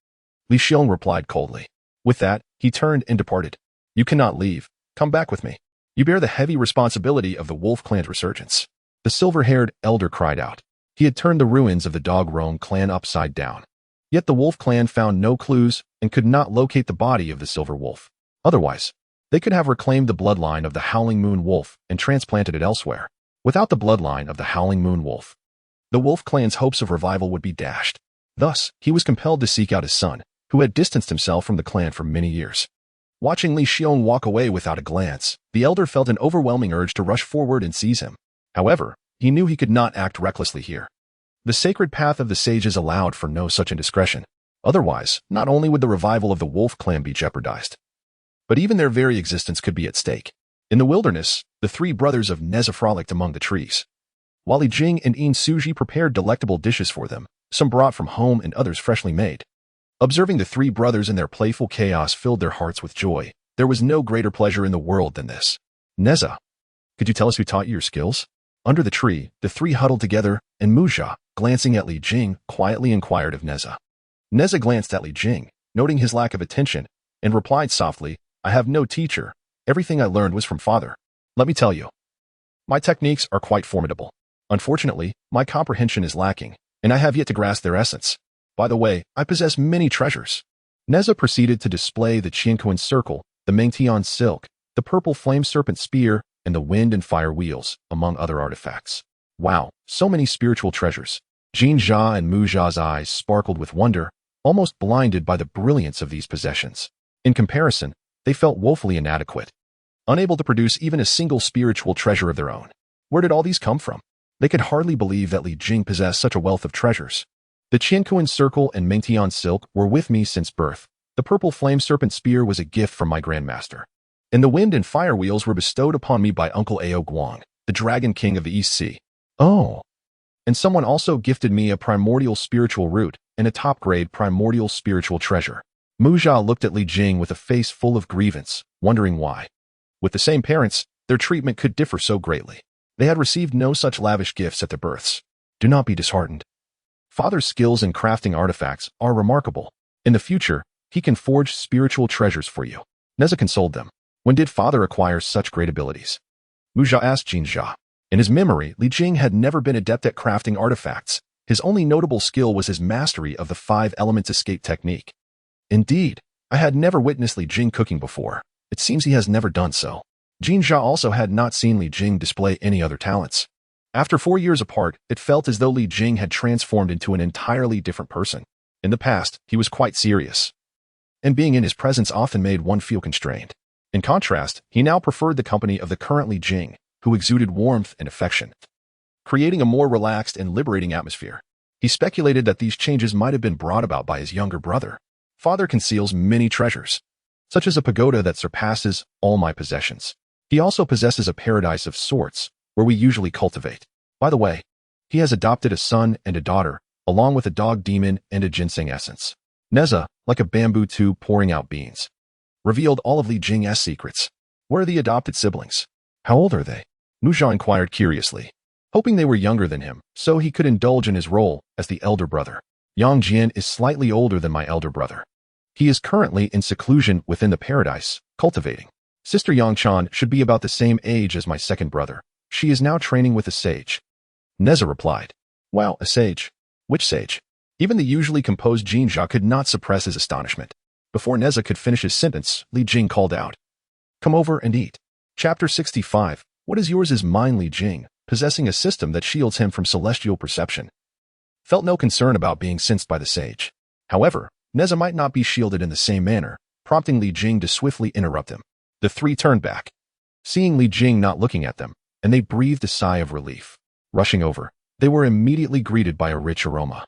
Li Xiong replied coldly. With that, he turned and departed. You cannot leave. Come back with me. You bear the heavy responsibility of the wolf clan's resurgence. The silver-haired elder cried out. He had turned the ruins of the Dog-Rome clan upside down. Yet the wolf clan found no clues and could not locate the body of the silver wolf. Otherwise, they could have reclaimed the bloodline of the Howling Moon Wolf and transplanted it elsewhere. Without the bloodline of the Howling Moon Wolf, the wolf clan's hopes of revival would be dashed. Thus, he was compelled to seek out his son, who had distanced himself from the clan for many years. Watching Li Xiong walk away without a glance, the elder felt an overwhelming urge to rush forward and seize him. However, he knew he could not act recklessly here. The sacred path of the sages allowed for no such indiscretion. Otherwise, not only would the revival of the wolf clan be jeopardized, but even their very existence could be at stake. In the wilderness, the three brothers of Nezha frolicked among the trees. While Li Jing and Suji prepared delectable dishes for them, some brought from home and others freshly made. Observing the three brothers in their playful chaos filled their hearts with joy. There was no greater pleasure in the world than this. Nezha, could you tell us who taught you your skills? Under the tree, the three huddled together, and Nezha, glancing at Li Jing, quietly inquired of Nezha. Nezha glanced at Li Jing, noting his lack of attention, and replied softly, I have no teacher. Everything I learned was from father. Let me tell you. My techniques are quite formidable. Unfortunately, my comprehension is lacking, and I have yet to grasp their essence. By the way, I possess many treasures. Nezha proceeded to display the Qianquan circle, the Mengtian silk, the purple flame serpent spear, and the wind and fire wheels, among other artifacts. Wow, so many spiritual treasures. Jinja and Muja's eyes sparkled with wonder, almost blinded by the brilliance of these possessions. In comparison, they felt woefully inadequate, unable to produce even a single spiritual treasure of their own. Where did all these come from? They could hardly believe that Li Jing possessed such a wealth of treasures. The Qianquan circle and Mengtian silk were with me since birth. The purple flame serpent spear was a gift from my grandmaster. And the wind and fire wheels were bestowed upon me by Uncle Ao Guang, the Dragon King of the East Sea. Oh. And someone also gifted me a primordial spiritual root and a top-grade primordial spiritual treasure. Muzha looked at Li Jing with a face full of grievance, wondering why. With the same parents, their treatment could differ so greatly. They had received no such lavish gifts at their births. Do not be disheartened. Father's skills in crafting artifacts are remarkable. In the future, he can forge spiritual treasures for you. Nezha consoled them. When did father acquire such great abilities? Muzha asked Jinja. In his memory, Li Jing had never been adept at crafting artifacts. His only notable skill was his mastery of the 5 elements escape technique. Indeed, I had never witnessed Li Jing cooking before. It seems he has never done so. Jinja also had not seen Li Jing display any other talents. After 4 years apart, it felt as though Li Jing had transformed into an entirely different person. In the past, he was quite serious, and being in his presence often made one feel constrained. In contrast, he now preferred the company of the current Li Jing, who exuded warmth and affection, creating a more relaxed and liberating atmosphere. He speculated that these changes might have been brought about by his younger brother. Father conceals many treasures, such as a pagoda that surpasses all my possessions. He also possesses a paradise of sorts, where we usually cultivate. By the way, he has adopted a son and a daughter, along with a dog demon and a ginseng essence. Nezha, like a bamboo tube pouring out beans, revealed all of Li Jing's secrets. Where are the adopted siblings? How old are they? Muzha inquired curiously, hoping they were younger than him, so he could indulge in his role as the elder brother. Yang Jian is slightly older than my elder brother. He is currently in seclusion within the paradise, cultivating. Sister Yang Chan should be about the same age as my second brother. She is now training with a sage. Nezha replied. Wow, a sage? Which sage? Even the usually composed Jinja could not suppress his astonishment. Before Nezha could finish his sentence, Li Jing called out. Come over and eat. Chapter 65. What is yours is mine. Li Jing, possessing a system that shields him from celestial perception, felt no concern about being sensed by the sage. However, Nezha might not be shielded in the same manner, prompting Li Jing to swiftly interrupt him. The three turned back, seeing Li Jing not looking at them, and they breathed a sigh of relief. Rushing over, they were immediately greeted by a rich aroma.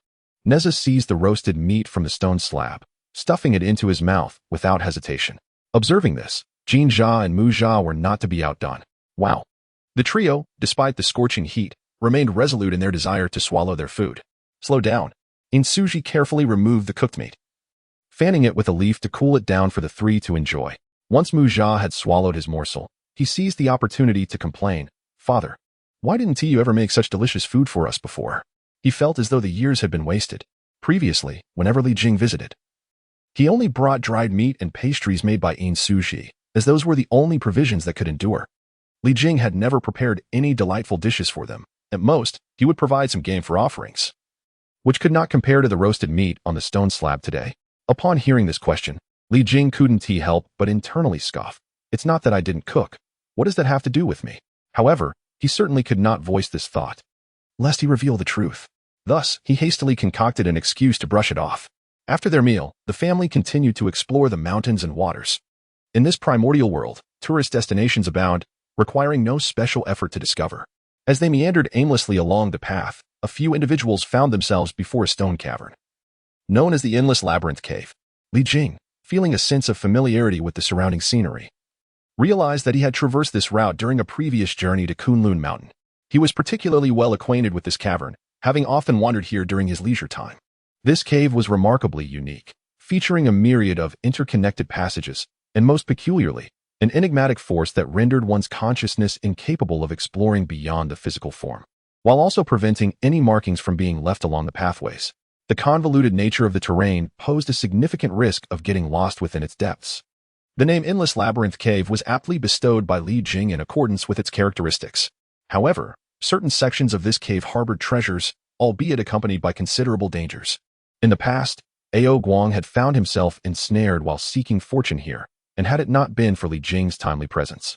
Nezha seized the roasted meat from the stone slab, stuffing it into his mouth without hesitation. Observing this, Jinja and Muzha were not to be outdone. Wow! The trio, despite the scorching heat, remained resolute in their desire to swallow their food. Slow down. Suji carefully removed the cooked meat, fanning it with a leaf to cool it down for the three to enjoy. Once Muzha had swallowed his morsel, he seized the opportunity to complain. Father, why didn't you ever make such delicious food for us before? He felt as though the years had been wasted. Previously, whenever Li Jing visited, he only brought dried meat and pastries made by Suji, as those were the only provisions that could endure. Li Jing had never prepared any delightful dishes for them. At most, he would provide some game for offerings, which could not compare to the roasted meat on the stone slab today. Upon hearing this question, Li Jing couldn't help but internally scoff. It's not that I didn't cook. What does that have to do with me? However, he certainly could not voice this thought, lest he reveal the truth. Thus, he hastily concocted an excuse to brush it off. After their meal, the family continued to explore the mountains and waters. In this primordial world, tourist destinations abound, requiring no special effort to discover. As they meandered aimlessly along the path, a few individuals found themselves before a stone cavern. known as the Endless Labyrinth Cave. Li Jing, feeling a sense of familiarity with the surrounding scenery, realized that he had traversed this route during a previous journey to Kunlun Mountain. He was particularly well acquainted with this cavern, having often wandered here during his leisure time. This cave was remarkably unique, featuring a myriad of interconnected passages, and most peculiarly, an enigmatic force that rendered one's consciousness incapable of exploring beyond the physical form, while also preventing any markings from being left along the pathways. The convoluted nature of the terrain posed a significant risk of getting lost within its depths. The name Endless Labyrinth Cave was aptly bestowed by Li Jing in accordance with its characteristics. However, certain sections of this cave harbored treasures, albeit accompanied by considerable dangers. In the past, Ao Guang had found himself ensnared while seeking fortune here, and had it not been for Li Jing's timely presence,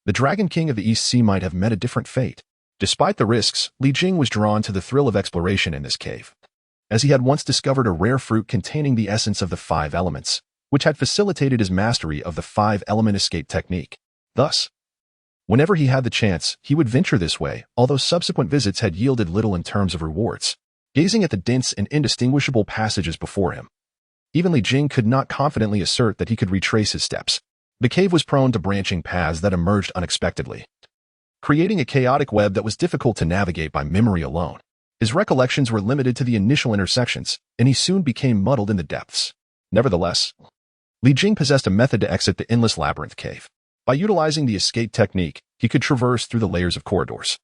the Dragon King of the East Sea might have met a different fate. Despite the risks, Li Jing was drawn to the thrill of exploration in this cave, as he had once discovered a rare fruit containing the essence of the 5 elements, which had facilitated his mastery of the 5-element escape technique. Thus, whenever he had the chance, he would venture this way, although subsequent visits had yielded little in terms of rewards. Gazing at the dense and indistinguishable passages before him, even Li Jing could not confidently assert that he could retrace his steps. The cave was prone to branching paths that emerged unexpectedly, creating a chaotic web that was difficult to navigate by memory alone. His recollections were limited to the initial intersections, and he soon became muddled in the depths. Nevertheless, Li Jing possessed a method to exit the Endless Labyrinth Cave. By utilizing the escape technique, he could traverse through the layers of corridors,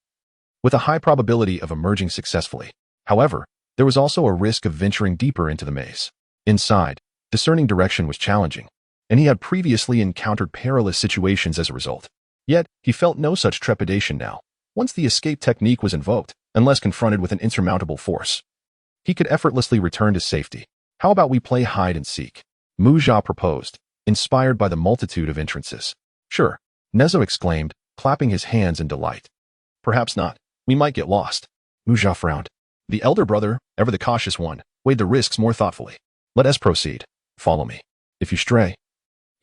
with a high probability of emerging successfully. However, there was also a risk of venturing deeper into the maze. Inside, discerning direction was challenging, and he had previously encountered perilous situations as a result. Yet, he felt no such trepidation now. Once the escape technique was invoked, unless confronted with an insurmountable force, he could effortlessly return to safety. How about we play hide and seek? Nezha proposed, inspired by the multitude of entrances. Sure, Nezha exclaimed, clapping his hands in delight. Perhaps not. We might get lost. Nezha frowned. The elder brother, ever the cautious one, weighed the risks more thoughtfully. Let us proceed. Follow me. If you stray,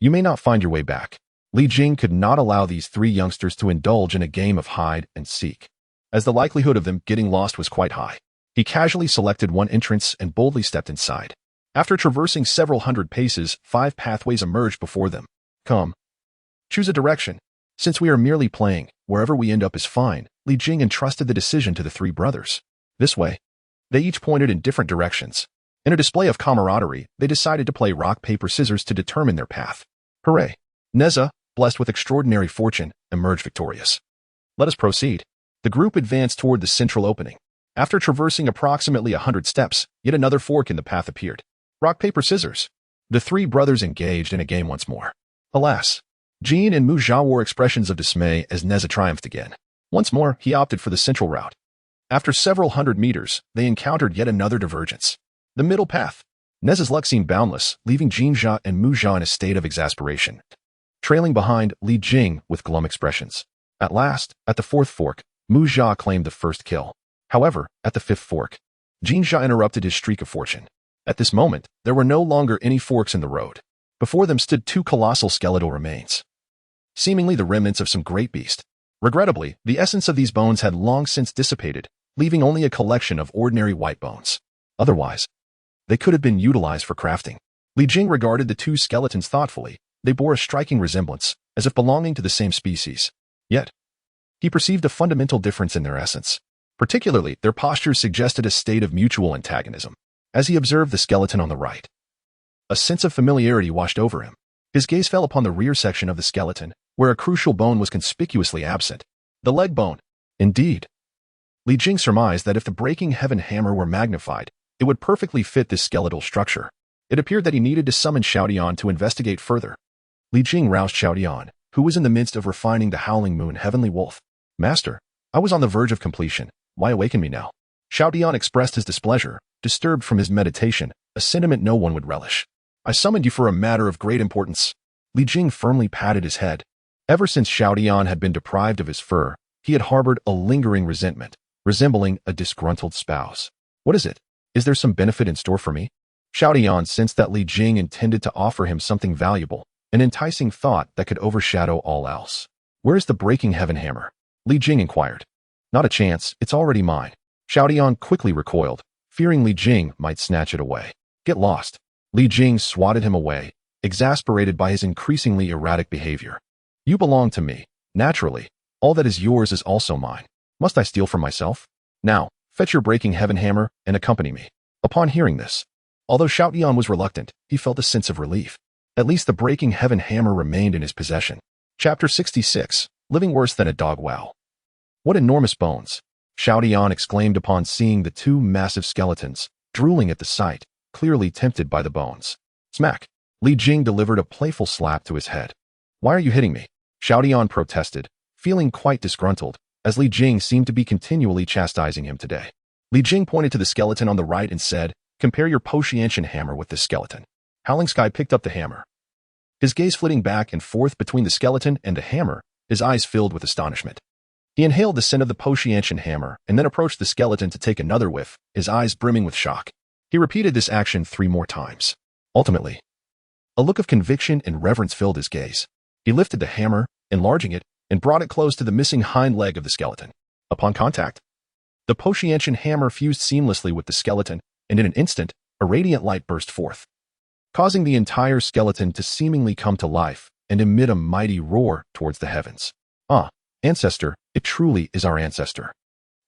you may not find your way back. Li Jing could not allow these 3 youngsters to indulge in a game of hide and seek, as the likelihood of them getting lost was quite high. He casually selected one entrance and boldly stepped inside. After traversing several hundred paces, 5 pathways emerged before them. Come. Choose a direction. Since we are merely playing, wherever we end up is fine. Li Jing entrusted the decision to the 3 brothers. This way, they each pointed in different directions. In a display of camaraderie, they decided to play rock, paper, scissors to determine their path. Hooray! Nezha, blessed with extraordinary fortune, emerged victorious. Let us proceed. The group advanced toward the central opening. After traversing approximately 100 steps, yet another fork in the path appeared. Rock, paper, scissors. The 3 brothers engaged in a game once more. Alas! Jean and Nezha wore expressions of dismay as Nezha triumphed again. Once more, he opted for the central route. After several hundred meters, they encountered yet another divergence. The middle path. Nezha's luck seemed boundless, leaving Nezha and Nezha in a state of exasperation, trailing behind Li Jing with glum expressions. At last, at the 4th fork, Nezha claimed the first kill. However, at the 5th fork, Nezha interrupted his streak of fortune. At this moment, there were no longer any forks in the road. Before them stood 2 colossal skeletal remains, seemingly the remnants of some great beast. Regrettably, the essence of these bones had long since dissipated, leaving only a collection of ordinary white bones. Otherwise, they could have been utilized for crafting. Li Jing regarded the 2 skeletons thoughtfully. They bore a striking resemblance, as if belonging to the same species. Yet, he perceived a fundamental difference in their essence. Particularly, their postures suggested a state of mutual antagonism. As he observed the skeleton on the right, a sense of familiarity washed over him. His gaze fell upon the rear section of the skeleton, where a crucial bone was conspicuously absent. The leg bone. Indeed. Li Jing surmised that if the breaking heaven hammer were magnified, it would perfectly fit this skeletal structure. It appeared that he needed to summon Xiaodian to investigate further. Li Jing roused Xiaodian, who was in the midst of refining the Howling Moon Heavenly Wolf. Master, I was on the verge of completion. Why awaken me now? Xiaodian expressed his displeasure, disturbed from his meditation, a sentiment no one would relish. I summoned you for a matter of great importance. Li Jing firmly patted his head. Ever since Xiaodian had been deprived of his fur, he had harbored a lingering resentment, resembling a disgruntled spouse. What is it? Is there some benefit in store for me? Xiaodian sensed that Li Jing intended to offer him something valuable, an enticing thought that could overshadow all else. Where is the breaking heaven hammer? Li Jing inquired. Not a chance, it's already mine. Xiaodian quickly recoiled, fearing Li Jing might snatch it away. Get lost. Li Jing swatted him away, exasperated by his increasingly erratic behavior. You belong to me. Naturally, all that is yours is also mine. Must I steal from myself? Now, fetch your breaking heaven hammer and accompany me. Upon hearing this, although Xiao Tian was reluctant, he felt a sense of relief. At least the breaking heaven hammer remained in his possession. Chapter 66. Living worse than a dog. Wow. What enormous bones! Xiao Tian exclaimed upon seeing the two massive skeletons, drooling at the sight, clearly tempted by the bones. Smack! Li Jing delivered a playful slap to his head. Why are you hitting me? Xiao Tian protested, feeling quite disgruntled, as Li Jing seemed to be continually chastising him today. Li Jing pointed to the skeleton on the right and said, compare your Potiancian hammer with this skeleton. Howling Sky picked up the hammer. His gaze flitting back and forth between the skeleton and the hammer, his eyes filled with astonishment. He inhaled the scent of the Potiancian hammer and then approached the skeleton to take another whiff, his eyes brimming with shock. He repeated this action 3 more times. Ultimately, a look of conviction and reverence filled his gaze. He lifted the hammer, enlarging it, and brought it close to the missing hind leg of the skeleton. Upon contact, the Potiancian hammer fused seamlessly with the skeleton, and in an instant, a radiant light burst forth, causing the entire skeleton to seemingly come to life and emit a mighty roar towards the heavens. Ah, ancestor, it truly is our ancestor.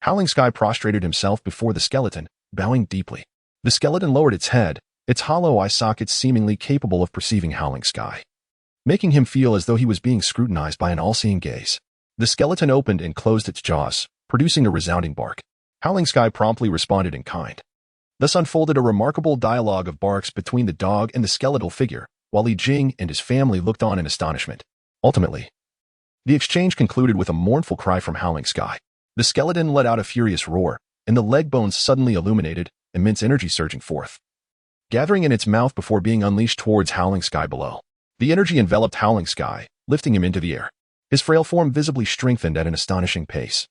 Howling Sky prostrated himself before the skeleton, bowing deeply. The skeleton lowered its head, its hollow eye sockets seemingly capable of perceiving Howling Sky, making him feel as though he was being scrutinized by an all-seeing gaze. The skeleton opened and closed its jaws, producing a resounding bark. Howling Sky promptly responded in kind. Thus unfolded a remarkable dialogue of barks between the dog and the skeletal figure, while Li Jing and his family looked on in astonishment. Ultimately, the exchange concluded with a mournful cry from Howling Sky. The skeleton let out a furious roar, and the leg bones suddenly illuminated, immense energy surging forth, gathering in its mouth before being unleashed towards Howling Sky below. The energy enveloped Howling Sky, lifting him into the air. His frail form visibly strengthened at an astonishing pace,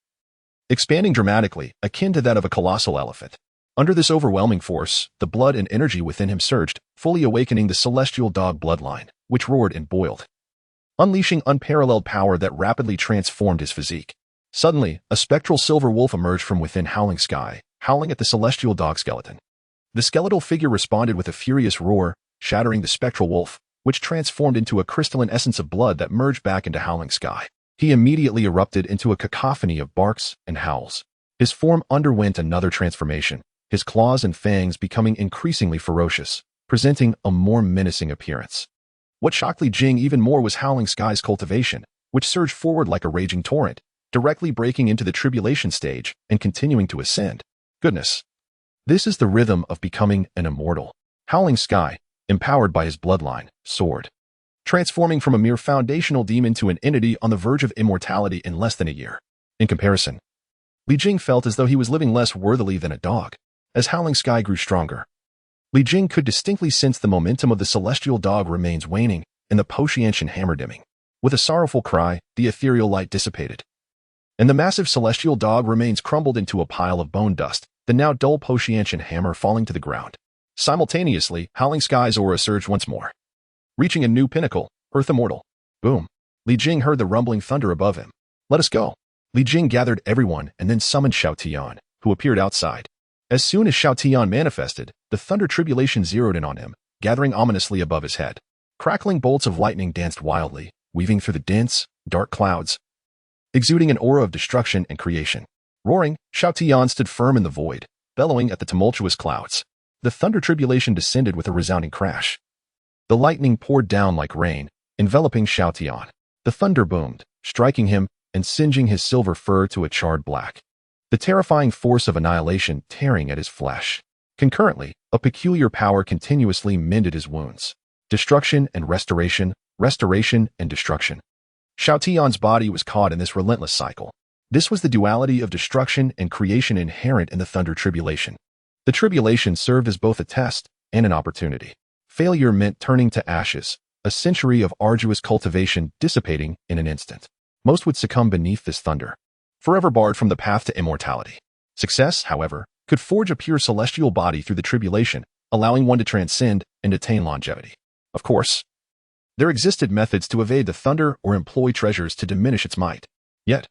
expanding dramatically, akin to that of a colossal elephant. Under this overwhelming force, the blood and energy within him surged, fully awakening the celestial dog bloodline, which roared and boiled, unleashing unparalleled power that rapidly transformed his physique. Suddenly, a spectral silver wolf emerged from within Howling Sky, howling at the celestial dog skeleton. The skeletal figure responded with a furious roar, shattering the spectral wolf, which transformed into a crystalline essence of blood that merged back into Howling Sky. He immediately erupted into a cacophony of barks and howls. His form underwent another transformation, his claws and fangs becoming increasingly ferocious, presenting a more menacing appearance. What shocked Li Jing even more was Howling Sky's cultivation, which surged forward like a raging torrent, directly breaking into the tribulation stage and continuing to ascend. Goodness. This is the rhythm of becoming an immortal. Howling Sky, empowered by his bloodline, soared, transforming from a mere foundational demon to an entity on the verge of immortality in less than a year. In comparison, Li Jing felt as though he was living less worthily than a dog. As Howling Sky grew stronger, Li Jing could distinctly sense the momentum of the celestial dog remains waning and the Potiancian hammer dimming. With a sorrowful cry, the ethereal light dissipated, and the massive celestial dog remains crumbled into a pile of bone dust, the now dull Potiancian hammer falling to the ground. Simultaneously, Howling Sky's aura surged once more, reaching a new pinnacle, Earth Immortal. Boom! Li Jing heard the rumbling thunder above him. Let us go. Li Jing gathered everyone and then summoned Xiao Tian, who appeared outside. As soon as Xiao Tian manifested, the thunder tribulation zeroed in on him, gathering ominously above his head. Crackling bolts of lightning danced wildly, weaving through the dense, dark clouds, exuding an aura of destruction and creation. Roaring, Xiao Tian stood firm in the void, bellowing at the tumultuous clouds. The thunder tribulation descended with a resounding crash. The lightning poured down like rain, enveloping Xiao Tian. The thunder boomed, striking him and singeing his silver fur to a charred black, the terrifying force of annihilation tearing at his flesh. Concurrently, a peculiar power continuously mended his wounds. Destruction and restoration, restoration and destruction. Xiao Tian's body was caught in this relentless cycle. This was the duality of destruction and creation inherent in the thunder tribulation. The tribulation served as both a test and an opportunity. Failure meant turning to ashes, a century of arduous cultivation dissipating in an instant. Most would succumb beneath this thunder, forever barred from the path to immortality. Success, however, could forge a pure celestial body through the tribulation, allowing one to transcend and attain longevity. Of course, there existed methods to evade the thunder or employ treasures to diminish its might. Yet,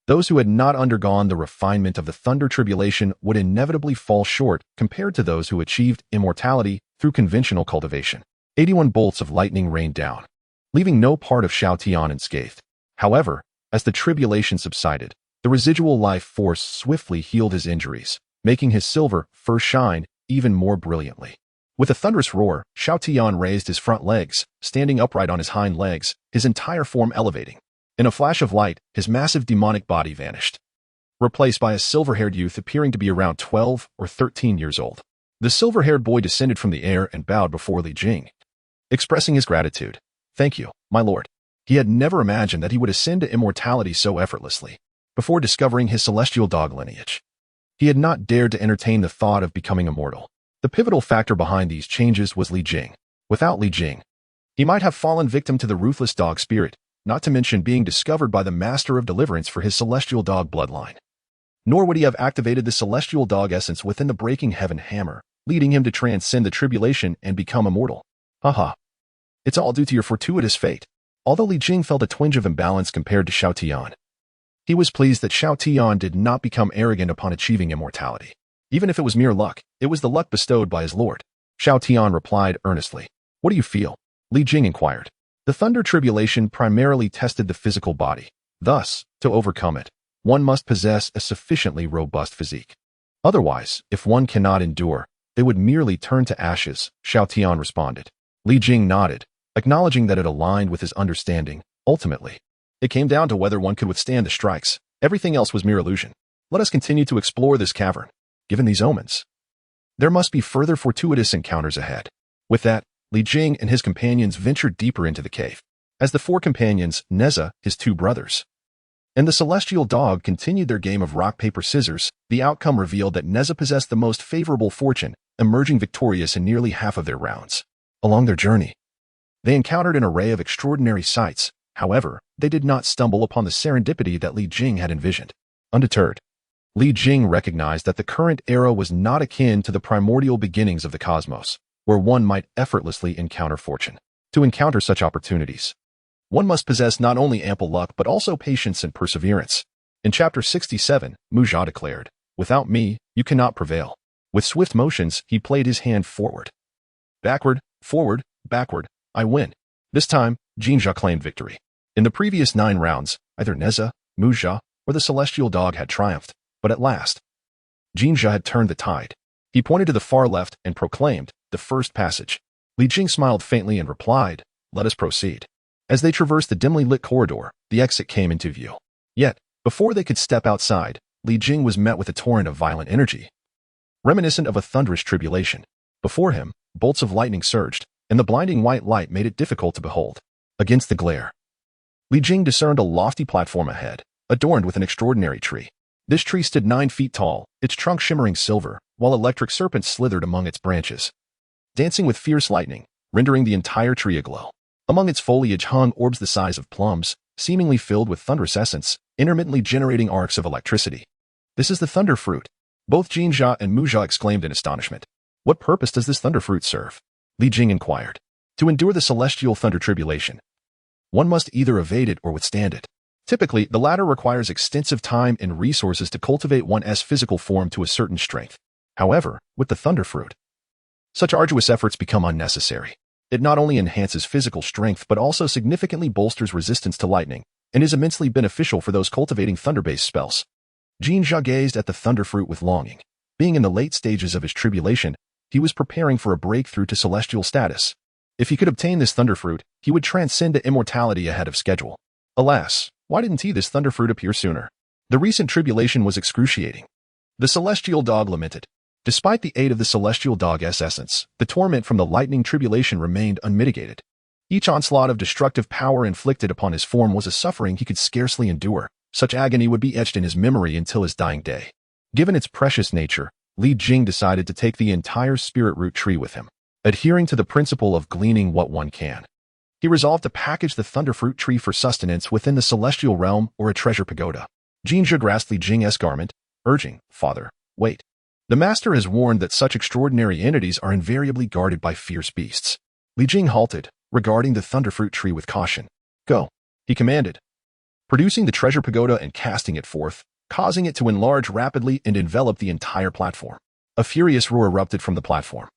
Those who had not undergone the refinement of the thunder tribulation would inevitably fall short compared to those who achieved immortality through conventional cultivation. 81 bolts of lightning rained down, leaving no part of Xiao Tian unscathed. However, as the tribulation subsided, the residual life force swiftly healed his injuries, making his silver fur shine even more brilliantly. With a thunderous roar, Xiao Tian raised his front legs, standing upright on his hind legs, his entire form elevating. In a flash of light, his massive demonic body vanished, replaced by a silver-haired youth appearing to be around 12 or 13 years old. The silver-haired boy descended from the air and bowed before Li Jing, expressing his gratitude. "Thank you, my lord." He had never imagined that he would ascend to immortality so effortlessly. Before discovering his celestial dog lineage, he had not dared to entertain the thought of becoming immortal. The pivotal factor behind these changes was Li Jing. Without Li Jing, he might have fallen victim to the ruthless dog spirit, not to mention being discovered by the Master of Deliverance for his celestial dog bloodline. Nor would he have activated the celestial dog essence within the breaking heaven hammer, leading him to transcend the tribulation and become immortal. Haha. It's all due to your fortuitous fate. Although Li Jing felt a twinge of imbalance compared to Xiao Tian, he was pleased that Xiao Tian did not become arrogant upon achieving immortality. Even if it was mere luck, it was the luck bestowed by his lord. Xiao Tian replied earnestly. "What do you feel?" Li Jing inquired. The thunder tribulation primarily tested the physical body. Thus, to overcome it, one must possess a sufficiently robust physique. Otherwise, if one cannot endure, they would merely turn to ashes, Xiao Tian responded. Li Jing nodded, acknowledging that it aligned with his understanding. Ultimately, it came down to whether one could withstand the strikes. Everything else was mere illusion. Let us continue to explore this cavern. Given these omens, there must be further fortuitous encounters ahead. With that, Li Jing and his companions ventured deeper into the cave. As the four companions, Nezha, his two brothers, and the celestial dog continued their game of rock, paper, scissors, the outcome revealed that Nezha possessed the most favorable fortune, emerging victorious in nearly half of their rounds. Along their journey, they encountered an array of extraordinary sights. However, they did not stumble upon the serendipity that Li Jing had envisioned. Undeterred, Li Jing recognized that the current era was not akin to the primordial beginnings of the cosmos, where one might effortlessly encounter fortune. To encounter such opportunities, one must possess not only ample luck but also patience and perseverance. In Chapter 67, Nezha declared, "Without me, you cannot prevail." With swift motions, he played his hand forward. Backward, forward, backward, I win. This time, Nezha claimed victory. In the previous 9 rounds, either Nezha, Nezha, or the celestial dog had triumphed, but at last, Nezha had turned the tide. He pointed to the far left and proclaimed, "The first passage." Li Jing smiled faintly and replied, "Let us proceed." As they traversed the dimly lit corridor, the exit came into view. Yet, before they could step outside, Li Jing was met with a torrent of violent energy, reminiscent of a thunderous tribulation. Before him, bolts of lightning surged, and the blinding white light made it difficult to behold. Against the glare, Li Jing discerned a lofty platform ahead, adorned with an extraordinary tree. This tree stood 9 feet tall, its trunk shimmering silver, while electric serpents slithered among its branches, dancing with fierce lightning, rendering the entire tree aglow. Among its foliage hung orbs the size of plums, seemingly filled with thunderous essence, intermittently generating arcs of electricity. "This is the thunder fruit," both Nezha and Nezha exclaimed in astonishment. "What purpose does this thunder fruit serve?" Li Jing inquired. "To endure the celestial thunder tribulation, one must either evade it or withstand it. Typically, the latter requires extensive time and resources to cultivate one's physical form to a certain strength. However, with the thunder fruit, such arduous efforts become unnecessary. It not only enhances physical strength but also significantly bolsters resistance to lightning, and is immensely beneficial for those cultivating thunder-based spells." Nezha gazed at the thunder fruit with longing. Being in the late stages of his tribulation, he was preparing for a breakthrough to celestial status. If he could obtain this thunder fruit, he would transcend to immortality ahead of schedule. Alas, why didn't this thunder fruit appear sooner? The recent tribulation was excruciating. The celestial dog lamented. Despite the aid of the celestial dog's essence, the torment from the lightning tribulation remained unmitigated. Each onslaught of destructive power inflicted upon his form was a suffering he could scarcely endure. Such agony would be etched in his memory until his dying day. Given its precious nature, Li Jing decided to take the entire spirit root tree with him. Adhering to the principle of gleaning what one can, he resolved to package the thunderfruit tree for sustenance within the celestial realm or a treasure pagoda. Nezha grasped Li Jing's garment, urging, "Father, wait. The master has warned that such extraordinary entities are invariably guarded by fierce beasts." Li Jing halted, regarding the thunderfruit tree with caution. "Go," he commanded, producing the treasure pagoda and casting it forth, causing it to enlarge rapidly and envelop the entire platform. A furious roar erupted from the platform.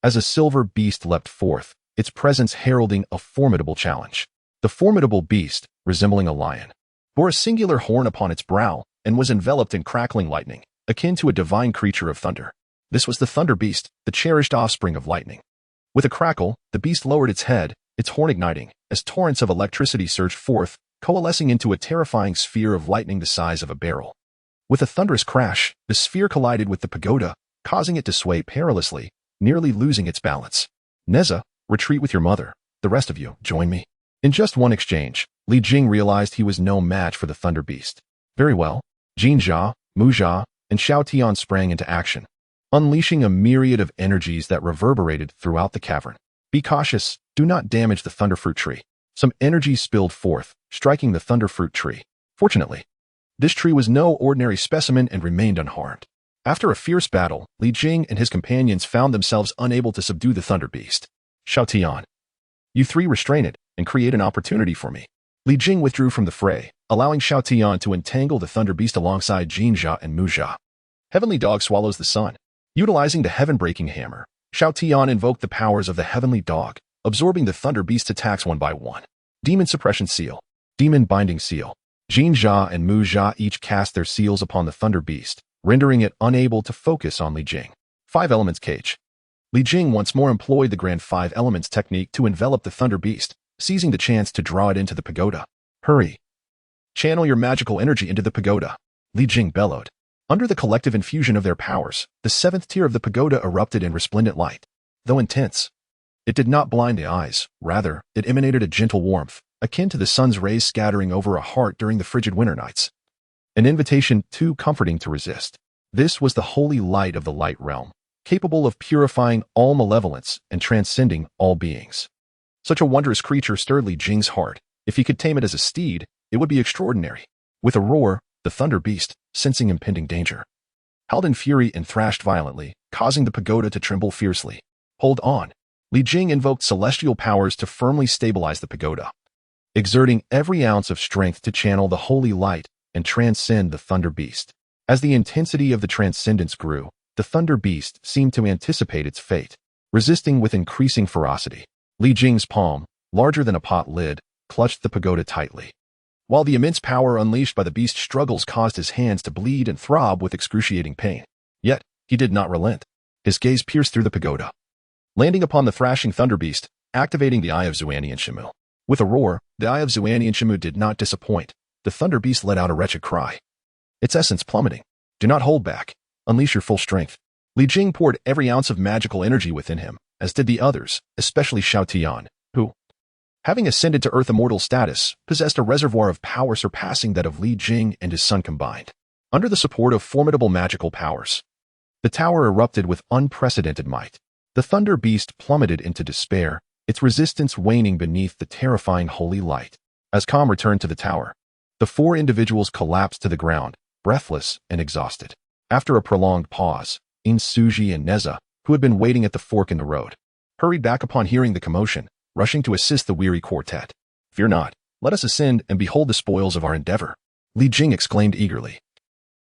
As a silver beast leapt forth, its presence heralding a formidable challenge. The formidable beast, resembling a lion, bore a singular horn upon its brow and was enveloped in crackling lightning, akin to a divine creature of thunder. This was the thunder beast, the cherished offspring of lightning. With a crackle, the beast lowered its head, its horn igniting, as torrents of electricity surged forth, coalescing into a terrifying sphere of lightning the size of a barrel. With a thunderous crash, the sphere collided with the pagoda, causing it to sway perilously, nearly losing its balance. Nezha, retreat with your mother. The rest of you, join me. In just one exchange, Li Jing realized he was no match for the thunder beast. Very well. Jinjia, Mujia, and Xiaotian sprang into action, unleashing a myriad of energies that reverberated throughout the cavern. Be cautious, do not damage the thunderfruit tree. Some energy spilled forth, striking the thunderfruit tree. Fortunately, this tree was no ordinary specimen and remained unharmed. After a fierce battle, Li Jing and his companions found themselves unable to subdue the thunder beast. Xiaotian, you three restrain it and create an opportunity for me. Li Jing withdrew from the fray, allowing Xiaotian to entangle the thunder beast alongside Jinjia and Mujia. Heavenly Dog swallows the sun. Utilizing the heaven-breaking hammer, Xiaotian invoked the powers of the Heavenly Dog, absorbing the thunder beast's attacks one by one. Demon Suppression Seal, Demon Binding Seal. Jinjia and Mujia each cast their seals upon the thunder beast, rendering it unable to focus on Li Jing. 5 Elements Cage. Li Jing once more employed the Grand 5 Elements technique to envelop the thunder beast, seizing the chance to draw it into the pagoda. Hurry! Channel your magical energy into the pagoda, Li Jing bellowed. Under the collective infusion of their powers, the 7th tier of the pagoda erupted in resplendent light. Though intense, it did not blind the eyes. Rather, it emanated a gentle warmth, akin to the sun's rays scattering over a heart during the frigid winter nights. An invitation too comforting to resist. This was the holy light of the light realm, capable of purifying all malevolence and transcending all beings. Such a wondrous creature stirred Li Jing's heart. If he could tame it as a steed, it would be extraordinary. With a roar, the thunder beast, sensing impending danger, howled in fury and thrashed violently, causing the pagoda to tremble fiercely. Hold on. Li Jing invoked celestial powers to firmly stabilize the pagoda, exerting every ounce of strength to channel the holy light and transcend the thunder beast. As the intensity of the transcendence grew, the thunder beast seemed to anticipate its fate, resisting with increasing ferocity. Li Jing's palm, larger than a pot lid, clutched the pagoda tightly, while the immense power unleashed by the beast's struggles caused his hands to bleed and throb with excruciating pain. Yet, he did not relent. His gaze pierced through the pagoda, landing upon the thrashing thunder beast, activating the Eye of Xuanian Shimu. With a roar, the Eye of Xuanian Shimu did not disappoint. The thunder beast let out a wretched cry, its essence plummeting. Do not hold back. Unleash your full strength. Li Jing poured every ounce of magical energy within him, as did the others, especially Xiaotian, who, having ascended to Earth Immortal status, possessed a reservoir of power surpassing that of Li Jing and his son combined. Under the support of formidable magical powers, the tower erupted with unprecedented might. The thunder beast plummeted into despair, its resistance waning beneath the terrifying holy light. As calm returned to the tower, the 4 individuals collapsed to the ground, breathless and exhausted. After a prolonged pause, Suji and Nezha, who had been waiting at the fork in the road, hurried back upon hearing the commotion, rushing to assist the weary quartet. Fear not, let us ascend and behold the spoils of our endeavor, Li Jing exclaimed eagerly,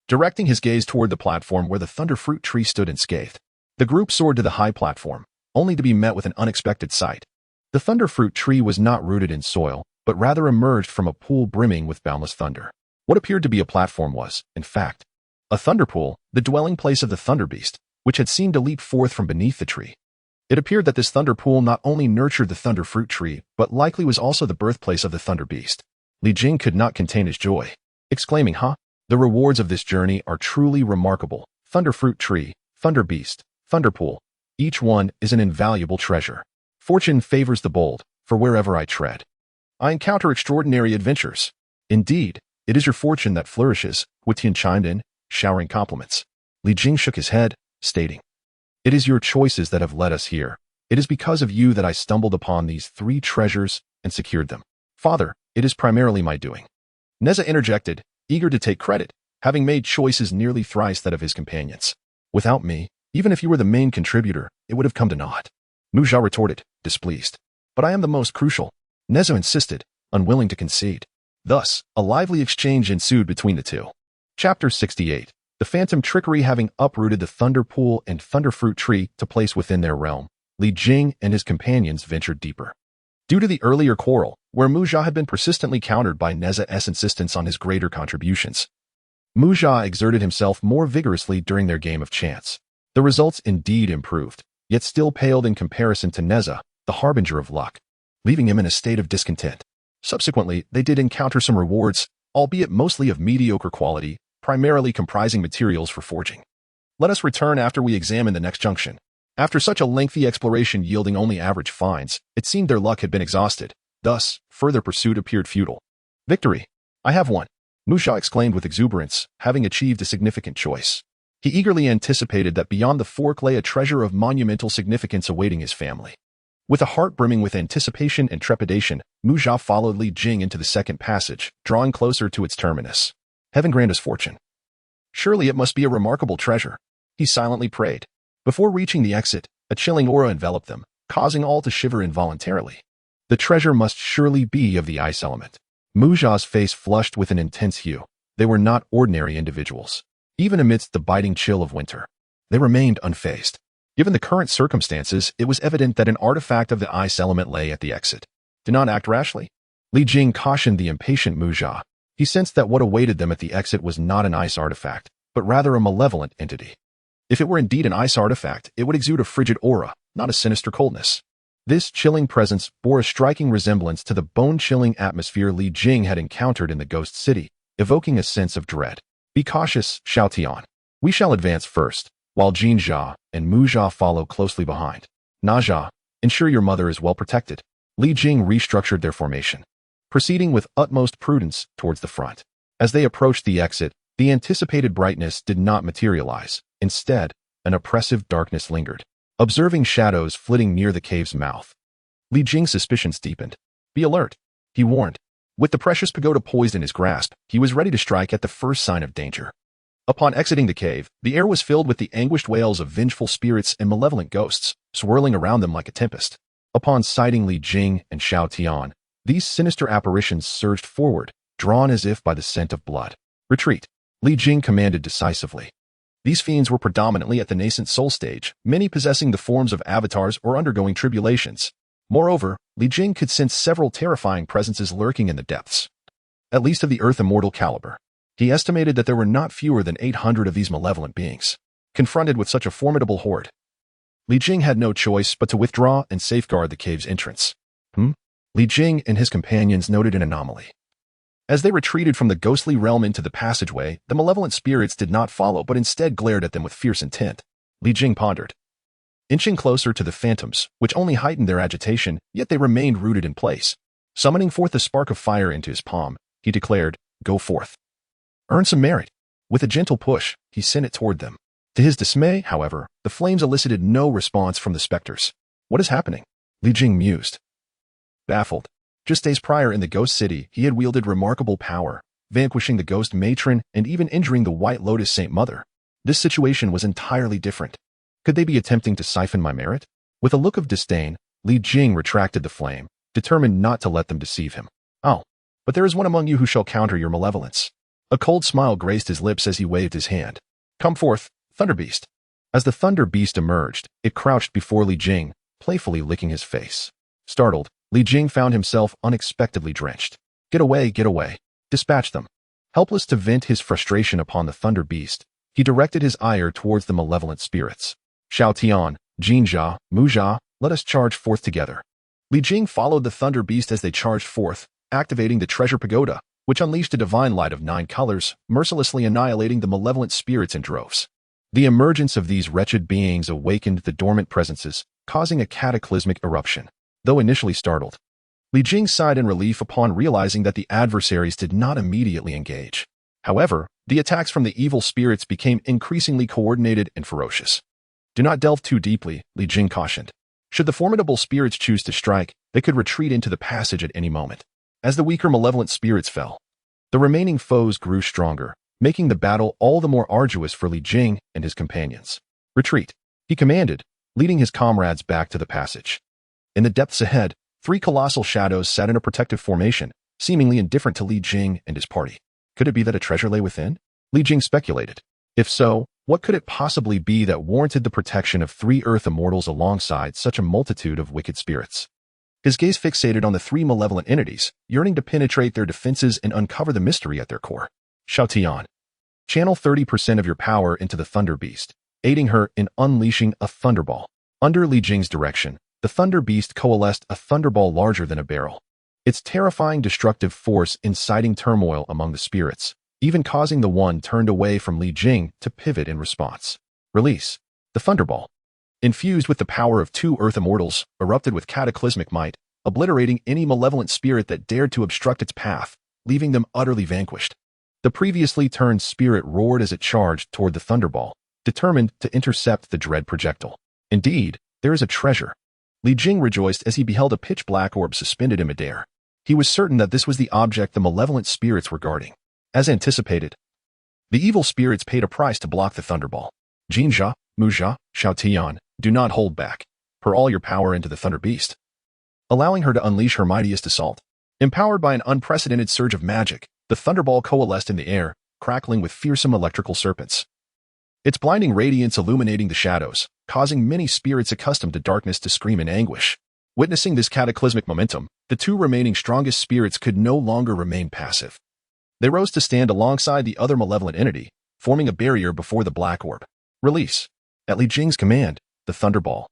directing his gaze toward the platform where the thunderfruit tree stood unscathed. The group soared to the high platform, only to be met with an unexpected sight. The thunderfruit tree was not rooted in soil, but rather emerged from a pool brimming with boundless thunder. What appeared to be a platform was, in fact, a thunderpool, the dwelling place of the thunder beast, which had seemed to leap forth from beneath the tree. It appeared that this thunderpool not only nurtured the thunderfruit tree, but likely was also the birthplace of the thunder beast. Li Jing could not contain his joy, exclaiming, The rewards of this journey are truly remarkable. Thunderfruit tree, thunder beast, thunderpool, each one is an invaluable treasure. Fortune favors the bold, for wherever I tread, I encounter extraordinary adventures. Indeed, it is your fortune that flourishes, Hu Tian chimed in, showering compliments. Li Jing shook his head, stating, It is your choices that have led us here. It is because of you that I stumbled upon these 3 treasures and secured them. Father, it is primarily my doing. Nezha interjected, eager to take credit, having made choices nearly thrice that of his companions. Without me, even if you were the main contributor, it would have come to naught. Mujia retorted, displeased. But I am the most crucial. Nezha insisted, unwilling to concede. Thus, a lively exchange ensued between the two. Chapter 68. The phantom trickery. Having uprooted the thunder pool and thunder fruit tree to place within their realm, Li Jing and his companions ventured deeper. Due to the earlier quarrel, where Muzha had been persistently countered by Nezha's insistence on his greater contributions, Muzha exerted himself more vigorously during their game of chance. The results indeed improved, yet still paled in comparison to Nezha, the harbinger of luck, leaving him in a state of discontent. Subsequently, they did encounter some rewards, albeit mostly of mediocre quality, primarily comprising materials for forging. Let us return after we examine the next junction. After such a lengthy exploration yielding only average finds, it seemed their luck had been exhausted. Thus, further pursuit appeared futile. Victory! I have won! Muzha exclaimed with exuberance, having achieved a significant choice. He eagerly anticipated that beyond the fork lay a treasure of monumental significance awaiting his family. With a heart brimming with anticipation and trepidation, Muzha followed Li Jing into the second passage, drawing closer to its terminus. Heaven grant us fortune. Surely it must be a remarkable treasure, he silently prayed. Before reaching the exit, a chilling aura enveloped them, causing all to shiver involuntarily. The treasure must surely be of the ice element. Muzha's face flushed with an intense hue. They were not ordinary individuals. Even amidst the biting chill of winter, they remained unfazed. Given the current circumstances, it was evident that an artifact of the ice element lay at the exit. Do not act rashly. Li Jing cautioned the impatient Muzha. He sensed that what awaited them at the exit was not an ice artifact, but rather a malevolent entity. If it were indeed an ice artifact, it would exude a frigid aura, not a sinister coldness. This chilling presence bore a striking resemblance to the bone-chilling atmosphere Li Jing had encountered in the ghost city, evoking a sense of dread. Be cautious, Xiao Tian. We shall advance first, while Jinjia and Muzha follow closely behind. Nezha, ensure your mother is well protected. Li Jing restructured their formation, proceeding with utmost prudence towards the front. As they approached the exit, the anticipated brightness did not materialize. Instead, an oppressive darkness lingered. Observing shadows flitting near the cave's mouth, Li Jing's suspicions deepened. Be alert, he warned. With the precious pagoda poised in his grasp, he was ready to strike at the first sign of danger. Upon exiting the cave, the air was filled with the anguished wails of vengeful spirits and malevolent ghosts, swirling around them like a tempest. Upon sighting Li Jing and Xiao Tian, these sinister apparitions surged forward, drawn as if by the scent of blood. Retreat, Li Jing commanded decisively. These fiends were predominantly at the nascent soul stage, many possessing the forms of avatars or undergoing tribulations. Moreover, Li Jing could sense several terrifying presences lurking in the depths, at least of the earth immortal caliber. He estimated that there were not fewer than 800 of these malevolent beings. Confronted with such a formidable horde, Li Jing had no choice but to withdraw and safeguard the cave's entrance. Li Jing and his companions noted an anomaly. As they retreated from the ghostly realm into the passageway, the malevolent spirits did not follow but instead glared at them with fierce intent. Li Jing pondered. Inching closer to the phantoms, which only heightened their agitation, yet they remained rooted in place. Summoning forth a spark of fire into his palm, he declared, Go forth. Earn some merit. With a gentle push, he sent it toward them. To his dismay, however, the flames elicited no response from the specters. What is happening? Li Jing mused. Baffled. Just days prior in the ghost city, he had wielded remarkable power, vanquishing the ghost matron and even injuring the White Lotus Saint Mother. This situation was entirely different. Could they be attempting to siphon my merit? With a look of disdain, Li Jing retracted the flame, determined not to let them deceive him. Oh, but there is one among you who shall counter your malevolence. A cold smile graced his lips as he waved his hand. Come forth, Thunder Beast. As the Thunder Beast emerged, it crouched before Li Jing, playfully licking his face. Startled, Li Jing found himself unexpectedly drenched. Get away, get away. Dispatch them. Helpless to vent his frustration upon the Thunder Beast, he directed his ire towards the malevolent spirits. Xiao Tian, Jinjia, Muzha, let us charge forth together. Li Jing followed the Thunder Beast as they charged forth, activating the treasure pagoda, which unleashed a divine light of 9 colors, mercilessly annihilating the malevolent spirits in droves. The emergence of these wretched beings awakened the dormant presences, causing a cataclysmic eruption. Though initially startled, Li Jing sighed in relief upon realizing that the adversaries did not immediately engage. However, the attacks from the evil spirits became increasingly coordinated and ferocious. Do not delve too deeply, Li Jing cautioned. Should the formidable spirits choose to strike, they could retreat into the passage at any moment. As the weaker malevolent spirits fell, the remaining foes grew stronger, making the battle all the more arduous for Li Jing and his companions. Retreat, he commanded, leading his comrades back to the passage. In the depths ahead, 3 colossal shadows sat in a protective formation, seemingly indifferent to Li Jing and his party. Could it be that a treasure lay within? Li Jing speculated. If so, what could it possibly be that warranted the protection of 3 Earth immortals alongside such a multitude of wicked spirits? His gaze fixated on the 3 malevolent entities, yearning to penetrate their defenses and uncover the mystery at their core. Xiaotian. Channel 30% of your power into the Thunder Beast, aiding her in unleashing a Thunderball. Under Li Jing's direction, the Thunder Beast coalesced a Thunderball larger than a barrel. Its terrifying destructive force inciting turmoil among the spirits, even causing the one turned away from Li Jing to pivot in response. Release. The Thunderball, infused with the power of 2 Earth immortals, erupted with cataclysmic might, obliterating any malevolent spirit that dared to obstruct its path, leaving them utterly vanquished. The previously turned spirit roared as it charged toward the Thunderball, determined to intercept the dread projectile. Indeed, there is a treasure. Li Jing rejoiced as he beheld a pitch-black orb suspended in midair. He was certain that this was the object the malevolent spirits were guarding. As anticipated, the evil spirits paid a price to block the Thunderball. Jinjia, Mujia, Xiaotian, do not hold back. Pour all your power into the Thunder Beast, allowing her to unleash her mightiest assault. Empowered by an unprecedented surge of magic, the Thunderball coalesced in the air, crackling with fearsome electrical serpents. Its blinding radiance illuminating the shadows, causing many spirits accustomed to darkness to scream in anguish. Witnessing this cataclysmic momentum, the 2 remaining strongest spirits could no longer remain passive. They rose to stand alongside the other malevolent entity, forming a barrier before the black orb. Release. At Li Jing's command, the Thunderball,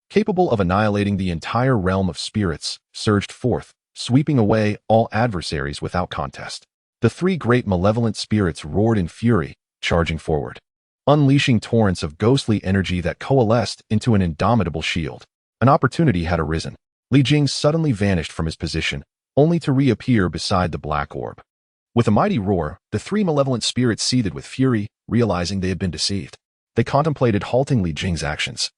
capable of annihilating the entire realm of spirits, surged forth, sweeping away all adversaries without contest. The 3 great malevolent spirits roared in fury, charging forward, unleashing torrents of ghostly energy that coalesced into an indomitable shield. An opportunity had arisen. Li Jing suddenly vanished from his position, only to reappear beside the black orb. With a mighty roar, the 3 malevolent spirits seethed with fury, realizing they had been deceived. They contemplated halting Li Jing's actions.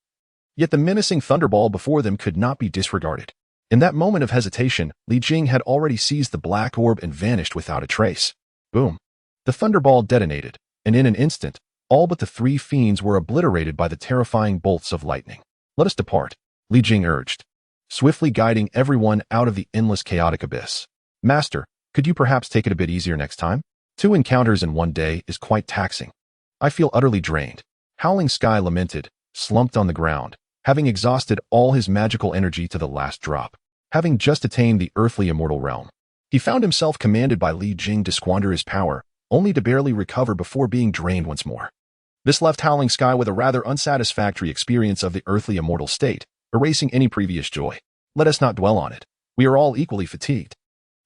Yet the menacing Thunderball before them could not be disregarded. In that moment of hesitation, Li Jing had already seized the black orb and vanished without a trace. Boom. The Thunderball detonated, and in an instant, all but the 3 fiends were obliterated by the terrifying bolts of lightning. Let us depart, Li Jing urged, swiftly guiding everyone out of the endless chaotic abyss. Master, could you perhaps take it a bit easier next time? 2 encounters in one day is quite taxing. I feel utterly drained. Howling Sky lamented, slumped on the ground, having exhausted all his magical energy to the last drop. Having just attained the earthly immortal realm, he found himself commanded by Li Jing to squander his power, only to barely recover before being drained once more. This left Howling Sky with a rather unsatisfactory experience of the earthly immortal state, erasing any previous joy. Let us not dwell on it. We are all equally fatigued,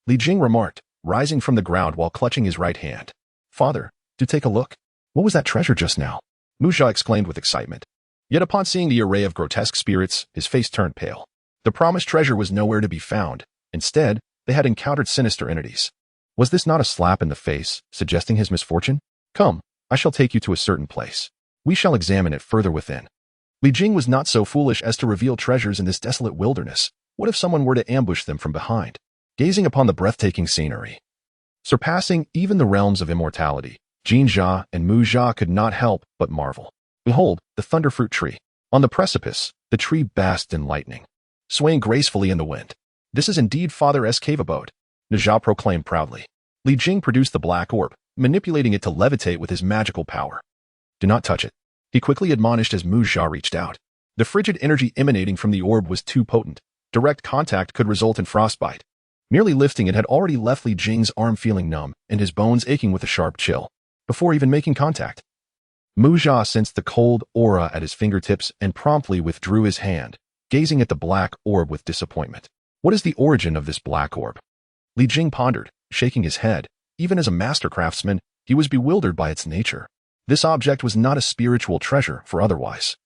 Li Jing remarked, rising from the ground while clutching his right hand. Father, do take a look. What was that treasure just now? Mujia exclaimed with excitement. Yet upon seeing the array of grotesque spirits, his face turned pale. The promised treasure was nowhere to be found. Instead, they had encountered sinister entities. Was this not a slap in the face, suggesting his misfortune? Come, I shall take you to a certain place. We shall examine it further within. Li Jing was not so foolish as to reveal treasures in this desolate wilderness. What if someone were to ambush them from behind? Gazing upon the breathtaking scenery, surpassing even the realms of immortality, Jinjia and Mujia could not help but marvel. Behold, the thunderfruit tree. On the precipice, the tree basked in lightning, swaying gracefully in the wind. This is indeed Father's cave abode, Nezha proclaimed proudly. Li Jing produced the black orb, manipulating it to levitate with his magical power. Do not touch it, he quickly admonished as Mujia reached out. The frigid energy emanating from the orb was too potent. Direct contact could result in frostbite. Merely lifting it had already left Li Jing's arm feeling numb and his bones aching with a sharp chill. Before even making contact, Mujia sensed the cold aura at his fingertips and promptly withdrew his hand, gazing at the black orb with disappointment. What is the origin of this black orb? Li Jing pondered, shaking his head. Even as a master craftsman, he was bewildered by its nature. This object was not a spiritual treasure, for otherwise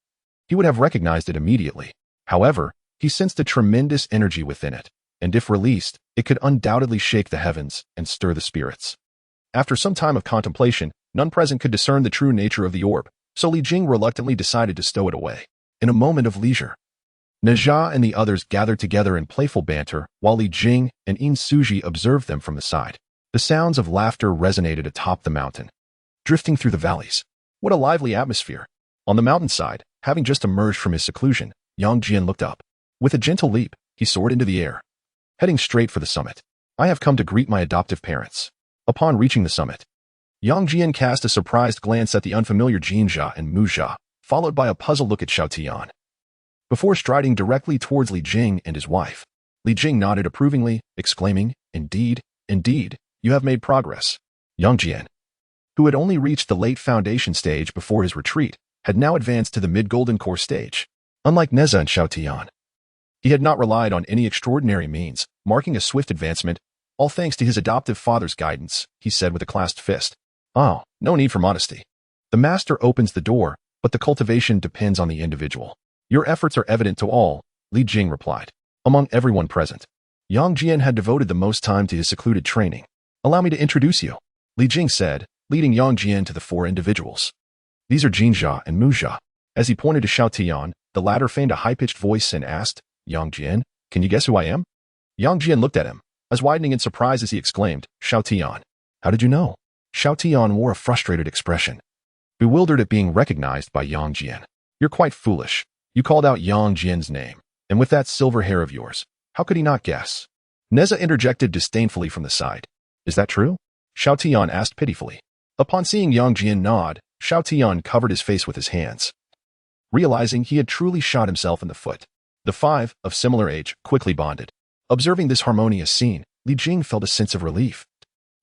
he would have recognized it immediately. However, he sensed a tremendous energy within it, and if released, it could undoubtedly shake the heavens and stir the spirits. After some time of contemplation, none present could discern the true nature of the orb, so Li Jing reluctantly decided to stow it away. In a moment of leisure, Nezha and the others gathered together in playful banter, while Li Jing and In Suji observed them from the side. The sounds of laughter resonated atop the mountain, drifting through the valleys. What a lively atmosphere! On the mountainside, having just emerged from his seclusion, Yang Jian looked up. With a gentle leap, he soared into the air, heading straight for the summit. I have come to greet my adoptive parents. Upon reaching the summit, Yang Jian cast a surprised glance at the unfamiliar Jinja and Muzha, followed by a puzzled look at Xiao Tian. Before striding directly towards Li Jing and his wife, Li Jing nodded approvingly, exclaiming, Indeed, indeed, you have made progress. Yang Jian, who had only reached the late foundation stage before his retreat, had now advanced to the mid-golden core stage. Unlike Nezha and Xiao Tian, he had not relied on any extraordinary means, marking a swift advancement, all thanks to his adoptive father's guidance, he said with a clasped fist. Oh, no need for modesty. The master opens the door, but the cultivation depends on the individual. Your efforts are evident to all, Li Jing replied. Among everyone present, Yang Jian had devoted the most time to his secluded training. Allow me to introduce you, Li Jing said, leading Yang Jian to the four individuals. These are Jinja and Muzha. As he pointed to Xiao Tian, the latter feigned a high-pitched voice and asked, Yang Jian, can you guess who I am? Yang Jian looked at him, eyes widening in surprise as he exclaimed, Xiao Tian. How did you know? Xiao Tian wore a frustrated expression, bewildered at being recognized by Yang Jian. You're quite foolish. You called out Yang Jian's name, and with that silver hair of yours, how could he not guess? Nezha interjected disdainfully from the side. Is that true? Xiao Tian asked pitifully. Upon seeing Yang Jian nod, Xiao Tian covered his face with his hands, realizing he had truly shot himself in the foot. The five, of similar age, quickly bonded. Observing this harmonious scene, Li Jing felt a sense of relief.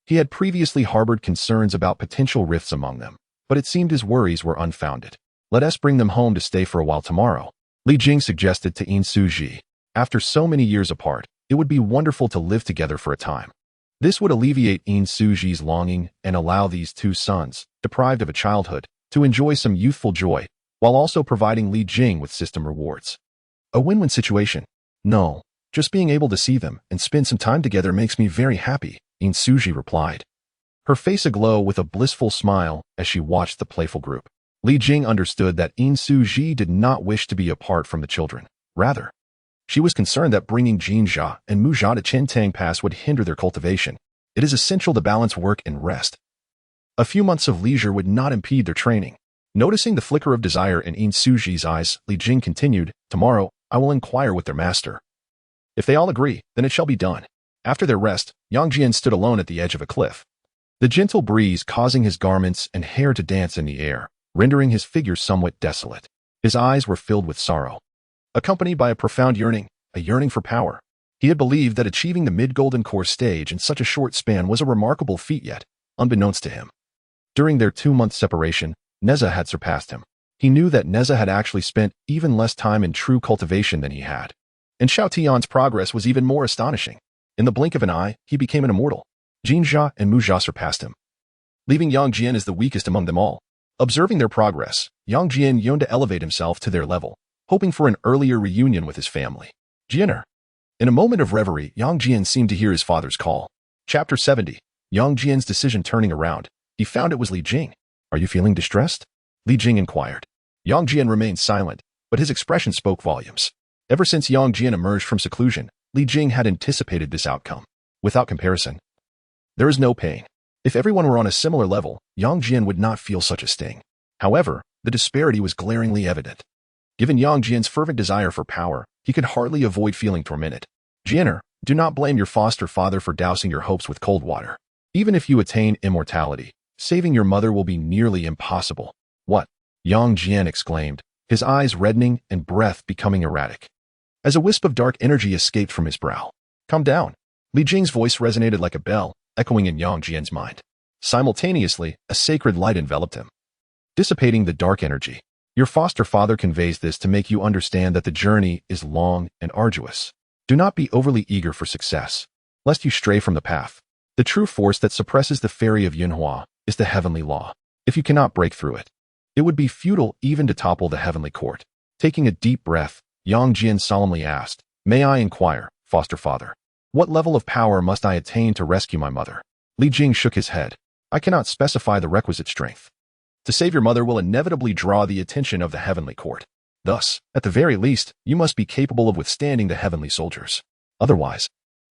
He had previously harbored concerns about potential rifts among them, but it seemed his worries were unfounded. Let us bring them home to stay for a while tomorrow, Li Jing suggested to Yin Suji. After so many years apart, it would be wonderful to live together for a time. This would alleviate Yin Suji's longing and allow these two sons, deprived of a childhood, to enjoy some youthful joy, while also providing Li Jing with system rewards. A win-win situation. No, just being able to see them and spend some time together makes me very happy, Yin Suji replied, her face aglow with a blissful smile as she watched the playful group. Li Jing understood that Yin Suji did not wish to be apart from the children. Rather, she was concerned that bringing Jinja and Muzha to Chintang Pass would hinder their cultivation. It is essential to balance work and rest. A few months of leisure would not impede their training. Noticing the flicker of desire in Yin Suji's eyes, Li Jing continued, Tomorrow, I will inquire with their master. If they all agree, then it shall be done. After their rest, Yang Jian stood alone at the edge of a cliff, the gentle breeze causing his garments and hair to dance in the air, rendering his figure somewhat desolate. His eyes were filled with sorrow, accompanied by a profound yearning, a yearning for power. He had believed that achieving the mid-golden core stage in such a short span was a remarkable feat, yet, unbeknownst to him, during their 2-month separation, Nezha had surpassed him. He knew that Nezha had actually spent even less time in true cultivation than he had. And Xiao Tian's progress was even more astonishing. In the blink of an eye, he became an immortal. Jinja and Muzha surpassed him, leaving Yang Jian as the weakest among them all. Observing their progress, Yang Jian yearned to elevate himself to their level, hoping for an earlier reunion with his family. Jianer. In a moment of reverie, Yang Jian seemed to hear his father's call. Chapter 70. Yang Jian's decision turning around. He found it was Li Jing. Are you feeling distressed? Li Jing inquired. Yang Jian remained silent, but his expression spoke volumes. Ever since Yang Jian emerged from seclusion, Li Jing had anticipated this outcome. Without comparison, there is no pain. If everyone were on a similar level, Yang Jian would not feel such a sting. However, the disparity was glaringly evident. Given Yang Jian's fervent desire for power, he could hardly avoid feeling tormented. Jianer, do not blame your foster father for dousing your hopes with cold water. Even if you attain immortality, saving your mother will be nearly impossible. What? Yang Jian exclaimed, his eyes reddening and breath becoming erratic, as a wisp of dark energy escaped from his brow. Calm down. Li Jing's voice resonated like a bell, echoing in Yang Jian's mind. Simultaneously, a sacred light enveloped him, dissipating the dark energy. Your foster father conveys this to make you understand that the journey is long and arduous. Do not be overly eager for success, lest you stray from the path. The true force that suppresses the fairy of Yunhua is the heavenly law. If you cannot break through it, it would be futile even to topple the heavenly court. Taking a deep breath, Yang Jian solemnly asked, May I inquire, foster father, what level of power must I attain to rescue my mother? Li Jing shook his head. I cannot specify the requisite strength. To save your mother will inevitably draw the attention of the heavenly court. Thus, at the very least, you must be capable of withstanding the heavenly soldiers. Otherwise,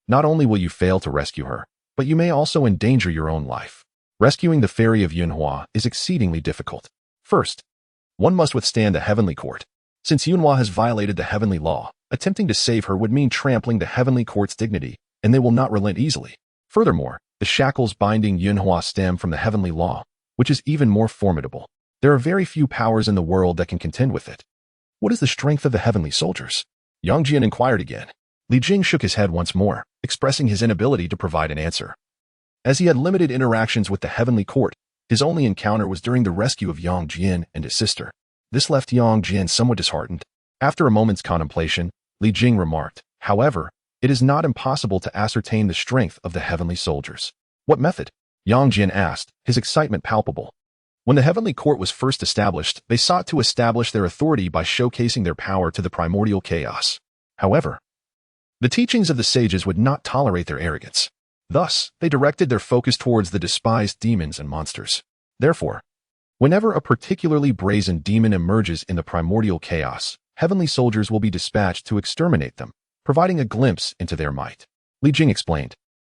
not only will you fail to rescue her, but you may also endanger your own life. Rescuing the fairy of Yunhua is exceedingly difficult. First, one must withstand the heavenly court. Since Yunhua has violated the heavenly law, attempting to save her would mean trampling the heavenly court's dignity and they will not relent easily. Furthermore, the shackles binding Yunhua stem from the heavenly law, which is even more formidable. There are very few powers in the world that can contend with it. What is the strength of the heavenly soldiers? Yang Jian inquired again. Li Jing shook his head once more, expressing his inability to provide an answer. As he had limited interactions with the heavenly court, his only encounter was during the rescue of Yang Jian and his sister. This left Yang Jian somewhat disheartened. After a moment's contemplation, Li Jing remarked, "However, it is not impossible to ascertain the strength of the heavenly soldiers." "What method?" Yang Jian asked, his excitement palpable. When the heavenly court was first established, they sought to establish their authority by showcasing their power to the primordial chaos. However, the teachings of the sages would not tolerate their arrogance. Thus, they directed their focus towards the despised demons and monsters. Therefore, whenever a particularly brazen demon emerges in the primordial chaos, heavenly soldiers will be dispatched to exterminate them, providing a glimpse into their might. Li Jing explained,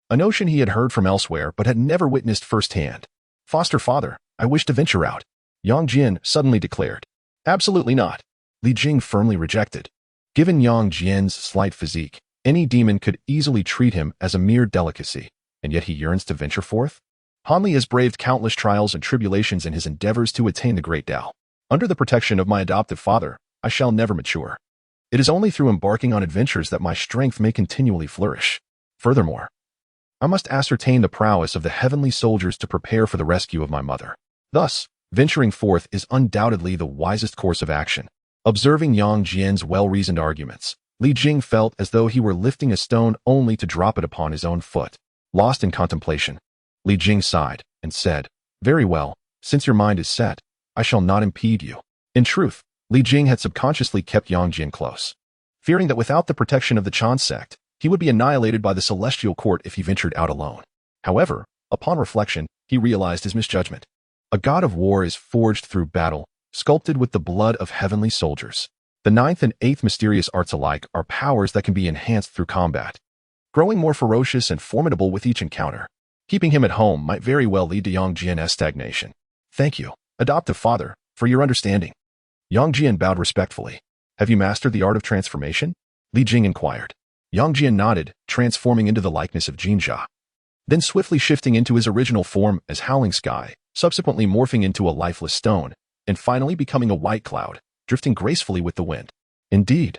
a notion he had heard from elsewhere but had never witnessed firsthand. "Foster father, I wish to venture out," Yang Jian suddenly declared. "Absolutely not," Li Jing firmly rejected. Given Yang Jian's slight physique, any demon could easily treat him as a mere delicacy, and yet he yearns to venture forth? Hanli has braved countless trials and tribulations in his endeavors to attain the great Tao. Under the protection of my adoptive father, I shall never mature. It is only through embarking on adventures that my strength may continually flourish. Furthermore, I must ascertain the prowess of the heavenly soldiers to prepare for the rescue of my mother. Thus, venturing forth is undoubtedly the wisest course of action. Observing Yang Jian's well-reasoned arguments, Li Jing felt as though he were lifting a stone only to drop it upon his own foot. Lost in contemplation, Li Jing sighed and said, "Very well, since your mind is set, I shall not impede you." In truth, Li Jing had subconsciously kept Yang Jian close, fearing that without the protection of the Chan sect, he would be annihilated by the celestial court if he ventured out alone. However, upon reflection, he realized his misjudgment. A god of war is forged through battle, sculpted with the blood of heavenly soldiers. The ninth and eighth mysterious arts alike are powers that can be enhanced through combat, growing more ferocious and formidable with each encounter. Keeping him at home might very well lead to Yang Jian's stagnation. "Thank you, adoptive father, for your understanding." Yang Jian bowed respectfully. "Have you mastered the art of transformation?" Li Jing inquired. Yang Jian nodded, transforming into the likeness of Jinjia, then swiftly shifting into his original form as Howling Sky, subsequently morphing into a lifeless stone, and finally becoming a white cloud, drifting gracefully with the wind. "Indeed.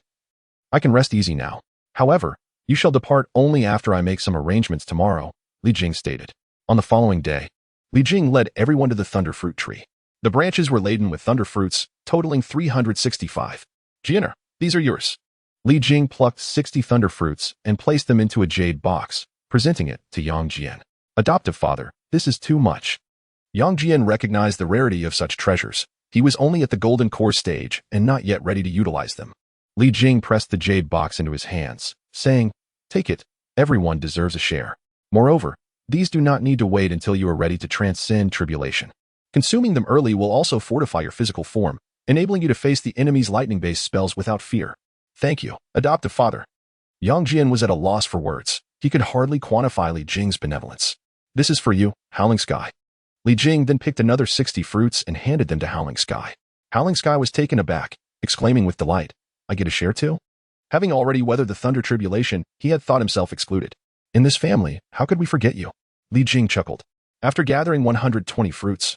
I can rest easy now. However, you shall depart only after I make some arrangements tomorrow," Li Jing stated. On the following day, Li Jing led everyone to the thunder fruit tree. The branches were laden with thunder fruits, totaling 365. "Jianer, these are yours." Li Jing plucked 60 thunder fruits and placed them into a jade box, presenting it to Yang Jian. "Adoptive father, this is too much." Yang Jian recognized the rarity of such treasures. He was only at the golden core stage and not yet ready to utilize them. Li Jing pressed the jade box into his hands, saying, "Take it, everyone deserves a share. Moreover, these do not need to wait until you are ready to transcend tribulation. Consuming them early will also fortify your physical form, enabling you to face the enemy's lightning-based spells without fear." "Thank you, adoptive father." Yang Jian was at a loss for words. He could hardly quantify Li Jing's benevolence. "This is for you, Howling Sky." Li Jing then picked another 60 fruits and handed them to Howling Sky. Howling Sky was taken aback, exclaiming with delight, "I get a share too?" Having already weathered the thunder tribulation, he had thought himself excluded. "In this family, how could we forget you?" Li Jing chuckled. After gathering 120 fruits,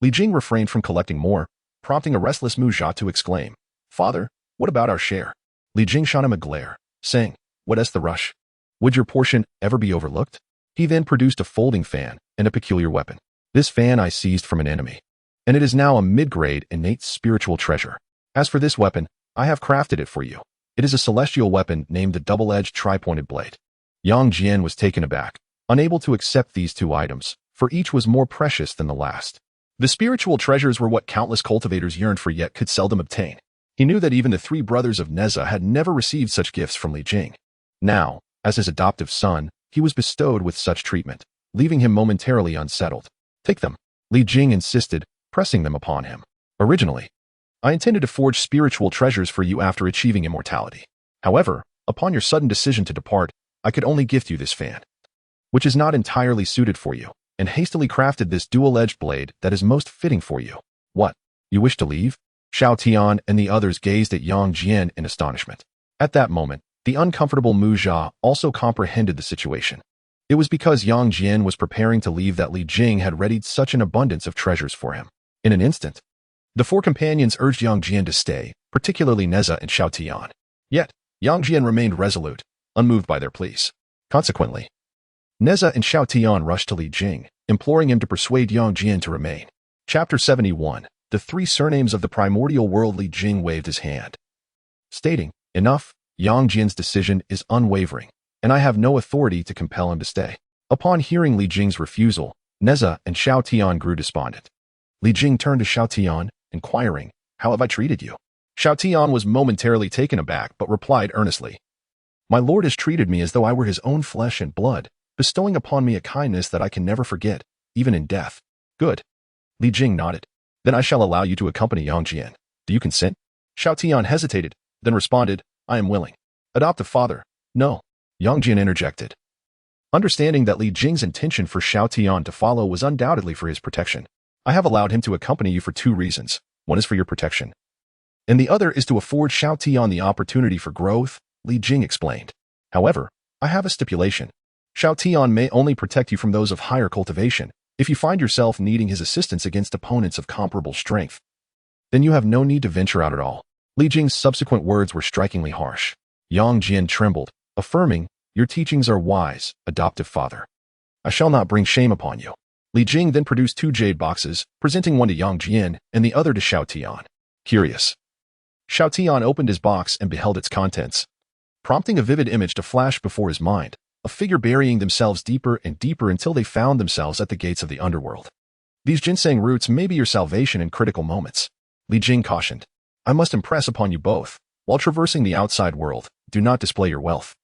Li Jing refrained from collecting more, prompting a restless Muzha to exclaim, "Father, what about our share?" Li Jing shot him a glare, saying, "What is the rush? Would your portion ever be overlooked?" He then produced a folding fan and a peculiar weapon. "This fan I seized from an enemy, and it is now a mid-grade innate spiritual treasure. As for this weapon, I have crafted it for you. It is a celestial weapon named the double-edged tri-pointed blade." Yang Jian was taken aback, unable to accept these two items, for each was more precious than the last. The spiritual treasures were what countless cultivators yearned for yet could seldom obtain. He knew that even the three brothers of Nezha had never received such gifts from Li Jing. Now, as his adoptive son, he was bestowed with such treatment, leaving him momentarily unsettled. "Take them," Li Jing insisted, pressing them upon him. "Originally, I intended to forge spiritual treasures for you after achieving immortality. However, upon your sudden decision to depart, I could only gift you this fan, which is not entirely suited for you, and hastily crafted this dual-edged blade that is most fitting for you. What, you wish to leave?" Xiao Tian and the others gazed at Yang Jian in astonishment. At that moment, The uncomfortable Mu Jia also comprehended the situation. It was because Yang Jian was preparing to leave that Li Jing had readied such an abundance of treasures for him. In an instant, the four companions urged Yang Jian to stay, particularly Nezha and Xiao Tian. Yet, Yang Jian remained resolute, unmoved by their pleas. Consequently, Nezha and Xiao Tian rushed to Li Jing, imploring him to persuade Yang Jian to remain. Chapter 71. The Three Surnames of the Primordial World. Li Jing waved his hand, stating, "Enough, Yang Jian's decision is unwavering, and I have no authority to compel him to stay." Upon hearing Li Jing's refusal, Nezha and Xiao Tian grew despondent. Li Jing turned to Xiao Tian, inquiring, "How have I treated you?" Xiao Tian was momentarily taken aback but replied earnestly, "My lord has treated me as though I were his own flesh and blood, bestowing upon me a kindness that I can never forget, even in death." "Good." Li Jing nodded. "Then I shall allow you to accompany Yang Jian. Do you consent?" Xiao Tian hesitated, then responded, "I am willing." "Adoptive father." "No." Yang Jian interjected. Understanding that Li Jing's intention for Xiao Tian to follow was undoubtedly for his protection, "I have allowed him to accompany you for two reasons. One is for your protection, and the other is to afford Xiao Tian the opportunity for growth," Li Jing explained. "However, I have a stipulation. Xiao Tian may only protect you from those of higher cultivation. If you find yourself needing his assistance against opponents of comparable strength, then you have no need to venture out at all." Li Jing's subsequent words were strikingly harsh. Yang Jian trembled, affirming, "Your teachings are wise, adoptive father. I shall not bring shame upon you." Li Jing then produced two jade boxes, presenting one to Yang Jian and the other to Xiao Tian. Curious, Xiao Tian opened his box and beheld its contents, prompting a vivid image to flash before his mind, a figure burying themselves deeper and deeper until they found themselves at the gates of the underworld. "These ginseng roots may be your salvation in critical moments," Li Jing cautioned. "I must impress upon you both, while traversing the outside world, do not display your wealth,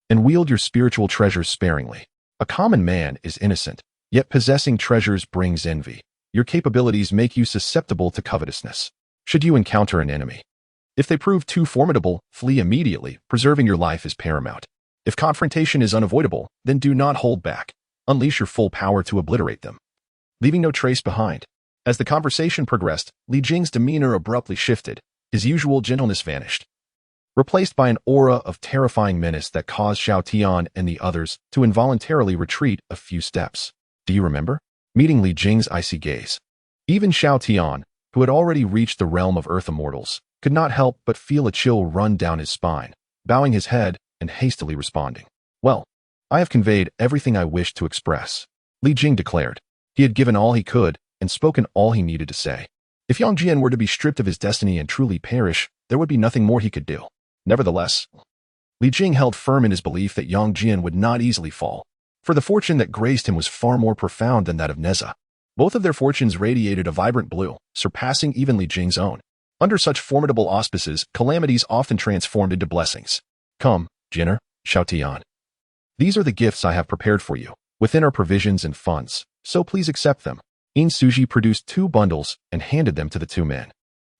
and wield your spiritual treasures sparingly. A common man is innocent, yet possessing treasures brings envy. Your capabilities make you susceptible to covetousness. Should you encounter an enemy, if they prove too formidable, flee immediately. Preserving your life is paramount. If confrontation is unavoidable, then do not hold back. Unleash your full power to obliterate them, leaving no trace behind." As the conversation progressed, Li Jing's demeanor abruptly shifted. His usual gentleness vanished, replaced by an aura of terrifying menace that caused Xiao Tian and the others to involuntarily retreat a few steps. "Do you remember?" Meeting Li Jing's icy gaze, even Xiao Tian, who had already reached the realm of earth immortals, could not help but feel a chill run down his spine, bowing his head and hastily responding, "Well, I have conveyed everything I wished to express," Li Jing declared. He had given all he could and spoken all he needed to say. If Yang Jian were to be stripped of his destiny and truly perish, there would be nothing more he could do. Nevertheless, Li Jing held firm in his belief that Yang Jian would not easily fall, for the fortune that graced him was far more profound than that of Nezha. Both of their fortunes radiated a vibrant blue, surpassing even Li Jing's own. Under such formidable auspices, calamities often transformed into blessings. "Come, Jinner," Xiao Tian. "These are the gifts I have prepared for you. Within are provisions and funds, so please accept them." In Suji produced two bundles and handed them to the two men.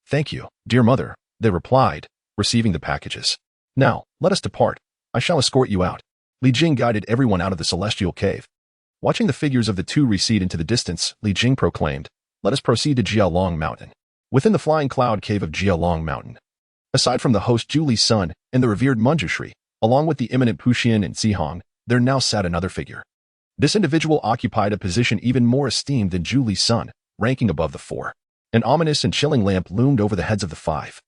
"Thank you, dear mother," they replied, receiving the packages. "Now, let us depart. I shall escort you out." Li Jing guided everyone out of the celestial cave. Watching the figures of the two recede into the distance, Li Jing proclaimed, "Let us proceed to Jialong Mountain." Within the flying cloud cave of Jialong Mountain, aside from the host Juli's son and the revered Manjushri, along with the eminent Puxian and Sihong, there now sat another figure. This individual occupied a position even more esteemed than Juli's son, ranking above the four. An ominous and chilling lamp loomed over the heads of the five.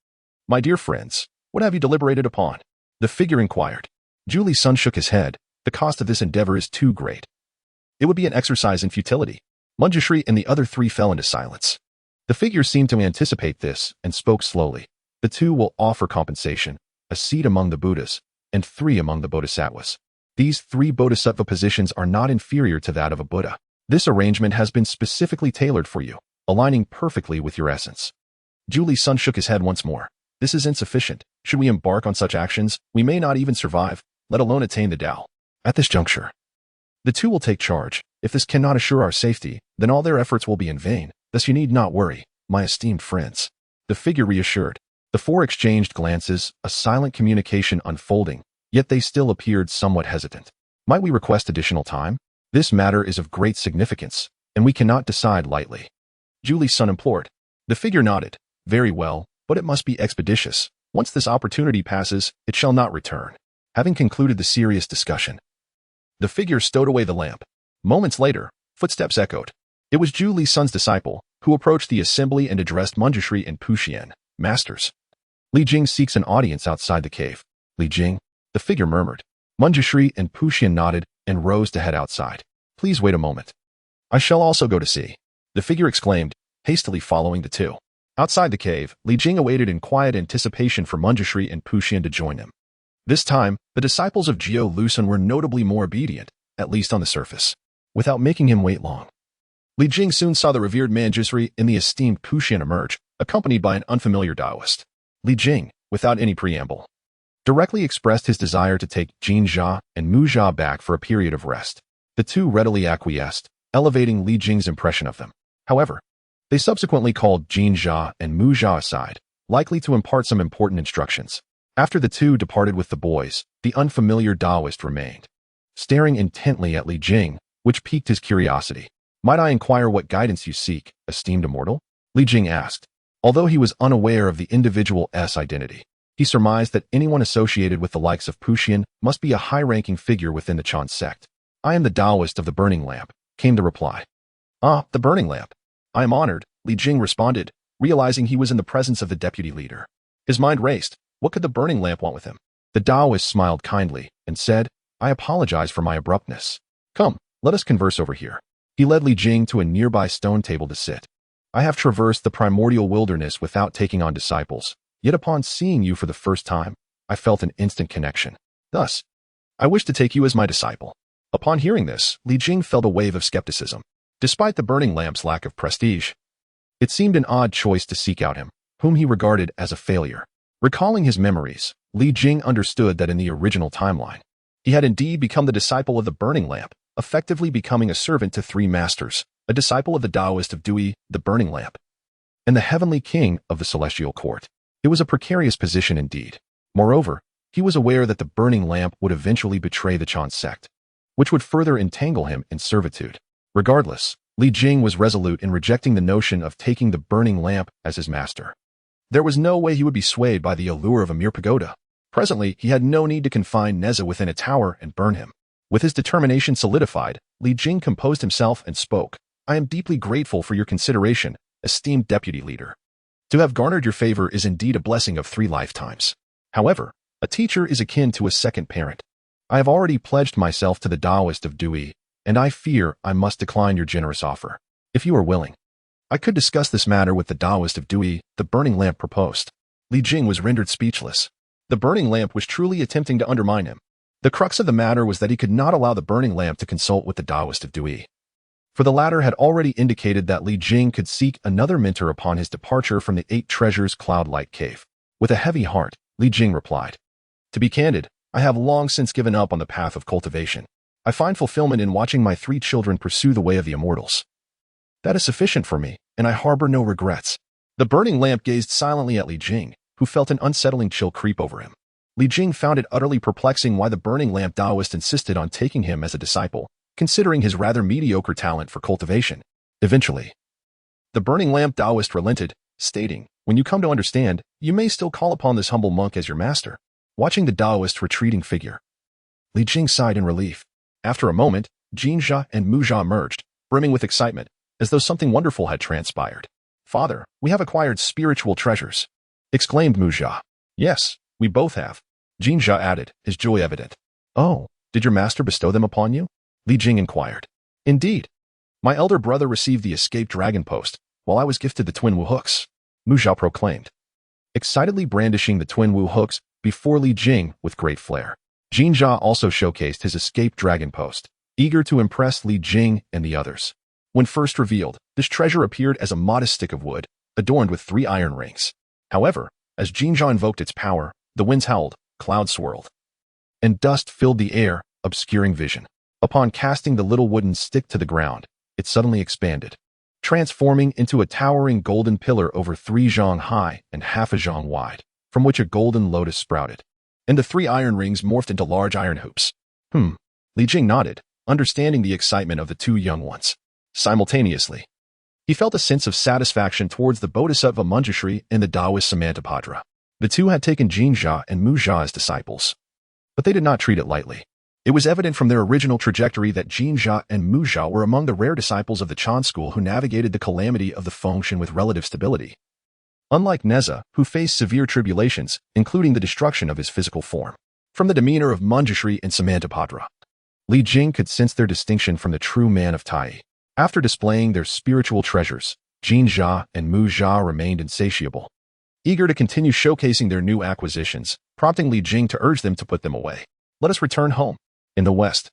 "My dear friends, what have you deliberated upon?" the figure inquired. Juli's son shook his head. "The cost of this endeavor is too great. It would be an exercise in futility." Manjushri and the other three fell into silence. The figure seemed to anticipate this and spoke slowly. "The two will offer compensation, a seat among the Buddhas, and 3 among the Bodhisattvas. These 3 bodhisattva positions are not inferior to that of a Buddha. This arrangement has been specifically tailored for you, aligning perfectly with your essence." Juli's son shook his head once more. "This is insufficient. Should we embark on such actions, we may not even survive, let alone attain the Tao. At this juncture, the two will take charge. If this cannot assure our safety, then all their efforts will be in vain. Thus you need not worry, my esteemed friends." The figure reassured. The four exchanged glances, a silent communication unfolding, yet they still appeared somewhat hesitant. "Might we request additional time? This matter is of great significance, and we cannot decide lightly," Juli's son implored. The figure nodded. "Very well, but it must be expeditious. Once this opportunity passes, it shall not return." Having concluded the serious discussion, the figure stowed away the lamp. Moments later, footsteps echoed. It was Zhu Li's son's disciple, who approached the assembly and addressed Manjushri and Puxian, masters. Li Jing seeks an audience outside the cave. Li Jing, the figure murmured. Manjushri and Puxian nodded and rose to head outside. Please wait a moment. I shall also go to see, the figure exclaimed, hastily following the two. Outside the cave, Li Jing awaited in quiet anticipation for Manjushri and Puxian to join him. This time, the disciples of Jiao Lusun were notably more obedient, at least on the surface. Without making him wait long, Li Jing soon saw the revered Manjushri and the esteemed Puxian emerge, accompanied by an unfamiliar Taoist. Li Jing, without any preamble, directly expressed his desire to take Jinjia and Mujia back for a period of rest. The two readily acquiesced, elevating Li Jing's impression of them. However, they subsequently called Jinjia and Mujia aside, likely to impart some important instructions. After the two departed with the boys, the unfamiliar Taoist remained, staring intently at Li Jing, which piqued his curiosity. Might I inquire what guidance you seek, esteemed immortal? Li Jing asked. Although he was unaware of the individual's identity, he surmised that anyone associated with the likes of Puxian must be a high-ranking figure within the Chan sect. I am the Taoist of the burning lamp, came the reply. Ah, the burning lamp. I am honored, Li Jing responded, realizing he was in the presence of the deputy leader. His mind raced. What could the burning lamp want with him? The Taoist smiled kindly and said, I apologize for my abruptness. Come, let us converse over here. He led Li Jing to a nearby stone table to sit. I have traversed the primordial wilderness without taking on disciples, yet upon seeing you for the first time, I felt an instant connection. Thus, I wish to take you as my disciple. Upon hearing this, Li Jing felt a wave of skepticism. Despite the burning lamp's lack of prestige, it seemed an odd choice to seek out him, whom he regarded as a failure. Recalling his memories, Li Jing understood that in the original timeline, he had indeed become the disciple of the burning lamp, effectively becoming a servant to three masters, a disciple of the Taoist of Dui, the burning lamp, and the heavenly king of the celestial court. It was a precarious position indeed. Moreover, he was aware that the burning lamp would eventually betray the Chan sect, which would further entangle him in servitude. Regardless, Li Jing was resolute in rejecting the notion of taking the burning lamp as his master. There was no way he would be swayed by the allure of a mere pagoda. Presently, he had no need to confine Nezha within a tower and burn him. With his determination solidified, Li Jing composed himself and spoke. I am deeply grateful for your consideration, esteemed deputy leader. To have garnered your favor is indeed a blessing of 3 lifetimes. However, a teacher is akin to a second parent. I have already pledged myself to the Taoist of Dui, and I fear I must decline your generous offer. If you are willing, I could discuss this matter with the Taoist of Dui, the burning lamp proposed. Li Jing was rendered speechless. The burning lamp was truly attempting to undermine him. The crux of the matter was that he could not allow the burning lamp to consult with the Taoist of Dui, for the latter had already indicated that Li Jing could seek another mentor upon his departure from the 8 Treasures Cloud-like Cave. With a heavy heart, Li Jing replied, To be candid, I have long since given up on the path of cultivation. I find fulfillment in watching my 3 children pursue the way of the immortals. That is sufficient for me, and I harbor no regrets. The burning lamp gazed silently at Li Jing, who felt an unsettling chill creep over him. Li Jing found it utterly perplexing why the burning lamp Taoist insisted on taking him as a disciple, considering his rather mediocre talent for cultivation. Eventually, the burning lamp Taoist relented, stating, When you come to understand, you may still call upon this humble monk as your master. Watching the Taoist retreating figure, Li Jing sighed in relief. After a moment, Jinjia and Mujia emerged, brimming with excitement, as though something wonderful had transpired. Father, we have acquired spiritual treasures, exclaimed Mujia. Yes, we both have, Jinjia added, his joy evident. Oh, did your master bestow them upon you? Li Jing inquired. Indeed. My elder brother received the escaped dragon post, while I was gifted the twin wu hooks, Mujia proclaimed, excitedly brandishing the twin wu hooks before Li Jing with great flair. Jinjia also showcased his escaped dragon post, eager to impress Li Jing and the others. When first revealed, this treasure appeared as a modest stick of wood, adorned with 3 iron rings. However, as Jinjia invoked its power, the winds howled, clouds swirled, and dust filled the air, obscuring vision. Upon casting the little wooden stick to the ground, it suddenly expanded, transforming into a towering golden pillar over 3 zhang high and half a zhang wide, from which a golden lotus sprouted, and the 3 iron rings morphed into large iron hoops. Li Jing nodded, understanding the excitement of the 2 young ones. Simultaneously, he felt a sense of satisfaction towards the Bodhisattva Manjushri and the Taoist Samantabhadra. The 2 had taken Jinjia and Mujia as disciples, But they did not treat it lightly. It was evident from their original trajectory that Jinja and Muzha were among the rare disciples of the Chan school who navigated the calamity of the Fengshen with relative stability. Unlike Nezha, who faced severe tribulations, including the destruction of his physical form. From the demeanor of Manjushri and Samantabhadra, Li Jing could sense their distinction from the true man of Taiyi. After displaying their spiritual treasures, Jinja and Muzha remained insatiable, eager to continue showcasing their new acquisitions, prompting Li Jing to urge them to put them away. Let us return home. In the West,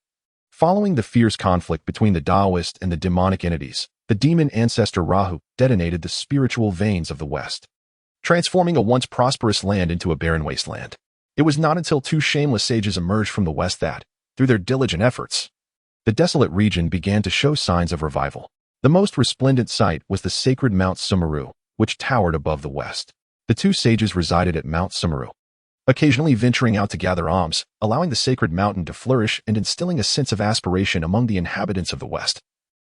following the fierce conflict between the Taoist and the demonic entities, the demon ancestor Rahu detonated the spiritual veins of the West, transforming a once prosperous land into a barren wasteland. It was not until two shameless sages emerged from the West that, through their diligent efforts, the desolate region began to show signs of revival. The most resplendent sight was the sacred Mount Sumeru, which towered above the West. The two sages resided at Mount Sumeru, occasionally venturing out to gather alms, allowing the sacred mountain to flourish and instilling a sense of aspiration among the inhabitants of the West,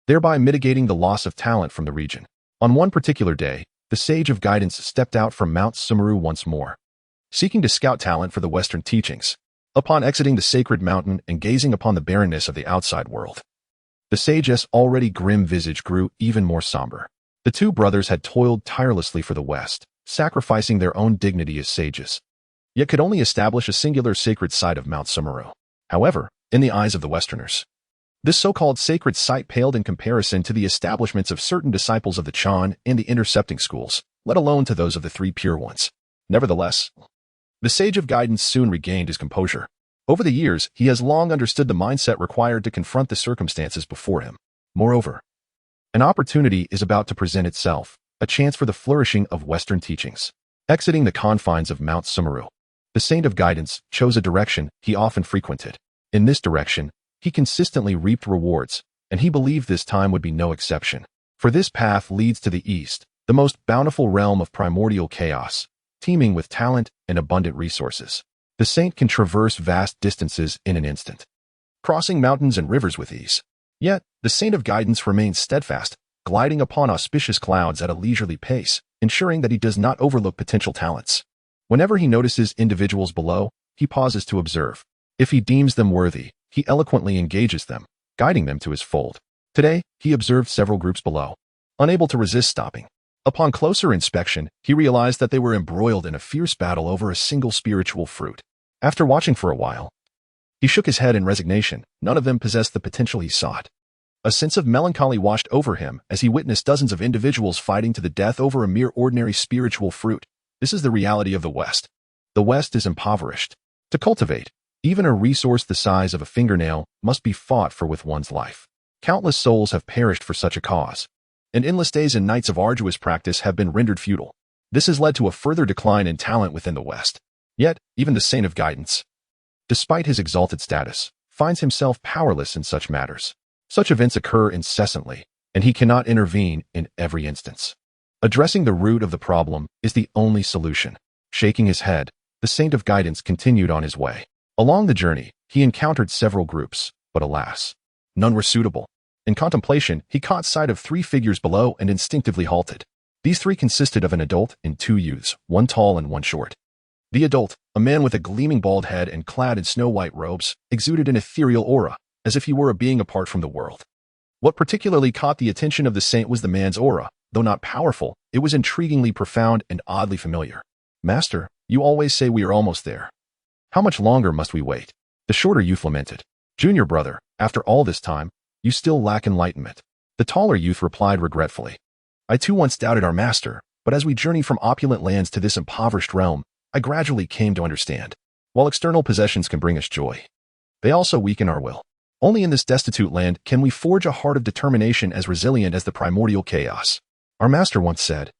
thereby mitigating the loss of talent from the region. On one particular day, the Sage of Guidance stepped out from Mount Sumeru once more, seeking to scout talent for the Western teachings. Upon exiting the sacred mountain and gazing upon the barrenness of the outside world, the sage's already grim visage grew even more somber. The two brothers had toiled tirelessly for the West, sacrificing their own dignity as sages, yet could only establish a singular sacred site of Mount Sumeru. However, in the eyes of the Westerners, this so-called sacred site paled in comparison to the establishments of certain disciples of the Chan and the intercepting schools, let alone to those of the three pure ones. Nevertheless, the Sage of Guidance soon regained his composure. Over the years, he has long understood the mindset required to confront the circumstances before him. Moreover, an opportunity is about to present itself, a chance for the flourishing of Western teachings. Exiting the confines of Mount Sumeru, the Saint of Guidance chose a direction he often frequented. In this direction, he consistently reaped rewards, and he believed this time would be no exception. For this path leads to the east, the most bountiful realm of primordial chaos, teeming with talent and abundant resources. The saint can traverse vast distances in an instant, crossing mountains and rivers with ease. Yet, the Saint of Guidance remains steadfast, gliding upon auspicious clouds at a leisurely pace, ensuring that he does not overlook potential talents. Whenever he notices individuals below, he pauses to observe. If he deems them worthy, he eloquently engages them, guiding them to his fold. Today, he observed several groups below, unable to resist stopping. Upon closer inspection, he realized that they were embroiled in a fierce battle over a single spiritual fruit. After watching for a while, he shook his head in resignation. None of them possessed the potential he sought. A sense of melancholy washed over him as he witnessed dozens of individuals fighting to the death over a mere ordinary spiritual fruit. This is the reality of the West. The West is impoverished. To cultivate, even a resource the size of a fingernail must be fought for with one's life. Countless souls have perished for such a cause, and endless days and nights of arduous practice have been rendered futile. This has led to a further decline in talent within the West. Yet, even the Saint of Guidance, despite his exalted status, finds himself powerless in such matters. Such events occur incessantly, and he cannot intervene in every instance. Addressing the root of the problem is the only solution. Shaking his head, the Saint of Guidance continued on his way. Along the journey, he encountered several groups, but alas, none were suitable. In contemplation, he caught sight of three figures below and instinctively halted. These three consisted of an adult and two youths, one tall and one short. The adult, a man with a gleaming bald head and clad in snow-white robes, exuded an ethereal aura, as if he were a being apart from the world. What particularly caught the attention of the saint was the man's aura. Though not powerful, it was intriguingly profound and oddly familiar. "Master, you always say we are almost there. How much longer must we wait?" The shorter youth lamented. "Junior brother, after all this time, you still lack enlightenment." The taller youth replied regretfully. "I too once doubted our master, but as we journeyed from opulent lands to this impoverished realm, I gradually came to understand. While external possessions can bring us joy, they also weaken our will. Only in this destitute land can we forge a heart of determination as resilient as the primordial chaos. Our master once said,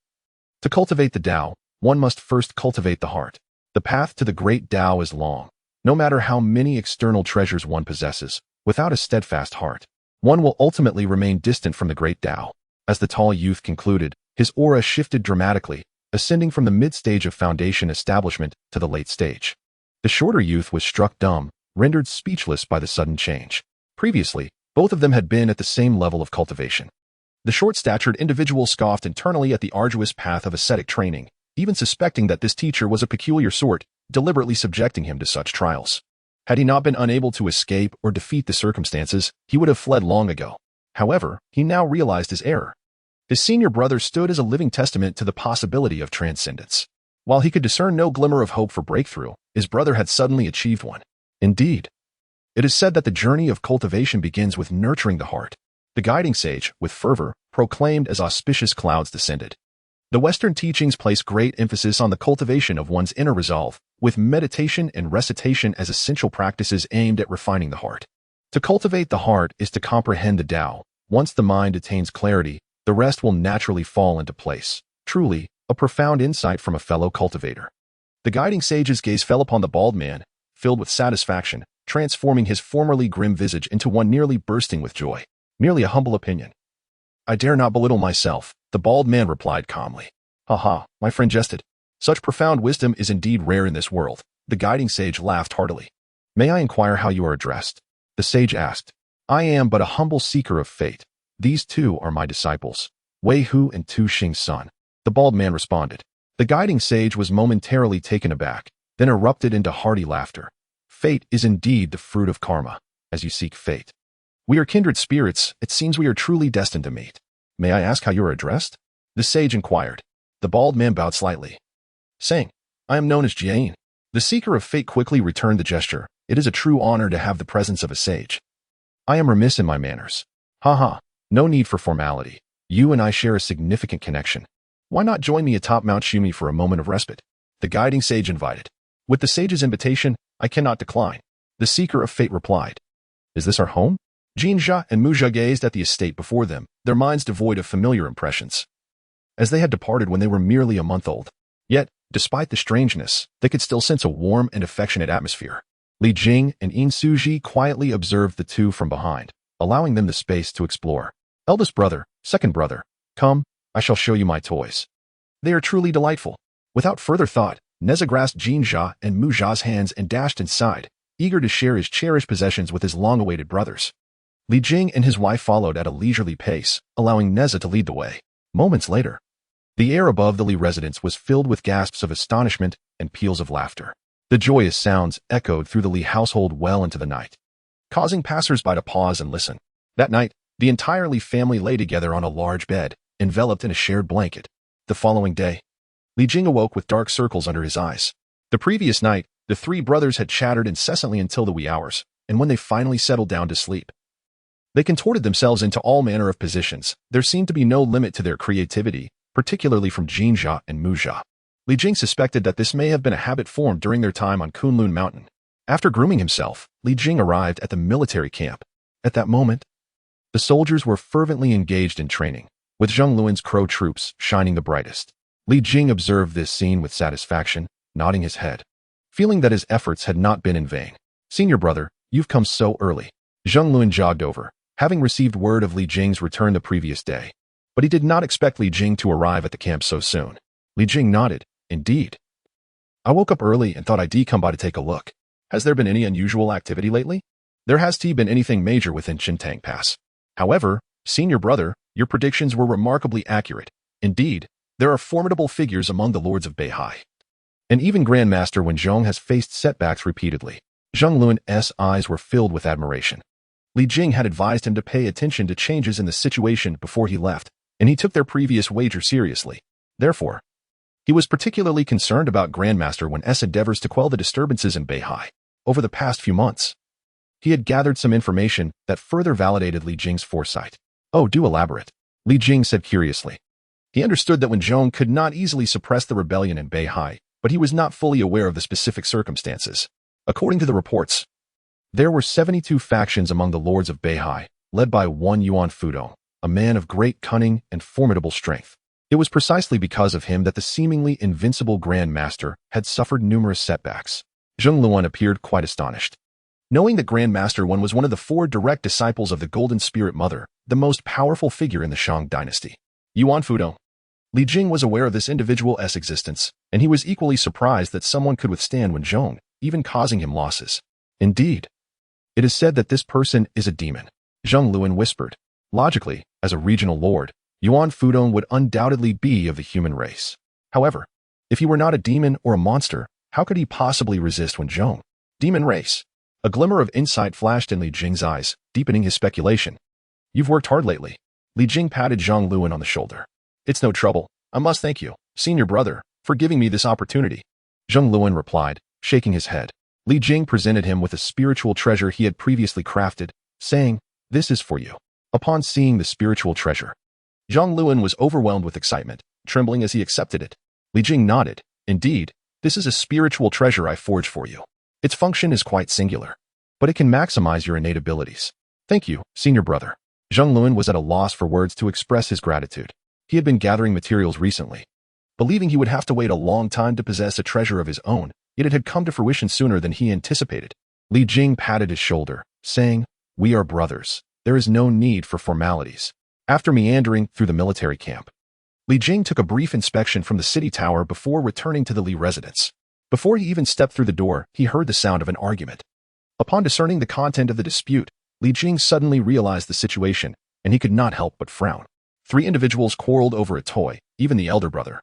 to cultivate the Tao, one must first cultivate the heart. The path to the great Tao is long. No matter how many external treasures one possesses, without a steadfast heart, one will ultimately remain distant from the great Tao." As the tall youth concluded, his aura shifted dramatically, ascending from the mid-stage of foundation establishment to the late stage. The shorter youth was struck dumb, rendered speechless by the sudden change. Previously, both of them had been at the same level of cultivation. The short-statured individual scoffed internally at the arduous path of ascetic training, even suspecting that this teacher was a peculiar sort, deliberately subjecting him to such trials. Had he not been unable to escape or defeat the circumstances, he would have fled long ago. However, he now realized his error. His senior brother stood as a living testament to the possibility of transcendence. While he could discern no glimmer of hope for breakthrough, his brother had suddenly achieved one. Indeed, it is said that the journey of cultivation begins with nurturing the heart. The guiding sage, with fervor, proclaimed as auspicious clouds descended. The Western teachings place great emphasis on the cultivation of one's inner resolve, with meditation and recitation as essential practices aimed at refining the heart. To cultivate the heart is to comprehend the Tao. Once the mind attains clarity, the rest will naturally fall into place. Truly, a profound insight from a fellow cultivator. The guiding sage's gaze fell upon the bald man, filled with satisfaction, transforming his formerly grim visage into one nearly bursting with joy. Merely a humble opinion. I dare not belittle myself, the bald man replied calmly. Ha ha, my friend jested. Such profound wisdom is indeed rare in this world. The guiding sage laughed heartily. May I inquire how you are addressed? The sage asked. I am but a humble seeker of fate. These two are my disciples, Wei Hu and Tu Xing's son. The bald man responded. The guiding sage was momentarily taken aback, then erupted into hearty laughter. Fate is indeed the fruit of karma, as you seek fate. We are kindred spirits, it seems we are truly destined to meet. May I ask how you are addressed? The sage inquired. The bald man bowed slightly, saying, I am known as Jiayin. The seeker of fate quickly returned the gesture. It is a true honor to have the presence of a sage. I am remiss in my manners. Ha ha, no need for formality. You and I share a significant connection. Why not join me atop Mount Shumi for a moment of respite? The guiding sage invited. With the sage's invitation, I cannot decline. The seeker of fate replied. Is this our home? Jinja and Muja gazed at the estate before them, their minds devoid of familiar impressions, as they had departed when they were merely a month old. Yet, despite the strangeness, they could still sense a warm and affectionate atmosphere. Li Jing and In Suji quietly observed the two from behind, allowing them the space to explore. Eldest brother, second brother, come, I shall show you my toys. They are truly delightful. Without further thought, Nezha grasped Jinja and Muja's hands and dashed inside, eager to share his cherished possessions with his long-awaited brothers. Li Jing and his wife followed at a leisurely pace, allowing Nezha to lead the way. Moments later, the air above the Li residence was filled with gasps of astonishment and peals of laughter. The joyous sounds echoed through the Li household well into the night, causing passers-by to pause and listen. That night, the entire Li family lay together on a large bed, enveloped in a shared blanket. The following day, Li Jing awoke with dark circles under his eyes. The previous night, the three brothers had chattered incessantly until the wee hours, and when they finally settled down to sleep, they contorted themselves into all manner of positions. There seemed to be no limit to their creativity, particularly from Jinja and Muja. Li Jing suspected that this may have been a habit formed during their time on Kunlun Mountain. After grooming himself, Li Jing arrived at the military camp. At that moment, the soldiers were fervently engaged in training, with Zheng Luan's Crow troops shining the brightest. Li Jing observed this scene with satisfaction, nodding his head, feeling that his efforts had not been in vain. Senior brother, you've come so early. Zheng Luan jogged over, having received word of Li Jing's return the previous day. But he did not expect Li Jing to arrive at the camp so soon. Li Jing nodded. Indeed. I woke up early and thought I'd come by to take a look. Has there been any unusual activity lately? There hasn't been anything major within Chintang Pass. However, senior brother, your predictions were remarkably accurate. Indeed, there are formidable figures among the lords of Beihai. And even Grandmaster Wen Zhong has faced setbacks repeatedly. Zheng Luan's eyes were filled with admiration. Li Jing had advised him to pay attention to changes in the situation before he left, and he took their previous wager seriously. Therefore, he was particularly concerned about Grandmaster Wen's endeavors to quell the disturbances in Beihai. Over the past few months, he had gathered some information that further validated Li Jing's foresight. Oh, do elaborate, Li Jing said curiously. He understood that Wen Zhong could not easily suppress the rebellion in Beihai, but he was not fully aware of the specific circumstances. According to the reports, there were 72 factions among the lords of Beihai, led by one Yuan Fudong, a man of great cunning and formidable strength. It was precisely because of him that the seemingly invincible Grand Master had suffered numerous setbacks. Zheng Luan appeared quite astonished. Knowing that Grand Master Wen was one of the 4 direct disciples of the Golden Spirit Mother, the most powerful figure in the Shang dynasty, Yuan Fudong. Li Jing was aware of this individual's existence, and he was equally surprised that someone could withstand Wen Zhong, even causing him losses. Indeed, it is said that this person is a demon, Zheng Luan whispered. Logically, as a regional lord, Yuan Fudong would undoubtedly be of the human race. However, if he were not a demon or a monster, how could he possibly resist Wen Zhong? Demon race. A glimmer of insight flashed in Li Jing's eyes, deepening his speculation. You've worked hard lately. Li Jing patted Zhang Luan on the shoulder. It's no trouble. I must thank you, senior brother, for giving me this opportunity. Zhang Luan replied, shaking his head. Li Jing presented him with a spiritual treasure he had previously crafted, saying, This is for you. Upon seeing the spiritual treasure, Zhang Luan was overwhelmed with excitement, trembling as he accepted it. Li Jing nodded. Indeed, this is a spiritual treasure I forged for you. Its function is quite singular, but it can maximize your innate abilities. Thank you, senior brother. Zhang Luan was at a loss for words to express his gratitude. He had been gathering materials recently, believing he would have to wait a long time to possess a treasure of his own, yet it had come to fruition sooner than he anticipated. Li Jing patted his shoulder, saying, We are brothers. There is no need for formalities. After meandering through the military camp, Li Jing took a brief inspection from the city tower before returning to the Li residence. Before he even stepped through the door, he heard the sound of an argument. Upon discerning the content of the dispute, Li Jing suddenly realized the situation, and he could not help but frown. 3 individuals quarreled over a toy, even the elder brother.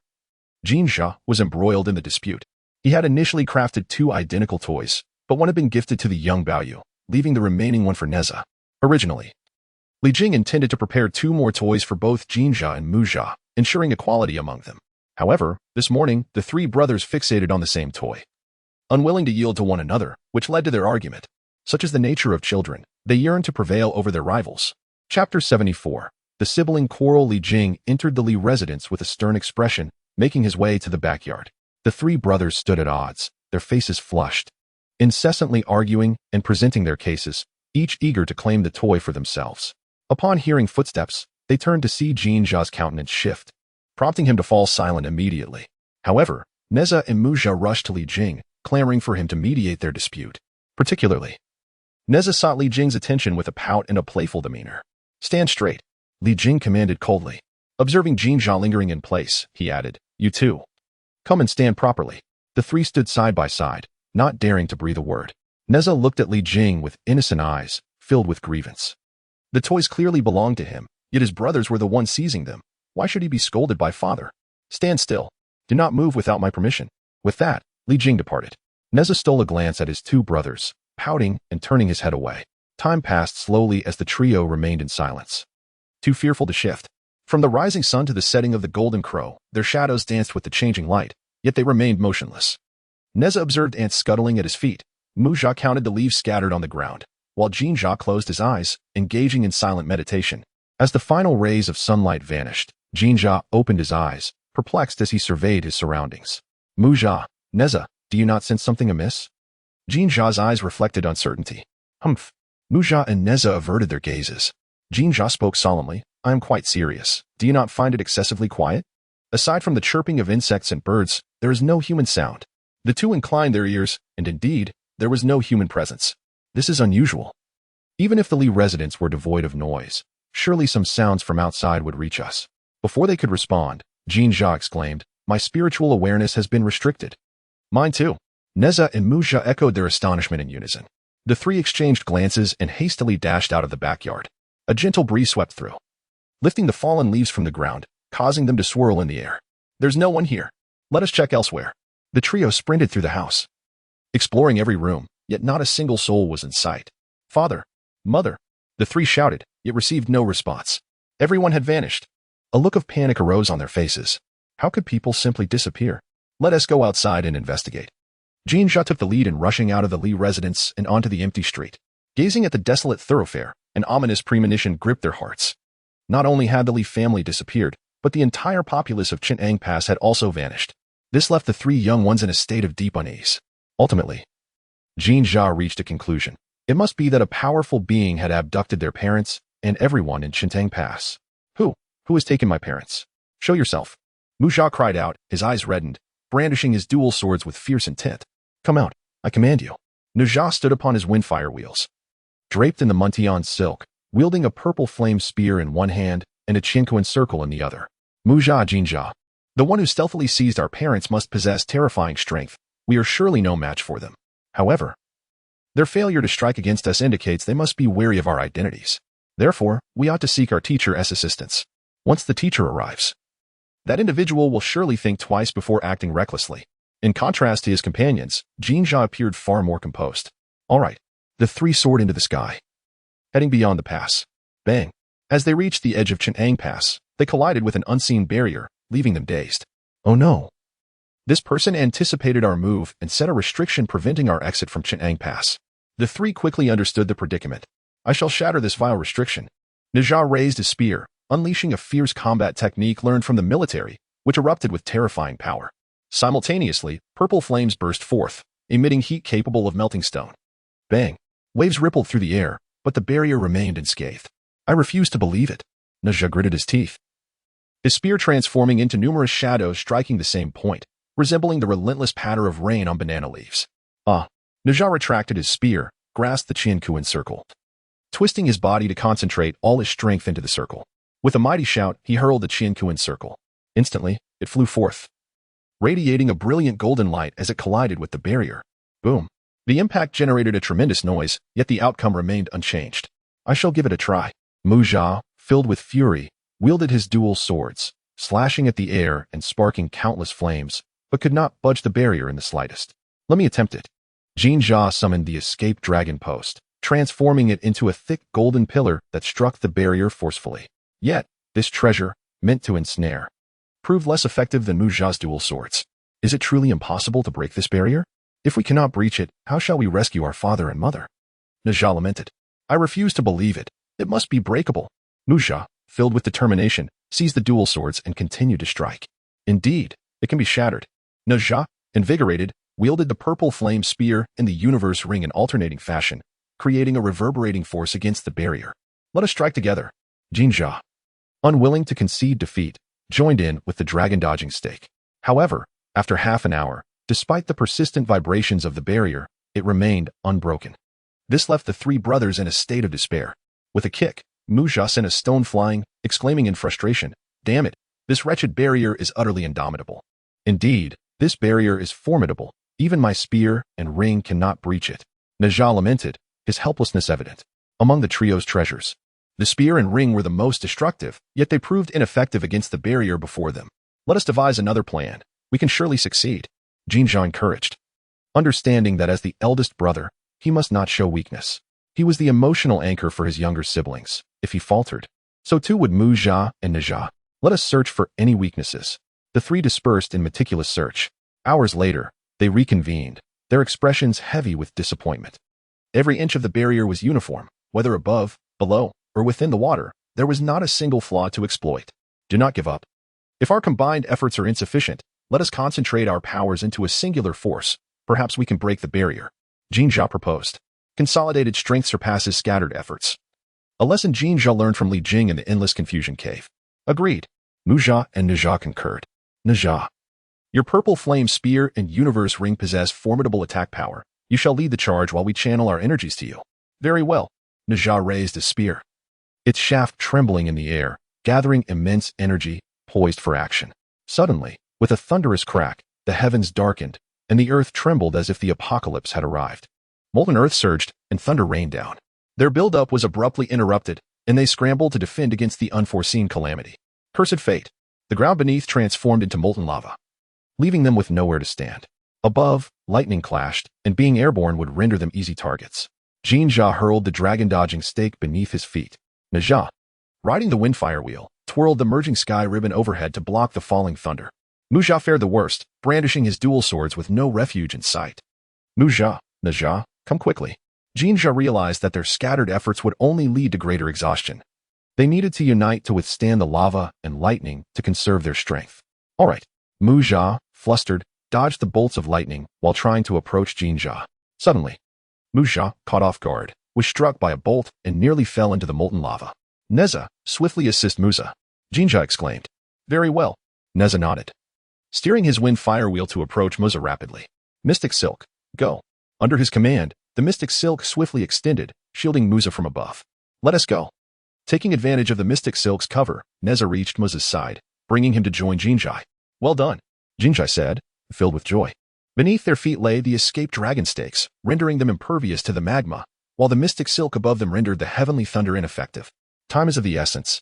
Nezha was embroiled in the dispute. He had initially crafted 2 identical toys, but one had been gifted to the young Baoyu, leaving the remaining one for Nezha. Originally, Li Jing intended to prepare 2 more toys for both Nezha and Muzha, ensuring equality among them. However, this morning, the 3 brothers fixated on the same toy, unwilling to yield to one another, which led to their argument. Such is the nature of children, they yearn to prevail over their rivals. Chapter 74. The sibling quarrel. Li Jing entered the Li residence with a stern expression, making his way to the backyard. The 3 brothers stood at odds, their faces flushed, incessantly arguing and presenting their cases, each eager to claim the toy for themselves. Upon hearing footsteps, they turned to see Nezha's countenance shift, prompting him to fall silent immediately. However, Nezha and Muzha rushed to Li Jing, clamoring for him to mediate their dispute. Particularly, Nezha sought Li Jing's attention with a pout and a playful demeanor. Stand straight, Li Jing commanded coldly. Observing Nezha lingering in place, he added, You too. Come and stand properly. The 3 stood side by side, not daring to breathe a word. Nezha looked at Li Jing with innocent eyes, filled with grievance. The toys clearly belonged to him, yet his brothers were the ones seizing them. Why should he be scolded by father? Stand still. Do not move without my permission. With that, Li Jing departed. Nezha stole a glance at his 2 brothers, pouting and turning his head away. Time passed slowly as the trio remained in silence, too fearful to shift. From the rising sun to the setting of the golden crow, their shadows danced with the changing light, yet they remained motionless. Nezha observed ants scuttling at his feet. Muzha counted the leaves scattered on the ground, while Nezha closed his eyes, engaging in silent meditation. As the final rays of sunlight vanished, Nezha opened his eyes, perplexed as he surveyed his surroundings. Muzha, Nezha, do you not sense something amiss? Nezha's eyes reflected uncertainty. Humph. Muzha and Nezha averted their gazes. Nezha spoke solemnly, I am quite serious. Do you not find it excessively quiet? Aside from the chirping of insects and birds, there is no human sound. The 2 inclined their ears, and indeed, there was no human presence. This is unusual. Even if the Li residence were devoid of noise, surely some sounds from outside would reach us. Before they could respond, Nezha exclaimed, My spiritual awareness has been restricted. Mine too. Nezha and Muzha echoed their astonishment in unison. The 3 exchanged glances and hastily dashed out of the backyard. A gentle breeze swept through, lifting the fallen leaves from the ground, causing them to swirl in the air. There's no one here. Let us check elsewhere. The trio sprinted through the house, exploring every room, yet not a single soul was in sight. Father, mother, the 3 shouted, yet received no response. Everyone had vanished. A look of panic arose on their faces. How could people simply disappear? Let us go outside and investigate. Nezha took the lead in rushing out of the Li residence and onto the empty street. Gazing at the desolate thoroughfare, an ominous premonition gripped their hearts. Not only had the Li family disappeared, but the entire populace of Chintang Pass had also vanished. This left the 3 young ones in a state of deep unease. Ultimately, Nezha reached a conclusion. It must be that a powerful being had abducted their parents and everyone in Chintang Pass. Who has taken my parents? Show yourself. Muzha cried out, his eyes reddened, brandishing his dual swords with fierce intent. Come out, I command you. Nezha stood upon his windfire wheels, draped in the Muntian silk, wielding a purple flame spear in one hand and a Chinquan circle in the other. Nezha, the one who stealthily seized our parents must possess terrifying strength. We are surely no match for them. However, their failure to strike against us indicates they must be wary of our identities. Therefore, we ought to seek our teacher's assistance. Once the teacher arrives, that individual will surely think twice before acting recklessly. In contrast to his companions, Nezha appeared far more composed. All right, The three soared into the sky, heading beyond the pass. Bang! As they reached the edge of Chang'an Pass, they collided with an unseen barrier, leaving them dazed. Oh no! This person anticipated our move and set a restriction preventing our exit from Chang'an Pass. The three quickly understood the predicament. I shall shatter this vile restriction. Nezha raised his spear, unleashing a fierce combat technique learned from the military, which erupted with terrifying power. Simultaneously, purple flames burst forth, emitting heat capable of melting stone. Bang! Waves rippled through the air, but the barrier remained unscathed. I refused to believe it. Nezha gritted his teeth, his spear transforming into numerous shadows striking the same point, resembling the relentless patter of rain on banana leaves. Nezha retracted his spear, grasped the Qiankuan circle, twisting his body to concentrate all his strength into the circle. With a mighty shout, he hurled the Qiankuan circle. Instantly, it flew forth, radiating a brilliant golden light as it collided with the barrier. Boom! The impact generated a tremendous noise, yet the outcome remained unchanged. I shall give it a try. Mu Jia, filled with fury, wielded his dual swords, slashing at the air and sparking countless flames, but could not budge the barrier in the slightest. Let me attempt it. Jin Jia summoned the escaped dragon post, transforming it into a thick golden pillar that struck the barrier forcefully. Yet, this treasure, meant to ensnare, proved less effective than Mu Jia's dual swords. Is it truly impossible to break this barrier? If we cannot breach it, how shall we rescue our father and mother? Nezha lamented. I refuse to believe it. It must be breakable. Mu Jia, filled with determination, seized the dual swords and continued to strike. Indeed, it can be shattered. Nezha, invigorated, wielded the purple flame spear in the universe ring in alternating fashion, creating a reverberating force against the barrier. Let us strike together. Jin Jia, unwilling to concede defeat, joined in with the dragon-dodging stake. However, after half an hour, despite the persistent vibrations of the barrier, it remained unbroken. This left the three brothers in a state of despair. With a kick, Mu Jia sent a stone flying, exclaiming in frustration, "Damn it, this wretched barrier is utterly indomitable. Indeed, this barrier is formidable. Even my spear and ring cannot breach it." Nezha lamented, his helplessness evident. Among the trio's treasures, the spear and ring were the most destructive, yet they proved ineffective against the barrier before them. Let us devise another plan. We can surely succeed. Jin Jia encouraged, understanding that as the eldest brother, he must not show weakness. He was the emotional anchor for his younger siblings. If he faltered, so too would Mu Jia and Nezha. Let us search for any weaknesses. The three dispersed in meticulous search. Hours later, they reconvened, their expressions heavy with disappointment. Every inch of the barrier was uniform, whether above, below, or within the water. There was not a single flaw to exploit. Do not give up. If our combined efforts are insufficient, let us concentrate our powers into a singular force. Perhaps we can break the barrier. Jin Jia proposed. Consolidated strength surpasses scattered efforts. A lesson Jin Jia learned from Li Jing in the Endless Confusion Cave. Agreed. Mu Jia and Nezha concurred. Nezha, your purple flame spear and universe ring possess formidable attack power. You shall lead the charge while we channel our energies to you. Very well. Nezha raised his spear, its shaft trembling in the air, gathering immense energy, poised for action. Suddenly, with a thunderous crack, the heavens darkened, and the earth trembled as if the apocalypse had arrived. Molten earth surged, and thunder rained down. Their build-up was abruptly interrupted, and they scrambled to defend against the unforeseen calamity. Cursed fate! The ground beneath transformed into molten lava, leaving them with nowhere to stand. Above, lightning clashed, and being airborne would render them easy targets. Jin Jia hurled the dragon-dodging stake beneath his feet. Nezha, riding the windfire wheel, twirled the merging sky ribbon overhead to block the falling thunder. Mu Jia fared the worst, brandishing his dual swords with no refuge in sight. Mu Jia, Nezha, come quickly. Jin Jia realized that their scattered efforts would only lead to greater exhaustion. They needed to unite to withstand the lava and lightning to conserve their strength. All right. Mu Jia, flustered, dodged the bolts of lightning while trying to approach Jin Jia. Suddenly, Mu Jia, caught off guard, was struck by a bolt and nearly fell into the molten lava. Nezha, swiftly assist Mu Jia. Jin Jia exclaimed. Very well. Nezha nodded, steering his wind fire wheel to approach Mu Jia rapidly. Mystic Silk, go. Under his command, the Mystic Silk swiftly extended, shielding Mu Jia from above. Let us go. Taking advantage of the Mystic Silk's cover, Nezha reached Mu Jia's side, bringing him to join Jin Jia. Well done, Jin Jia said, filled with joy. Beneath their feet lay the escaped dragon stakes, rendering them impervious to the magma, while the Mystic Silk above them rendered the heavenly thunder ineffective. Time is of the essence.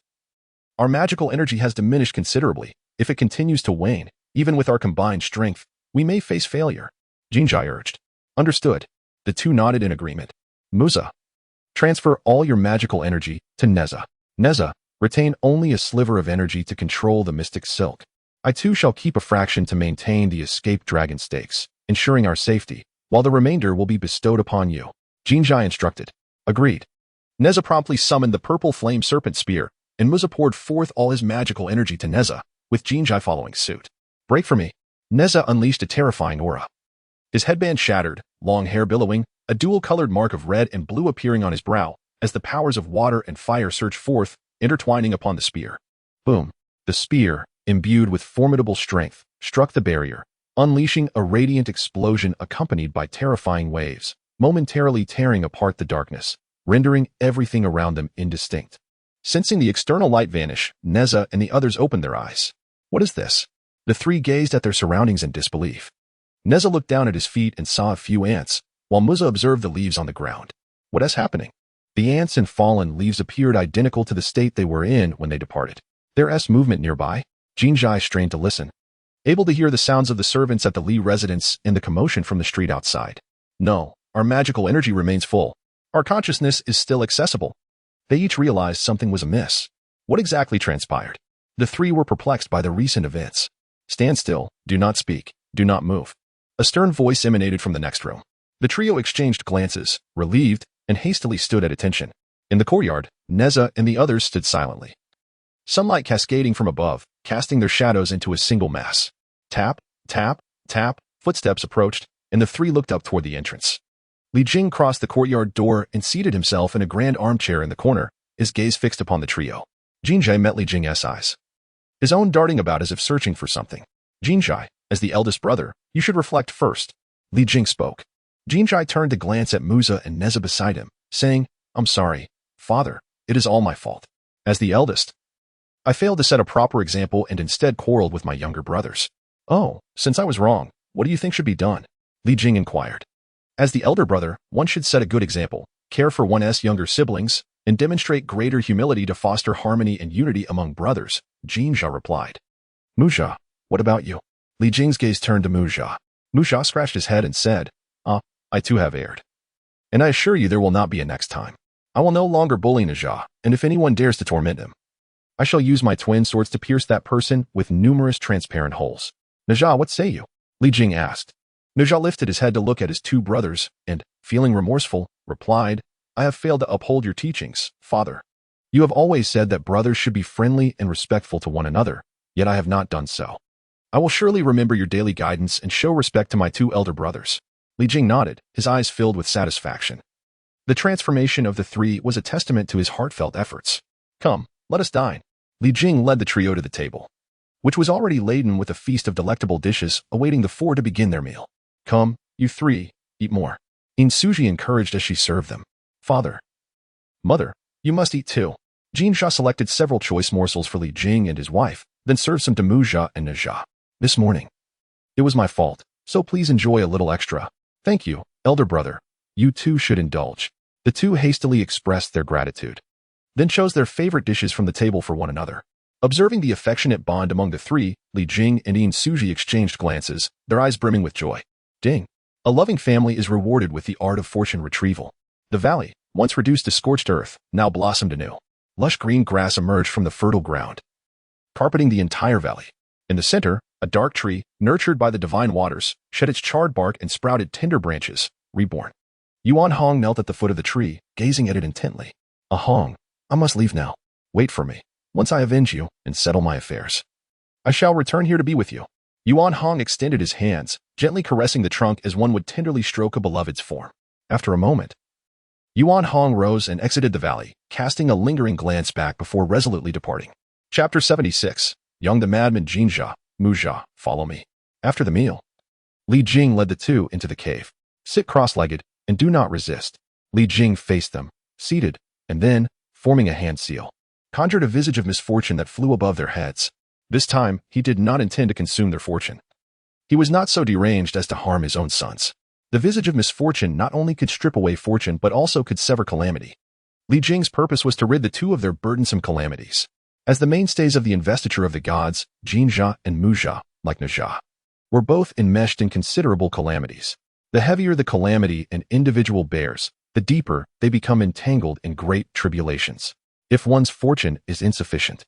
Our magical energy has diminished considerably. If it continues to wane, even with our combined strength, we may face failure, Jin Jia urged. Understood. The two nodded in agreement. Musa. Transfer all your magical energy to Nezha. Nezha, retain only a sliver of energy to control the mystic silk. I too shall keep a fraction to maintain the escaped dragon stakes, ensuring our safety, while the remainder will be bestowed upon you. Jinjai instructed. Agreed. Nezha promptly summoned the purple flame serpent spear, and Musa poured forth all his magical energy to Nezha, with Jinjai following suit. Break for me. Nezha unleashed a terrifying aura. His headband shattered, long hair billowing, a dual-colored mark of red and blue appearing on his brow, as the powers of water and fire surged forth, intertwining upon the spear. Boom. The spear, imbued with formidable strength, struck the barrier, unleashing a radiant explosion accompanied by terrifying waves, momentarily tearing apart the darkness, rendering everything around them indistinct. Sensing the external light vanish, Nezha and the others opened their eyes. What is this? The three gazed at their surroundings in disbelief. Nezha looked down at his feet and saw a few ants, while Musa observed the leaves on the ground. What is happening? The ants and fallen leaves appeared identical to the state they were in when they departed. There's movement nearby. Jinjai strained to listen, able to hear the sounds of the servants at the Li residence and the commotion from the street outside. No, our magical energy remains full. Our consciousness is still accessible. They each realized something was amiss. What exactly transpired? The three were perplexed by the recent events. Stand still, do not speak, do not move. A stern voice emanated from the next room. The trio exchanged glances, relieved, and hastily stood at attention. In the courtyard, Nezha and the others stood silently. Sunlight cascading from above, casting their shadows into a single mass. Tap, tap, tap, footsteps approached, and the three looked up toward the entrance. Li Jing crossed the courtyard door and seated himself in a grand armchair in the corner, his gaze fixed upon the trio. Jinjai met Li Jing's eyes, his own darting about as if searching for something. Jinjai, as the eldest brother, you should reflect first. Li Jing spoke. Jinjai turned to glance at Musa and Nezha beside him, saying, I'm sorry, father, it is all my fault. As the eldest, I failed to set a proper example and instead quarreled with my younger brothers. Oh, since I was wrong, what do you think should be done? Li Jing inquired. As the elder brother, one should set a good example, care for one's younger siblings, and demonstrate greater humility to foster harmony and unity among brothers, Jinjai replied. Musa, what about you? Li Jing's gaze turned to Musa. Musa scratched his head and said, I too have erred. And I assure you there will not be a next time. I will no longer bully Nezha, and if anyone dares to torment him, I shall use my twin swords to pierce that person with numerous transparent holes. Nezha, what say you? Li Jing asked. Nezha lifted his head to look at his two brothers and, feeling remorseful, replied, I have failed to uphold your teachings, father. You have always said that brothers should be friendly and respectful to one another, yet I have not done so. I will surely remember your daily guidance and show respect to my two elder brothers. Li Jing nodded, his eyes filled with satisfaction. The transformation of the three was a testament to his heartfelt efforts. Come, let us dine. Li Jing led the trio to the table, which was already laden with a feast of delectable dishes awaiting the four to begin their meal. Come, you three, eat more. Insuji encouraged as she served them. Father, mother, you must eat too. Jinjai selected several choice morsels for Li Jing and his wife, then served some to Musa and Nezha. This morning, it was my fault, so please enjoy a little extra. Thank you, elder brother. You too should indulge. The two hastily expressed their gratitude, then chose their favorite dishes from the table for one another. Observing the affectionate bond among the three, Li Jing and Insuji exchanged glances, their eyes brimming with joy. Ding. A loving family is rewarded with the art of fortune retrieval. The valley, once reduced to scorched earth, now blossomed anew. Lush green grass emerged from the fertile ground, carpeting the entire valley. In the center, a dark tree, nurtured by the divine waters, shed its charred bark and sprouted tender branches, Reborn. Yuan Hong knelt at the foot of the tree, gazing at it intently. Hong, I must leave now. Wait for me. Once I avenge you and settle my affairs, I shall return here to be with you. Yuan Hong extended his hands, gently caressing the trunk as one would tenderly stroke a beloved's form. After a moment, Yuan Hong rose and exited the valley, casting a lingering glance back before resolutely departing. Chapter 76. Young the madman Jinjai, Musa, follow me. After the meal, Li Jing led the two into the cave. Sit cross-legged and do not resist. Li Jing faced them, seated, and then, forming a hand seal, conjured a visage of misfortune that flew above their heads. This time, he did not intend to consume their fortune. He was not so deranged as to harm his own sons. The visage of misfortune not only could strip away fortune but also could sever calamity. Li Jing's purpose was to rid the two of their burdensome calamities. As the mainstays of the investiture of the gods, Jinjai and Musa, like Nezha, were both enmeshed in considerable calamities. The heavier the calamity an individual bears, the deeper they become entangled in great tribulations. If one's fortune is insufficient,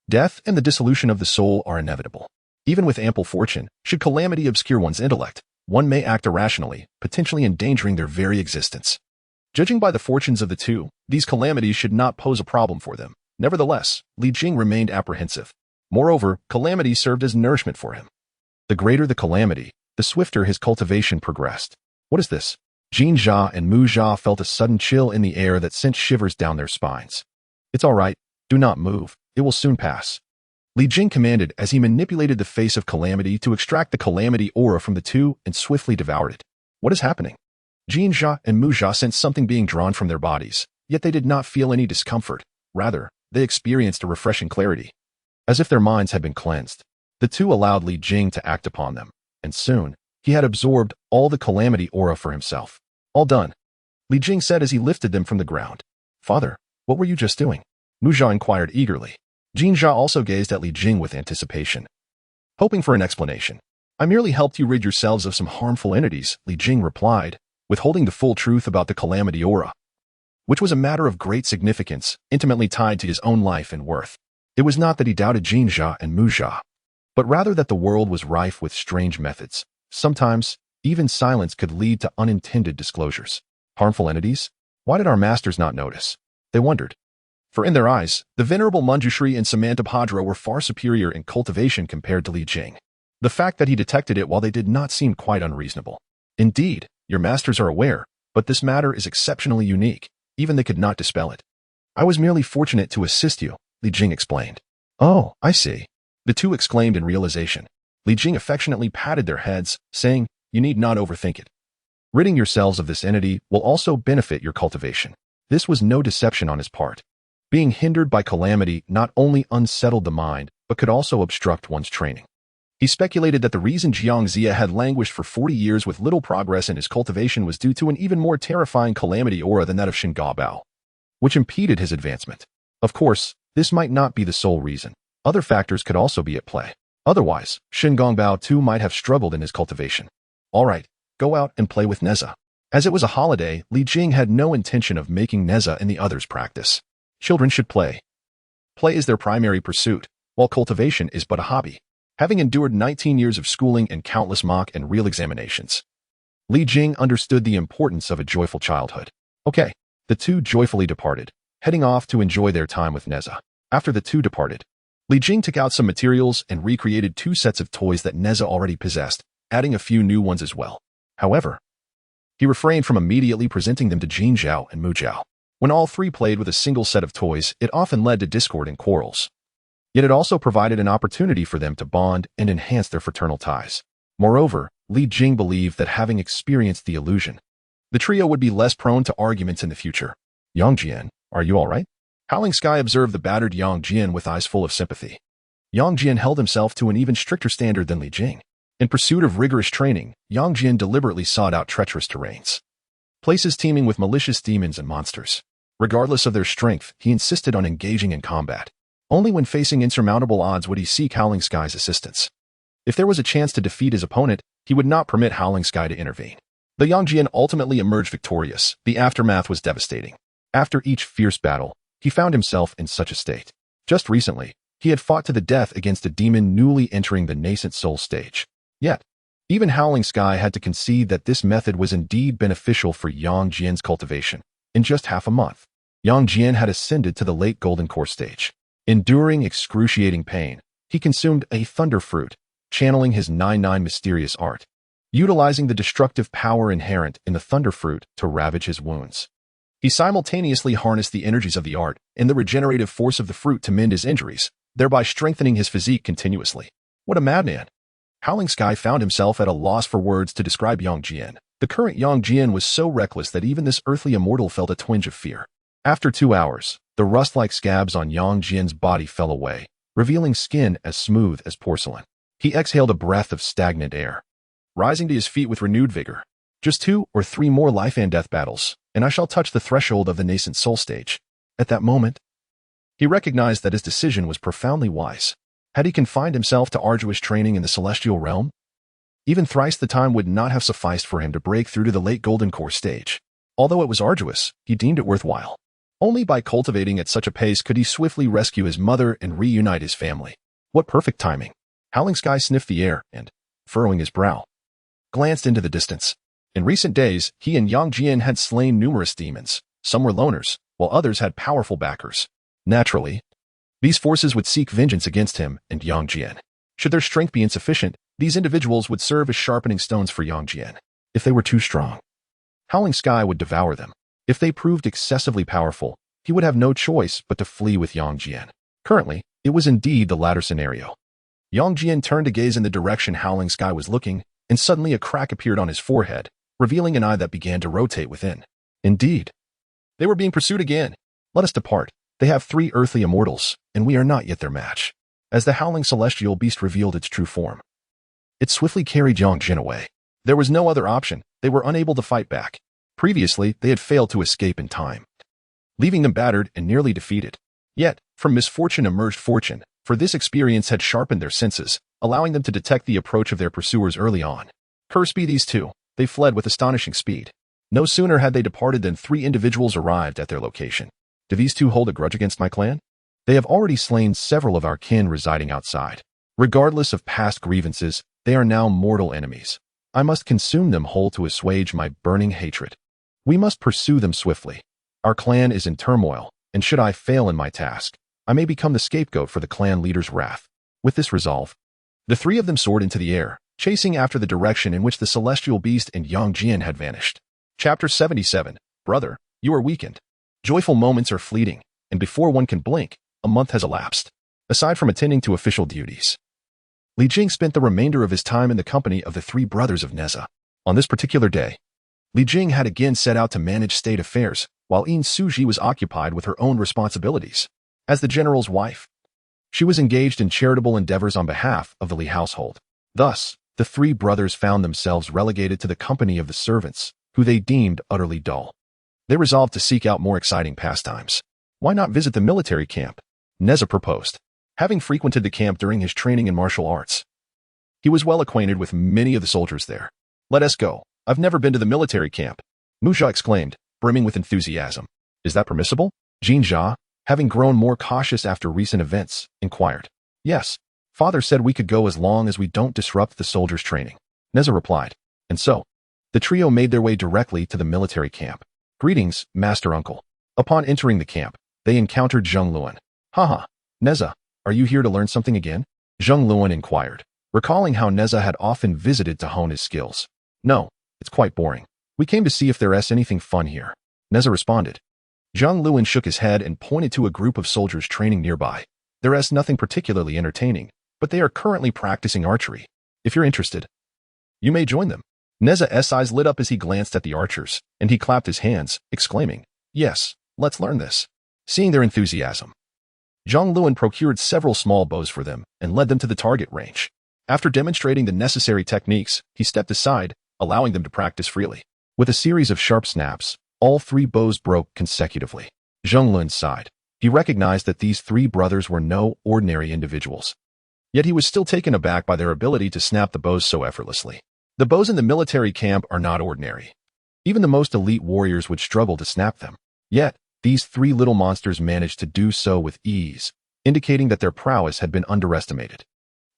death and the dissolution of the soul are inevitable. Even with ample fortune, should calamity obscure one's intellect, one may act irrationally, potentially endangering their very existence. Judging by the fortunes of the two, these calamities should not pose a problem for them. Nevertheless, Li Jing remained apprehensive. Moreover, calamity served as nourishment for him. The greater the calamity, the swifter his cultivation progressed. What is this? Nezha and Nezha felt a sudden chill in the air that sent shivers down their spines. It's all right. Do not move. It will soon pass. Li Jing commanded as he manipulated the face of calamity to extract the calamity aura from the two and swiftly devoured it. What is happening? Nezha and Nezha sensed something being drawn from their bodies, yet they did not feel any discomfort. Rather, they experienced a refreshing clarity. As if their minds had been cleansed, the two allowed Li Jing to act upon them, and soon, he had absorbed all the calamity aura for himself. All done, Li Jing said as he lifted them from the ground. Father, what were you just doing? Nezha inquired eagerly. Nezha also gazed at Li Jing with anticipation, hoping for an explanation. I merely helped you rid yourselves of some harmful entities, Li Jing replied, withholding the full truth about the calamity aura, which was a matter of great significance, intimately tied to his own life and worth. It was not that he doubted Nezha and Nezha, but rather that the world was rife with strange methods. Sometimes, even silence could lead to unintended disclosures. Harmful entities? Why did our masters not notice? They wondered. For in their eyes, the venerable Manjushri and Samantabhadra were far superior in cultivation compared to Li Jing. The fact that he detected it while they did not seem quite unreasonable. Indeed, your masters are aware, but this matter is exceptionally unique. Even they could not dispel it. I was merely fortunate to assist you, Li Jing explained. Oh, I see. The two exclaimed in realization. Li Jing affectionately patted their heads, saying, you need not overthink it. Ridding yourselves of this entity will also benefit your cultivation. This was no deception on his part. Being hindered by calamity not only unsettled the mind, but could also obstruct one's training. He speculated that the reason Jiang Zia had languished for 40 years with little progress in his cultivation was due to an even more terrifying calamity aura than that of Shen Gaobao, which impeded his advancement. Of course, this might not be the sole reason. Other factors could also be at play. Otherwise, Shen Gaobao too might have struggled in his cultivation. All right, go out and play with Nezha. As it was a holiday, Li Jing had no intention of making Nezha and the others practice. Children should play. Play is their primary pursuit, while cultivation is but a hobby. Having endured 19 years of schooling and countless mock and real examinations, Li Jing understood the importance of a joyful childhood. Okay, the two joyfully departed, heading off to enjoy their time with Nezha. After the two departed, Li Jing took out some materials and recreated 2 sets of toys that Nezha already possessed, adding a few new ones as well. However, he refrained from immediately presenting them to Jin Zhao and Mu Zhao. When all three played with a single set of toys, it often led to discord and quarrels. Yet it also provided an opportunity for them to bond and enhance their fraternal ties. Moreover, Li Jing believed that having experienced the illusion, the trio would be less prone to arguments in the future. Yang Jian, are you all right? Howling Sky observed the battered Yang Jian with eyes full of sympathy. Yang Jian held himself to an even stricter standard than Li Jing. In pursuit of rigorous training, Yang Jian deliberately sought out treacherous terrains, places teeming with malicious demons and monsters. Regardless of their strength, he insisted on engaging in combat. Only when facing insurmountable odds would he seek Howling Sky's assistance. If there was a chance to defeat his opponent, he would not permit Howling Sky to intervene. The Yang Jian ultimately emerged victorious. The aftermath was devastating. After each fierce battle, he found himself in such a state. Just recently, he had fought to the death against a demon newly entering the nascent soul stage. Yet, even Howling Sky had to concede that this method was indeed beneficial for Yang Jian's cultivation. In just half a month, Yang Jian had ascended to the late golden core stage. Enduring excruciating pain, he consumed a thunder fruit, channeling his 9-9 mysterious art, utilizing the destructive power inherent in the thunder fruit to ravage his wounds. He simultaneously harnessed the energies of the art and the regenerative force of the fruit to mend his injuries, thereby strengthening his physique continuously. What a madman! Howling Sky found himself at a loss for words to describe Yang Jian. The current Yang Jian was so reckless that even this earthly immortal felt a twinge of fear. After 2 hours, the rust-like scabs on Yang Jian's body fell away, revealing skin as smooth as porcelain. He exhaled a breath of stagnant air, rising to his feet with renewed vigor. Just 2 or 3 more life and death battles, and I shall touch the threshold of the nascent soul stage. At that moment, he recognized that his decision was profoundly wise. Had he confined himself to arduous training in the celestial realm, even thrice the time would not have sufficed for him to break through to the late golden core stage. Although it was arduous, he deemed it worthwhile. Only by cultivating at such a pace could he swiftly rescue his mother and reunite his family. What perfect timing! Howling Sky sniffed the air and, furrowing his brow, glanced into the distance. In recent days, he and Yang Jian had slain numerous demons. Some were loners, while others had powerful backers. Naturally, these forces would seek vengeance against him and Yang Jian. Should their strength be insufficient, these individuals would serve as sharpening stones for Yang Jian. If they were too strong, Howling Sky would devour them. If they proved excessively powerful, he would have no choice but to flee with Yang Jian. Currently, it was indeed the latter scenario. Yang Jian turned to gaze in the direction Howling Sky was looking, and suddenly a crack appeared on his forehead, revealing an eye that began to rotate within. Indeed, they were being pursued again. Let us depart. They have 3 earthly immortals, and we are not yet their match. As the howling celestial beast revealed its true form, it swiftly carried Yang Jian away. There was no other option. They were unable to fight back. Previously, they had failed to escape in time, leaving them battered and nearly defeated. Yet, from misfortune emerged fortune, for this experience had sharpened their senses, allowing them to detect the approach of their pursuers early on. Cursed be these two. They fled with astonishing speed. No sooner had they departed than 3 individuals arrived at their location. Do these two hold a grudge against my clan? They have already slain several of our kin residing outside. Regardless of past grievances, they are now mortal enemies. I must consume them whole to assuage my burning hatred. We must pursue them swiftly. Our clan is in turmoil, and should I fail in my task, I may become the scapegoat for the clan leader's wrath. With this resolve, the 3 of them soared into the air, chasing after the direction in which the celestial beast and Yang Jian had vanished. Chapter 77. Brother, you are weakened. Joyful moments are fleeting, and before one can blink, a month has elapsed. Aside from attending to official duties, Li Jing spent the remainder of his time in the company of the 3 brothers of Nezha. On this particular day, Li Jing had again set out to manage state affairs, while Yin Suji was occupied with her own responsibilities. As the general's wife, she was engaged in charitable endeavors on behalf of the Li household. Thus, the 3 brothers found themselves relegated to the company of the servants, who they deemed utterly dull. They resolved to seek out more exciting pastimes. Why not visit the military camp? Nezha proposed. Having frequented the camp during his training in martial arts, he was well acquainted with many of the soldiers there. Let us go. I've never been to the military camp, Nezha exclaimed, brimming with enthusiasm. Is that permissible? Jinja, having grown more cautious after recent events, inquired. Yes. Father said we could go as long as we don't disrupt the soldiers' training. Nezha replied. And so, the trio made their way directly to the military camp. Greetings, Master Uncle. Upon entering the camp, they encountered Zheng Luan. Haha, Nezha, are you here to learn something again? Zheng Luan inquired, recalling how Nezha had often visited to hone his skills. No, it's quite boring. We came to see if there's anything fun here. Nezha responded. Zheng Luan shook his head and pointed to a group of soldiers training nearby. There is nothing particularly entertaining, but they are currently practicing archery. If you're interested, you may join them. Nezha's eyes lit up as he glanced at the archers, and he clapped his hands, exclaiming, Yes, let's learn this. Seeing their enthusiasm, Zheng Luan procured several small bows for them and led them to the target range. After demonstrating the necessary techniques, he stepped aside, allowing them to practice freely. With a series of sharp snaps, all 3 bows broke consecutively. Zheng Luan sighed. He recognized that these 3 brothers were no ordinary individuals. Yet he was still taken aback by their ability to snap the bows so effortlessly. The bows in the military camp are not ordinary. Even the most elite warriors would struggle to snap them. Yet, these 3 little monsters managed to do so with ease, indicating that their prowess had been underestimated.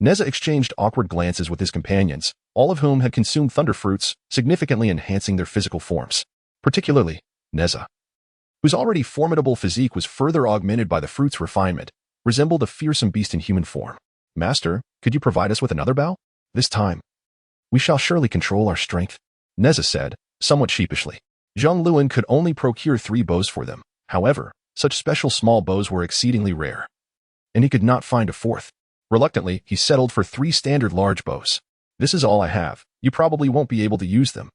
Nezha exchanged awkward glances with his companions, all of whom had consumed thunder fruits, significantly enhancing their physical forms. Particularly, Nezha, whose already formidable physique was further augmented by the fruit's refinement, resembled a fearsome beast in human form. Master, could you provide us with another bow? This time, we shall surely control our strength, Nezha said, somewhat sheepishly. Zheng Luan could only procure 3 bows for them. However, such special small bows were exceedingly rare, and he could not find a 4th. Reluctantly, he settled for 3 standard large bows. This is all I have. You probably won't be able to use them.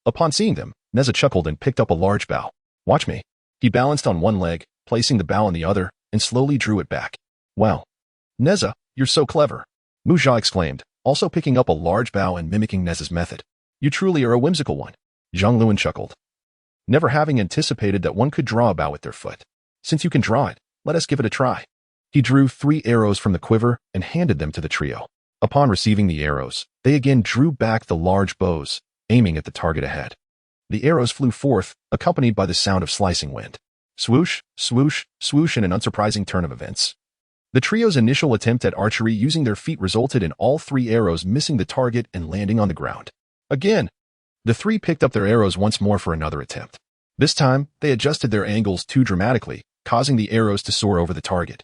Upon seeing them, Nezha chuckled and picked up a large bow. Watch me. He balanced on one leg, placing the bow on the other, and slowly drew it back. Wow. Nezha, you're so clever, Nezha exclaimed, also picking up a large bow and mimicking Nezha's method. You truly are a whimsical one. Zheng Luan chuckled, never having anticipated that one could draw a bow with their foot. Since you can draw it, let us give it a try. He drew 3 arrows from the quiver and handed them to the trio. Upon receiving the arrows, they again drew back the large bows, aiming at the target ahead. The arrows flew forth, accompanied by the sound of slicing wind. Swoosh, swoosh, swoosh in an unsurprising turn of events. The trio's initial attempt at archery using their feet resulted in all 3 arrows missing the target and landing on the ground. Again, the 3 picked up their arrows once more for another attempt. This time, they adjusted their angles too dramatically, causing the arrows to soar over the target,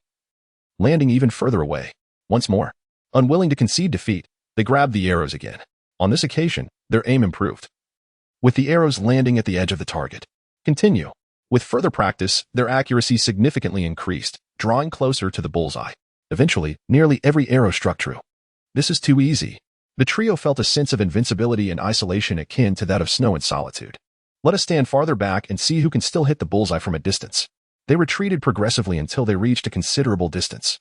landing even further away. Once more, unwilling to concede defeat, they grabbed the arrows again. On this occasion, their aim improved, with the arrows landing at the edge of the target. Continue. With further practice, their accuracy significantly increased, drawing closer to the bullseye. Eventually, nearly every arrow struck true. This is too easy. The trio felt a sense of invincibility and isolation akin to that of snow and solitude. Let us stand farther back and see who can still hit the bullseye from a distance. They retreated progressively until they reached a considerable distance,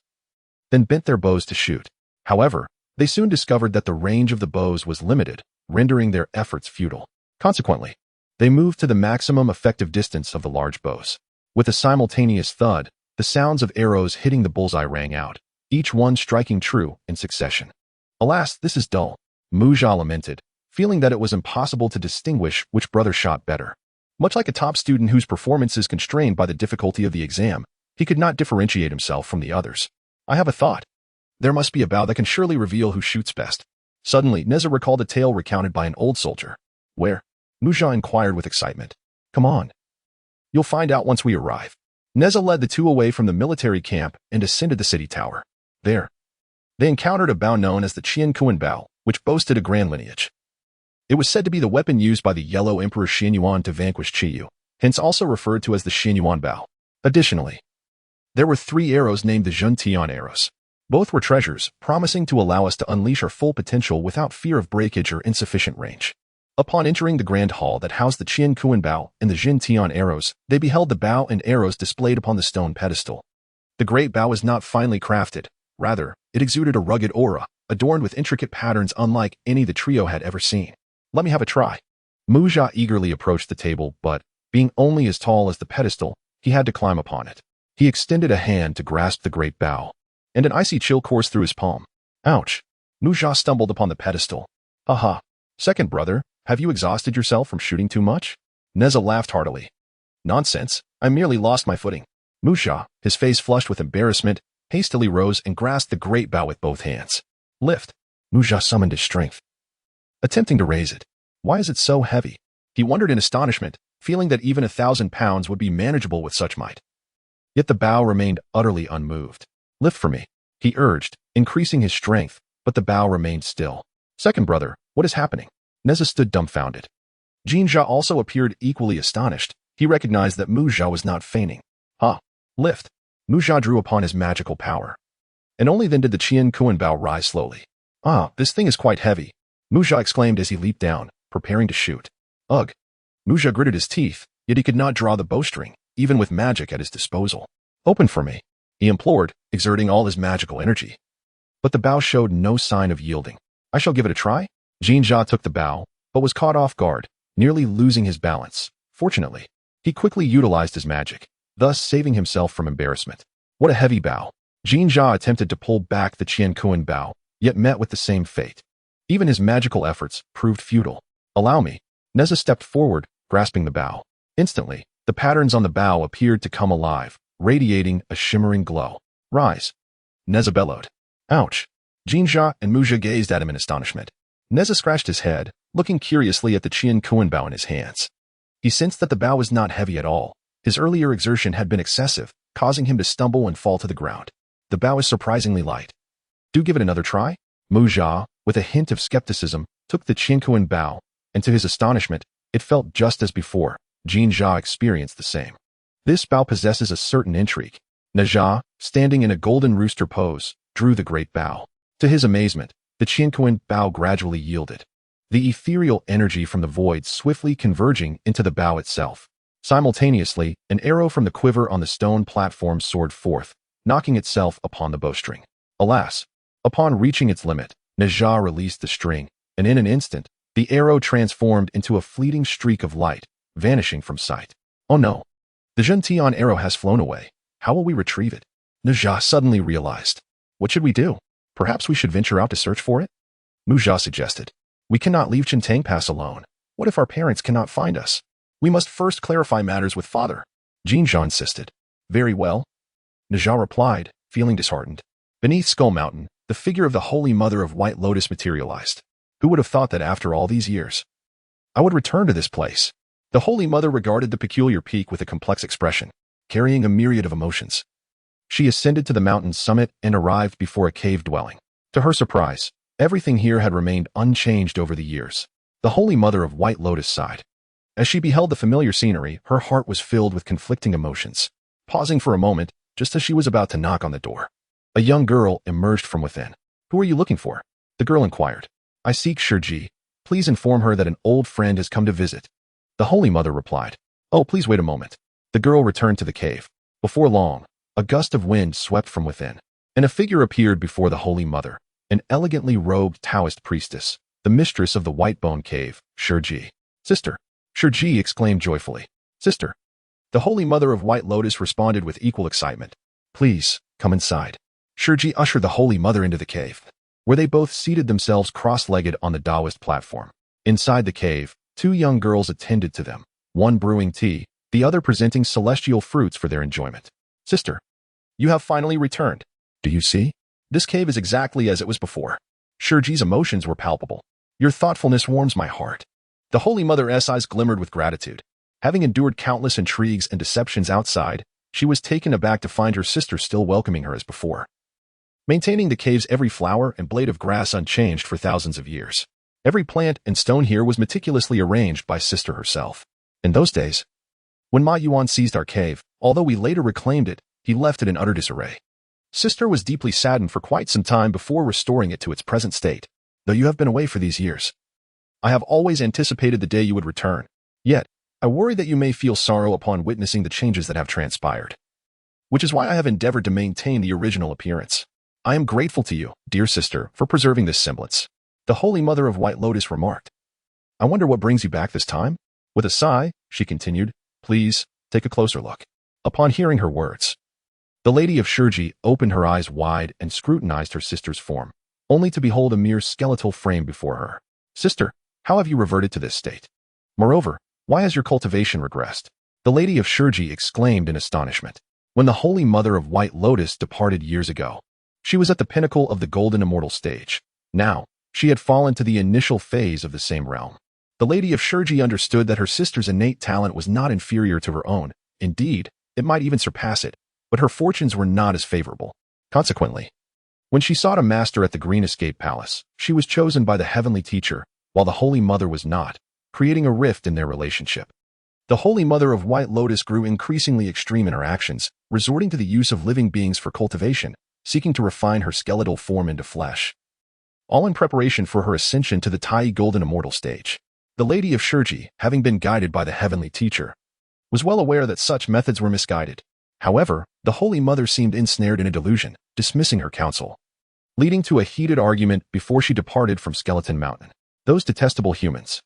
then bent their bows to shoot. However, they soon discovered that the range of the bows was limited, rendering their efforts futile. Consequently, they moved to the maximum effective distance of the large bows. With a simultaneous thud, the sounds of arrows hitting the bullseye rang out, each one striking true in succession. Alas, this is dull, Nezha lamented, feeling that it was impossible to distinguish which brother shot better. Much like a top student whose performance is constrained by the difficulty of the exam, he could not differentiate himself from the others. I have a thought. There must be a bow that can surely reveal who shoots best. Suddenly, Nezha recalled a tale recounted by an old soldier. Where? Nezha inquired with excitement. Come on. You'll find out once we arrive. Nezha led the 2 away from the military camp and ascended the city tower. There, they encountered a bow known as the Qiankuan bow, which boasted a grand lineage. It was said to be the weapon used by the Yellow Emperor Xianyuan to vanquish Qiyu, hence also referred to as the Xianyuan bow. Additionally, there were 3 arrows named the Zhentian arrows. Both were treasures, promising to allow us to unleash our full potential without fear of breakage or insufficient range. Upon entering the grand hall that housed the Qiankuan bow and the Zhentian arrows, they beheld the bow and arrows displayed upon the stone pedestal. The great bow was not finely crafted. Rather, it exuded a rugged aura, adorned with intricate patterns unlike any the trio had ever seen. Let me have a try. Nezha eagerly approached the table, but, being only as tall as the pedestal, he had to climb upon it. He extended a hand to grasp the great bow, and an icy chill coursed through his palm. Ouch! Nezha stumbled upon the pedestal. Haha. Second brother, have you exhausted yourself from shooting too much? Nezha laughed heartily. Nonsense, I merely lost my footing. Nezha, his face flushed with embarrassment, hastily rose and grasped the great bow with both hands. Lift. Nezha summoned his strength, attempting to raise it. Why is it so heavy? He wondered in astonishment, feeling that even 1,000 pounds would be manageable with such might. Yet the bow remained utterly unmoved. Lift for me, he urged, increasing his strength, but the bow remained still. Second brother, what is happening? Nezha stood dumbfounded. Jinja also appeared equally astonished. He recognized that Nezha was not feigning. Lift. Nezha drew upon his magical power. And only then did the Qiankuan bow rise slowly. This thing is quite heavy, Nezha exclaimed as he leaped down, preparing to shoot. Ugh. Nezha gritted his teeth, yet he could not draw the bowstring, even with magic at his disposal. Open for me, he implored, exerting all his magical energy. But the bow showed no sign of yielding. I shall give it a try. Jinja took the bow, but was caught off guard, nearly losing his balance. Fortunately, he quickly utilized his magic, thus saving himself from embarrassment. What a heavy bow. Jinja attempted to pull back the Qiankuan bow, yet met with the same fate. Even his magical efforts proved futile. Allow me. Nezha stepped forward, grasping the bow. Instantly, the patterns on the bow appeared to come alive, radiating a shimmering glow. Rise. Nezha bellowed. Ouch. Jinja and Nezha gazed at him in astonishment. Nezha scratched his head, looking curiously at the Qiankuan bow in his hands. He sensed that the bow was not heavy at all. His earlier exertion had been excessive, causing him to stumble and fall to the ground. The bow is surprisingly light. Do give it another try? Nezha, with a hint of skepticism, took the Qiankuan bow, and to his astonishment, it felt just as before. Jinja experienced the same. This bow possesses a certain intrigue. Nezha, standing in a golden rooster pose, drew the great bow. To his amazement, the Qiankuan bow gradually yielded, the ethereal energy from the void swiftly converging into the bow itself. Simultaneously, an arrow from the quiver on the stone platform soared forth, knocking itself upon the bowstring. Alas! Upon reaching its limit, Nezha released the string, and in an instant, the arrow transformed into a fleeting streak of light, vanishing from sight. Oh no! The Zhentian arrow has flown away. How will we retrieve it? Nezha suddenly realized. What should we do? Perhaps we should venture out to search for it? Nezha suggested. We cannot leave Chintang Pass alone. What if our parents cannot find us? We must first clarify matters with father, Jinzha insisted. Very well, Nezha replied, feeling disheartened. Beneath Skull Mountain, the figure of the Holy Mother of White Lotus materialized. Who would have thought that after all these years, I would return to this place? The Holy Mother regarded the peculiar peak with a complex expression, carrying a myriad of emotions. She ascended to the mountain's summit and arrived before a cave dwelling. To her surprise, everything here had remained unchanged over the years. The Holy Mother of White Lotus sighed. As she beheld the familiar scenery, her heart was filled with conflicting emotions. Pausing for a moment, just as she was about to knock on the door, a young girl emerged from within. Who are you looking for? The girl inquired. I seek Shiji. Please inform her that an old friend has come to visit. The Holy Mother replied. Oh, please wait a moment. The girl returned to the cave. Before long, a gust of wind swept from within, and a figure appeared before the Holy Mother, an elegantly robed Taoist priestess, the mistress of the White Bone Cave, Shiji. Sister. Shiji exclaimed joyfully. Sister. The Holy Mother of White Lotus responded with equal excitement. Please, come inside. Shiji ushered the Holy Mother into the cave, where they both seated themselves cross-legged on the Taoist platform. Inside the cave, two young girls attended to them, one brewing tea, the other presenting celestial fruits for their enjoyment. Sister, you have finally returned. Do you see? This cave is exactly as it was before. Shiji's emotions were palpable. Your thoughtfulness warms my heart. The Holy Mother's eyes glimmered with gratitude. Having endured countless intrigues and deceptions outside, she was taken aback to find her sister still welcoming her as before, maintaining the cave's every flower and blade of grass unchanged for thousands of years. Every plant and stone here was meticulously arranged by sister herself. In those days, when Ma Yuan seized our cave, although we later reclaimed it, he left it in utter disarray. Sister was deeply saddened for quite some time before restoring it to its present state. Though you have been away for these years, I have always anticipated the day you would return. Yet, I worry that you may feel sorrow upon witnessing the changes that have transpired, which is why I have endeavored to maintain the original appearance. I am grateful to you, dear sister, for preserving this semblance. The Holy Mother of White Lotus remarked. I wonder what brings you back this time? With a sigh, she continued, please, take a closer look. Upon hearing her words, the Lady of Shiji opened her eyes wide and scrutinized her sister's form, only to behold a mere skeletal frame before her. Sister, how have you reverted to this state? Moreover, why has your cultivation regressed? The Lady of Shiji exclaimed in astonishment. When the Holy Mother of White Lotus departed years ago, she was at the pinnacle of the Golden Immortal stage. Now, she had fallen to the initial phase of the same realm. The Lady of Shiji understood that her sister's innate talent was not inferior to her own. Indeed, it might even surpass it, but her fortunes were not as favorable. Consequently, when she sought a master at the Green Escape Palace, she was chosen by the Heavenly Teacher, while the Holy Mother was not, creating a rift in their relationship. The Holy Mother of White Lotus grew increasingly extreme in her actions, resorting to the use of living beings for cultivation, seeking to refine her skeletal form into flesh, all in preparation for her ascension to the Taiyi Golden Immortal stage. The Lady of Shiji, having been guided by the Heavenly Teacher, was well aware that such methods were misguided. However, the Holy Mother seemed ensnared in a delusion, dismissing her counsel, leading to a heated argument before she departed from Skeleton Mountain. Those detestable humans.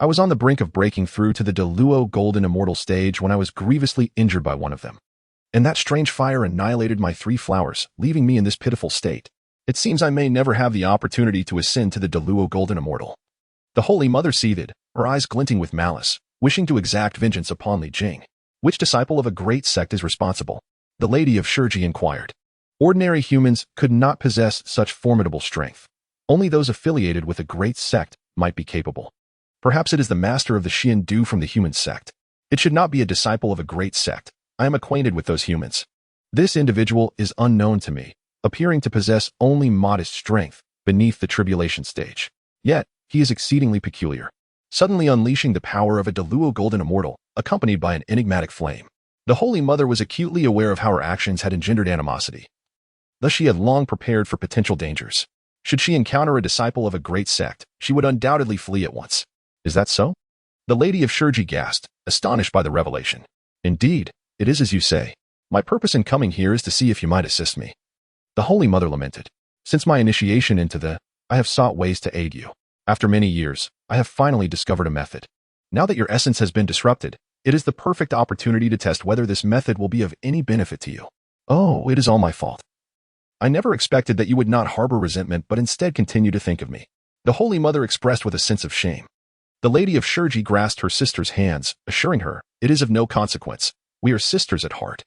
I was on the brink of breaking through to the Deluo Golden Immortal stage when I was grievously injured by one of them. And that strange fire annihilated my 3 flowers, leaving me in this pitiful state. It seems I may never have the opportunity to ascend to the Deluo Golden Immortal. The Holy Mother seethed, her eyes glinting with malice, wishing to exact vengeance upon Li Jing. Which disciple of a great sect is responsible? The Lady of Shiji inquired. Ordinary humans could not possess such formidable strength. Only those affiliated with a great sect might be capable. Perhaps it is the master of the Xian Du from the human sect. It should not be a disciple of a great sect. I am acquainted with those humans. This individual is unknown to me, appearing to possess only modest strength beneath the tribulation stage. Yet, he is exceedingly peculiar, suddenly unleashing the power of a Deluo Golden Immortal, accompanied by an enigmatic flame. The Holy Mother was acutely aware of how her actions had engendered animosity. Thus she had long prepared for potential dangers. Should she encounter a disciple of a great sect, she would undoubtedly flee at once. Is that so? The Lady of Shiji gasped, astonished by the revelation. Indeed, it is as you say. My purpose in coming here is to see if you might assist me. The Holy Mother lamented. Since my initiation into I have sought ways to aid you. After many years, I have finally discovered a method. Now that your essence has been disrupted, it is the perfect opportunity to test whether this method will be of any benefit to you. Oh, it is all my fault. I never expected that you would not harbor resentment but instead continue to think of me. The Holy Mother expressed with a sense of shame. The lady of Shiji grasped her sister's hands, assuring her, "It is of no consequence. We are sisters at heart.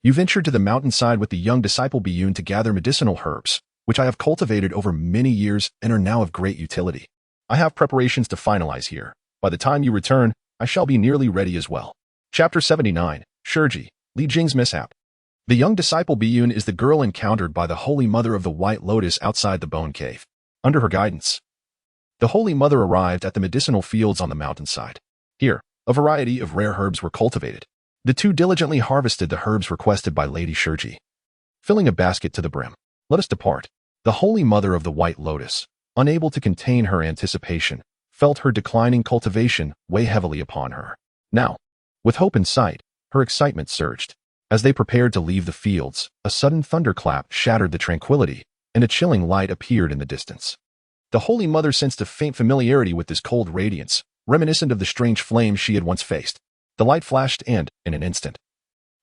You ventured to the mountainside with the young disciple Biyun to gather medicinal herbs, which I have cultivated over many years and are now of great utility. I have preparations to finalize here. By the time you return, I shall be nearly ready as well." Chapter 79, Shiji, Li Jing's Mishap. The young disciple Biyun is the girl encountered by the Holy Mother of the White Lotus outside the Bone Cave. Under her guidance, the Holy Mother arrived at the medicinal fields on the mountainside. Here, a variety of rare herbs were cultivated. The two diligently harvested the herbs requested by Lady Shiji, filling a basket to the brim. "Let us depart." The Holy Mother of the White Lotus, unable to contain her anticipation, felt her declining cultivation weigh heavily upon her. Now, with hope in sight, her excitement surged. As they prepared to leave the fields, a sudden thunderclap shattered the tranquility, and a chilling light appeared in the distance. The Holy Mother sensed a faint familiarity with this cold radiance, reminiscent of the strange flames she had once faced. The light flashed and, in an instant,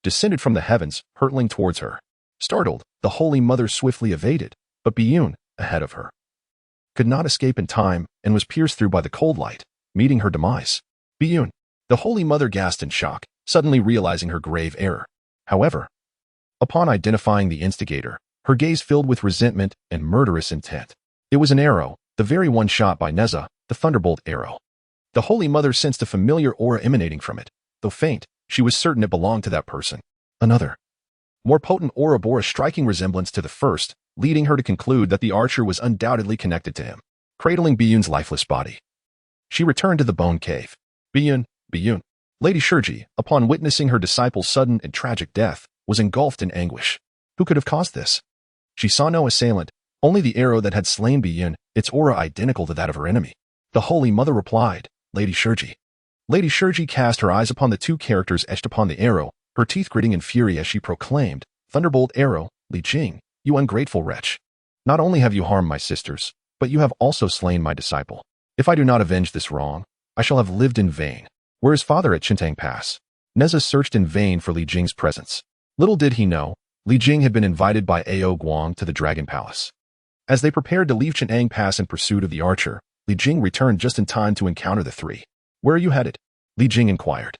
descended from the heavens, hurtling towards her. Startled, the Holy Mother swiftly evaded, but Biyun, ahead of her, could not escape in time and was pierced through by the cold light, meeting her demise. "Biyun!" The Holy Mother gasped in shock, suddenly realizing her grave error. However, upon identifying the instigator, her gaze filled with resentment and murderous intent. It was an arrow, the very one shot by Nezha, the thunderbolt arrow. The Holy Mother sensed a familiar aura emanating from it. Though faint, she was certain it belonged to that person. Another, more potent aura bore a striking resemblance to the first, leading her to conclude that the archer was undoubtedly connected to him. Cradling Biyun's lifeless body, she returned to the bone cave. Biyun. Lady Shiji, upon witnessing her disciple's sudden and tragic death, was engulfed in anguish. Who could have caused this? She saw no assailant, only the arrow that had slain Biyun, its aura identical to that of her enemy. The Holy Mother replied, "Lady Shiji." Lady Shiji cast her eyes upon the two characters etched upon the arrow, her teeth gritting in fury as she proclaimed, "Thunderbolt arrow, Li Jing, you ungrateful wretch. Not only have you harmed my sisters, but you have also slain my disciple. If I do not avenge this wrong, I shall have lived in vain." Where is father at Chintang Pass? Nezha searched in vain for Li Jing's presence. Little did he know, Li Jing had been invited by Ao Guang to the Dragon Palace. As they prepared to leave Chintang Pass in pursuit of the archer, Li Jing returned just in time to encounter the three. "Where are you headed?" Li Jing inquired.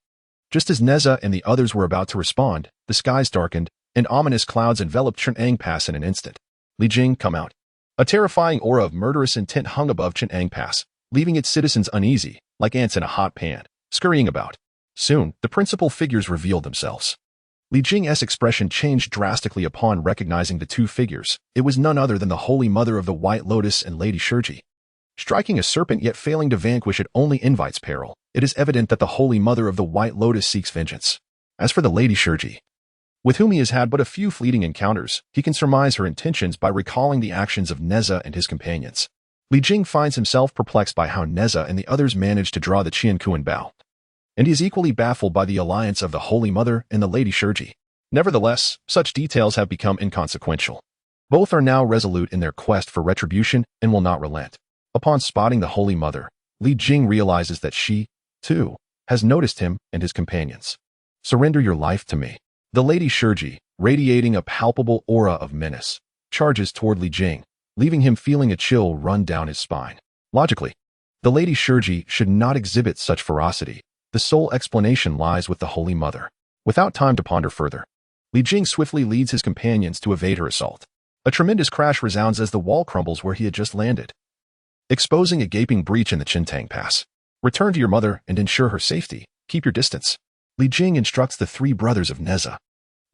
Just as Nezha and the others were about to respond, the skies darkened, and ominous clouds enveloped Chintang Pass in an instant. "Li Jing, come out." A terrifying aura of murderous intent hung above Chintang Pass, leaving its citizens uneasy, like ants in a hot pan, scurrying about. Soon, the principal figures revealed themselves. Li Jing's expression changed drastically upon recognizing the two figures. It was none other than the Holy Mother of the White Lotus and Lady Shiji. Striking a serpent yet failing to vanquish it only invites peril. It is evident that the Holy Mother of the White Lotus seeks vengeance. As for the Lady Shiji, with whom he has had but a few fleeting encounters, he can surmise her intentions by recalling the actions of Nezha and his companions. Li Jing finds himself perplexed by how Nezha and the others managed to draw the Qiankuan bow, and he is equally baffled by the alliance of the Holy Mother and the Lady Shiji. Nevertheless, such details have become inconsequential. Both are now resolute in their quest for retribution and will not relent. Upon spotting the Holy Mother, Li Jing realizes that she, too, has noticed him and his companions. "Surrender your life to me." The Lady Shiji, radiating a palpable aura of menace, charges toward Li Jing, leaving him feeling a chill run down his spine. Logically, the Lady Shiji should not exhibit such ferocity. The sole explanation lies with the Holy Mother. Without time to ponder further, Li Jing swiftly leads his companions to evade her assault. A tremendous crash resounds as the wall crumbles where he had just landed, exposing a gaping breach in the Chintang Pass. "Return to your mother and ensure her safety. Keep your distance." Li Jing instructs the three brothers of Nezha.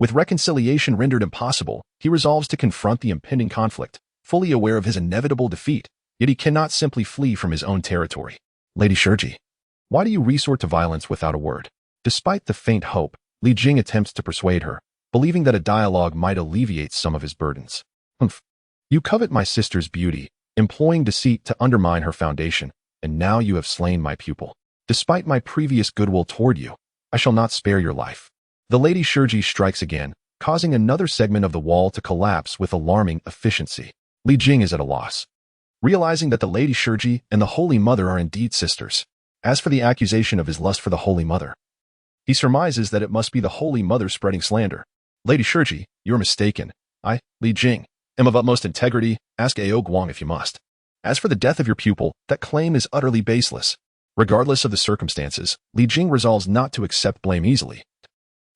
With reconciliation rendered impossible, he resolves to confront the impending conflict, fully aware of his inevitable defeat, yet he cannot simply flee from his own territory. "Lady Shiji, why do you resort to violence without a word?" Despite the faint hope, Li Jing attempts to persuade her, believing that a dialogue might alleviate some of his burdens. "Humph. You covet my sister's beauty, employing deceit to undermine her foundation, and now you have slain my pupil. Despite my previous goodwill toward you, I shall not spare your life." The Lady Shiji strikes again, causing another segment of the wall to collapse with alarming efficiency. Li Jing is at a loss, realizing that the Lady Shiji and the Holy Mother are indeed sisters. As for the accusation of his lust for the Holy Mother, he surmises that it must be the Holy Mother spreading slander. "Lady Shiji, you're mistaken. I, Li Jing, am of utmost integrity. Ask Ao Guang if you must. As for the death of your pupil, that claim is utterly baseless. Regardless of the circumstances, Li Jing resolves not to accept blame easily,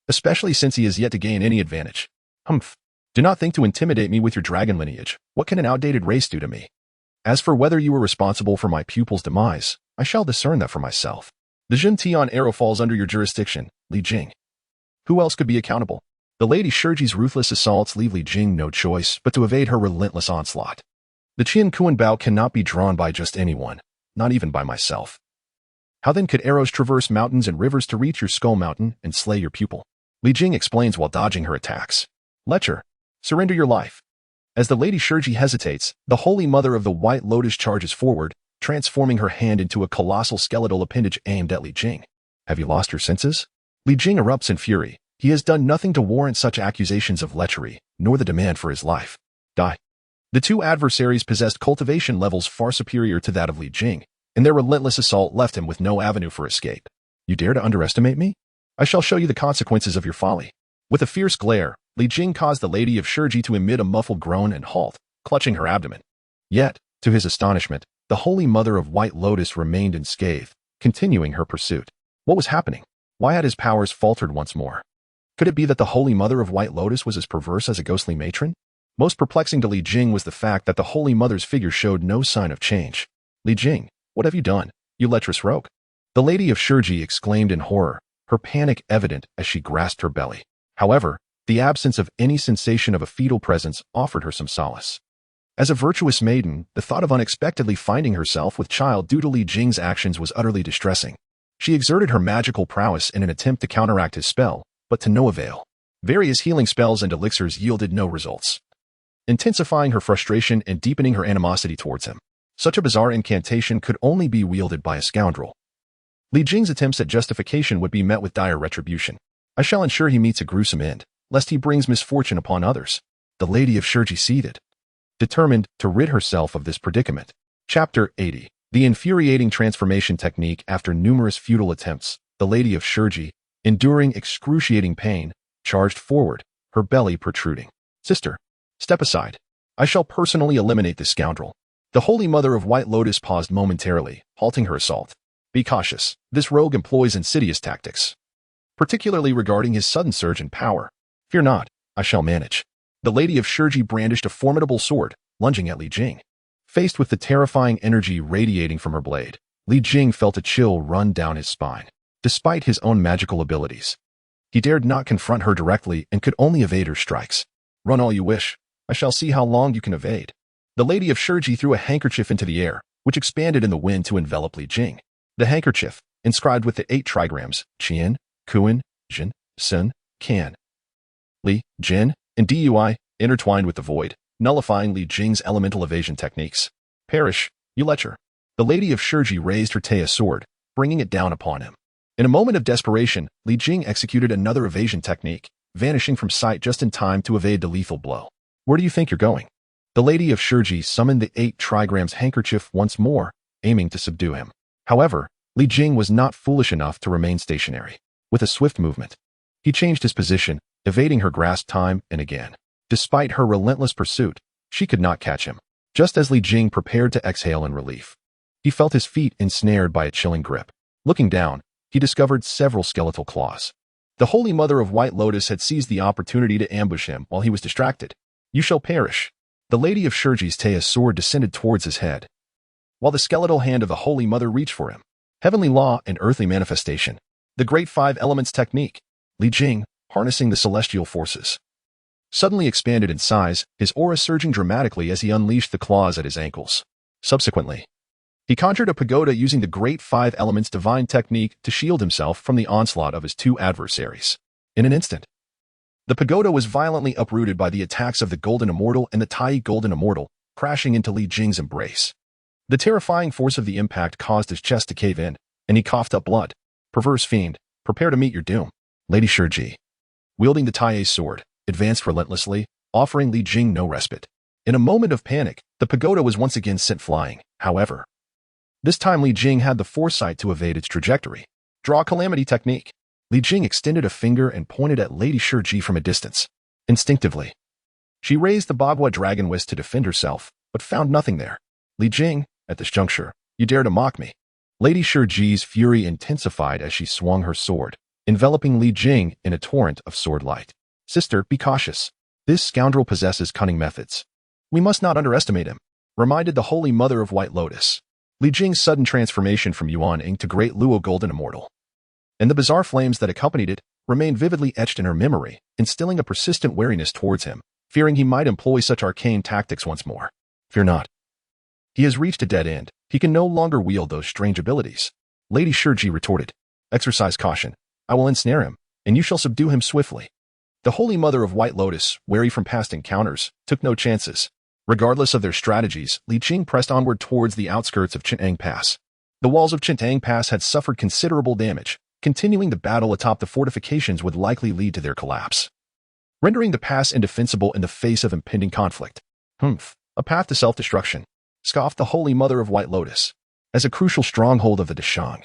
especially since he has yet to gain any advantage. Humph. Do not think to intimidate me with your dragon lineage. What can an outdated race do to me? As for whether you were responsible for my pupil's demise, I shall discern that for myself. The Jin Tian arrow falls under your jurisdiction, Li Jing. Who else could be accountable? The Lady Shiji's ruthless assaults leave Li Jing no choice but to evade her relentless onslaught. The Qian Kuan Bao cannot be drawn by just anyone, not even by myself. How then could arrows traverse mountains and rivers to reach your skull mountain and slay your pupil? Li Jing explains while dodging her attacks. Lecher, surrender your life. As the Lady Shiji hesitates, the Holy Mother of the White Lotus charges forward, transforming her hand into a colossal skeletal appendage aimed at Li Jing. Have you lost your senses? Li Jing erupts in fury. He has done nothing to warrant such accusations of lechery, nor the demand for his life. Die. The two adversaries possessed cultivation levels far superior to that of Li Jing, and their relentless assault left him with no avenue for escape. You dare to underestimate me? I shall show you the consequences of your folly. With a fierce glare, Li Jing caused the Lady of Shiji to emit a muffled groan and halt, clutching her abdomen. Yet, to his astonishment, the Holy Mother of White Lotus remained unscathed, continuing her pursuit. What was happening? Why had his powers faltered once more? Could it be that the Holy Mother of White Lotus was as perverse as a ghostly matron? Most perplexing to Li Jing was the fact that the Holy Mother's figure showed no sign of change. Li Jing, what have you done, you lecherous rogue? The Lady of Shiji exclaimed in horror, her panic evident as she grasped her belly. However, the absence of any sensation of a fetal presence offered her some solace. As a virtuous maiden, the thought of unexpectedly finding herself with child due to Li Jing's actions was utterly distressing. She exerted her magical prowess in an attempt to counteract his spell, but to no avail. Various healing spells and elixirs yielded no results, intensifying her frustration and deepening her animosity towards him. Such a bizarre incantation could only be wielded by a scoundrel. Li Jing's attempts at justification would be met with dire retribution. I shall ensure he meets a gruesome end, lest he brings misfortune upon others. The Lady of Shiji seethed, determined to rid herself of this predicament. Chapter 80. The infuriating transformation technique. After numerous futile attempts, the Lady of Shiji, enduring excruciating pain, charged forward, her belly protruding. Sister, step aside. I shall personally eliminate this scoundrel. The Holy Mother of White Lotus paused momentarily, halting her assault. Be cautious. This rogue employs insidious tactics, particularly regarding his sudden surge in power. Fear not, I shall manage. The Lady of Shiji brandished a formidable sword, lunging at Li Jing. Faced with the terrifying energy radiating from her blade, Li Jing felt a chill run down his spine. Despite his own magical abilities, he dared not confront her directly and could only evade her strikes. Run all you wish. I shall see how long you can evade. The Lady of Shiji threw a handkerchief into the air, which expanded in the wind to envelop Li Jing. The handkerchief, inscribed with the 8 trigrams, Qian, Kuan, Jin, Sun, Kan, Li, Jin, and Dui, intertwined with the void, nullifying Li Jing's elemental evasion techniques. Perish, you lecher. The Lady of Shiji raised her Taiyi sword, bringing it down upon him. In a moment of desperation, Li Jing executed another evasion technique, vanishing from sight just in time to evade the lethal blow. Where do you think you're going? The Lady of Shiji summoned the 8 trigrams handkerchief once more, aiming to subdue him. However, Li Jing was not foolish enough to remain stationary. With a swift movement, he changed his position, evading her grasp time and again. Despite her relentless pursuit, she could not catch him. Just as Li Jing prepared to exhale in relief, he felt his feet ensnared by a chilling grip. Looking down, he discovered several skeletal claws. The Holy Mother of White Lotus had seized the opportunity to ambush him while he was distracted. You shall perish. The Lady of Shiji's Taiyi sword descended towards his head, while the skeletal hand of the Holy Mother reached for him. Heavenly law and earthly manifestation. The Great 5 Elements technique. Li Jing, harnessing the celestial forces, suddenly expanded in size, his aura surging dramatically as he unleashed the claws at his ankles. Subsequently, he conjured a pagoda using the Great 5 Elements divine technique to shield himself from the onslaught of his 2 adversaries. In an instant, the pagoda was violently uprooted by the attacks of the Golden Immortal and the Taiyi Golden Immortal, crashing into Li Jing's embrace. The terrifying force of the impact caused his chest to cave in, and he coughed up blood. Perverse fiend, prepare to meet your doom. Lady Shiji, wielding the Taiyi sword, advanced relentlessly, offering Li Jing no respite. In a moment of panic, the pagoda was once again sent flying. However, this time Li Jing had the foresight to evade its trajectory. Draw calamity technique. Li Jing extended a finger and pointed at Lady Shiji from a distance. Instinctively, she raised the Bagua Dragon Whisk to defend herself, but found nothing there. Li Jing, at this juncture, you dare to mock me. Lady Shiji's fury intensified as she swung her sword, enveloping Li Jing in a torrent of sword light. Sister, be cautious. This scoundrel possesses cunning methods. We must not underestimate him, reminded the Holy Mother of White Lotus. Li Jing's sudden transformation from Yuan Ing to Great Luo Golden Immortal, and the bizarre flames that accompanied it, remained vividly etched in her memory, instilling a persistent wariness towards him, fearing he might employ such arcane tactics once more. Fear not. He has reached a dead end. He can no longer wield those strange abilities. Lady Shiji retorted. Exercise caution. I will ensnare him, and you shall subdue him swiftly. The Holy Mother of White Lotus, wary from past encounters, took no chances. Regardless of their strategies, Li Jing pressed onward towards the outskirts of Chintang Pass. The walls of Chintang Pass had suffered considerable damage. Continuing the battle atop the fortifications would likely lead to their collapse, rendering the pass indefensible in the face of impending conflict. A path to self-destruction, scoffed the Holy Mother of White Lotus. As a crucial stronghold of the Deshang,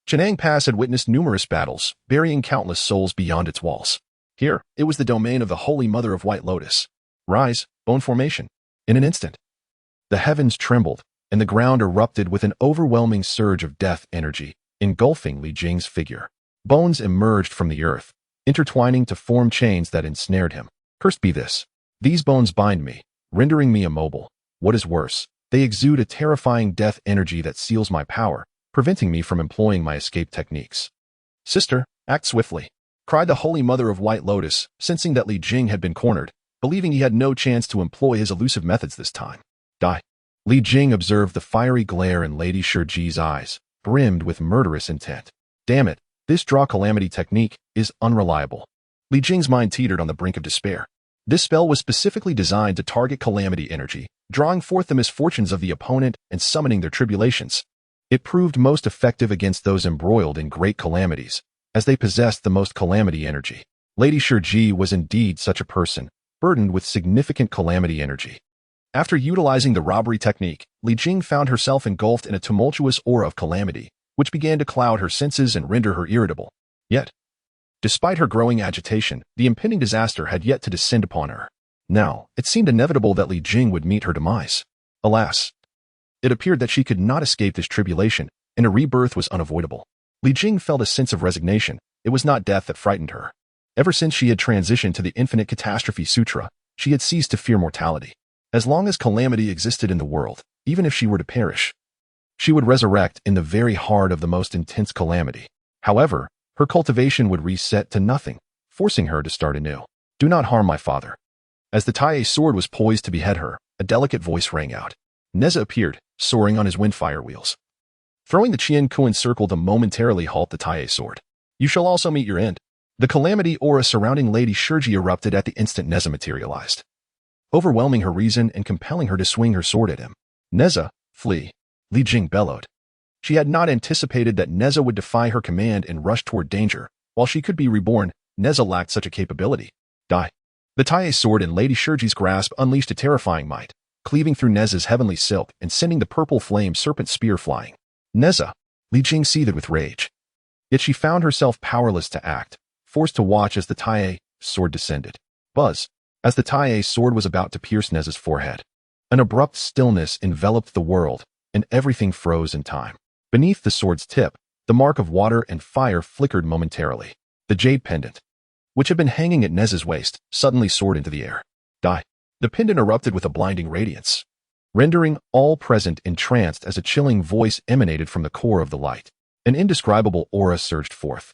Chintang Pass had witnessed numerous battles, burying countless souls beyond its walls. Here, it was the domain of the Holy Mother of White Lotus. Rise, bone formation. In an instant, the heavens trembled, and the ground erupted with an overwhelming surge of death energy, engulfing Li Jing's figure. Bones emerged from the earth, intertwining to form chains that ensnared him. Cursed be this. These bones bind me, rendering me immobile. What is worse, they exude a terrifying death energy that seals my power, preventing me from employing my escape techniques. Sister, act swiftly, cried the Holy Mother of White Lotus, sensing that Li Jing had been cornered, believing he had no chance to employ his elusive methods this time. Die. Li Jing observed the fiery glare in Lady Shiji's eyes, brimmed with murderous intent. Damn it, this draw calamity technique is unreliable. Li Jing's mind teetered on the brink of despair. This spell was specifically designed to target calamity energy, drawing forth the misfortunes of the opponent and summoning their tribulations. It proved most effective against those embroiled in great calamities, as they possessed the most calamity energy. Lady Shiji was indeed such a person, burdened with significant calamity energy. After utilizing the robbery technique, Li Jing found herself engulfed in a tumultuous aura of calamity, which began to cloud her senses and render her irritable. Yet, despite her growing agitation, the impending disaster had yet to descend upon her. Now, it seemed inevitable that Li Jing would meet her demise. Alas, it appeared that she could not escape this tribulation, and a rebirth was unavoidable. Li Jing felt a sense of resignation. It was not death that frightened her. Ever since she had transitioned to the Infinite Catastrophe Sutra, she had ceased to fear mortality. As long as calamity existed in the world, even if she were to perish, she would resurrect in the very heart of the most intense calamity. However, her cultivation would reset to nothing, forcing her to start anew. Do not harm my father. As the Taiyi sword was poised to behead her, a delicate voice rang out. Nezha appeared, soaring on his windfire wheels. Throwing the Qian Kuan circle to momentarily halt the Taiyi sword. You shall also meet your end. The calamity aura surrounding Lady Shiji erupted at the instant Nezha materialized, overwhelming her reason and compelling her to swing her sword at him. Nezha, flee, Li Jing bellowed. She had not anticipated that Nezha would defy her command and rush toward danger. While she could be reborn, Nezha lacked such a capability. Die. The Taiyi sword in Lady Shiji's grasp unleashed a terrifying might, cleaving through Nezha's heavenly silk and sending the purple flame serpent spear flying. Nezha, Li Jing seethed with rage. Yet she found herself powerless to act, forced to watch as the Taiyi sword descended. Buzz. As the Taiyi sword was about to pierce Nezha's forehead, an abrupt stillness enveloped the world, and everything froze in time. Beneath the sword's tip, the mark of water and fire flickered momentarily. The jade pendant, which had been hanging at Nezha's waist, suddenly soared into the air. Die. The pendant erupted with a blinding radiance, rendering all present entranced as a chilling voice emanated from the core of the light. An indescribable aura surged forth,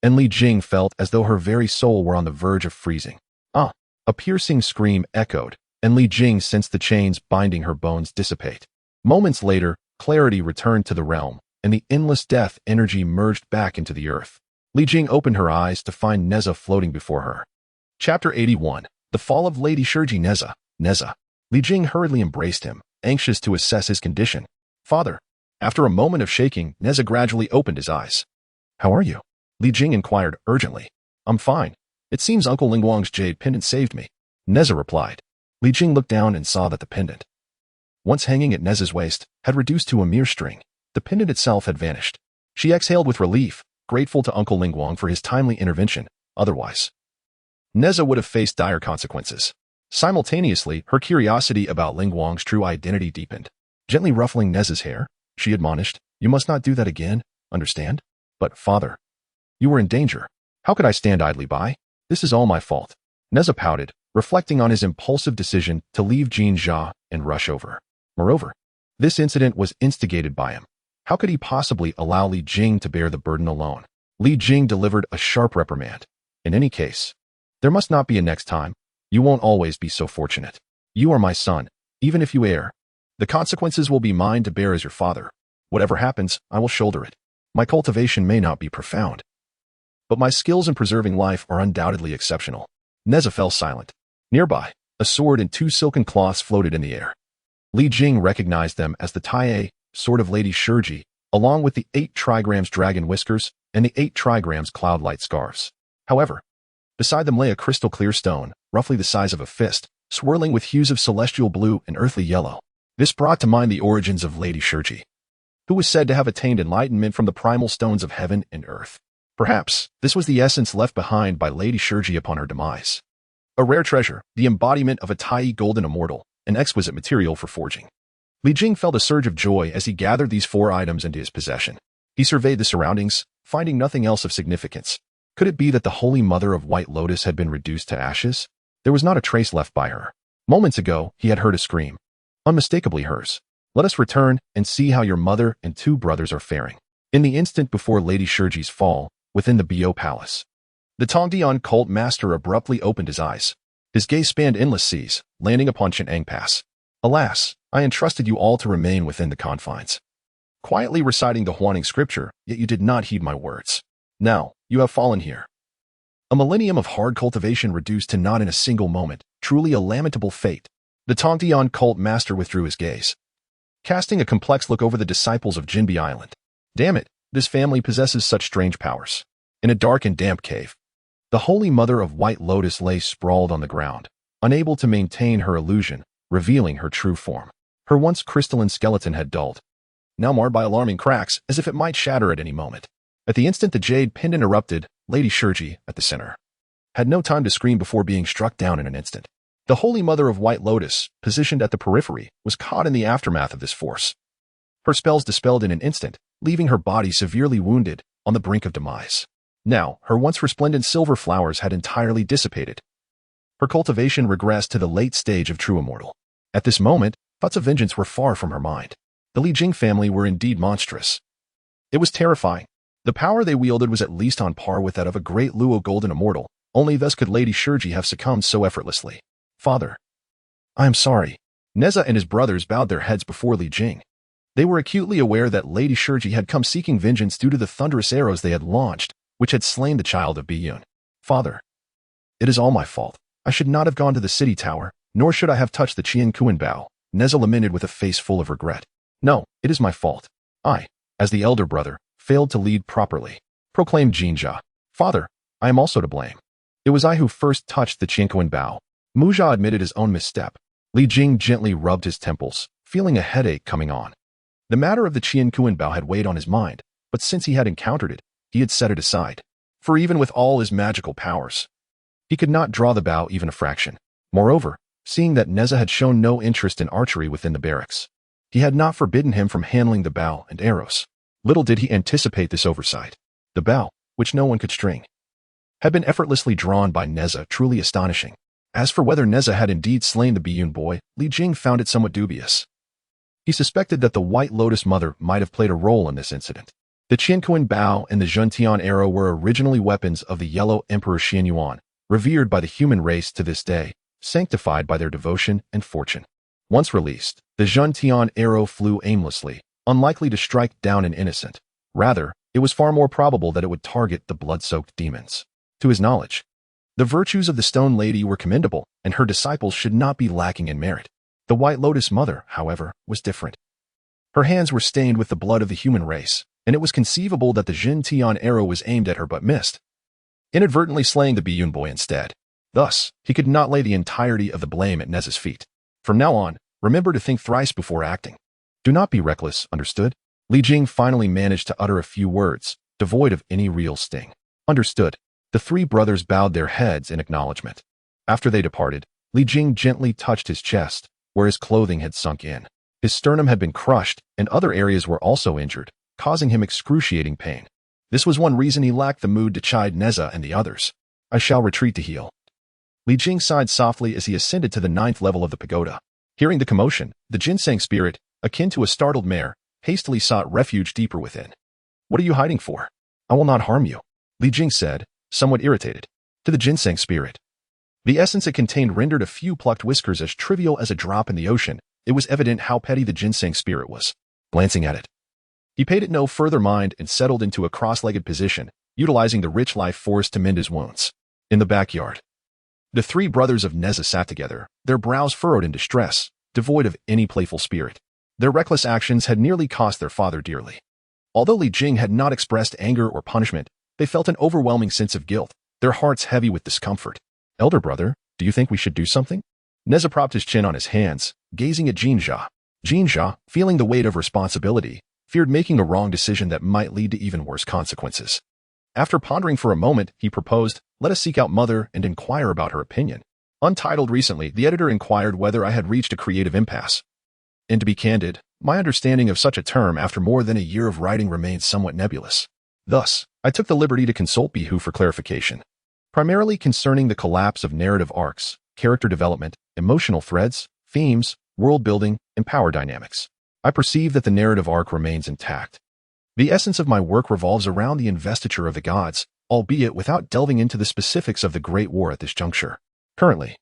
and Li Jing felt as though her very soul were on the verge of freezing. A piercing scream echoed, and Li Jing sensed the chains binding her bones dissipate. Moments later, clarity returned to the realm, and the endless death energy merged back into the earth. Li Jing opened her eyes to find Nezha floating before her. Chapter 81. The Fall of Lady Shiji. Nezha. Nezha. Li Jing hurriedly embraced him, anxious to assess his condition. Father. After a moment of shaking, Nezha gradually opened his eyes. How are you? Li Jing inquired urgently. I'm fine. It seems Uncle Lingguang's jade pendant saved me. Nezha replied. Li Jing looked down and saw that the pendant, once hanging at Nezha's waist, had reduced to a mere string. The pendant itself had vanished. She exhaled with relief, grateful to Uncle Lingguang for his timely intervention. Otherwise, Nezha would have faced dire consequences. Simultaneously, her curiosity about Lingguang's true identity deepened. Gently ruffling Nezha's hair, she admonished, You must not do that again, understand? But, father, you were in danger. How could I stand idly by? This is all my fault. Nezha pouted, reflecting on his impulsive decision to leave Nezha and rush over. Moreover, this incident was instigated by him. How could he possibly allow Li Jing to bear the burden alone? Li Jing delivered a sharp reprimand. In any case, there must not be a next time. You won't always be so fortunate. You are my son. Even if you err, the consequences will be mine to bear as your father. Whatever happens, I will shoulder it. My cultivation may not be profound, but my skills in preserving life are undoubtedly exceptional. Nezha fell silent. Nearby, a sword and 2 silken cloths floated in the air. Li Jing recognized them as the Taiyi, sword of Lady Shiji, along with the 8 trigrams dragon whiskers and the 8 trigrams cloudlight scarves. However, beside them lay a crystal-clear stone, roughly the size of a fist, swirling with hues of celestial blue and earthly yellow. This brought to mind the origins of Lady Shiji, who was said to have attained enlightenment from the primal stones of heaven and earth. Perhaps this was the essence left behind by Lady Shiji upon her demise. A rare treasure, the embodiment of a Taiyi golden immortal, an exquisite material for forging. Li Jing felt a surge of joy as he gathered these 4 items into his possession. He surveyed the surroundings, finding nothing else of significance. Could it be that the Holy Mother of White Lotus had been reduced to ashes? There was not a trace left by her. Moments ago, he had heard a scream. Unmistakably hers. Let us return and see how your mother and 2 brothers are faring. In the instant before Lady Shiji's fall, within the Bo Palace, the Tongdian cult master abruptly opened his eyes. His gaze spanned endless seas, landing upon Ch'eng Pass. Alas, I entrusted you all to remain within the confines. Quietly reciting the Huaning scripture, yet you did not heed my words. Now, you have fallen here. A millennium of hard cultivation reduced to naught in a single moment, truly a lamentable fate. The Tongdian cult master withdrew his gaze, casting a complex look over the disciples of Jinbi Island. Damn it, this family possesses such strange powers. In a dark and damp cave, the Holy Mother of White Lotus lay sprawled on the ground, unable to maintain her illusion, revealing her true form. Her once crystalline skeleton had dulled, now marred by alarming cracks as if it might shatter at any moment. At the instant the jade pendant erupted, Lady Shiji, at the center, had no time to scream before being struck down in an instant. The Holy Mother of White Lotus, positioned at the periphery, was caught in the aftermath of this force. Her spells dispelled in an instant, leaving her body severely wounded, on the brink of demise. Now, her once resplendent silver flowers had entirely dissipated. Her cultivation regressed to the late stage of true immortal. At this moment, thoughts of vengeance were far from her mind. The Li Jing family were indeed monstrous. It was terrifying. The power they wielded was at least on par with that of a great Luo golden immortal, only thus could Lady Shiji have succumbed so effortlessly. Father, I am sorry. Nezha and his brothers bowed their heads before Li Jing. They were acutely aware that Lady Shiji had come seeking vengeance due to the thunderous arrows they had launched, which had slain the child of Biyun. Father, it is all my fault. I should not have gone to the city tower, nor should I have touched the Qian Kuan Bao. Nezha lamented with a face full of regret. No, it is my fault. I, as the elder brother, failed to lead properly, proclaimed Jinja. Father, I am also to blame. It was I who first touched the Qian Kuan Bao. Muzha admitted his own misstep. Li Jing gently rubbed his temples, feeling a headache coming on. The matter of the Qian Kuan Bao had weighed on his mind, but since he had encountered it, he had set it aside. For even with all his magical powers, he could not draw the bow even a fraction. Moreover, seeing that Nezha had shown no interest in archery within the barracks, he had not forbidden him from handling the bow and arrows. Little did he anticipate this oversight. The bow, which no one could string, had been effortlessly drawn by Nezha, truly astonishing. As for whether Nezha had indeed slain the Biyun boy, Li Jing found it somewhat dubious. He suspected that the White Lotus Mother might have played a role in this incident. The Qiankuan Bao and the Zhentian arrow were originally weapons of the Yellow Emperor Xianyuan, revered by the human race to this day, sanctified by their devotion and fortune. Once released, the Zhentian arrow flew aimlessly, unlikely to strike down an innocent. Rather, it was far more probable that it would target the blood-soaked demons. To his knowledge, the virtues of the Stone Lady were commendable, and her disciples should not be lacking in merit. The White Lotus Mother, however, was different. Her hands were stained with the blood of the human race, and it was conceivable that the Zhentian arrow was aimed at her but missed, inadvertently slaying the Biyun boy instead. Thus, he could not lay the entirety of the blame at Nezha's feet. From now on, remember to think thrice before acting. Do not be reckless, understood? Li Jing finally managed to utter a few words, devoid of any real sting. Understood. The 3 brothers bowed their heads in acknowledgement. After they departed, Li Jing gently touched his chest, where his clothing had sunk in. His sternum had been crushed, and other areas were also injured, causing him excruciating pain. This was one reason he lacked the mood to chide Nezha and the others. I shall retreat to heal. Li Jing sighed softly as he ascended to the 9th level of the pagoda. Hearing the commotion, the ginseng spirit, akin to a startled mare, hastily sought refuge deeper within. What are you hiding for? I will not harm you, Li Jing said, somewhat irritated. To the ginseng spirit. The essence it contained rendered a few plucked whiskers as trivial as a drop in the ocean. It was evident how petty the ginseng spirit was. Glancing at it, he paid it no further mind and settled into a cross-legged position, utilizing the rich life force to mend his wounds. In the backyard, the 3 brothers of Nezha sat together, their brows furrowed in distress, devoid of any playful spirit. Their reckless actions had nearly cost their father dearly. Although Li Jing had not expressed anger or punishment, they felt an overwhelming sense of guilt, their hearts heavy with discomfort. Elder brother, do you think we should do something? Nezha propped his chin on his hands, gazing at Jinja. Jinja, feeling the weight of responsibility, feared making a wrong decision that might lead to even worse consequences. After pondering for a moment, he proposed, let us seek out Mother and inquire about her opinion. Untitled recently, the editor inquired whether I had reached a creative impasse. And to be candid, my understanding of such a term after more than a year of writing remains somewhat nebulous. Thus, I took the liberty to consult Bihu for clarification, primarily concerning the collapse of narrative arcs, character development, emotional threads, themes, world building, and power dynamics. I perceive that the narrative arc remains intact. The essence of my work revolves around the investiture of the gods, albeit without delving into the specifics of the Great War at this juncture. Currently,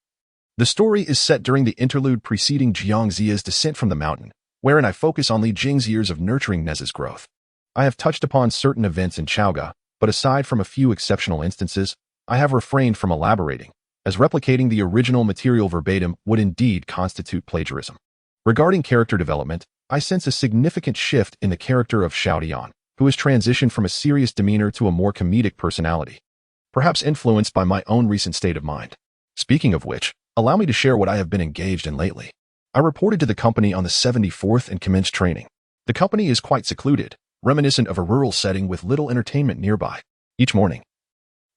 the story is set during the interlude preceding Jiangxia's descent from the mountain, wherein I focus on Li Jing's years of nurturing Nezha's growth. I have touched upon certain events in Chaoga, but aside from a few exceptional instances, I have refrained from elaborating, as replicating the original material verbatim would indeed constitute plagiarism. Regarding character development, I sense a significant shift in the character of Xiaodian, who has transitioned from a serious demeanor to a more comedic personality, perhaps influenced by my own recent state of mind. Speaking of which, allow me to share what I have been engaged in lately. I reported to the company on the 74th and commenced training. The company is quite secluded, reminiscent of a rural setting with little entertainment nearby. Each morning,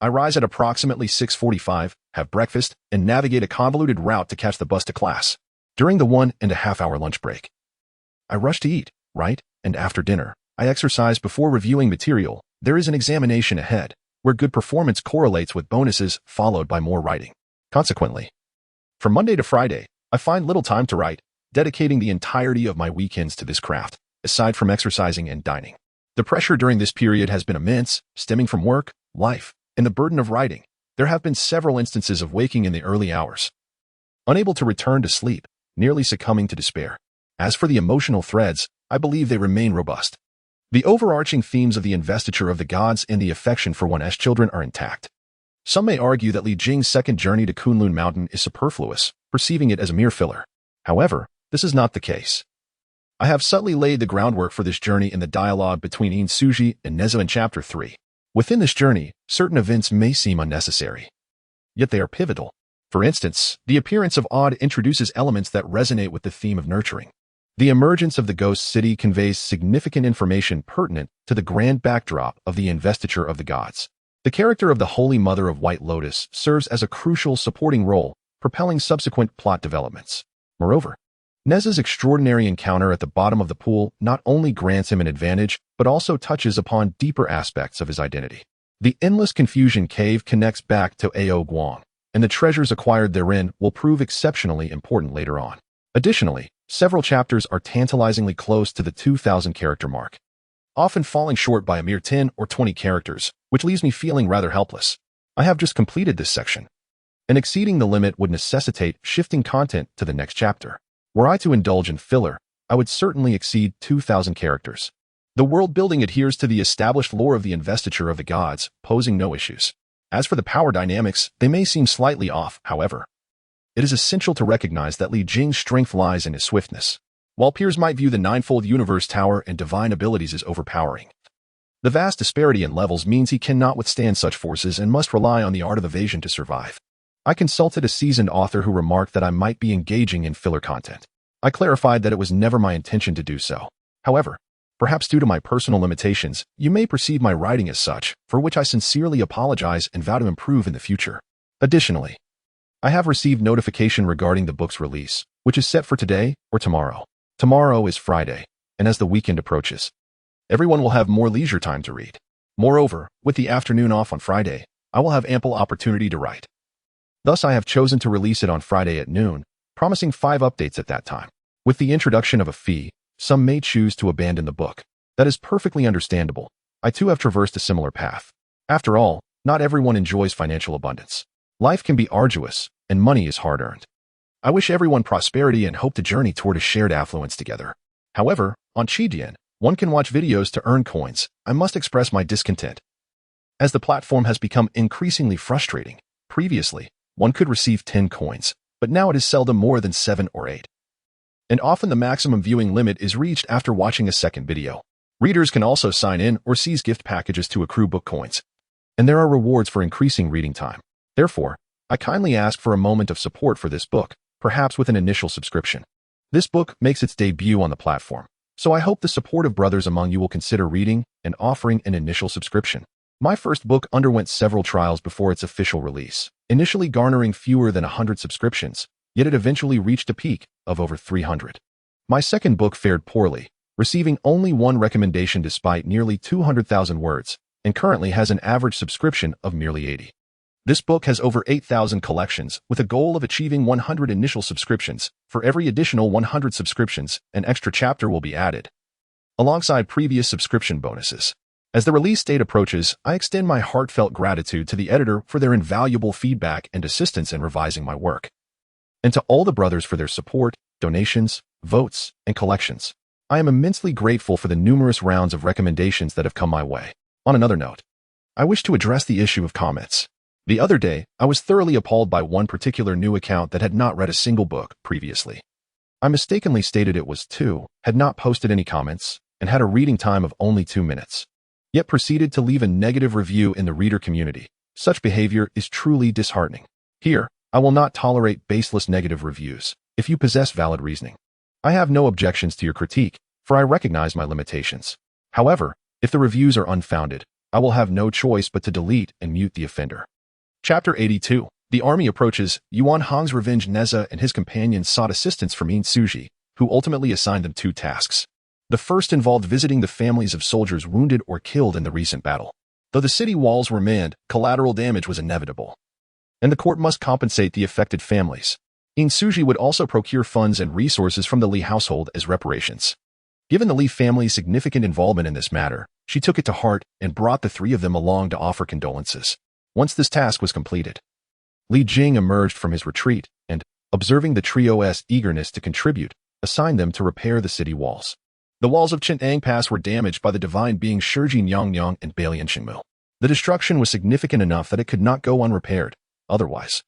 I rise at approximately 6:45, have breakfast, and navigate a convoluted route to catch the bus to class. During the 1.5-hour lunch break, I rush to eat, write, and after dinner, I exercise before reviewing material. There is an examination ahead, where good performance correlates with bonuses followed by more writing. Consequently, from Monday to Friday, I find little time to write, dedicating the entirety of my weekends to this craft, aside from exercising and dining. The pressure during this period has been immense, stemming from work, life, and the burden of writing. There have been several instances of waking in the early hours, unable to return to sleep, nearly succumbing to despair. As for the emotional threads, I believe they remain robust. The overarching themes of the investiture of the gods and the affection for one's children are intact. Some may argue that Li Jing's second journey to Kunlun Mountain is superfluous, perceiving it as a mere filler. However, this is not the case. I have subtly laid the groundwork for this journey in the dialogue between In Suji and Nezha in Chapter 3. Within this journey, certain events may seem unnecessary, yet they are pivotal. For instance, the appearance of Odd introduces elements that resonate with the theme of nurturing. The emergence of the ghost city conveys significant information pertinent to the grand backdrop of the investiture of the gods. The character of the Holy Mother of White Lotus serves as a crucial supporting role, propelling subsequent plot developments. Moreover, Nezha's extraordinary encounter at the bottom of the pool not only grants him an advantage, but also touches upon deeper aspects of his identity. The endless confusion cave connects back to Ao Guang, and the treasures acquired therein will prove exceptionally important later on. Additionally, several chapters are tantalizingly close to the 2,000 character mark, often falling short by a mere 10 or 20 characters, which leaves me feeling rather helpless. I have just completed this section, and exceeding the limit would necessitate shifting content to the next chapter. Were I to indulge in filler, I would certainly exceed 2,000 characters. The world building adheres to the established lore of the investiture of the gods, posing no issues. As for the power dynamics, they may seem slightly off, however. It is essential to recognize that Li Jing's strength lies in his swiftness, while peers might view the ninefold universe tower and divine abilities as overpowering. The vast disparity in levels means he cannot withstand such forces and must rely on the art of evasion to survive. I consulted a seasoned author who remarked that I might be engaging in filler content. I clarified that it was never my intention to do so. However, perhaps due to my personal limitations, you may perceive my writing as such, for which I sincerely apologize and vow to improve in the future. Additionally, I have received notification regarding the book's release, which is set for today or tomorrow. Tomorrow is Friday, and as the weekend approaches, Everyone will have more leisure time to read. Moreover, with the afternoon off on Friday, I will have ample opportunity to write. Thus, I have chosen to release it on Friday at noon, promising 5 updates at that time. With the introduction of a fee, some may choose to abandon the book. That is perfectly understandable. I too have traversed a similar path. After all, not everyone enjoys financial abundance. Life can be arduous, and money is hard-earned. I wish everyone prosperity and hope to journey toward a shared affluence together. However, on Qidian, one can watch videos to earn coins. I must express my discontent, as the platform has become increasingly frustrating. Previously, one could receive 10 coins, but now it is seldom more than 7 or 8. And often the maximum viewing limit is reached after watching a second video. Readers can also sign in or seize gift packages to accrue book coins. And there are rewards for increasing reading time. Therefore, I kindly ask for a moment of support for this book, perhaps with an initial subscription. This book makes its debut on the platform, so I hope the supportive brothers among you will consider reading and offering an initial subscription. My first book underwent several trials before its official release, initially garnering fewer than 100 subscriptions, yet it eventually reached a peak of over 300. My second book fared poorly, receiving only 1 recommendation despite nearly 200,000 words, and currently has an average subscription of merely 80. This book has over 8,000 collections, with a goal of achieving 100 initial subscriptions. For every additional 100 subscriptions, an extra chapter will be added, alongside previous subscription bonuses. As the release date approaches, I extend my heartfelt gratitude to the editor for their invaluable feedback and assistance in revising my work, and to all the brothers for their support, donations, votes, and collections. I am immensely grateful for the numerous rounds of recommendations that have come my way. On another note, I wish to address the issue of comments. The other day, I was thoroughly appalled by one particular new account that had not read a single book previously. I mistakenly stated it was 2, had not posted any comments, and had a reading time of only 2 minutes, yet proceeded to leave a negative review in the reader community. Such behavior is truly disheartening. Here, I will not tolerate baseless negative reviews, if you possess valid reasoning. I have no objections to your critique, for I recognize my limitations. However, if the reviews are unfounded, I will have no choice but to delete and mute the offender. Chapter 82. The army approaches. Yuan Hong's revenge. Nezha and his companions sought assistance from Yin Suji, who ultimately assigned them 2 tasks. The first involved visiting the families of soldiers wounded or killed in the recent battle. Though the city walls were manned, collateral damage was inevitable, and the court must compensate the affected families. Yin Suji would also procure funds and resources from the Li household as reparations. Given the Li family's significant involvement in this matter, she took it to heart and brought the 3 of them along to offer condolences. Once this task was completed, Li Jing emerged from his retreat and, observing the trio's eagerness to contribute, assigned them to repair the city walls. The walls of Chintang Pass were damaged by the divine beings Shijin Yangyang and Balian Xingmu. The destruction was significant enough that it could not go unrepaired. Otherwise,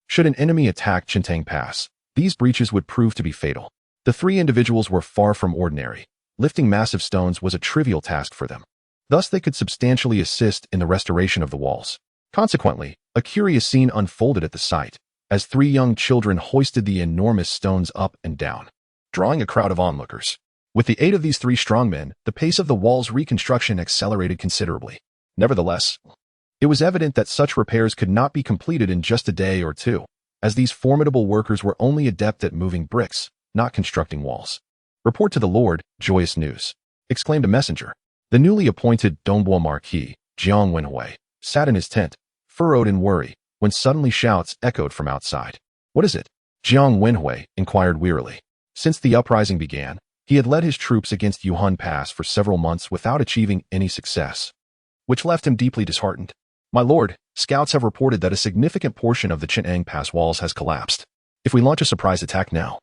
should an enemy attack Chintang Pass, these breaches would prove to be fatal. The 3 individuals were far from ordinary. Lifting massive stones was a trivial task for them. Thus, they could substantially assist in the restoration of the walls. Consequently, a curious scene unfolded at the site, as 3 young children hoisted the enormous stones up and down, drawing a crowd of onlookers. With the aid of these 3 strong men, the pace of the wall's reconstruction accelerated considerably. Nevertheless, it was evident that such repairs could not be completed in just a day or 2, as these formidable workers were only adept at moving bricks, not constructing walls. "Report to the Lord, joyous news," exclaimed a messenger. The newly appointed Dongbo Marquis, Jiang Wenhui, sat in his tent, furrowed in worry, when suddenly shouts echoed from outside. "What is it?" Jiang Wenhui inquired wearily. Since the uprising began, he had led his troops against Yuhan Pass for several months without achieving any success, which left him deeply disheartened. "My lord, scouts have reported that a significant portion of the Chintang Pass walls has collapsed. If we launch a surprise attack now,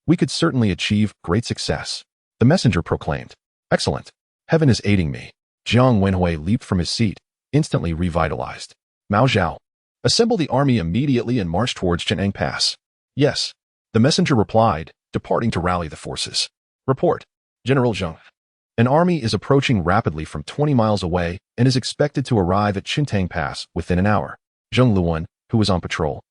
we could certainly achieve great success," the messenger proclaimed. "Excellent. Heaven is aiding me." Jiang Wenhui leaped from his seat, instantly revitalized. "Mao Zhao, assemble the army immediately and march towards Chintang Pass." "Yes," the messenger replied, departing to rally the forces. "Report, General Zheng. An army is approaching rapidly from 20 miles away and is expected to arrive at Chintang Pass within an hour." Zheng Luan, who was on patrol,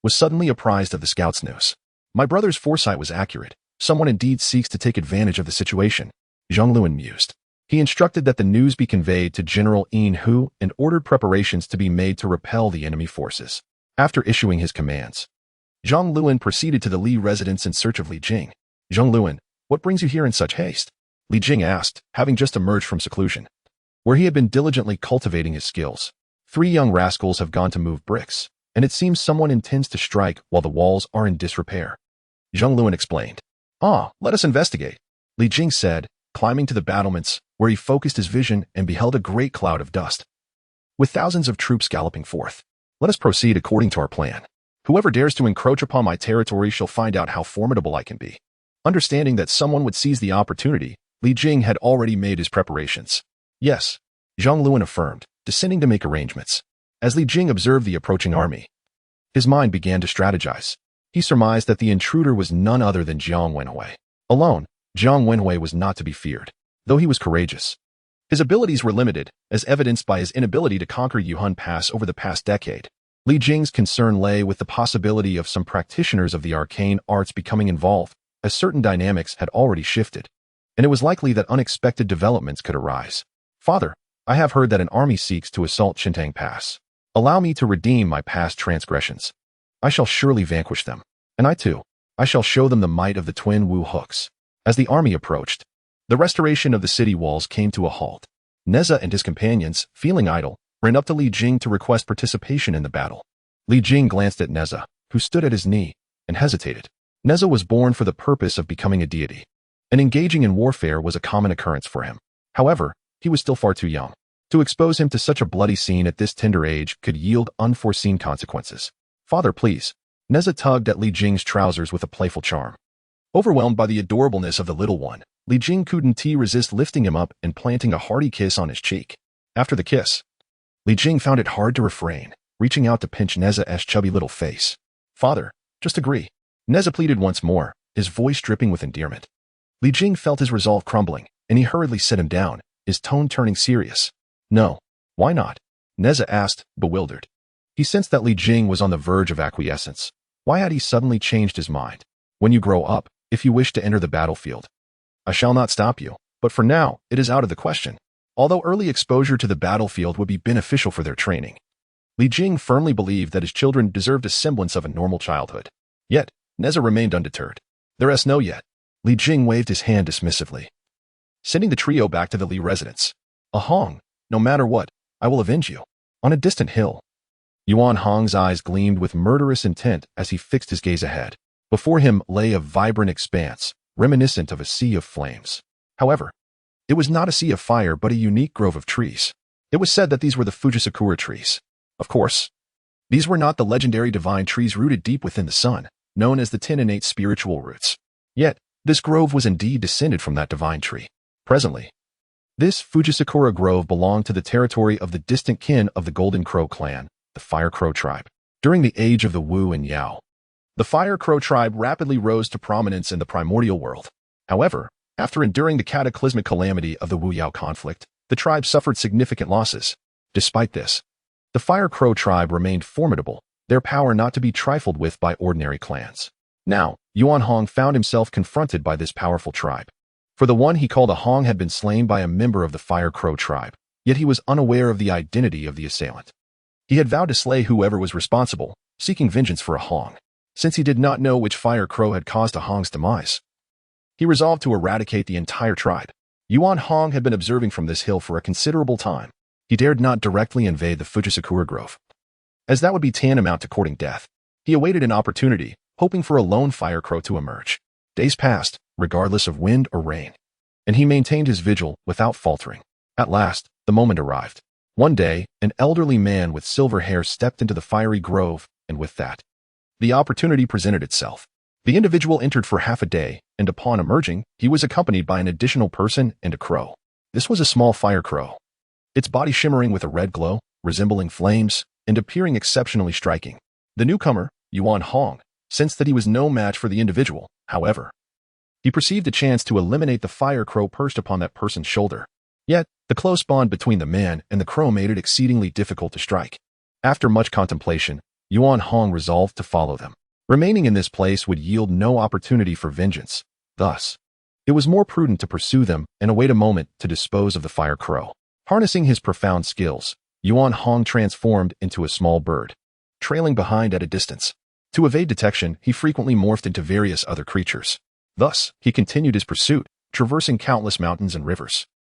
was suddenly apprised of the scout's news. "My brother's foresight was accurate. Someone indeed seeks to take advantage of the situation," Zheng Luan mused. He instructed that the news be conveyed to General Yin Hu and ordered preparations to be made to repel the enemy forces. After issuing his commands, Zhang Luan proceeded to the Li residence in search of Li Jing. "Zheng Luan, what brings you here in such haste?" Li Jing asked, having just emerged from seclusion, where he had been diligently cultivating his skills. 3 young rascals have gone to move bricks, and it seems someone intends to strike while the walls are in disrepair. Zhang Luan explained. Ah, let us investigate, Li Jing said, climbing to the battlements, where he focused his vision and beheld a great cloud of dust. With thousands of troops galloping forth, let us proceed according to our plan. Whoever dares to encroach upon my territory shall find out how formidable I can be. Understanding that someone would seize the opportunity, Li Jing had already made his preparations. Yes, Zhang Luan affirmed, descending to make arrangements. As Li Jing observed the approaching army, his mind began to strategize. He surmised that the intruder was none other than Jiang Wenhui. Alone, Jiang Wenhui was not to be feared, though he was courageous. His abilities were limited, as evidenced by his inability to conquer Yuhun Pass over the past decade. Li Jing's concern lay with the possibility of some practitioners of the arcane arts becoming involved, as certain dynamics had already shifted, and it was likely that unexpected developments could arise. Father, I have heard that an army seeks to assault Qintang Pass. Allow me to redeem my past transgressions. I shall surely vanquish them. And I too, I shall show them the might of the twin Wu hooks. As the army approached, the restoration of the city walls came to a halt. Nezha and his companions, feeling idle, ran up to Li Jing to request participation in the battle. Li Jing glanced at Nezha, who stood at his knee, and hesitated. Nezha was born for the purpose of becoming a deity, and engaging in warfare was a common occurrence for him. However, he was still far too young. To expose him to such a bloody scene at this tender age could yield unforeseen consequences. Father, please. Nezha tugged at Li Jing's trousers with a playful charm. Overwhelmed by the adorableness of the little one, Li Jing couldn't resist lifting him up and planting a hearty kiss on his cheek. After the kiss, Li Jing found it hard to refrain, reaching out to pinch Nezha's chubby little face. Father, just agree. Nezha pleaded once more, his voice dripping with endearment. Li Jing felt his resolve crumbling, and he hurriedly set him down, his tone turning serious. No. Why not? Nezha asked, bewildered. He sensed that Li Jing was on the verge of acquiescence. Why had he suddenly changed his mind? When you grow up, if you wish to enter the battlefield, I shall not stop you, but for now, it is out of the question. Although early exposure to the battlefield would be beneficial for their training, Li Jing firmly believed that his children deserved a semblance of a normal childhood. Yet, Nezha remained undeterred. There is no yet. Li Jing waved his hand dismissively, sending the trio back to the Li residence. A Hong, no matter what, I will avenge you. On a distant hill, Yuan Hong's eyes gleamed with murderous intent as he fixed his gaze ahead. Before him lay a vibrant expanse, reminiscent of a sea of flames. However, it was not a sea of fire but a unique grove of trees. It was said that these were the Fujisakura trees. Of course, these were not the legendary divine trees rooted deep within the sun, known as the 10 innate spiritual roots. Yet, this grove was indeed descended from that divine tree. Presently, this Fujisakura grove belonged to the territory of the distant kin of the Golden Crow clan, the Fire Crow tribe. During the age of the Wu and Yao, the Fire Crow tribe rapidly rose to prominence in the primordial world. However, after enduring the cataclysmic calamity of the Wu-Yao conflict, the tribe suffered significant losses. Despite this, the Fire Crow tribe remained formidable, their power not to be trifled with by ordinary clans. Now, Yuan Hong found himself confronted by this powerful tribe. For the one he called a Hong had been slain by a member of the Fire Crow tribe, yet he was unaware of the identity of the assailant. He had vowed to slay whoever was responsible, seeking vengeance for a Hong. Since he did not know which Fire Crow had caused a Hong's demise, he resolved to eradicate the entire tribe. Yuan Hong had been observing from this hill for a considerable time. He dared not directly invade the Fujisakura grove, as that would be tantamount to courting death. He awaited an opportunity, hoping for a lone Fire Crow to emerge. Days passed, regardless of wind or rain, and he maintained his vigil without faltering. At last, the moment arrived. One day, an elderly man with silver hair stepped into the fiery grove, and with that, the opportunity presented itself. The individual entered for half a day, and upon emerging, he was accompanied by an additional person and a crow. This was a small Fire Crow, its body shimmering with a red glow, resembling flames, and appearing exceptionally striking. The newcomer, Yuan Hong, sensed that he was no match for the individual. However, he perceived a chance to eliminate the Fire Crow perched upon that person's shoulder. Yet, the close bond between the man and the crow made it exceedingly difficult to strike. After much contemplation, Yuan Hong resolved to follow them. Remaining in this place would yield no opportunity for vengeance. Thus, it was more prudent to pursue them and await a moment to dispose of the Fire Crow. Harnessing his profound skills, Yuan Hong transformed into a small bird, trailing behind at a distance. To evade detection, he frequently morphed into various other creatures. Thus, he continued his pursuit, traversing countless mountains and rivers.